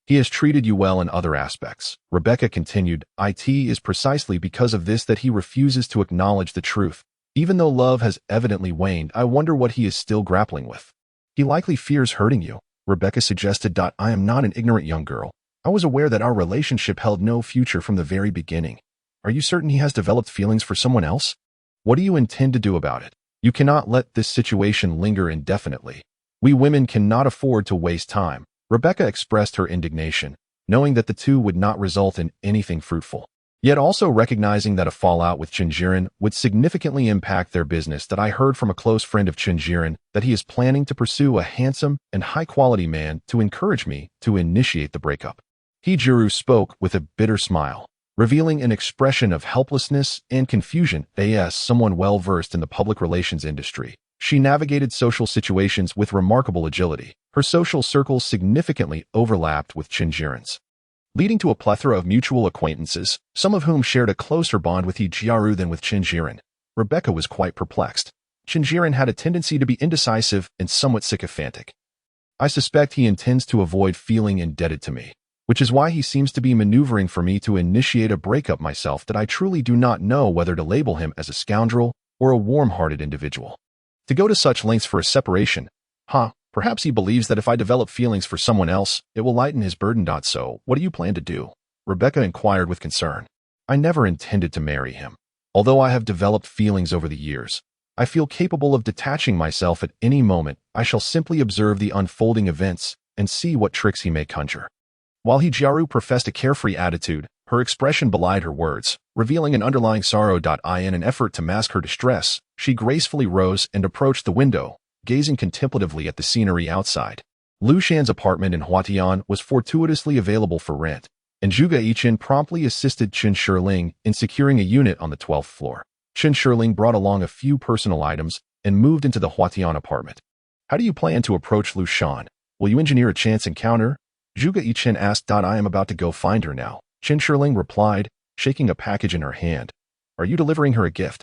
He has treated you well in other aspects. Rebecca continued, It is precisely because of this that he refuses to acknowledge the truth. Even though love has evidently waned, I wonder what he is still grappling with. He likely fears hurting you. Rebecca suggested. I am not an ignorant young girl. I was aware that our relationship held no future from the very beginning. Are you certain he has developed feelings for someone else? What do you intend to do about it? You cannot let this situation linger indefinitely. We women cannot afford to waste time. Rebecca expressed her indignation, knowing that the two would not result in anything fruitful, yet also recognizing that a fallout with Chen Jiren would significantly impact their business. That I heard from a close friend of Chen Jiren that he is planning to pursue a handsome and high-quality man to encourage me to initiate the breakup. Hijiaru spoke with a bitter smile, revealing an expression of helplessness and confusion. As someone well-versed in the public relations industry, she navigated social situations with remarkable agility. Her social circles significantly overlapped with Chen Jiren's, leading to a plethora of mutual acquaintances, some of whom shared a closer bond with Hijiaru than with Chen Jiren. Rebecca was quite perplexed. Chen Jiren had a tendency to be indecisive and somewhat sycophantic. I suspect he intends to avoid feeling indebted to me, which is why he seems to be maneuvering for me to initiate a breakup myself. That I truly do not know whether to label him as a scoundrel or a warm-hearted individual. To go to such lengths for a separation, perhaps he believes that if I develop feelings for someone else, it will lighten his burden. So, what do you plan to do? Rebecca inquired with concern. I never intended to marry him. Although I have developed feelings over the years, I feel capable of detaching myself at any moment. I shall simply observe the unfolding events and see what tricks he may conjure. While Hijiaru professed a carefree attitude, her expression belied her words, revealing an underlying sorrow. In an effort to mask her distress, she gracefully rose and approached the window, gazing contemplatively at the scenery outside. Lu Shan's apartment in Huatian was fortuitously available for rent, and Zhuge Yichen promptly assisted Chen Shirling in securing a unit on the 12th floor. Chen Shirling brought along a few personal items and moved into the Huatian apartment. How do you plan to approach Lu Shan? Will you engineer a chance encounter? Zhuge Yichen asked. I am about to go find her now, Chen Shirling replied, shaking a package in her hand. Are you delivering her a gift?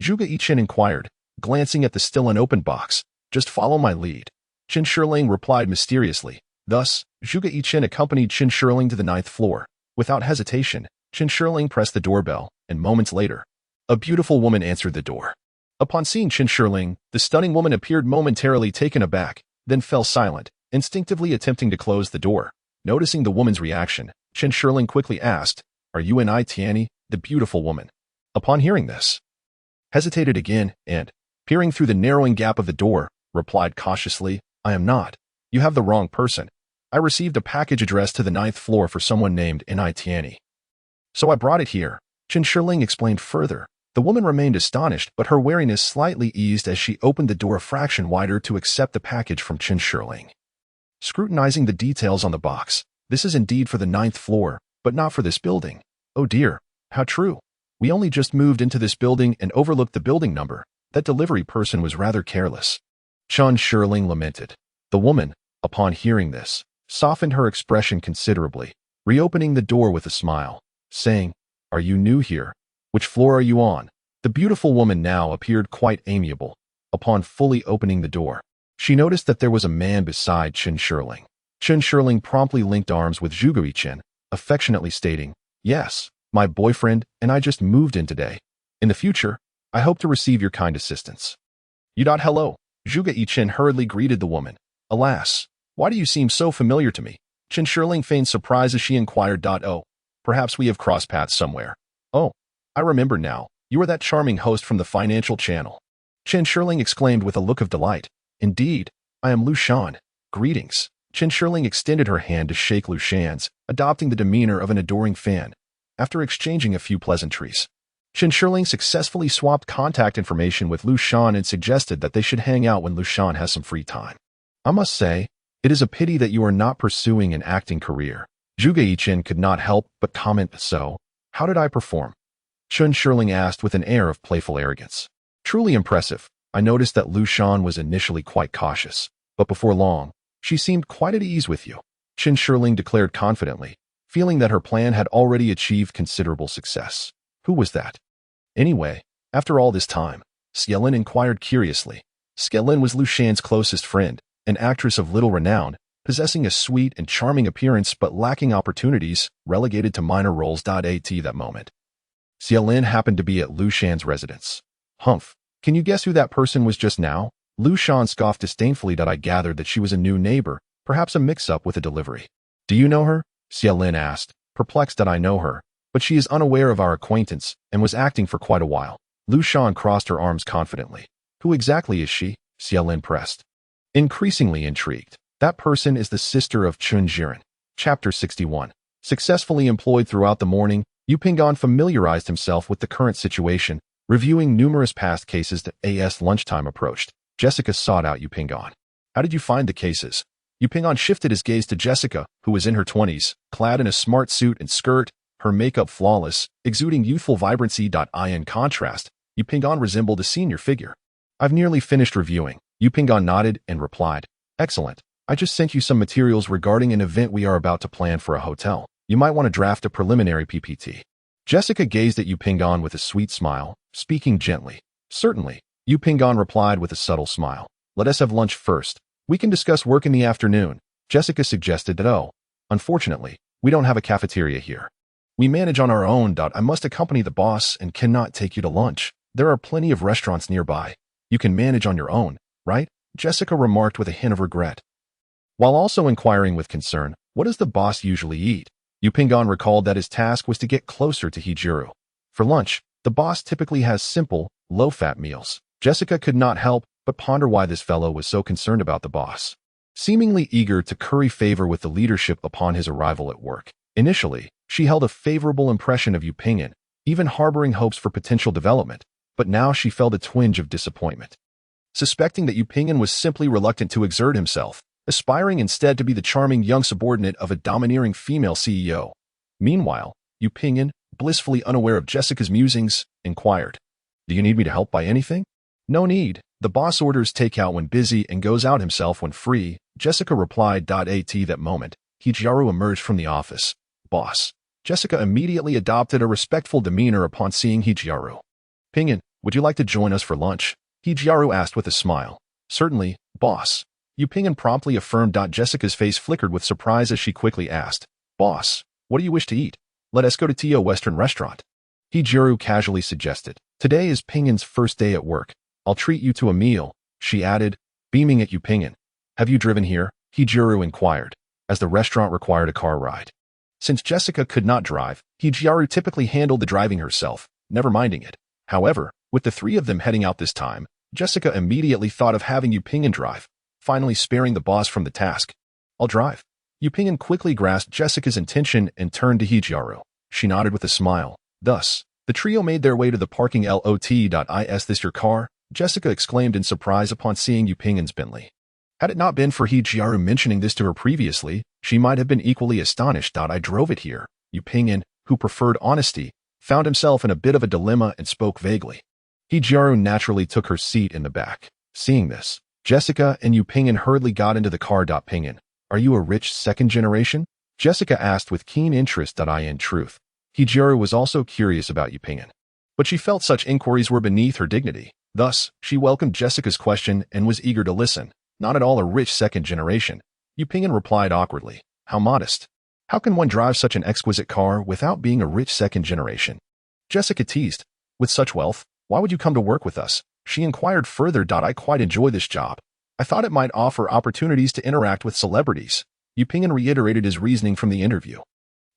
Zhuge Yichen inquired, glancing at the still unopened box. Just follow my lead, Chen Shirling replied mysteriously. Thus, Zhuge Yichen accompanied Chen Shirling to the 9th floor. Without hesitation, Chen Shirling pressed the doorbell, and moments later, a beautiful woman answered the door. Upon seeing Chen Shirling, the stunning woman appeared momentarily taken aback, then fell silent, instinctively attempting to close the door. Noticing the woman's reaction, Chen Shirling quickly asked, Are you an Tianyi? The beautiful woman, upon hearing this, hesitated again and, peering through the narrowing gap of the door, replied cautiously, I am not. You have the wrong person. I received a package addressed to the 9th floor for someone named Tianyi. So I brought it here, Chen Shirling explained further. The woman remained astonished, but her wariness slightly eased as she opened the door a fraction wider to accept the package from Chen Shirling. Scrutinizing the details on the box, this is indeed for the 9th floor, but not for this building. Oh dear, how true. We only just moved into this building and overlooked the building number. That delivery person was rather careless, Chen Shirling lamented. The woman, upon hearing this, softened her expression considerably, reopening the door with a smile, saying, Are you new here? Which floor are you on? The beautiful woman now appeared quite amiable. Upon fully opening the door, she noticed that there was a man beside Chen Shirling. Chen Shirling promptly linked arms with Zhuge Yichen, affectionately stating, Yes, my boyfriend and I just moved in today. In the future, I hope to receive your kind assistance. Hello. Zhuge Yichen hurriedly greeted the woman. Alas, why do you seem so familiar to me? Chen Shirling feigned surprise as she inquired. Oh, perhaps we have crossed paths somewhere. Oh, I remember now. You are that charming host from the Financial Channel. Chen Shirling exclaimed with a look of delight. Indeed, I am Lu Shan. Greetings. Chen Shirling extended her hand to shake Lu Shan's, adopting the demeanor of an adoring fan. After exchanging a few pleasantries, Chen Shirling successfully swapped contact information with Lu Shan and suggested that they should hang out when Lu Shan has some free time. I must say, it is a pity that you are not pursuing an acting career. Zhuge Yichen could not help but comment. So, how did I perform? Chen Shirling asked with an air of playful arrogance. Truly impressive. I noticed that Lu Shan was initially quite cautious, but before long, She seemed quite at ease with you, Qin Shirling declared confidently, feeling that her plan had already achieved considerable success. Who was that? Anyway, after all this time, Xielin inquired curiously. Xielin was Lu Shan's closest friend, an actress of little renown, possessing a sweet and charming appearance but lacking opportunities, relegated to minor roles. At that moment, Xielin happened to be at Lu Shan's residence. Humph, can you guess who that person was just now? Lu Shan scoffed disdainfully. I gathered that she was a new neighbor, perhaps a mix-up with a delivery. Do you know her? Xielin asked, perplexed. I know her, but she is unaware of our acquaintance and was acting for quite a while. Lu Shan crossed her arms confidently. Who exactly is she? Xielin pressed. Increasingly intrigued. That person is the sister of Chun Jiren. Chapter 61. Successfully employed throughout the morning, Yu Pinggan familiarized himself with the current situation, reviewing numerous past cases. As lunchtime approached, Jessica sought out Yu Pinggan. How did you find the cases? Yu Pinggan shifted his gaze to Jessica, who was in her 20s, clad in a smart suit and skirt, her makeup flawless, exuding youthful vibrancy. In contrast, Yu Pinggan resembled a senior figure. I've nearly finished reviewing. Yu Pinggan nodded and replied, excellent. I just sent you some materials regarding an event we are about to plan for a hotel. You might want to draft a preliminary PPT. Jessica gazed at Yu Pinggan with a sweet smile, speaking gently. Certainly. Yu Pinggan replied with a subtle smile. Let us have lunch first. We can discuss work in the afternoon. Jessica suggested that, oh, unfortunately, we don't have a cafeteria here. We manage on our own. I must accompany the boss and cannot take you to lunch. There are plenty of restaurants nearby. You can manage on your own, right? Jessica remarked with a hint of regret. While also inquiring with concern, what does the boss usually eat? Yu Pinggan recalled that his task was to get closer to Hijiro. For lunch, the boss typically has simple, low-fat meals. Jessica could not help but ponder why this fellow was so concerned about the boss. Seemingly eager to curry favor with the leadership upon his arrival at work. Initially, she held a favorable impression of Yu Pinggan, even harboring hopes for potential development, but now she felt a twinge of disappointment. Suspecting that Yu Pinggan was simply reluctant to exert himself, aspiring instead to be the charming young subordinate of a domineering female CEO. Meanwhile, Yu Pinggan, blissfully unaware of Jessica's musings, inquired, do you need me to help by anything? No need. The boss orders takeout when busy and goes out himself when free, Jessica replied. At that moment, Hijiro emerged from the office. Boss. Jessica immediately adopted a respectful demeanor upon seeing Hijiro. Pinggan, would you like to join us for lunch? Hijiro asked with a smile. Certainly, boss. Yu Pinggan promptly affirmed. Jessica's face flickered with surprise as she quickly asked, boss, what do you wish to eat? Let us go to Tio Western Restaurant. Hijiro casually suggested. Today is Pinggan's first day at work. I'll treat you to a meal, she added, beaming at Yu Pinggan. Have you driven here? Hijiro inquired, as the restaurant required a car ride. Since Jessica could not drive, Hijiro typically handled the driving herself, never minding it. However, with the three of them heading out this time, Jessica immediately thought of having Yu Pinggan drive, finally sparing the boss from the task. I'll drive. Yu Pinggan quickly grasped Jessica's intention and turned to Hijiro. She nodded with a smile. Thus, the trio made their way to the parking lot. Is this your car? Jessica exclaimed in surprise upon seeing Yu Pinggan's Bentley. Had it not been for Hijiro mentioning this to her previously, she might have been equally astonished. I drove it here. Yu Pinggan, who preferred honesty, found himself in a bit of a dilemma and spoke vaguely. Hijiro naturally took her seat in the back. Seeing this, Jessica and Yu Pinggan hurriedly got into the car. Pinggan, are you a rich second generation? Jessica asked with keen interest. In truth, Hijiro was also curious about Yu Pinggan, but she felt such inquiries were beneath her dignity. Thus, she welcomed Jessica's question and was eager to listen. Not at all a rich second generation. Yu Pinggan replied awkwardly. How modest. How can one drive such an exquisite car without being a rich second generation? Jessica teased. With such wealth, why would you come to work with us? She inquired further. I quite enjoy this job. I thought it might offer opportunities to interact with celebrities. Yu Pinggan reiterated his reasoning from the interview.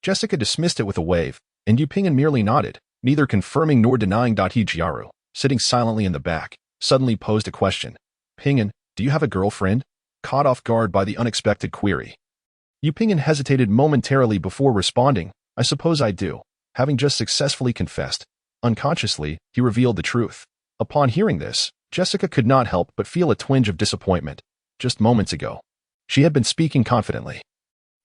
Jessica dismissed it with a wave, and Yu Pinggan merely nodded, neither confirming nor denying. Hijiro, sitting silently in the back, suddenly posed a question. Pinggan, do you have a girlfriend? Caught off guard by the unexpected query, Yu Pinggan hesitated momentarily before responding. I suppose I do. Having just successfully confessed, unconsciously, he revealed the truth. Upon hearing this, Jessica could not help but feel a twinge of disappointment. Just moments ago, she had been speaking confidently.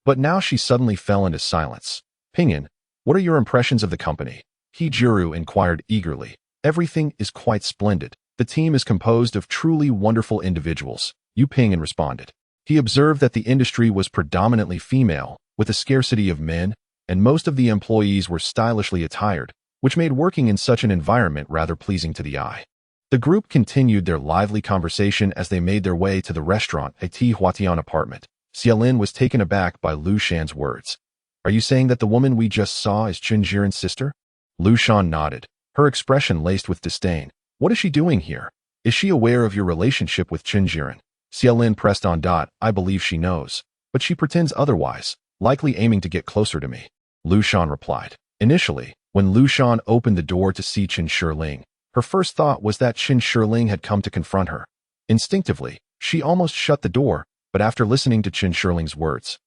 But now she suddenly fell into silence. Pinggan, what are your impressions of the company? Hijiro inquired eagerly. Everything is quite splendid. The team is composed of truly wonderful individuals, Yu Pinggan responded. He observed that the industry was predominantly female, with a scarcity of men, and most of the employees were stylishly attired, which made working in such an environment rather pleasing to the eye. The group continued their lively conversation as they made their way to the restaurant at Huatian apartment. Xiaolin was taken aback by Lu Shan's words. Are you saying that the woman we just saw is Qin Jiren's sister? Lu Shan nodded, her expression laced with disdain. What is she doing here? Is she aware of your relationship with Qin Jiren? Xiaolin pressed on. I believe she knows, but she pretends otherwise, likely aiming to get closer to me. Lu Shan replied. Initially, when Lu Shan opened the door to see Qin Shiling, her first thought was that Qin Shiling had come to confront her. Instinctively, she almost shut the door, but after listening to Qin Shiling's words,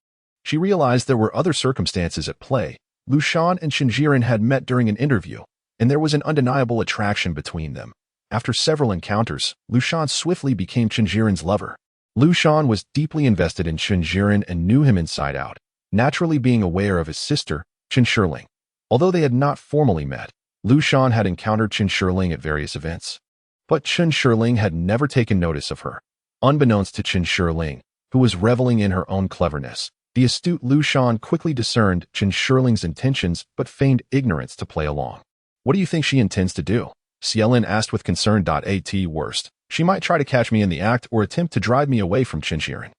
she realized there were other circumstances at play. Lu Shan and Qin Jiren had met during an interview, and there was an undeniable attraction between them. After several encounters, Lu Shan swiftly became Qin Jiren's lover. Lu Shan was deeply invested in Qin Jiren and knew him inside out, naturally being aware of his sister, Qin Shiling. Although they had not formally met, Lu Shan had encountered Qin Shiling at various events. But Qin Shiling had never taken notice of her. Unbeknownst to Qin Shiling, who was reveling in her own cleverness, the astute Lu Shan quickly discerned Qin Shiling's intentions but feigned ignorance to play along. What do you think she intends to do? Xiaolin asked with concern. At worst, she might try to catch me in the act or attempt to drive me away from Qin Jiren.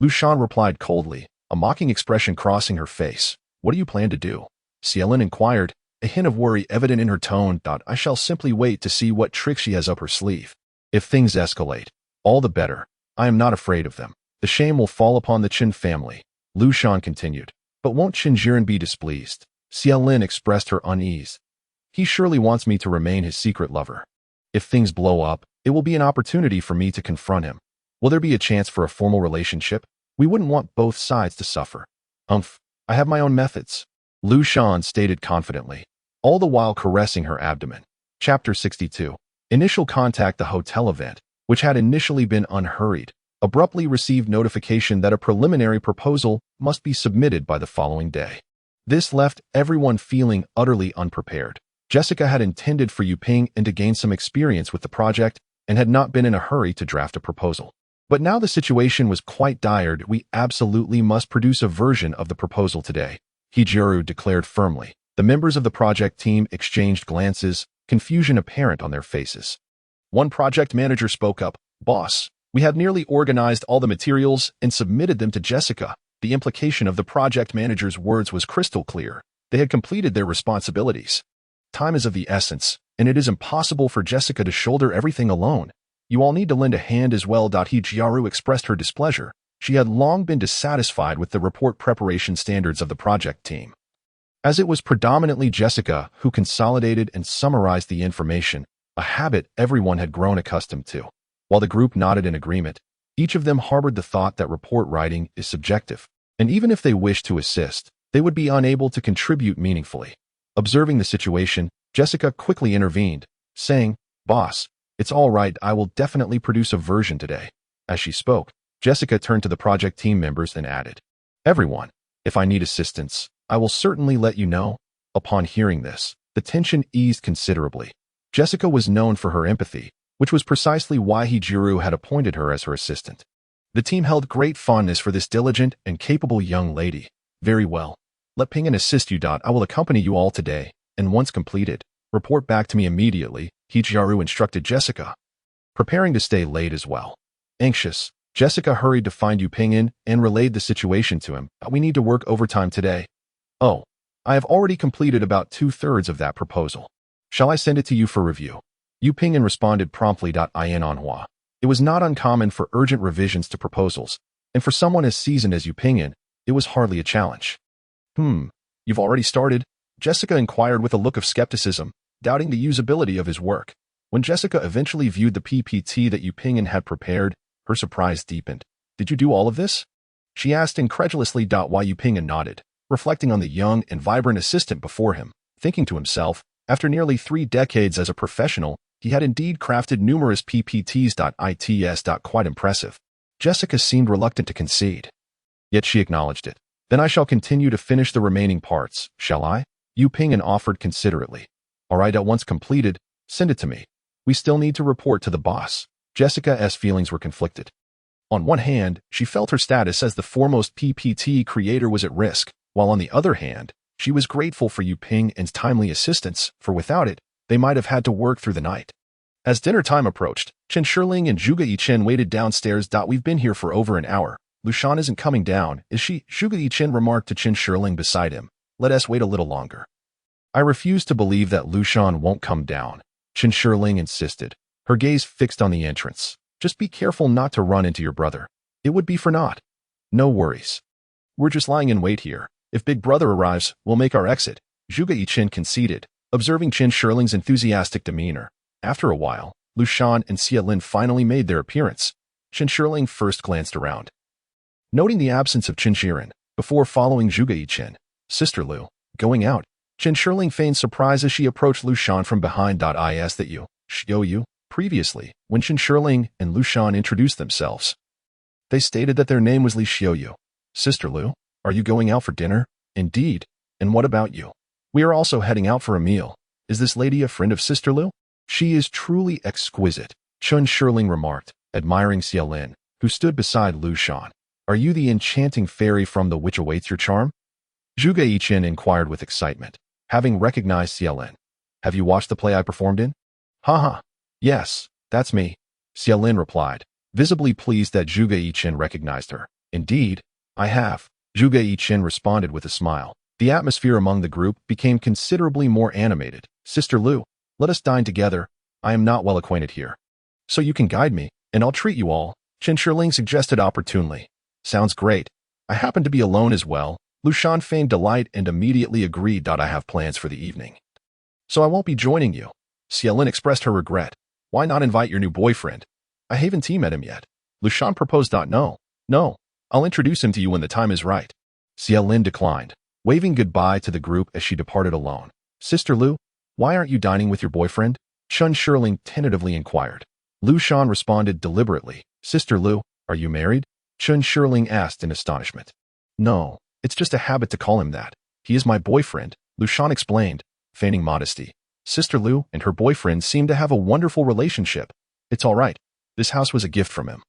Lu Shan replied coldly, a mocking expression crossing her face. What do you plan to do? Xiaolin inquired, a hint of worry evident in her tone. I shall simply wait to see what trick she has up her sleeve. If things escalate, all the better. I am not afraid of them. The shame will fall upon the Qin family. Lu Shan continued. But won't Qin Jiren be displeased? Xiaolin expressed her unease. He surely wants me to remain his secret lover. If things blow up, it will be an opportunity for me to confront him. Will there be a chance for a formal relationship? We wouldn't want both sides to suffer. I have my own methods, Lu Shan stated confidently, all the while caressing her abdomen. Chapter 62. Initial contact. The hotel event, which had initially been unhurried, abruptly received notification that a preliminary proposal must be submitted by the following day. This left everyone feeling utterly unprepared. Jessica had intended for Yuping and to gain some experience with the project and had not been in a hurry to draft a proposal. But now the situation was quite dire. We absolutely must produce a version of the proposal today, Hijiru declared firmly. The members of the project team exchanged glances, confusion apparent on their faces. One project manager spoke up. Boss, we have nearly organized all the materials and submitted them to Jessica. The implication of the project manager's words was crystal clear. They had completed their responsibilities. Time is of the essence, and it is impossible for Jessica to shoulder everything alone. You all need to lend a hand as well. Hijiru expressed her displeasure. She had long been dissatisfied with the report preparation standards of the project team. As it was predominantly Jessica who consolidated and summarized the information, a habit everyone had grown accustomed to. While the group nodded in agreement, each of them harbored the thought that report writing is subjective, and even if they wished to assist, they would be unable to contribute meaningfully. Observing the situation, Jessica quickly intervened, saying, Boss, it's all right, I will definitely produce a version today. As she spoke, Jessica turned to the project team members and added, Everyone, if I need assistance, I will certainly let you know. Upon hearing this, the tension eased considerably. Jessica was known for her empathy, which was precisely why Hijiru had appointed her as her assistant. The team held great fondness for this diligent and capable young lady. Very well. Let Ping'an assist you. I will accompany you all today, and once completed, report back to me immediately, Hijiru instructed Jessica. Preparing to stay late as well. Anxious, Jessica hurried to find Ping'an and relayed the situation to him. We need to work overtime today. Oh, I have already completed about 2/3 of that proposal. Shall I send it to you for review? Ping'an responded promptly. In Anhua. It was not uncommon for urgent revisions to proposals, and for someone as seasoned as Ping'an, it was hardly a challenge. You've already started? Jessica inquired with a look of skepticism, doubting the usability of his work. When Jessica eventually viewed the PPT that Ping'an had prepared, her surprise deepened. Did you do all of this? She asked incredulously. Why Ping'an nodded, reflecting on the young and vibrant assistant before him, thinking to himself, after nearly 3 decades as a professional, he had indeed crafted numerous PPTs. It's quite impressive. Jessica seemed reluctant to concede. Yet she acknowledged it. Then I shall continue to finish the remaining parts, shall I? Ping'an offered considerately. All right, once completed, send it to me. We still need to report to the boss. Jessica's feelings were conflicted. On one hand, she felt her status as the foremost PPT creator was at risk, while on the other hand, she was grateful for Yu Ping and timely assistance, for without it, they might have had to work through the night. As dinner time approached, Chen Shiling and Zhuge Yichen waited downstairs. We've been here for over an hour. Lushan isn't coming down, is she? Zhuge Yichen remarked to Chen Shiling beside him. Let us wait a little longer. I refuse to believe that Lushan won't come down, Chen Shiling insisted, her gaze fixed on the entrance. Just be careful not to run into your brother. It would be for naught. No worries. We're just lying in wait here. If Big Brother arrives, we'll make our exit, Zhuge Yichen conceded, observing Chen Shiling's enthusiastic demeanor. After a while, Lushan and Xia Lin finally made their appearance. Chen Shiling first glanced around, noting the absence of Chen Shiren, before following Zhuge Yichen. Sister Lu, going out. Chen Shiling feigned surprise as she approached Lushan from behind. Is that you, Xiao Yu? Previously, when Chen Shiling and Lushan introduced themselves, they stated that their name was Li Xiaoyu. Sister Lu, are you going out for dinner? Indeed. And what about you? We are also heading out for a meal. Is this lady a friend of Sister Lu? She is truly exquisite, Chen Shiling remarked, admiring Xia Lin, who stood beside Lushan. Are you the enchanting fairy from The Which Awaits Your Charm? Zhuge Yichen inquired with excitement, having recognized Xia Lin. Have you watched the play I performed in? Haha. Yes, that's me, Xia Lin replied, visibly pleased that Zhuge Yichen recognized her. Indeed, I have, Zhuge Yichen responded with a smile. The atmosphere among the group became considerably more animated. Sister Lu, let us dine together. I am not well acquainted here. So you can guide me, and I'll treat you all, Chen Shiling suggested opportunely. Sounds great. I happen to be alone as well. Lushan feigned delight and immediately agreed. I have plans for the evening, so I won't be joining you. Xia Lin expressed her regret. Why not invite your new boyfriend? I haven't met him yet. Lushan proposed. No, I'll introduce him to you when the time is right. Xia Lin declined, waving goodbye to the group as she departed alone. Sister Lu, why aren't you dining with your boyfriend? Chen Shiling tentatively inquired. Lushan responded deliberately. Sister Lu, are you married? Chen Shiling asked in astonishment. No, it's just a habit to call him that. He is my boyfriend, Lushan explained, feigning modesty. Sister Lu and her boyfriend seem to have a wonderful relationship. It's all right. This house was a gift from him.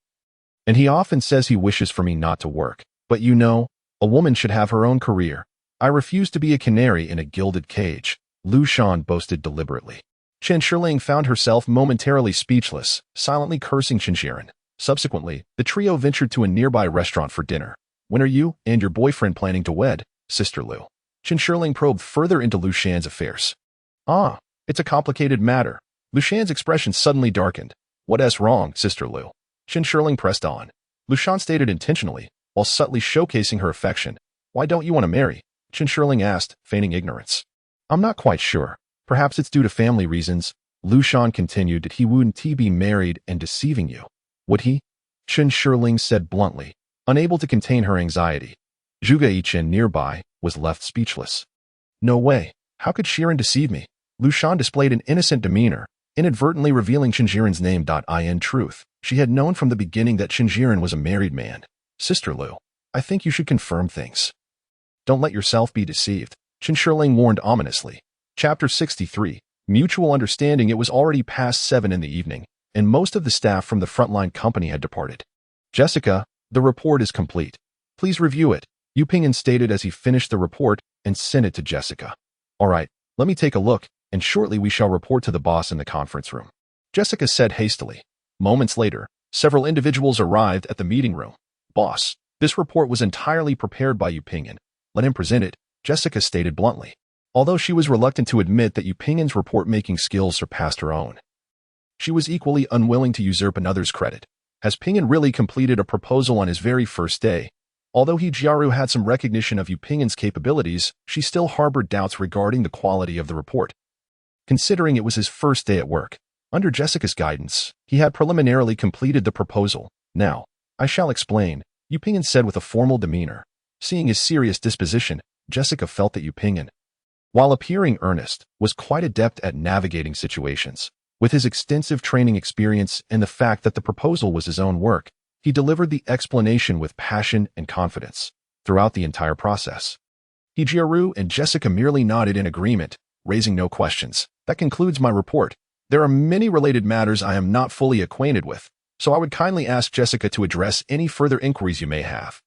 And he often says he wishes for me not to work. But you know, a woman should have her own career. I refuse to be a canary in a gilded cage, Lushan boasted deliberately. Chen Shiling found herself momentarily speechless, silently cursing Chen Shiren. Subsequently, the trio ventured to a nearby restaurant for dinner. When are you and your boyfriend planning to wed, Sister Lu? Chen Shiling probed further into Lushan's affairs. Ah, it's a complicated matter. Lushan's expression suddenly darkened. What's wrong, Sister Lu? Chen Shiling pressed on. Lushan stated intentionally, while subtly showcasing her affection. Why don't you want to marry? Chen Shiling asked, feigning ignorance. I'm not quite sure. Perhaps it's due to family reasons. Lushan continued that he wouldn't be married and deceiving you. Would he? Chen Shiling said bluntly, unable to contain her anxiety. Zhuge Yichen nearby was left speechless. No way. How could Shiren deceive me? Lushan displayed an innocent demeanor, inadvertently revealing Chen Shiren's name. In truth, she had known from the beginning that Chen Shiren was a married man. Sister Lu, I think you should confirm things. Don't let yourself be deceived, Chen Shiling warned ominously. Chapter 63, Mutual Understanding. It was already past 7 in the evening, and most of the staff from the frontline company had departed. Jessica, the report is complete. Please review it, Yu Ping stated as he finished the report and sent it to Jessica. All right, let me take a look, and shortly we shall report to the boss in the conference room, Jessica said hastily. Moments later, several individuals arrived at the meeting room. Boss, this report was entirely prepared by Yu Ping. Let him present it, Jessica stated bluntly, although she was reluctant to admit that Yu Ping's report-making skills surpassed her own. She was equally unwilling to usurp another's credit. Has Ping'an really completed a proposal on his very first day? Although Jiaru had some recognition of Yu Ping'an's capabilities, she still harbored doubts regarding the quality of the report. Considering it was his first day at work, under Jessica's guidance, he had preliminarily completed the proposal. Now, I shall explain, Yu Ping'an said with a formal demeanor. Seeing his serious disposition, Jessica felt that Yu Ping'an, while appearing earnest, was quite adept at navigating situations. With his extensive training experience and the fact that the proposal was his own work, he delivered the explanation with passion and confidence throughout the entire process. Jiaru and Jessica merely nodded in agreement, raising no questions. That concludes my report. There are many related matters I am not fully acquainted with. so I would kindly ask Jessica to address any further inquiries you may have.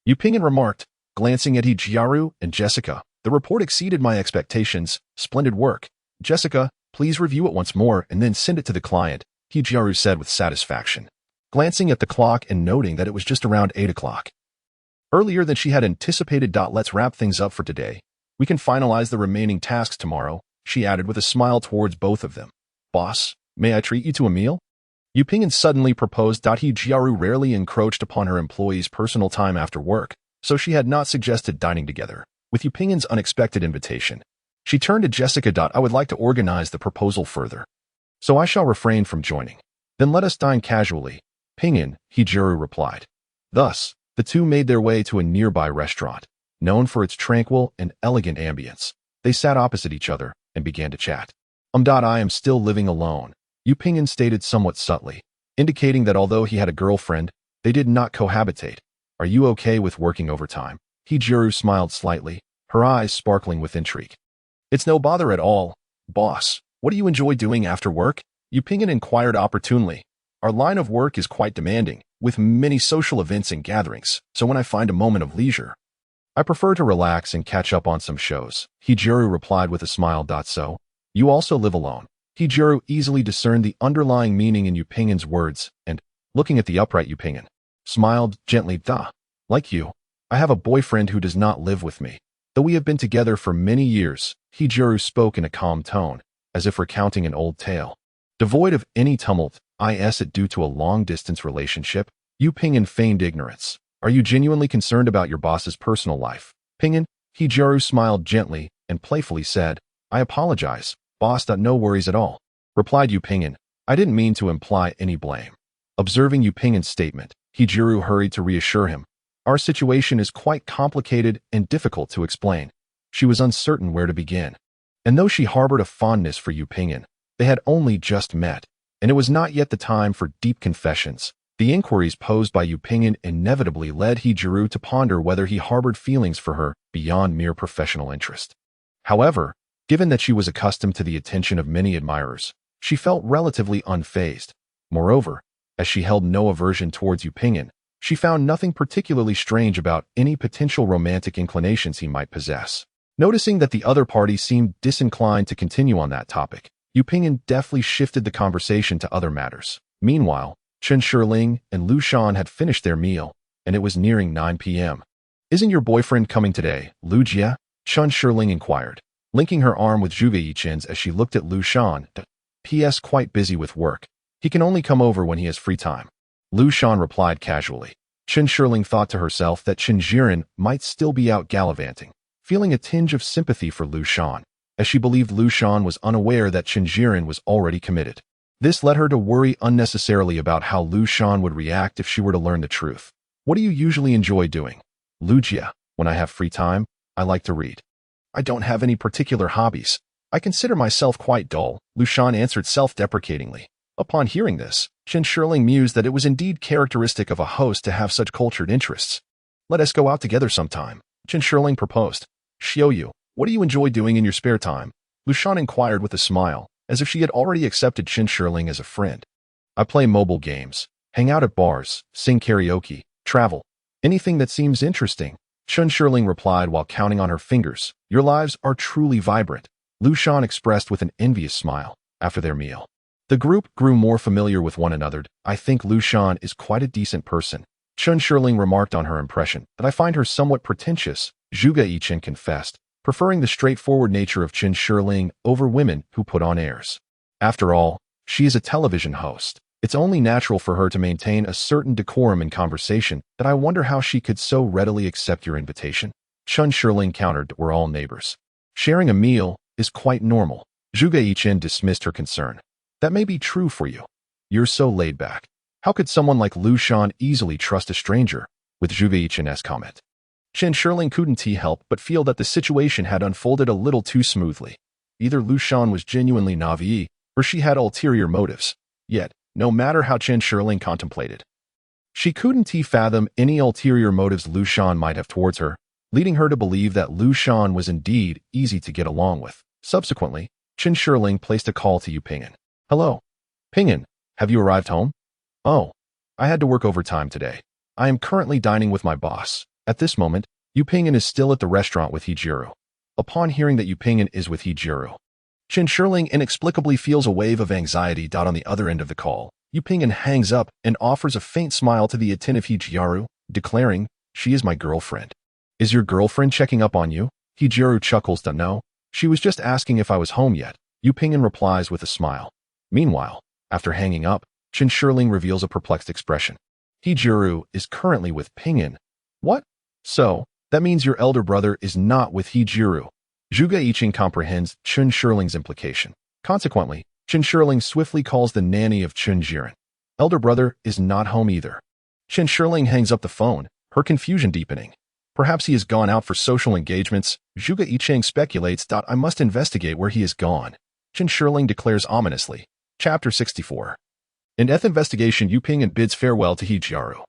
Yu Ping'an remarked, glancing at Hijiaru and Jessica. The report exceeded my expectations. Splendid work. Jessica, please review it once more and then send it to the client, Hijiaru said with satisfaction, glancing at the clock and noting that it was just around 8 o'clock. Earlier than she had anticipated. Let's wrap things up for today. We can finalize the remaining tasks tomorrow, she added with a smile towards both of them. Boss, may I treat you to a meal? Yu Ping'an suddenly proposed. Hijiaru rarely encroached upon her employees' personal time after work, so she had not suggested dining together. With Yu Ping'an's unexpected invitation, she turned to Jessica. I would like to organize the proposal further, so I shall refrain from joining. Then let us dine casually, Ping'an, Hijiaru replied. Thus, the two made their way to a nearby restaurant, known for its tranquil and elegant ambience. They sat opposite each other and began to chat. I am still living alone, Yu Ping'an stated somewhat subtly, indicating that although he had a girlfriend, they did not cohabitate. Are you okay with working overtime? Hijiaru smiled slightly, her eyes sparkling with intrigue. It's no bother at all, boss. What do you enjoy doing after work? Yu Ping'an inquired opportunely. Our line of work is quite demanding, with many social events and gatherings, so when I find a moment of leisure, I prefer to relax and catch up on some shows, Hijiaru replied with a smile. So, you also live alone? Hijiaru easily discerned the underlying meaning in Yu Ping'an's words, and, looking at the upright Yu Ping'an, smiled gently. Like you, I have a boyfriend who does not live with me. Though we have been together for many years, Hijiaru spoke in a calm tone, as if recounting an old tale. Devoid of any tumult, is it due to a long-distance relationship? Yu Ping'an feigned ignorance. Are you genuinely concerned about your boss's personal life? Ping'an, Hijiaru smiled gently and playfully said, I apologize, boss. No worries at all, replied Yu Ping'an. I didn't mean to imply any blame. Observing Yu Ping'an's statement, Hijiaru hurried to reassure him. Our situation is quite complicated and difficult to explain. She was uncertain where to begin. And though she harbored a fondness for Yu Ping'an, they had only just met, and it was not yet the time for deep confessions. The inquiries posed by Yu Ping'an inevitably led Hijiaru to ponder whether he harbored feelings for her beyond mere professional interest. However, given that she was accustomed to the attention of many admirers, she felt relatively unfazed. Moreover, as she held no aversion towards Yu Ping'an, she found nothing particularly strange about any potential romantic inclinations he might possess. Noticing that the other party seemed disinclined to continue on that topic, Yu Ping'an deftly shifted the conversation to other matters. Meanwhile, Chen Shirling and Lu Shan had finished their meal, and it was nearing 9 p.m. Isn't your boyfriend coming today, Lu Jia? Chen Shirling inquired, linking her arm with Zhuge Yichen's as she looked at Lu Shan. P.S. Quite busy with work. He can only come over when he has free time. Lu Shan replied casually. Chen Shirling thought to herself that Chen Jiren might still be out gallivanting, feeling a tinge of sympathy for Lu Shan, as she believed Lu Shan was unaware that Chen Jiren was already committed. This led her to worry unnecessarily about how Lu Shan would react if she were to learn the truth. What do you usually enjoy doing? Lu Jia, when I have free time, I like to read. I don't have any particular hobbies. I consider myself quite dull, Lu Shan answered self-deprecatingly. Upon hearing this, Chen Shirling mused that it was indeed characteristic of a host to have such cultured interests. Let us go out together sometime, Chen Shirling proposed. Xiaoyu, what do you enjoy doing in your spare time? Lu Shan inquired with a smile, as if she had already accepted Chen Shirling as a friend. I play mobile games, hang out at bars, sing karaoke, travel. Anything that seems interesting, Chen Shirling replied while counting on her fingers. Your lives are truly vibrant, Lu Shan expressed with an envious smile, after their meal. The group grew more familiar with one another. I think Lu Shan is quite a decent person, Chen Shirling remarked on her impression, but I find her somewhat pretentious, Zhuge Yichen confessed, preferring the straightforward nature of Chen Shirling over women who put on airs. After all, she is a television host. It's only natural for her to maintain a certain decorum in conversation, but I wonder how she could so readily accept your invitation. Chen Shirling countered, we're all neighbors. Sharing a meal is quite normal. Zhuge Yichen dismissed her concern. That may be true for you. You're so laid back. How could someone like Lu Shan easily trust a stranger? With Zhuge Yichen's comment. Chen Shirling couldn't help but feel that the situation had unfolded a little too smoothly. Either Lu Shan was genuinely naive, or she had ulterior motives. Yet, no matter how Chen Shirling contemplated, she couldn't fathom any ulterior motives Lu Shan might have towards her, leading her to believe that Lu Shan was indeed easy to get along with. Subsequently, Chen Shirling placed a call to Yu Ping'an. Hello. Ping'an, have you arrived home? Oh, I had to work overtime today. I am currently dining with my boss. At this moment, Yu Ping'an is still at the restaurant with Hijiro. Upon hearing that Yu Ping'an is with Hijiro, Chen Shirling inexplicably feels a wave of anxiety. On the other end of the call, Yu Ping'an hangs up and offers a faint smile to the attentive Hijiro, declaring, "She is my girlfriend." "Is your girlfriend checking up on you?" Hijiro chuckles. "No, she was just asking if I was home yet," Yu Ping'an replies with a smile. Meanwhile, after hanging up, Chen Shirling reveals a perplexed expression. "Hijiro is currently with Ping'an." "What? So, that means your elder brother is not with Hijiro." Zhuge Yiqing comprehends Chen Shirling's implication. Consequently, Chen Shirling swiftly calls the nanny of Chen Jiren. "Elder brother is not home either." Chen Shirling hangs up the phone, her confusion deepening. Perhaps he has gone out for social engagements. Zhuge Yiqing speculates. "I must investigate where he has gone," Chen Shirling declares ominously. Chapter 64. In death investigation, Yu Ping'an bids farewell to Hijiro.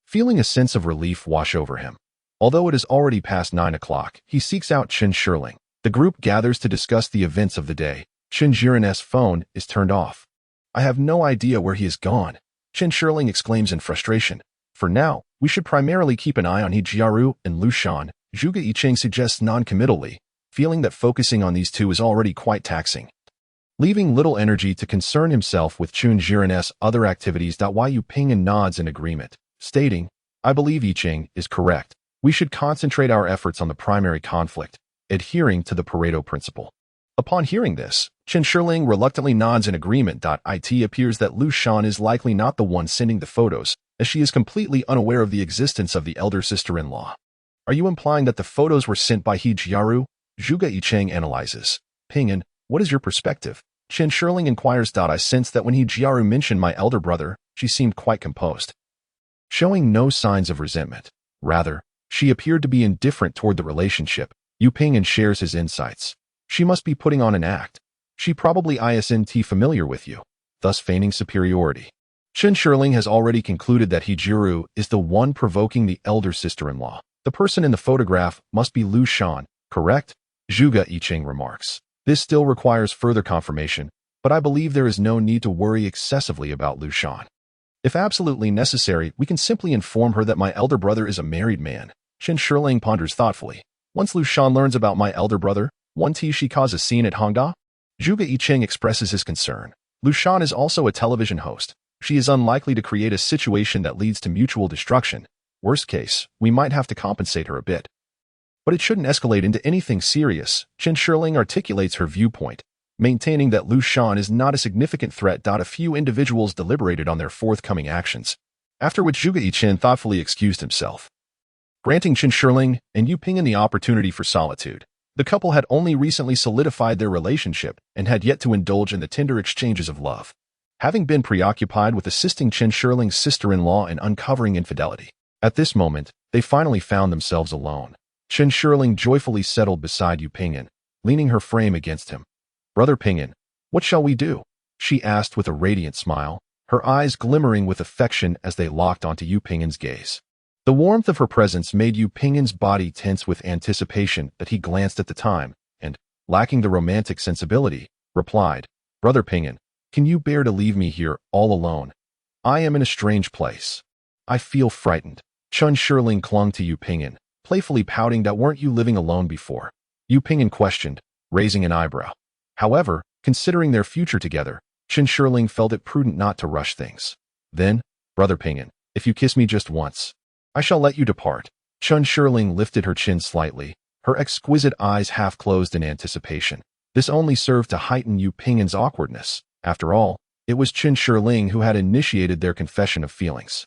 Feeling a sense of relief wash over him. Although it is already past 9 o'clock, he seeks out Chen Shirling. The group gathers to discuss the events of the day. Chen Jiren's phone is turned off. "I have no idea where he has gone," Chen Shirling exclaims in frustration. "For now, we should primarily keep an eye on Hijiro and Lu Shan," Zhuge Yiqing suggests non-committally, feeling that focusing on these two is already quite taxing. Leaving little energy to concern himself with Chen Jiren's other activities. Yu Ping'an nods in agreement, stating, "I believe Yiqing is correct. We should concentrate our efforts on the primary conflict, adhering to the Pareto principle." Upon hearing this, Chen Shirling reluctantly nods in agreement. It appears that Lu Shan is likely not the one sending the photos, as she is completely unaware of the existence of the elder sister-in-law. "Are you implying that the photos were sent by Hijiro?" Zhuge Yiqing analyzes. "Ping'an, what is your perspective?" Chen Shirling inquires. "I sense that when Hijiro mentioned my elder brother, she seemed quite composed, showing no signs of resentment. Rather, she appeared to be indifferent toward the relationship." Yu Ping'an shares his insights. "She must be putting on an act. She probably isn't familiar with you, thus feigning superiority." Chen Shirling has already concluded that Hijiro is the one provoking the elder sister-in-law. "The person in the photograph must be Lu Shan, correct?" Zhuge Yiqing remarks. "This still requires further confirmation, but I believe there is no need to worry excessively about Lu Shan. If absolutely necessary, we can simply inform her that my elder brother is a married man." Chen Shirling ponders thoughtfully. "Once Lu Shan learns about my elder brother, won't she cause a scene at Hongda?" Zhuge Yiqing expresses his concern. "Lu Shan is also a television host. She is unlikely to create a situation that leads to mutual destruction. Worst case, we might have to compensate her a bit, but it shouldn't escalate into anything serious." Chen Shirling articulates her viewpoint, maintaining that Lu Shan is not a significant threat. A few individuals deliberated on their forthcoming actions, after which Zhuge Yiqing thoughtfully excused himself, granting Chen Shirling and Yu Ping'an the opportunity for solitude. The couple had only recently solidified their relationship and had yet to indulge in the tender exchanges of love, having been preoccupied with assisting Chen Shirling's sister-in-law in uncovering infidelity. At this moment, they finally found themselves alone. Chen Shirling joyfully settled beside Yu Ping'an, leaning her frame against him. "Brother Ping'an, what shall we do?" she asked with a radiant smile, her eyes glimmering with affection as they locked onto Yu Ping'an's gaze. The warmth of her presence made Yu Ping'an's body tense with anticipation. That he glanced at the time, and, lacking the romantic sensibility, replied, "Brother Ping'an, can you bear to leave me here all alone? I am in a strange place. I feel frightened." Chen Shirling clung to Yu Ping'an, playfully pouting. "Weren't you living alone before?" Yu Ping'an questioned, raising an eyebrow. However, considering their future together, Chen Shirling felt it prudent not to rush things. "Then, Brother Ping'an, if you kiss me just once, I shall let you depart." Chen Shirling lifted her chin slightly, her exquisite eyes half closed in anticipation. This only served to heighten Yu Ping'an's awkwardness. After all, it was Chen Shirling who had initiated their confession of feelings.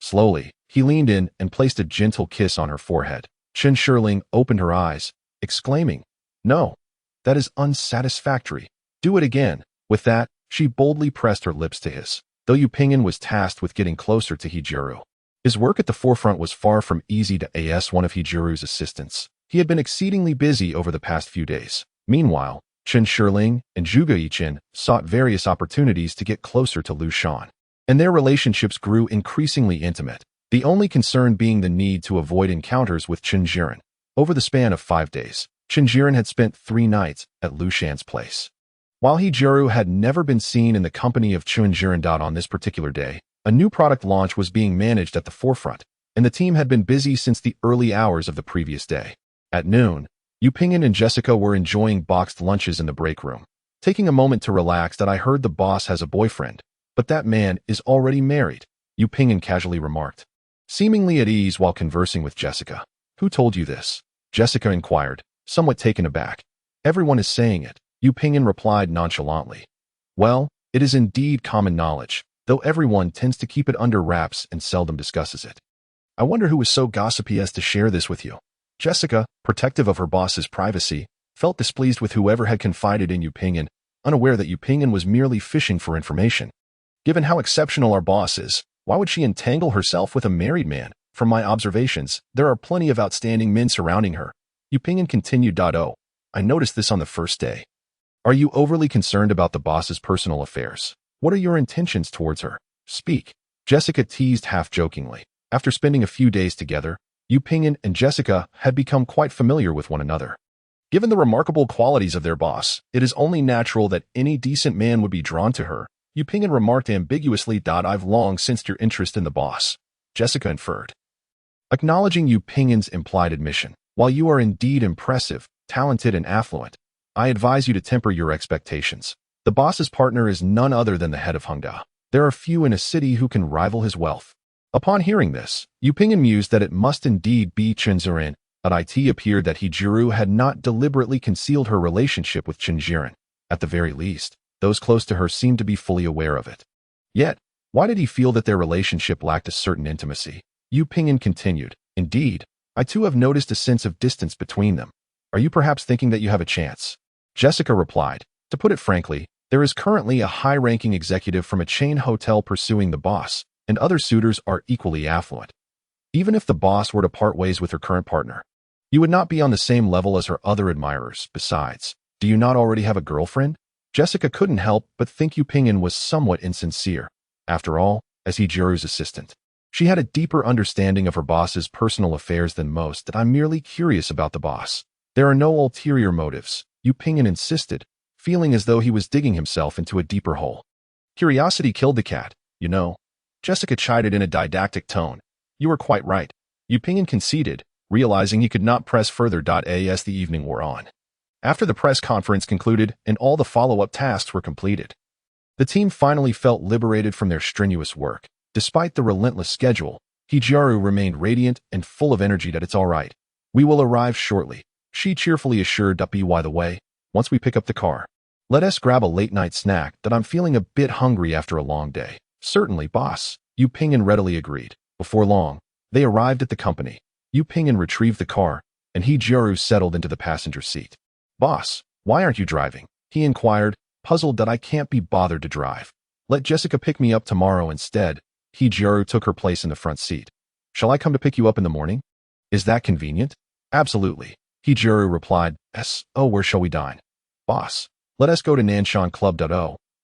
Slowly, he leaned in and placed a gentle kiss on her forehead. Chen Shirling opened her eyes, exclaiming, "No, that is unsatisfactory. Do it again." With that, she boldly pressed her lips to his. Though Yu Ping'an was tasked with getting closer to Hijiro, his work at the forefront was far from easy. As one of Hijiro's assistants, he had been exceedingly busy over the past few days. Meanwhile, Chen Shirling and Zhuge Yiqing sought various opportunities to get closer to Lu Shan, and their relationships grew increasingly intimate, the only concern being the need to avoid encounters with Chen Jiren. Over the span of 5 days, Chen Jiren had spent 3 nights at Lu Shan's place. While Hijiro had never been seen in the company of Chen Jiren. On this particular day, A new product launch was being managed at the forefront, and the team had been busy since the early hours of the previous day. At noon, Yu Pingyan and Jessica were enjoying boxed lunches in the break room. Taking a moment to relax, that I heard the boss has a boyfriend, but that man is already married, Yu Pingyan casually remarked, seemingly at ease while conversing with Jessica. Who told you this? Jessica inquired, somewhat taken aback. Everyone is saying it, Yu Pingyan replied nonchalantly. Well, it is indeed common knowledge, though everyone tends to keep it under wraps and seldom discusses it. I wonder who was so gossipy as to share this with you. Jessica, protective of her boss's privacy, felt displeased with whoever had confided in Yu Pingyan, unaware that Yu Pingyan was merely fishing for information. Given how exceptional our boss is, why would she entangle herself with a married man? From my observations, there are plenty of outstanding men surrounding her. Yu Pingyan continued. Oh, I noticed this on the first day. Are you overly concerned about the boss's personal affairs? What are your intentions towards her? Speak. Jessica teased half-jokingly. After spending a few days together, Yu Pingyan and Jessica had become quite familiar with one another. Given the remarkable qualities of their boss, it is only natural that any decent man would be drawn to her, Yu Pingyan remarked ambiguously. I've long sensed your interest in the boss, Jessica inferred. Acknowledging Yu Pingyan's implied admission, while you are indeed impressive, talented, and affluent, I advise you to temper your expectations. The boss's partner is none other than the head of Hongda. There are few in a city who can rival his wealth. Upon hearing this, Yu Pingyan mused that it must indeed be Chen Ziren. It appeared that Jiru had not deliberately concealed her relationship with Chen Ziren. At the very least, those close to her seemed to be fully aware of it. Yet, why did he feel that their relationship lacked a certain intimacy? Yu Pingyan continued, Indeed, I too have noticed a sense of distance between them. Are you perhaps thinking that you have a chance? Jessica replied, To put it frankly, there is currently a high-ranking executive from a chain hotel pursuing the boss, and other suitors are equally affluent. Even if the boss were to part ways with her current partner, you would not be on the same level as her other admirers. Besides, do you not already have a girlfriend? Jessica couldn't help but think Yu Pingyan was somewhat insincere. After all, as Jiru's assistant, she had a deeper understanding of her boss's personal affairs than most. That I'm merely curious about the boss. There are no ulterior motives, Yu Pingyan insisted, feeling as though he was digging himself into a deeper hole. Curiosity killed the cat, you know. Jessica chided in a didactic tone. You were quite right, Yu Pingyan conceded, realizing he could not press further. As the evening wore on. After the press conference concluded and all the follow-up tasks were completed, the team finally felt liberated from their strenuous work. Despite the relentless schedule, Jiru remained radiant and full of energy. It's all right. We will arrive shortly, she cheerfully assured. By the way, once we pick up the car, let us grab a late-night snack. I'm feeling a bit hungry after a long day. Certainly, boss, Yu Pingyan readily agreed. Before long, they arrived at the company. Yu Pingyan retrieved the car, and Jiru settled into the passenger seat. Boss, why aren't you driving? He inquired, puzzled. I can't be bothered to drive. Let Jessica pick me up tomorrow instead. Jiru took her place in the front seat. Shall I come to pick you up in the morning? Is that convenient? Absolutely, Jiru replied. Yes. Oh, where shall we dine? Boss, let us go to Nanshan Club.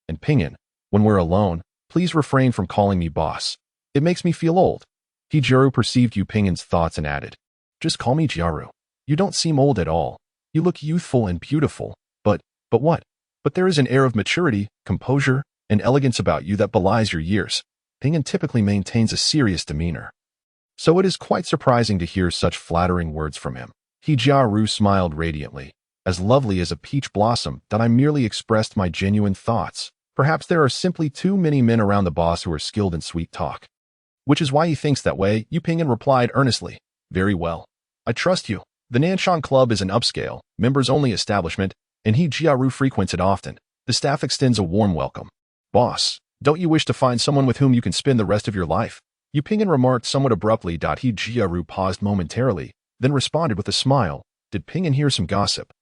And Pingyan, when we're alone, please refrain from calling me boss. It makes me feel old. Jiru perceived Yu Pingyan's thoughts and added, Just call me Jiru. You don't seem old at all. You look youthful and beautiful. But what? But there is an air of maturity, composure, and elegance about you that belies your years. Pingyan typically maintains a serious demeanor. So it is quite surprising to hear such flattering words from him. Jiru smiled radiantly. As lovely as a peach blossom. I merely expressed my genuine thoughts. Perhaps there are simply too many men around the boss who are skilled in sweet talk. Which is why he thinks that way, Yu Pingyan replied earnestly. Very well. I trust you. The Nanshan Club is an upscale, members-only establishment, and Jiru frequents it often. The staff extends a warm welcome. Boss, don't you wish to find someone with whom you can spend the rest of your life? Yu Pingyan remarked somewhat abruptly. Jiru paused momentarily, then responded with a smile. Did Pingyan hear some gossip?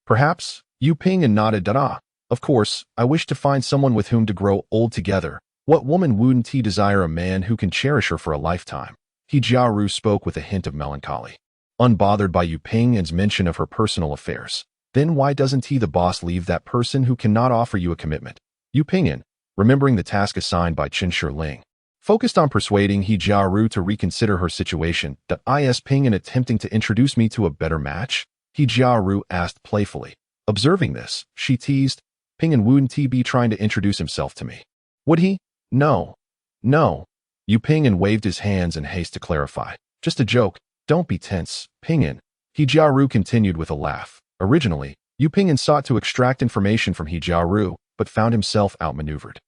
Perhaps, Yu Pingyan nodded. Of course, I wish to find someone with whom to grow old together. What woman wouldn't he desire a man who can cherish her for a lifetime? Jiru spoke with a hint of melancholy, unbothered by Yu Pingyan's mention of her personal affairs. Then why doesn't the boss leave that person who cannot offer you a commitment? Yu Pingyan, remembering the task assigned by Chen Shirling, focused on persuading Jiru to reconsider her situation. Is Pingyan attempting to introduce me to a better match? Jiru asked playfully. Observing this, she teased, Pingyan wouldn't be trying to introduce himself to me. Would he? No. No. Yu Pingyan waved his hands in haste to clarify. Just a joke. Don't be tense, Pingyan. He Jiaru continued with a laugh. Originally, Yu Pingyan sought to extract information from He Jiaru, but found himself outmaneuvered.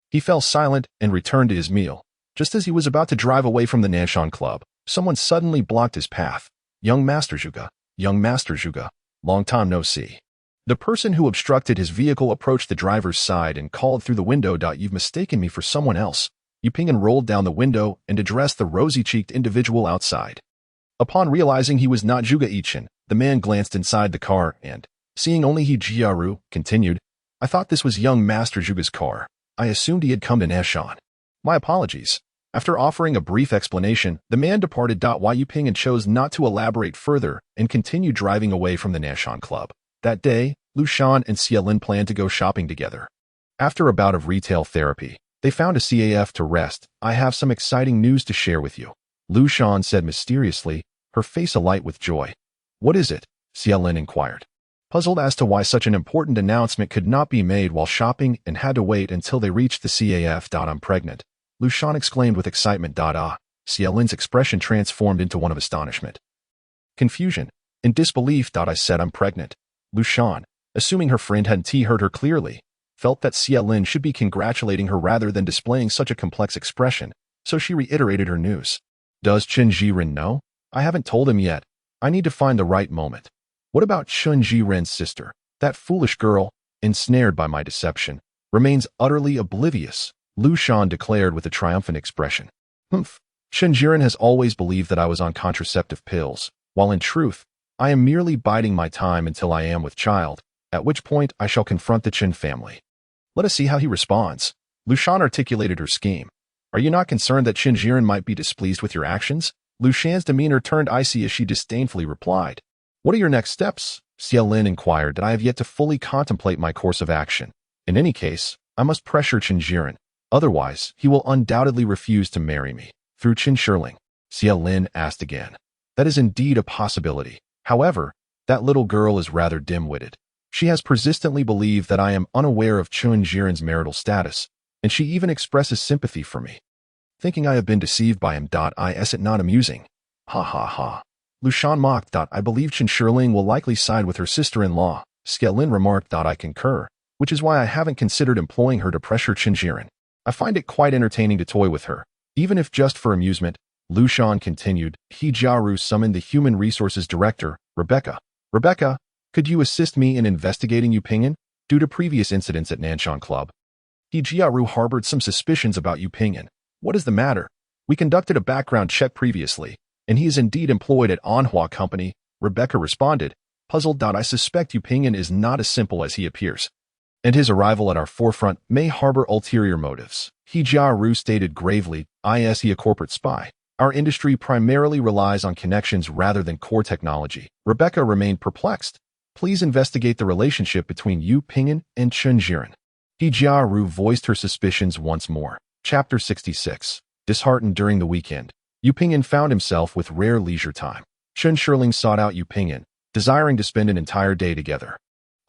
He fell silent and returned to his meal. Just as he was about to drive away from the Nanshan Club, someone suddenly blocked his path. Young Master Zhuge, long time no see. The person who obstructed his vehicle approached the driver's side and called through the window. You've mistaken me for someone else. Yu Pingyan rolled down the window and addressed the rosy-cheeked individual outside. Upon realizing he was not Zhuge Yichen, the man glanced inside the car and, seeing only He Jiaru, continued, I thought this was young Master Zhuge's car. I assumed he had come to Nanshan. My apologies. After offering a brief explanation, the man departed. Yu Pingyan chose not to elaborate further and continued driving away from the Nanshan Club. That day, Lu Shan and Xie Lin planned to go shopping together. After a bout of retail therapy, they found a CAF to rest. I have some exciting news to share with you, Lu Shan said mysteriously, her face alight with joy. What is it? Xie Lin inquired, puzzled as to why such an important announcement could not be made while shopping and had to wait until they reached the CAF. I'm pregnant, Lu Shan exclaimed with excitement. Xie Lin's expression transformed into one of astonishment, confusion, and disbelief. I said I'm pregnant. Lu Shan, assuming her friend hadn't heard her clearly, felt that Xie Lin should be congratulating her rather than displaying such a complex expression, so she reiterated her news. Does Chen Jiren know? I haven't told him yet. I need to find the right moment. What about Chen Jiren's sister? That foolish girl, ensnared by my deception, remains utterly oblivious, Lu Shan declared with a triumphant expression. Humph. Chen Jiren has always believed that I was on contraceptive pills, while in truth, I am merely biding my time until I am with child, at which point I shall confront the Chen family. Let us see how he responds. Lu Shan articulated her scheme. Are you not concerned that Chen Jiren might be displeased with your actions? Lu Shan's demeanor turned icy as she disdainfully replied. What are your next steps? Xie Lin inquired. That I have yet to fully contemplate my course of action. In any case, I must pressure Chen Jiren. Otherwise, he will undoubtedly refuse to marry me. Through Chen Shirling? Xie Lin asked again. That is indeed a possibility. However, that little girl is rather dim-witted. She has persistently believed that I am unaware of Chen Jiren's marital status, and she even expresses sympathy for me, thinking I have been deceived by him. Is it not amusing? Ha ha ha. Lu Shan mocked. I believe Chen Shirling will likely side with her sister-in-law. Xie Lin remarked. I concur, which is why I haven't considered employing her to pressure Chen Jiren. I find it quite entertaining to toy with her, even if just for amusement. Lu Shan continued. He Jiaru summoned the Human Resources Director, Rebecca. Rebecca, could you assist me in investigating Yu Pingyan? Due to previous incidents at Nanshan Club, He Jiaru harbored some suspicions about Yu Pingyan. What is the matter? We conducted a background check previously, and he is indeed employed at Anhua Company, Rebecca responded, puzzled. I suspect Yu Pingyan is not as simple as he appears, and his arrival at our forefront may harbor ulterior motives. He Jiaru stated gravely, is he a corporate spy? Our industry primarily relies on connections rather than core technology. Rebecca remained perplexed. Please investigate the relationship between Yu Pingyan and Chen Jiren. He Jiaru voiced her suspicions once more. Chapter 66. Disheartened during the weekend, Yu Pingyan found himself with rare leisure time. Chen Shirling sought out Yu Pingyan, desiring to spend an entire day together,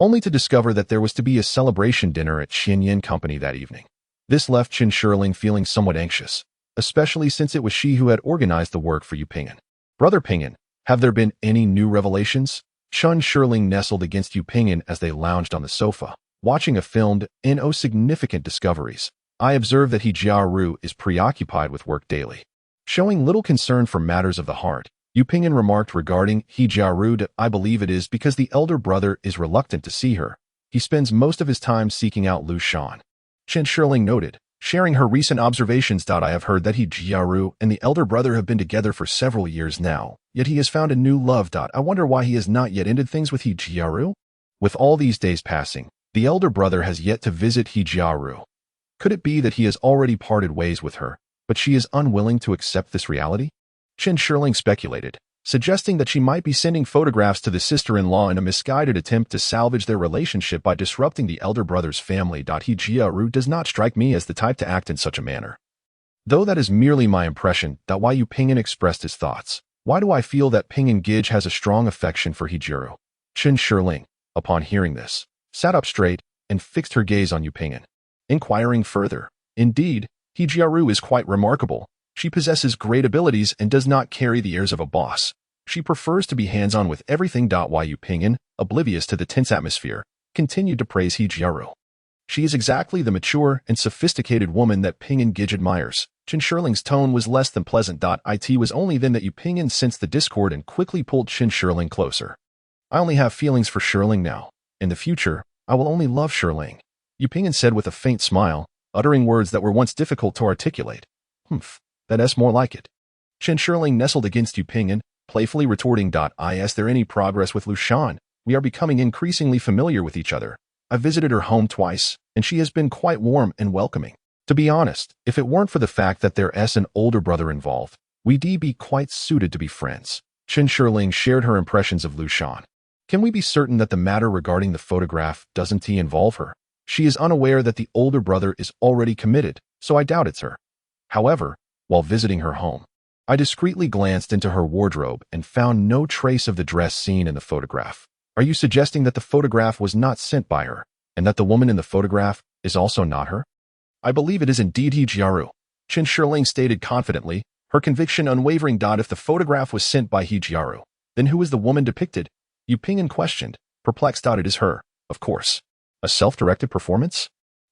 only to discover that there was to be a celebration dinner at Xianyan Company that evening. This left Chen Shirling feeling somewhat anxious, especially since it was she who had organized the work for Yu Pingyan. Brother Pingyan, have there been any new revelations? Chen Shirling nestled against Yu Pingyan as they lounged on the sofa, watching a film. No significant discoveries. I observe that He Jiaru is preoccupied with work daily, showing little concern for matters of the heart. Yu Pingyan remarked regarding He Jiaru. I believe it is because the elder brother is reluctant to see her. He spends most of his time seeking out Lu Shan. Chen Shirling noted, sharing her recent observations. I have heard that He Jiaru and the elder brother have been together for several years now, yet he has found a new love. I wonder why he has not yet ended things with He Jiaru? With all these days passing, the elder brother has yet to visit He Jiaru. Could it be that he has already parted ways with her, but she is unwilling to accept this reality? Chen Shirling speculated, suggesting that she might be sending photographs to the sister-in-law in a misguided attempt to salvage their relationship by disrupting the elder brother's family. He Jiaru does not strike me as the type to act in such a manner, though that is merely my impression. Why Yu Pingyan expressed his thoughts. Why do I feel that Pingyan Gij has a strong affection for He Jiaru? Chen Shirling, upon hearing this, sat up straight and fixed her gaze on Yu Pingyan, inquiring further. Indeed, Hijiaru is quite remarkable. She possesses great abilities and does not carry the airs of a boss. She prefers to be hands-on with everything. Yu Pingyan, oblivious to the tense atmosphere, continued to praise Hijiaru. She is exactly the mature and sophisticated woman that Pingyan Gij admires. Chen Shirling's tone was less than pleasant. It was only then that Yu Pingyan sensed the discord and quickly pulled Chen Shirling closer. I only have feelings for Shirling now. In the future, I will only love Shirling, Yu Pingyan said with a faint smile, uttering words that were once difficult to articulate. That's more like it. Chen Shirling nestled against Yu Pingyan, playfully retorting. Is there any progress with Lushan? We are becoming increasingly familiar with each other. I've visited her home twice, and she has been quite warm and welcoming. To be honest, if it weren't for the fact that there's an older brother involved, we'd be quite suited to be friends. Chen Shirling shared her impressions of Lushan. Can we be certain that the matter regarding the photograph doesn't involve her? She is unaware that the older brother is already committed, so I doubt it's her. However, while visiting her home, I discreetly glanced into her wardrobe and found no trace of the dress seen in the photograph. Are you suggesting that the photograph was not sent by her, and that the woman in the photograph is also not her? I believe it is indeed Hijiaru, Chen Shirling stated confidently, her conviction unwavering. If the photograph was sent by Hijiaru, then who is the woman depicted? Yu Pingyan questioned, perplexed. It is her, of course. A self-directed performance?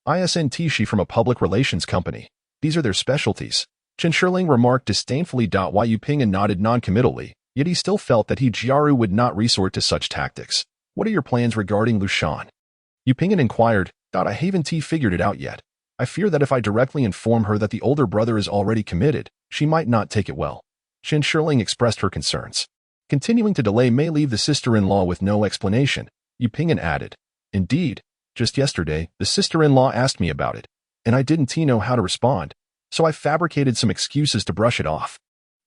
Isn't she from a public relations company? These are their specialties. Chen Shirling remarked disdainfully. While Yu Pingyan nodded non-committally, yet he still felt that Hijiaru would not resort to such tactics. What are your plans regarding Lushan? Yu Pingyan inquired. I haven't figured it out yet. I fear that if I directly inform her that the older brother is already committed, she might not take it well. Chen Shirling expressed her concerns. Continuing to delay may leave the sister-in-law with no explanation, Yu Pingyan added. Indeed, just yesterday, the sister-in-law asked me about it, and I didn't know how to respond, so I fabricated some excuses to brush it off.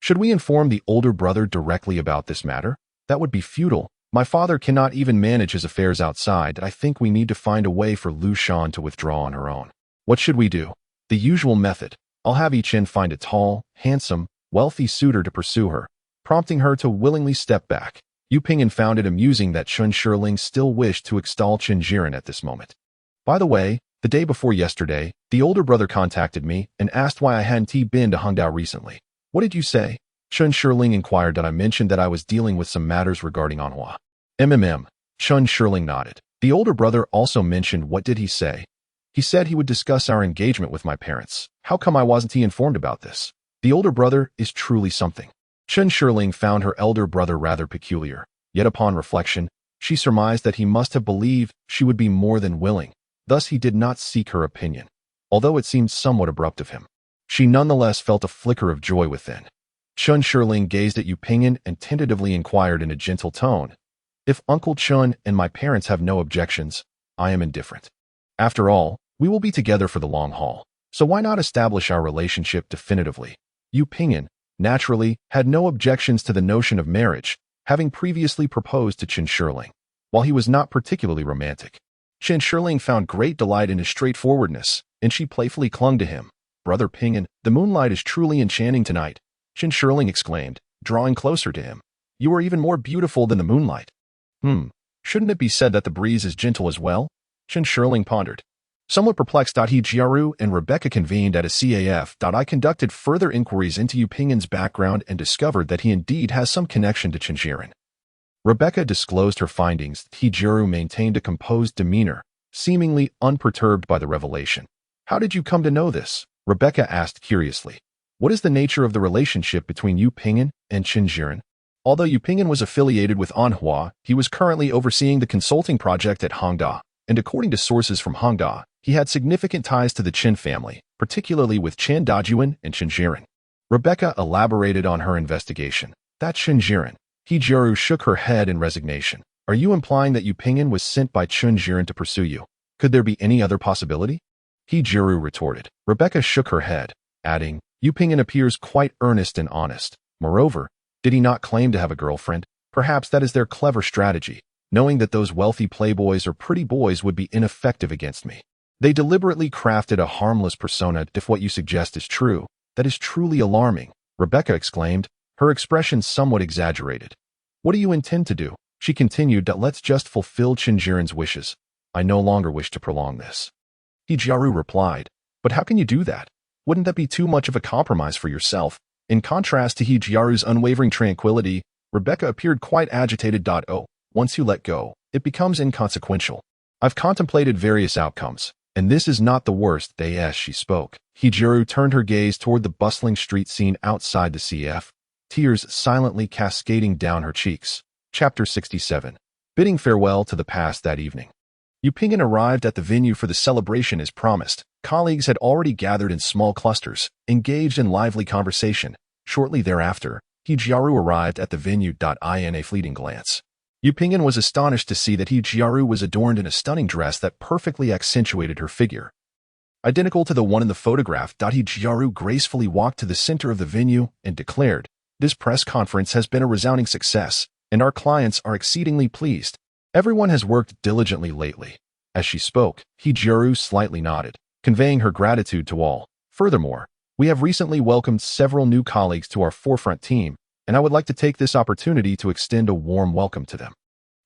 Should we inform the older brother directly about this matter? That would be futile. My father cannot even manage his affairs outside. I think we need to find a way for Lushan to withdraw on her own. What should we do? The usual method. I'll have Chen find a tall, handsome, wealthy suitor to pursue her, prompting her to willingly step back. Yu Pingyan found it amusing that Chen Shirling still wished to extol Chen Jiren at this moment. By the way, the day before yesterday, the older brother contacted me and asked why I hadn't been to Hongdao recently. What did you say? Chen Shirling inquired. I mentioned that I was dealing with some matters regarding Anhua. Chen Shirling nodded. The older brother also mentioned. What did he say? He said he would discuss our engagement with my parents. How come I wasn't informed about this? The older brother is truly something. Chen Shirling found her elder brother rather peculiar, yet upon reflection, she surmised that he must have believed she would be more than willing. Thus he did not seek her opinion, although it seemed somewhat abrupt of him. She nonetheless felt a flicker of joy within. Chen Shirling gazed at Yu Pingyan and tentatively inquired in a gentle tone, if Uncle Chen and my parents have no objections, I am indifferent. After all, we will be together for the long haul, so why not establish our relationship definitively? Yu Pingyan, naturally, had no objections to the notion of marriage, having previously proposed to Chen Shirling. While he was not particularly romantic, Chen Shirling found great delight in his straightforwardness, and she playfully clung to him. Brother Pingyan, the moonlight is truly enchanting tonight, Chen Shirling exclaimed, drawing closer to him. You are even more beautiful than the moonlight. Shouldn't it be said that the breeze is gentle as well? Chen Shirling pondered. Somewhat perplexed. Hijiaru and Rebecca convened at a CAF. I conducted further inquiries into Yu Pingyan's background and discovered that he indeed has some connection to Chen Jiren. Rebecca disclosed her findings. Hijiaru maintained a composed demeanor, seemingly unperturbed by the revelation. How did you come to know this? Rebecca asked curiously. What is the nature of the relationship between Yu Pingyan and Chen Jiren? Although Yu Pingyan was affiliated with Anhua, he was currently overseeing the consulting project at Hongda, and according to sources from Hongda, he had significant ties to the Chen family, particularly with Chen Dajuan and Chen Jiren. Rebecca elaborated on her investigation. That's Chen Jiren. Hijiaru shook her head in resignation. Are you implying that Yu Pingyan was sent by Chen Jiren to pursue you? Could there be any other possibility? Hijiaru retorted. Rebecca shook her head, adding, Yu Pingyan appears quite earnest and honest. Moreover, did he not claim to have a girlfriend? Perhaps that is their clever strategy, knowing that those wealthy playboys or pretty boys would be ineffective against me. They deliberately crafted a harmless persona. If what you suggest is true, that is truly alarming, Rebecca exclaimed, her expression somewhat exaggerated. What do you intend to do? She continued. Let's just fulfill Chen Jiren's wishes. I no longer wish to prolong this. Hijiaru replied. But how can you do that? Wouldn't that be too much of a compromise for yourself? In contrast to Hijiaru's unwavering tranquility, Rebecca appeared quite agitated. Oh, once you let go, it becomes inconsequential. I've contemplated various outcomes, and this is not the worst. As she spoke, Hijiaru turned her gaze toward the bustling street scene outside the CF, tears silently cascading down her cheeks. Chapter 67. Bidding farewell to the past. That evening, Yu Ping'an arrived at the venue for the celebration as promised. Colleagues had already gathered in small clusters, engaged in lively conversation. Shortly thereafter, Hijiaru arrived at the venue. In a fleeting glance, Yu Ping'an was astonished to see that Hijiaru was adorned in a stunning dress that perfectly accentuated her figure. Identical to the one in the photograph, Hijiaru gracefully walked to the center of the venue and declared, "This press conference has been a resounding success, and our clients are exceedingly pleased. Everyone has worked diligently lately." As she spoke, Hijiaru slightly nodded, conveying her gratitude to all. "Furthermore, we have recently welcomed several new colleagues to our forefront team, and I would like to take this opportunity to extend a warm welcome to them."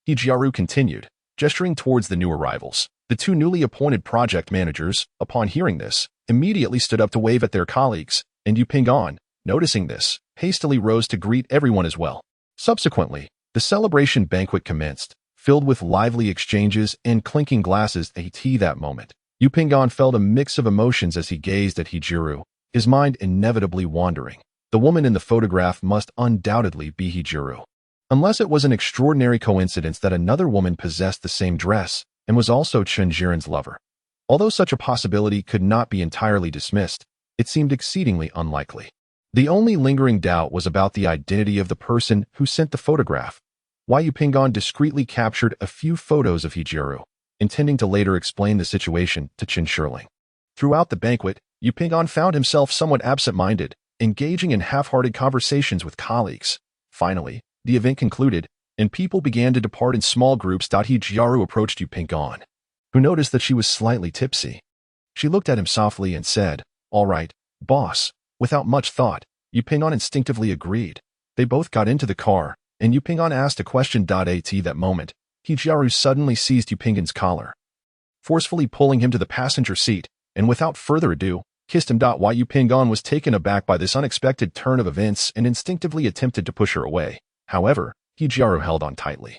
Hijiaru continued, gesturing towards the new arrivals. The two newly appointed project managers, upon hearing this, immediately stood up to wave at their colleagues, and Yu Ping'an, noticing this, hastily rose to greet everyone as well. Subsequently, the celebration banquet commenced, filled with lively exchanges and clinking glasses. That moment, Yu Ping'an felt a mix of emotions as he gazed at Hijiaru, his mind inevitably wandering. The woman in the photograph must undoubtedly be Hijiaru. Unless it was an extraordinary coincidence that another woman possessed the same dress and was also Chen Jiren's lover. Although such a possibility could not be entirely dismissed, it seemed exceedingly unlikely. The only lingering doubt was about the identity of the person who sent the photograph. Yu Ping'an discreetly captured a few photos of Hijiaru, intending to later explain the situation to Chen Shirling. Throughout the banquet, Yu Ping'an found himself somewhat absent-minded, engaging in half-hearted conversations with colleagues. Finally, the event concluded, and people began to depart in small groups. Hijiaru approached Yu Ping'an, who noticed that she was slightly tipsy. She looked at him softly and said, "All right, boss." Without much thought, Yu Ping'an instinctively agreed. They both got into the car, and Yu Ping'an asked a question. At that moment, Hijiaru suddenly seized Yu Ping'an's collar, forcefully pulling him to the passenger seat, and without further ado, kissed him. Yu Ping'an was taken aback by this unexpected turn of events and instinctively attempted to push her away. However, Hijiaru held on tightly,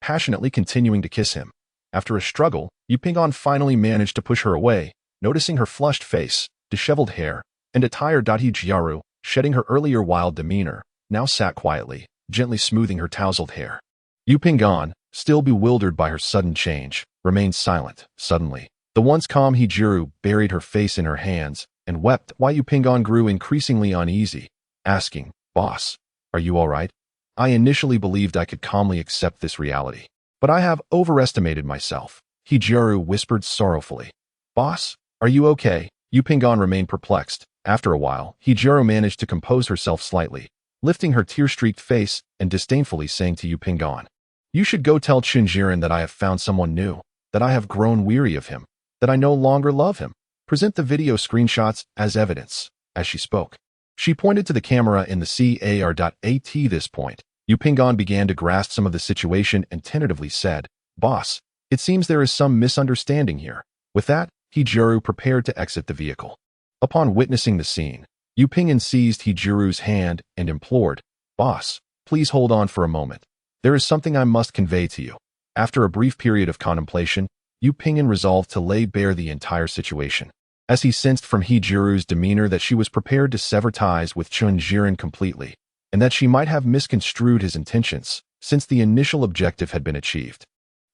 passionately continuing to kiss him. After a struggle, Yu Ping'an finally managed to push her away, noticing her flushed face, disheveled hair, and attire. Hijiaru, shedding her earlier wild demeanor, now sat quietly, gently smoothing her tousled hair. Yu Ping'an, still bewildered by her sudden change, remained silent. Suddenly, the once calm Hijiaru buried her face in her hands and wept. Yu Ping'an grew increasingly uneasy, asking, "Boss, are you all right? I initially believed I could calmly accept this reality, but I have overestimated myself." Hijiaru whispered sorrowfully. "Boss, are you okay?" Yu Ping'an remained perplexed. After a while, Hijiaru managed to compose herself slightly, lifting her tear-streaked face and disdainfully saying to Yu Ping'an, "You should go tell Chen Jiren that I have found someone new, that I have grown weary of him, that I no longer love him. Present the video screenshots as evidence." As she spoke, she pointed to the camera in the car. This point, Yu Ping'an began to grasp some of the situation and tentatively said, "Boss, it seems there is some misunderstanding here." With that, Hijiaru prepared to exit the vehicle. Upon witnessing the scene, Yu Ping'an seized Hijiaru's hand and implored, "Boss, please hold on for a moment. There is something I must convey to you." After a brief period of contemplation, Yu Ping'an resolved to lay bare the entire situation. As he sensed from Hijiaru's demeanor that she was prepared to sever ties with Chen Jiren completely, and that she might have misconstrued his intentions, since the initial objective had been achieved,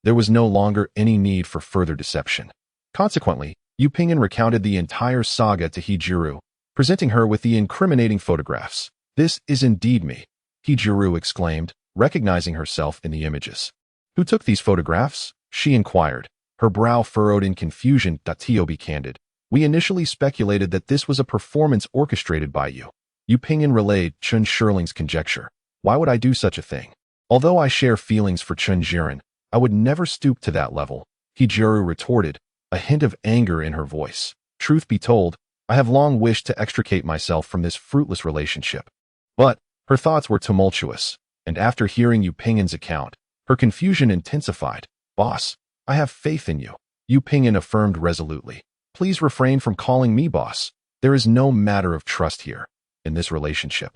there was no longer any need for further deception. Consequently, Yu Ping'an recounted the entire saga to Hijiaru, presenting her with the incriminating photographs. "This is indeed me," Hijiaru exclaimed, recognizing herself in the images. "Who took these photographs?" she inquired, her brow furrowed in confusion. To be candid, we initially speculated that this was a performance orchestrated by you. Yu Ping'an relayed Chen Shirling's conjecture. "Why would I do such a thing? Although I share feelings for Chen Jiren, I would never stoop to that level," Hijiaru retorted, a hint of anger in her voice. "Truth be told, I have long wished to extricate myself from this fruitless relationship." But her thoughts were tumultuous, and after hearing Yu Ping'an's account, her confusion intensified. "Boss, I have faith in you," Yu Ping'an affirmed resolutely. "Please refrain from calling me boss. There is no matter of trust here, in this relationship.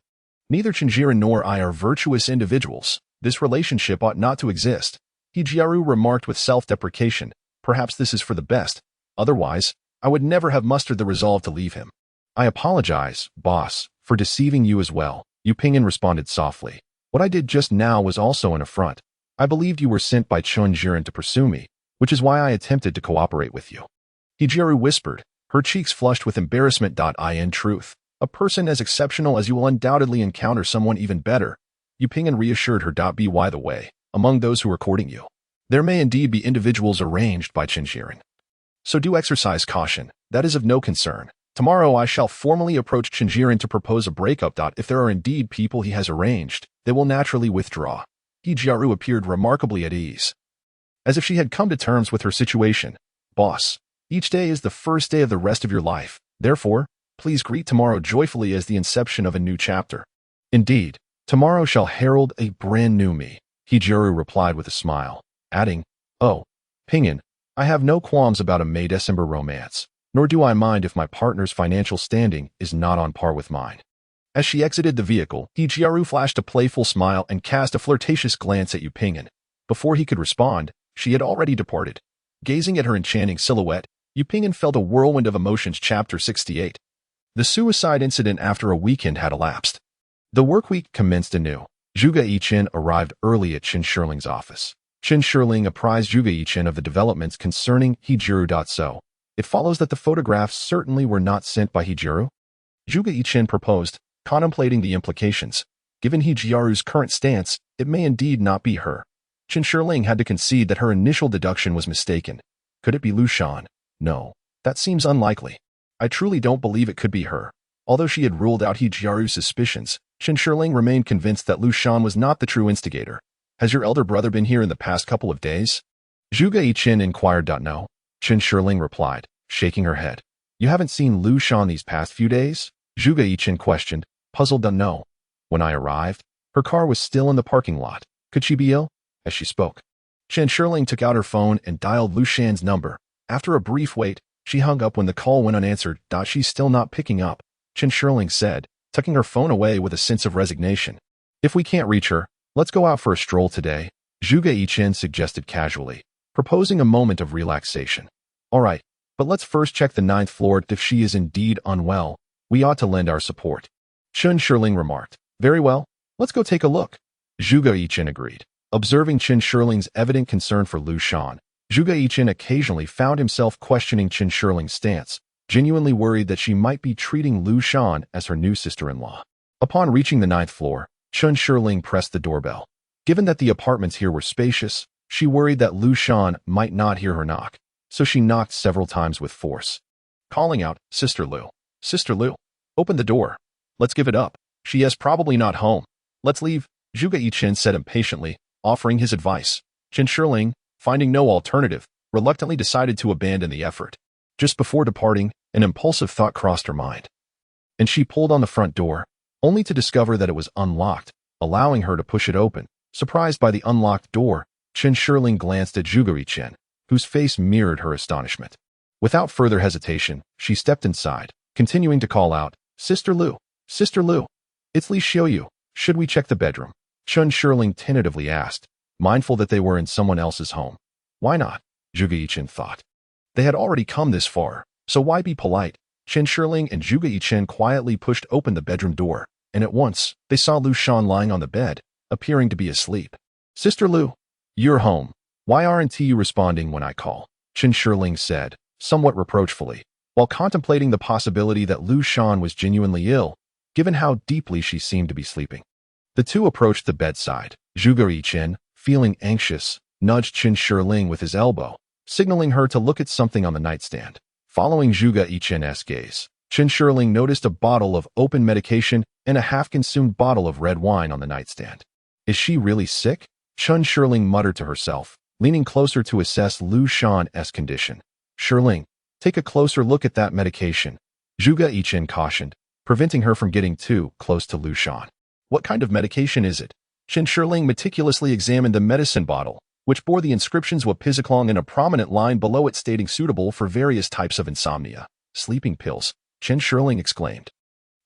Neither Chinjiren nor I are virtuous individuals. This relationship ought not to exist. Hijiaru remarked with self-deprecation. Perhaps this is for the best. Otherwise, I would never have mustered the resolve to leave him. I apologize, boss, for deceiving you as well, Yu Pingyan responded softly. What I did just now was also an affront. I believed you were sent by Chinjiren to pursue me, which is why I attempted to cooperate with you. Hijiaru whispered, her cheeks flushed with embarrassment. In truth, a person as exceptional as you will undoubtedly encounter someone even better. Yu Pingyan reassured her. By the way, among those who are courting you, there may indeed be individuals arranged by Chinjiren. So do exercise caution. That is of no concern. Tomorrow I shall formally approach Chinjiren to propose a breakup. If there are indeed people he has arranged, they will naturally withdraw. Hijiaru appeared remarkably at ease, as if she had come to terms with her situation. Boss, each day is the first day of the rest of your life. Therefore, please greet tomorrow joyfully as the inception of a new chapter. Indeed, tomorrow shall herald a brand new me, Hijiaru replied with a smile, adding, Oh, Pingyan, I have no qualms about a May-December romance, nor do I mind if my partner's financial standing is not on par with mine. As she exited the vehicle, Hijiaru flashed a playful smile and cast a flirtatious glance at Yu Pingyan. Before he could respond, she had already departed. Gazing at her enchanting silhouette, Yu Pingyan felt a whirlwind of emotions. Chapter 68. The suicide incident after a weekend had elapsed. The work week commenced anew. Zhuge Yichen arrived early at Qin Shiling's office. Qin Shiling apprised Zhuge Yichen of the developments concerning Hijiaru. So, it follows that the photographs certainly were not sent by Hijiaru? Zhuge Yichen proposed, contemplating the implications. Given Hijiaru's current stance, it may indeed not be her. Qin Shiling had to concede that her initial deduction was mistaken. Could it be Lu Shan? No, that seems unlikely. I truly don't believe it could be her. Although she had ruled out Hijiaru's suspicions, Qin Shiling remained convinced that Lu Shan was not the true instigator. Has your elder brother been here in the past couple of days? Zhuge Yichen inquired. No, Qin Shiling replied, shaking her head. You haven't seen Lu Shan these past few days? Zhuge Yichen questioned, puzzled. No. When I arrived, her car was still in the parking lot. Could she be ill? As she spoke, Qin Shiling took out her phone and dialed Lu Shan's number. After a brief wait, she hung up when the call went unanswered. She's still not picking up, Qin Shiling said, tucking her phone away with a sense of resignation. If we can't reach her, let's go out for a stroll today, Zhuge Yichen suggested casually, proposing a moment of relaxation. All right, but let's first check the 9th floor. If she is indeed unwell, we ought to lend our support, Qin Shiling remarked. Very well, let's go take a look, Zhuge Yichen agreed. Observing Qin Shiling's evident concern for Lu Shan, Zhuge Yichen occasionally found himself questioning Qin Shiling's stance, genuinely worried that she might be treating Lu Shan as her new sister-in-law. Upon reaching the 9th floor, Qin Shiling pressed the doorbell. Given that the apartments here were spacious, she worried that Lu Shan might not hear her knock, so she knocked several times with force, calling out, Sister Lu, open the door. Let's give it up. She is probably not home. Let's leave, Zhuge Yichen said impatiently, offering his advice. Qin Shiling, finding no alternative, reluctantly decided to abandon the effort. Just before departing, an impulsive thought crossed her mind, and she pulled on the front door, only to discover that it was unlocked, allowing her to push it open. Surprised by the unlocked door, Qin Shiling glanced at Zhuge Yichen, whose face mirrored her astonishment. Without further hesitation, she stepped inside, continuing to call out, Sister Lu, it's Li Xiaoyu. Should we check the bedroom? Qin Shiling tentatively asked, mindful that they were in someone else's home. Why not? Zhuge Yichen thought. They had already come this far, so why be polite? Qin Shiling and Zhuge Yichen quietly pushed open the bedroom door, and at once, they saw Lu Shan lying on the bed, appearing to be asleep. Sister Lu, you're home. Why aren't you responding when I call? Qin Shiling said, somewhat reproachfully, while contemplating the possibility that Lu Shan was genuinely ill, given how deeply she seemed to be sleeping. The two approached the bedside. Zhuge Yichen, feeling anxious, nudged Qin Shiling with his elbow, signaling her to look at something on the nightstand. Following Zhuge Yichen's gaze, Qin Shiling noticed a bottle of open medication and a half-consumed bottle of red wine on the nightstand. Is she really sick? Qin Shiling muttered to herself, leaning closer to assess Lu Shan's condition. Shiling, take a closer look at that medication, Zhuge Yichen cautioned, preventing her from getting too close to Lu Shan. What kind of medication is it? Qin Shiling meticulously examined the medicine bottle, which bore the inscriptions Wapizaklong in a prominent line below it stating suitable for various types of insomnia, sleeping pills, Chen Shirling exclaimed.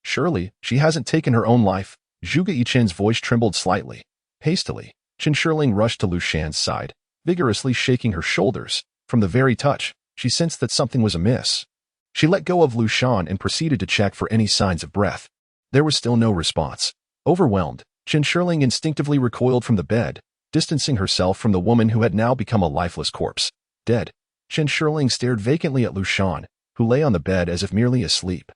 Surely, she hasn't taken her own life. Zhuge Yichen's voice trembled slightly. Hastily, Chen Shirling rushed to Lu Shan's side, vigorously shaking her shoulders. From the very touch, she sensed that something was amiss. She let go of Lu Shan and proceeded to check for any signs of breath. There was still no response. Overwhelmed, Chen Shirling instinctively recoiled from the bed, distancing herself from the woman who had now become a lifeless corpse. Dead, Chen Shirling stared vacantly at Lu Shan, who lay on the bed as if merely asleep.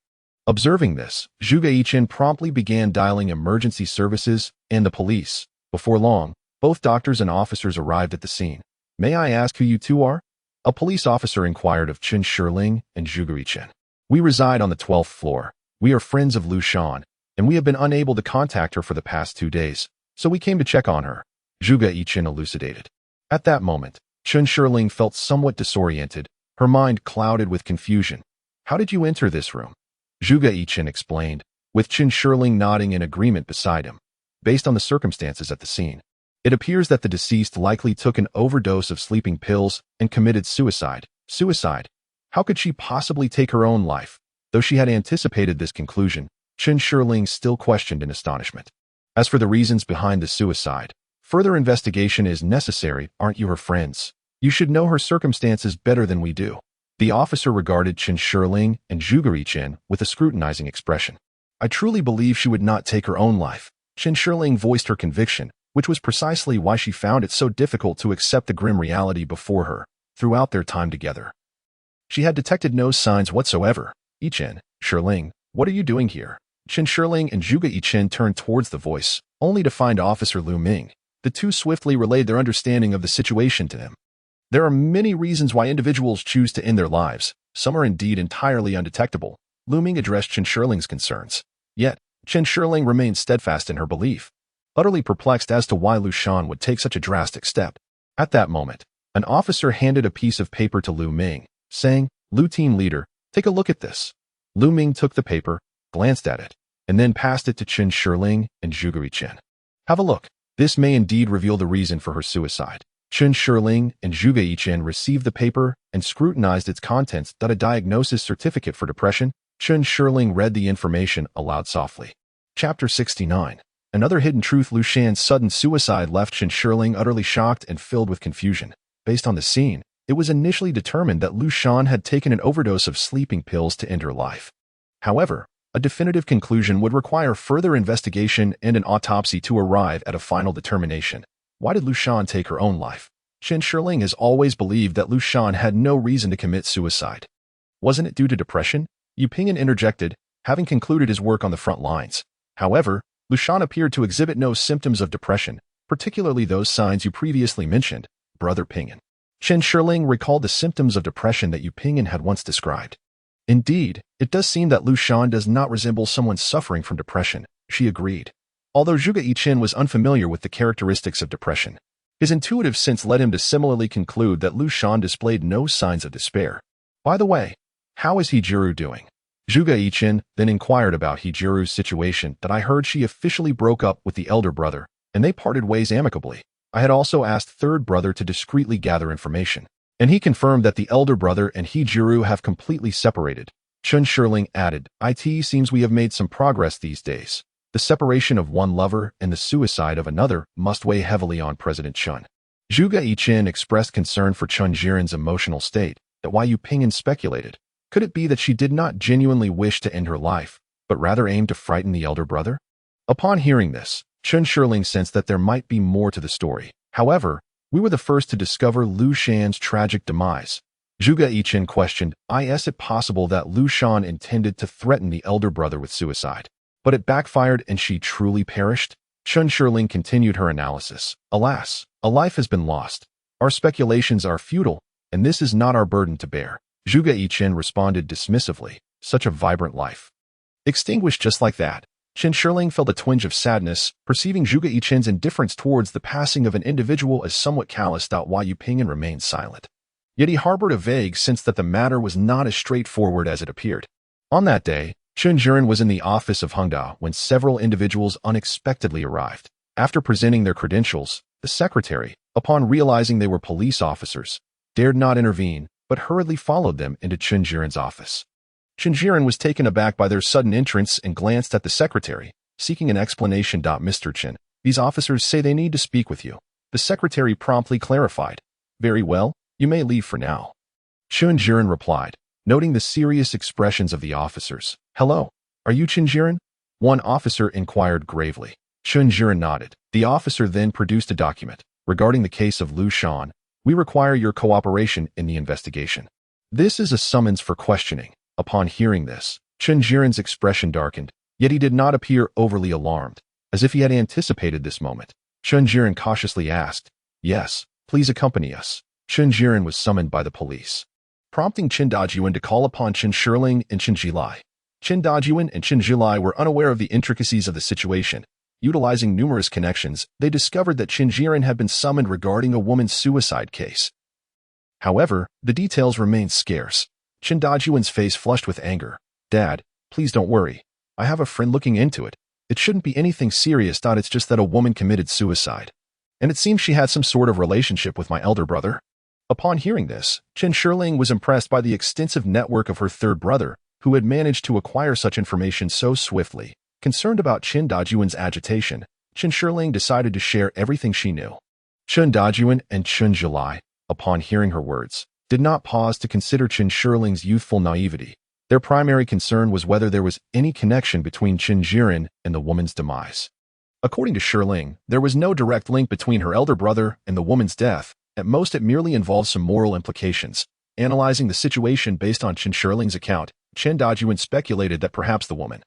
Observing this, Zhuge Yichen promptly began dialing emergency services and the police. Before long, both doctors and officers arrived at the scene. May I ask who you two are? A police officer inquired of Chen Shirling and Zhuge Yichen. We reside on the 12th floor. We are friends of Lu Shan, and we have been unable to contact her for the past 2 days, so we came to check on her, Zhuge Yichen elucidated. At that moment, Chen Shirling felt somewhat disoriented, her mind clouded with confusion. How did you enter this room? Zhuge Yichen explained, with Chen Shirling nodding in agreement beside him. Based on the circumstances at the scene, it appears that the deceased likely took an overdose of sleeping pills and committed suicide. Suicide? How could she possibly take her own life? Though she had anticipated this conclusion, Chen Shirling still questioned in astonishment. As for the reasons behind the suicide, further investigation is necessary. Aren't you her friends? You should know her circumstances better than we do. The officer regarded Chen Shirling and Zhuge Yichen with a scrutinizing expression. I truly believe she would not take her own life. Chen Shirling voiced her conviction, which was precisely why she found it so difficult to accept the grim reality before her throughout their time together. She had detected no signs whatsoever. Yichen, Shirling, what are you doing here? Chen Shirling and Zhuge Yichen turned towards the voice, only to find Officer Lu Ming. The two swiftly relayed their understanding of the situation to him. There are many reasons why individuals choose to end their lives. Some are indeed entirely undetectable. Lu Ming addressed Chen Shirling's concerns. Yet, Chen Shirling remained steadfast in her belief, utterly perplexed as to why Lu Shan would take such a drastic step. At that moment, an officer handed a piece of paper to Lu Ming, saying, Lu team leader, take a look at this. Lu Ming took the paper, glanced at it, and then passed it to Chen Shirling and Zhuge Yichen. Have a look. This may indeed reveal the reason for her suicide. Chen Shirling and Zhuge Yichen received the paper and scrutinized its contents. A diagnosis certificate for depression. Chen Shirling read the information aloud softly. Chapter 69. Another hidden truth. Lu Shan's sudden suicide left Chen Shirling utterly shocked and filled with confusion. Based on the scene, it was initially determined that Lu Shan had taken an overdose of sleeping pills to end her life. However, a definitive conclusion would require further investigation and an autopsy to arrive at a final determination. Why did Lu Shan take her own life? Chen Shirling has always believed that Lu Shan had no reason to commit suicide. Wasn't it due to depression? Yu Pingyan interjected, having concluded his work on the front lines. However, Lu Shan appeared to exhibit no symptoms of depression, particularly those signs you previously mentioned, Brother Pingyan. Chen Shirling recalled the symptoms of depression that Yu Pingyan had once described. Indeed, it does seem that Lu Shan does not resemble someone suffering from depression, she agreed. Although Zhuge Yichen was unfamiliar with the characteristics of depression, his intuitive sense led him to similarly conclude that Lu Shan displayed no signs of despair. By the way, how is Hijiru doing? Zhuge Yichen then inquired about Hijiru's situation. I heard she officially broke up with the elder brother, and they parted ways amicably. I had also asked third brother to discreetly gather information, and he confirmed that the elder brother and Hijiru have completely separated. Chen Shirling added, It seems we have made some progress these days. The separation of one lover and the suicide of another must weigh heavily on President Chen. Zhuge Yichen expressed concern for Chen Jiren's emotional state. That why Yu Pingyan speculated. Could it be that she did not genuinely wish to end her life, but rather aimed to frighten the elder brother? Upon hearing this, Chen Shirling sensed that there might be more to the story. However, we were the first to discover Lu Shan's tragic demise. Zhuge Yichen questioned, Is it possible that Lu Shan intended to threaten the elder brother with suicide? But it backfired and she truly perished? Chen Shirling continued her analysis. Alas, a life has been lost. Our speculations are futile, and this is not our burden to bear. Zhuge Yichen responded dismissively. Such a vibrant life. Extinguished just like that. Chen Shirling felt a twinge of sadness, perceiving Zhuge Yichen's indifference towards the passing of an individual as somewhat callous. Why Yu Pingyan remained silent. Yet he harbored a vague sense that the matter was not as straightforward as it appeared. On that day, Chen Jiren was in the office of Hengda when several individuals unexpectedly arrived. After presenting their credentials, the secretary, upon realizing they were police officers, dared not intervene, but hurriedly followed them into Chen Jiren's office. Chen Jiren was taken aback by their sudden entrance and glanced at the secretary, seeking an explanation. Mr. Chen, these officers say they need to speak with you. The secretary promptly clarified. Very well, you may leave for now. Chen Jiren replied, noting the serious expressions of the officers. Hello, are you Chen Jiren? One officer inquired gravely. Chen Jiren nodded. The officer then produced a document. Regarding the case of Lu Shan, we require your cooperation in the investigation. This is a summons for questioning. Upon hearing this, Chen Jiren's expression darkened, yet he did not appear overly alarmed, as if he had anticipated this moment. Chen Jiren cautiously asked, Yes, please accompany us. Chen Jiren was summoned by the police, prompting Chen Dajun to call upon Chen Shirling and Chen Jilai. Chen Dajun and Chen Jilai were unaware of the intricacies of the situation. Utilizing numerous connections, they discovered that Chen Jiren had been summoned regarding a woman's suicide case. However, the details remained scarce. Chen Dajun's face flushed with anger. Dad, please don't worry. I have a friend looking into it. It shouldn't be anything serious. It's just that a woman committed suicide. And it seems she had some sort of relationship with my elder brother. Upon hearing this, Chen Shirling was impressed by the extensive network of her third brother, who had managed to acquire such information so swiftly. Concerned about Chen Dajun's agitation, Chen Shirling decided to share everything she knew. Chen Dajun and Chen Jilai, upon hearing her words, did not pause to consider Chen Shirling's youthful naivety. Their primary concern was whether there was any connection between Chen Jiren and the woman's demise. According to Shirling, there was no direct link between her elder brother and the woman's death. At most, it merely involved some moral implications. Analyzing the situation based on Chen Shirling's account, Chen Dajun speculated that perhaps the woman,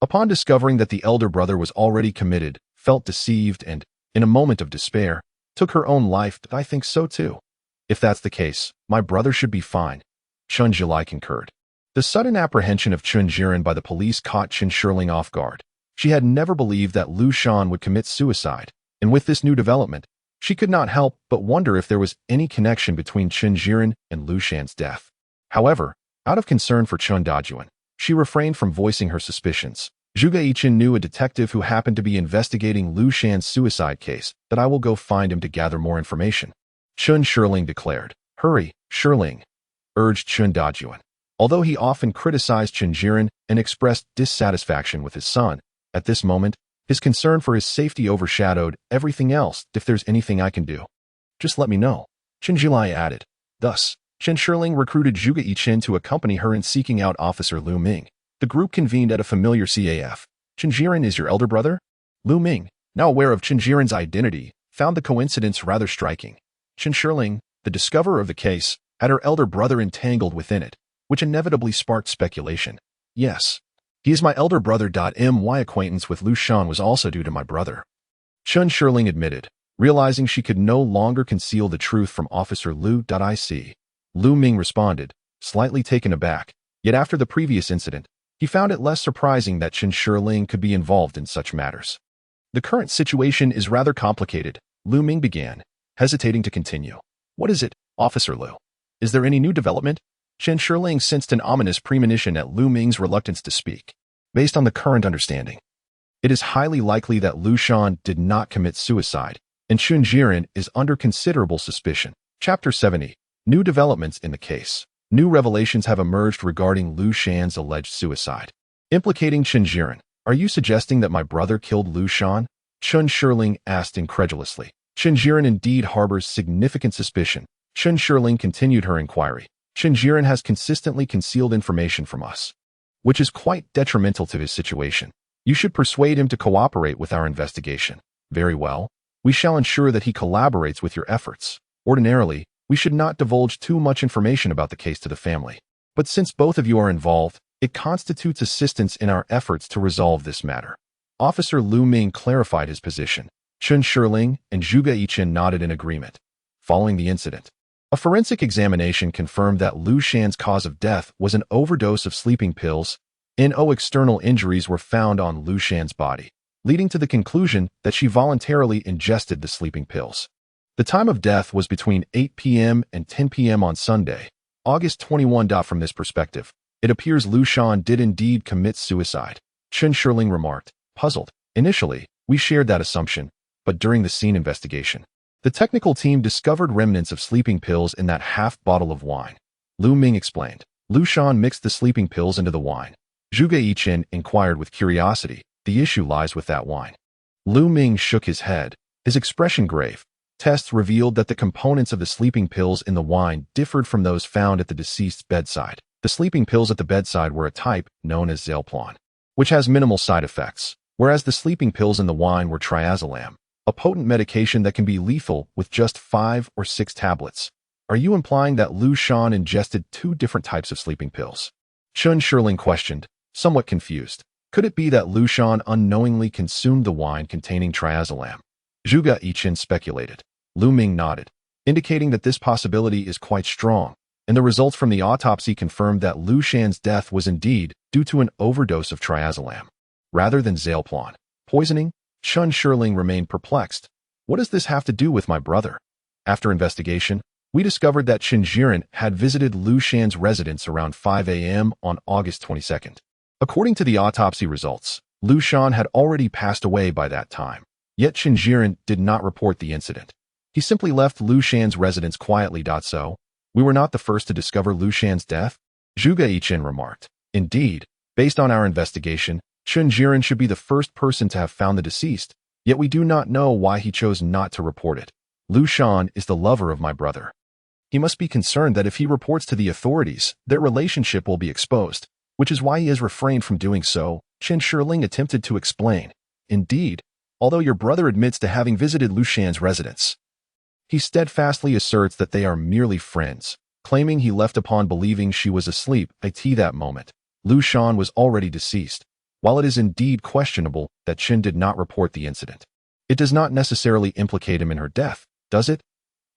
upon discovering that the elder brother was already committed, felt deceived and, in a moment of despair, took her own life. I think so too. If that's the case, my brother should be fine. Chen Jilai concurred. The sudden apprehension of Chen Jiren by the police caught Chen Shirling off guard. She had never believed that Lu Shan would commit suicide, and with this new development, she could not help but wonder if there was any connection between Chen Jiren and Lu Shan's death. However, out of concern for Chen Dajun, she refrained from voicing her suspicions. Zhuge Yichen knew a detective who happened to be investigating Lu Shan's suicide case. That I will go find him to gather more information. Chen Shirling declared. Hurry, Shirling, urged Chen Dajun. Although he often criticized Chen Jiren and expressed dissatisfaction with his son, at this moment, his concern for his safety overshadowed everything else. If there's anything I can do, just let me know, Chen Jilai added. Thus, Chen Shirling recruited Zhuge Yichen to accompany her in seeking out Officer Lu Ming. The group convened at a familiar CAF. Chen Jiren is your elder brother? Lu Ming, now aware of Chen Jiren's identity, found the coincidence rather striking. Chen Shirling, the discoverer of the case, had her elder brother entangled within it, which inevitably sparked speculation. Yes, he is my elder brother. My acquaintance with Lu Shan was also due to my brother, Chen Shirling admitted, realizing she could no longer conceal the truth from Officer Lu. I see. Lu Ming responded, slightly taken aback, yet after the previous incident, he found it less surprising that Chen Shirling could be involved in such matters. The current situation is rather complicated, Lu Ming began, hesitating to continue. What is it, Officer Lu? Is there any new development? Chen Shirling sensed an ominous premonition at Lu Ming's reluctance to speak. Based on the current understanding, it is highly likely that Lu Shan did not commit suicide, and Chen Jiren is under considerable suspicion. Chapter 70. New developments in the case. New revelations have emerged regarding Lu Shan's alleged suicide, implicating Chen Jiren. Are you suggesting that my brother killed Lu Shan? Chen Shirling asked incredulously. Chen Jiren indeed harbors significant suspicion. Chen Shirling continued her inquiry. Chen Jiren has consistently concealed information from us, which is quite detrimental to his situation. You should persuade him to cooperate with our investigation. Very well. We shall ensure that he collaborates with your efforts. Ordinarily, we should not divulge too much information about the case to the family. But since both of you are involved, it constitutes assistance in our efforts to resolve this matter. Officer Lu Ming clarified his position. Chen Shirling and Zhuge Yichen nodded in agreement. Following the incident, a forensic examination confirmed that Lu Shan's cause of death was an overdose of sleeping pills. No external injuries were found on Lu Shan's body, leading to the conclusion that she voluntarily ingested the sleeping pills. The time of death was between 8 p.m. and 10 p.m. on Sunday, August 21. From this perspective, it appears Lu Shan did indeed commit suicide, Chen Shirling remarked, puzzled. Initially, we shared that assumption, but during the scene investigation, the technical team discovered remnants of sleeping pills in that half bottle of wine. Lu Ming explained. Lu Shan mixed the sleeping pills into the wine. Zhuge Yiqin inquired with curiosity. The issue lies with that wine. Lu Ming shook his head, his expression grave. Tests revealed that the components of the sleeping pills in the wine differed from those found at the deceased's bedside. The sleeping pills at the bedside were a type known as Zalplon, which has minimal side effects, whereas the sleeping pills in the wine were triazolam, a potent medication that can be lethal with just 5 or 6 tablets. Are you implying that Lu Shan ingested 2 different types of sleeping pills? Chun Shirling questioned, somewhat confused. Could it be that Lu Shan unknowingly consumed the wine containing triazolam? Zhuge Yiqin speculated. Lu Ming nodded, indicating that this possibility is quite strong, and the results from the autopsy confirmed that Lu Shan's death was indeed due to an overdose of triazolam, rather than Zalplon poisoning. Chun Shirling remained perplexed. What does this have to do with my brother? After investigation, we discovered that Qin Jiren had visited Lu Shan's residence around 5 a.m. on August 22nd. According to the autopsy results, Lu Shan had already passed away by that time, yet Qin Jiren did not report the incident. He simply left Lu Shan's residence quietly. So, we were not the first to discover Lu Shan's death? Zhuge Yiqin remarked. Indeed, based on our investigation, Qin Jiren should be the first person to have found the deceased, yet we do not know why he chose not to report it. Lu Shan is the lover of my brother. He must be concerned that if he reports to the authorities, their relationship will be exposed, which is why he has refrained from doing so, Qin Shirling attempted to explain. Indeed, although your brother admits to having visited Lu Shan's residence, he steadfastly asserts that they are merely friends, claiming he left upon believing she was asleep at that moment. Lu Shan was already deceased. While it is indeed questionable that Qin did not report the incident, it does not necessarily implicate him in her death, does it?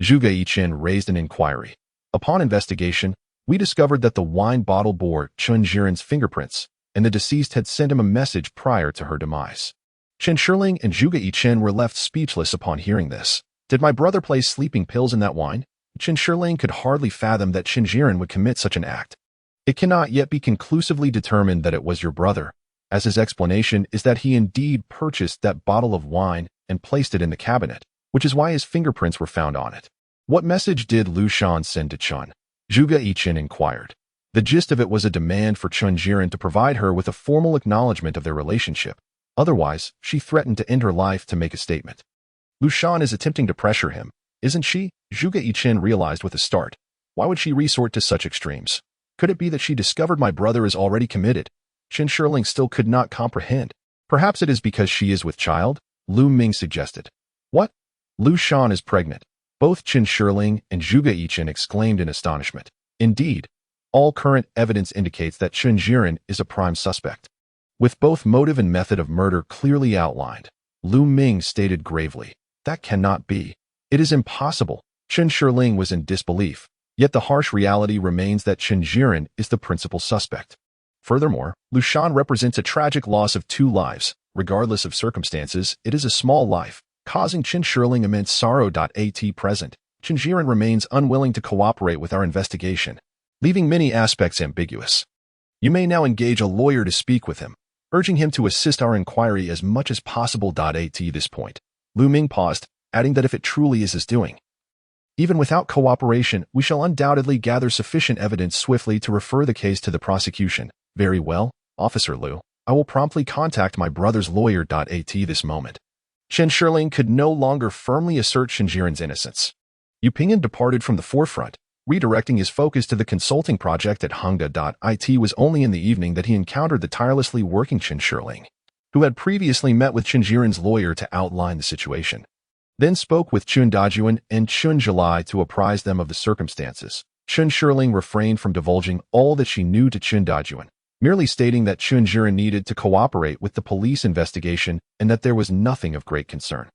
Zhuge Yiqin raised an inquiry. Upon investigation, we discovered that the wine bottle bore Qin Jiren's fingerprints, and the deceased had sent him a message prior to her demise. Qin Shirling and Zhuge Yiqin were left speechless upon hearing this. Did my brother place sleeping pills in that wine? Qin Shirling could hardly fathom that Qin Jiren would commit such an act. It cannot yet be conclusively determined that it was your brother, as his explanation is that he indeed purchased that bottle of wine and placed it in the cabinet, which is why his fingerprints were found on it. What message did Lu Shan send to Chun? Zhuge Yiqin inquired. The gist of it was a demand for Qin Jiren to provide her with a formal acknowledgement of their relationship. Otherwise, she threatened to end her life to make a statement. Lu Shan is attempting to pressure him, isn't she? Zhuge Yiqin realized with a start. Why would she resort to such extremes? Could it be that she discovered my brother is already committed? Qin Shirling still could not comprehend. Perhaps it is because she is with child? Lu Ming suggested. What? Lu Shan is pregnant. Both Qin Shirling and Zhuge Yiqin exclaimed in astonishment. Indeed, all current evidence indicates that Qin Jiren is a prime suspect. With both motive and method of murder clearly outlined, Lu Ming stated gravely, that cannot be. It is impossible. Qin Shirling was in disbelief, yet the harsh reality remains that Qin Jiren is the principal suspect. Furthermore, Lu Shan represents a tragic loss of 2 lives. Regardless of circumstances, it is a small life, causing Qin Shirling immense sorrow. At present, Qin Jiren remains unwilling to cooperate with our investigation, leaving many aspects ambiguous. You may now engage a lawyer to speak with him, urging him to assist our inquiry as much as possible. At this point, Lu Ming paused, adding that if it truly is his doing, even without cooperation, we shall undoubtedly gather sufficient evidence swiftly to refer the case to the prosecution. Very well, Officer Lu. I will promptly contact my brother's lawyer. At this moment, Qin Shirling could no longer firmly assert Qin Jiren's innocence. Yu Pingyan departed from the forefront, redirecting his focus to the consulting project at Hangda. It was only in the evening that he encountered the tirelessly working Qin Shirling, who had previously met with Qin Jiren's lawyer to outline the situation. Then spoke with Chun Dajuan and Chun Jilai to apprise them of the circumstances. Qin Shirling refrained from divulging all that she knew to Chun Dajuan, merely stating that Qin Jiren needed to cooperate with the police investigation and that there was nothing of great concern.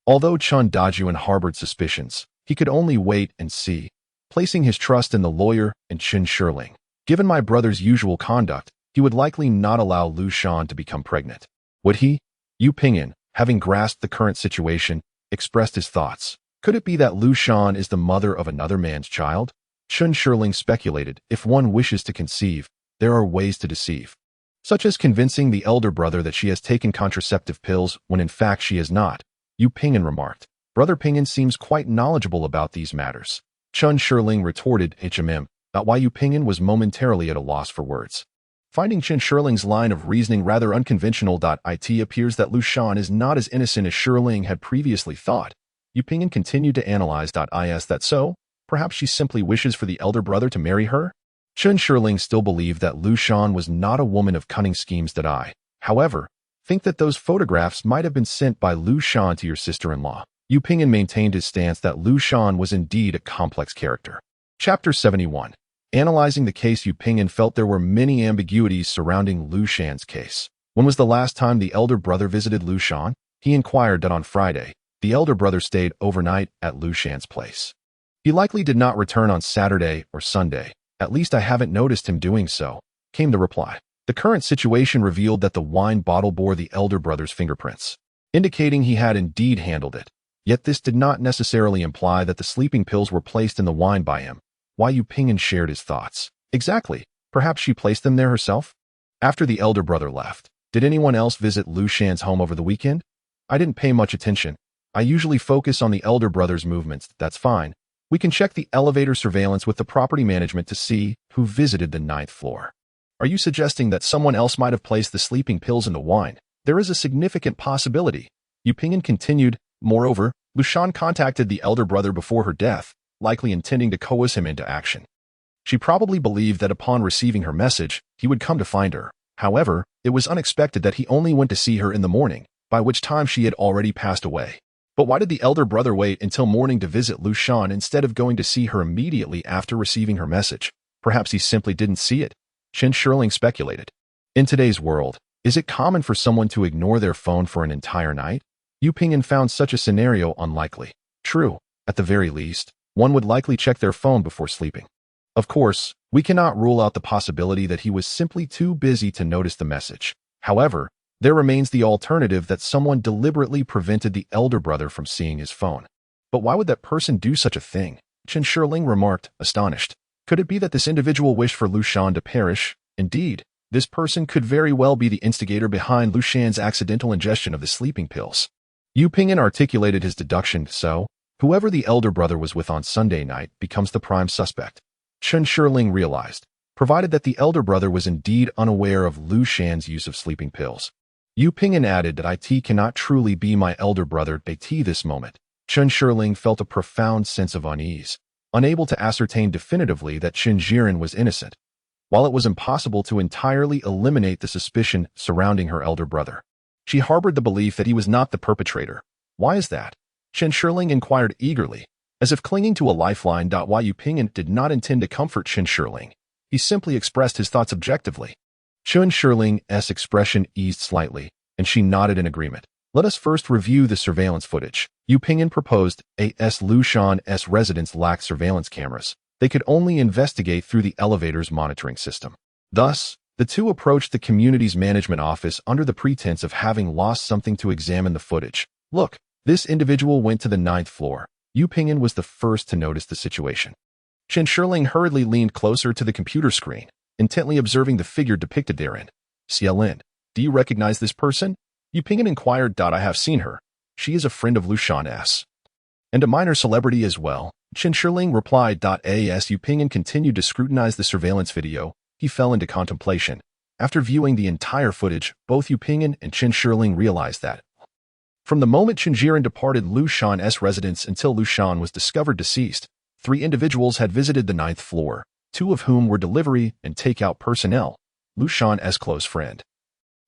Although Chun Dajuan harbored suspicions, he could only wait and see, placing his trust in the lawyer and Qin Shirling. Given my brother's usual conduct, he would likely not allow Lu Shan to become pregnant. Would he? Yu Pingyan, having grasped the current situation, expressed his thoughts. Could it be that Lu Shan is the mother of another man's child? Qin Shirling speculated, if one wishes to conceive, there are ways to deceive, such as convincing the elder brother that she has taken contraceptive pills when in fact she has not. Yu Pingyan remarked. Brother Pingyan seems quite knowledgeable about these matters. Chun Shirling retorted, Why Yu Pingyan was momentarily at a loss for words. Finding Chen Shiling's line of reasoning rather unconventional. It appears that Lu Shan is not as innocent as Shirling had previously thought. Yu Pingyan continued to analyze. Is that so? Perhaps she simply wishes for the elder brother to marry her? Chen Shirling still believed that Lu Shan was not a woman of cunning schemes. However, think that those photographs might have been sent by Lu Shan to your sister-in-law. Yu Pingyan maintained his stance that Lu Shan was indeed a complex character. Chapter 71. Analyzing the case. Yu Pingyan felt there were many ambiguities surrounding Lu Shan's case. When was the last time the elder brother visited Lu Shan? He inquired that on Friday, the elder brother stayed overnight at Lu Shan's place. He likely did not return on Saturday or Sunday. At least I haven't noticed him doing so, came the reply. The current situation revealed that the wine bottle bore the elder brother's fingerprints, indicating he had indeed handled it. Yet this did not necessarily imply that the sleeping pills were placed in the wine by him. Why Yu Pingyan shared his thoughts. Exactly. Perhaps she placed them there herself? After the elder brother left, did anyone else visit Lu Shan's home over the weekend? I didn't pay much attention. I usually focus on the elder brother's movements. That's fine. We can check the elevator surveillance with the property management to see who visited the 9th floor. Are you suggesting that someone else might have placed the sleeping pills in the wine? There is a significant possibility. Yu Pingyan continued. Moreover, Lu Shan contacted the elder brother before her death, likely intending to coerce him into action. She probably believed that upon receiving her message, he would come to find her. However, it was unexpected that he only went to see her in the morning, by which time she had already passed away. But why did the elder brother wait until morning to visit Lu Shan instead of going to see her immediately after receiving her message? Perhaps he simply didn't see it. Chen Shirling speculated. In today's world, is it common for someone to ignore their phone for an entire night? Yu Pingyan found such a scenario unlikely. True, at the very least, one would likely check their phone before sleeping. Of course, we cannot rule out the possibility that he was simply too busy to notice the message. However, there remains the alternative that someone deliberately prevented the elder brother from seeing his phone. But why would that person do such a thing? Chen Shirling remarked, astonished. Could it be that this individual wished for Lu Shan to perish? Indeed, this person could very well be the instigator behind Lu Shan's accidental ingestion of the sleeping pills. Yu Pingyan articulated his deduction. So, whoever the elder brother was with on Sunday night becomes the prime suspect. Chen Shirling realized, provided that the elder brother was indeed unaware of Lu Shan's use of sleeping pills. Yu Pingyan added that it cannot truly be my elder brother. At this moment, Chen Shirling felt a profound sense of unease, unable to ascertain definitively that Chen Jiren was innocent, while it was impossible to entirely eliminate the suspicion surrounding her elder brother. She harbored the belief that he was not the perpetrator. Why is that? Chen Shirling inquired eagerly, as if clinging to a lifeline. Why Yu Pingyan did not intend to comfort Chen Shirling. He simply expressed his thoughts objectively. Chen Shirling's expression eased slightly, and she nodded in agreement. Let us first review the surveillance footage. Yu Pingyan proposed. Lu Shan's residence lacked surveillance cameras. They could only investigate through the elevator's monitoring system. Thus, the two approached the community's management office under the pretense of having lost something to examine the footage. Look, this individual went to the 9th floor. Yu Pingyan was the first to notice the situation. Chen Shirling hurriedly leaned closer to the computer screen, intently observing the figure depicted therein. Xiaolin, do you recognize this person? Yu Pingyan inquired. I have seen her. She is a friend of Lu Shan's. And a minor celebrity as well. Chen Shirling replied. As Yu Pingyan continued to scrutinize the surveillance video, he fell into contemplation. After viewing the entire footage, both Yu Pingyan and Chen Shirling realized that, from the moment Chen Jiren departed Lu Shan's residence until Lu Shan was discovered deceased, 3 individuals had visited the 9th floor, 2 of whom were delivery and takeout personnel. Lu Shan's close friend,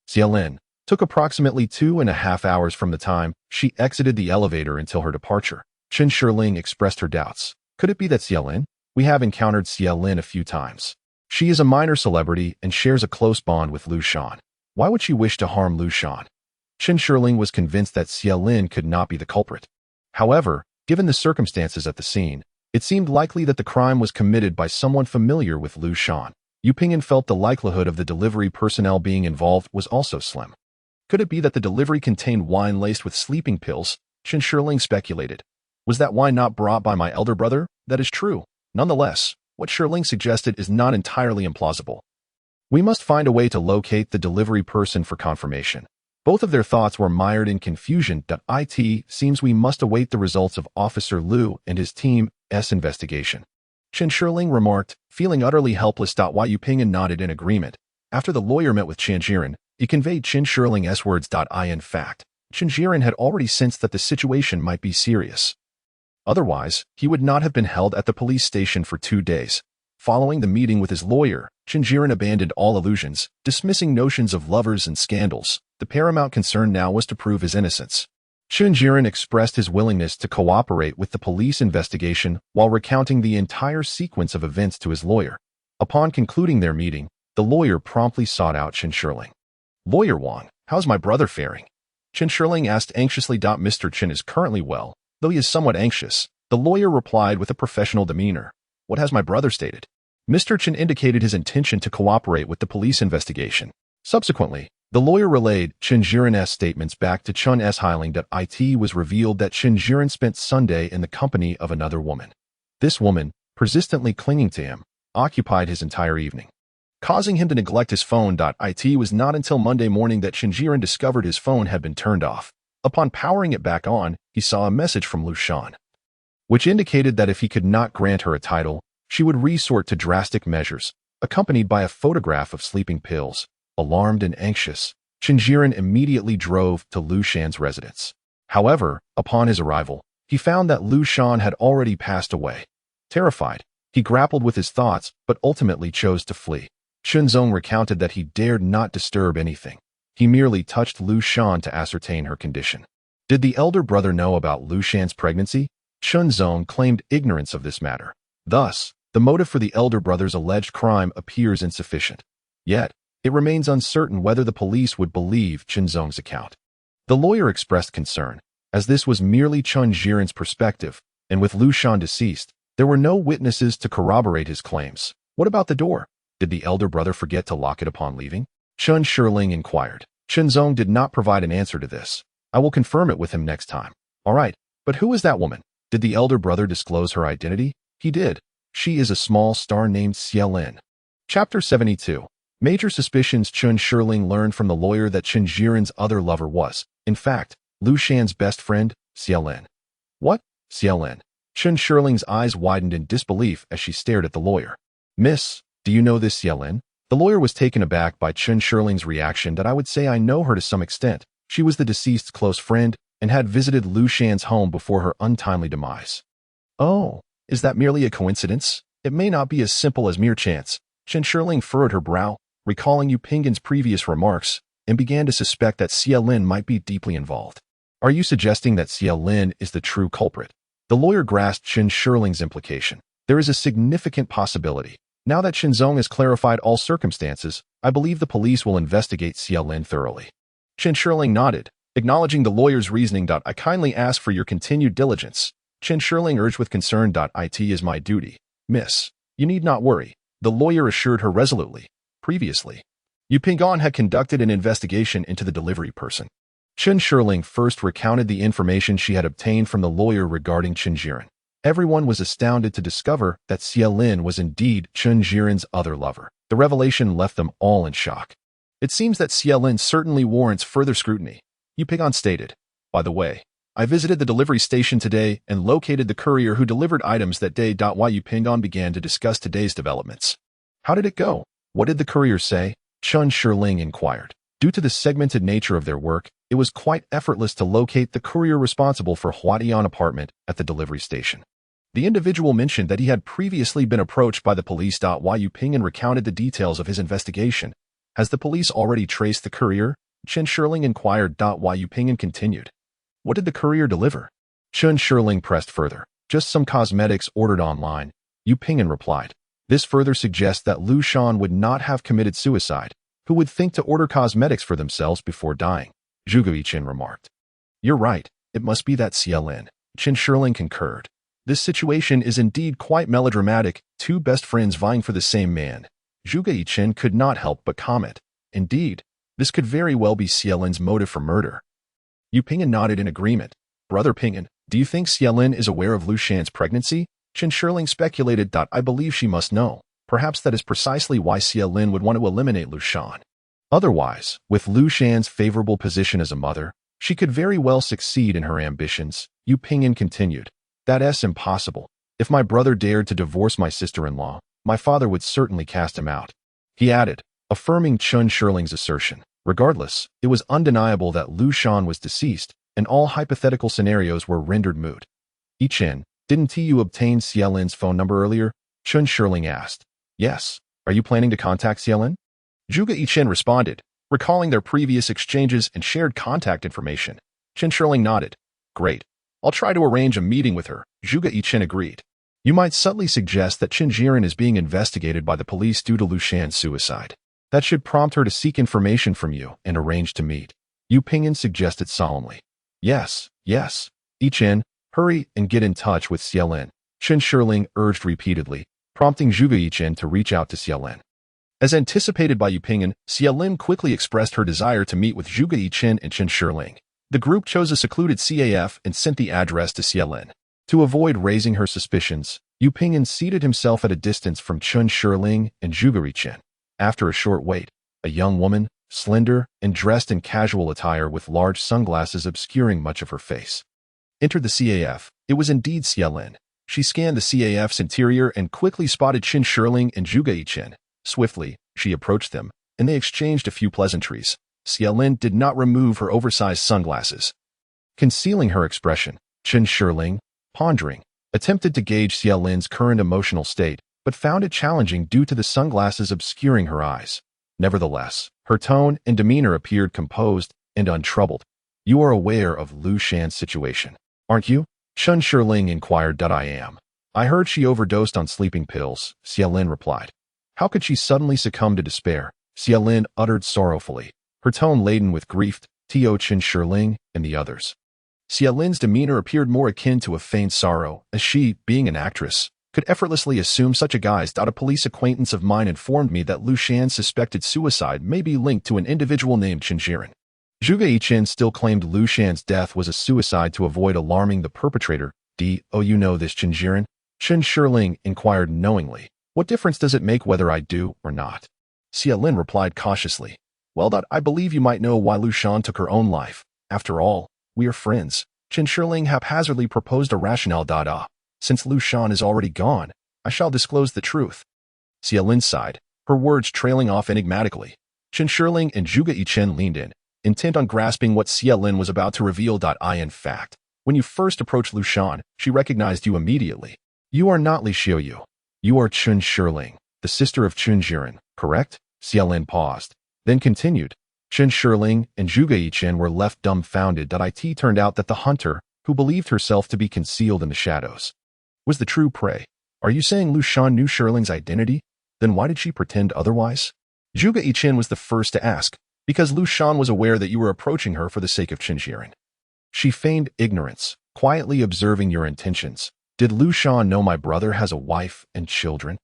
Xiaolin, took approximately 2.5 hours from the time she exited the elevator until her departure. Chen Shirling expressed her doubts. Could it be that Xiaolin? We have encountered Xiaolin a few times. She is a minor celebrity and shares a close bond with Lu Shan. Why would she wish to harm Lu Shan? Chen Shirling was convinced that Xiaolin could not be the culprit. However, given the circumstances at the scene, it seemed likely that the crime was committed by someone familiar with Lu Shan. Yu Pingyan felt the likelihood of the delivery personnel being involved was also slim. Could it be that the delivery contained wine laced with sleeping pills? Chen Shirling speculated. Was that wine not brought by my elder brother? That is true. Nonetheless, what Shirling suggested is not entirely implausible. We must find a way to locate the delivery person for confirmation. Both of their thoughts were mired in confusion. It seems we must await the results of Officer Liu and his team's investigation. Chen Shirling remarked, feeling utterly helpless. Yu Ping'an nodded in agreement. After the lawyer met with Chen Jiren, he conveyed Chen Shirling's words. In fact, Chen Jiren had already sensed that the situation might be serious. Otherwise, he would not have been held at the police station for 2 days. Following the meeting with his lawyer, Chen Jiren abandoned all illusions, dismissing notions of lovers and scandals. The paramount concern now was to prove his innocence. Chen Jiren expressed his willingness to cooperate with the police investigation while recounting the entire sequence of events to his lawyer. Upon concluding their meeting, the lawyer promptly sought out Chen Shirling. "Lawyer Wang, how's my brother faring?" Chen Shirling asked anxiously. "Mr. Chen is currently well, though he is somewhat anxious," the lawyer replied with a professional demeanor. "What has my brother stated?" Mr. Chen indicated his intention to cooperate with the police investigation. Subsequently, the lawyer relayed Chen Jiren's statements back to Chen Hiling. It was revealed that Chen Jiren spent Sunday in the company of another woman. This woman, persistently clinging to him, occupied his entire evening, causing him to neglect his phone. It was not until Monday morning that Chen Jiren discovered his phone had been turned off. Upon powering it back on, he saw a message from Lu Shan, which indicated that if he could not grant her a title, she would resort to drastic measures, accompanied by a photograph of sleeping pills. Alarmed and anxious, Chen Jiren immediately drove to Lu Shan's residence. However, upon his arrival, he found that Lu Shan had already passed away. Terrified, he grappled with his thoughts but ultimately chose to flee. Chen Zong recounted that he dared not disturb anything. He merely touched Lu Shan to ascertain her condition. Did the elder brother know about Lu Shan's pregnancy? Chen Zong claimed ignorance of this matter. Thus, the motive for the elder brother's alleged crime appears insufficient. Yet, it remains uncertain whether the police would believe Chen Zong's account. The lawyer expressed concern, as this was merely Chen Jiren's perspective, and with Lu Shan deceased, there were no witnesses to corroborate his claims. What about the door? Did the elder brother forget to lock it upon leaving? Chen Shirling inquired. Chen Zong did not provide an answer to this. "I will confirm it with him next time." "All right, but who is that woman? Did the elder brother disclose her identity?" "He did. She is a small star named Xie Lin." Chapter 72. Major suspicions. Chen Shirling learned from the lawyer that Chen Jiren's other lover was, in fact, Lu Shan's best friend, Xie Lin. "What? Xie Lin?" Chen Shirling's eyes widened in disbelief as she stared at the lawyer. "Miss, do you know this Xie Lin?" The lawyer was taken aback by Chen Shirling's reaction. "I would say I know her to some extent. She was the deceased's close friend and had visited Lu Shan's home before her untimely demise." "Oh, is that merely a coincidence? It may not be as simple as mere chance." Chen Shirling furrowed her brow, recalling Yu Ping'an's previous remarks, and began to suspect that Xie Lin might be deeply involved. "Are you suggesting that Xie Lin is the true culprit?" The lawyer grasped Chen Shirling's implication. "There is a significant possibility. Now that Chen Zong has clarified all circumstances, I believe the police will investigate Xie Lin thoroughly." Chen Shirling nodded, acknowledging the lawyer's reasoning. "I kindly ask for your continued diligence." Chen Shirling urged with concern. "It is my duty, miss. You need not worry," the lawyer assured her resolutely. Previously, Yu Ping'an had conducted an investigation into the delivery person. Chen Shirling first recounted the information she had obtained from the lawyer regarding Chen Jiren. Everyone was astounded to discover that Xie Lin was indeed Chen Jiren's other lover. The revelation left them all in shock. "It seems that Xie Lin certainly warrants further scrutiny," Yu Ping'an stated. "By the way, I visited the delivery station today and located the courier who delivered items that day." Yu Ping'an began to discuss today's developments. "How did it go? What did the courier say?" Chen Shirling inquired. Due to the segmented nature of their work, it was quite effortless to locate the courier responsible for Huatian apartment at the delivery station. The individual mentioned that he had previously been approached by the police. Yu Ping'an recounted the details of his investigation. "Has the police already traced the courier?" Chen Shirling inquired. Yu Ping'an continued. "What did the courier deliver?" Chen Shirling pressed further. "Just some cosmetics ordered online," Yu Ping'an replied. This further suggests that Lu Shan would not have committed suicide. Who would think to order cosmetics for themselves before dying? Zhu Guichen remarked. "You're right. It must be that Xie Lin." Chen Shirling concurred. "This situation is indeed quite melodramatic, two best friends vying for the same man." Zhu Guichen could not help but comment. "Indeed, this could very well be Xie Lin's motive for murder." Yu Ping'an nodded in agreement. "Brother Ping'an, do you think Xie Lin is aware of Lu Shan's pregnancy?" Chen Shirling speculated. "I believe she must know. Perhaps that is precisely why Xie Lin would want to eliminate Lu Shan. Otherwise, with Lu Shan's favorable position as a mother, she could very well succeed in her ambitions." Yu Ping'an continued. "That's impossible. If my brother dared to divorce my sister-in-law, my father would certainly cast him out. He added, affirming Chun Shirling's assertion. Regardless, it was undeniable that Lu Shan was deceased, and all hypothetical scenarios were rendered moot. Yichen, didn't you obtain Xielin's phone number earlier? Chun Shirling asked. Yes. Are you planning to contact Xielin? Zhuge Yichen responded, recalling their previous exchanges and shared contact information. Chun Shirling nodded. Great. I'll try to arrange a meeting with her, Zhuge Yichen agreed. You might subtly suggest that Qin Jiren is being investigated by the police due to Lu Shan's suicide. That should prompt her to seek information from you and arrange to meet. Yu Pingyan suggested solemnly. Yes. Yichen, hurry and get in touch with Xielin, Chun Shirling urged repeatedly, prompting Zhuge Yichen to reach out to Xielin. As anticipated by Yu Pingyan, Xielin quickly expressed her desire to meet with Zhuge Yichen and Chun Shirling. The group chose a secluded CAF and sent the address to Xielin. To avoid raising her suspicions, Yu Pingyan seated himself at a distance from Chun Shirling and Zhuge Yichen. After a short wait, a young woman, slender and dressed in casual attire with large sunglasses obscuring much of her face, entered the CAF. It was indeed Xielin. She scanned the CAF's interior and quickly spotted Chun Shirling and Zhuge Yichen. Swiftly, she approached them, and they exchanged a few pleasantries. Xielin did not remove her oversized sunglasses. Concealing her expression, Chun Shirling, pondering, attempted to gauge Xielin's current emotional state, but found it challenging due to the sunglasses obscuring her eyes. Nevertheless, her tone and demeanor appeared composed and untroubled. You are aware of Lu Shan's situation, aren't you? Chun Shirling inquired. I am. I heard she overdosed on sleeping pills, Xielin replied. How could she suddenly succumb to despair? Xielin uttered sorrowfully, her tone laden with grief. Chun Shirling and the others. Xielin's demeanor appeared more akin to a feigned sorrow, as she, being an actress, could effortlessly assume such a guise. A police acquaintance of mine informed me that Lu Shan's suspected suicide may be linked to an individual named Qin Jiren. Zhuge Yichen still claimed Lu Shan's death was a suicide to avoid alarming the perpetrator. Oh, you know this Qin Jiren? Chun Shirling inquired knowingly. What difference does it make whether I do or not? Xielin replied cautiously. Well, I believe you might know why Lu Shan took her own life. After all, we are friends. Chun Shirling haphazardly proposed a rationale. Since Lu Shan is already gone, I shall disclose the truth. Xielin sighed, her words trailing off enigmatically. Chun Shirling and Zhuge Yichen leaned in, intent on grasping what Xielin was about to reveal. In fact, when you first approached Lu Shan, she recognized you immediately. You are not Li Xiaoyu. You are Chun Shirling, the sister of Qin Jiren, correct? Xielin paused, then continued. Chun Shirling and Zhuge Yichen were left dumbfounded. It turned out that the hunter, who believed herself to be concealed in the shadows, was the true prey. Are you saying Lu Shan knew Shirling's identity? Then why did she pretend otherwise? Zhuge Yichen was the first to ask, because Lu Shan was aware that you were approaching her for the sake of Qin Jiren. She feigned ignorance, quietly observing your intentions. Did Lu Shan know my brother has a wife and children?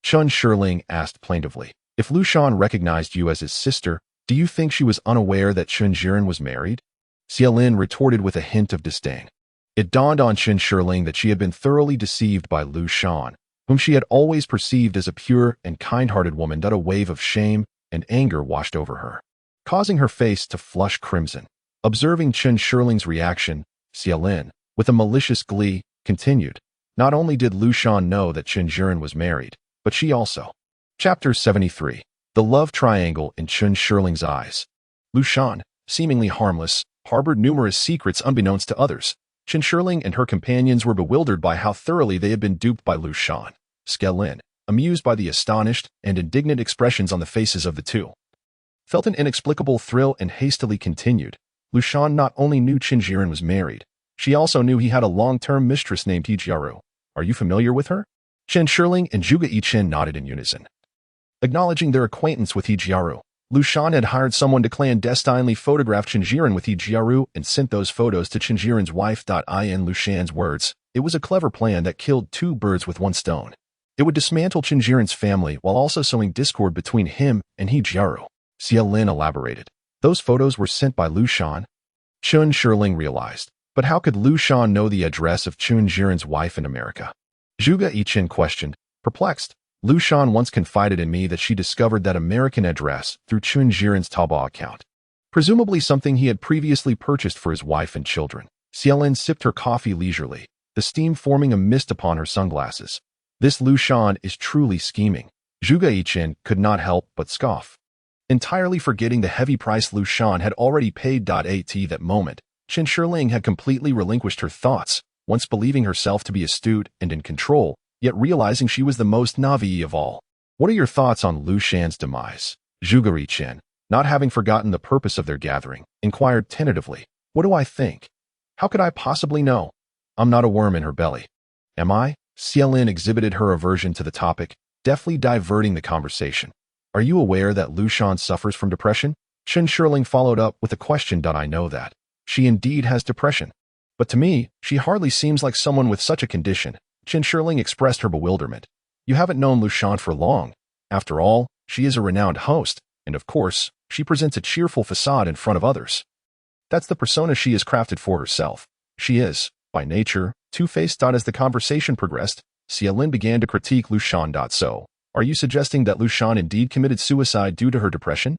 Chun Shirling asked plaintively. If Lu Shan recognized you as his sister, do you think she was unaware that Qin Jiren was married? Xielin retorted with a hint of disdain. It dawned on Chun Shirling that she had been thoroughly deceived by Lu Shan, whom she had always perceived as a pure and kind-hearted woman. A wave of shame and anger washed over her, causing her face to flush crimson. Observing Chun Shirling's reaction, Xielin, with a malicious glee, continued. Not only did Lu Shan know that Qin Jiren was married, but she also. Chapter 73. The Love Triangle in Chun Shirling's Eyes. Lu Shan, seemingly harmless, harbored numerous secrets unbeknownst to others. Chun Shirling and her companions were bewildered by how thoroughly they had been duped by Lu Shan. Xielin, amused by the astonished and indignant expressions on the faces of the two, felt an inexplicable thrill and hastily continued. Lu Shan not only knew Qin Jiren was married, she also knew he had a long-term mistress named He Jiaru. Are you familiar with her? Chun Shirling and Zhuge Yichen nodded in unison. Acknowledging their acquaintance with He Jiaru, Lu Shan had hired someone to clandestinely photograph Qin Jiren with He Jiaru and sent those photos to Qin Jiren's wife. In Lu Shan's words, it was a clever plan that killed two birds with one stone. It would dismantle Qin Jiren's family while also sowing discord between him and He Jiaru. Xielin elaborated. Those photos were sent by Lu Shan? Chun Shirling realized. But how could Lu Shan know the address of Qin Jiren's wife in America? Zhuge Yichen questioned, perplexed. Lu Shan once confided in me that she discovered that American address through Qin Jiren's Taobao account, presumably something he had previously purchased for his wife and children. Xielin sipped her coffee leisurely, the steam forming a mist upon her sunglasses. This Lu Shan is truly scheming. Zhuge Yichen could not help but scoff. Entirely forgetting the heavy price Lu Shan had already paid. At that moment, Chen Shiling had completely relinquished her thoughts, once believing herself to be astute and in control, yet realizing she was the most naive of all. What are your thoughts on Lu Shan's demise? Zhuge Yichen, not having forgotten the purpose of their gathering, inquired tentatively. What do I think? How could I possibly know? I'm not a worm in her belly. Am I? Xiaolin exhibited her aversion to the topic, deftly diverting the conversation. Are you aware that Lu Shan suffers from depression? Chen Shiling followed up with a question. I know that. She indeed has depression. But to me, she hardly seems like someone with such a condition. Chen Shiling expressed her bewilderment. You haven't known Lu Shan for long. After all, she is a renowned host, and of course, she presents a cheerful facade in front of others. That's the persona she has crafted for herself. She is, by nature, two-faced. As the conversation progressed, Xiaolin began to critique Lu Shan. So, are you suggesting that Lu Shan indeed committed suicide due to her depression?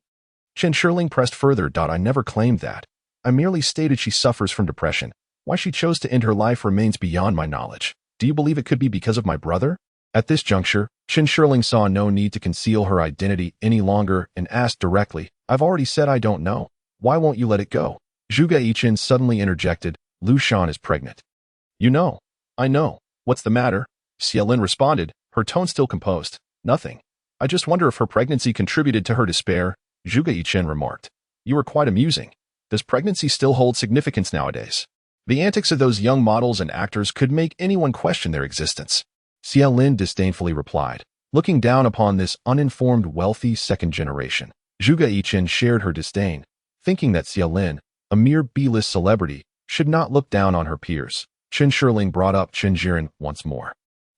Chen Shiling pressed further. I never claimed that. I merely stated she suffers from depression. Why she chose to end her life remains beyond my knowledge. Do you believe it could be because of my brother? At this juncture, Chen Shiling saw no need to conceal her identity any longer and asked directly, I've already said I don't know. Why won't you let it go? Zhuge Yichen suddenly interjected, Lu Shan is pregnant. You know. I know. What's the matter? Xiaolin responded, her tone still composed. Nothing. I just wonder if her pregnancy contributed to her despair. Zhuge Yichen remarked. You are quite amusing. Does pregnancy still hold significance nowadays? The antics of those young models and actors could make anyone question their existence. Xiaolin disdainfully replied, looking down upon this uninformed, wealthy second generation. Zhuge Yichen shared her disdain, thinking that Xiaolin, a mere B-list celebrity, should not look down on her peers. Chen Shiling brought up Chen Jiren once more.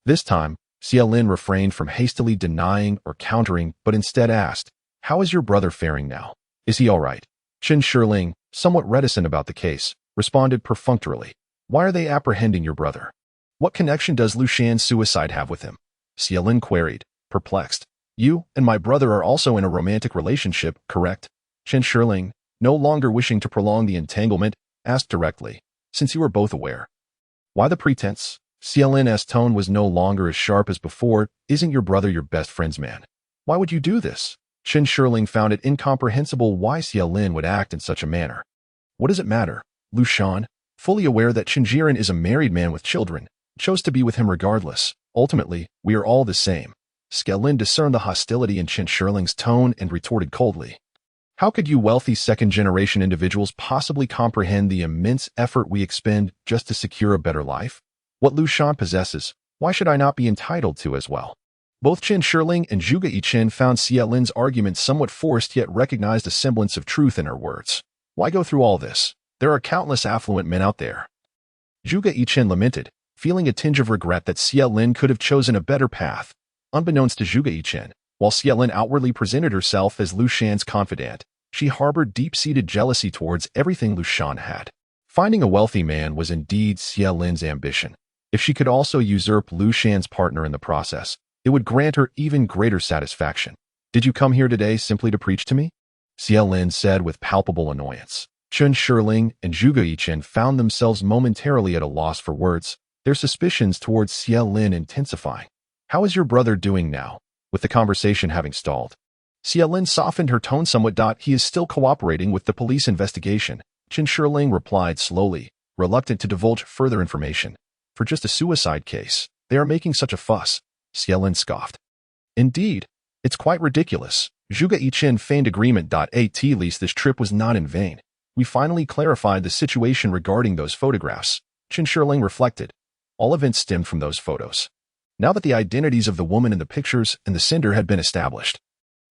This time, Xiaolin refrained from hastily denying or countering, but instead asked, How is your brother faring now? Is he all right? Chen Shiling, somewhat reticent about the case, responded perfunctorily. Why are they apprehending your brother? What connection does Lu Shan's suicide have with him? Xiaolin queried, perplexed. You and my brother are also in a romantic relationship, correct? Chen Shiling, no longer wishing to prolong the entanglement, asked directly, since you are both aware. Why the pretense? Xiaolin's tone was no longer as sharp as before. Isn't your brother your best friend's man? Why would you do this? Chen Shiling found it incomprehensible why Xiaolin would act in such a manner. What does it matter? Lu Shan, fully aware that Chen Jiren is a married man with children, chose to be with him regardless. Ultimately, we are all the same. Xiaolin discerned the hostility in Chen Shiling's tone and retorted coldly. How could you wealthy second-generation individuals possibly comprehend the immense effort we expend just to secure a better life? What Lu Shan possesses, why should I not be entitled to as well? Both Chen Shiling and Zhuge Yichen found Xiaolin's argument somewhat forced, yet recognized a semblance of truth in her words. Why go through all this? There are countless affluent men out there. Zhuge Yichen lamented, feeling a tinge of regret that Xiaolin could have chosen a better path. Unbeknownst to Zhuge Yichen, while Xiaolin outwardly presented herself as Lu Shan's confidant, she harbored deep-seated jealousy towards everything Lu Shan had. Finding a wealthy man was indeed Xiaolin's ambition. If she could also usurp Lu Shan's partner in the process, it would grant her even greater satisfaction. Did you come here today simply to preach to me? Xiaolin said with palpable annoyance. Chen Shiling and Zhuge Yichen found themselves momentarily at a loss for words, their suspicions towards Xiaolin intensifying. How is your brother doing now? With the conversation having stalled, Xiaolin softened her tone somewhat. He is still cooperating with the police investigation. Chen Shiling replied slowly, reluctant to divulge further information. For just a suicide case, they are making such a fuss. Xiaolin scoffed. Indeed, it's quite ridiculous. Zhuge Yichen feigned agreement. At least this trip was not in vain. We finally clarified the situation regarding those photographs. Chen Shiling reflected. All events stemmed from those photos. Now that the identities of the woman in the pictures and the sender had been established,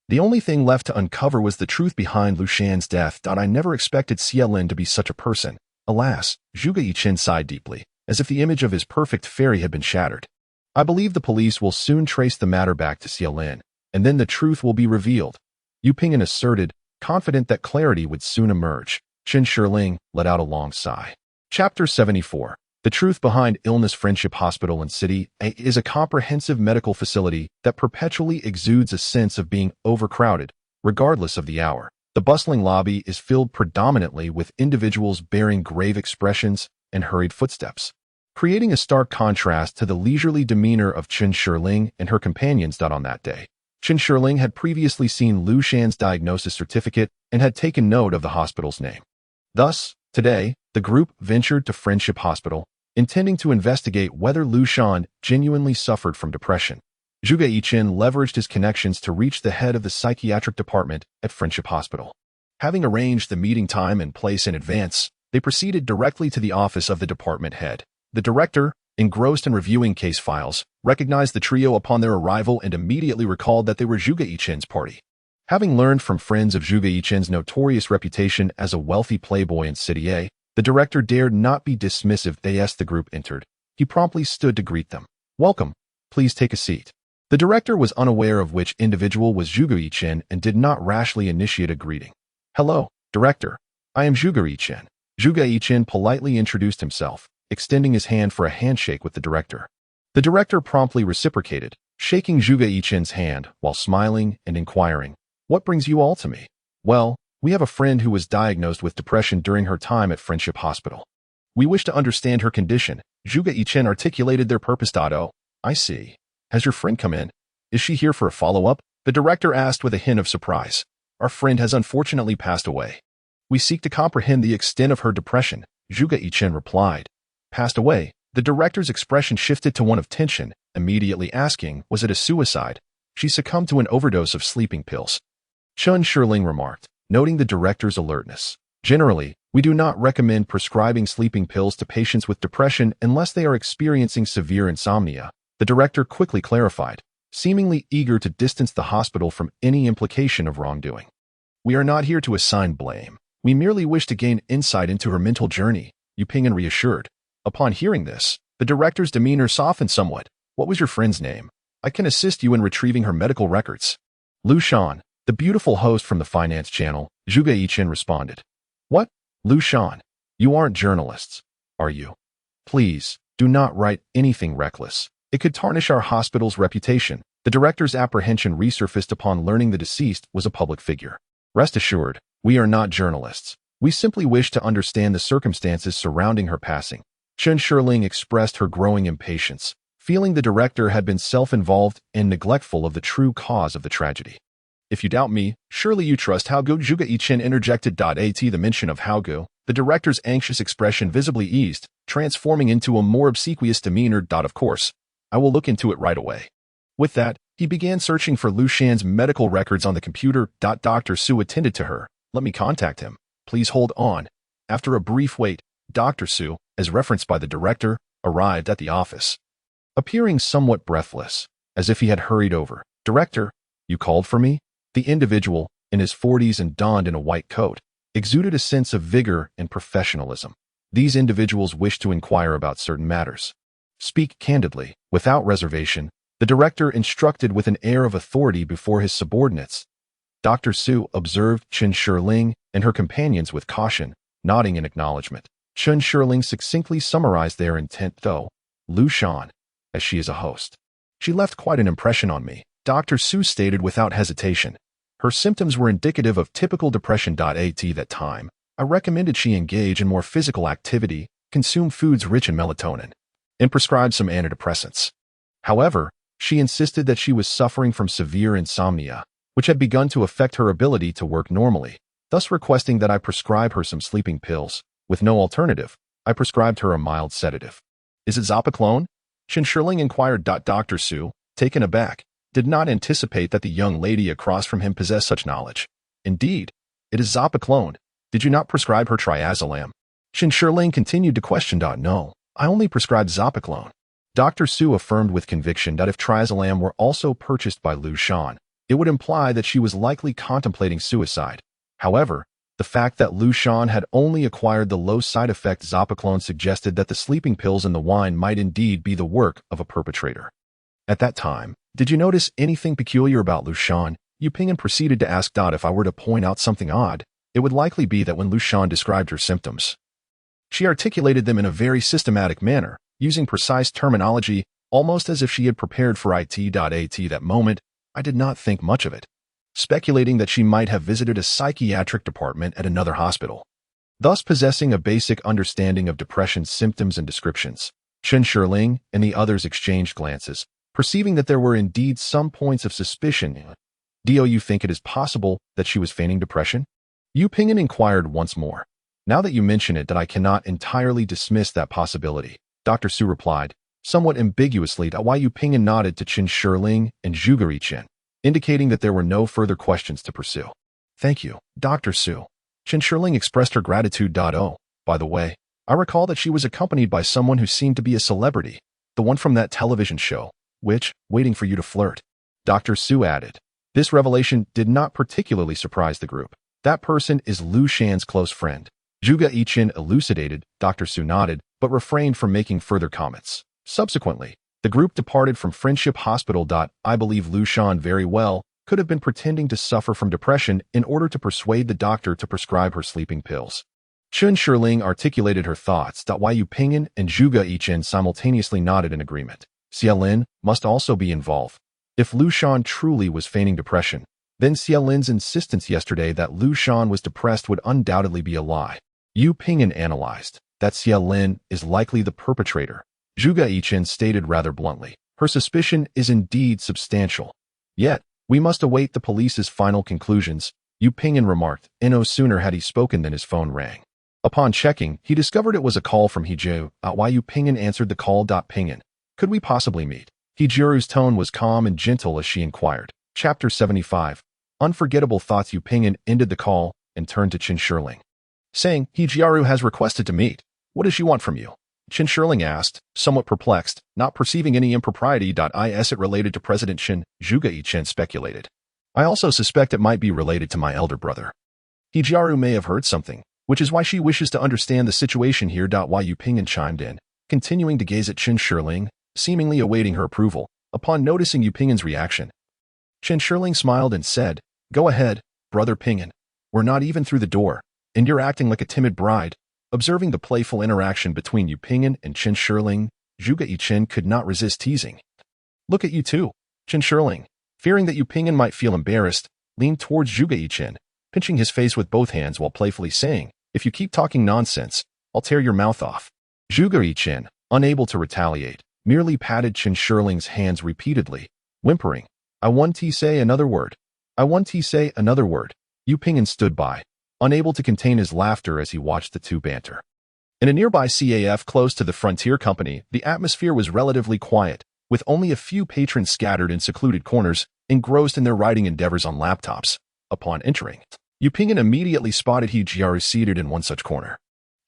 the only thing left to uncover was the truth behind Lu Shan's death. I never expected Xiaolin to be such a person. Alas, Zhuge Yichen sighed deeply, as if the image of his perfect fairy had been shattered. I believe the police will soon trace the matter back to Xiaolin, and then the truth will be revealed. Yu Ping'an asserted, confident that clarity would soon emerge. Chen Shiling let out a long sigh. Chapter 74. The Truth Behind Illness. Friendship Hospital and City A is a comprehensive medical facility that perpetually exudes a sense of being overcrowded, regardless of the hour. The bustling lobby is filled predominantly with individuals bearing grave expressions and hurried footsteps. creating a stark contrast to the leisurely demeanor of Chen Shirling and her companions. On that day, Chen Shirling had previously seen Lu Shan's diagnosis certificate and had taken note of the hospital's name. Thus, today, the group ventured to Friendship Hospital, intending to investigate whether Lu Shan genuinely suffered from depression. Zhuge Yichen leveraged his connections to reach the head of the psychiatric department at Friendship Hospital. Having arranged the meeting time and place in advance, they proceeded directly to the office of the department head. The director, engrossed in reviewing case files, recognized the trio upon their arrival and immediately recalled that they were Zhuge Yichen's party. Having learned from friends of Zhuge Yichen's notorious reputation as a wealthy playboy in City A, the director dared not be dismissive as the group entered. He promptly stood to greet them. "Welcome. Please take a seat." The director was unaware of which individual was Zhuge Yichen and did not rashly initiate a greeting. "Hello, director. I am Zhuge Yichen." Zhuge Yichen politely introduced himself, extending his hand for a handshake with the director. The director promptly reciprocated, shaking Zhuge Yichen's hand while smiling and inquiring, "What brings you all to me?" "Well, we have a friend who was diagnosed with depression during her time at Friendship Hospital. We wish to understand her condition." Zhuge Yichen articulated their purpose. "Oh, I see. Has your friend come in? Is she here for a follow-up?" The director asked with a hint of surprise. "Our friend has unfortunately passed away. We seek to comprehend the extent of her depression," Zhuge Yichen replied. "Passed away?" The director's expression shifted to one of tension, immediately asking, "Was it a suicide?" "She succumbed to an overdose of sleeping pills," Chen Shirling remarked, noting the director's alertness. "Generally, we do not recommend prescribing sleeping pills to patients with depression unless they are experiencing severe insomnia," the director quickly clarified, seemingly eager to distance the hospital from any implication of wrongdoing. "We are not here to assign blame. We merely wish to gain insight into her mental journey," Yu Ping'an reassured. Upon hearing this, the director's demeanor softened somewhat. "What was your friend's name? I can assist you in retrieving her medical records." "Lu Shan, the beautiful host from the finance channel," Zhuge Yichen responded. "What? Lu Shan? You aren't journalists, are you? Please, do not write anything reckless. It could tarnish our hospital's reputation." The director's apprehension resurfaced upon learning the deceased was a public figure. "Rest assured, we are not journalists. We simply wish to understand the circumstances surrounding her passing." Chen Shirling expressed her growing impatience, feeling the director had been self-involved and neglectful of the true cause of the tragedy. "If you doubt me, surely you trust Haogu," Zhuge Yichen interjected. At the mention of Haogu, the director's anxious expression visibly eased, transforming into a more obsequious demeanor. "Of course, I will look into it right away." With that, he began searching for Lu Shan's medical records on the computer. Dr. Su attended to her. "Let me contact him. Please hold on." After a brief wait, Dr. Su, as referenced by the director, arrived at the office. Appearing somewhat breathless, as if he had hurried over. "Director, you called for me?" The individual, in his 40s and donned in a white coat, exuded a sense of vigor and professionalism. These individuals wished to inquire about certain matters. "Speak candidly, without reservation," the director instructed with an air of authority before his subordinates. Dr. Su observed Chen Shirling and her companions with caution, nodding in acknowledgement. Chen Shirling succinctly summarized their intent, though. "Lu Shan, as she is a host. She left quite an impression on me," Dr. Su stated without hesitation. "Her symptoms were indicative of typical depression. At that time, I recommended she engage in more physical activity, consume foods rich in melatonin, and prescribe some antidepressants. However, she insisted that she was suffering from severe insomnia, which had begun to affect her ability to work normally, thus requesting that I prescribe her some sleeping pills. With no alternative, I prescribed her a mild sedative." "Is it Zopiclone?" Chen Shirling inquired. Dr. Su, taken aback, did not anticipate that the young lady across from him possessed such knowledge. "Indeed, it is Zopiclone. Did you not prescribe her triazolam?" Chen Shirling continued to question. "No, I only prescribed Zopiclone." Dr. Su affirmed with conviction that if triazolam were also purchased by Lu Shan, it would imply that she was likely contemplating suicide. However, the fact that Lu Shan had only acquired the low side-effect Zopiclone suggested that the sleeping pills in the wine might indeed be the work of a perpetrator. "At that time, did you notice anything peculiar about Lu Shan?" Yu Ping'an proceeded to ask. "If I were to point out something odd, it would likely be that when Lu Shan described her symptoms, she articulated them in a very systematic manner, using precise terminology, almost as if she had prepared for it. At that moment, I did not think much of it, speculating that she might have visited a psychiatric department at another hospital, thus possessing a basic understanding of depression symptoms and descriptions." Chen Shirling and the others exchanged glances, perceiving that there were indeed some points of suspicion. Do you think it is possible that she was feigning depression? Yu Ping'an inquired once more. Now that you mention it, that I cannot entirely dismiss that possibility, Dr. Su replied, somewhat ambiguously. Why Yu Ping'an nodded to Chen Shirling and Zhuge Chen, indicating that there were no further questions to pursue. Thank you, Dr. Su. Chen Shirling expressed her gratitude. Oh, by the way, I recall that she was accompanied by someone who seemed to be a celebrity, the one from that television show, which, waiting for you to flirt. Dr. Su added. This revelation did not particularly surprise the group. That person is Lu Shan's close friend. Zhuge Chen elucidated. Dr. Su nodded, but refrained from making further comments. Subsequently, the group departed from Friendship Hospital. I believe Lu Shan very well could have been pretending to suffer from depression in order to persuade the doctor to prescribe her sleeping pills. Chen Shirling articulated her thoughts. Why Yu Ping'an and Zhuge Chen simultaneously nodded in agreement. Xia Lin must also be involved. If Lu Shan truly was feigning depression, then Xia Lin's insistence yesterday that Lu Shan was depressed would undoubtedly be a lie. Yu Ping'an analyzed that Xia Lin is likely the perpetrator. Zhuge Chen stated rather bluntly. Her suspicion is indeed substantial. Yet, we must await the police's final conclusions, Yu Ping'an remarked. No sooner had he spoken than his phone rang. Upon checking, he discovered it was a call from Hijiro. Why Yu Ping'an answered the call. Ping'an, could we possibly meet? Hijiro's tone was calm and gentle as she inquired. Chapter 75. Unforgettable thoughts. Yu Ping'an ended the call and turned to Chen Shirling, saying, Hijiro has requested to meet. What does she want from you? Chen Shirling asked, somewhat perplexed, not perceiving any impropriety. Is it related to President Chen? Zhuge Chen speculated. I also suspect it might be related to my elder brother. Hijiro may have heard something, which is why she wishes to understand the situation here. Why Yu Ping'an chimed in, continuing to gaze at Chen Shirling, seemingly awaiting her approval. Upon noticing Yu Ping'an's reaction, Chen Shirling smiled and said, Go ahead, brother Ping'an. We're not even through the door, and you're acting like a timid bride. Observing the playful interaction between Yu Ping'an and Chen Shirling, Zhuge Chen could not resist teasing. Look at you two. Chen Shirling, fearing that Yu Ping'an might feel embarrassed, leaned towards Zhuge Chen, pinching his face with both hands while playfully saying, If you keep talking nonsense, I'll tear your mouth off. Zhuge Chen, unable to retaliate, merely patted Chen Shirling's hands repeatedly, whimpering, I want to say another word. I want to say another word. Yu Ping'an stood by, unable to contain his laughter as he watched the two banter. In a nearby CAF close to the Frontier Company, the atmosphere was relatively quiet, with only a few patrons scattered in secluded corners, engrossed in their writing endeavors on laptops. Upon entering, Yu Ping'an immediately spotted Hijiro seated in one such corner.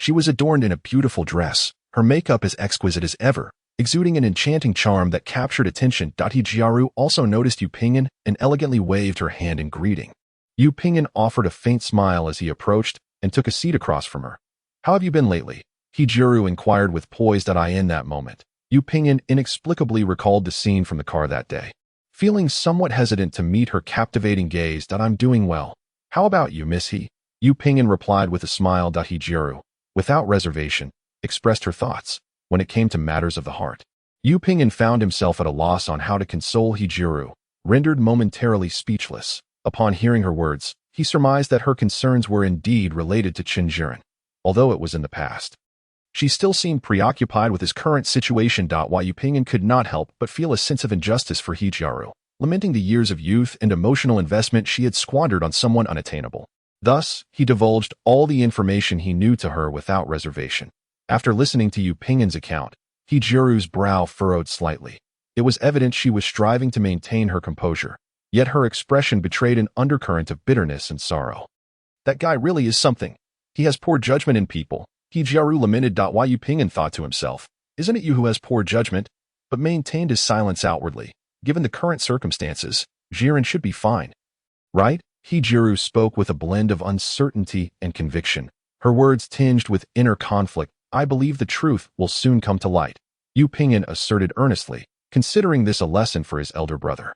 She was adorned in a beautiful dress, her makeup as exquisite as ever, exuding an enchanting charm that captured attention. Hijiro also noticed Yu Ping'an and elegantly waved her hand in greeting. Yu Ping'an offered a faint smile as he approached and took a seat across from her. How have you been lately? Hijiro inquired with poised eye. In that moment, Yu Ping'an inexplicably recalled the scene from the car that day. Feeling somewhat hesitant to meet her captivating gaze. I'm doing well. How about you, Miss He? Yu Ping'an replied with a smile. Hijiro, without reservation, expressed her thoughts. When it came to matters of the heart, Yu Ping'an found himself at a loss on how to console Hijiro, rendered momentarily speechless. Upon hearing her words, he surmised that her concerns were indeed related to Chen Jiren, although it was in the past. She still seemed preoccupied with his current situation. Why Yu Ping'an could not help but feel a sense of injustice for Hijiro, lamenting the years of youth and emotional investment she had squandered on someone unattainable. Thus, he divulged all the information he knew to her without reservation. After listening to Yu Ping'an's account, Hijiro's brow furrowed slightly. It was evident she was striving to maintain her composure, yet her expression betrayed an undercurrent of bitterness and sorrow. That guy really is something. He has poor judgment in people, Hijiro lamented. Why Yu Ping'an thought to himself, isn't it you who has poor judgment? But maintained his silence outwardly. Given the current circumstances, Jiren should be fine. Right? Hijiro spoke with a blend of uncertainty and conviction, her words tinged with inner conflict. I believe the truth will soon come to light, Yu Ping'an asserted earnestly, considering this a lesson for his elder brother.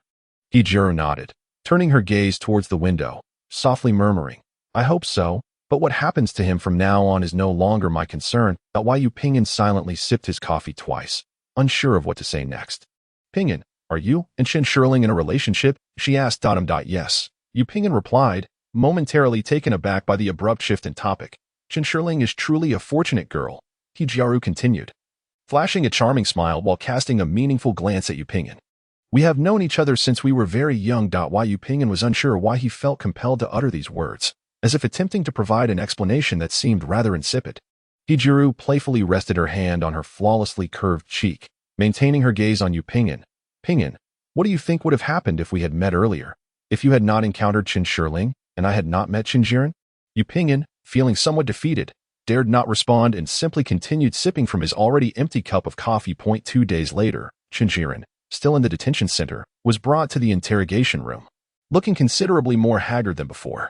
Hijiro nodded, turning her gaze towards the window, softly murmuring, I hope so, but what happens to him from now on is no longer my concern. Why Yu Ping'an silently sipped his coffee twice, unsure of what to say next. Ping'an, are you and Chen Shirling in a relationship? She asked. Yes, Yu Ping'an replied, momentarily taken aback by the abrupt shift in topic. Chen Shirling is truly a fortunate girl, Hijiro continued. flashing a charming smile while casting a meaningful glance at Yu Pingyan. We have known each other since we were very young. Why Yu Pingyan was unsure why he felt compelled to utter these words, as if attempting to provide an explanation that seemed rather insipid. Hijuru playfully rested her hand on her flawlessly curved cheek, maintaining her gaze on Yu Pingyan. Pingyan, what do you think would have happened if we had met earlier? If you had not encountered Qin Shiling, and I had not met Qin Jiren? Yu Pingyan, feeling somewhat defeated, dared not respond and simply continued sipping from his already empty cup of coffee. 2 days later, Qin Jiren, still in the detention center, was brought to the interrogation room, looking considerably more haggard than before.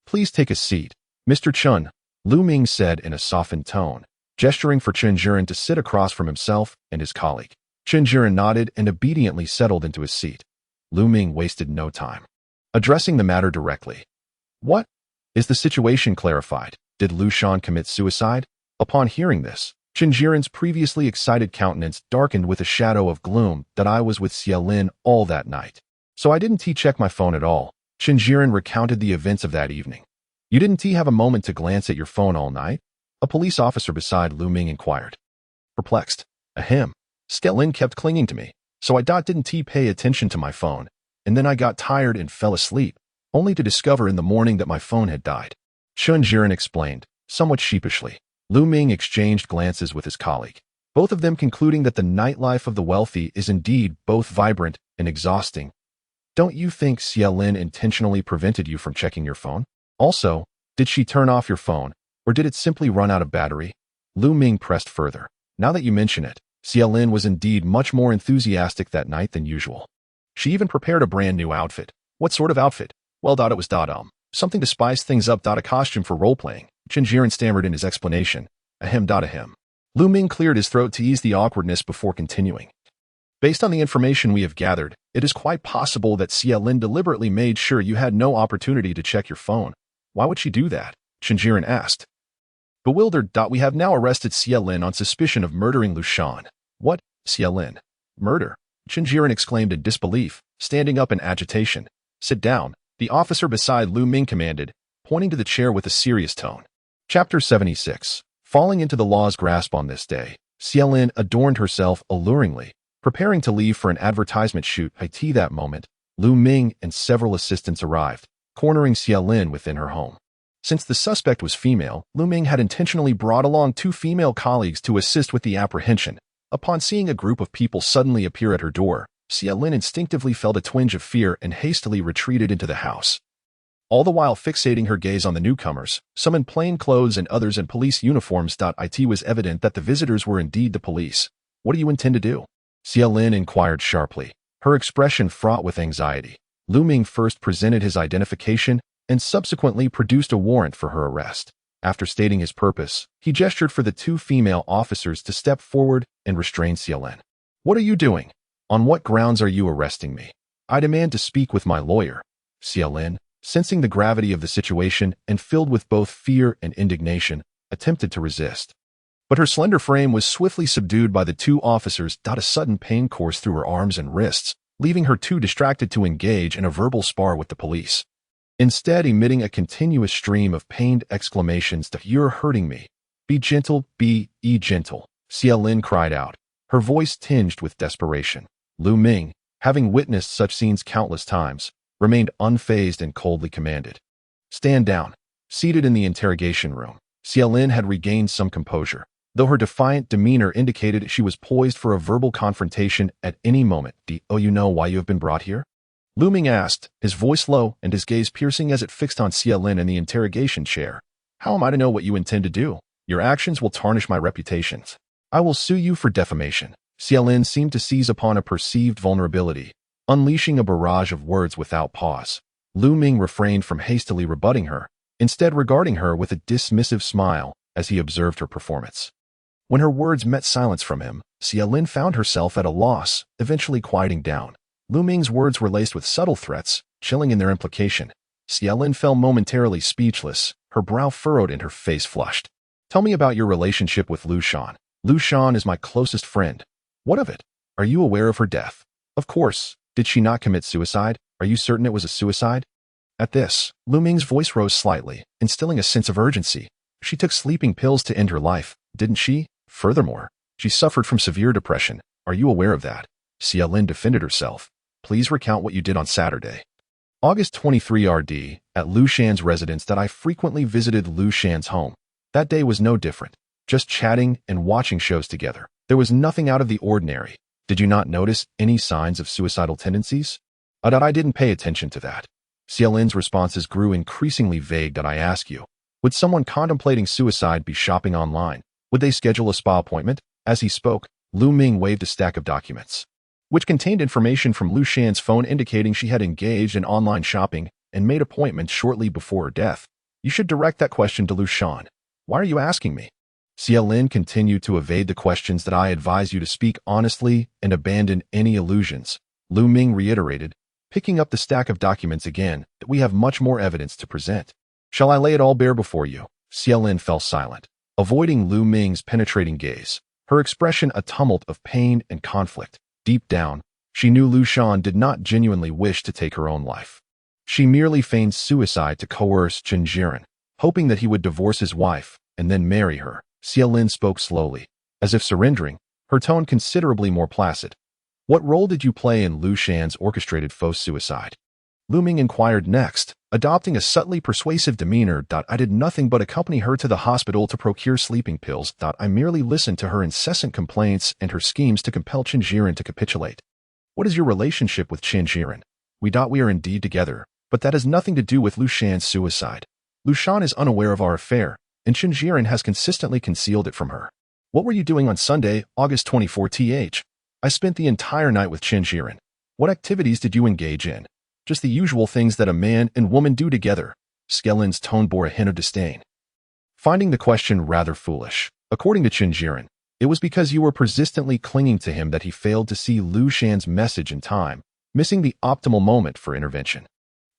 Please take a seat, Mr. Chun, Lu Ming said in a softened tone, gesturing for Qin Jiren to sit across from himself and his colleague. Qin Jiren nodded and obediently settled into his seat. Lu Ming wasted no time, addressing the matter directly. What? Is the situation clarified? Did Lu Shan commit suicide? Upon hearing this, Qin Jiren's previously excited countenance darkened with a shadow of gloom. That I was with Xie Lin all that night. So I didn't check my phone at all. Qin Jiren recounted the events of that evening. You didn't have a moment to glance at your phone all night? A police officer beside Lu Ming inquired. Perplexed. Ahem. Xie Lin kept clinging to me, so I didn't pay attention to my phone, and then I got tired and fell asleep, only to discover in the morning that my phone had died. Qin Jiren explained, somewhat sheepishly. Lu Ming exchanged glances with his colleague, both of them concluding that the nightlife of the wealthy is indeed both vibrant and exhausting. Don't you think Xie Lin intentionally prevented you from checking your phone? Also, did she turn off your phone, or did it simply run out of battery? Lu Ming pressed further. Now that you mention it, Xie Lin was indeed much more enthusiastic that night than usual. She even prepared a brand new outfit. What sort of outfit? Well, it was something to spice things up. A costume for role-playing. Qin Jiren stammered in his explanation. Ahem. Lu Ming cleared his throat to ease the awkwardness before continuing. Based on the information we have gathered, it is quite possible that Xie Lin deliberately made sure you had no opportunity to check your phone. Why would she do that? Qin Jiren asked. Bewildered. We have now arrested Xie Lin on suspicion of murdering Lu Shan. What? Xie Lin? Murder? Qin Jiren exclaimed in disbelief, standing up in agitation. Sit down, the officer beside Lu Ming commanded, pointing to the chair with a serious tone. Chapter 76. Falling into the law's grasp on this day, Xie Lin adorned herself alluringly, preparing to leave for an advertisement shoot. That moment, Lu Ming and several assistants arrived, cornering Xie Lin within her home. Since the suspect was female, Lu Ming had intentionally brought along 2 female colleagues to assist with the apprehension. Upon seeing a group of people suddenly appear at her door, Xie Lin instinctively felt a twinge of fear and hastily retreated into the house. All the while fixating her gaze on the newcomers, some in plain clothes and others in police uniforms. It was evident that the visitors were indeed the police. What do you intend to do? Xie Lin inquired sharply, her expression fraught with anxiety. Lu Ming first presented his identification and subsequently produced a warrant for her arrest. After stating his purpose, he gestured for the 2 female officers to step forward and restrain Xie Lin. What are you doing? On what grounds are you arresting me? I demand to speak with my lawyer. Xie Lin, sensing the gravity of the situation and filled with both fear and indignation, attempted to resist. But her slender frame was swiftly subdued by the 2 officers. A sudden pain coursed through her arms and wrists, leaving her too distracted to engage in a verbal spar with the police. Instead, emitting a continuous stream of pained exclamations. You're hurting me. Be gentle, be gentle, Xie Lin cried out, her voice tinged with desperation. Lu Ming, having witnessed such scenes countless times, remained unfazed and coldly commanded. Stand down. Seated in the interrogation room, Xie Lin had regained some composure, though her defiant demeanor indicated she was poised for a verbal confrontation at any moment. Do you know why you have been brought here? Lu Ming asked, his voice low and his gaze piercing as it fixed on Xie Lin in the interrogation chair. How am I to know what you intend to do? Your actions will tarnish my reputations. I will sue you for defamation. Xie Lin seemed to seize upon a perceived vulnerability, unleashing a barrage of words without pause. Lu Ming refrained from hastily rebutting her, instead regarding her with a dismissive smile as he observed her performance. When her words met silence from him, Xie Lin found herself at a loss, eventually quieting down. Lu Ming's words were laced with subtle threats, chilling in their implication. Xie Lin fell momentarily speechless, her brow furrowed and her face flushed. Tell me about your relationship with Lu Shan. Lu Shan is my closest friend. What of it? Are you aware of her death? Of course. Did she not commit suicide? Are you certain it was a suicide? At this, Lu Ming's voice rose slightly, instilling a sense of urgency. She took sleeping pills to end her life, didn't she? Furthermore, She suffered from severe depression. Are you aware of that? Xia Lin defended herself. Please recount what you did on Saturday. August 23 RD, at Lu Shan's residence that I frequently visited Lu Shan's home. That day was no different. Just chatting and watching shows together. There was nothing out of the ordinary. Did you not notice any signs of suicidal tendencies? I didn't pay attention to that. Xia Lin's responses grew increasingly vague. I ask you, would someone contemplating suicide be shopping online? Would they schedule a spa appointment? As he spoke, Lu Ming waved a stack of documents, which contained information from Lu Shan's phone indicating she had engaged in online shopping and made appointments shortly before her death. You should direct that question to Lu Shan. Why are you asking me? Xia Lin continued to evade the questions. That I advise you to speak honestly and abandon any illusions. Lu Ming reiterated, picking up the stack of documents again, that we have much more evidence to present. Shall I lay it all bare before you? Xia Lin fell silent, avoiding Lu Ming's penetrating gaze, her expression a tumult of pain and conflict. Deep down, she knew Lu Shan did not genuinely wish to take her own life. She merely feigned suicide to coerce Chen Jiren, hoping that he would divorce his wife and then marry her. Xia Lin spoke slowly, as if surrendering, her tone considerably more placid. What role did you play in Lu Shan's orchestrated faux suicide? Lu Ming inquired next, adopting a subtly persuasive demeanor. I did nothing but accompany her to the hospital to procure sleeping pills. I merely listened to her incessant complaints and her schemes to compel Chen Jiren to capitulate. What is your relationship with Chen Jiren? We are indeed together, but that has nothing to do with Lu Shan's suicide. Lu Shan is unaware of our affair, and Chen Jiren has consistently concealed it from her. What were you doing on Sunday, August 24th? I spent the entire night with Chen Jiren. What activities did you engage in? Just the usual things that a man and woman do together. Xia Lin's tone bore a hint of disdain, finding the question rather foolish. According to Chen Jiren, it was because you were persistently clinging to him that he failed to see Lu Shan's message in time, missing the optimal moment for intervention.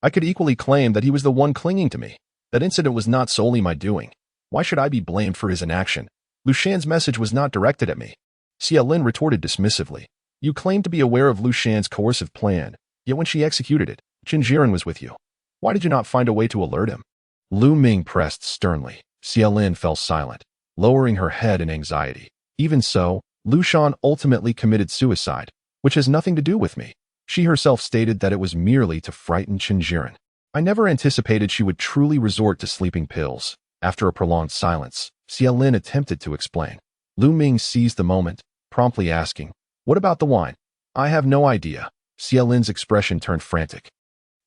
I could equally claim that he was the one clinging to me. That incident was not solely my doing. Why should I be blamed for his inaction? Lu Shan's message was not directed at me. Xia Lin retorted dismissively. You claimed to be aware of Lu Shan's coercive plan, yet when she executed it, Chen Jiren was with you. Why did you not find a way to alert him? Lu Ming pressed sternly. Xia Lin fell silent, lowering her head in anxiety. Even so, Lu Shan ultimately committed suicide, which has nothing to do with me. She herself stated that it was merely to frighten Chen Jiren. I never anticipated she would truly resort to sleeping pills. After a prolonged silence, Xia Lin attempted to explain. Lu Ming seized the moment, promptly asking, what about the wine? I have no idea. Xia Lin's expression turned frantic.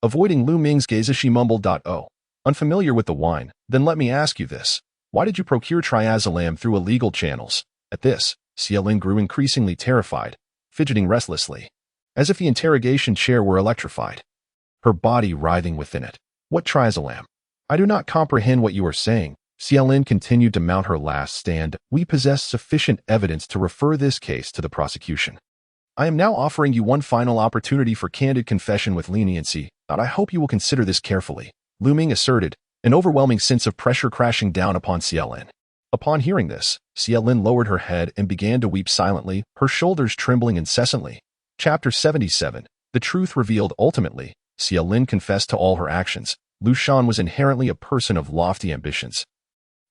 Avoiding Lu Ming's gaze as she mumbled, "Oh, unfamiliar with the wine, then let me ask you this. Why did you procure triazolam through illegal channels?" At this, Xia Lin grew increasingly terrified, fidgeting restlessly, as if the interrogation chair were electrified, her body writhing within it. What triazolam? I do not comprehend what you are saying. Xia Lin continued to mount her last stand. We possess sufficient evidence to refer this case to the prosecution. I am now offering you one final opportunity for candid confession with leniency, but I hope you will consider this carefully. Lu Ming asserted, an overwhelming sense of pressure crashing down upon Xia Lin. Upon hearing this, Xia Lin lowered her head and began to weep silently, her shoulders trembling incessantly. Chapter 77. The truth revealed. Ultimately, Xia Lin confessed to all her actions. Lu Shan was inherently a person of lofty ambitions,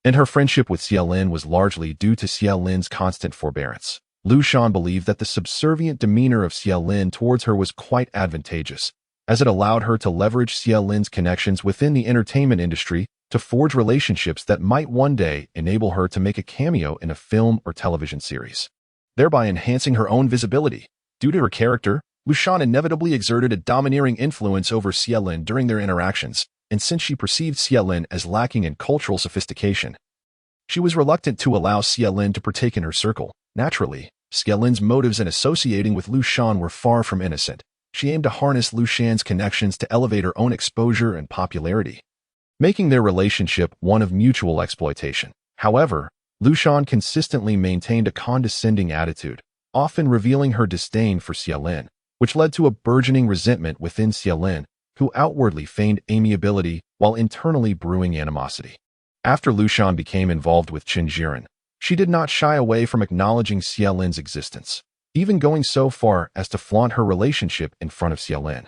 and her friendship with Xia Lin was largely due to Xia Lin's constant forbearance. Lu Shan believed that the subservient demeanor of Xia Lin towards her was quite advantageous, as it allowed her to leverage Xia Lin's connections within the entertainment industry to forge relationships that might one day enable her to make a cameo in a film or television series, thereby enhancing her own visibility. Due to her character, Lu Shan inevitably exerted a domineering influence over Xia Lin during their interactions, and since she perceived Xia Lin as lacking in cultural sophistication, she was reluctant to allow Xia Lin to partake in her circle. Naturally, Xia Lin's motives in associating with Lu Shan were far from innocent. She aimed to harness Lu Shan's connections to elevate her own exposure and popularity, making their relationship one of mutual exploitation. However, Lu Shan consistently maintained a condescending attitude, often revealing her disdain for Xia Lin, which led to a burgeoning resentment within Xia Lin, who outwardly feigned amiability while internally brewing animosity. After Lu Shan became involved with Chen Jiren, she did not shy away from acknowledging Xia Lin's existence, even going so far as to flaunt her relationship in front of Xia Lin,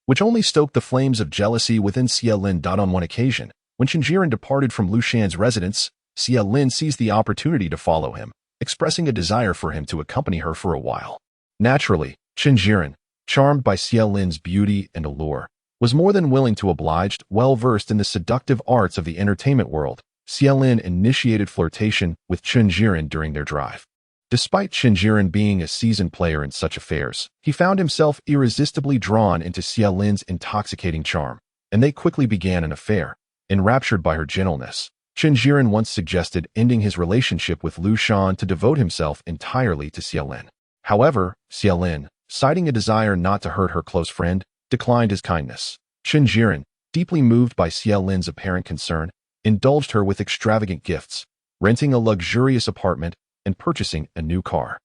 which only stoked the flames of jealousy within Xia Lin. On one occasion, when Chen Jiren departed from Lu Shan's residence, Xia Lin seized the opportunity to follow him. expressing a desire for him to accompany her for a while. Naturally, Chen Jiren, charmed by Xie Lin's beauty and allure, was more than willing to oblige. Well-versed in the seductive arts of the entertainment world, Xie Lin initiated flirtation with Chen Jiren during their drive. Despite Chen Jiren being a seasoned player in such affairs, he found himself irresistibly drawn into Xie Lin's intoxicating charm, and they quickly began an affair. Enraptured by her gentleness, Chen Jiren once suggested ending his relationship with Lu Shan to devote himself entirely to Xie Lin. However, Xie Lin, citing a desire not to hurt her close friend, declined his kindness. Chen Jiren, deeply moved by Xie Lin's apparent concern, indulged her with extravagant gifts, renting a luxurious apartment and purchasing a new car.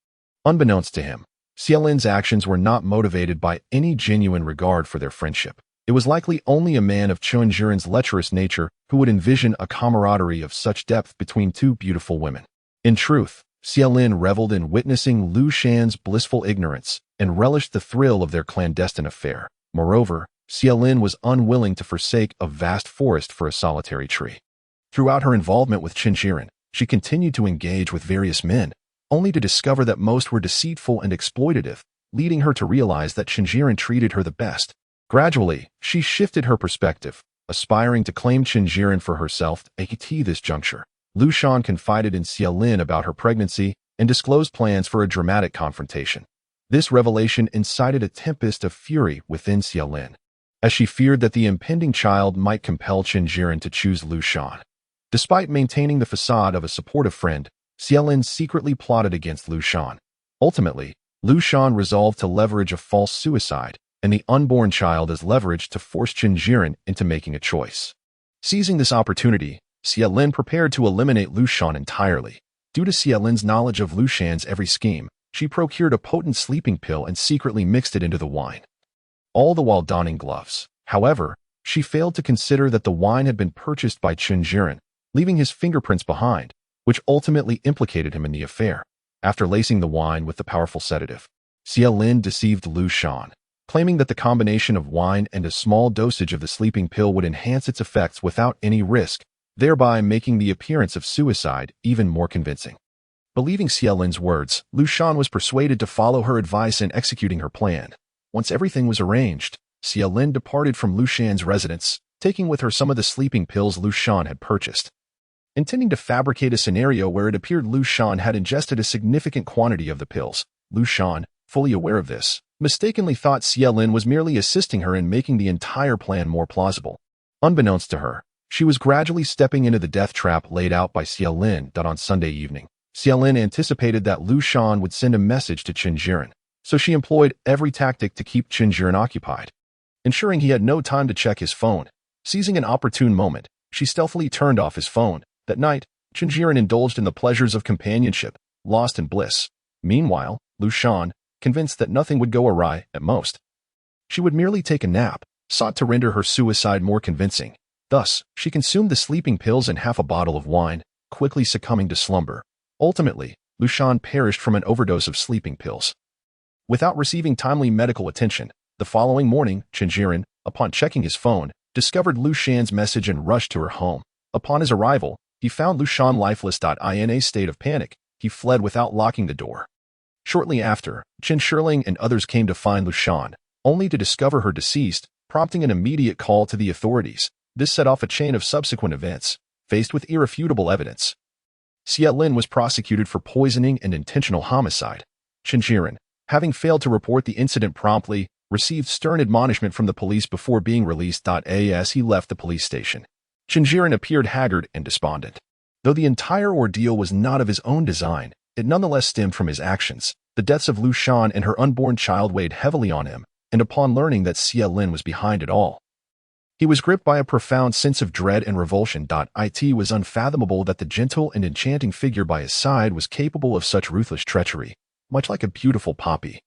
Unbeknownst to him, Xie Lin's actions were not motivated by any genuine regard for their friendship. It was likely only a man of Chen Jiren's lecherous nature who would envision a camaraderie of such depth between two beautiful women. In truth, Xie Lin reveled in witnessing Lu Shan's blissful ignorance and relished the thrill of their clandestine affair. Moreover, Xie Lin was unwilling to forsake a vast forest for a solitary tree. Throughout her involvement with Chen Jiren, she continued to engage with various men, only to discover that most were deceitful and exploitative, leading her to realize that Chen Jiren treated her the best. Gradually, she shifted her perspective, aspiring to claim Chen Jiren for herself. At this juncture, Lu Shan confided in Xie Lin about her pregnancy and disclosed plans for a dramatic confrontation. This revelation incited a tempest of fury within Xie Lin, as she feared that the impending child might compel Chen Jiren to choose Lu Shan. Despite maintaining the facade of a supportive friend, Xie Lin secretly plotted against Lu Shan. Ultimately, Lu Shan resolved to leverage a false suicide and the unborn child as leverage to force Chen Jiren into making a choice. Seizing this opportunity, Xie Lin prepared to eliminate Lu Shan entirely. Due to Xie Lin's knowledge of Lu Shan's every scheme, she procured a potent sleeping pill and secretly mixed it into the wine, all the while donning gloves. However, she failed to consider that the wine had been purchased by Chen Jiren, leaving his fingerprints behind, which ultimately implicated him in the affair. After lacing the wine with the powerful sedative, Xie Lin deceived Lu Shan, claiming that the combination of wine and a small dosage of the sleeping pill would enhance its effects without any risk, thereby making the appearance of suicide even more convincing. Believing Xie Lin's words, Lu Shan was persuaded to follow her advice in executing her plan. Once everything was arranged, Xie Lin departed from Lu Shan's residence, taking with her some of the sleeping pills Lu Shan had purchased. Intending to fabricate a scenario where it appeared Lu Shan had ingested a significant quantity of the pills, Lu Shan, fully aware of this, mistakenly thought Xie Lin was merely assisting her in making the entire plan more plausible. Unbeknownst to her, she was gradually stepping into the death trap laid out by Xie Lin. On Sunday evening, Xie Lin anticipated that Lu Shan would send a message to Chen Jiren, so she employed every tactic to keep Chen Jiren occupied. Ensuring he had no time to check his phone, seizing an opportune moment, she stealthily turned off his phone. That night, Chen Jiren indulged in the pleasures of companionship, lost in bliss. Meanwhile, Lu Shan, convinced that nothing would go awry at most, she would merely take a nap, sought to render her suicide more convincing. Thus, she consumed the sleeping pills and half a bottle of wine, quickly succumbing to slumber. Ultimately, Lu Shan perished from an overdose of sleeping pills. Without receiving timely medical attention, the following morning, Chen Jiren, upon checking his phone, discovered Lu Shan's message and rushed to her home. Upon his arrival, he found Lu Shan lifeless. In a state of panic, he fled without locking the door. Shortly after, Chen Shirling and others came to find Lu Shan, only to discover her deceased, prompting an immediate call to the authorities. This set off a chain of subsequent events. Faced with irrefutable evidence, Xie Lin was prosecuted for poisoning and intentional homicide. Chen Jiren, having failed to report the incident promptly, received stern admonishment from the police before being released. As he left the police station, Chen Jiren appeared haggard and despondent. Though the entire ordeal was not of his own design, it nonetheless stemmed from his actions. The deaths of Lu Shan and her unborn child weighed heavily on him, and upon learning that Xie Lin was behind it all, he was gripped by a profound sense of dread and revulsion. It was unfathomable that the gentle and enchanting figure by his side was capable of such ruthless treachery, much like a beautiful poppy,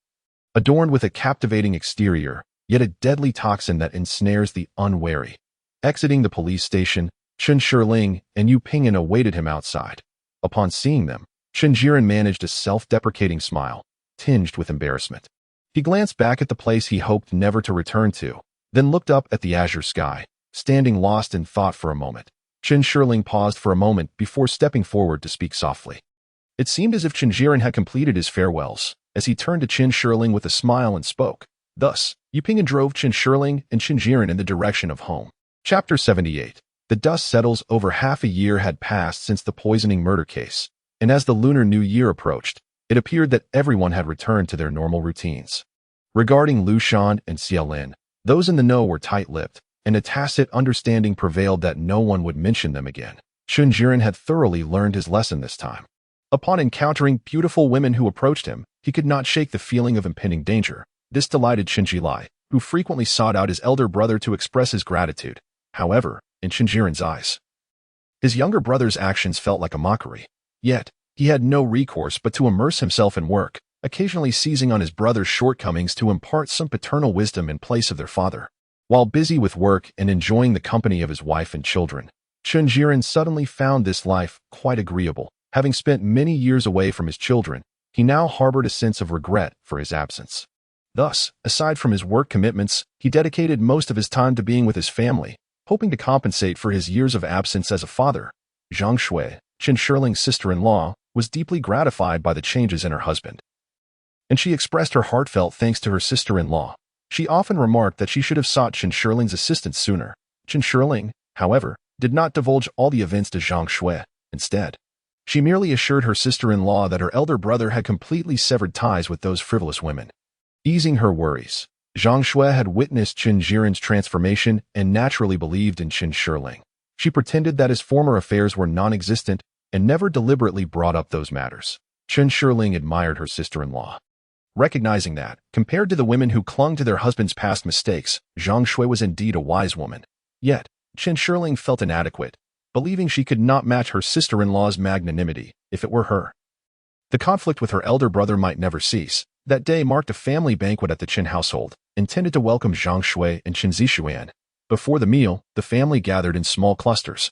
adorned with a captivating exterior, yet a deadly toxin that ensnares the unwary. Exiting the police station, Chen Shirling and Yu Ping'an awaited him outside. Upon seeing them, Chen Jiren managed a self-deprecating smile, tinged with embarrassment. He glanced back at the place he hoped never to return to, then looked up at the azure sky, standing lost in thought for a moment. Chen Shirling paused for a moment before stepping forward to speak softly. It seemed as if Chen Jiren had completed his farewells, as he turned to Qin Shiling with a smile and spoke. Thus, Yu Pingyan drove Qin Shiling and Chen Jiren in the direction of home. Chapter 78. The dust settles. Over half a year had passed since the poisoning murder case, and as the Lunar New Year approached, it appeared that everyone had returned to their normal routines. Regarding Lu Shan and Xia Lin, those in the know were tight-lipped, and a tacit understanding prevailed that no one would mention them again. Chen Jiren had thoroughly learned his lesson this time. Upon encountering beautiful women who approached him, he could not shake the feeling of impending danger. This delighted Chen Jilai, who frequently sought out his elder brother to express his gratitude. However, in Chen Jiren's eyes, his younger brother's actions felt like a mockery. Yet, he had no recourse but to immerse himself in work, occasionally seizing on his brother's shortcomings to impart some paternal wisdom in place of their father. While busy with work and enjoying the company of his wife and children, Chen Jiren suddenly found this life quite agreeable. Having spent many years away from his children, he now harbored a sense of regret for his absence. Thus, aside from his work commitments, he dedicated most of his time to being with his family, hoping to compensate for his years of absence as a father. Zhang Shui, Chen Shiling's sister-in-law, was deeply gratified by the changes in her husband, and she expressed her heartfelt thanks to her sister-in-law. She often remarked that she should have sought Chen Shiling's assistance sooner. Chen Shiling, however, did not divulge all the events to Zhang Shui. Instead, she merely assured her sister-in-law that her elder brother had completely severed ties with those frivolous women. Easing her worries, Zhang Shui had witnessed Chen Jiren's transformation and naturally believed in Chen Shiling. She pretended that his former affairs were non-existent and never deliberately brought up those matters. Chen Shiling admired her sister-in-law, recognizing that, compared to the women who clung to their husband's past mistakes, Zhang Shui was indeed a wise woman. Yet, Chen Shiling felt inadequate, believing she could not match her sister-in-law's magnanimity if it were her. The conflict with her elder brother might never cease. That day marked a family banquet at the Chen household, intended to welcome Zhang Shui and Chen Zixuan. Before the meal, the family gathered in small clusters,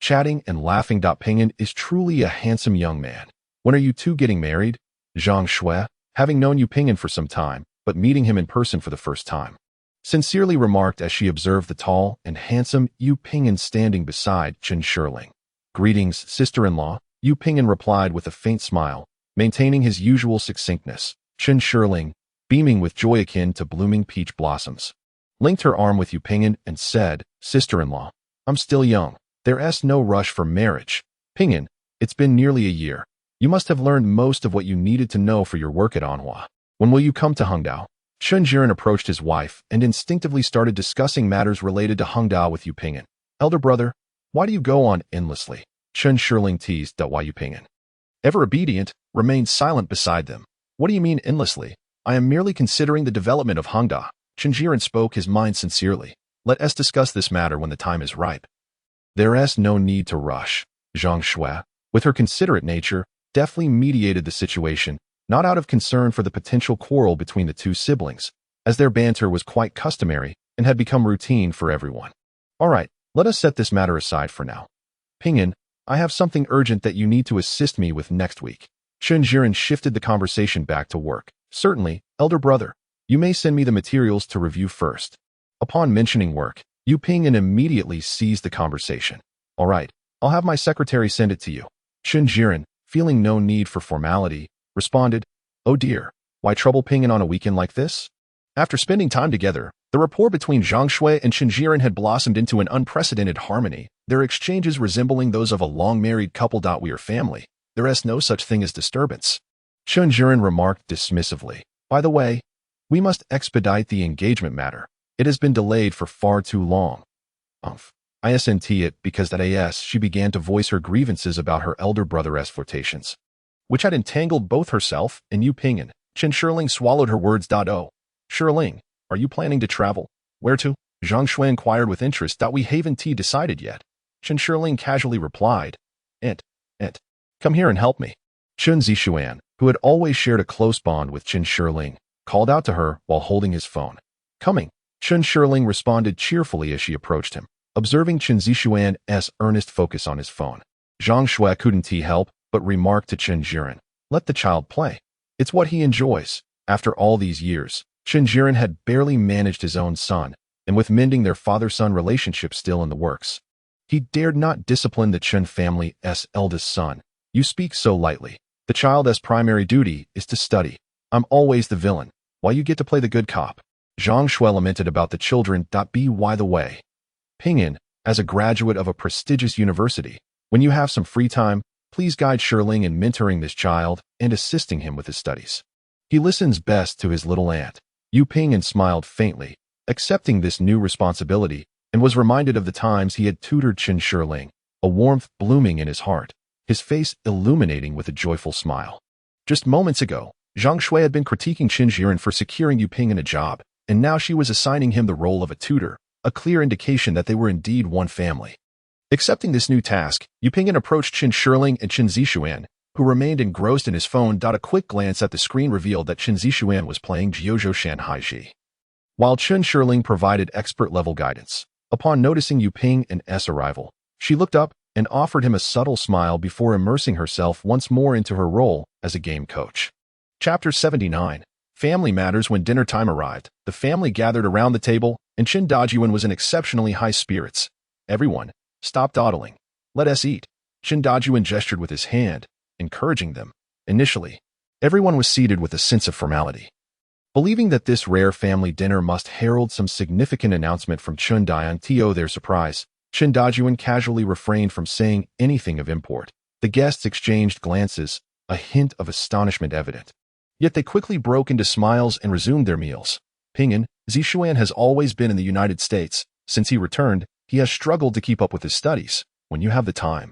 chatting and laughing. Pingyan is truly a handsome young man. When are you two getting married? Zhang Shui, having known Yu Pingyan for some time, but meeting him in person for the first time, sincerely remarked as she observed the tall and handsome Yu Pingyan standing beside Chen Shiling. Greetings, sister-in-law, Yu Pingyan replied with a faint smile, maintaining his usual succinctness. Chen Shiling, beaming with joy akin to blooming peach blossoms, linked her arm with Yu Pingyan and said, Sister-in-law, I'm still young. There's no rush for marriage. Pingyan, it's been nearly a year. You must have learned most of what you needed to know for your work at Anhua. When will you come to Hengdao? Chen Jiren approached his wife and instinctively started discussing matters related to Hengdao with Yu Pingyan. Elder brother, why do you go on endlessly? Chen Shiling teased. Why Yu Pingyan, ever obedient, remained silent beside them. What do you mean endlessly? I am merely considering the development of Hengdao. Chen Jiren spoke his mind sincerely. Let us discuss this matter when the time is ripe. There's no need to rush. Zhang Shui, with her considerate nature, deftly mediated the situation, not out of concern for the potential quarrel between the two siblings, as their banter was quite customary and had become routine for everyone. All right, let us set this matter aside for now. Pingyan, I have something urgent that you need to assist me with next week. Chen Jiren shifted the conversation back to work. Certainly, elder brother. You may send me the materials to review first. Upon mentioning work, Yu Pingyan immediately seized the conversation. All right, I'll have my secretary send it to you. Chen Jiren, feeling no need for formality, responded, Oh dear, why trouble Pingyan on a weekend like this? After spending time together, the rapport between Zhang Shui and Chen Jiren had blossomed into an unprecedented harmony, their exchanges resembling those of a long-married couple. We are family. There's no such thing as disturbance. Chen Jiren remarked dismissively. By the way, we must expedite the engagement matter. It has been delayed for far too long. I assent it because she began to voice her grievances about her elder brother's flirtations, which had entangled both herself and Yu Pingyan. Chen Shiling swallowed her words. Oh, Shiling, are you planning to travel? Where to? Zhang Shui inquired with interest. We haven't decided yet. Chen Shiling casually replied, Come here and help me. Chen Zixuan, who had always shared a close bond with Chen Shiling, called out to her while holding his phone. Coming. Chen Shiling responded cheerfully as she approached him, observing Chen Zixuan's earnest focus on his phone. Zhang Shui couldn't help but remarked to Chen Jiren, Let the child play. It's what he enjoys. After all these years, Chen Jiren had barely managed his own son, and with mending their father-son relationship still in the works, he dared not discipline the Chen family's eldest son. You speak so lightly. The child's primary duty is to study. I'm always the villain, while you get to play the good cop. Zhang Shui lamented about the children. By the way, Pingyan, as a graduate of a prestigious university, when you have some free time, please guide Shirling in mentoring this child and assisting him with his studies. He listens best to his little aunt. Yu Pingyan smiled faintly, accepting this new responsibility, and was reminded of the times he had tutored Qin Shirling, a warmth blooming in his heart, his face illuminating with a joyful smile. Just moments ago, Zhang Shui had been critiquing Qin Jiren for securing Yu Pingyan a job, and now she was assigning him the role of a tutor, a clear indication that they were indeed one family. Accepting this new task, Yu Pingyan approached Qin Shirling and Qin Zixuan, who remained engrossed in his phone. A quick glance at the screen revealed that Qin Zixuan was playing Jiuzhou Shanhaiji, while Qin Shirling provided expert-level guidance. Upon noticing Yu Pingyan's arrival, she looked up and offered him a subtle smile before immersing herself once more into her role as a game coach. Chapter 79. Family Matters. When dinner time arrived, the family gathered around the table, and Qin Dajuan was in exceptionally high spirits. Everyone, stop dawdling. Let us eat. Qin Dajuan gestured with his hand, encouraging them. Initially, everyone was seated with a sense of formality, believing that this rare family dinner must herald some significant announcement from Chun Dian. To their surprise, Qin Dajuan casually refrained from saying anything of import. The guests exchanged glances, a hint of astonishment evident. Yet they quickly broke into smiles and resumed their meals. Pingyan, Zixuan has always been in the United States. Since he returned, he has struggled to keep up with his studies. When you have the time,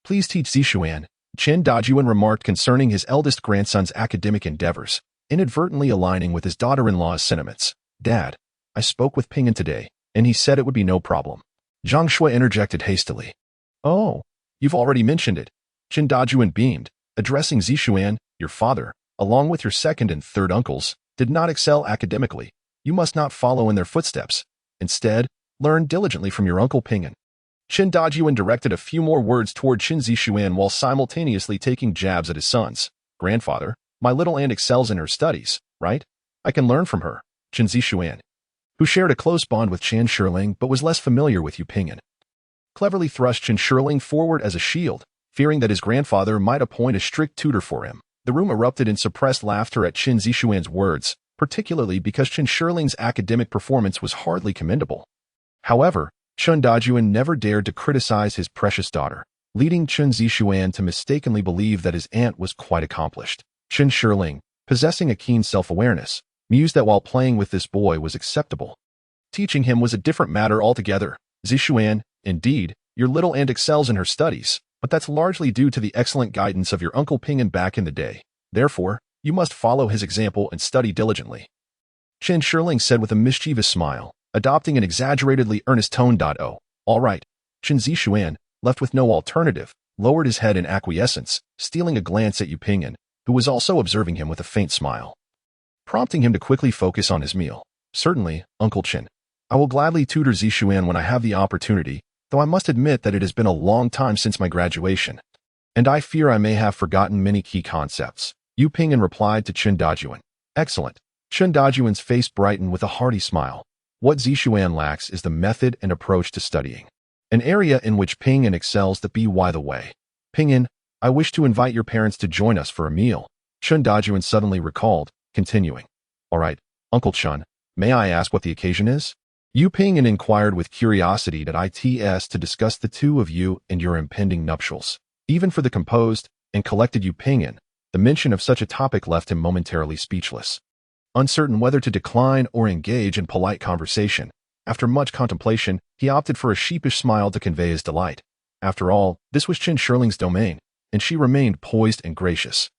please teach Zixuan, Qin Dajuan remarked concerning his eldest grandson's academic endeavors, inadvertently aligning with his daughter-in-law's sentiments. Dad, I spoke with Pingyan today, and he said it would be no problem. Zhang Shui interjected hastily. Oh, you've already mentioned it. Qin Dajuan beamed, addressing Zixuan, your father, along with your second and third uncles, did not excel academically. You must not follow in their footsteps. Instead, learn diligently from your uncle Pingyan. Qin Dajuan directed a few more words toward Qin Zixuan while simultaneously taking jabs at his sons. Grandfather, my little aunt excels in her studies, right? I can learn from her. Qin Zixuan, who shared a close bond with Qin Shirling but was less familiar with Yu Pingyan, cleverly thrust Qin Shirling forward as a shield, fearing that his grandfather might appoint a strict tutor for him. The room erupted in suppressed laughter at Qin Zixuan's words, particularly because Qin Shirling's academic performance was hardly commendable. However, Qin Dajuan never dared to criticize his precious daughter, leading Qin Zixuan to mistakenly believe that his aunt was quite accomplished. Qin Shirling, possessing a keen self-awareness, mused that while playing with this boy was acceptable, teaching him was a different matter altogether. Zixuan, indeed, your little aunt excels in her studies, but that's largely due to the excellent guidance of your uncle Pingyan back in the day. Therefore, you must follow his example and study diligently. Qin Shirling said with a mischievous smile, adopting an exaggeratedly earnest tone. Oh, all right. Qin Zixuan, left with no alternative, lowered his head in acquiescence, stealing a glance at Yu Pingyan, who was also observing him with a faint smile, prompting him to quickly focus on his meal. Certainly, Uncle Qin. I will gladly tutor Zixuan when I have the opportunity, though I must admit that it has been a long time since my graduation, and I fear I may have forgotten many key concepts. Yu Pingyan replied to Qin Dajuan. Excellent. Qin Dajuan's face brightened with a hearty smile. What Zixuan lacks is the method and approach to studying, an area in which Pingyan excels. By the way, Pingyan, I wish to invite your parents to join us for a meal. Qin Dajuan suddenly recalled, continuing. All right, Uncle Qin, may I ask what the occasion is? Yu Pingyan inquired with curiosity. It's to discuss the two of you and your impending nuptials. Even for the composed and collected Yu Pingyan, the mention of such a topic left him momentarily speechless. Uncertain whether to decline or engage in polite conversation, after much contemplation, he opted for a sheepish smile to convey his delight. After all, this was Qin Shirling's domain, and she remained poised and gracious.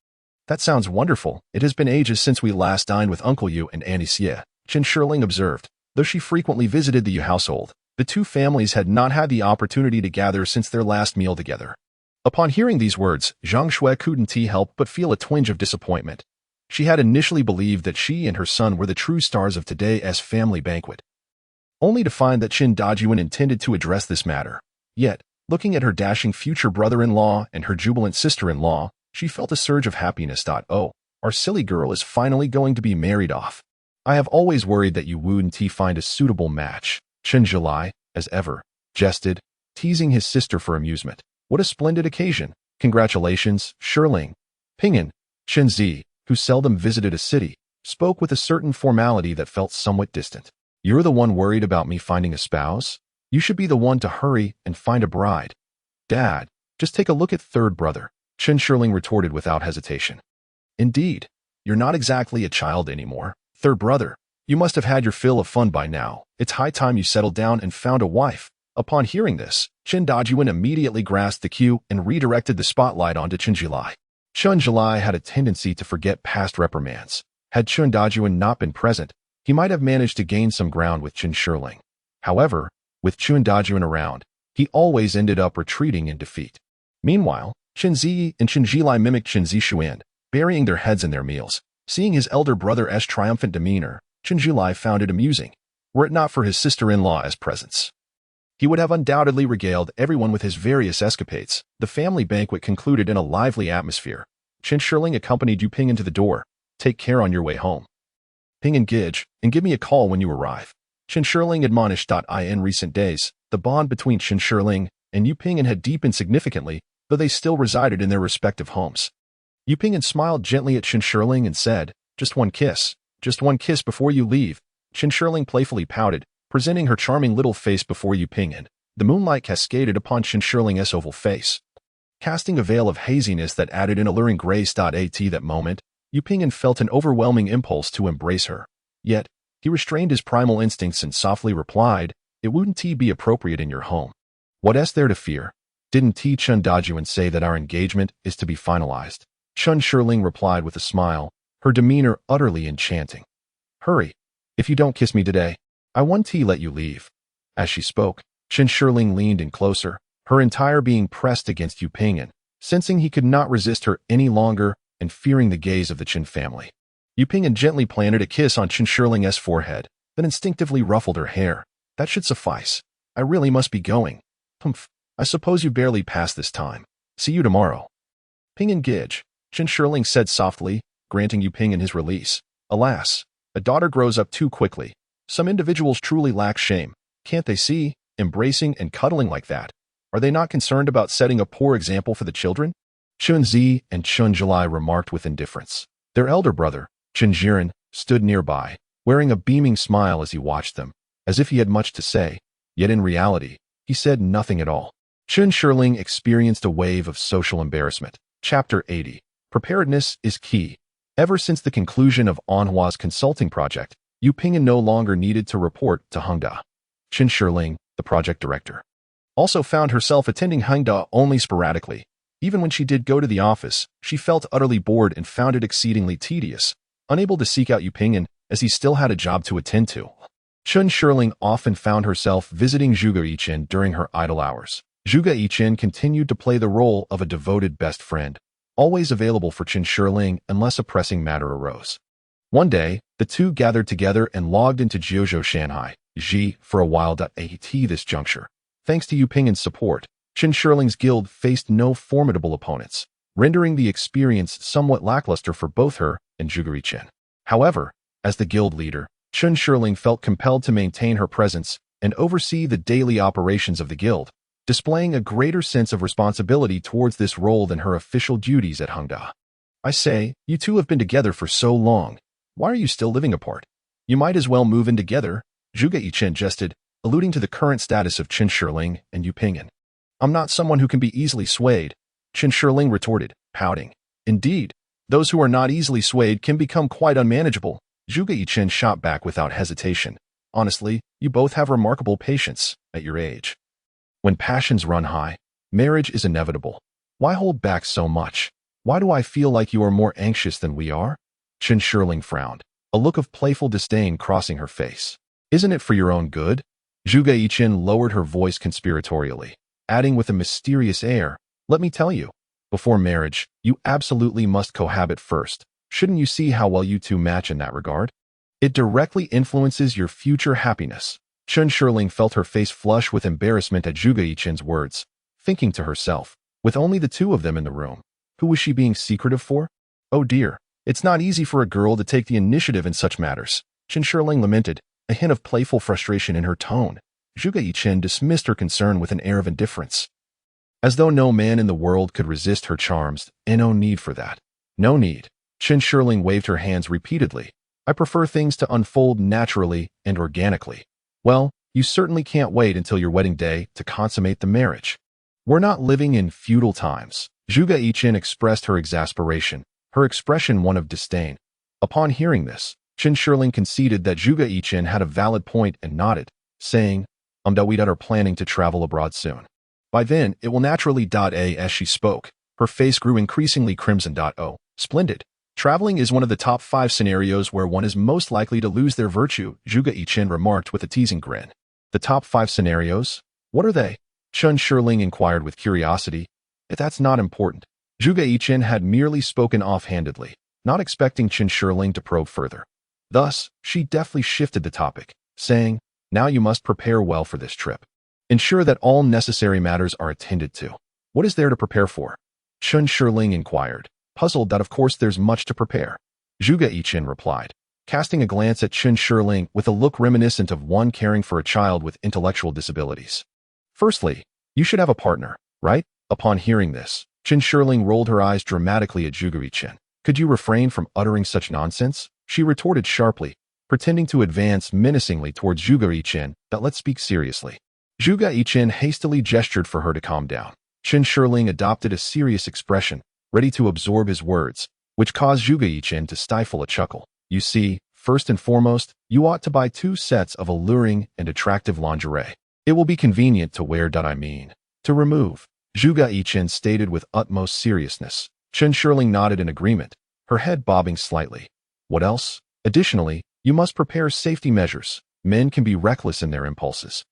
That sounds wonderful. It has been ages since we last dined with Uncle Yu and Auntie Xie, Qin Shirling observed. Though she frequently visited the Yu household, the two families had not had the opportunity to gather since their last meal together. Upon hearing these words, Zhang Shui couldn't help but feel a twinge of disappointment. She had initially believed that she and her son were the true stars of today's family banquet, only to find that Qin Dajuan intended to address this matter. Yet, looking at her dashing future brother-in-law and her jubilant sister-in-law, she felt a surge of happiness. Oh, our silly girl is finally going to be married off. I have always worried that you wouldn't find a suitable match. Qin Zhilai, as ever, jested, teasing his sister for amusement. What a splendid occasion. Congratulations, Shirling. Ping'an, Chen, who seldom visited a city, spoke with a certain formality that felt somewhat distant. You're the one worried about me finding a spouse? You should be the one to hurry and find a bride. Dad, just take a look at third brother, Chen Shirling retorted without hesitation. Indeed, you're not exactly a child anymore. Third brother, you must have had your fill of fun by now. It's high time you settled down and found a wife. Upon hearing this, Chen Dajuan immediately grasped the cue and redirected the spotlight onto Chen Jilai. Chen Jilai had a tendency to forget past reprimands. Had Chen Dajuan not been present, he might have managed to gain some ground with Chen Shirling. However, with Chen Dajuan around, he always ended up retreating in defeat. Meanwhile, Chen Zi and Chen Jilai mimicked Chen Zishuan, burying their heads in their meals. Seeing his elder brother's triumphant demeanor, Chen Jilai found it amusing, were it not for his sister-in-law's presence. He would have undoubtedly regaled everyone with his various escapades. The family banquet concluded in a lively atmosphere. Chen Shirling accompanied Yu Ping'an to the door. Take care on your way home. Ping'an Gidge, and give me a call when you arrive. Chen Shirling admonished. In recent days, the bond between Chen Shirling and Yu Ping'an had deepened significantly, though they still resided in their respective homes. Yu Ping'an smiled gently at Chen Shirling and said, just one kiss before you leave. Chen Shirling playfully pouted, presenting her charming little face before Yu Ping'an. The moonlight cascaded upon Chen Shirling's oval face, casting a veil of haziness that added an alluring grace. At that moment, Yu Ping'an felt an overwhelming impulse to embrace her. Yet, he restrained his primal instincts and softly replied, it wouldn't be appropriate in your home. What's there to fear? Didn't Chen Dajuan say that our engagement is to be finalized? Chen Shirling replied with a smile, her demeanor utterly enchanting. Hurry. If you don't kiss me today, I won't let you leave. As she spoke, Chen Shirling leaned in closer, her entire being pressed against Yu Ping'an, sensing he could not resist her any longer and fearing the gaze of the Chen family. Yu Ping'an gently planted a kiss on Chen Shirling's forehead, then instinctively ruffled her hair. That should suffice. I really must be going. Humph. I suppose you barely passed this time. See you tomorrow. Ping'an Gidge, Chen Shirling said softly, granting Yu Ping'an his release. Alas, a daughter grows up too quickly. Some individuals truly lack shame. Can't they see, embracing and cuddling like that? Are they not concerned about setting a poor example for the children? Chen Zi and Chen Jilai remarked with indifference. Their elder brother, Chen Jiren, stood nearby, wearing a beaming smile as he watched them, as if he had much to say, yet in reality, he said nothing at all. Chen Shirling experienced a wave of social embarrassment. Chapter 80. Preparedness is key. Ever since the conclusion of Anhua's consulting project, Yu Ping'an no longer needed to report to Hengda. Chen Shirling, the project director, also found herself attending Hengda only sporadically. Even when she did go to the office, she felt utterly bored and found it exceedingly tedious, unable to seek out Yu Ping'an as he still had a job to attend to. Chen Shirling often found herself visiting Zhuge Yichen during her idle hours. Zhuge Yichen continued to play the role of a devoted best friend, always available for Chen Shirling unless a pressing matter arose. One day, the two gathered together and logged into Jiuzhou Shanghai, Xi, for a while. At this juncture, thanks to Yu Ping'an's support, Chen Shirling's guild faced no formidable opponents, rendering the experience somewhat lackluster for both her and Zhuge Yichen. However, as the guild leader, Chen Shirling felt compelled to maintain her presence and oversee the daily operations of the guild, displaying a greater sense of responsibility towards this role than her official duties at Hengda. I say, you two have been together for so long. Why are you still living apart? You might as well move in together, Zhuge Yichen jested, alluding to the current status of Chen Shirling and Yu Ping'an. I'm not someone who can be easily swayed, Chen Shirling retorted, pouting. Indeed, those who are not easily swayed can become quite unmanageable, Zhuge Yichen shot back without hesitation. Honestly, you both have remarkable patience at your age. When passions run high, marriage is inevitable. Why hold back so much? Why do I feel like you are more anxious than we are? Chen Shirling frowned, a look of playful disdain crossing her face. Isn't it for your own good? Zhuge Yichen lowered her voice conspiratorially, adding with a mysterious air, let me tell you, before marriage, you absolutely must cohabit first. Shouldn't you see how well you two match in that regard? It directly influences your future happiness. Chen Shirling felt her face flush with embarrassment at Zhuge Yichen's words, thinking to herself, with only the two of them in the room, who was she being secretive for? Oh dear, it's not easy for a girl to take the initiative in such matters, Chen Shirling lamented, a hint of playful frustration in her tone. Zhuge Yichen dismissed her concern with an air of indifference, as though no man in the world could resist her charms, and no need for that. No need. Chen Shirling waved her hands repeatedly. I prefer things to unfold naturally and organically. Well, you certainly can't wait until your wedding day to consummate the marriage. We're not living in feudal times. Zhuge Yichen expressed her exasperation, her expression one of disdain. Upon hearing this, Chen Shirling conceded that Zhuge Yichen had a valid point and nodded, saying, we are planning to travel abroad soon. By then, it will naturally. As she spoke, her face grew increasingly crimson. Oh, splendid. Traveling is one of the top 5 scenarios where one is most likely to lose their virtue, Zhuge Yichen remarked with a teasing grin. The top 5 scenarios? What are they? Chen Shirling inquired with curiosity. That's not important. Zhuge Yichen had merely spoken offhandedly, not expecting Chen Shirling to probe further. Thus, she deftly shifted the topic, saying, now you must prepare well for this trip. Ensure that all necessary matters are attended to. What is there to prepare for? Chen Shirling inquired, puzzled that of course there's much to prepare. Zhuge Yichen replied, casting a glance at Chen Shirling with a look reminiscent of one caring for a child with intellectual disabilities. Firstly, you should have a partner, right? Upon hearing this, Chen Shirling rolled her eyes dramatically at Zhuge Yichen. Could you refrain from uttering such nonsense? She retorted sharply, pretending to advance menacingly towards Zhuge Yichen. Let's speak seriously. Zhuge Yichen hastily gestured for her to calm down. Chen Shirling adopted a serious expression, ready to absorb his words, which caused Zhuge Yichen to stifle a chuckle. You see, first and foremost, you ought to buy 2 sets of alluring and attractive lingerie. It will be convenient to wear. To remove, Zhuge Yichen stated with utmost seriousness. Chen Shirling nodded in agreement, her head bobbing slightly. What else? Additionally, you must prepare safety measures. Men can be reckless in their impulses,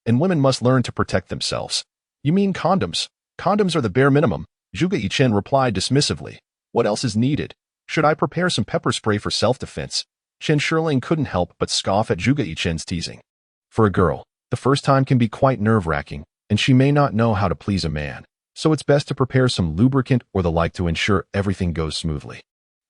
and women must learn to protect themselves. You mean condoms? Condoms are the bare minimum, Zhuge Yichen replied dismissively. What else is needed? Should I prepare some pepper spray for self-defense? Chen Shirling couldn't help but scoff at Zhuge Yichen's teasing. For a girl, the first time can be quite nerve-wracking, and she may not know how to please a man, so it's best to prepare some lubricant or the like to ensure everything goes smoothly.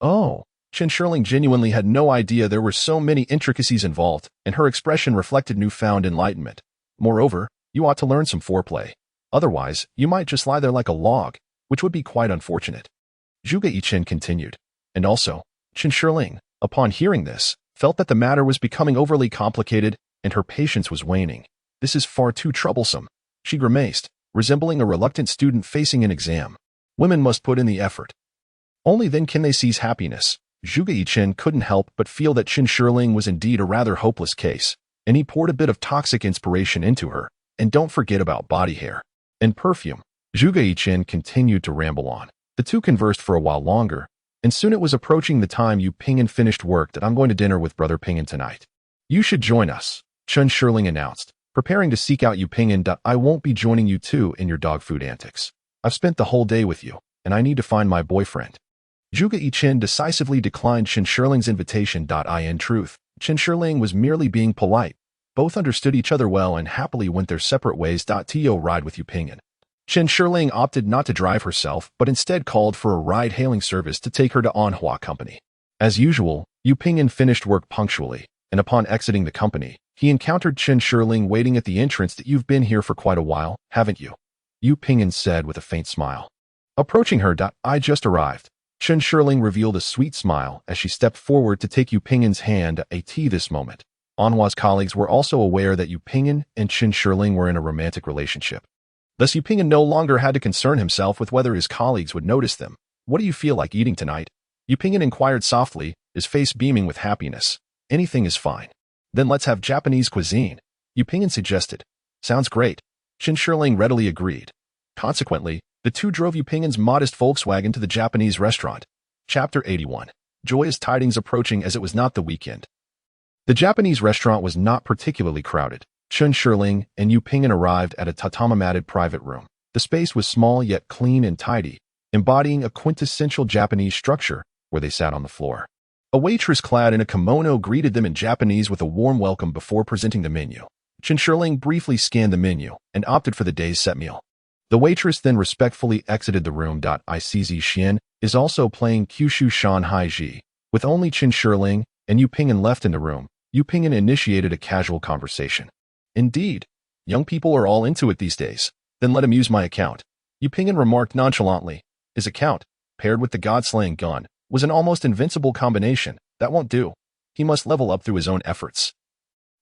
Oh, Chen Shirling genuinely had no idea there were so many intricacies involved, and her expression reflected newfound enlightenment. Moreover, you ought to learn some foreplay. Otherwise, you might just lie there like a log, which would be quite unfortunate. Zhuge Yichen continued. And also, Chen Shirling, upon hearing this, felt that the matter was becoming overly complicated and her patience was waning. This is far too troublesome, she grimaced, resembling a reluctant student facing an exam. Women must put in the effort. Only then can they seize happiness. Zhuge Yichen couldn't help but feel that Chen Shirling was indeed a rather hopeless case, and he poured a bit of toxic inspiration into her. And don't forget about body hair and perfume. Zhuge Yichen continued to ramble on. The two conversed for a while longer, and soon it was approaching the time Yu Ping'an finished work that I'm going to dinner with Brother Ping'an tonight. You should join us, Chen Shirling announced, preparing to seek out Yu Ping'an. I won't be joining you too in your dog food antics. I've spent the whole day with you, and I need to find my boyfriend. Zhuge Yichen decisively declined Chen Shirling's invitation. In truth, Chen Shirling was merely being polite. Both understood each other well and happily went their separate ways. To ride with Yu Ping'an. Chen Shirling opted not to drive herself, but instead called for a ride-hailing service to take her to Anhua Company. As usual, Yu Ping'an finished work punctually, and upon exiting the company, he encountered Chen Shirling waiting at the entrance. You've been here for quite a while, haven't you? Yu Ping'an said with a faint smile. Approaching her. I just arrived. Chen Shirling revealed a sweet smile as she stepped forward to take Yu Ping'an's hand. This moment. Anhua's colleagues were also aware that Yu Ping'an and Chen Shirling were in a romantic relationship. Thus Yu Ping'an no longer had to concern himself with whether his colleagues would notice them. What do you feel like eating tonight? Yu Ping'an inquired softly, his face beaming with happiness. Anything is fine. Then let's have Japanese cuisine, Yu Ping'an suggested. Sounds great. Chen Shirling readily agreed. Consequently, the two drove Yu Ping'an's modest Volkswagen to the Japanese restaurant. Chapter 81. Joyous tidings approaching as it was not the weekend. The Japanese restaurant was not particularly crowded. Chen Shirling and Yu Ping'an arrived at a tatami-matted private room. The space was small yet clean and tidy, embodying a quintessential Japanese structure where they sat on the floor. A waitress clad in a kimono greeted them in Japanese with a warm welcome before presenting the menu. Chen Shirling briefly scanned the menu and opted for the day's set meal. The waitress then respectfully exited the room. Icz Xian is also playing Kyushu Shanhai Ji. With only Chen Shirling and Yu Ping'an left in the room, Yu Ping'an initiated a casual conversation. Indeed, young people are all into it these days. Then let him use my account. Yu Ping'an remarked nonchalantly. His account? paired with the god-slaying gun, was an almost invincible combination. That won't do. He must level up through his own efforts.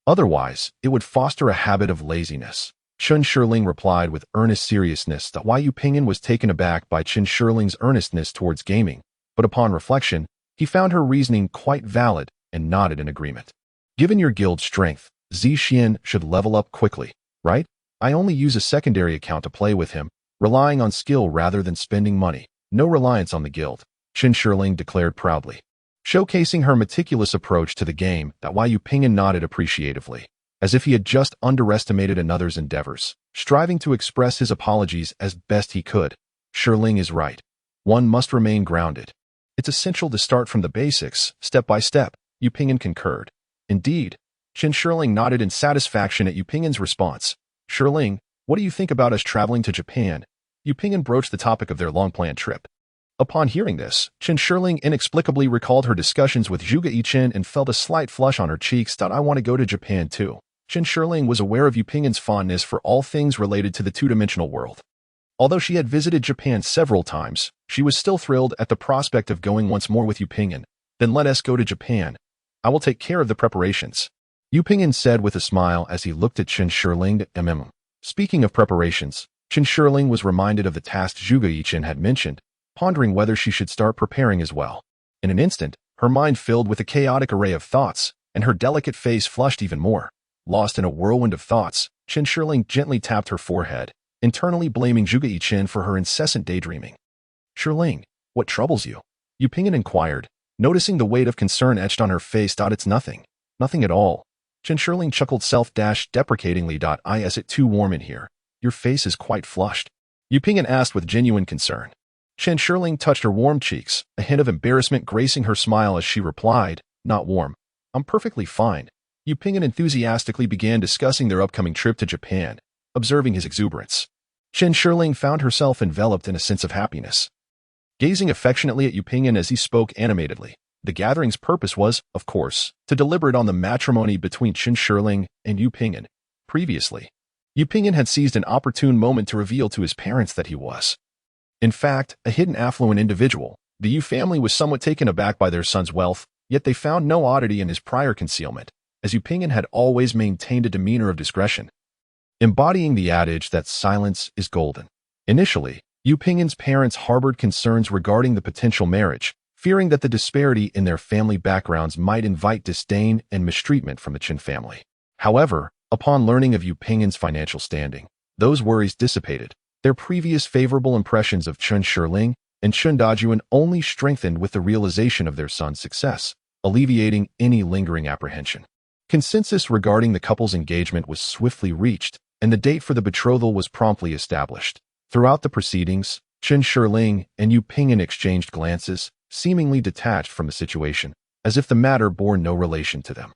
Otherwise, it would foster a habit of laziness. Chen Shiling replied with earnest seriousness that Yu Pingyan was taken aback by Chen Shiling's earnestness towards gaming, but upon reflection, he found her reasoning quite valid and nodded in agreement. Given your guild strength, Xian should level up quickly, right? I only use a secondary account to play with him, relying on skill rather than spending money. No reliance on the guild, Chen Shiling declared proudly. Showcasing her meticulous approach to the game, Yu Pingyan nodded appreciatively, as if he had just underestimated another's endeavors, striving to express his apologies as best he could. Shiling is right. One must remain grounded. It's essential to start from the basics, step by step, Yu Pingyan concurred. Indeed, Chen Shiling nodded in satisfaction at Yu Pingyan's response. Shiling, what do you think about us traveling to Japan? Yu Pingyan broached the topic of their long-planned trip. Upon hearing this, Chen Shiling inexplicably recalled her discussions with Zhuge Yichen and felt a slight flush on her cheeks. I want to go to Japan too. Chen Shiling was aware of Yu Pingyan's fondness for all things related to the two-dimensional world. Although she had visited Japan several times, she was still thrilled at the prospect of going once more with Yu Pingyan. Then let us go to Japan. I will take care of the preparations, Yu Pingyan said with a smile as he looked at Chen Shiling. Speaking of preparations, Chen Shiling was reminded of the task Zhuge Yichen had mentioned, pondering whether she should start preparing as well. In an instant, her mind filled with a chaotic array of thoughts, and her delicate face flushed even more. Lost in a whirlwind of thoughts, Chen Shiling gently tapped her forehead, internally blaming Zhuge Yichen for her incessant daydreaming. Shiling, what troubles you? Yu Pingyan inquired, noticing the weight of concern etched on her face. It's nothing. Nothing at all. Chen Shiling chuckled self-deprecatingly. Is it too warm in here? Your face is quite flushed. Yu Pingyan asked with genuine concern. Chen Shiling touched her warm cheeks, a hint of embarrassment gracing her smile as she replied, not warm. I'm perfectly fine. Yu Pingyan enthusiastically began discussing their upcoming trip to Japan, observing his exuberance. Chen Shiling found herself enveloped in a sense of happiness. Gazing affectionately at Yu Pingyan as he spoke animatedly, the gathering's purpose was, of course, to deliberate on the matrimony between Chen Shiling and Yu Pingyan. Previously, Yu Pingyan had seized an opportune moment to reveal to his parents that he was, in fact, a hidden affluent individual. The Yu family was somewhat taken aback by their son's wealth, yet they found no oddity in his prior concealment, as Yu Pingyan had always maintained a demeanor of discretion, embodying the adage that silence is golden. Initially, Yu Pingyan's parents harbored concerns regarding the potential marriage, fearing that the disparity in their family backgrounds might invite disdain and mistreatment from the Chen family. However, upon learning of Yu Pingyan's financial standing, those worries dissipated. Their previous favorable impressions of Chen Shiling and Chen Dajuan only strengthened with the realization of their son's success, alleviating any lingering apprehension. Consensus regarding the couple's engagement was swiftly reached, and the date for the betrothal was promptly established. Throughout the proceedings, Chen Shiling and Yu Pingyan exchanged glances, seemingly detached from the situation, as if the matter bore no relation to them.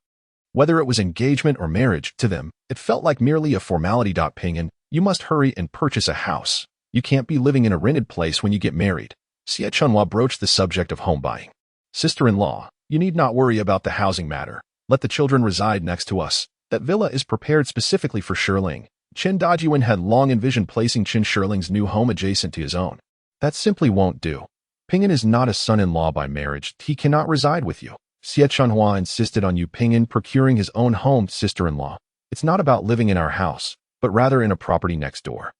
Whether it was engagement or marriage, to them, it felt like merely a formality. Pingyan, you must hurry and purchase a house. You can't be living in a rented place when you get married. Xie Chunhua broached the subject of home buying. Sister-in-law, you need not worry about the housing matter. Let the children reside next to us. That villa is prepared specifically for Shiling. Chen Dajuan had long envisioned placing Chen Shiling's new home adjacent to his own. That simply won't do. Pingyan is not a son-in-law by marriage. He cannot reside with you. Xie Chunhua insisted on Yu Pingyan procuring his own home. Sister-in-law, it's not about living in our house, but rather in a property next door.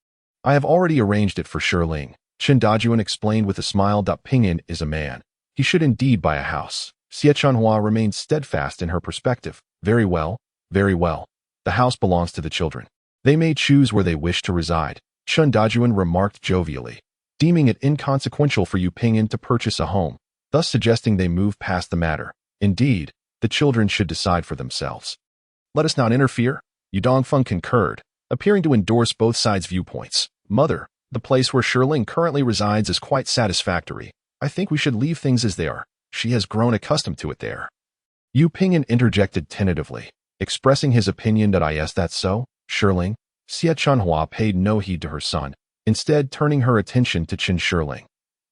I have already arranged it for Shiling, Chen Dajuan explained with a smile. Pingyan is a man. He should indeed buy a house. Xie Chunhua remained steadfast in her perspective. Very well, very well. The house belongs to the children. They may choose where they wish to reside, Chen Dajuan remarked jovially, deeming it inconsequential for Yu Pingyan to purchase a home, thus suggesting they move past the matter. Indeed, the children should decide for themselves. Let us not interfere, Yu Dongfeng concurred, appearing to endorse both sides' viewpoints. Mother, the place where Shiling currently resides is quite satisfactory. I think we should leave things as they are. She has grown accustomed to it there. Yu Pingyan interjected tentatively, expressing his opinion. Is that so, Shiling? Xie Chunhua paid no heed to her son, instead turning her attention to Chen Shiling.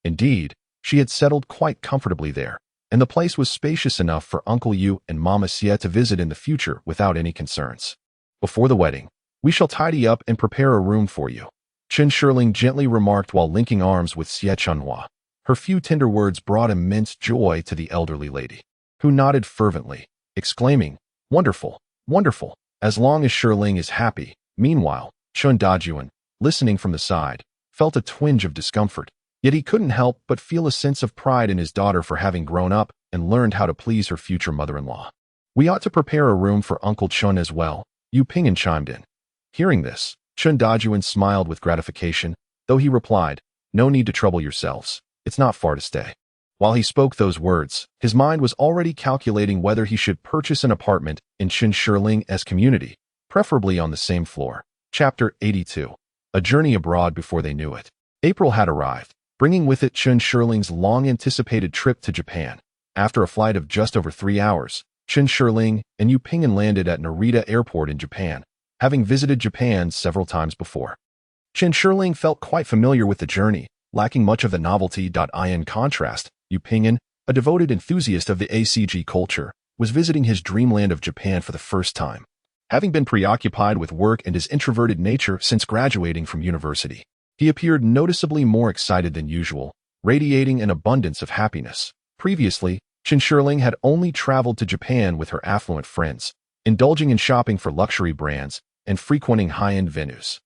Indeed, she had settled quite comfortably there, and the place was spacious enough for Uncle Yu and Mama Xie to visit in the future without any concerns. Before the wedding, we shall tidy up and prepare a room for you, Chen Shiling gently remarked while linking arms with Xie Chunhua. Her few tender words brought immense joy to the elderly lady, who nodded fervently, exclaiming, "Wonderful, wonderful, as long as Shirling is happy." Meanwhile, Chun Dajuan, listening from the side, felt a twinge of discomfort, yet he couldn't help but feel a sense of pride in his daughter for having grown up and learned how to please her future mother-in-law. "We ought to prepare a room for Uncle Chun as well," Yu Ping'an chimed in. Hearing this, Chun Dajuan smiled with gratification, though he replied, "No need to trouble yourselves. It's not far to stay." While he spoke those words, his mind was already calculating whether he should purchase an apartment in Chen Shirling's community, preferably on the same floor. Chapter 82. A journey abroad before they knew it. April had arrived, bringing with it Chen Shirling's long-anticipated trip to Japan. After a flight of just over 3 hours, Chen Shirling and Yu Ping'an landed at Narita Airport in Japan, having visited Japan several times before. Chen Shirling felt quite familiar with the journey, lacking much of the novelty. In contrast, Yu Ping'an, a devoted enthusiast of the ACG culture, was visiting his dreamland of Japan for the first time, having been preoccupied with work and his introverted nature since graduating from university. He appeared noticeably more excited than usual, radiating an abundance of happiness. Previously, Chen Shirling had only traveled to Japan with her affluent friends, indulging in shopping for luxury brands and frequenting high-end venues.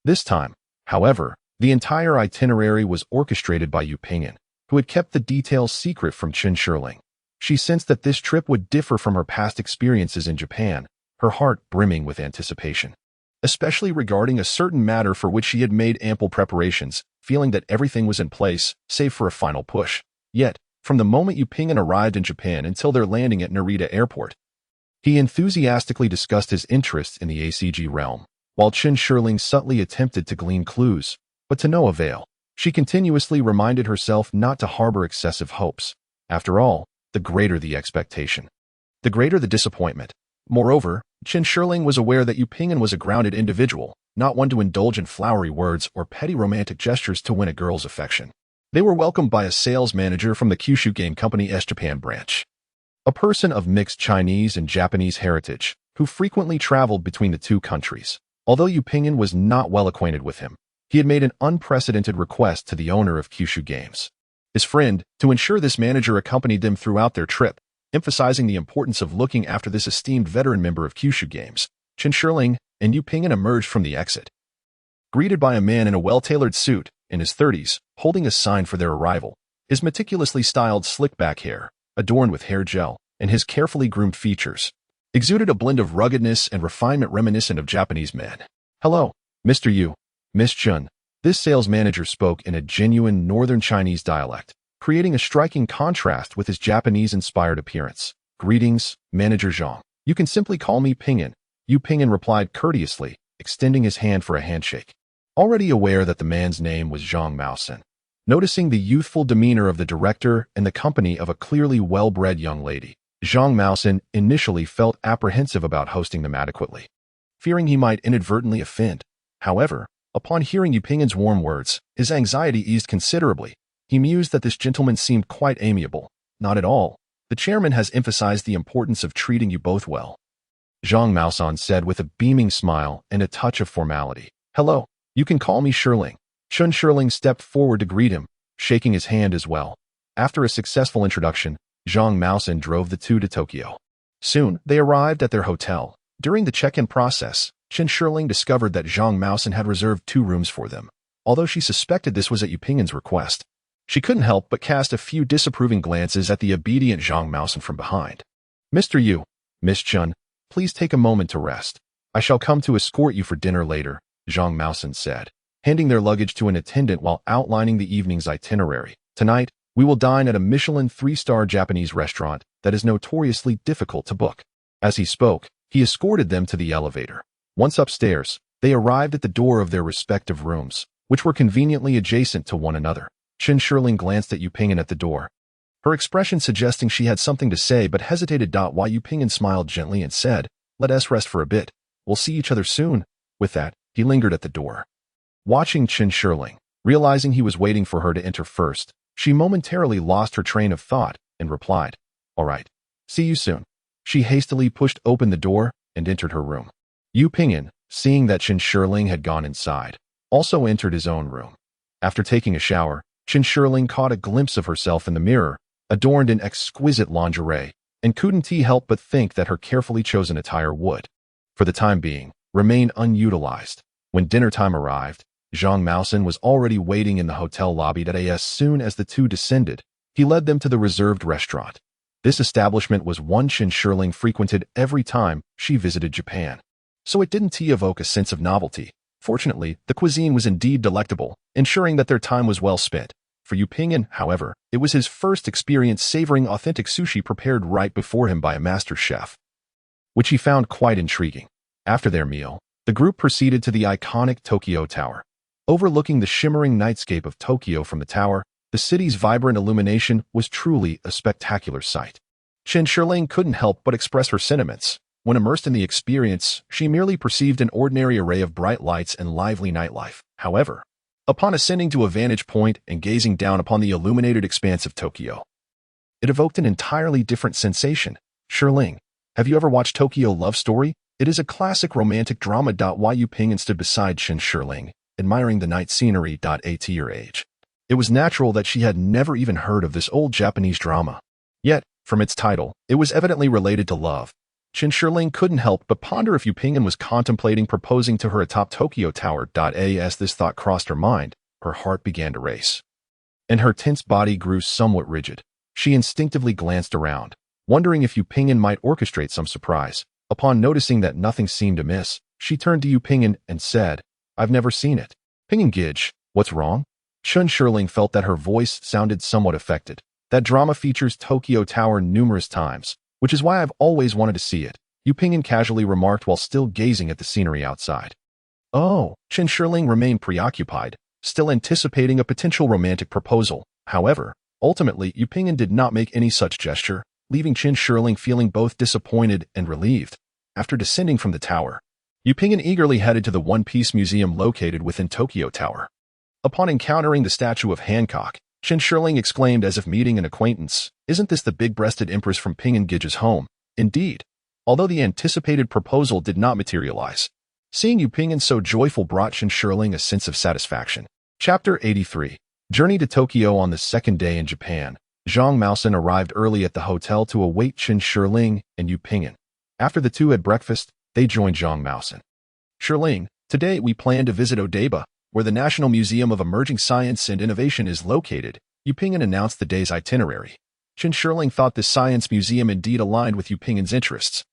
This time, however, the entire itinerary was orchestrated by Yu Ping'an, who had kept the details secret from Chen Shirling. She sensed that this trip would differ from her past experiences in Japan, her heart brimming with anticipation, especially regarding a certain matter for which she had made ample preparations, feeling that everything was in place, save for a final push. Yet, from the moment Yu Ping'an arrived in Japan until their landing at Narita Airport, he enthusiastically discussed his interests in the ACG realm, while Chen Shirling subtly attempted to glean clues, but to no avail. She continuously reminded herself not to harbor excessive hopes. After all, the greater the expectation, the greater the disappointment. Moreover, Chen Shirling was aware that Yu Ping'an was a grounded individual, not one to indulge in flowery words or petty romantic gestures to win a girl's affection. They were welcomed by a sales manager from the Kyushu Game Company's Japan branch, a person of mixed Chinese and Japanese heritage, who frequently traveled between the two countries. Although Yu Ping'an was not well acquainted with him, he had made an unprecedented request to the owner of Kyushu Games, his friend, to ensure this manager accompanied them throughout their trip, emphasizing the importance of looking after this esteemed veteran member of Kyushu Games. Chen Shirling and Yu Ping'an emerged from the exit, greeted by a man in a well-tailored suit, in his 30s, holding a sign for their arrival. His meticulously styled slick-back hair, adorned with hair gel, and his carefully groomed features, exuded a blend of ruggedness and refinement reminiscent of Japanese men. "Hello, Mr. Yu, Miss Chun." This sales manager spoke in a genuine northern Chinese dialect, creating a striking contrast with his Japanese-inspired appearance. "Greetings, Manager Zhang. You can simply call me Ping'an." Yu Ping'an replied courteously, extending his hand for a handshake. Already aware that the man's name was Zhang Maosen, noticing the youthful demeanor of the director and the company of a clearly well-bred young lady, Zhang Maosen initially felt apprehensive about hosting them adequately, fearing he might inadvertently offend. However, upon hearing Yu Ping'an's warm words, his anxiety eased considerably. He mused that this gentleman seemed quite amiable. "Not at all. The chairman has emphasized the importance of treating you both well," Zhang Maosen said with a beaming smile and a touch of formality. "Hello, you can call me Shirling." Chen Shirling stepped forward to greet him, shaking his hand as well. After a successful introduction, Zhang Maosen drove the two to Tokyo. Soon, they arrived at their hotel. During the check-in process, Chen Shirling discovered that Zhang Maosen had reserved 2 rooms for them. Although she suspected this was at Yu Ping'an's request, she couldn't help but cast a few disapproving glances at the obedient Zhang Maosen from behind. "Mr. Yu, Miss Chun, please take a moment to rest. I shall come to escort you for dinner later," Zhang Maosen said, handing their luggage to an attendant while outlining the evening's itinerary. "Tonight, we will dine at a Michelin 3-star Japanese restaurant that is notoriously difficult to book." As he spoke, he escorted them to the elevator. Once upstairs, they arrived at the door of their respective rooms, which were conveniently adjacent to one another. Chen Shirling glanced at Yu Ping'an at the door, her expression suggesting she had something to say but hesitated. While Yu Ping'an smiled gently and said, "Let us rest for a bit. We'll see each other soon." With that, he lingered at the door, watching Chen Shirling. Realizing he was waiting for her to enter first, she momentarily lost her train of thought and replied, "All right. See you soon." She hastily pushed open the door and entered her room. Yu Ping'an, seeing that Chen Shirling had gone inside, also entered his own room. After taking a shower, Chen Shirling caught a glimpse of herself in the mirror, adorned in exquisite lingerie, and couldn't help but think that her carefully chosen attire would, for the time being, remain unutilized. When dinner time arrived, Zhang Maosen was already waiting in the hotel lobby. As soon as the two descended, he led them to the reserved restaurant. This establishment was one Chen Shirling frequented every time she visited Japan, so it didn't evoke a sense of novelty. Fortunately, the cuisine was indeed delectable, ensuring that their time was well spent. For Yu Pingyan, however, it was his first experience savoring authentic sushi prepared right before him by a master chef, which he found quite intriguing. After their meal, the group proceeded to the iconic Tokyo Tower. Overlooking the shimmering nightscape of Tokyo from the tower, the city's vibrant illumination was truly a spectacular sight. Chen Shirling couldn't help but express her sentiments. When immersed in the experience, she merely perceived an ordinary array of bright lights and lively nightlife. However, upon ascending to a vantage point and gazing down upon the illuminated expanse of Tokyo, it evoked an entirely different sensation. Shirling, have you ever watched Tokyo Love Story? It is a classic romantic drama. Yu Pingyan stood beside Chen Shirling, admiring the night scenery. At your age, it was natural that she had never even heard of this old Japanese drama. Yet, from its title, it was evidently related to love. Chen Shirling couldn't help but ponder if Yu Pingyan was contemplating proposing to her atop Tokyo Tower. As this thought crossed her mind, her heart began to race, and her tense body grew somewhat rigid. She instinctively glanced around, wondering if Yu Pingyan might orchestrate some surprise. Upon noticing that nothing seemed amiss, she turned to Yu Pingyan and said, "I've never seen it." "Pingyan Gij, what's wrong?" Chen Shirling felt that her voice sounded somewhat affected. "That drama features Tokyo Tower numerous times, which is why I've always wanted to see it," Yu Pingyan casually remarked while still gazing at the scenery outside. "Oh," Chen Shirling remained preoccupied, still anticipating a potential romantic proposal. However, ultimately, Yu Pingyan did not make any such gesture, leaving Chen Shirling feeling both disappointed and relieved. After descending from the tower, Yu Pingyan eagerly headed to the One Piece Museum located within Tokyo Tower. Upon encountering the statue of Hancock, Chen Shirling exclaimed as if meeting an acquaintance, "Isn't this the big-breasted empress from Pingyan Gij's home?" Indeed, although the anticipated proposal did not materialize, seeing Yu Pingyan so joyful brought Chen Shirling a sense of satisfaction. Chapter 83. Journey to Tokyo. On the second day in Japan, Zhang Maosen arrived early at the hotel to await Chen Shirling and Yu Pingyan. After the two had breakfast, they joined Zhang Maosen. "Shirling, today we plan to visit Odaiba, where the National Museum of Emerging Science and Innovation is located," Yu Pingyan announced the day's itinerary. Chen Shirling thought the science museum indeed aligned with Yu Pingyan's interests,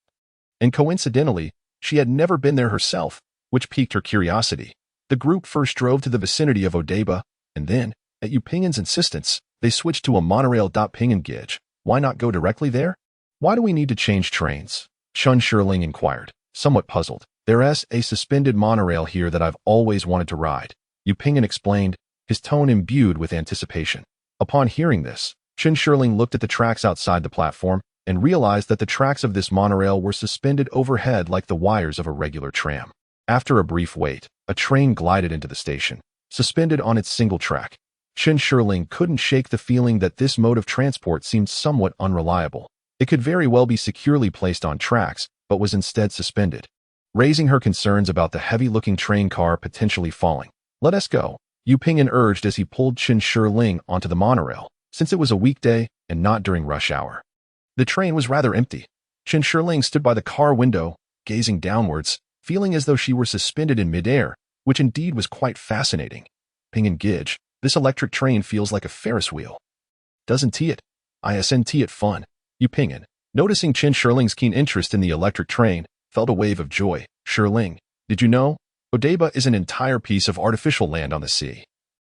and coincidentally, she had never been there herself, which piqued her curiosity. The group first drove to the vicinity of Odaiba, and then, at Yu Pingyan's insistence, they switched to a monorail. Pingyan Gij, why not go directly there? Why do we need to change trains? Chen Shirling inquired, somewhat puzzled. "There's a suspended monorail here that I've always wanted to ride," Yu Pingyan explained, his tone imbued with anticipation. Upon hearing this, Chen Shirling looked at the tracks outside the platform and realized that the tracks of this monorail were suspended overhead like the wires of a regular tram. After a brief wait, a train glided into the station, suspended on its single track. Chen Shirling couldn't shake the feeling that this mode of transport seemed somewhat unreliable. It could very well be securely placed on tracks, but was instead suspended, raising her concerns about the heavy-looking train car potentially falling. "Let us go," Yu Pingyan urged as he pulled Chen Shirling onto the monorail, since it was a weekday and not during rush hour. The train was rather empty. Chen Shirling stood by the car window, gazing downwards, feeling as though she were suspended in midair, which indeed was quite fascinating. "Pingyan Gij, this electric train feels like a Ferris wheel. Doesn't it? Isn't it fun?" Yu Pingyan, noticing Chen Shirling's keen interest in the electric train, felt a wave of joy. "Shirling, did you know? Odaiba is an entire piece of artificial land on the sea,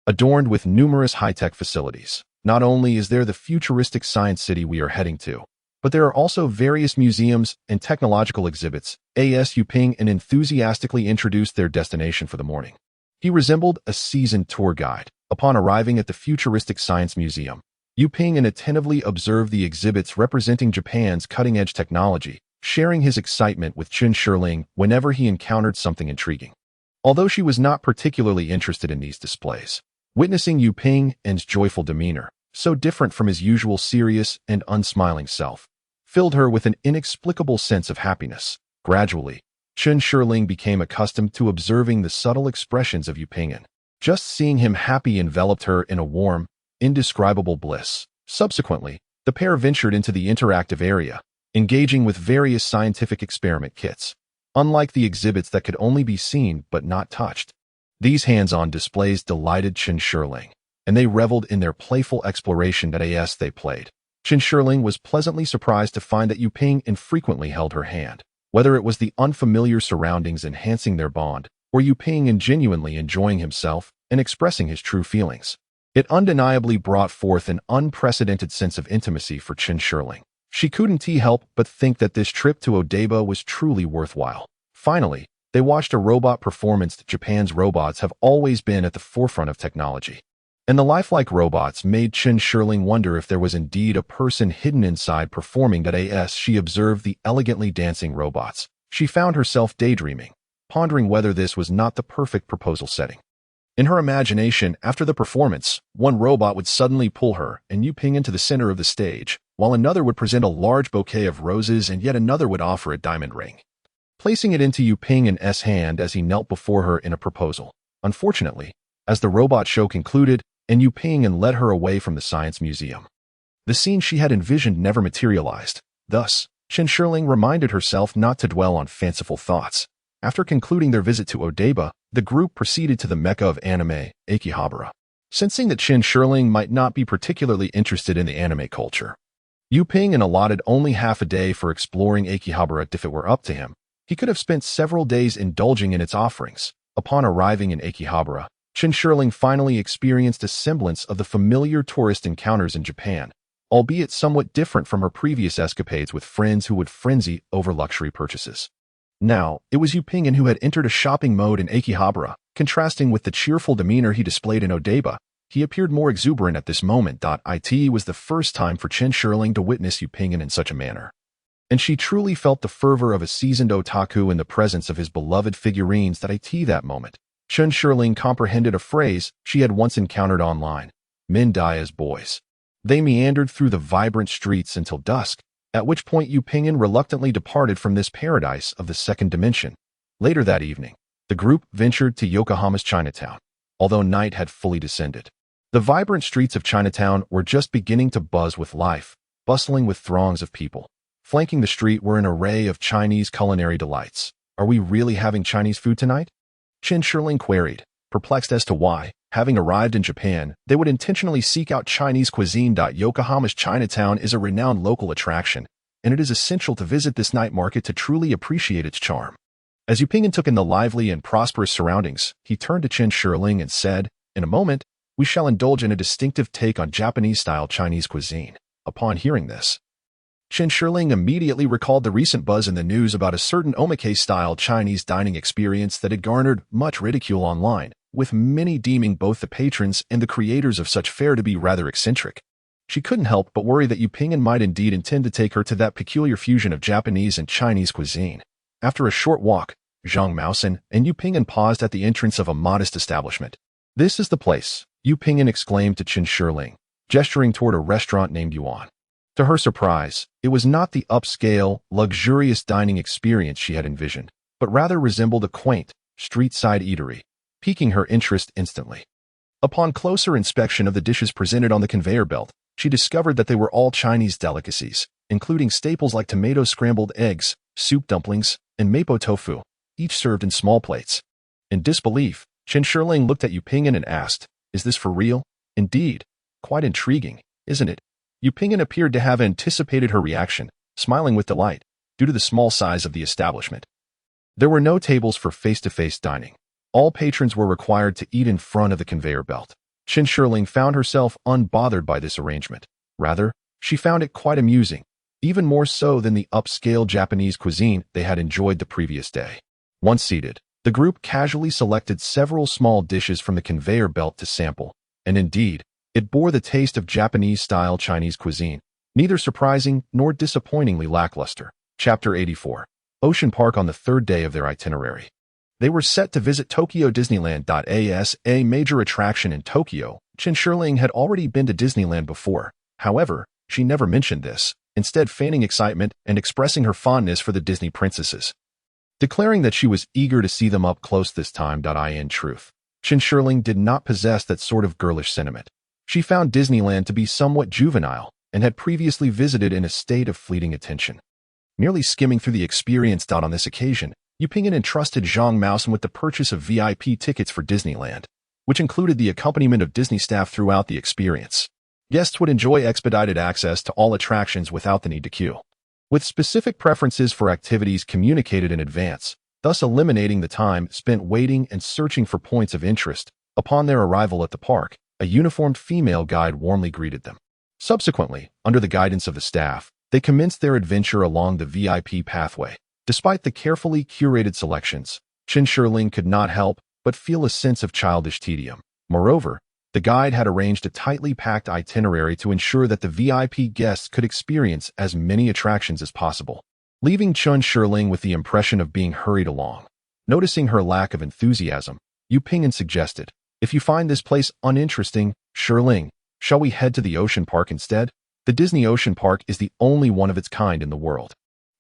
adorned with numerous high-tech facilities. Not only is there the futuristic science city we are heading to, but there are also various museums and technological exhibits." Yu Pingyan enthusiastically introduced their destination for the morning. He resembled a seasoned tour guide. Upon arriving at the futuristic science museum, Yu Pingyan attentively observed the exhibits representing Japan's cutting-edge technology, sharing his excitement with Chen Shirling whenever he encountered something intriguing. Although she was not particularly interested in these displays, witnessing Yu Pingyan's joyful demeanor, so different from his usual serious and unsmiling self, filled her with an inexplicable sense of happiness. Gradually, Chen Shirling became accustomed to observing the subtle expressions of Yu Pingyan, Just seeing him happy enveloped her in a warm, indescribable bliss. Subsequently, the pair ventured into the interactive area, engaging with various scientific experiment kits. Unlike the exhibits that could only be seen but not touched, these hands-on displays delighted Chen Shirling, and they reveled in their playful exploration as they played. Chen Shirling was pleasantly surprised to find that Yu Ping infrequently held her hand, whether it was the unfamiliar surroundings enhancing their bond, or Yu Ping genuinely enjoying himself and expressing his true feelings. It undeniably brought forth an unprecedented sense of intimacy for Chen Shirling. She couldn't help but think that this trip to Odaiba was truly worthwhile. Finally, they watched a robot performance. Japan's robots have always been at the forefront of technology, and the lifelike robots made Chen Shirling wonder if there was indeed a person hidden inside performing as she observed the elegantly dancing robots. She found herself daydreaming, pondering whether this was not the perfect proposal setting. In her imagination, after the performance, one robot would suddenly pull her and Yu Ping into the center of the stage, while another would present a large bouquet of roses and yet another would offer a diamond ring, placing it into Yu Ping's hand as he knelt before her in a proposal. Unfortunately, as the robot show concluded, and Yu Ping led her away from the science museum, the scene she had envisioned never materialized. Thus, Chen Shirling reminded herself not to dwell on fanciful thoughts. After concluding their visit to Odaiba, the group proceeded to the mecca of anime, Akihabara. Sensing that Chen Shirling might not be particularly interested in the anime culture, Yu Ping allotted only half a day for exploring Akihabara. If it were up to him, he could have spent several days indulging in its offerings. Upon arriving in Akihabara, Chen Shirling finally experienced a semblance of the familiar tourist encounters in Japan, albeit somewhat different from her previous escapades with friends who would frenzy over luxury purchases. Now, it was Yu Ping who had entered a shopping mode in Akihabara. Contrasting with the cheerful demeanor he displayed in Odaiba, he appeared more exuberant at this moment. It was the first time for Chen Shirling to witness Yu Ping in such a manner, and she truly felt the fervor of a seasoned otaku in the presence of his beloved figurines. That moment, Chen Shirling comprehended a phrase she had once encountered online: men die as boys. They meandered through the vibrant streets until dusk, at which point Yu Ping reluctantly departed from this paradise of the second dimension. Later that evening, the group ventured to Yokohama's Chinatown, although night had fully descended. The vibrant streets of Chinatown were just beginning to buzz with life, bustling with throngs of people. Flanking the street were an array of Chinese culinary delights. Are we really having Chinese food tonight? Chen Shirling queried, perplexed as to why, having arrived in Japan, they would intentionally seek out Chinese cuisine. Yokohama's Chinatown is a renowned local attraction, and it is essential to visit this night market to truly appreciate its charm. As Yu Ping took in the lively and prosperous surroundings, he turned to Chen Shirling and said, "In a moment, we shall indulge in a distinctive take on Japanese-style Chinese cuisine." Upon hearing this, Chen Shirling immediately recalled the recent buzz in the news about a certain omakase-style Chinese dining experience that had garnered much ridicule online, with many deeming both the patrons and the creators of such fare to be rather eccentric. She couldn't help but worry that Yu Ping might indeed intend to take her to that peculiar fusion of Japanese and Chinese cuisine. After a short walk, Zhang Maosen and Yu Ping paused at the entrance of a modest establishment. "This is the place," Yu Ping exclaimed to Chen Shirling, gesturing toward a restaurant named Yuan. To her surprise, it was not the upscale, luxurious dining experience she had envisioned, but rather resembled a quaint, street-side eatery, piquing her interest instantly. Upon closer inspection of the dishes presented on the conveyor belt, she discovered that they were all Chinese delicacies, including staples like tomato scrambled eggs, soup dumplings, and mapo tofu, each served in small plates. In disbelief, Chen Shirling looked at Yu Ping and asked, "Is this for real?" "Indeed. Quite intriguing, isn't it?" Yu Ping appeared to have anticipated her reaction, smiling with delight, due to the small size of the establishment. There were no tables for face-to-face dining. All patrons were required to eat in front of the conveyor belt. Chen Shirling found herself unbothered by this arrangement. Rather, she found it quite amusing, even more so than the upscale Japanese cuisine they had enjoyed the previous day. Once seated, the group casually selected several small dishes from the conveyor belt to sample, and indeed, it bore the taste of Japanese-style Chinese cuisine, neither surprising nor disappointingly lackluster. Chapter 84. Ocean Park. On the third day of their itinerary, they were set to visit Tokyo Disneyland. As a major attraction in Tokyo, Chen Shirling had already been to Disneyland before. However, she never mentioned this, instead feigning excitement and expressing her fondness for the Disney princesses, declaring that she was eager to see them up close this time. In truth, Chen Shirling did not possess that sort of girlish sentiment. She found Disneyland to be somewhat juvenile and had previously visited in a state of fleeting attention. Merely skimming through the experience. On this occasion, Yupingen entrusted Zhang Maosen with the purchase of VIP tickets for Disneyland, which included the accompaniment of Disney staff throughout the experience. Guests would enjoy expedited access to all attractions without the need to queue, with specific preferences for activities communicated in advance, thus eliminating the time spent waiting and searching for points of interest. Upon their arrival at the park, a uniformed female guide warmly greeted them. Subsequently, under the guidance of the staff, they commenced their adventure along the VIP pathway. Despite the carefully curated selections, Chen Shirling could not help but feel a sense of childish tedium. Moreover, the guide had arranged a tightly packed itinerary to ensure that the VIP guests could experience as many attractions as possible, leaving Chen Shirling with the impression of being hurried along. Noticing her lack of enthusiasm, Yu Ping'an suggested, "If you find this place uninteresting, Shirling, shall we head to the ocean park instead? The Disney Ocean Park is the only one of its kind in the world."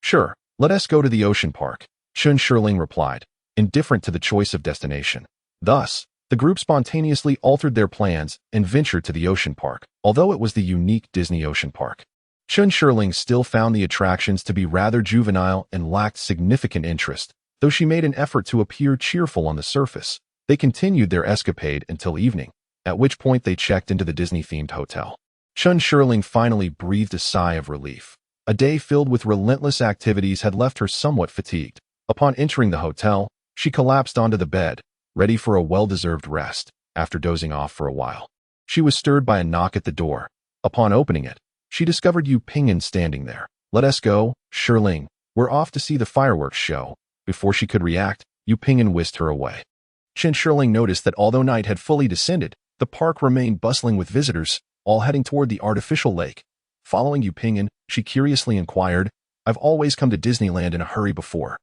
"Sure, let us go to the ocean park," Chen Shirling replied, indifferent to the choice of destination. Thus, the group spontaneously altered their plans and ventured to the ocean park, although it was the unique Disney Ocean Park. Chen Shirling still found the attractions to be rather juvenile and lacked significant interest, though she made an effort to appear cheerful on the surface. They continued their escapade until evening, at which point they checked into the Disney-themed hotel. Chen Shirling finally breathed a sigh of relief. A day filled with relentless activities had left her somewhat fatigued. Upon entering the hotel, she collapsed onto the bed, ready for a well-deserved rest. After dozing off for a while, she was stirred by a knock at the door. Upon opening it, she discovered Yu Ping'an standing there. "Let us go, Shirling. We're off to see the fireworks show." Before she could react, Yu Ping'an whisked her away. Chen Shirling noticed that although night had fully descended, the park remained bustling with visitors, all heading toward the artificial lake. Following Yu Ping'an, she curiously inquired, "I've always come to Disneyland in a hurry before,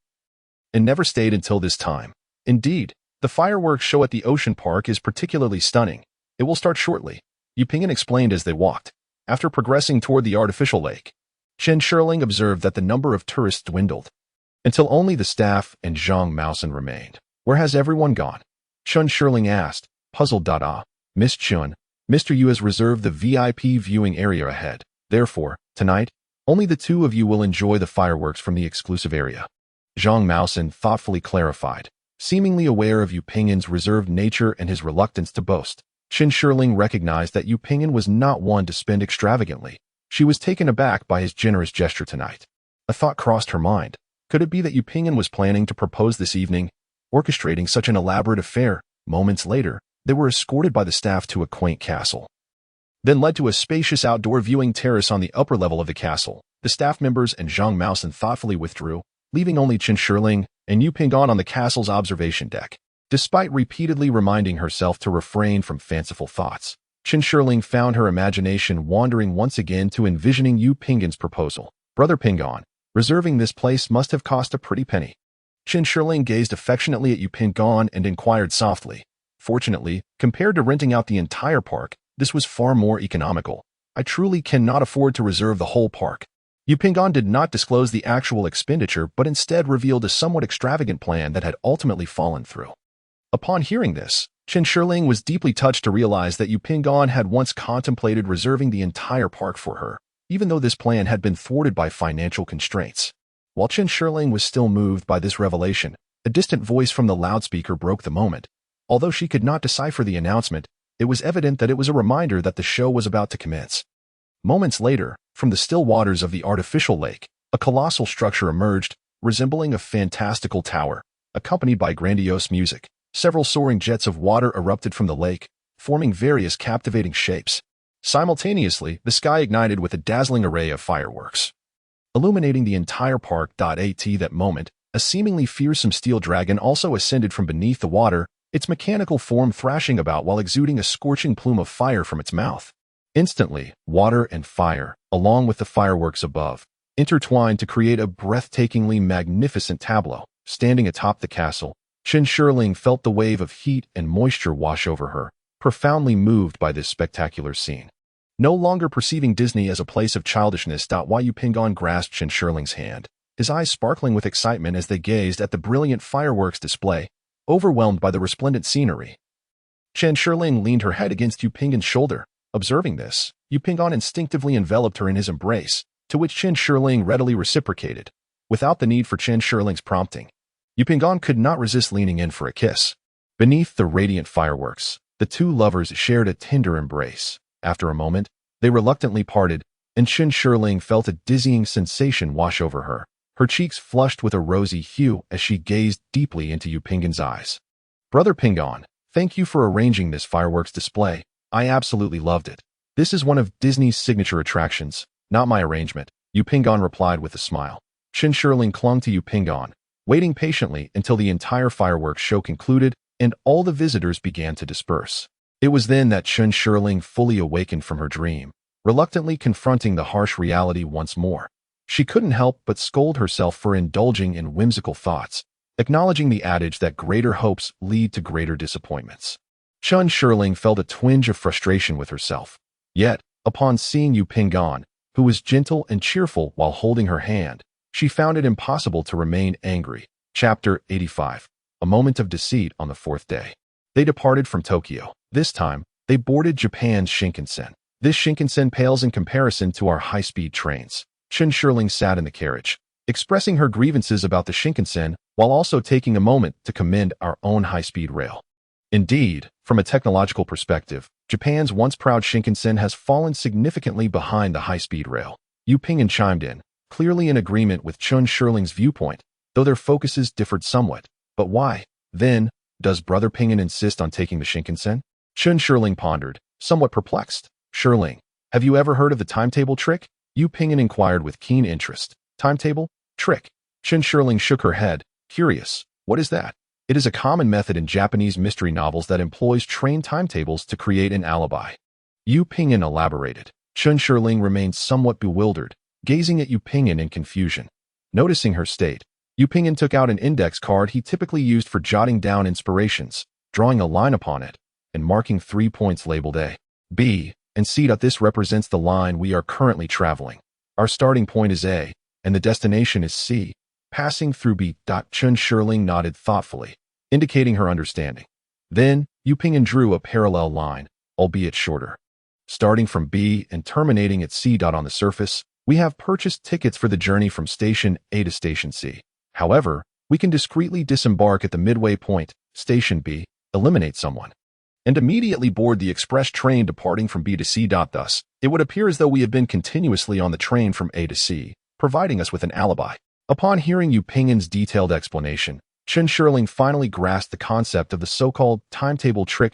and never stayed until this time." "Indeed, the fireworks show at the ocean park is particularly stunning. It will start shortly," Yu Ping'an explained as they walked. After progressing toward the artificial lake, Chen Shirling observed that the number of tourists dwindled, until only the staff and Zhang Maosen remained. "Where has everyone gone?" Chen Shirling asked, puzzled. "Miss Chun, Mr. Yu has reserved the VIP viewing area ahead. Therefore, tonight, only the two of you will enjoy the fireworks from the exclusive area," Zhang Maosen thoughtfully clarified. Seemingly aware of Yu Ping'an's reserved nature and his reluctance to boast, Chen Shirling recognized that Yu Ping'an was not one to spend extravagantly. She was taken aback by his generous gesture tonight. A thought crossed her mind. Could it be that Yu Ping'an was planning to propose this evening, orchestrating such an elaborate affair? Moments later, they were escorted by the staff to a quaint castle, then led to a spacious outdoor viewing terrace on the upper level of the castle. The staff members and Zhang Maosen thoughtfully withdrew, leaving only Chen Shirling and Yu Ping'an on the castle's observation deck. Despite repeatedly reminding herself to refrain from fanciful thoughts, Chen Shirling found her imagination wandering once again to envisioning Yu Ping'an's proposal. "Brother Ping'an, reserving this place must have cost a pretty penny." Chen Shirling gazed affectionately at Yu Ping'an and inquired softly. "Fortunately, compared to renting out the entire park, this was far more economical. I truly cannot afford to reserve the whole park." Yu Ping'an did not disclose the actual expenditure, but instead revealed a somewhat extravagant plan that had ultimately fallen through. Upon hearing this, Chen Shirling was deeply touched to realize that Yu Ping'an had once contemplated reserving the entire park for her, even though this plan had been thwarted by financial constraints. While Chen Shirling was still moved by this revelation, a distant voice from the loudspeaker broke the moment. Although she could not decipher the announcement, it was evident that it was a reminder that the show was about to commence. Moments later, from the still waters of the artificial lake, a colossal structure emerged, resembling a fantastical tower, accompanied by grandiose music. Several soaring jets of water erupted from the lake, forming various captivating shapes. Simultaneously, the sky ignited with a dazzling array of fireworks, illuminating the entire park. At that moment, a seemingly fearsome steel dragon also ascended from beneath the water, its mechanical form thrashing about while exuding a scorching plume of fire from its mouth. Instantly, water and fire, along with the fireworks above, intertwined to create a breathtakingly magnificent tableau. Standing atop the castle, Chen Shirling felt the wave of heat and moisture wash over her, profoundly moved by this spectacular scene. No longer perceiving Disney as a place of childishness. Yu Ping'an grasped Chen Shirling's hand, his eyes sparkling with excitement as they gazed at the brilliant fireworks display, overwhelmed by the resplendent scenery. Chen Shirling leaned her head against Yu Pingan's shoulder. Observing this, Yu Pingan instinctively enveloped her in his embrace, to which Chen Shirling readily reciprocated. Without the need for Chen Shirling's prompting, Yu Pingan could not resist leaning in for a kiss. Beneath the radiant fireworks, the two lovers shared a tender embrace. After a moment, they reluctantly parted, and Chen Shirling felt a dizzying sensation wash over her. Her cheeks flushed with a rosy hue as she gazed deeply into Yu Pingan's eyes. Brother Pingan, thank you for arranging this fireworks display. I absolutely loved it. This is one of Disney's signature attractions, not my arrangement, Yu Pingan replied with a smile. Chen Shirling clung to Yu Pingan, waiting patiently until the entire fireworks show concluded and all the visitors began to disperse. It was then that Chen Shirling fully awakened from her dream, reluctantly confronting the harsh reality once more. She couldn't help but scold herself for indulging in whimsical thoughts, acknowledging the adage that greater hopes lead to greater disappointments. Chen Shirling felt a twinge of frustration with herself. Yet, upon seeing Yu Pingan, who was gentle and cheerful while holding her hand, she found it impossible to remain angry. Chapter 85. A moment of deceit on the fourth day. They departed from Tokyo. This time, they boarded Japan's Shinkansen. This Shinkansen pales in comparison to our high-speed trains. Chen Shirling sat in the carriage, expressing her grievances about the Shinkansen while also taking a moment to commend our own high-speed rail. Indeed, from a technological perspective, Japan's once proud Shinkansen has fallen significantly behind the high-speed rail. Yu Pingan chimed in, clearly in agreement with Chen Shirling's viewpoint, though their focuses differed somewhat. But why, then, does Brother Pingan insist on taking the Shinkansen? Chen Shirling pondered, somewhat perplexed. Shirling, have you ever heard of the timetable trick? Yu Pingan inquired with keen interest. Timetable? Trick? Chen Shirling shook her head, curious. What is that? It is a common method in Japanese mystery novels that employs train timetables to create an alibi. Yu Pingan elaborated. Chen Shirling remained somewhat bewildered, gazing at Yu Pingan in confusion. Noticing her state, Yu Pingan took out an index card he typically used for jotting down inspirations, drawing a line upon it, and marking 3 points labeled A, B, and C. This represents the line we are currently traveling. Our starting point is A, and the destination is C. Passing through B. Chen Shirling nodded thoughtfully, indicating her understanding. Then, Yu Pingan drew a parallel line, albeit shorter. Starting from B and terminating at C. On the surface, we have purchased tickets for the journey from Station A to Station C. However, we can discreetly disembark at the midway point, Station B, eliminate someone, and immediately board the express train departing from B to C. Thus, it would appear as though we have been continuously on the train from A to C, providing us with an alibi. Upon hearing Yu Pingan's detailed explanation, Chen Shirling finally grasped the concept of the so-called timetable trick.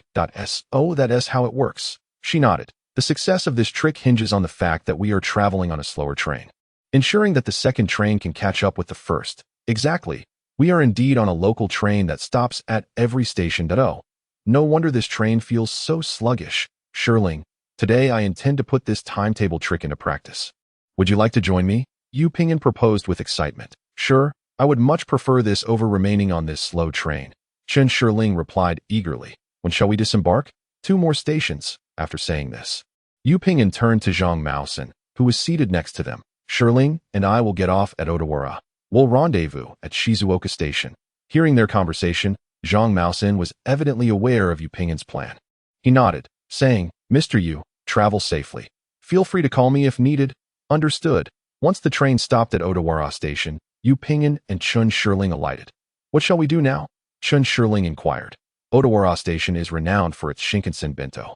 Oh, that is how it works. She nodded. The success of this trick hinges on the fact that we are traveling on a slower train, ensuring that the second train can catch up with the first. Exactly. We are indeed on a local train that stops at every station. Oh, no wonder this train feels so sluggish. Shirling, today I intend to put this timetable trick into practice. Would you like to join me? Yu Pingan proposed with excitement. Sure, I would much prefer this over remaining on this slow train. Chen Shirling replied eagerly. When shall we disembark? 2 more stations. After saying this, Yu Pingan turned to Zhang Maosen, who was seated next to them. Shirling and I will get off at Odawara. We'll rendezvous at Shizuoka Station. Hearing their conversation, Zhang Maosen was evidently aware of Yu Pingan's plan. He nodded, saying, Mr. Yu, travel safely. Feel free to call me if needed. Understood. Once the train stopped at Odawara Station, Yu Pingan and Chen Shirling alighted. What shall we do now? Chen Shirling inquired. Odawara Station is renowned for its Shinkansen bento.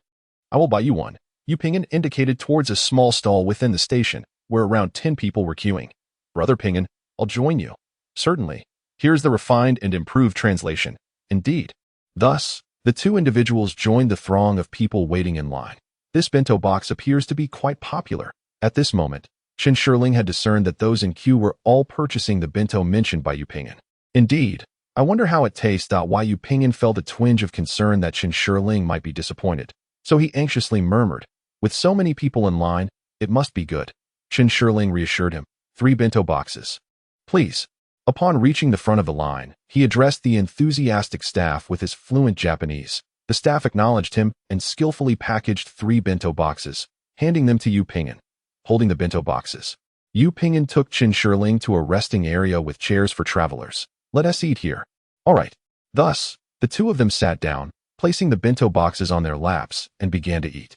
I will buy you one. Yu Pingan indicated towards a small stall within the station, where around 10 people were queuing. Brother Pingan, I'll join you. Certainly. Here's the refined and improved translation. Indeed. Thus, the two individuals joined the throng of people waiting in line. This bento box appears to be quite popular. At this moment, Chen Shirling had discerned that those in queue were all purchasing the bento mentioned by Yu Pingan. Indeed, I wonder how it tastes. Why Yu Pingan felt a twinge of concern that Chen Shirling might be disappointed. So he anxiously murmured, with so many people in line, it must be good. Chen Shirling reassured him. 3 bento boxes. Please. Upon reaching the front of the line, he addressed the enthusiastic staff with his fluent Japanese. The staff acknowledged him and skillfully packaged 3 bento boxes, handing them to Yu Pingan. Holding the bento boxes, Yu Pingan took Chen Shirling to a resting area with chairs for travelers. Let us eat here. All right. Thus, the two of them sat down, placing the bento boxes on their laps, and began to eat.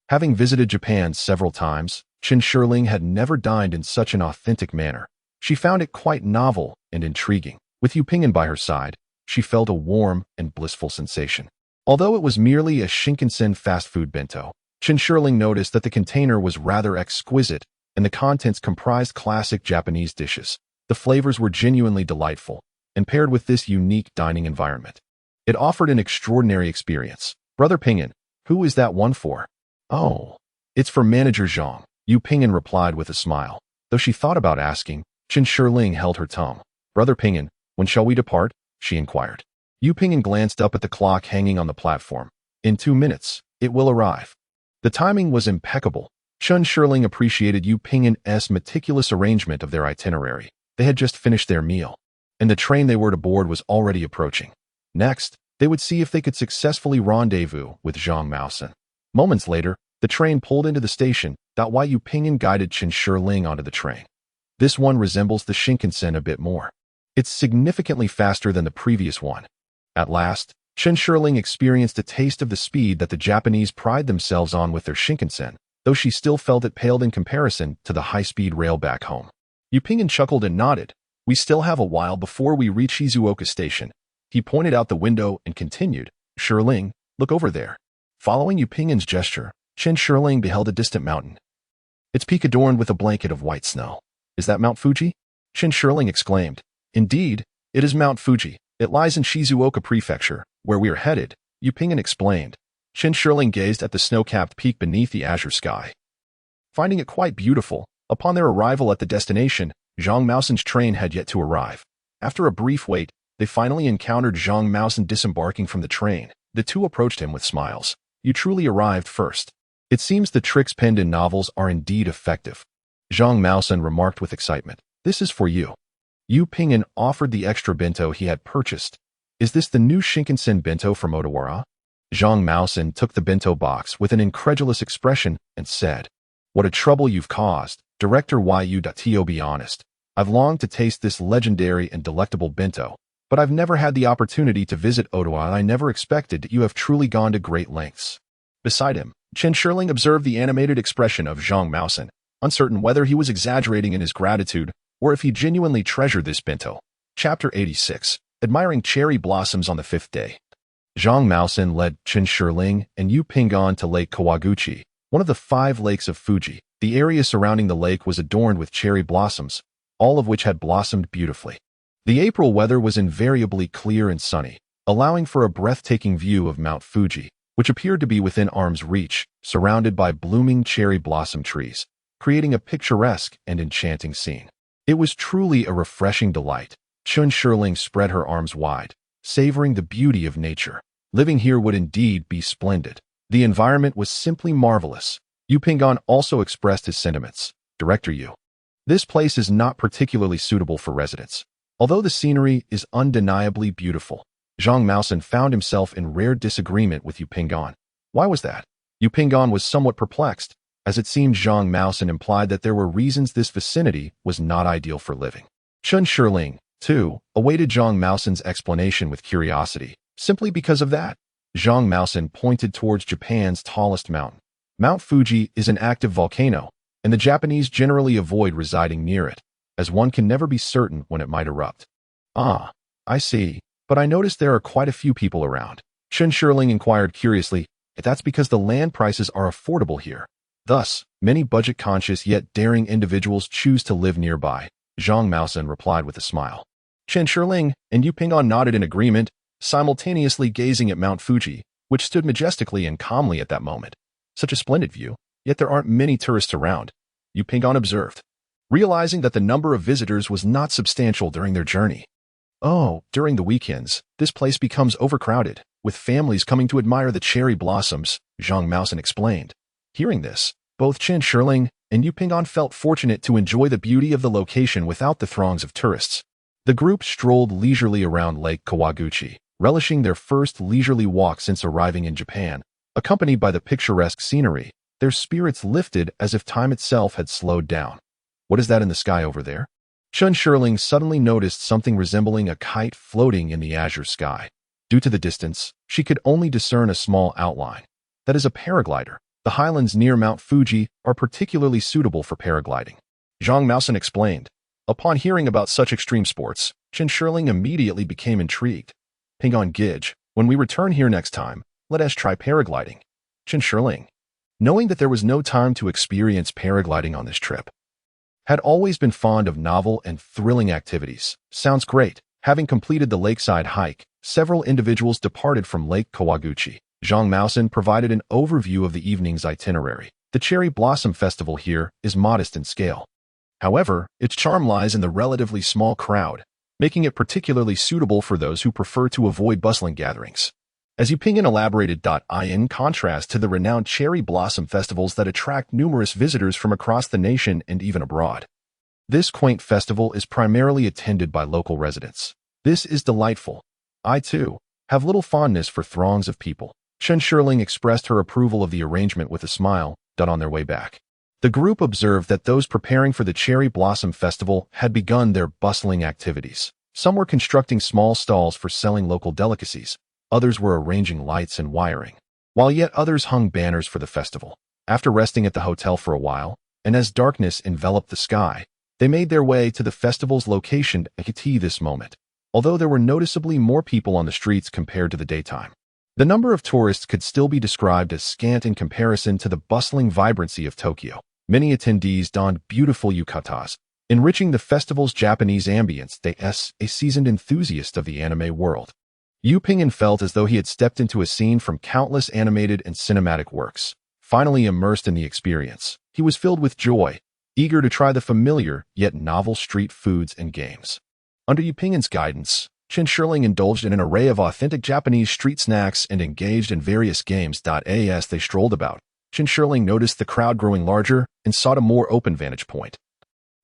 Having visited Japan several times, Chen Shirling had never dined in such an authentic manner. She found it quite novel and intriguing. With Yu Ping'an by her side, she felt a warm and blissful sensation. Although it was merely a Shinkansen fast food bento, Chen Shirling noticed that the container was rather exquisite and the contents comprised classic Japanese dishes. The flavors were genuinely delightful, and paired with this unique dining environment, it offered an extraordinary experience. Brother Ping'an, who is that one for? Oh, it's for Manager Zhang, Yu Ping'an replied with a smile. Though she thought about asking, Chen Shirling held her tongue. Brother Ping'an, when shall we depart? She inquired. Yu Ping'an glanced up at the clock hanging on the platform. In 2 minutes, it will arrive. The timing was impeccable. Chen Shirling appreciated Yu Ping'an's meticulous arrangement of their itinerary. They had just finished their meal, and the train they were to board was already approaching. Next, they would see if they could successfully rendezvous with Zhang Maosen. Moments later, the train pulled into the station. Yu Ping'an guided Chen Shirling onto the train. This one resembles the Shinkansen a bit more. It's significantly faster than the previous one. At last, Chen Shirling experienced a taste of the speed that the Japanese pride themselves on with their Shinkansen, though she still felt it paled in comparison to the high-speed rail back home. Yu Ping'an chuckled and nodded. We still have a while before we reach Shizuoka Station. He pointed out the window and continued, Shirling, look over there. Following Yu Ping'an's gesture, Chen Shirling beheld a distant mountain. Its peak adorned with a blanket of white snow. Is that Mount Fuji? Chen Shirling exclaimed. Indeed, it is Mount Fuji. It lies in Shizuoka Prefecture, where we are headed, Yu Ping'an explained. Chen Shirling gazed at the snow-capped peak beneath the azure sky. Finding it quite beautiful, upon their arrival at the destination, Zhang Maosen's train had yet to arrive. After a brief wait, they finally encountered Zhang Maosen disembarking from the train. The two approached him with smiles. You truly arrived first. It seems the tricks penned in novels are indeed effective. Zhang Maosen remarked with excitement. This is for you. Yu Ping'an offered the extra bento he had purchased. Is this the new Shinkansen bento from Odawara? Zhang Maosen took the bento box with an incredulous expression and said, What a trouble you've caused, Director Yu. Be honest. I've longed to taste this legendary and delectable bento, but I've never had the opportunity to visit Ottawa and I never expected that you have truly gone to great lengths. Beside him, Chen Shirling observed the animated expression of Zhang Maosen, uncertain whether he was exaggerating in his gratitude or if he genuinely treasured this bento. Chapter 86. Admiring Cherry Blossoms on the 5th Day. Zhang Maosen led Chen Shirling and Yu Ping'an to Lake Kawaguchi, one of the 5 lakes of Fuji. The area surrounding the lake was adorned with cherry blossoms, all of which had blossomed beautifully. The April weather was invariably clear and sunny, allowing for a breathtaking view of Mount Fuji, which appeared to be within arm's reach, surrounded by blooming cherry blossom trees, creating a picturesque and enchanting scene. It was truly a refreshing delight. Chen Shirling spread her arms wide, savoring the beauty of nature. Living here would indeed be splendid. The environment was simply marvelous. Yu Ping'an also expressed his sentiments. Director Yu. This place is not particularly suitable for residence. Although the scenery is undeniably beautiful, Zhang Maosen found himself in rare disagreement with Yu Ping'an. Why was that? Yu Ping'an was somewhat perplexed, as it seemed Zhang Maosen implied that there were reasons this vicinity was not ideal for living. Chen Shirling, too, awaited Zhang Maosen's explanation with curiosity. Simply because of that, Zhang Maosen pointed towards Japan's tallest mountain. Mount Fuji is an active volcano, and the Japanese generally avoid residing near it, as one can never be certain when it might erupt. Ah, I see, but I noticed there are quite a few people around. Chen Shirling inquired curiously, if that's because the land prices are affordable here. Thus, many budget-conscious yet daring individuals choose to live nearby, Zhang Maosen replied with a smile. Chen Shirling and Yu Ping'an nodded in agreement, simultaneously gazing at Mount Fuji, which stood majestically and calmly at that moment. Such a splendid view, yet there aren't many tourists around, Yu Ping'an observed, realizing that the number of visitors was not substantial during their journey. Oh, during the weekends, this place becomes overcrowded, with families coming to admire the cherry blossoms, Zhang Maosen explained. Hearing this, both Chen Shirling and Yu Ping'an felt fortunate to enjoy the beauty of the location without the throngs of tourists. The group strolled leisurely around Lake Kawaguchi, relishing their first leisurely walk since arriving in Japan. Accompanied by the picturesque scenery, their spirits lifted as if time itself had slowed down. What is that in the sky over there? Chen Shirling suddenly noticed something resembling a kite floating in the azure sky. Due to the distance, she could only discern a small outline. That is a paraglider. The highlands near Mount Fuji are particularly suitable for paragliding. Zhang Maosen explained. Upon hearing about such extreme sports, Chen Shirling immediately became intrigued. Ping on Gij, when we return here next time, let us try paragliding. Chen Shirling, knowing that there was no time to experience paragliding on this trip, had always been fond of novel and thrilling activities. Sounds great. Having completed the lakeside hike, several individuals departed from Lake Kawaguchi. Zhang Maosen provided an overview of the evening's itinerary. The Cherry Blossom Festival here is modest in scale. However, its charm lies in the relatively small crowd, making it particularly suitable for those who prefer to avoid bustling gatherings. As Yupingen elaborated, in contrast to the renowned cherry blossom festivals that attract numerous visitors from across the nation and even abroad, this quaint festival is primarily attended by local residents. This is delightful. I, too, have little fondness for throngs of people. Chen Shirling expressed her approval of the arrangement with a smile. On their way back, the group observed that those preparing for the Cherry Blossom Festival had begun their bustling activities. Some were constructing small stalls for selling local delicacies. Others were arranging lights and wiring, while yet others hung banners for the festival. After resting at the hotel for a while, and as darkness enveloped the sky, they made their way to the festival's location at this moment, although there were noticeably more people on the streets compared to the daytime. The number of tourists could still be described as scant in comparison to the bustling vibrancy of Tokyo. Many attendees donned beautiful yukatas, enriching the festival's Japanese ambience. A seasoned enthusiast of the anime world, Yu Ping'an felt as though he had stepped into a scene from countless animated and cinematic works. Finally immersed in the experience, he was filled with joy, eager to try the familiar yet novel street foods and games. Under Yu Ping'an's guidance, Chen Shirling indulged in an array of authentic Japanese street snacks and engaged in various games. As they strolled about, Chen Shirling noticed the crowd growing larger and sought a more open vantage point,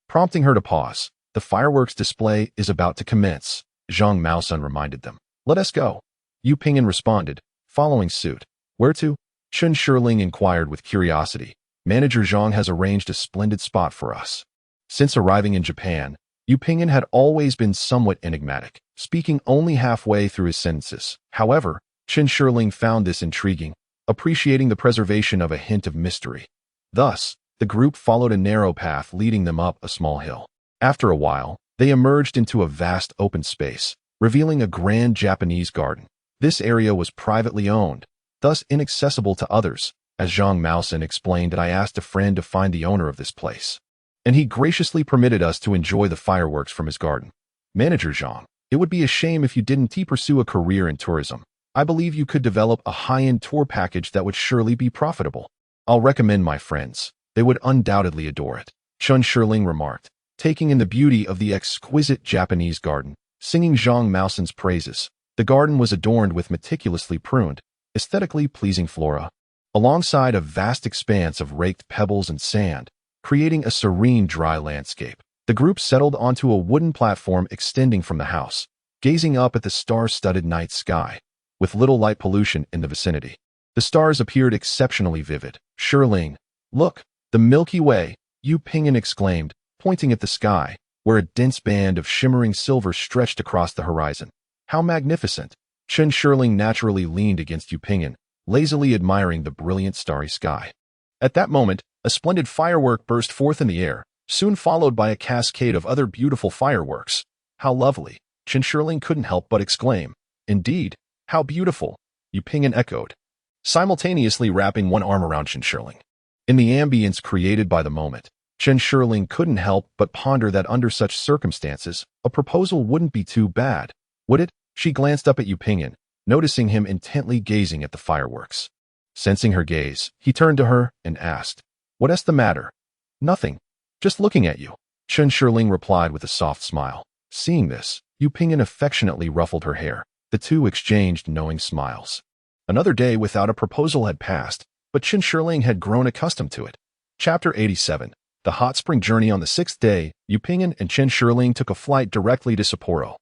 prompting her to pause. The fireworks display is about to commence, Zhang Maosen reminded them. Let us go. Yu Ping'an responded, following suit. Where to? Chen Shirling inquired with curiosity. Manager Zhang has arranged a splendid spot for us. Since arriving in Japan, Yu Ping'an had always been somewhat enigmatic, speaking only halfway through his sentences. However, Chen Shirling found this intriguing, appreciating the preservation of a hint of mystery. Thus, the group followed a narrow path leading them up a small hill. After a while, they emerged into a vast open space, revealing a grand Japanese garden. This area was privately owned, thus inaccessible to others. As Zhang Maosen explained, I asked a friend to find the owner of this place, and he graciously permitted us to enjoy the fireworks from his garden. Manager Zhang, it would be a shame if you didn't pursue a career in tourism. I believe you could develop a high-end tour package that would surely be profitable. I'll recommend my friends. They would undoubtedly adore it, Chen Shirling remarked, taking in the beauty of the exquisite Japanese garden, singing Zhang Maosen's praises. The garden was adorned with meticulously pruned, aesthetically pleasing flora, alongside a vast expanse of raked pebbles and sand, creating a serene dry landscape. The group settled onto a wooden platform extending from the house, gazing up at the star-studded night sky, with little light pollution in the vicinity. The stars appeared exceptionally vivid. Shirling, look, the Milky Way, Yu Ping'an exclaimed, pointing at the sky, where a dense band of shimmering silver stretched across the horizon. How magnificent! Chen Shirling naturally leaned against Yu Ping'an, lazily admiring the brilliant starry sky. At that moment, a splendid firework burst forth in the air, soon followed by a cascade of other beautiful fireworks. How lovely! Chen Shirling couldn't help but exclaim. Indeed, how beautiful! Yu Ping'an echoed, simultaneously wrapping one arm around Chen Shirling. In the ambience created by the moment, Chen Shirling couldn't help but ponder that under such circumstances, a proposal wouldn't be too bad, would it? She glanced up at Yu Ping'an, noticing him intently gazing at the fireworks. Sensing her gaze, he turned to her and asked, "What's the matter?" "Nothing. Just looking at you," Chen Shirling replied with a soft smile. Seeing this, Yu Ping'an affectionately ruffled her hair. The two exchanged knowing smiles. Another day without a proposal had passed, but Chen Shirling had grown accustomed to it. Chapter 87. The hot spring journey. On the sixth day, Yu Ping'an and Chen Shirling took a flight directly to Sapporo,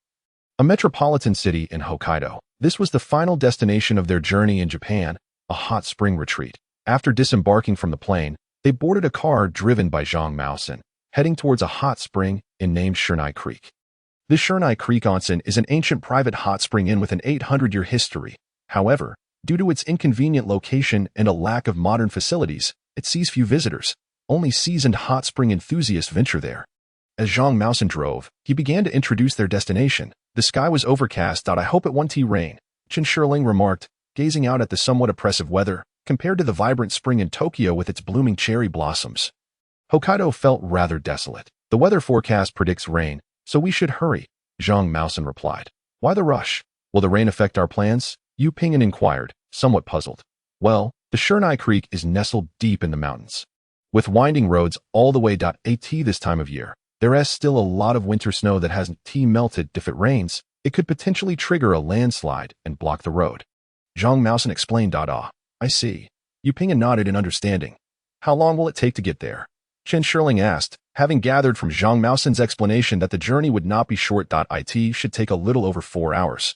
a metropolitan city in Hokkaido. This was the final destination of their journey in Japan, a hot spring retreat. After disembarking from the plane, they boarded a car driven by Zhang Maosen, heading towards a hot spring named Shernai Creek. The Shernai Creek Onsen is an ancient private hot spring inn with an 800-year history. However, due to its inconvenient location and a lack of modern facilities, it sees few visitors. Only seasoned hot spring enthusiasts venture there. As Zhang Maosen drove, he began to introduce their destination. The sky was overcast. I hope it won't rain, Chen Shirling remarked, gazing out at the somewhat oppressive weather, compared to the vibrant spring in Tokyo with its blooming cherry blossoms. Hokkaido felt rather desolate. The weather forecast predicts rain, so we should hurry, Zhang Maosen replied. Why the rush? Will the rain affect our plans? Yu Ping'an inquired, somewhat puzzled. Well, the Shernai Creek is nestled deep in the mountains. With winding roads all the way at this time of year, there is still a lot of winter snow that hasn't melted. If it rains, it could potentially trigger a landslide and block the road. Zhang Maosen explained. I see. Yu Ping'an nodded in understanding. How long will it take to get there? Chen Shirling asked, having gathered from Zhang Maosen's explanation that the journey would not be short. It should take a little over 4 hours.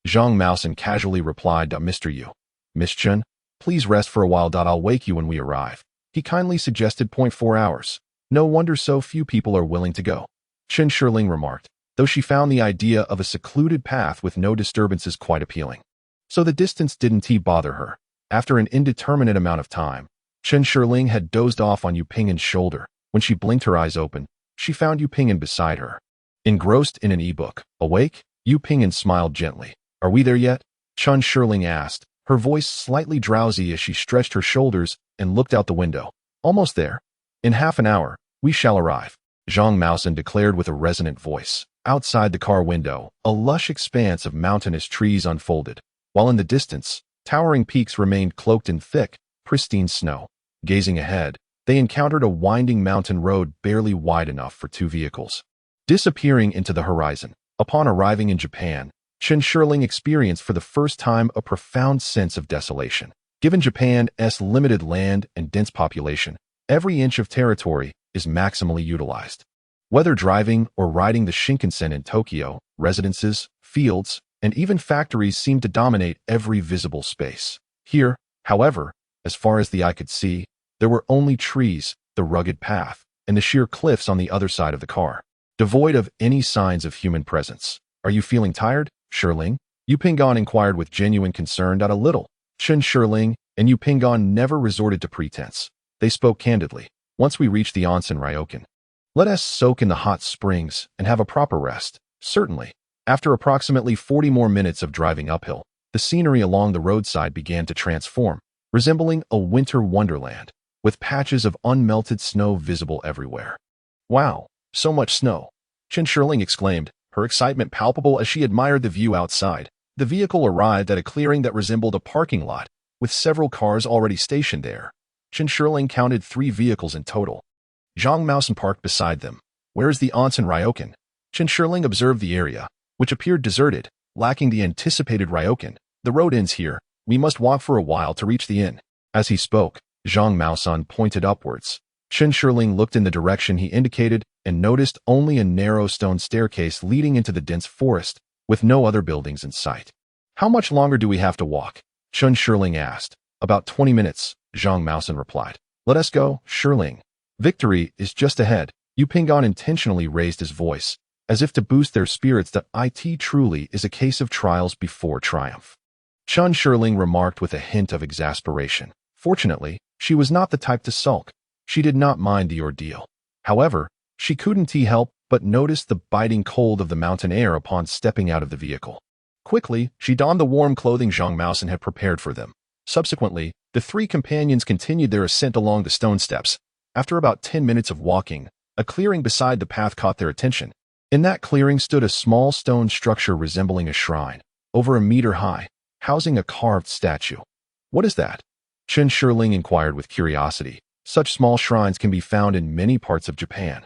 Zhang Maosen casually replied, Mr. Yu. Miss Chen, please rest for a while. I'll wake you when we arrive. He kindly suggested. 4 hours. No wonder so few people are willing to go, Chen Shirling remarked, though she found the idea of a secluded path with no disturbances quite appealing. So the distance didn't bother her. After an indeterminate amount of time, Chen Shirling had dozed off on Yu Ping'an's shoulder. When she blinked her eyes open, she found Yu Ping'an beside her, engrossed in an e-book. Awake? Yu Ping'an smiled gently. Are we there yet? Chen Shirling asked, her voice slightly drowsy as she stretched her shoulders and looked out the window. Almost there. In half an hour, we shall arrive, Zhang Maosen declared with a resonant voice. Outside the car window, a lush expanse of mountainous trees unfolded, while in the distance, towering peaks remained cloaked in thick, pristine snow. Gazing ahead, they encountered a winding mountain road barely wide enough for 2 vehicles. Disappearing into the horizon, upon arriving in Japan, Chen Shirling experienced for the first time a profound sense of desolation. Given Japan's limited land and dense population, every inch of territory is maximally utilized. Whether driving or riding the Shinkansen in Tokyo, residences, fields, and even factories seem to dominate every visible space. Here, however, as far as the eye could see, there were only trees, the rugged path, and the sheer cliffs on the other side of the car, devoid of any signs of human presence. Are you feeling tired, Shirling? Yu Ping'an inquired with genuine concern. A little. Chen Shirling and Yu Ping'an never resorted to pretense. They spoke candidly. Once we reach the onsen Ryokan, let us soak in the hot springs and have a proper rest. Certainly. After approximately 40 more minutes of driving uphill, the scenery along the roadside began to transform, resembling a winter wonderland, with patches of unmelted snow visible everywhere. Wow, so much snow, Chen Shirling exclaimed, her excitement palpable as she admired the view outside. The vehicle arrived at a clearing that resembled a parking lot, with several cars already stationed there. Chen Shirling counted 3 vehicles in total. Zhang Maosen parked beside them. Where is the onsen Ryokan? Chen Shirling observed the area, which appeared deserted, lacking the anticipated Ryokan. The road ends here. We must walk for a while to reach the inn. As he spoke, Zhang Maosen pointed upwards. Chen Shirling looked in the direction he indicated and noticed only a narrow stone staircase leading into the dense forest, with no other buildings in sight. How much longer do we have to walk? Chen Shirling asked. About 20 minutes, Zhang Maosen replied. Let us go, Shirling. Victory is just ahead. Yu Ping'an intentionally raised his voice, as if to boost their spirits that it truly is a case of trials before triumph. Chen Shirling remarked with a hint of exasperation. Fortunately, she was not the type to sulk. She did not mind the ordeal. However, she couldn't help but notice the biting cold of the mountain air upon stepping out of the vehicle. Quickly, she donned the warm clothing Zhang Maosen had prepared for them. Subsequently, the 3 companions continued their ascent along the stone steps. After about 10 minutes of walking, a clearing beside the path caught their attention. In that clearing stood a small stone structure resembling a shrine, over a meter high, housing a carved statue. What is that? Chen Shirling inquired with curiosity. Such small shrines can be found in many parts of Japan.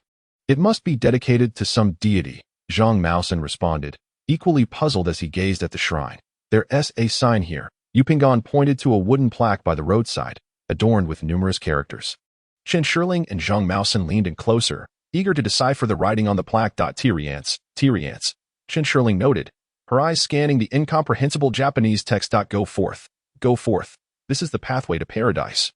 It must be dedicated to some deity, Zhang Maosen responded, equally puzzled as he gazed at the shrine. There's a sign here. Yu Ping'an pointed to a wooden plaque by the roadside, adorned with numerous characters. Chen Shirling and Zhang Maosen leaned in closer, eager to decipher the writing on the plaque. Tyriance. Chen Shirling noted, her eyes scanning the incomprehensible Japanese text. Go forth. Go forth. This is the pathway to paradise.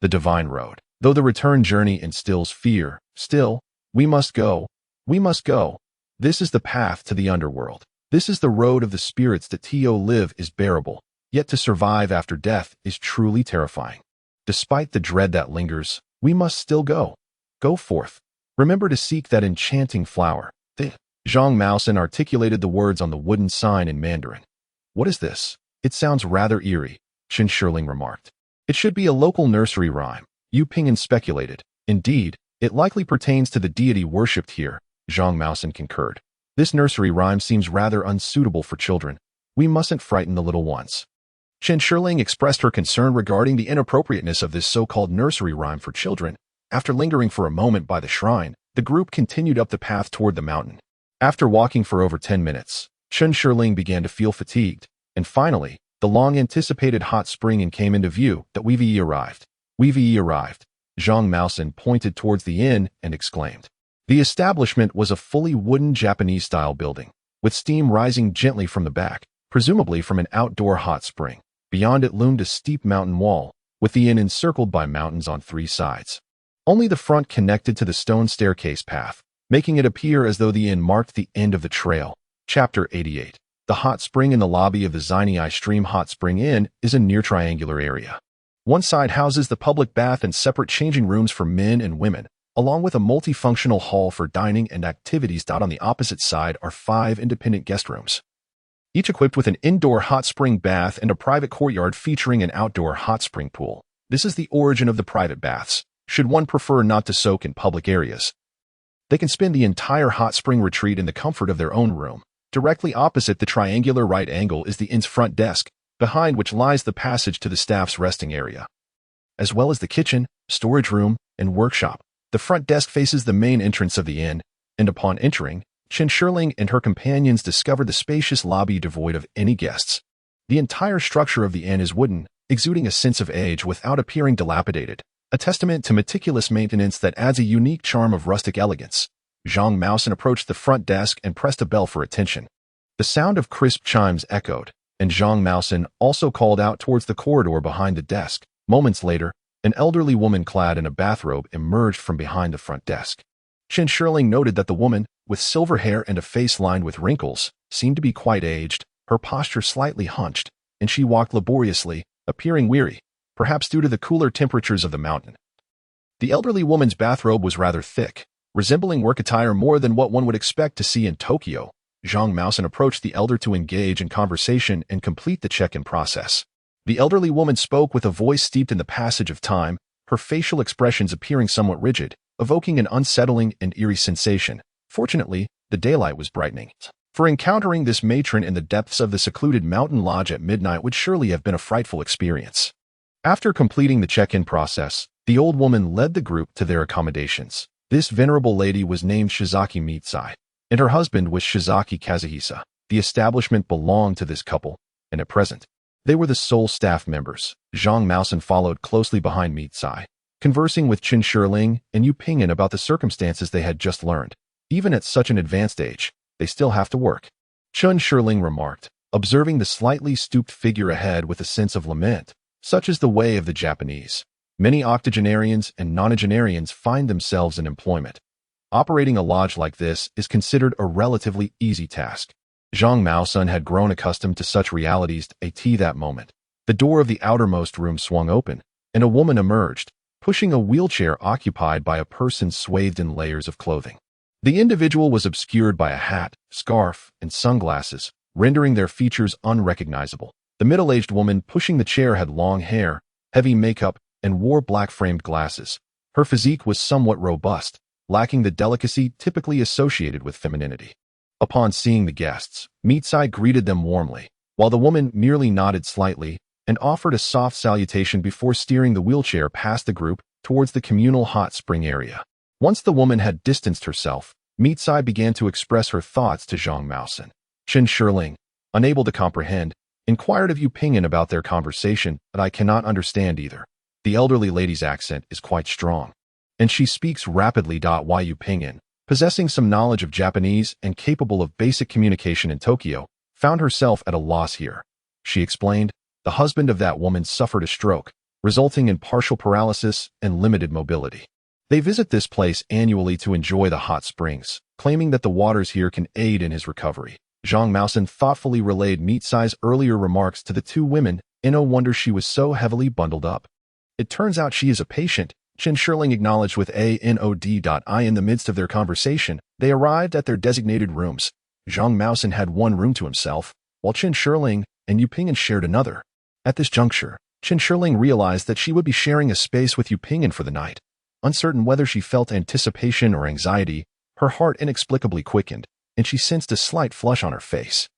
The divine road. Though the return journey instills fear, still, we must go. We must go. This is the path to the underworld. This is the road of the spirits that to live is bearable, yet to survive after death is truly terrifying. Despite the dread that lingers, we must still go. Go forth. Remember to seek that enchanting flower. Zhang Maosen articulated the words on the wooden sign in Mandarin. What is this? It sounds rather eerie, Qin Shiling remarked. It should be a local nursery rhyme, Yu Pingyan speculated. Indeed, it likely pertains to the deity worshipped here, Zhang Maosen concurred. This nursery rhyme seems rather unsuitable for children. We mustn't frighten the little ones. Qin Shiling expressed her concern regarding the inappropriateness of this so-called nursery rhyme for children. After lingering for a moment by the shrine, the group continued up the path toward the mountain. After walking for over 10 minutes, Qin Shiling began to feel fatigued, and finally, the long-anticipated hot spring inn came into view. That We've arrived. We've arrived. Zhang Maosen pointed towards the inn and exclaimed. The establishment was a fully wooden Japanese-style building, with steam rising gently from the back, presumably from an outdoor hot spring. Beyond it loomed a steep mountain wall, with the inn encircled by mountains on 3 sides. Only the front connected to the stone staircase path, making it appear as though the inn marked the end of the trail. Chapter 88. The hot spring in the lobby of the Xinyi Stream Hot Spring Inn is a near triangular area. One side houses the public bath and separate changing rooms for men and women, along with a multifunctional hall for dining and activities. On the opposite side are 5 independent guest rooms, each equipped with an indoor hot spring bath and a private courtyard featuring an outdoor hot spring pool. This is the origin of the private baths. Should one prefer not to soak in public areas, they can spend the entire hot spring retreat in the comfort of their own room. Directly opposite the triangular right angle is the inn's front desk, behind which lies the passage to the staff's resting area, as well as the kitchen, storage room, and workshop. The front desk faces the main entrance of the inn, and upon entering, Qin Shiling and her companions discovered the spacious lobby devoid of any guests. The entire structure of the inn is wooden, exuding a sense of age without appearing dilapidated, a testament to meticulous maintenance that adds a unique charm of rustic elegance. Zhang Maosen approached the front desk and pressed a bell for attention. The sound of crisp chimes echoed, and Zhang Maosen also called out towards the corridor behind the desk. Moments later, an elderly woman clad in a bathrobe emerged from behind the front desk. Qin Shiling noted that the woman, with silver hair and a face lined with wrinkles, seemed to be quite aged, her posture slightly hunched, and she walked laboriously, appearing weary, perhaps due to the cooler temperatures of the mountain. The elderly woman's bathrobe was rather thick, resembling work attire more than what one would expect to see in Tokyo. Zhang Maosen approached the elder to engage in conversation and complete the check-in process. The elderly woman spoke with a voice steeped in the passage of time, her facial expressions appearing somewhat rigid, evoking an unsettling and eerie sensation. Fortunately, the daylight was brightening, for encountering this matron in the depths of the secluded mountain lodge at midnight would surely have been a frightful experience. After completing the check-in process, the old woman led the group to their accommodations. This venerable lady was named Shizaki Mitsai, and her husband was Shizaki Kazuhisa. The establishment belonged to this couple, and at present, they were the sole staff members. Zhang Maosen followed closely behind Mitsai, conversing with Qin Shiling and Yu Pingyan about the circumstances they had just learned. Even at such an advanced age, they still have to work, Qin Shiling remarked, observing the slightly stooped figure ahead with a sense of lament. Such is the way of the Japanese. Many octogenarians and nonagenarians find themselves in employment. Operating a lodge like this is considered a relatively easy task. Zhang Maosen had grown accustomed to such realities at that moment. The door of the outermost room swung open, and a woman emerged, pushing a wheelchair occupied by a person swathed in layers of clothing. The individual was obscured by a hat, scarf, and sunglasses, rendering their features unrecognizable. The middle-aged woman pushing the chair had long hair, heavy makeup, and wore black-framed glasses. Her physique was somewhat robust, lacking the delicacy typically associated with femininity. Upon seeing the guests, Mitsai greeted them warmly, while the woman merely nodded slightly and offered a soft salutation before steering the wheelchair past the group towards the communal hot spring area. Once the woman had distanced herself, Mitsai began to express her thoughts to Zhang Maosen. Qin Shiling, unable to comprehend, inquired of Yu Pingyan about their conversation, but I cannot understand either. The elderly lady's accent is quite strong, and she speaks rapidly. Yu Pingyan, possessing some knowledge of Japanese and capable of basic communication in Tokyo, found herself at a loss here. She explained, the husband of that woman suffered a stroke, resulting in partial paralysis and limited mobility. They visit this place annually to enjoy the hot springs, claiming that the waters here can aid in his recovery. Zhang Maosen thoughtfully relayed Meat-Sai's earlier remarks to the two women in no wonder she was so heavily bundled up. It turns out she is a patient, Chen Shirling acknowledged with a nod. In the midst of their conversation, they arrived at their designated rooms. Zhang Maosen had one room to himself, while Chen Shirling and Yu Pingyan shared another. At this juncture, Chen Shirling realized that she would be sharing a space with Yu Pingyan for the night. Uncertain whether she felt anticipation or anxiety, her heart inexplicably quickened, and she sensed a slight flush on her face.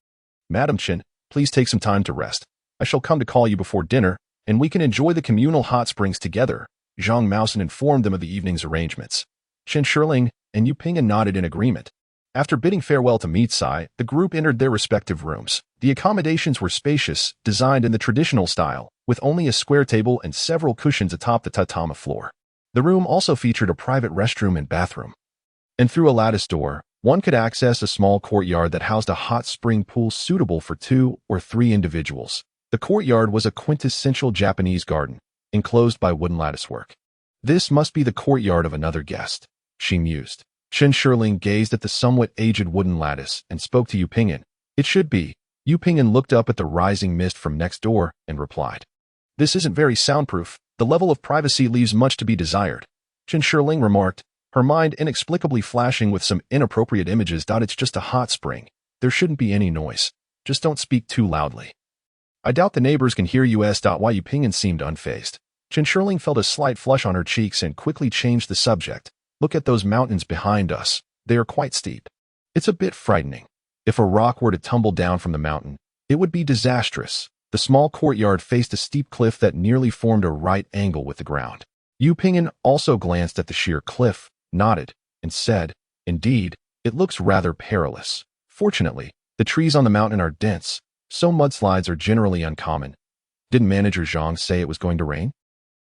"Madam Chen, please take some time to rest. I shall come to call you before dinner, and we can enjoy the communal hot springs together," Zhang Maosen informed them of the evening's arrangements. Chen Shirling and Yu Pingyan nodded in agreement. After bidding farewell to Meat-Sai, the group entered their respective rooms. The accommodations were spacious, designed in the traditional style, with only a square table and several cushions atop the tatami floor. The room also featured a private restroom and bathroom. And through a lattice door, one could access a small courtyard that housed a hot spring pool suitable for 2 or 3 individuals. The courtyard was a quintessential Japanese garden, enclosed by wooden latticework. "This must be the courtyard of another guest," she mused. Chen Shirling gazed at the somewhat aged wooden lattice and spoke to Yu Pingyan. "It should be." Yu Pingyan looked up at the rising mist from next door and replied, "This isn't very soundproof. The level of privacy leaves much to be desired." Chen Shirling remarked, her mind inexplicably flashing with some inappropriate images. "It's just a hot spring. There shouldn't be any noise. Just don't speak too loudly." "I doubt the neighbors can hear you." Why Yu Pingyan seemed unfazed. Chen Shirling felt a slight flush on her cheeks and quickly changed the subject. "Look at those mountains behind us. They are quite steep. It's a bit frightening. If a rock were to tumble down from the mountain, it would be disastrous." The small courtyard faced a steep cliff that nearly formed a right angle with the ground. Yu Pingyan also glanced at the sheer cliff, nodded, and said, "Indeed, it looks rather perilous. Fortunately, the trees on the mountain are dense, so mudslides are generally uncommon." "Didn't Manager Zhang say it was going to rain?"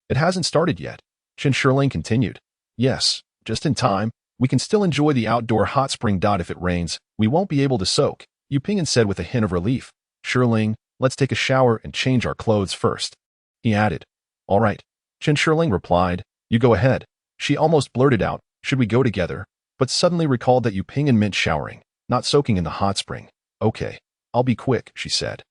"It hasn't started yet," Chen Shirling continued. "Yes, just in time. We can still enjoy the outdoor hot spring. If it rains, we won't be able to soak," Yu Pingyan said with a hint of relief. "Shirling, let's take a shower and change our clothes first," he added. "All right," Chen Shirling replied. "You go ahead." She almost blurted out, "Should we go together?" but suddenly recalled that Yu Pingyan meant showering, not soaking in the hot spring. "Okay, I'll be quick," she said,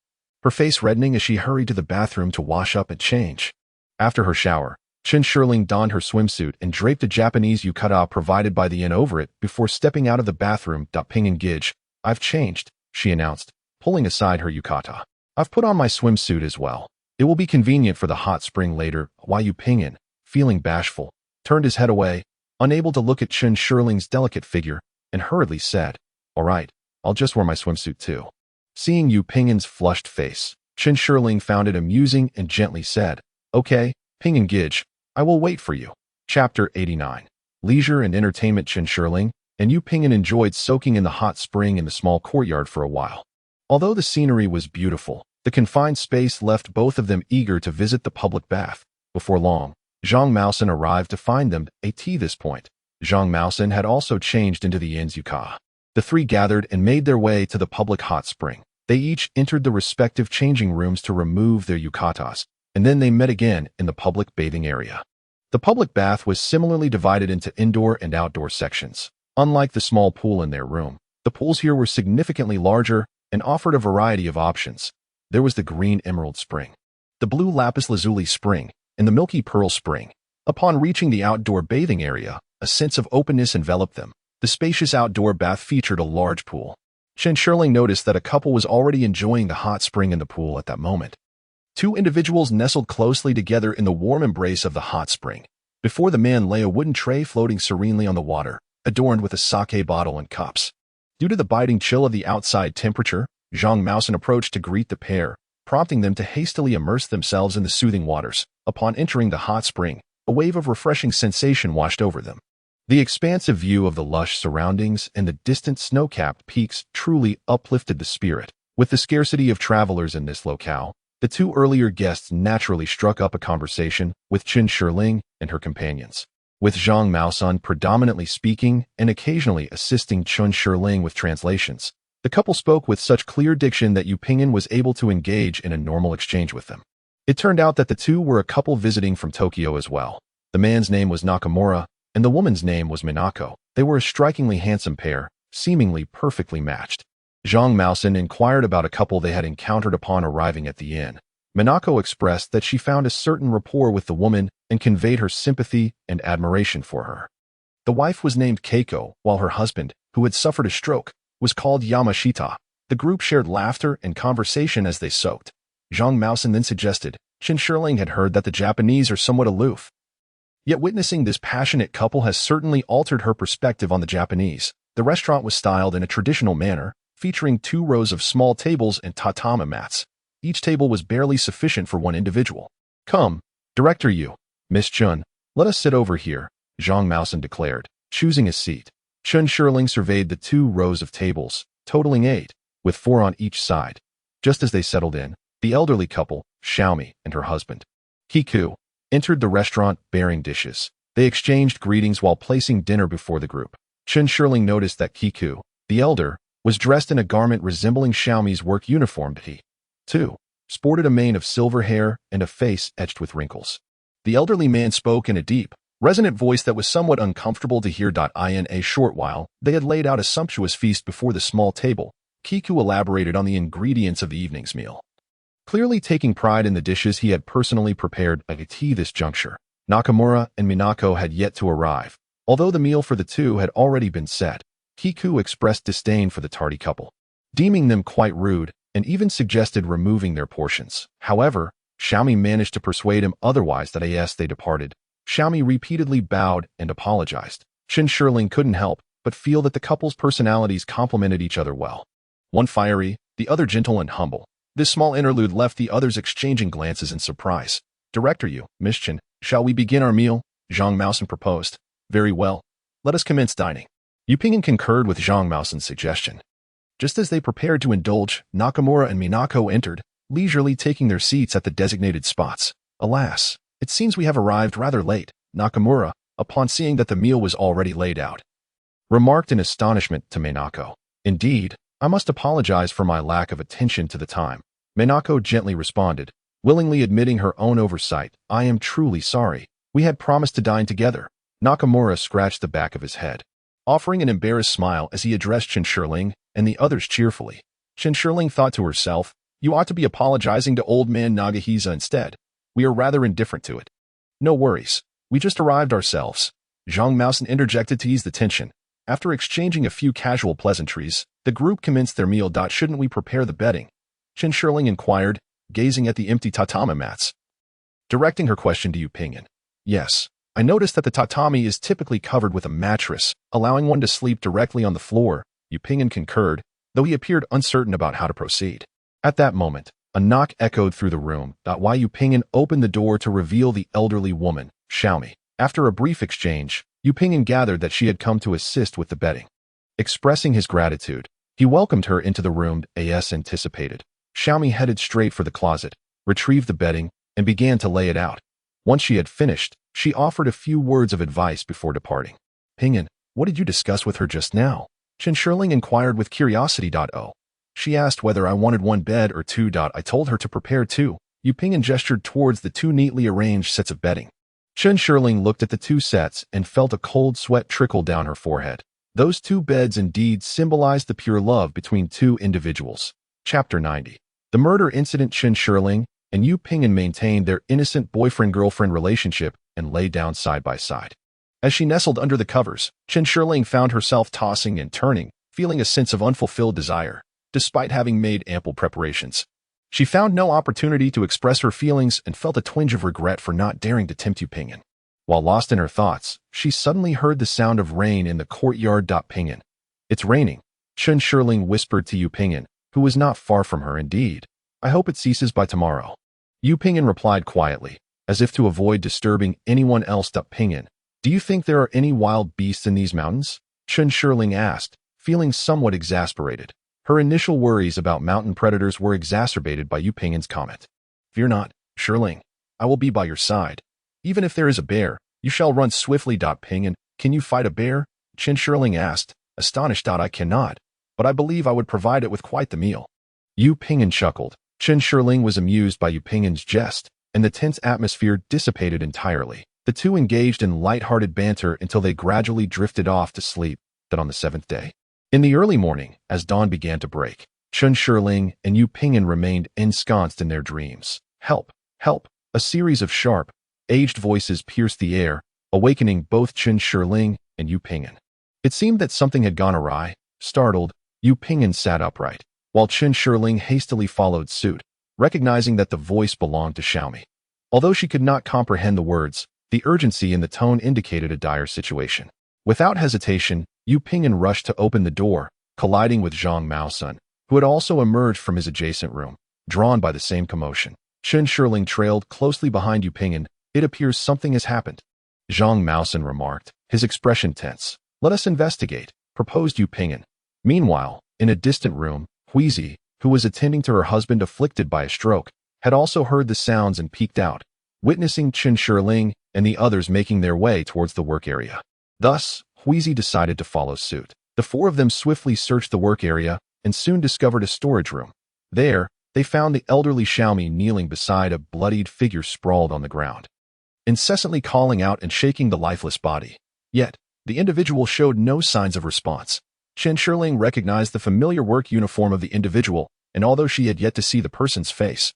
her face reddening as she hurried to the bathroom to wash up and change. After her shower, Chen Shirling donned her swimsuit and draped a Japanese yukata provided by the inn over it before stepping out of the bathroom. "Pingyan Gij, I've changed," she announced, pulling aside her yukata. "I've put on my swimsuit as well. It will be convenient for the hot spring later." Yu Pingyan, feeling bashful, turned his head away, unable to look at Chen Shirling's delicate figure, and hurriedly said, "All right, I'll just wear my swimsuit too." Seeing Yu Pingyan's flushed face, Chen Shirling found it amusing and gently said, "Okay, Pingyan Gij, I will wait for you." Chapter 89. Leisure and entertainment. Chen Shirling and Yu Pingyan enjoyed soaking in the hot spring in the small courtyard for a while. Although the scenery was beautiful, the confined space left both of them eager to visit the public bath. Before long, Zhang Maosen arrived to find them at this point. Zhang Maosen had also changed into the inn's yukata. The three gathered and made their way to the public hot spring. They each entered the respective changing rooms to remove their yukatas, and then they met again in the public bathing area. The public bath was similarly divided into indoor and outdoor sections. Unlike the small pool in their room, the pools here were significantly larger and offered a variety of options. There was the green emerald spring, the blue lapis lazuli spring, and the milky pearl spring. Upon reaching the outdoor bathing area, a sense of openness enveloped them. The spacious outdoor bath featured a large pool. Chen Shirling noticed that a couple was already enjoying the hot spring in the pool at that moment. Two individuals nestled closely together in the warm embrace of the hot spring. Before the man lay a wooden tray floating serenely on the water, adorned with a sake bottle and cups. Due to the biting chill of the outside temperature, Zhang Maosen approached to greet the pair, prompting them to hastily immerse themselves in the soothing waters. Upon entering the hot spring, a wave of refreshing sensation washed over them. The expansive view of the lush surroundings and the distant snow-capped peaks truly uplifted the spirit. With the scarcity of travelers in this locale, the two earlier guests naturally struck up a conversation with Chen Shirling and her companions. With Zhang Maosen predominantly speaking and occasionally assisting Chen Shirling with translations, the couple spoke with such clear diction that Yu Pingyan was able to engage in a normal exchange with them. It turned out that the two were a couple visiting from Tokyo as well. The man's name was Nakamura, and the woman's name was Minako. They were a strikingly handsome pair, seemingly perfectly matched. Zhang Maosen inquired about a couple they had encountered upon arriving at the inn. Minako expressed that she found a certain rapport with the woman and conveyed her sympathy and admiration for her. The wife was named Keiko, while her husband, who had suffered a stroke, was called Yamashita. The group shared laughter and conversation as they soaked. Zhang Maosen then suggested, Chen Shirling had heard that the Japanese are somewhat aloof. Yet witnessing this passionate couple has certainly altered her perspective on the Japanese. The restaurant was styled in a traditional manner, featuring 2 rows of small tables and tatami mats. Each table was barely sufficient for one individual. Come, Director Yu, Miss Chun, let us sit over here, Zhang Maosen declared, choosing a seat. Chen Shirling surveyed the 2 rows of tables, totaling 8, with 4 on each side. Just as they settled in, the elderly couple, Xiaomi and her husband, Kiku, entered the restaurant bearing dishes. They exchanged greetings while placing dinner before the group. Chen Shirling noticed that Kiku, the elder, was dressed in a garment resembling Xiaomi's work uniform. He, too, sported a mane of silver hair and a face etched with wrinkles. The elderly man spoke in a deep, resonant voice that was somewhat uncomfortable to hear. In a short while, they had laid out a sumptuous feast before the small table. Kiku elaborated on the ingredients of the evening's meal, clearly taking pride in the dishes he had personally prepared. At this juncture, Nakamura and Minako had yet to arrive. Although the meal for the 2 had already been set, Kiku expressed disdain for the tardy couple, deeming them quite rude, and even suggested removing their portions. However, Xiaomi managed to persuade him otherwise. As they departed, Xiaomi repeatedly bowed and apologized. Chen Shirling couldn't help but feel that the couple's personalities complemented each other well. One fiery, the other gentle and humble. This small interlude left the others exchanging glances in surprise. Director Yu, Miss Chen, shall we begin our meal? Zhang Maosen proposed. Very well. Let us commence dining. Yu Pingyan concurred with Zhang Maosen's suggestion. Just as they prepared to indulge, Nakamura and Minako entered, leisurely taking their seats at the designated spots. Alas, it seems we have arrived rather late, Nakamura, upon seeing that the meal was already laid out, remarked in astonishment to Minako. Indeed, I must apologize for my lack of attention to the time. Minako gently responded, willingly admitting her own oversight. I am truly sorry. We had promised to dine together. Nakamura scratched the back of his head, offering an embarrassed smile as he addressed Chen Shirling and the others cheerfully. Chen Shirling thought to herself, you ought to be apologizing to old man Nagahisa instead. We are rather indifferent to it. No worries. We just arrived ourselves. Zhang Maosen interjected to ease the tension. After exchanging a few casual pleasantries, the group commenced their meal. Shouldn't we prepare the bedding? Chen Shirling inquired, gazing at the empty tatami mats. Directing her question to Yu Pingyan. Yes, I noticed that the tatami is typically covered with a mattress, allowing one to sleep directly on the floor. Yu Pingyan concurred, though he appeared uncertain about how to proceed. At that moment, a knock echoed through the room. Why Yu Pingyan opened the door to reveal the elderly woman, Xiaomi. After a brief exchange, Yu Pingyan gathered that she had come to assist with the bedding. Expressing his gratitude, he welcomed her into the room as anticipated. Xiaomi headed straight for the closet, retrieved the bedding, and began to lay it out. Once she had finished, she offered a few words of advice before departing. Pingyan, what did you discuss with her just now? Chen Shirling inquired with curiosity. She asked whether I wanted 1 bed or 2. I told her to prepare 2. Yu Pingyan gestured towards the 2 neatly arranged sets of bedding. Chen Shirling looked at the 2 sets and felt a cold sweat trickle down her forehead. Those 2 beds indeed symbolized the pure love between 2 individuals. Chapter 90. The murder incident. Chen Shirling and Yu Pingyan maintained their innocent boyfriend-girlfriend relationship and lay down side by side. As she nestled under the covers, Chen Shirling found herself tossing and turning, feeling a sense of unfulfilled desire, despite having made ample preparations. She found no opportunity to express her feelings and felt a twinge of regret for not daring to tempt Yu Pingyan. While lost in her thoughts, she suddenly heard the sound of rain in the courtyard. Pingyan. It's raining, Chen Shirling whispered to Yu Pingyan, who was not far from her indeed. I hope it ceases by tomorrow. Yu Pingyan replied quietly, as if to avoid disturbing anyone else. Pingyan, do you think there are any wild beasts in these mountains? Chen Shirling asked, feeling somewhat exasperated. Her initial worries about mountain predators were exacerbated by Yu Pingyan's comment. Fear not, Shirling. I will be by your side. Even if there is a bear, you shall run swiftly. Pingyan, can you fight a bear? Chen Shirling asked, astonished. I cannot, but I believe I would provide it with quite the meal. Yu Pingyan chuckled. Chen Shirling was amused by Yu Pingyan's jest, and the tense atmosphere dissipated entirely. The two engaged in light-hearted banter until they gradually drifted off to sleep. That on the seventh day, in the early morning, as dawn began to break, Chen Shirling and Yu Ping'an remained ensconced in their dreams. Help! Help! A series of sharp, aged voices pierced the air, awakening both Chen Shirling and Yu Ping'an. It seemed that something had gone awry. Startled, Yu Ping'an sat upright, while Chen Shirling hastily followed suit, recognizing that the voice belonged to Xiaomi. Although she could not comprehend the words, the urgency in the tone indicated a dire situation. Without hesitation, Yu Ping'an rushed to open the door, colliding with Zhang Maosun, who had also emerged from his adjacent room, drawn by the same commotion. Chen Shirling trailed closely behind Yu Ping'an. It appears something has happened, Zhang Maosun remarked, his expression tense. Let us investigate, proposed Yu Ping'an. Meanwhile, in a distant room, Huizi, who was attending to her husband afflicted by a stroke, had also heard the sounds and peeked out, witnessing Chen Shirling and the others making their way towards the work area. Thus, Huizi decided to follow suit. The four of them swiftly searched the work area and soon discovered a storage room. There, they found the elderly Xiaomi kneeling beside a bloodied figure sprawled on the ground, incessantly calling out and shaking the lifeless body. Yet, the individual showed no signs of response. Chen Shirling recognized the familiar work uniform of the individual, and although she had yet to see the person's face,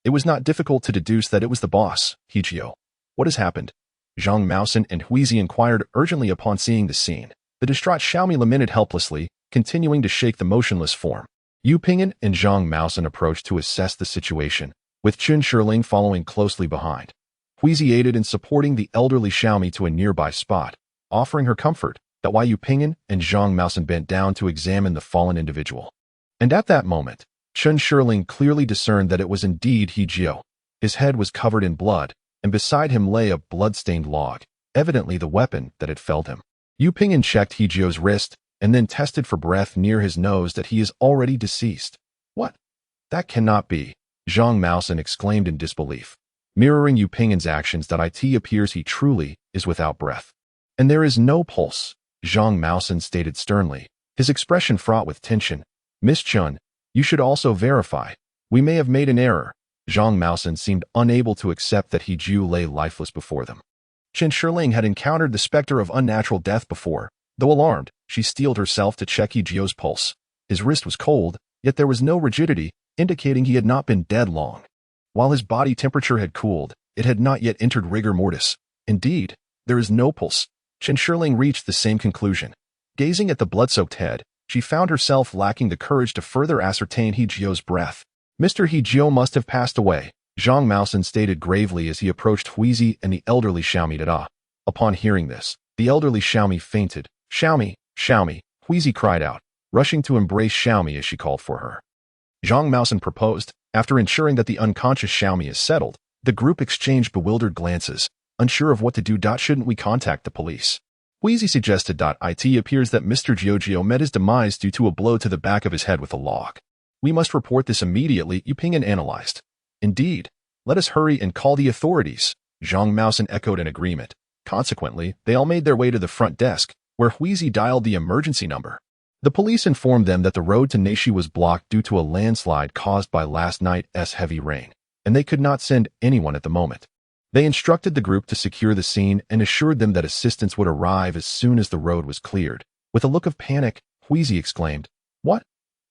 it was not difficult to deduce that it was the boss, Hijio. What has happened? Zhang Maosun and Huizi inquired urgently upon seeing the scene. The distraught Xiaomi lamented helplessly, continuing to shake the motionless form. Yu Ping'an and Zhang Maosun approached to assess the situation, with Chen Shirling following closely behind. Huizi aided in supporting the elderly Xiaomi to a nearby spot, offering her comfort, that while Yu Ping'an and Zhang Maosun bent down to examine the fallen individual. And at that moment, Chen Shirling clearly discerned that it was indeed Hijio. His head was covered in blood, and beside him lay a blood-stained log, evidently the weapon that had felled him. Yu Ping'an checked Hijio's wrist, and then tested for breath near his nose that he is already deceased. What? That cannot be, Zhang Maosun exclaimed in disbelief. Mirroring Yu Ping'an's actions, that it appears he truly is without breath. And there is no pulse, Zhang Maosun stated sternly, his expression fraught with tension. Miss Chun, you should also verify. We may have made an error. Zhang Maosun seemed unable to accept that Hijio lay lifeless before them. Chen Shirling had encountered the specter of unnatural death before. Though alarmed, she steeled herself to check Hijio's pulse. His wrist was cold, yet there was no rigidity, indicating he had not been dead long. While his body temperature had cooled, it had not yet entered rigor mortis. Indeed, there is no pulse. Chen Shirling reached the same conclusion. Gazing at the blood-soaked head, she found herself lacking the courage to further ascertain Hijio's breath. Mr. Hijio must have passed away, Zhang Maosun stated gravely as he approached Huizi and the elderly Xiaomi Dada. Upon hearing this, the elderly Xiaomi fainted. Xiaomi, Xiaomi, Huizi cried out, rushing to embrace Xiaomi as she called for her. Zhang Maosun proposed. After ensuring that the unconscious Xiaomi is settled, the group exchanged bewildered glances, unsure of what to do. Shouldn't we contact the police? Huizi suggested. It appears that Mr. Jiojio met his demise due to a blow to the back of his head with a log. We must report this immediately, Yu Ping'an analyzed. Indeed. Let us hurry and call the authorities, Zhang Maosun echoed in agreement. Consequently, they all made their way to the front desk, where Huizi dialed the emergency number. The police informed them that the road to Neishi was blocked due to a landslide caused by last night's heavy rain, and they could not send anyone at the moment. They instructed the group to secure the scene and assured them that assistance would arrive as soon as the road was cleared. With a look of panic, Huizi exclaimed, "What?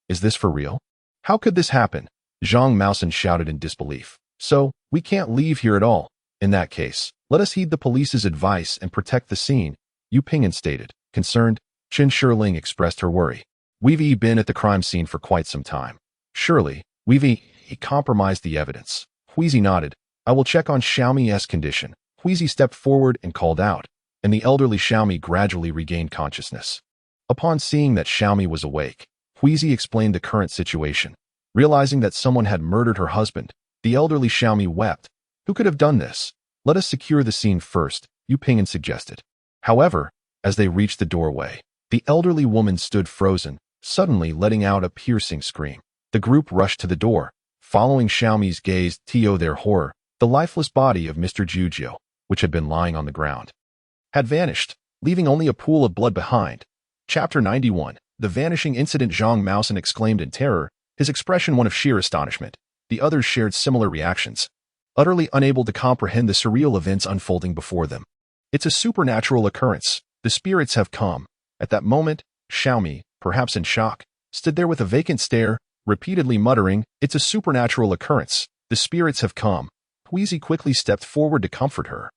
Is this for real? How could this happen?" Zhang Maosun shouted in disbelief. "So, we can't leave here at all. In that case, let us heed the police's advice and protect the scene," Yu Ping'an stated. Concerned, Chen Shirling expressed her worry. "We've been at the crime scene for quite some time. Surely, he compromised the evidence." Huizi nodded. "I will check on Xiaomi's condition." Huizi stepped forward and called out, and the elderly Xiaomi gradually regained consciousness. Upon seeing that Xiaomi was awake, Huizi explained the current situation. Realizing that someone had murdered her husband, the elderly Xiaomi wept. "Who could have done this? Let us secure the scene first," Yu Ping'an suggested. However, as they reached the doorway, the elderly woman stood frozen, suddenly letting out a piercing scream. The group rushed to the door, following Xiaomi's gaze to their horror. The lifeless body of Mr. Jiujio, which had been lying on the ground, had vanished, leaving only a pool of blood behind. Chapter 91. The vanishing incident. Zhang Maosun exclaimed in terror, his expression one of sheer astonishment. The others shared similar reactions. utterly unable to comprehend the surreal events unfolding before them. It's a supernatural occurrence. The spirits have come. At that moment, Xiaomi, perhaps in shock, stood there with a vacant stare, repeatedly muttering, "It's a supernatural occurrence. The spirits have come." Huizi quickly stepped forward to comfort her.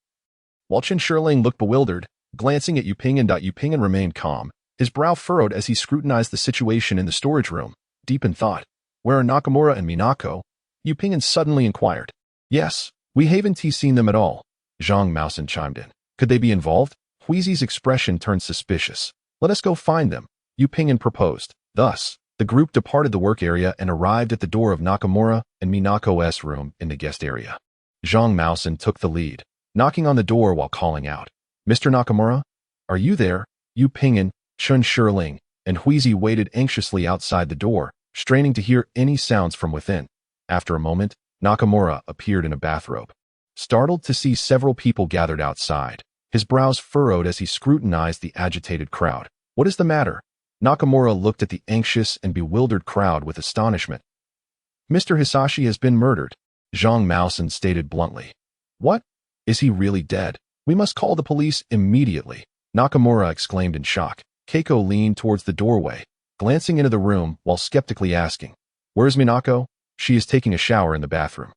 While Chen Shirling looked bewildered, glancing at Yu Ping'an. Yu Ping'an remained calm, his brow furrowed as he scrutinized the situation in the storage room, deep in thought. "Where are Nakamura and Minako?" Yu Ping'an suddenly inquired. "Yes, we haven't seen them at all," Zhang Maosan chimed in. "Could they be involved?" Huizi's expression turned suspicious. "Let us go find them," Yu Ping'an proposed. Thus, the group departed the work area and arrived at the door of Nakamura and Minako's room in the guest area. Zhang Maosan took the lead, knocking on the door while calling out, "Mr. Nakamura? Are you there?" Yu Ping'an, Chen Shirling, and Huizi waited anxiously outside the door, straining to hear any sounds from within. After a moment, Nakamura appeared in a bathrobe. Startled to see several people gathered outside, his brows furrowed as he scrutinized the agitated crowd. "What is the matter?" Nakamura looked at the anxious and bewildered crowd with astonishment. "Mr. Hisashi has been murdered," Zhang Maosan stated bluntly. "What? Is he really dead? We must call the police immediately," Nakamura exclaimed in shock. Keiko leaned towards the doorway, glancing into the room while skeptically asking, "Where's Minako?" "She is taking a shower in the bathroom."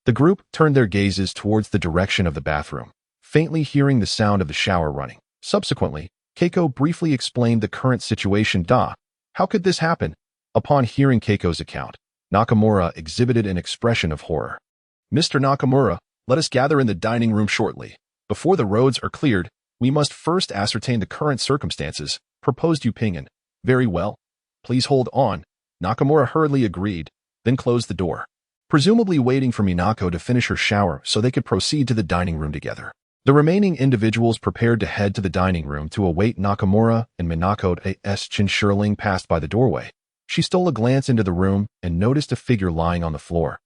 The group turned their gazes towards the direction of the bathroom, faintly hearing the sound of the shower running. Subsequently, Keiko briefly explained the current situation. How could this happen?" Upon hearing Keiko's account, Nakamura exhibited an expression of horror. "Mr. Nakamura, let us gather in the dining room shortly. Before the roads are cleared, we must first ascertain the current circumstances," proposed Yu Ping'an. "Very well. Please hold on." Nakamura hurriedly agreed, then closed the door, presumably waiting for Minako to finish her shower so they could proceed to the dining room together. The remaining individuals prepared to head to the dining room to await Nakamura and Minako. As Chen Shirling passed by the doorway, she stole a glance into the room and noticed a figure lying on the floor,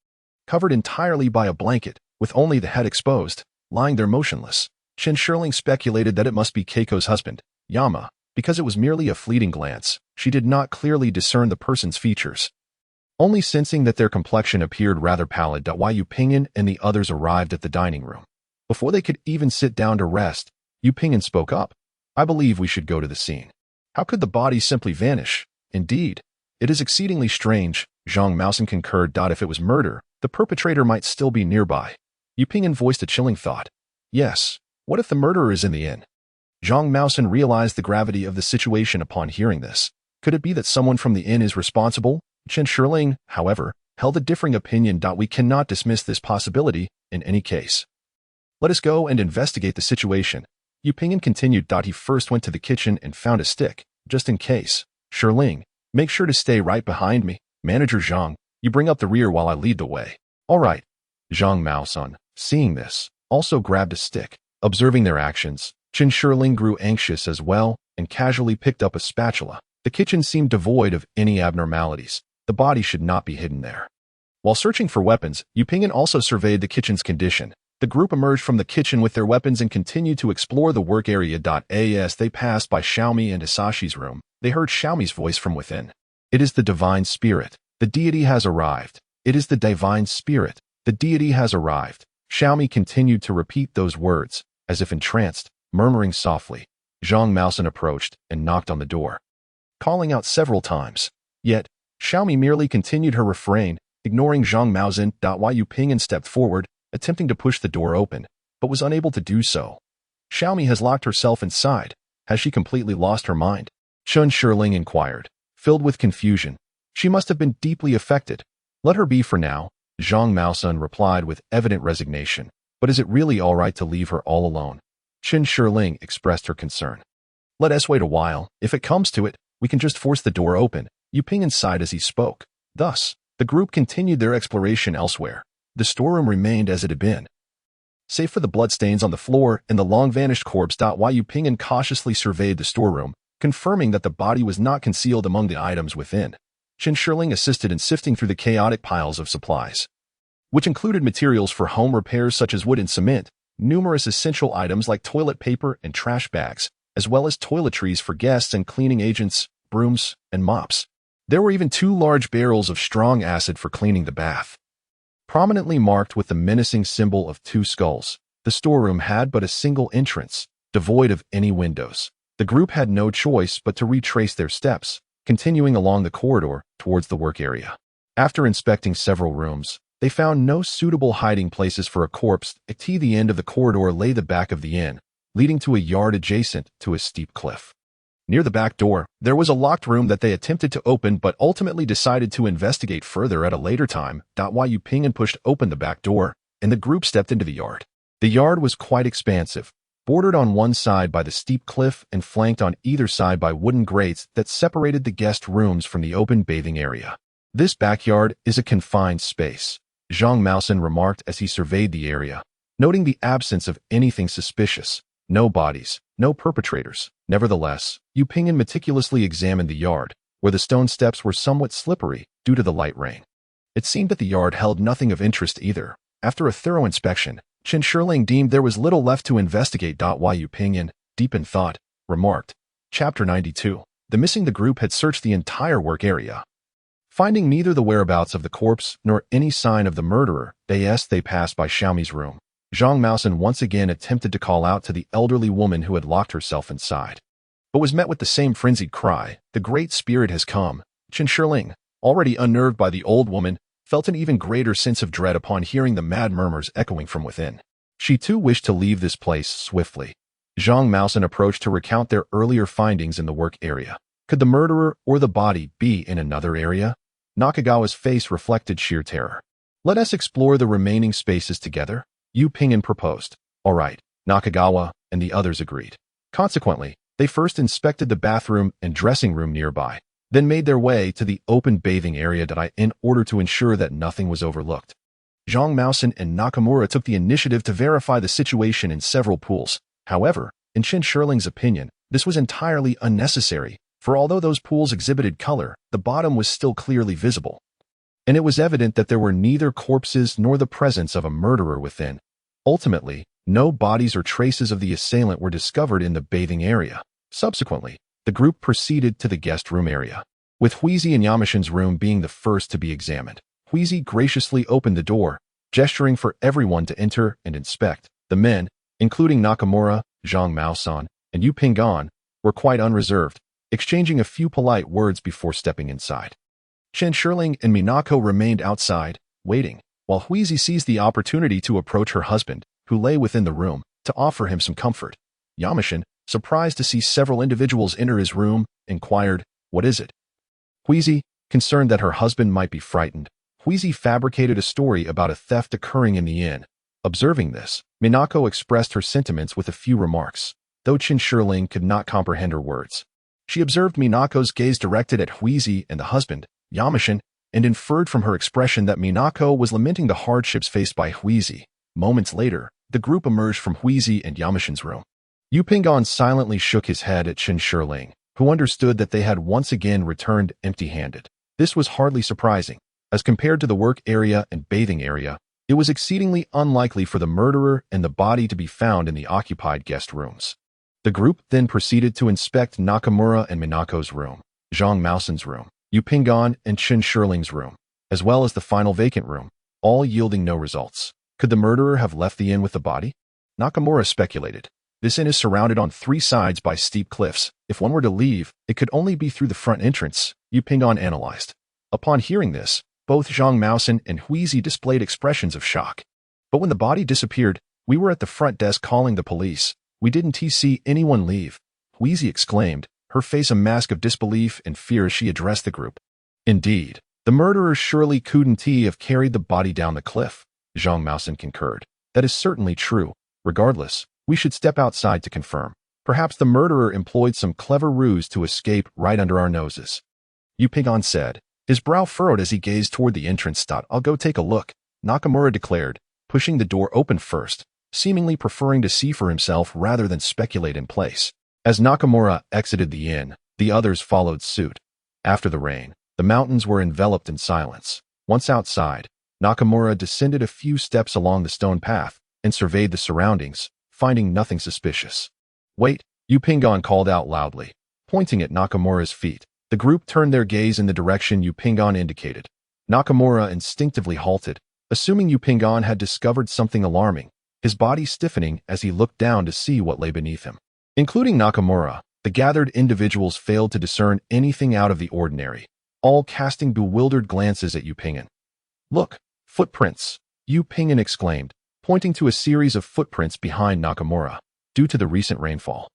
covered entirely by a blanket, with only the head exposed, lying there motionless. Chen Shirling speculated that it must be Keiko's husband, Yama, because it was merely a fleeting glance. She did not clearly discern the person's features, only sensing that their complexion appeared rather pallid. Yu Ping'an and the others arrived at the dining room. Before they could even sit down to rest, Yu Ping'an spoke up. "I believe we should go to the scene. How could the body simply vanish? Indeed, it is exceedingly strange," Zhang Maosan concurred. "If it was murder, the perpetrator might still be nearby." Yu Ping'an voiced a chilling thought. "Yes, what if the murderer is in the inn?" Zhang Maosan realized the gravity of the situation upon hearing this. Could it be that someone from the inn is responsible? Chen Shirling, however, held a differing opinion. "We cannot dismiss this possibility in any case. Let us go and investigate the situation." Yu Ping'an continued. He first went to the kitchen and found a stick, just in case. "Shirling, make sure to stay right behind me. Manager Zhang, you bring up the rear while I lead the way." "All right." Zhang Maosan, seeing this, also grabbed a stick. Observing their actions, Chen Shirling grew anxious as well and casually picked up a spatula. The kitchen seemed devoid of any abnormalities. The body should not be hidden there. While searching for weapons, Yu Ping'an also surveyed the kitchen's condition. The group emerged from the kitchen with their weapons and continued to explore the work area. As they passed by Xiaomi and Hisashi's room, they heard Xiaomi's voice from within. "It is the divine spirit. The deity has arrived. It is the divine spirit. The deity has arrived." Xiaomi continued to repeat those words, as if entranced, murmuring softly. Zhang Maosan approached and knocked on the door, calling out several times. Yet, Xiaomi merely continued her refrain, ignoring Zhang Maosan. Yu Ping'an stepped forward, attempting to push the door open, but was unable to do so. "Xiaomi has locked herself inside. Has she completely lost her mind?" Chen Shirling inquired, filled with confusion. "She must have been deeply affected." "Let her be for now," Zhang Maosan replied with evident resignation. "But is it really all right to leave her all alone?" Chen Shirling expressed her concern. "Let us wait a while. If it comes to it, we can just force the door open." Yu Ping'an sighed as he spoke. Thus, the group continued their exploration elsewhere. The storeroom remained as it had been, save for the bloodstains on the floor and the long-vanished corpse. Yu Ping'an cautiously surveyed the storeroom, confirming that the body was not concealed among the items within. Chen Shirling assisted in sifting through the chaotic piles of supplies, which included materials for home repairs such as wood and cement, numerous essential items like toilet paper and trash bags, as well as toiletries for guests and cleaning agents, brooms, and mops. There were even 2 large barrels of strong acid for cleaning the bath. prominently marked with the menacing symbol of two skulls. The storeroom had but a single entrance, devoid of any windows. The group had no choice but to retrace their steps, continuing along the corridor towards the work area. After inspecting several rooms, they found no suitable hiding places for a corpse. At the end of the corridor lay the back of the inn, leading to a yard adjacent to a steep cliff. Near the back door, there was a locked room that they attempted to open but ultimately decided to investigate further at a later time. Yu Ping pushed open the back door, and the group stepped into the yard. The yard was quite expansive, bordered on one side by the steep cliff and flanked on either side by wooden grates that separated the guest rooms from the open bathing area. This backyard is a confined space, Zhang Maosen remarked as he surveyed the area, noting the absence of anything suspicious. No bodies, no perpetrators. Nevertheless, Yu Ping meticulously examined the yard, where the stone steps were somewhat slippery due to the light rain. It seemed that the yard held nothing of interest either. After a thorough inspection, Chen Shirling deemed there was little left to investigate. Yu Ping, deep in thought, remarked. Chapter 92. The group had searched the entire work area. Finding neither the whereabouts of the corpse nor any sign of the murderer, they passed by Xiaomi's room. Zhang Maosen once again attempted to call out to the elderly woman who had locked herself inside, but was met with the same frenzied cry, "The Great Spirit has come." Chen Shirling, already unnerved by the old woman, felt an even greater sense of dread upon hearing the mad murmurs echoing from within. She too wished to leave this place swiftly. Zhang Maosen approached to recount their earlier findings in the work area. Could the murderer or the body be in another area? Nakagawa's face reflected sheer terror. "Let us explore the remaining spaces together," Yu Ping proposed. "All right," Nakagawa and the others agreed. Consequently, they first inspected the bathroom and dressing room nearby, then made their way to the open bathing area in order to ensure that nothing was overlooked. Zhang Maosen and Nakamura took the initiative to verify the situation in several pools. However, in Chen Shirling's opinion, this was entirely unnecessary, for although those pools exhibited color, the bottom was still clearly visible, and it was evident that there were neither corpses nor the presence of a murderer within. Ultimately, no bodies or traces of the assailant were discovered in the bathing area. Subsequently, the group proceeded to the guest room area, with Huizi and Yamashin's room being the first to be examined. Huizi graciously opened the door, gesturing for everyone to enter and inspect. The men, including Nakamura, Zhang Maosen, and Yu Ping, were quite unreserved, exchanging a few polite words before stepping inside. Chen Shirling and Minako remained outside, waiting, while Huizi seized the opportunity to approach her husband, who lay within the room, to offer him some comfort. Yamashin, surprised to see several individuals enter his room, inquired, "What is it?" Huizi, concerned that her husband might be frightened, Huizi fabricated a story about a theft occurring in the inn. Observing this, Minako expressed her sentiments with a few remarks, though Chen Shirling could not comprehend her words. She observed Minako's gaze directed at Huizi and the husband, Yamashin, and inferred from her expression that Minako was lamenting the hardships faced by Huizi. Moments later, the group emerged from Huizi and Yamashin's room. Yu Ping silently shook his head at Chen Shirling, who understood that they had once again returned empty-handed. This was hardly surprising. As compared to the work area and bathing area, it was exceedingly unlikely for the murderer and the body to be found in the occupied guest rooms. The group then proceeded to inspect Nakamura and Minako's room, Zhang Maosen's room, Yu Ping and Chen Shirling's room, as well as the final vacant room, all yielding no results. Could the murderer have left the inn with the body? Nakamura speculated. This inn is surrounded on three sides by steep cliffs. If one were to leave, it could only be through the front entrance, Yu Ping analyzed. Upon hearing this, both Zhang Maosen and Huizi displayed expressions of shock. "But when the body disappeared, we were at the front desk calling the police. We didn't see anyone leave," Huizi exclaimed, her face a mask of disbelief and fear as she addressed the group. "Indeed, the murderer surely couldn't have carried the body down the cliff," Zhang Maosen concurred. "That is certainly true. Regardless, we should step outside to confirm. Perhaps the murderer employed some clever ruse to escape right under our noses," Yu Ping said, his brow furrowed as he gazed toward the entrance. "I'll go take a look," Nakamura declared, pushing the door open first, seemingly preferring to see for himself rather than speculate in place. As Nakamura exited the inn, the others followed suit. After the rain, the mountains were enveloped in silence. Once outside, Nakamura descended a few steps along the stone path and surveyed the surroundings, finding nothing suspicious. "Wait," Yu Ping called out loudly, pointing at Nakamura's feet. The group turned their gaze in the direction Yu Ping indicated. Nakamura instinctively halted, assuming Yu Pingan had discovered something alarming, his body stiffening as he looked down to see what lay beneath him. Including Nakamura, the gathered individuals failed to discern anything out of the ordinary, all casting bewildered glances at Yu Pingan. "Look, footprints," Yu Pingan exclaimed, pointing to a series of footprints behind Nakamura, due to the recent rainfall.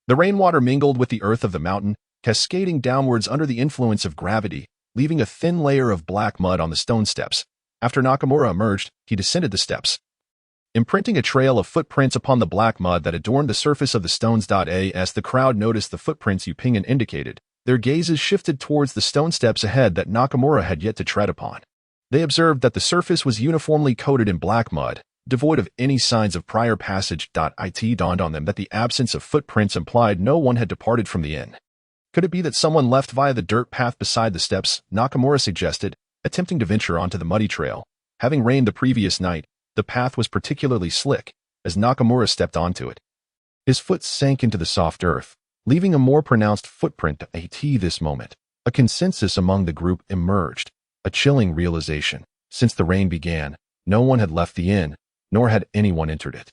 The rainwater mingled with the earth of the mountain, cascading downwards under the influence of gravity, leaving a thin layer of black mud on the stone steps. After Nakamura emerged, he descended the steps, imprinting a trail of footprints upon the black mud that adorned the surface of the stones. As the crowd noticed the footprints Yu Pingan indicated, their gazes shifted towards the stone steps ahead that Nakamura had yet to tread upon. They observed that the surface was uniformly coated in black mud, devoid of any signs of prior passage. It dawned on them that the absence of footprints implied no one had departed from the inn. Could it be that someone left via the dirt path beside the steps? Nakamura suggested, attempting to venture onto the muddy trail. Having rained the previous night, the path was particularly slick, as Nakamura stepped onto it. His foot sank into the soft earth, leaving a more pronounced footprint. At this moment, a consensus among the group emerged, a chilling realization. Since the rain began, no one had left the inn, nor had anyone entered it.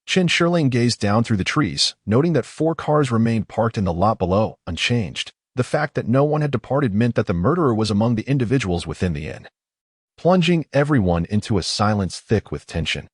Chen Shirling gazed down through the trees, noting that 4 cars remained parked in the lot below, unchanged. The fact that no one had departed meant that the murderer was among the individuals within the inn, plunging everyone into a silence thick with tension.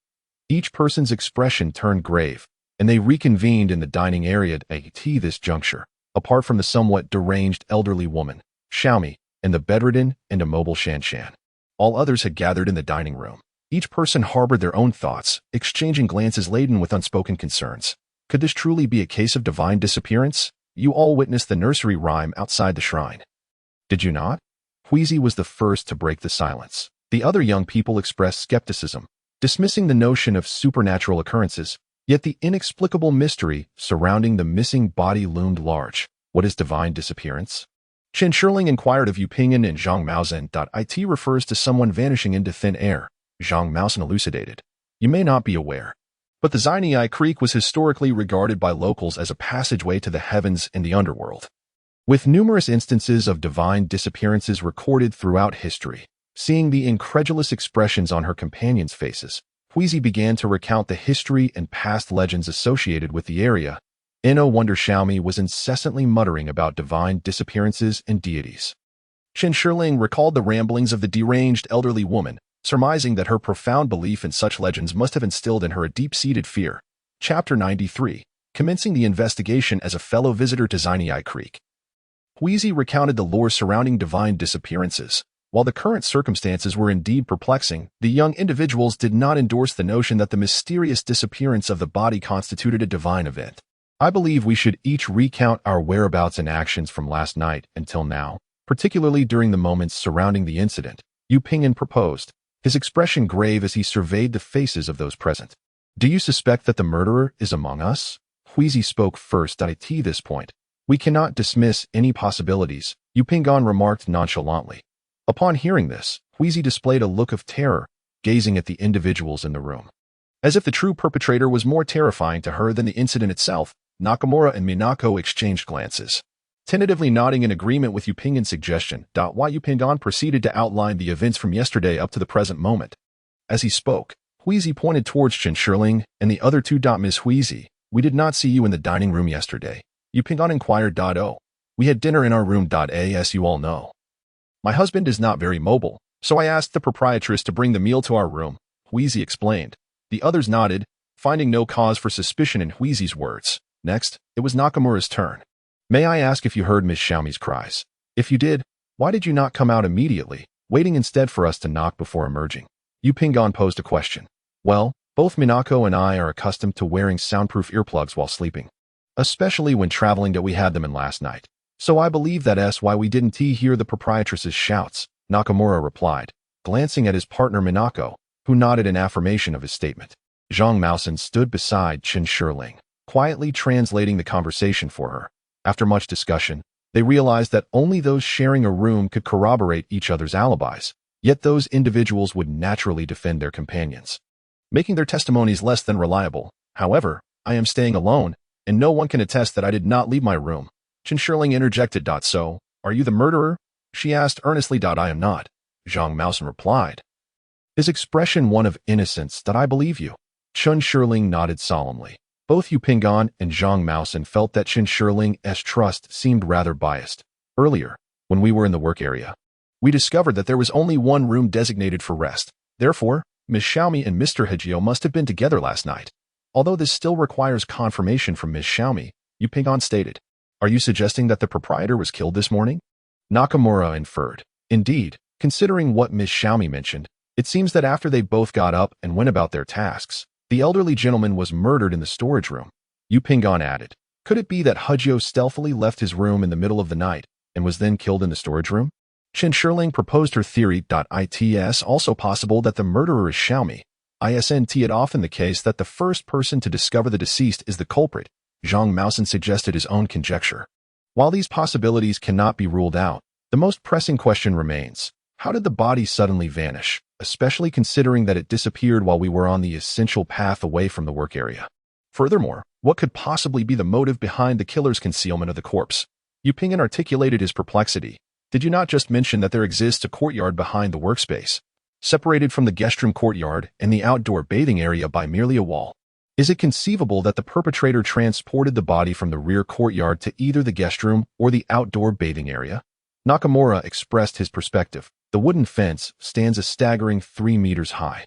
Each person's expression turned grave, and they reconvened in the dining area at this juncture, apart from the somewhat deranged elderly woman, Xiaomi, and the bedridden and immobile Shan Shan. All others had gathered in the dining room. Each person harbored their own thoughts, exchanging glances laden with unspoken concerns. Could this truly be a case of divine disappearance? You all witnessed the nursery rhyme outside the shrine, did you not? Huizi was the first to break the silence. The other young people expressed skepticism, dismissing the notion of supernatural occurrences, yet the inexplicable mystery surrounding the missing body loomed large. What is divine disappearance? Chen Shirling inquired of Yu Pingan and Zhang Maozhen. It refers to someone vanishing into thin air, Zhang Maozhen elucidated. You may not be aware, but the Xinyi Creek was historically regarded by locals as a passageway to the heavens and the underworld, with numerous instances of divine disappearances recorded throughout history. Seeing the incredulous expressions on her companions' faces, Huizi began to recount the history and past legends associated with the area. No wonder Xiaomi was incessantly muttering about divine disappearances and deities. Chen Shirling recalled the ramblings of the deranged elderly woman, surmising that her profound belief in such legends must have instilled in her a deep-seated fear. Chapter 93, commencing the investigation as a fellow visitor to Xinyi Creek. Huizi recounted the lore surrounding divine disappearances. While the current circumstances were indeed perplexing, the young individuals did not endorse the notion that the mysterious disappearance of the body constituted a divine event. I believe we should each recount our whereabouts and actions from last night until now, particularly during the moments surrounding the incident, Yu Pingan proposed, his expression grave as he surveyed the faces of those present. Do you suspect that the murderer is among us? Huizi spoke first. At this point, we cannot dismiss any possibilities, Yu Pingan remarked nonchalantly. Upon hearing this, Huizi displayed a look of terror, gazing at the individuals in the room. As if the true perpetrator was more terrifying to her than the incident itself, Nakamura and Minako exchanged glances, tentatively nodding in agreement with Yu Pingan's suggestion. While Yu Pingan proceeded to outline the events from yesterday up to the present moment. As he spoke, Huizi pointed towards Chen Shirling and the other 2. Ms. Huizi, we did not see you in the dining room yesterday. Yu Pingan inquired. Oh, we had dinner in our room. As you all know, my husband is not very mobile, so I asked the proprietress to bring the meal to our room, Huizi explained. The others nodded, finding no cause for suspicion in Huizi's words. Next, it was Nakamura's turn. May I ask if you heard Miss Xiaomi's cries? If you did, why did you not come out immediately, waiting instead for us to knock before emerging? Yu Pingan posed a question. Well, both Minako and I are accustomed to wearing soundproof earplugs while sleeping, especially when traveling. We had them in last night. So I believe that's why we didn't hear the proprietress's shouts, Nakamura replied, glancing at his partner Minako, who nodded in affirmation of his statement. Zhang Maozhen stood beside Chen Shirling, quietly translating the conversation for her. After much discussion, they realized that only those sharing a room could corroborate each other's alibis, yet those individuals would naturally defend their companions, making their testimonies less than reliable. However, I am staying alone, and no one can attest that I did not leave my room. Chen Shirling interjected. So, are you the murderer? She asked earnestly. I am not, Zhang Maozhen replied. his expression one of innocence. "That I believe you." Chen Shirling nodded solemnly. Both Yu Pingan and Zhang Maosan felt that Chen Shirling's trust seemed rather biased. "Earlier, when we were in the work area, we discovered that there was only one room designated for rest. Therefore, Ms. Xiaomi and Mr. Hajio must have been together last night. Although this still requires confirmation from Ms. Xiaomi," Yu Pingan stated. "Are you suggesting that the proprietor was killed this morning?" Nakamura inferred. "Indeed, considering what Ms. Xiaomi mentioned, it seems that after they both got up and went about their tasks, the elderly gentleman was murdered in the storage room." Yu Pingan added. "Could it be that Hajio stealthily left his room in the middle of the night and was then killed in the storage room?" Chen Shirling proposed her theory. "It's also possible that the murderer is Xiaomi. Isn't it often the case that the first person to discover the deceased is the culprit?" Zhang Maosan suggested his own conjecture. While these possibilities cannot be ruled out, the most pressing question remains: how did the body suddenly vanish, especially considering that it disappeared while we were on the essential path away from the work area? Furthermore, what could possibly be the motive behind the killer's concealment of the corpse? Yu Pingan articulated his perplexity. "Did you not just mention that there exists a courtyard behind the workspace, separated from the guest room courtyard and the outdoor bathing area by merely a wall? Is it conceivable that the perpetrator transported the body from the rear courtyard to either the guest room or the outdoor bathing area?" Nakamura expressed his perspective. "The wooden fence stands a staggering 3 meters high.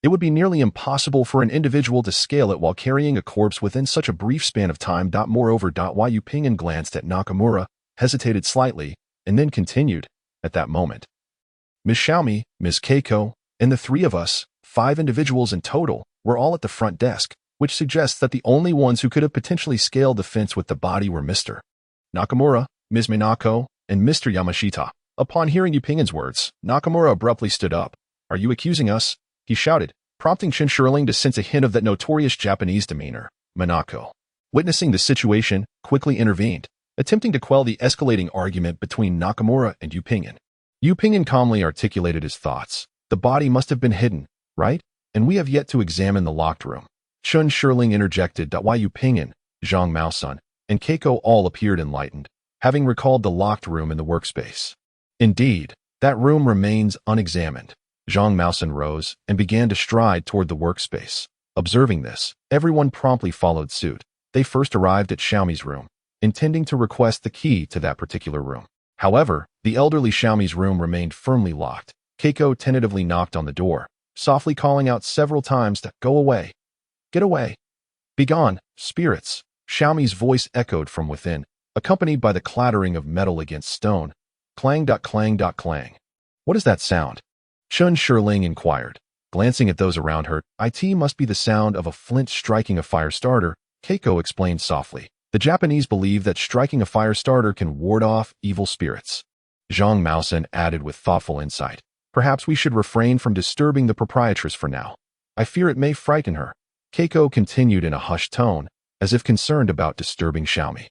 It would be nearly impossible for an individual to scale it while carrying a corpse within such a brief span of time. Moreover, Yu Pingan glanced at Nakamura, hesitated slightly, and then continued. "At that moment, Ms. Xiaomi, Ms. Keiko, and the three of us, 5 individuals in total, were all at the front desk, which suggests that the only ones who could have potentially scaled the fence with the body were Mr. Nakamura, Ms. Minako, and Mr. Yamashita." Upon hearing Yu Pingan's words, Nakamura abruptly stood up. "Are you accusing us?" he shouted, prompting Chen Shirling to sense a hint of that notorious Japanese demeanor. Minako, witnessing the situation, quickly intervened, attempting to quell the escalating argument between Nakamura and Yu Pingan. Yu Pingan calmly articulated his thoughts. "The body must have been hidden, right? And we have yet to examine the locked room." Chen Shirling interjected. Yu Pingan, Zhang Maosan, and Keiko all appeared enlightened, having recalled the locked room in the workspace. "Indeed, that room remains unexamined." Zhang Maosan rose and began to stride toward the workspace. Observing this, everyone promptly followed suit. They first arrived at Xiaomi's room, intending to request the key to that particular room. However, the elderly Xiaomi's room remained firmly locked. Keiko tentatively knocked on the door, softly calling out several times to "Go away! Get away! Begone, spirits!" Xiaomi's voice echoed from within, accompanied by the clattering of metal against stone. Clang. Clang. Clang. "What is that sound?" Chen Shirling inquired, glancing at those around her. "It must be the sound of a flint striking a fire starter," Keiko explained softly. "The Japanese believe that striking a fire starter can ward off evil spirits." Zhang Maosan added with thoughtful insight. "Perhaps we should refrain from disturbing the proprietress for now. I fear it may frighten her." Keiko continued in a hushed tone, as if concerned about disturbing Xiaomi.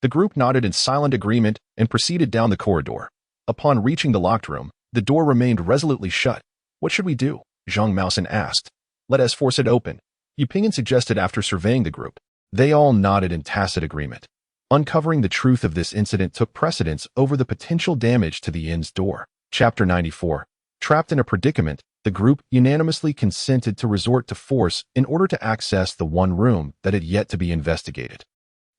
The group nodded in silent agreement and proceeded down the corridor. Upon reaching the locked room, the door remained resolutely shut. "What should we do?" Zhang Maosan asked. "Let us force it open," Yu Pingan suggested after surveying the group. They all nodded in tacit agreement. Uncovering the truth of this incident took precedence over the potential damage to the inn's door. Chapter 94. Trapped in a predicament, the group unanimously consented to resort to force in order to access the one room that had yet to be investigated.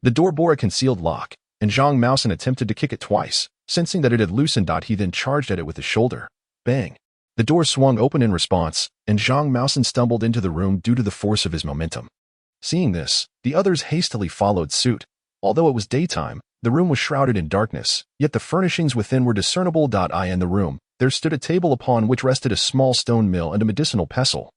The door bore a concealed lock, and Zhang Maosan attempted to kick it twice. Sensing that it had loosened, he then charged at it with his shoulder. Bang! The door swung open in response, and Zhang Maosan stumbled into the room due to the force of his momentum. Seeing this, the others hastily followed suit. Although it was daytime, the room was shrouded in darkness, yet the furnishings within were discernible. In the room, there stood a table upon which rested a small stone mill and a medicinal pestle,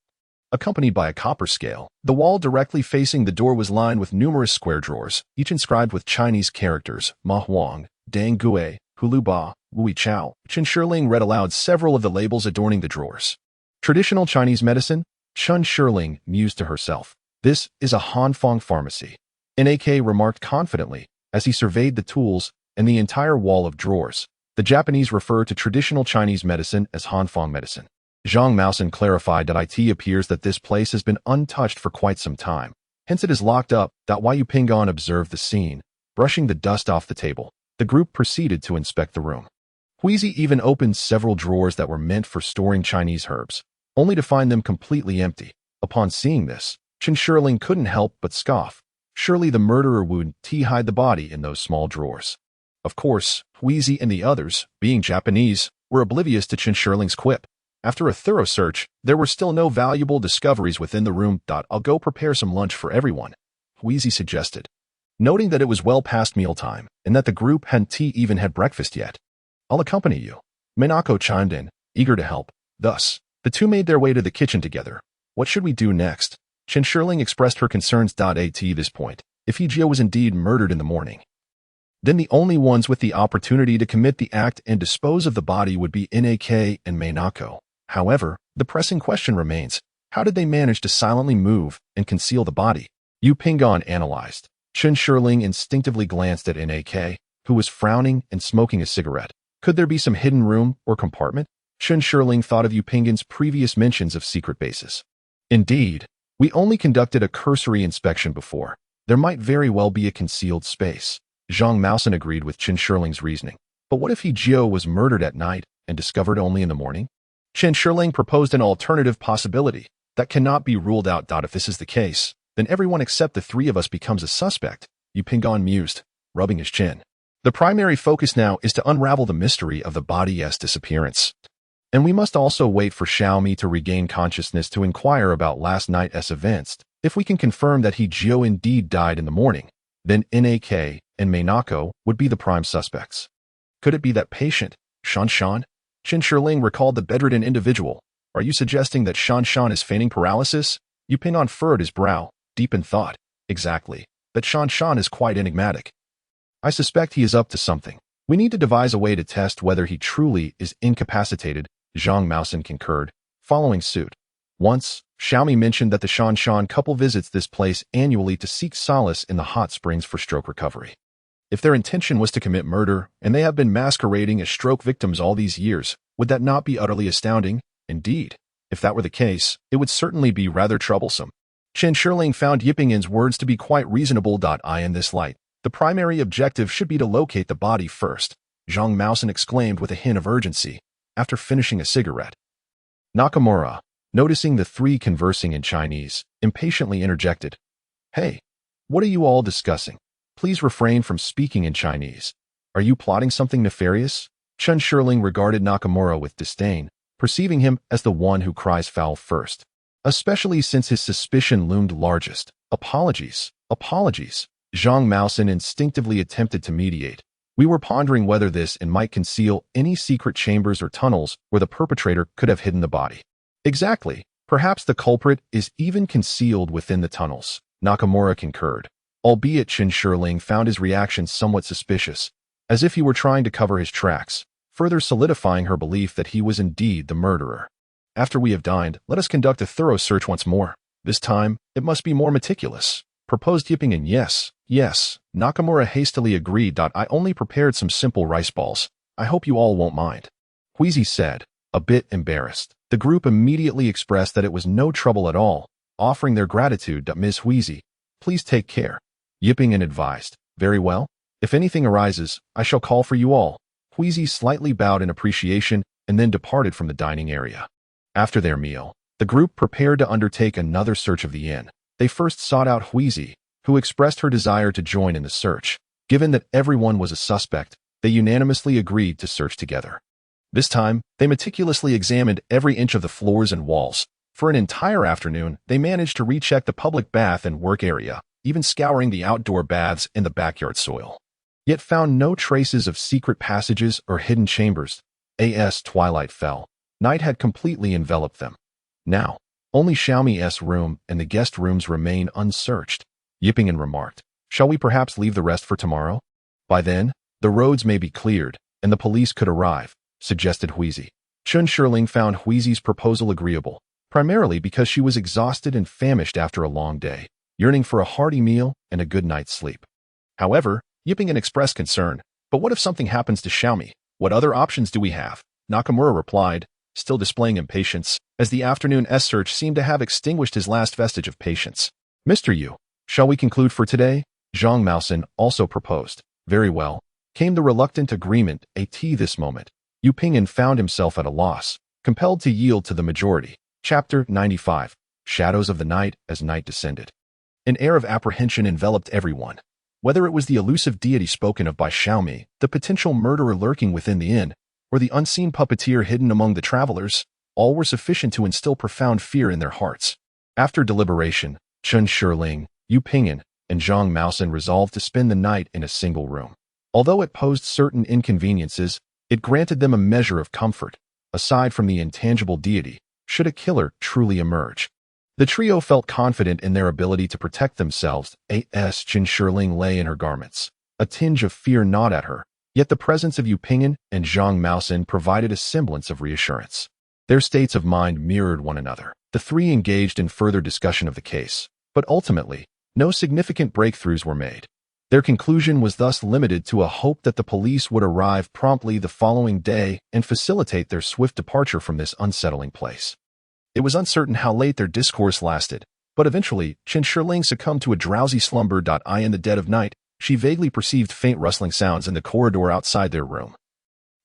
accompanied by a copper scale. The wall directly facing the door was lined with numerous square drawers, each inscribed with Chinese characters: Ma Huang, Dang Gue, Hulu Ba, Wui Chao. Chen Shirling read aloud several of the labels adorning the drawers. "Traditional Chinese medicine?" Chen Shirling mused to herself. "This is a Hanfang pharmacy," Nak remarked confidently as he surveyed the tools and the entire wall of drawers. The Japanese refer to traditional Chinese medicine as Hanfang medicine. Zhang Maosan clarified that it appears that this place has been untouched for quite some time. Hence it is locked up. Yu Pingan observed the scene, brushing the dust off the table. The group proceeded to inspect the room. Huizi even opened several drawers that were meant for storing Chinese herbs. only to find them completely empty. Upon seeing this, Chen Shirling couldn't help but scoff. Surely the murderer would hide the body in those small drawers. Of course, Huizi and the others, being Japanese, were oblivious to Chen Shirling's quip. After a thorough search, there were still no valuable discoveries within the room. I'll go prepare some lunch for everyone, Huizi suggested, noting that it was well past mealtime and that the group hadn't even had breakfast yet. I'll accompany you, Minako chimed in, eager to help. Thus, the two made their way to the kitchen together. What should we do next? Chen Shirling expressed her concerns. At this point, if Hijio was indeed murdered in the morning, then the only ones with the opportunity to commit the act and dispose of the body would be Nak and Minako. However, the pressing question remains, how did they manage to silently move and conceal the body? Yu Pingon analyzed. Chen Shirling instinctively glanced at Nak, who was frowning and smoking a cigarette. Could there be some hidden room or compartment? Chen Shirling thought of Yu Pingon's previous mentions of secret bases. Indeed, we only conducted a cursory inspection before. There might very well be a concealed space. Zhang Maosen agreed with Chen Shirling's reasoning. But what if Hijio was murdered at night and discovered only in the morning? Chen Shirling proposed an alternative possibility that cannot be ruled out. If this is the case, then everyone except the three of us becomes a suspect, Yu Pingon mused, rubbing his chin. The primary focus now is to unravel the mystery of the body's disappearance. And we must also wait for Xiaomi to regain consciousness to inquire about last night's events. If we can confirm that Hijio indeed died in the morning, then Nak and Minako would be the prime suspects. Could it be that patient, Shan Shan? Chen Shirling recalled the bedridden individual. Are you suggesting that Shan Shan is feigning paralysis? Yu Pingon furrowed his brow, deep in thought. Exactly. But Shan Shan is quite enigmatic. I suspect he is up to something. We need to devise a way to test whether he truly is incapacitated, Zhang Maosen concurred, following suit. Once, Xiaomi mentioned that the Shan Shan couple visits this place annually to seek solace in the hot springs for stroke recovery. If their intention was to commit murder, and they have been masquerading as stroke victims all these years, would that not be utterly astounding? Indeed, if that were the case, it would certainly be rather troublesome. Chen Shirling found Yipingen's words to be quite reasonable. In this light, the primary objective should be to locate the body first, Zhang Maosen exclaimed with a hint of urgency, after finishing a cigarette. Nakamura, noticing the three conversing in Chinese, impatiently interjected. Hey, what are you all discussing? Please refrain from speaking in Chinese. Are you plotting something nefarious? Chen Shirling regarded Nakamura with disdain, perceiving him as the one who cries foul first, especially since his suspicion loomed largest. Apologies. Zhang Maosen instinctively attempted to mediate. We were pondering whether this might conceal any secret chambers or tunnels where the perpetrator could have hidden the body. Exactly. Perhaps the culprit is even concealed within the tunnels, Nakamura concurred, albeit Chen Shirling found his reaction somewhat suspicious, as if he were trying to cover his tracks, further solidifying her belief that he was indeed the murderer. After we have dined, let us conduct a thorough search once more. This time, it must be more meticulous, proposed Yipingen. Yes, Nakamura hastily agreed. I only prepared some simple rice balls. I hope you all won't mind, Huizi said, a bit embarrassed. The group immediately expressed that it was no trouble at all, offering their gratitude. Ms. Huizi, please take care, Yipingen advised. Very well. If anything arises, I shall call for you all. Huizi slightly bowed in appreciation and then departed from the dining area. After their meal, the group prepared to undertake another search of the inn. They first sought out Huizi, who expressed her desire to join in the search. Given that everyone was a suspect, they unanimously agreed to search together. This time, they meticulously examined every inch of the floors and walls. For an entire afternoon, they managed to recheck the public bath and work area, even scouring the outdoor baths and the backyard soil. Yet found no traces of secret passages or hidden chambers. As twilight fell, night had completely enveloped them. Now, only Xiaomi's room and the guest rooms remain unsearched, Yipingen remarked. Shall we perhaps leave the rest for tomorrow? By then, the roads may be cleared, and the police could arrive, suggested Huizi. Chen Shirling found Huizi's proposal agreeable, primarily because she was exhausted and famished after a long day, yearning for a hearty meal and a good night's sleep. However, Yipingen expressed concern. But what if something happens to Xiaomi? What other options do we have? Nakamura replied, still displaying impatience, as the afternoon's search seemed to have extinguished his last vestige of patience. Mr. Yu, shall we conclude for today? Zhang Maosen also proposed. Very well, came the reluctant agreement. At this moment, Yu Pingon found himself at a loss, compelled to yield to the majority. Chapter 95. Shadows of the Night as Night Descended. An air of apprehension enveloped everyone. Whether it was the elusive deity spoken of by Xiaomi, the potential murderer lurking within the inn, or the unseen puppeteer hidden among the travelers, all were sufficient to instill profound fear in their hearts. After deliberation, Chen Shirling, Yu Pingyan, and Zhang Maosan resolved to spend the night in a single room. Although it posed certain inconveniences, it granted them a measure of comfort, aside from the intangible deity, should a killer truly emerge. The trio felt confident in their ability to protect themselves. As Chen Shirling lay in her garments, a tinge of fear gnawed at her, yet the presence of Yu Pingyan and Zhang Maosan provided a semblance of reassurance. Their states of mind mirrored one another. The three engaged in further discussion of the case, but ultimately, no significant breakthroughs were made. Their conclusion was thus limited to a hope that the police would arrive promptly the following day and facilitate their swift departure from this unsettling place. It was uncertain how late their discourse lasted, but eventually, Chen Shirling succumbed to a drowsy slumber. In the dead of night, she vaguely perceived faint rustling sounds in the corridor outside their room.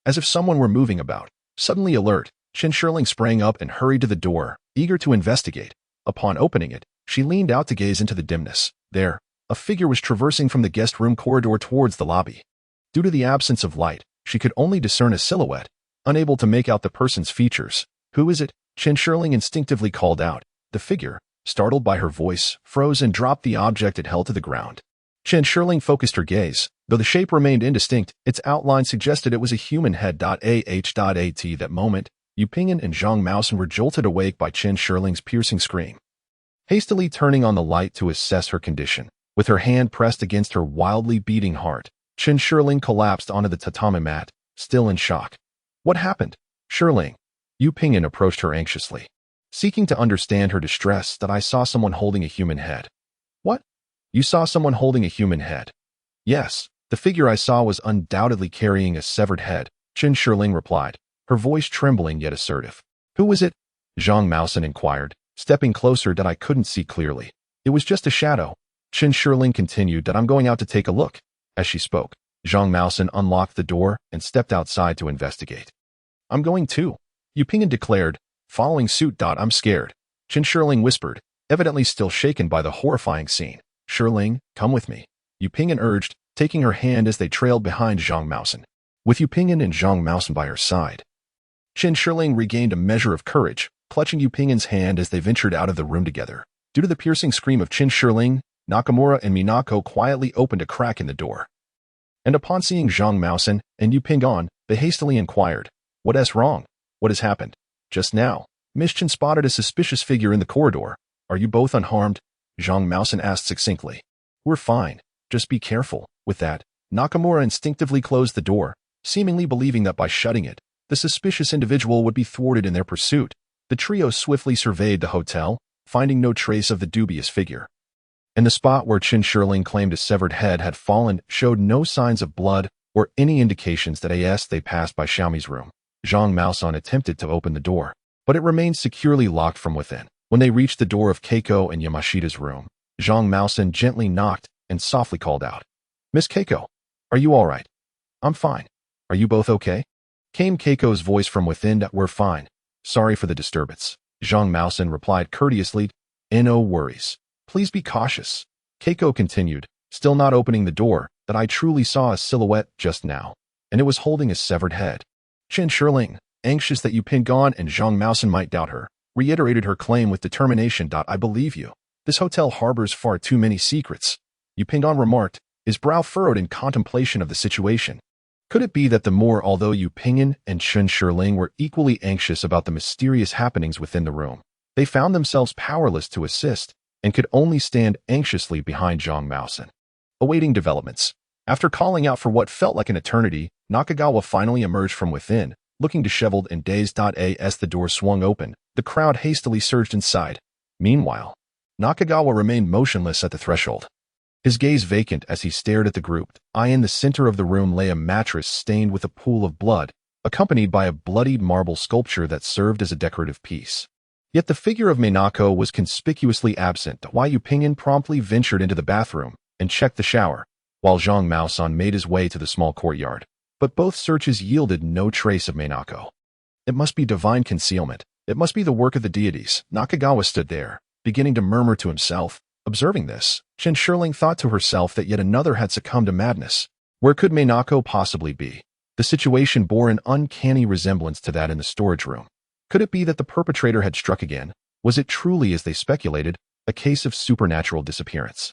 As if someone were moving about. Suddenly alert, Chen Shirling sprang up and hurried to the door, eager to investigate. Upon opening it, she leaned out to gaze into the dimness. There, a figure was traversing from the guest room corridor towards the lobby. Due to the absence of light, she could only discern a silhouette, unable to make out the person's features. "Who is it?" Chen Shirling instinctively called out. The figure, startled by her voice, froze and dropped the object it held to the ground. Chen Shirling focused her gaze. Though the shape remained indistinct, its outline suggested it was a human head. At that moment, Yu Pingyan and Zhang Maosan were jolted awake by Chen Shirling's piercing scream. Hastily turning on the light to assess her condition, with her hand pressed against her wildly beating heart, Chen Shirling collapsed onto the tatami mat, still in shock. "What happened, Shirling?" Yu Pingyan approached her anxiously, seeking to understand her distress. "I saw someone holding a human head." "What? You saw someone holding a human head?" "Yes, the figure I saw was undoubtedly carrying a severed head," Chen Shirling replied, her voice trembling yet assertive. "Who was it?" Zhang Maosan inquired, stepping closer. "I couldn't see clearly. It was just a shadow." Chen Shirling continued. "I'm going out to take a look." As she spoke, Zhang Maosan unlocked the door and stepped outside to investigate. "I'm going too," Yu Pingyan declared, following suit. "I'm scared," Chen Shirling whispered, evidently still shaken by the horrifying scene. "Shirling, come with me," Yu Pingyan urged, taking her hand as they trailed behind Zhang Maosan. With Yu Pingyan and Zhang Maosan by her side, Chen Shirling regained a measure of courage, clutching Yu Pingyan's hand as they ventured out of the room together. Due to the piercing scream of Chen Shirling, Nakamura and Minako quietly opened a crack in the door. And upon seeing Zhang Maosan and Yu Pingyan, they hastily inquired, "What's wrong? What has happened?" "Just now, Miss Chen spotted a suspicious figure in the corridor. Are you both unharmed?" Zhang Maosan asked succinctly. "We're fine. Just be careful." With that, Nakamura instinctively closed the door, seemingly believing that by shutting it, the suspicious individual would be thwarted in their pursuit. The trio swiftly surveyed the hotel, finding no trace of the dubious figure. And the spot where Chen Shirling claimed a severed head had fallen showed no signs of blood or any indications that they passed by Xiaomi's room. Zhang Maosan attempted to open the door, but it remained securely locked from within. When they reached the door of Keiko and Yamashita's room, Zhang Maosan gently knocked and softly called out, "Miss Keiko, are you all right?" "I'm fine. Are you both okay?" came Keiko's voice from within. "We're fine. Sorry for the disturbance," Zhang Maosan replied courteously. "No worries. Please be cautious," Keiko continued, still not opening the door. "I truly saw a silhouette just now, and it was holding a severed head." Chen Shirling, anxious that Yu Pingyan and Zhang Maosan might doubt her, reiterated her claim with determination. "I believe you. This hotel harbors far too many secrets," Yu Pingyan remarked, his brow furrowed in contemplation of the situation. Could it be that although Yu Pingyan and Chen Shirling were equally anxious about the mysterious happenings within the room, they found themselves powerless to assist and could only stand anxiously behind Zhang Maosan, awaiting developments. After calling out for what felt like an eternity, Nakagawa finally emerged from within, looking disheveled and dazed. As the door swung open, the crowd hastily surged inside. Meanwhile, Nakagawa remained motionless at the threshold, his gaze vacant as he stared at the group. In the center of the room lay a mattress stained with a pool of blood, accompanied by a bloodied marble sculpture that served as a decorative piece. Yet the figure of Minako was conspicuously absent. Yu Pingyan promptly ventured into the bathroom and checked the shower, while Zhang Maosan made his way to the small courtyard. But both searches yielded no trace of Minako. "It must be divine concealment," It must be the work of the deities. Nakagawa stood there, beginning to murmur to himself. Observing this, Chen Shirling thought to herself that yet another had succumbed to madness. Where could Minako possibly be? The situation bore an uncanny resemblance to that in the storage room. Could it be that the perpetrator had struck again? Was it truly, as they speculated, a case of supernatural disappearance?